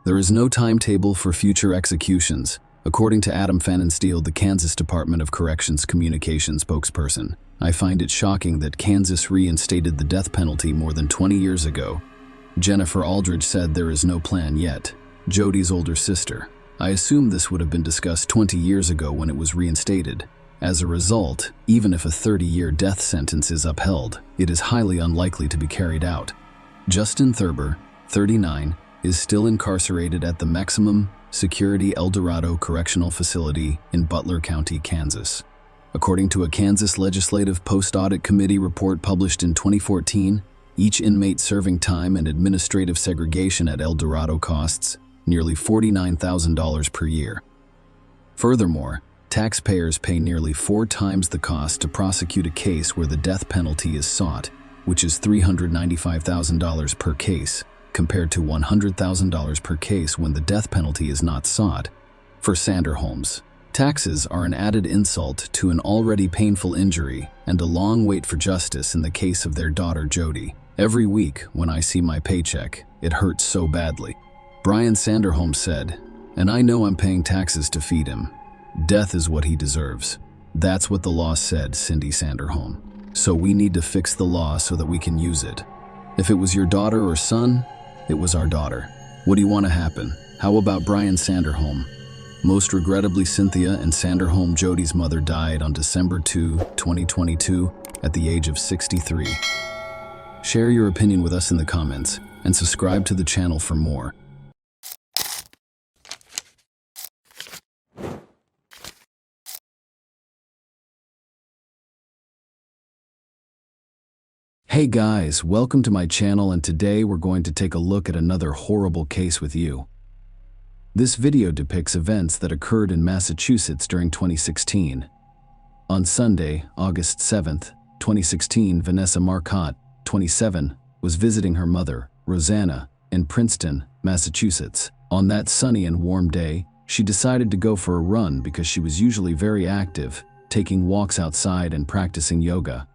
There is no timetable for future executions, according to Adam Pfannenstiel, the Kansas Department of Corrections communications spokesperson. I find it shocking that Kansas reinstated the death penalty more than 20 years ago. Jennifer Aldridge said there is no plan yet. Jody's older sister. I assume this would have been discussed 20 years ago when it was reinstated. As a result, even if a 30-year death sentence is upheld, it is highly unlikely to be carried out. Justin Thurber, 39, is still incarcerated at the Maximum Security El Dorado Correctional Facility in Butler County, Kansas. According to a Kansas Legislative Post-Audit Committee report published in 2014, each inmate serving time and administrative segregation at El Dorado costs nearly $49,000 per year. Furthermore, taxpayers pay nearly 4 times the cost to prosecute a case where the death penalty is sought, which is $395,000 per case, compared to $100,000 per case when the death penalty is not sought. For Sanderholms, taxes are an added insult to an already painful injury and a long wait for justice in the case of their daughter Jody. Every week, when I see my paycheck, it hurts so badly. Brian Sanderholm said, and I know I'm paying taxes to feed him. Death is what he deserves. That's what the law said, Cindy Sanderholm. So we need to fix the law so that we can use it. If it was your daughter or son, it was our daughter. What do you want to happen? How about Brian Sanderholm? Most regrettably, Cynthia and Sanderholm, Jody's mother, died on December 2, 2022, at the age of 63. Share your opinion with us in the comments, and subscribe to the channel for more. Hey guys, welcome to my channel, and today we're going to take a look at another horrible case with you. This video depicts events that occurred in Massachusetts during 2016. On Sunday, August 7th, 2016, Vanessa Marcotte, 27, was visiting her mother, Rosanna, in Princeton, Massachusetts. On that sunny and warm day, she decided to go for a run because she was usually very active, taking walks outside and practicing yoga.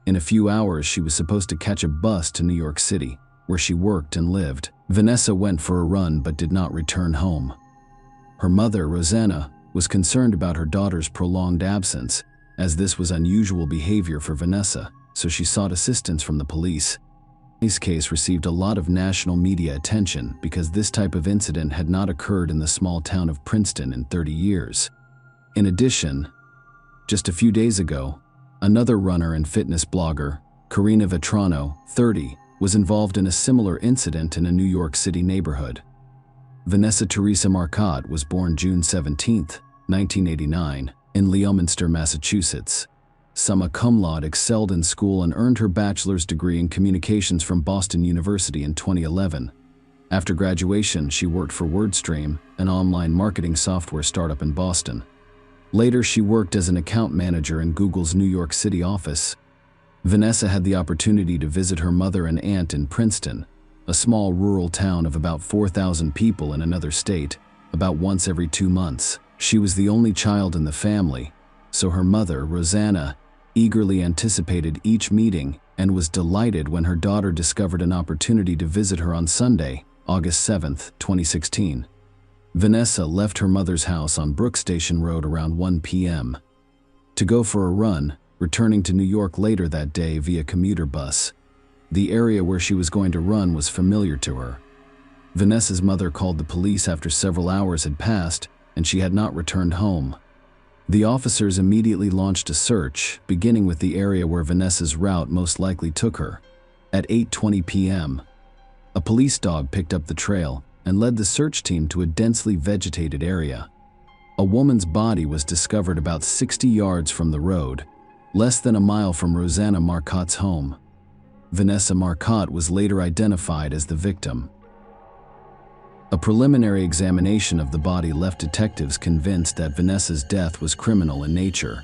In a few hours, she was supposed to catch a bus to New York City, where she worked and lived. Vanessa went for a run but did not return home. Her mother, Rosanna, was concerned about her daughter's prolonged absence, as this was unusual behavior for Vanessa, so she sought assistance from the police. This case received a lot of national media attention because this type of incident had not occurred in the small town of Princeton in 30 years. In addition, just a few days ago, another runner and fitness blogger, Karina Vetrano, 30, was involved in a similar incident in a New York City neighborhood. Vanessa Teresa Marcotte was born June 17, 1989, in Leominster, Massachusetts. Summa cum laude, excelled in school and earned her bachelor's degree in communications from Boston University in 2011. After graduation, she worked for WordStream, an online marketing software startup in Boston. Later, she worked as an account manager in Google's New York City office. Vanessa had the opportunity to visit her mother and aunt in Princeton, a small rural town of about 4,000 people in another state, about once every 2 months. She was the only child in the family, so her mother, Rosanna, eagerly anticipated each meeting and was delighted when her daughter discovered an opportunity to visit her on Sunday, August 7, 2016. Vanessa left her mother's house on Brook Station Road around 1 p.m. to go for a run, returning to New York later that day via commuter bus. The area where she was going to run was familiar to her. Vanessa's mother called the police after several hours had passed and she had not returned home. The officers immediately launched a search, beginning with the area where Vanessa's route most likely took her. At 8:20 p.m., a police dog picked up the trail and led the search team to a densely vegetated area. A woman's body was discovered about 60 yards from the road, less than a mile from Rosanna Marcotte's home. Vanessa Marcotte was later identified as the victim. A preliminary examination of the body left detectives convinced that Vanessa's death was criminal in nature.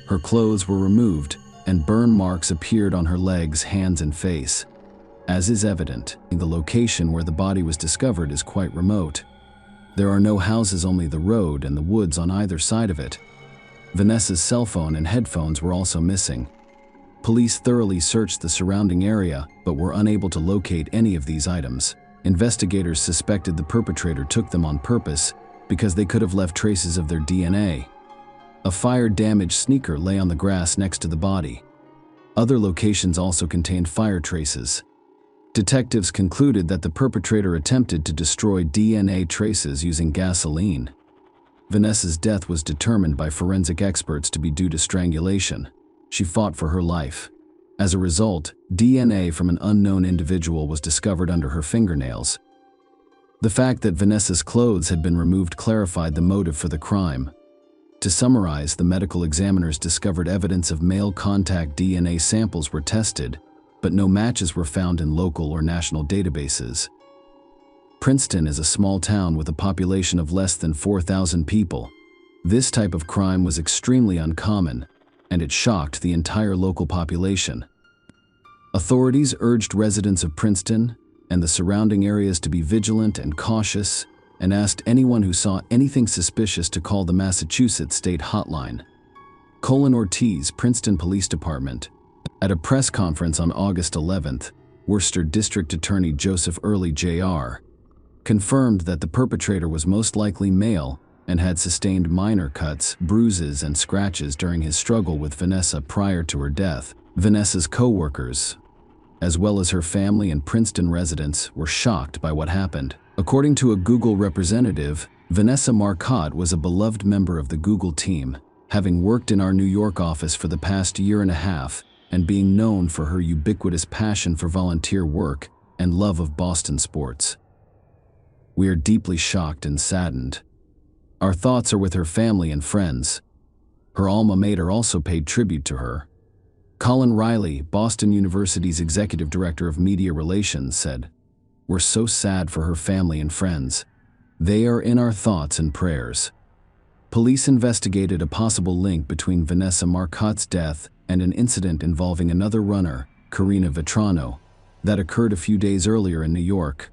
Her clothes were removed, and burn marks appeared on her legs, hands, and face. As is evident, the location where the body was discovered is quite remote. There are no houses, only the road and the woods on either side of it. Vanessa's cell phone and headphones were also missing. Police thoroughly searched the surrounding area, but were unable to locate any of these items. Investigators suspected the perpetrator took them on purpose because they could have left traces of their DNA. A fire-damaged sneaker lay on the grass next to the body. Other locations also contained fire traces. Detectives concluded that the perpetrator attempted to destroy DNA traces using gasoline. Vanessa's death was determined by forensic experts to be due to strangulation. She fought for her life. As a result, DNA from an unknown individual was discovered under her fingernails. The fact that Vanessa's clothes had been removed clarified the motive for the crime. To summarize, the medical examiners discovered evidence of male contact. DNA samples were tested, but no matches were found in local or national databases. Princeton is a small town with a population of less than 4,000 people. This type of crime was extremely uncommon, and it shocked the entire local population. Authorities urged residents of Princeton and the surrounding areas to be vigilant and cautious, and asked anyone who saw anything suspicious to call the Massachusetts State Hotline. Colin Ortiz, Princeton Police Department. At a press conference on August 11th, Worcester District Attorney Joseph Early Jr. confirmed that the perpetrator was most likely male and had sustained minor cuts, bruises, and scratches during his struggle with Vanessa prior to her death. Vanessa's co-workers, as well as her family and Princeton residents, were shocked by what happened. According to a Google representative, Vanessa Marcotte was a beloved member of the Google team, having worked in our New York office for the past year and a half and being known for her ubiquitous passion for volunteer work and love of Boston sports. We are deeply shocked and saddened. Our thoughts are with her family and friends. Her alma mater also paid tribute to her. Colin Riley, Boston University's Executive Director of Media Relations, said, "We're so sad for her family and friends. They are in our thoughts and prayers." Police investigated a possible link between Vanessa Marcotte's death and an incident involving another runner, Karina Vetrano, that occurred a few days earlier in New York.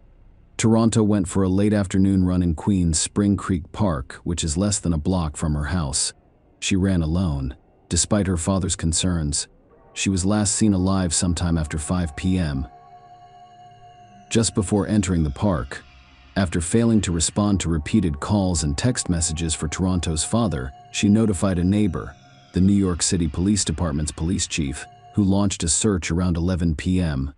Toronto went for a late afternoon run in Queens Spring Creek Park, which is less than a block from her house. She ran alone, despite her father's concerns. She was last seen alive sometime after 5 p.m. Just before entering the park, after failing to respond to repeated calls and text messages for Toronto's father, she notified a neighbor, the New York City Police Department's police chief, who launched a search around 11 p.m.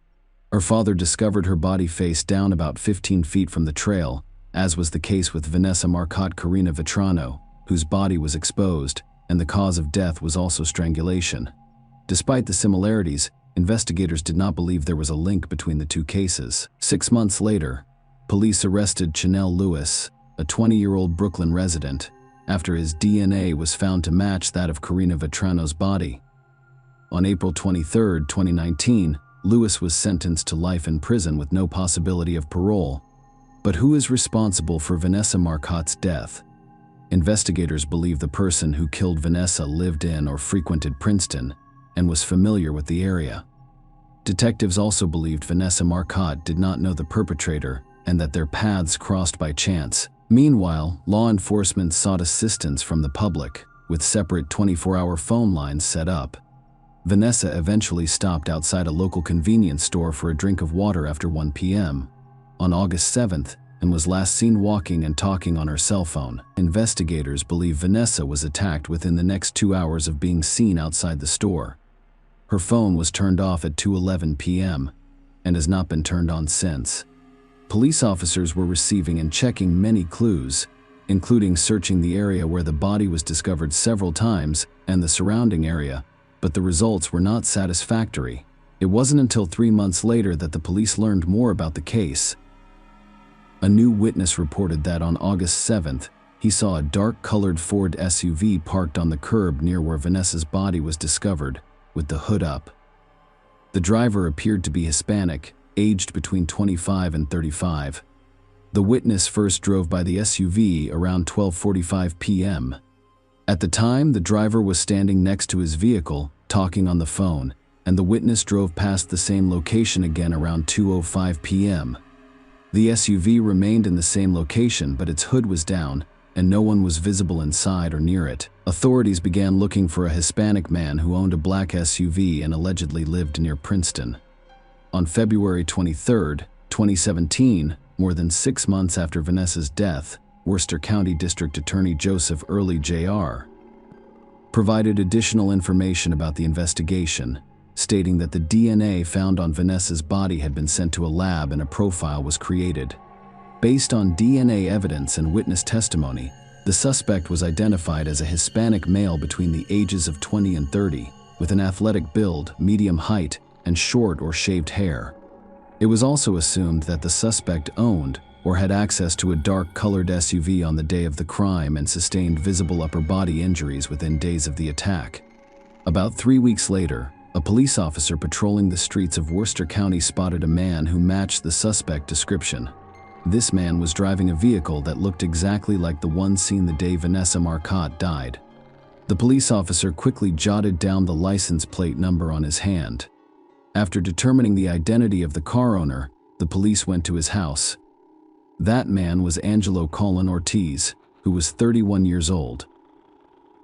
Her father discovered her body face down about 15 feet from the trail, as was the case with Vanessa Marcotte Karina Vetrano, whose body was exposed, and the cause of death was also strangulation. Despite the similarities, investigators did not believe there was a link between the two cases. 6 months later, police arrested Chanel Lewis, a 20-year-old Brooklyn resident, after his DNA was found to match that of Karina Vetrano's body. On April 23, 2019, Lewis was sentenced to life in prison with no possibility of parole. But who is responsible for Vanessa Marcotte's death? Investigators believe the person who killed Vanessa lived in or frequented Princeton and was familiar with the area. Detectives also believed Vanessa Marcotte did not know the perpetrator and that their paths crossed by chance. Meanwhile, law enforcement sought assistance from the public, with separate 24-hour phone lines set up. Vanessa eventually stopped outside a local convenience store for a drink of water after 1 p.m. on August 7th and was last seen walking and talking on her cell phone. Investigators believe Vanessa was attacked within the next 2 hours of being seen outside the store. Her phone was turned off at 2:11 p.m. and has not been turned on since. Police officers were receiving and checking many clues, including searching the area where the body was discovered several times and the surrounding area, but the results were not satisfactory. It wasn't until 3 months later that the police learned more about the case. A new witness reported that on August 7th, he saw a dark-colored Ford SUV parked on the curb near where Vanessa's body was discovered, with the hood up. The driver appeared to be Hispanic, aged between 25 and 35. The witness first drove by the SUV around 12:45 p.m. At the time, the driver was standing next to his vehicle, talking on the phone, and the witness drove past the same location again around 2:05 p.m. The SUV remained in the same location, but its hood was down, and no one was visible inside or near it. Authorities began looking for a Hispanic man who owned a black SUV and allegedly lived near Princeton. On February 23, 2017, more than 6 months after Vanessa's death, Worcester County District Attorney Joseph Early Jr. provided additional information about the investigation, stating that the DNA found on Vanessa's body had been sent to a lab and a profile was created. Based on DNA evidence and witness testimony, the suspect was identified as a Hispanic male between the ages of 20 and 30, with an athletic build, medium height, and short or shaved hair. It was also assumed that the suspect owned or had access to a dark-colored SUV on the day of the crime and sustained visible upper body injuries within days of the attack. About 3 weeks later, a police officer patrolling the streets of Worcester County spotted a man who matched the suspect description. This man was driving a vehicle that looked exactly like the one seen the day Vanessa Marcotte died. The police officer quickly jotted down the license plate number on his hand. After determining the identity of the car owner, the police went to his house. That man was Angelo Colin Ortiz, who was 31 years old.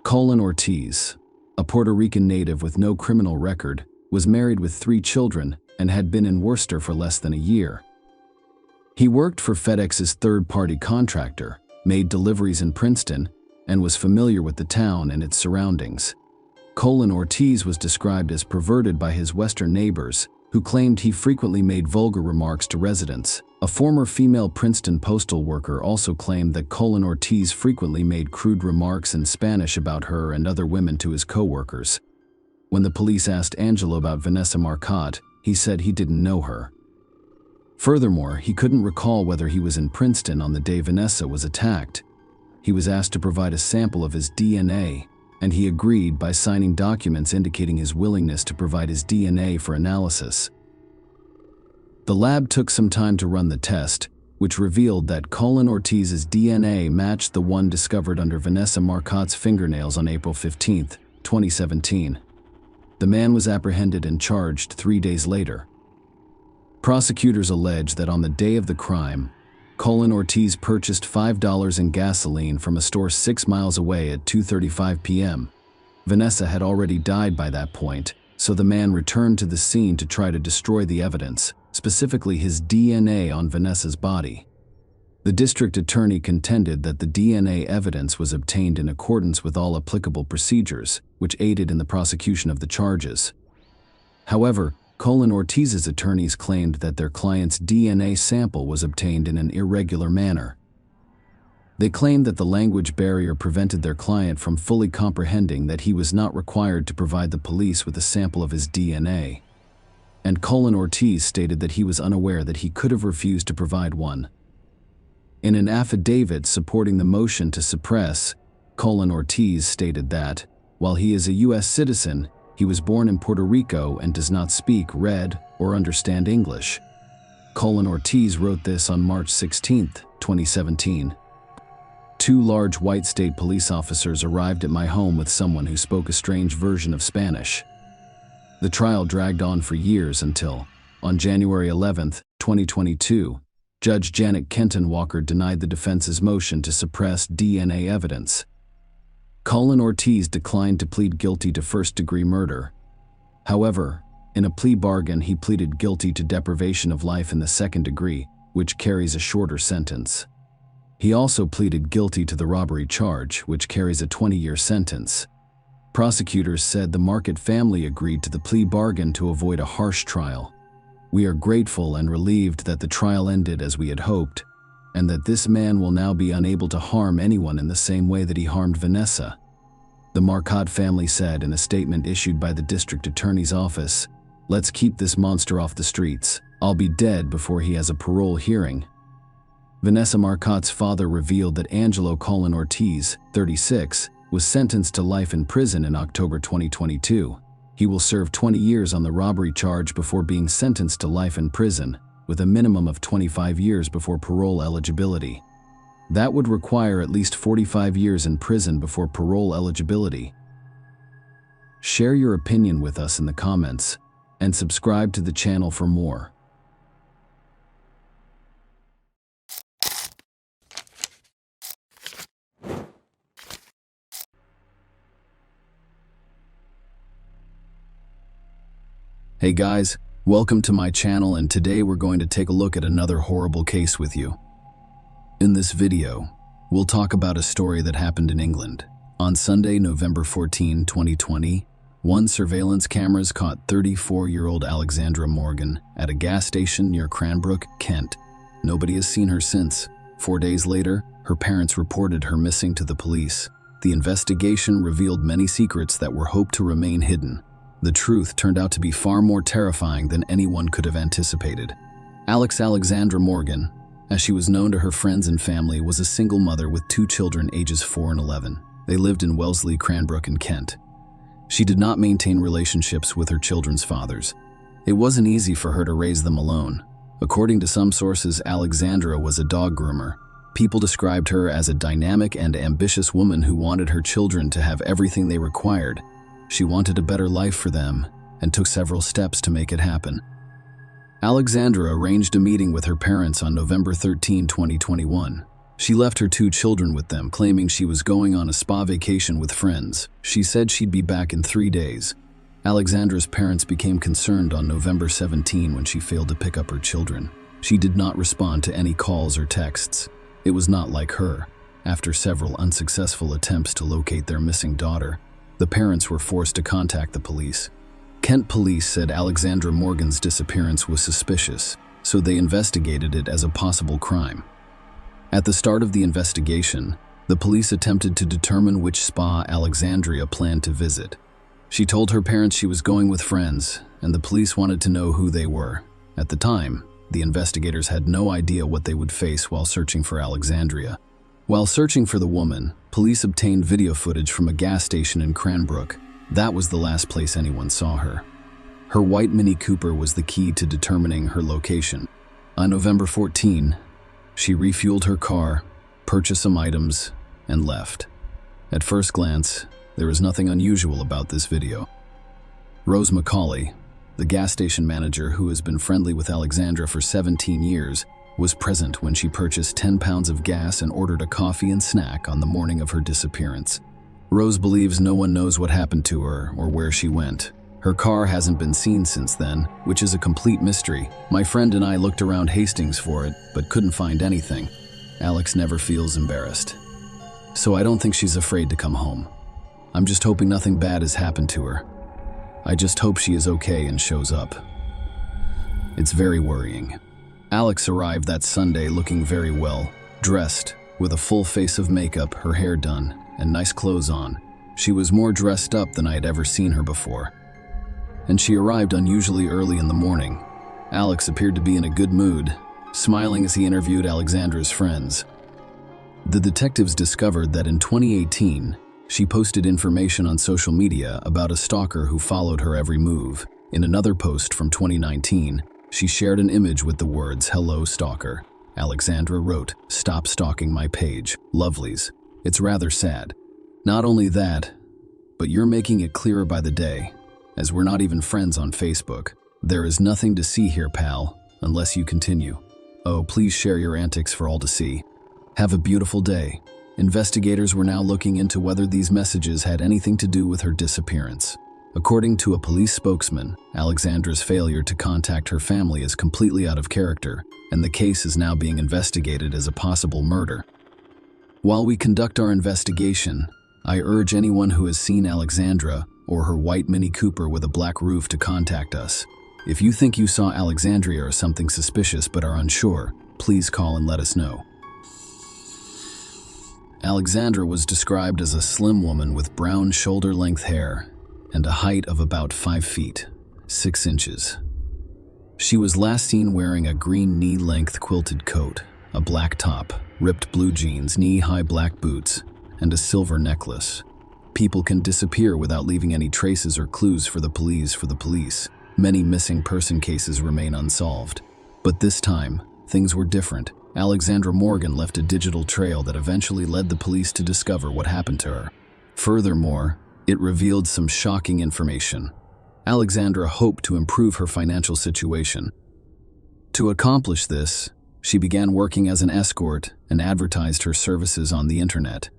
Colin Ortiz, a Puerto Rican native with no criminal record, was married with 3 children and had been in Worcester for less than a year. He worked for FedEx's third-party contractor, made deliveries in Princeton, and was familiar with the town and its surroundings. Colin Ortiz was described as perverted by his Western neighbors, who claimed he frequently made vulgar remarks to residents. A former female Princeton postal worker also claimed that Colin Ortiz frequently made crude remarks in Spanish about her and other women to his co-workers. When the police asked Angelo about Vanessa Marcotte, he said he didn't know her. Furthermore, he couldn't recall whether he was in Princeton on the day Vanessa was attacked. He was asked to provide a sample of his DNA, and he agreed by signing documents indicating his willingness to provide his DNA for analysis. The lab took some time to run the test, which revealed that Colin Ortiz's DNA matched the one discovered under Vanessa Marcotte's fingernails on April 15, 2017. The man was apprehended and charged 3 days later. Prosecutors allege that on the day of the crime, Colin Ortiz purchased $5 in gasoline from a store 6 miles away at 2:35 p.m. Vanessa had already died by that point, so the man returned to the scene to try to destroy the evidence, specifically his DNA on Vanessa's body. The district attorney contended that the DNA evidence was obtained in accordance with all applicable procedures, which aided in the prosecution of the charges. However, Colin Ortiz's attorneys claimed that their client's DNA sample was obtained in an irregular manner. They claimed that the language barrier prevented their client from fully comprehending that he was not required to provide the police with a sample of his DNA. And Colin Ortiz stated that he was unaware that he could have refused to provide one. In an affidavit supporting the motion to suppress, Ortiz stated that, while he is a U.S. citizen, he was born in Puerto Rico and does not speak, read, or understand English. Ortiz wrote this on March 16, 2017. 2 large white state police officers arrived at my home with someone who spoke a strange version of Spanish. The trial dragged on for years until, on January 11, 2022, Judge Janet Kenton Walker denied the defense's motion to suppress DNA evidence. Ortiz declined to plead guilty to first-degree murder. However, in a plea bargain, he pleaded guilty to deprivation of life in the second degree, which carries a shorter sentence. He also pleaded guilty to the robbery charge, which carries a 20-year sentence. Prosecutors said the Market family agreed to the plea bargain to avoid a harsh trial. We are grateful and relieved that the trial ended as we had hoped, and that this man will now be unable to harm anyone in the same way that he harmed Vanessa. The Marcotte family said in a statement issued by the district attorney's office, "Let's keep this monster off the streets. I'll be dead before he has a parole hearing." Vanessa Marcotte's father revealed that Angelo Ortiz, 36, was sentenced to life in prison in October 2022. He will serve 20 years on the robbery charge before being sentenced to life in prison, with a minimum of 25 years before parole eligibility. That would require at least 45 years in prison before parole eligibility. Share your opinion with us in the comments, and subscribe to the channel for more. Hey guys, welcome to my channel, and today we're going to take a look at another horrible case with you. In this video, we'll talk about a story that happened in England. On Sunday, November 14, 2020, one surveillance cameras caught 34-year-old Alexandra Morgan at a gas station near Cranbrook, Kent. Nobody has seen her since. 4 days later, her parents reported her missing to the police. The investigation revealed many secrets that were hoped to remain hidden. The truth turned out to be far more terrifying than anyone could have anticipated. Alexandra Morgan, as she was known to her friends and family, was a single mother with 2 children ages 4 and 11. They lived in Wellesley, Cranbrook in Kent. She did not maintain relationships with her children's fathers. It wasn't easy for her to raise them alone. According to some sources, Alexandra was a dog groomer. People described her as a dynamic and ambitious woman who wanted her children to have everything they required. She wanted a better life for them and took several steps to make it happen. Alexandra arranged a meeting with her parents on November 13, 2021. She left her 2 children with them, claiming she was going on a spa vacation with friends. She said she'd be back in 3 days. Alexandra's parents became concerned on November 17 when she failed to pick up her children. She did not respond to any calls or texts. It was not like her. After several unsuccessful attempts to locate their missing daughter, the parents were forced to contact the police. Kent police said Alexandra Morgan's disappearance was suspicious, so they investigated it as a possible crime. At the start of the investigation, the police attempted to determine which spa Alexandria planned to visit. She told her parents she was going with friends, and the police wanted to know who they were. At the time, the investigators had no idea what they would face while searching for Alexandria. While searching for the woman, police obtained video footage from a gas station in Cranbrook. That was the last place anyone saw her. Her white Mini Cooper was the key to determining her location. On November 14, she refueled her car, purchased some items, and left. At first glance, there was nothing unusual about this video. Rose McCauley, the gas station manager who has been friendly with Alexandra for 17 years, was present when she purchased 10 pounds of gas and ordered a coffee and snack on the morning of her disappearance. Rose believes no one knows what happened to her or where she went. Her car hasn't been seen since then, which is a complete mystery. My friend and I looked around Hastings for it, but couldn't find anything. Alex never feels embarrassed. So I don't think she's afraid to come home. I'm just hoping nothing bad has happened to her. I just hope she is okay and shows up. It's very worrying. Alex arrived that Sunday looking very well, dressed, with a full face of makeup, her hair done, and nice clothes on. She was more dressed up than I had ever seen her before. And she arrived unusually early in the morning. Alex appeared to be in a good mood. smiling as he interviewed Alexandra's friends. The detectives discovered that in 2018, she posted information on social media about a stalker who followed her every move. In another post from 2019, she shared an image with the words, "Hello, stalker." Alexandra wrote, "Stop stalking my page. Lovelies. It's rather sad. Not only that, but you're making it clearer by the day, as we're not even friends on Facebook. There is nothing to see here, pal, unless you continue. Oh, please share your antics for all to see. Have a beautiful day." Investigators were now looking into whether these messages had anything to do with her disappearance. According to a police spokesman, Alexandra's failure to contact her family is completely out of character, and the case is now being investigated as a possible murder. While we conduct our investigation, I urge anyone who has seen Alexandra or her white Mini Cooper with a black roof to contact us. If you think you saw Alexandria or something suspicious but are unsure, please call and let us know. Alexandra was described as a slim woman with brown shoulder-length hair and a height of about 5 feet, 6 inches. She was last seen wearing a green knee-length quilted coat, a black top, ripped blue jeans, knee-high black boots, and a silver necklace. People can disappear without leaving any traces or clues for the police. Many missing person cases remain unsolved. But this time, things were different. Alexandra Morgan left a digital trail that eventually led the police to discover what happened to her. Furthermore, it revealed some shocking information. Alexandra hoped to improve her financial situation. To accomplish this, she began working as an escort and advertised her services on the internet.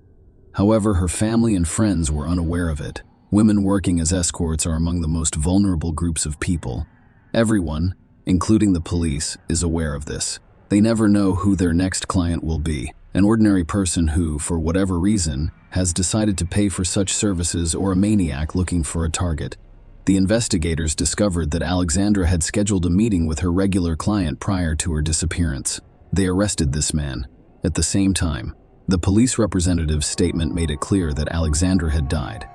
However, her family and friends were unaware of it. Women working as escorts are among the most vulnerable groups of people. Everyone, including the police, is aware of this. They never know who their next client will be. An ordinary person who, for whatever reason, has decided to pay for such services, or a maniac looking for a target. The investigators discovered that Alexandra had scheduled a meeting with her regular client prior to her disappearance. They arrested this man. At the same time, the police representative's statement made it clear that Alexandra had died.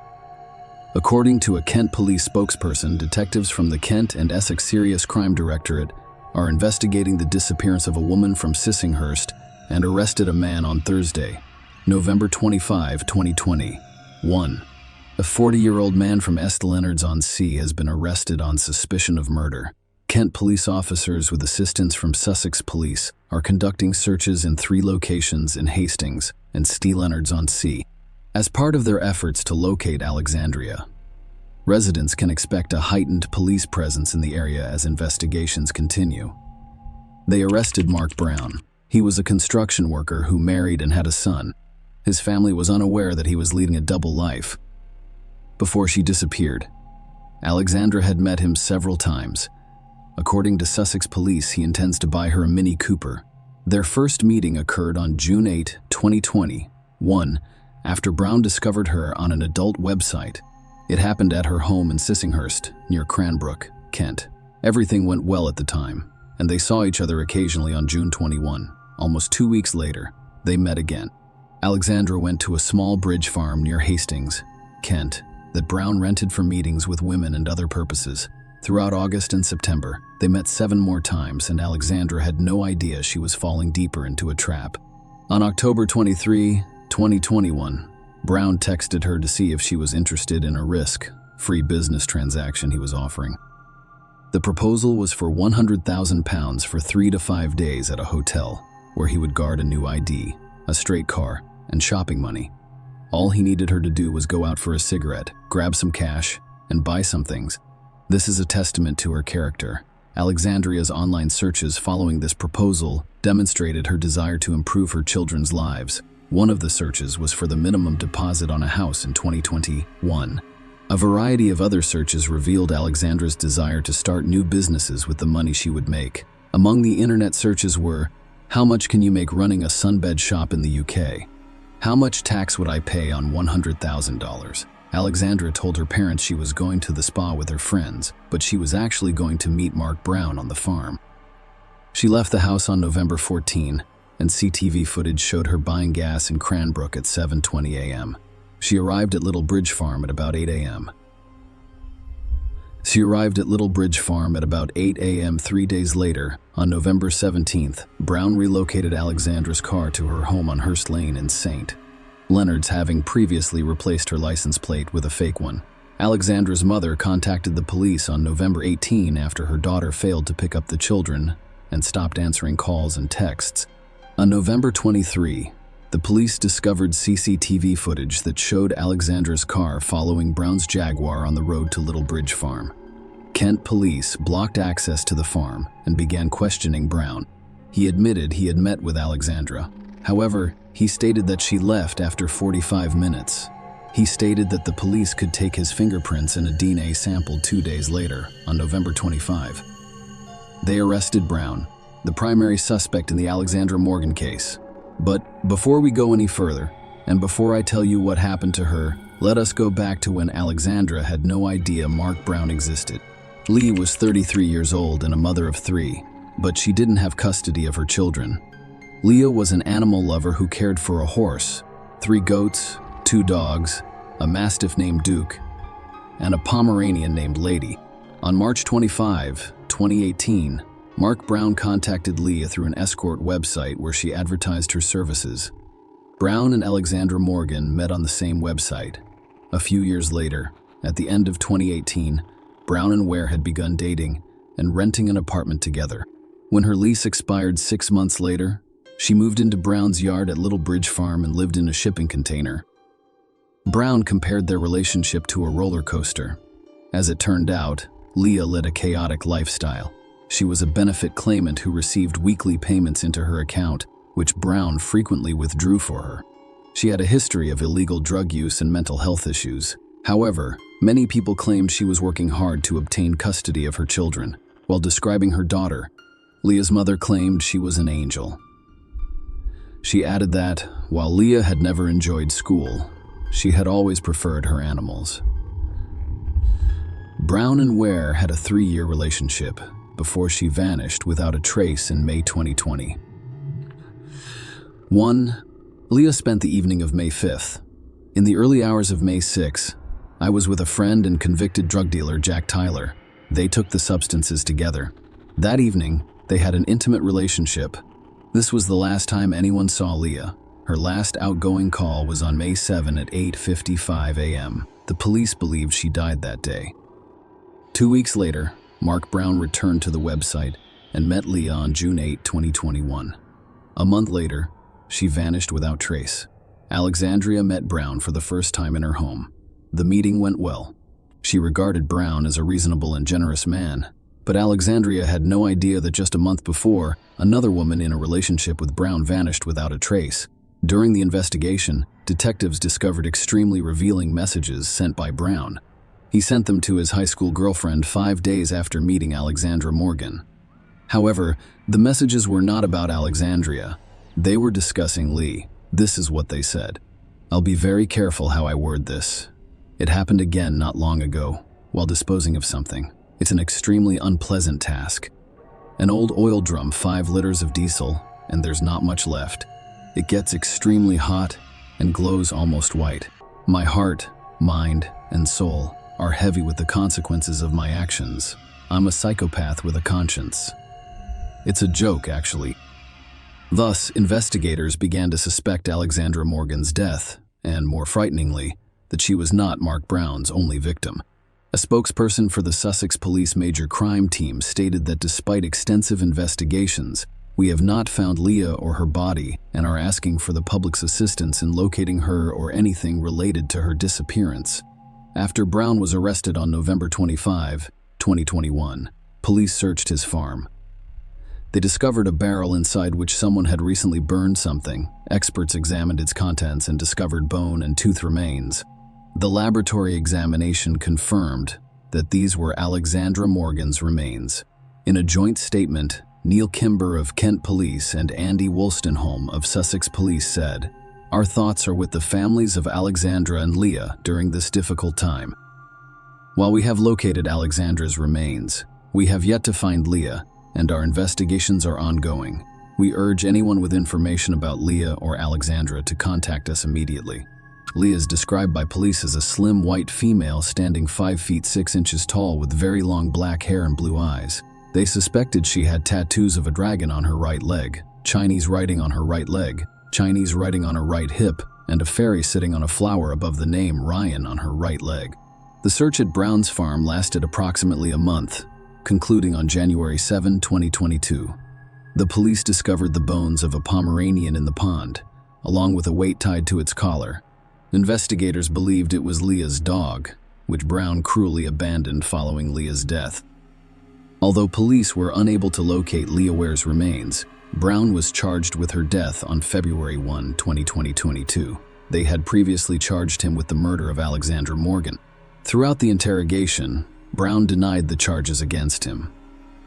According to a Kent police spokesperson, detectives from the Kent and Essex Serious Crime Directorate are investigating the disappearance of a woman from Sissinghurst and arrested a man on Thursday, November 25, 2020. 1. A 40-year-old man from East Leonards-on-Sea has been arrested on suspicion of murder. Kent police officers with assistance from Sussex Police are conducting searches in 3 locations in Hastings and East Leonards-on-Sea as part of their efforts to locate Alexandria. Residents can expect a heightened police presence in the area as investigations continue. They arrested Mark Brown. He was a construction worker who married and had a son. His family was unaware that he was leading a double life. Before she disappeared, Alexandra had met him several times. According to Sussex Police, he intends to buy her a Mini Cooper. Their first meeting occurred on June 8, 2021, after Brown discovered her on an adult website. It happened at her home in Sissinghurst, near Cranbrook, Kent. Everything went well at the time, and they saw each other occasionally on June 21. Almost 2 weeks later, they met again. Alexandra went to a small bridge farm near Hastings, Kent, that Brown rented for meetings with women and other purposes. Throughout August and September, they met 7 more times, and Alexandra had no idea she was falling deeper into a trap. On October 23, 2021, Brown texted her to see if she was interested in a risk-free business transaction he was offering. The proposal was for £100,000 for 3 to 5 days at a hotel, where he would guard a new ID, a straight car, and shopping money. All he needed her to do was go out for a cigarette, grab some cash, and buy some things. This is a testament to her character. Alexandria's online searches following this proposal demonstrated her desire to improve her children's lives. One of the searches was for the minimum deposit on a house in 2021. A variety of other searches revealed Alexandra's desire to start new businesses with the money she would make. Among the internet searches were, how much can you make running a sunbed shop in the UK? How much tax would I pay on $100,000? Alexandra told her parents she was going to the spa with her friends, but she was actually going to meet Mark Brown on the farm. She left the house on November 14, and CTV footage showed her buying gas in Cranbrook at 7:20 a.m. She arrived at Little Bridge Farm at about 8 a.m. She arrived at Little Bridge Farm at about 8 a.m. 3 days later. On November 17th, Brown relocated Alexandra's car to her home on Hurst Lane in St. Leonard's, having previously replaced her license plate with a fake one. Alexandra's mother contacted the police on November 18 after her daughter failed to pick up the children and stopped answering calls and texts. On November 23, the police discovered CCTV footage that showed Alexandra's car following Brown's Jaguar on the road to Little Bridge Farm. Kent police blocked access to the farm and began questioning Brown. He admitted he had met with Alexandra. However, he stated that she left after 45 minutes. He stated that the police could take his fingerprints and a DNA sample 2 days later, on November 25. They arrested Brown, the primary suspect in the Alexandra Morgan case. But before we go any further, and before I tell you what happened to her, let us go back to when Alexandra had no idea Mark Brown existed. Lee was 33 years old and a mother of 3, but she didn't have custody of her children. Leah was an animal lover who cared for a horse, 3 goats, 2 dogs, a mastiff named Duke, and a Pomeranian named Lady. On March 25, 2018, Mark Brown contacted Leah through an escort website where she advertised her services. Brown and Alexandra Morgan met on the same website. A few years later, at the end of 2018, Brown and Ware had begun dating and renting an apartment together. When her lease expired 6 months later, she moved into Brown's yard at Little Bridge Farm and lived in a shipping container. Brown compared their relationship to a roller coaster. As it turned out, Leah led a chaotic lifestyle. She was a benefit claimant who received weekly payments into her account, which Brown frequently withdrew for her. She had a history of illegal drug use and mental health issues. However, many people claimed she was working hard to obtain custody of her children. While describing her daughter, Leah's mother claimed she was an angel. She added that, while Leah had never enjoyed school, she had always preferred her animals. Brown and Ware had a 3-year relationship before she vanished without a trace in May 2020. 1. Leah spent the evening of May 5th. In the early hours of May 6, I was with a friend and convicted drug dealer Jack Tyler. They took the substances together. That evening, they had an intimate relationship. This was the last time anyone saw Leah. Her last outgoing call was on May 7 at 8:55 a.m. The police believed she died that day. 2 weeks later, Mark Brown returned to the website and met Leah on June 8, 2021. A month later, she vanished without trace. Alexandria met Brown for the first time in her home. The meeting went well. She regarded Brown as a reasonable and generous man, but Alexandria had no idea that just a month before, another woman in a relationship with Brown vanished without a trace. During the investigation, detectives discovered extremely revealing messages sent by Brown. He sent them to his high school girlfriend 5 days after meeting Alexandra Morgan. However, the messages were not about Alexandria. They were discussing Lee. This is what they said. "I'll be very careful how I word this. It happened again not long ago, while disposing of something. It's an extremely unpleasant task. An old oil drum, 5 liters of diesel, and there's not much left. It gets extremely hot and glows almost white. My heart, mind, and soul are heavy with the consequences of my actions. I'm a psychopath with a conscience." It's a joke, actually. Thus, investigators began to suspect Alexandra Morgan's death, and more frighteningly, that she was not Mark Brown's only victim. A spokesperson for the Sussex Police Major Crime Team stated that despite extensive investigations, "We have not found Leah or her body and are asking for the public's assistance in locating her or anything related to her disappearance." After Brown was arrested on November 25, 2021, police searched his farm. They discovered a barrel inside which someone had recently burned something. Experts examined its contents and discovered bone and tooth remains. The laboratory examination confirmed that these were Alexandra Morgan's remains. In a joint statement, Neil Kimber of Kent Police and Andy Wolstenholme of Sussex Police said, "Our thoughts are with the families of Alexandra and Leah during this difficult time. While we have located Alexandra's remains, we have yet to find Leah, and our investigations are ongoing. We urge anyone with information about Leah or Alexandra to contact us immediately." Leah is described by police as a slim white female standing 5 feet 6 inches tall with very long black hair and blue eyes. They suspected she had tattoos of a dragon on her right leg, Chinese writing on her right leg, Chinese writing on her right hip, and a fairy sitting on a flower above the name Ryan on her right leg. The search at Brown's farm lasted approximately a month, concluding on January 7, 2022. The police discovered the bones of a Pomeranian in the pond, along with a weight tied to its collar. Investigators believed it was Leah's dog, which Brown cruelly abandoned following Leah's death. Although police were unable to locate Leah Ware's remains, Brown was charged with her death on February 1, 2022. They had previously charged him with the murder of Alexandra Morgan. Throughout the interrogation, Brown denied the charges against him.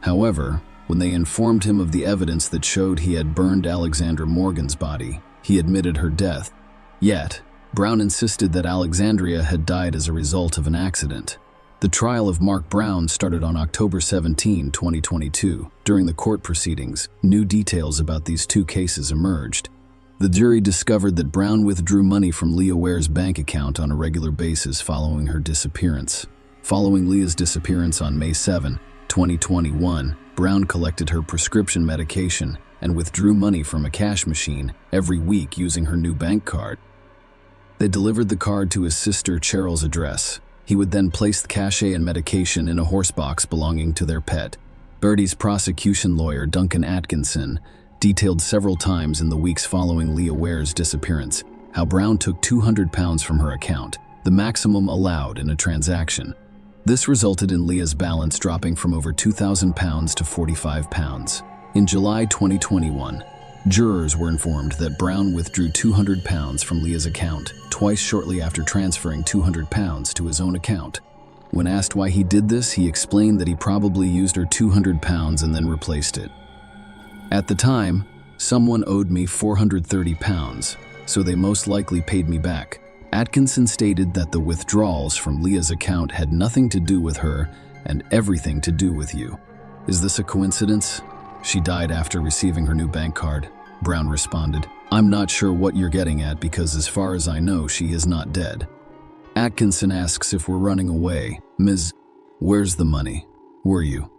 However, when they informed him of the evidence that showed he had burned Alexandra Morgan's body, he admitted her death. Yet, Brown insisted that Alexandria had died as a result of an accident. The trial of Mark Brown started on October 17, 2022. During the court proceedings, new details about these two cases emerged. The jury discovered that Brown withdrew money from Leah Ware's bank account on a regular basis following her disappearance. Following Leah's disappearance on May 7, 2021, Brown collected her prescription medication and withdrew money from a cash machine every week using her new bank card. They delivered the card to his sister Cheryl's address. He would then place the cachet and medication in a horse box belonging to their pet. Birdie's prosecution lawyer, Duncan Atkinson, detailed several times in the weeks following Leah Ware's disappearance how Brown took £200 from her account, the maximum allowed in a transaction. This resulted in Leah's balance dropping from over £2,000 to £45. In July 2021, jurors were informed that Brown withdrew £200 from Leah's account, twice shortly after transferring £200 to his own account. When asked why he did this, he explained that he probably used her £200 and then replaced it. At the time, someone owed me £430, so they most likely paid me back. Atkinson stated that the withdrawals from Leah's account had nothing to do with her and everything to do with you. Is this a coincidence? She died after receiving her new bank card. Brown responded, I'm not sure what you're getting at because as far as I know, she is not dead. Atkinson asks if we're running away. Ms. Where's the money? Were you?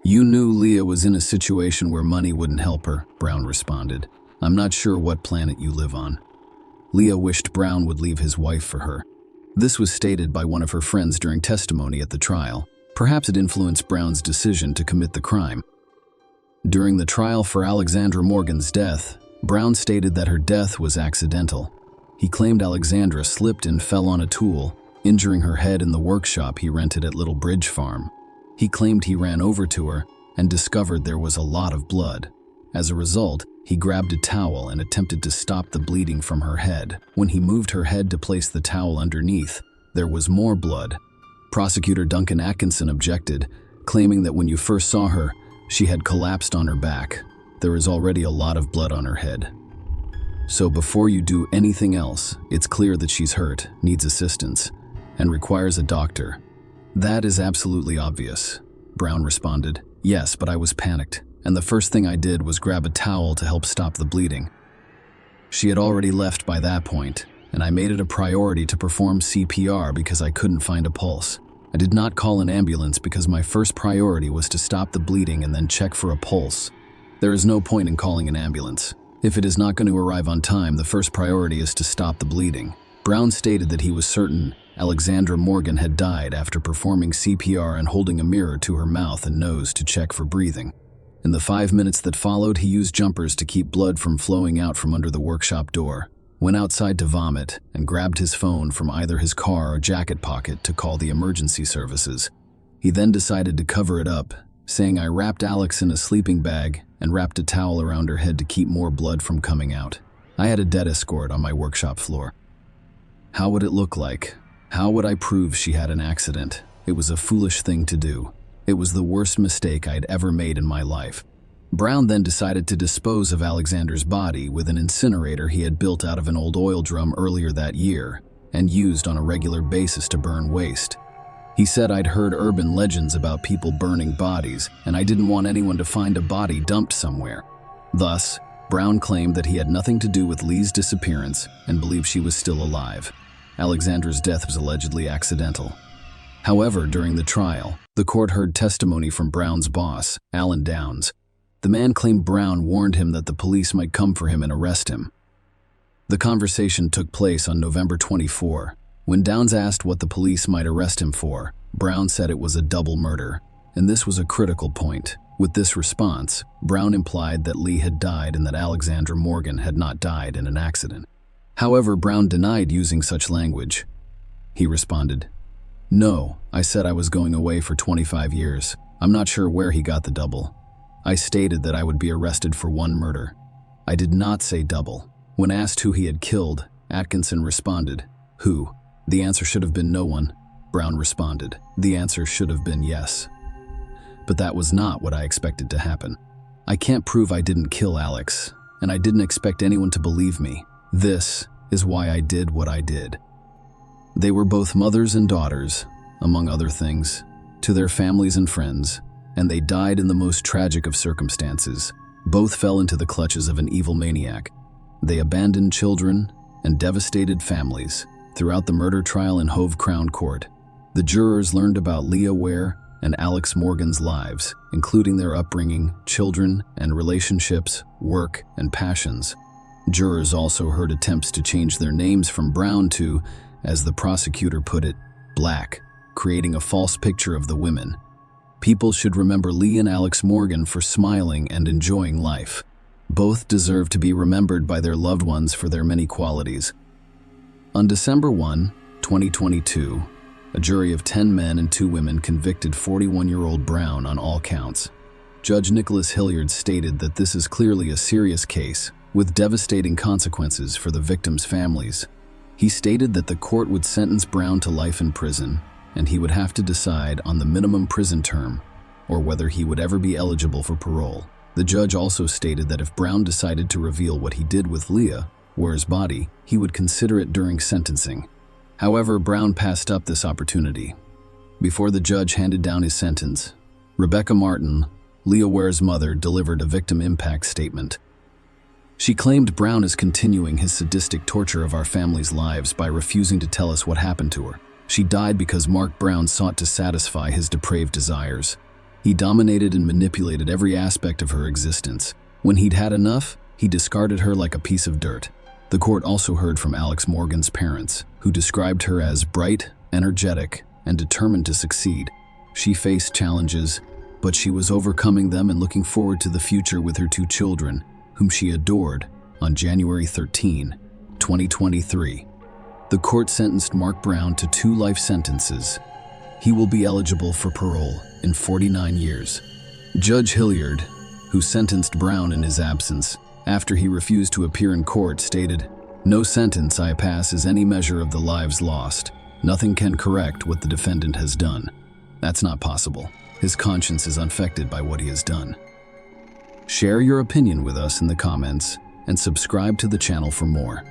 You knew Leah was in a situation where money wouldn't help her, Brown responded. I'm not sure what planet you live on. Leah wished Brown would leave his wife for her. This was stated by one of her friends during testimony at the trial. Perhaps it influenced Brown's decision to commit the crime. During the trial for Alexandra Morgan's death, Brown stated that her death was accidental. He claimed Alexandra slipped and fell on a tool, injuring her head in the workshop he rented at Little Bridge Farm. He claimed he ran over to her and discovered there was a lot of blood. As a result, he grabbed a towel and attempted to stop the bleeding from her head. When he moved her head to place the towel underneath, there was more blood. Prosecutor Duncan Atkinson objected, claiming that when you first saw her, she had collapsed on her back. There is already a lot of blood on her head. So before you do anything else, it's clear that she's hurt, needs assistance, and requires a doctor. That is absolutely obvious. Brown responded, Yes, but I was panicked, and the first thing I did was grab a towel to help stop the bleeding. She had already left by that point, and I made it a priority to perform CPR because I couldn't find a pulse. I did not call an ambulance because my first priority was to stop the bleeding and then check for a pulse. There is no point in calling an ambulance. If it is not going to arrive on time, the first priority is to stop the bleeding. Brown stated that he was certain Alexandra Morgan had died after performing CPR and holding a mirror to her mouth and nose to check for breathing. In the 5 minutes that followed, he used jumpers to keep blood from flowing out from under the workshop door, went outside to vomit, and grabbed his phone from either his car or jacket pocket to call the emergency services. He then decided to cover it up, saying, I wrapped Alex in a sleeping bag and wrapped a towel around her head to keep more blood from coming out. I had a death escort on my workshop floor. How would it look like? How would I prove she had an accident? It was a foolish thing to do. It was the worst mistake I'd ever made in my life. Brown then decided to dispose of Alexandra's body with an incinerator he had built out of an old oil drum earlier that year and used on a regular basis to burn waste. He said, I'd heard urban legends about people burning bodies, and I didn't want anyone to find a body dumped somewhere. Thus, Brown claimed that he had nothing to do with Lee's disappearance and believed she was still alive. Alexandra's death was allegedly accidental. However, during the trial, the court heard testimony from Brown's boss, Alan Downs. The man claimed Brown warned him that the police might come for him and arrest him. The conversation took place on November 24. When Downs asked what the police might arrest him for, Brown said it was a double murder, and this was a critical point. With this response, Brown implied that Lee had died and that Alexandra Morgan had not died in an accident. However, Brown denied using such language. He responded, "No, I said I was going away for 25 years. I'm not sure where he got the double. I stated that I would be arrested for one murder. I did not say double." When asked who he had killed, Atkinson responded, "Who? The answer should have been no one." Brown responded, "The answer should have been yes. But that was not what I expected to happen. I can't prove I didn't kill Alex, and I didn't expect anyone to believe me. This is why I did what I did." They were both mothers and daughters, among other things, to their families and friends, and they died in the most tragic of circumstances. Both fell into the clutches of an evil maniac. They abandoned children and devastated families. Throughout the murder trial in Hove Crown Court, the jurors learned about Leah Ware and Alex Morgan's lives, including their upbringing, children and relationships, work and passions. Jurors also heard attempts to change their names from Brown to, as the prosecutor put it, Black, creating a false picture of the women. People should remember Lee and Alex Morgan for smiling and enjoying life. Both deserve to be remembered by their loved ones for their many qualities. On December 1, 2022, a jury of 10 men and 2 women convicted 41-year-old Brown on all counts. Judge Nicholas Hilliard stated that this is clearly a serious case with devastating consequences for the victims' families. He stated that the court would sentence Brown to life in prison, and he would have to decide on the minimum prison term or whether he would ever be eligible for parole. The judge also stated that if Brown decided to reveal what he did with Leah Ware's body, he would consider it during sentencing. However, Brown passed up this opportunity. Before the judge handed down his sentence, Rebecca Martin, Leah Ware's mother, delivered a victim impact statement. She claimed Brown is continuing his sadistic torture of our family's lives by refusing to tell us what happened to her. She died because Mark Brown sought to satisfy his depraved desires. He dominated and manipulated every aspect of her existence. When he'd had enough, he discarded her like a piece of dirt. The court also heard from Alex Morgan's parents, who described her as bright, energetic, and determined to succeed. She faced challenges, but she was overcoming them and looking forward to the future with her 2 children, whom she adored. On January 13, 2023, the court sentenced Mark Brown to 2 life sentences. He will be eligible for parole in 49 years. Judge Hilliard, who sentenced Brown in his absence after he refused to appear in court, stated, "No sentence I pass is any measure of the lives lost. Nothing can correct what the defendant has done. That's not possible. His conscience is unaffected by what he has done." Share your opinion with us in the comments and subscribe to the channel for more.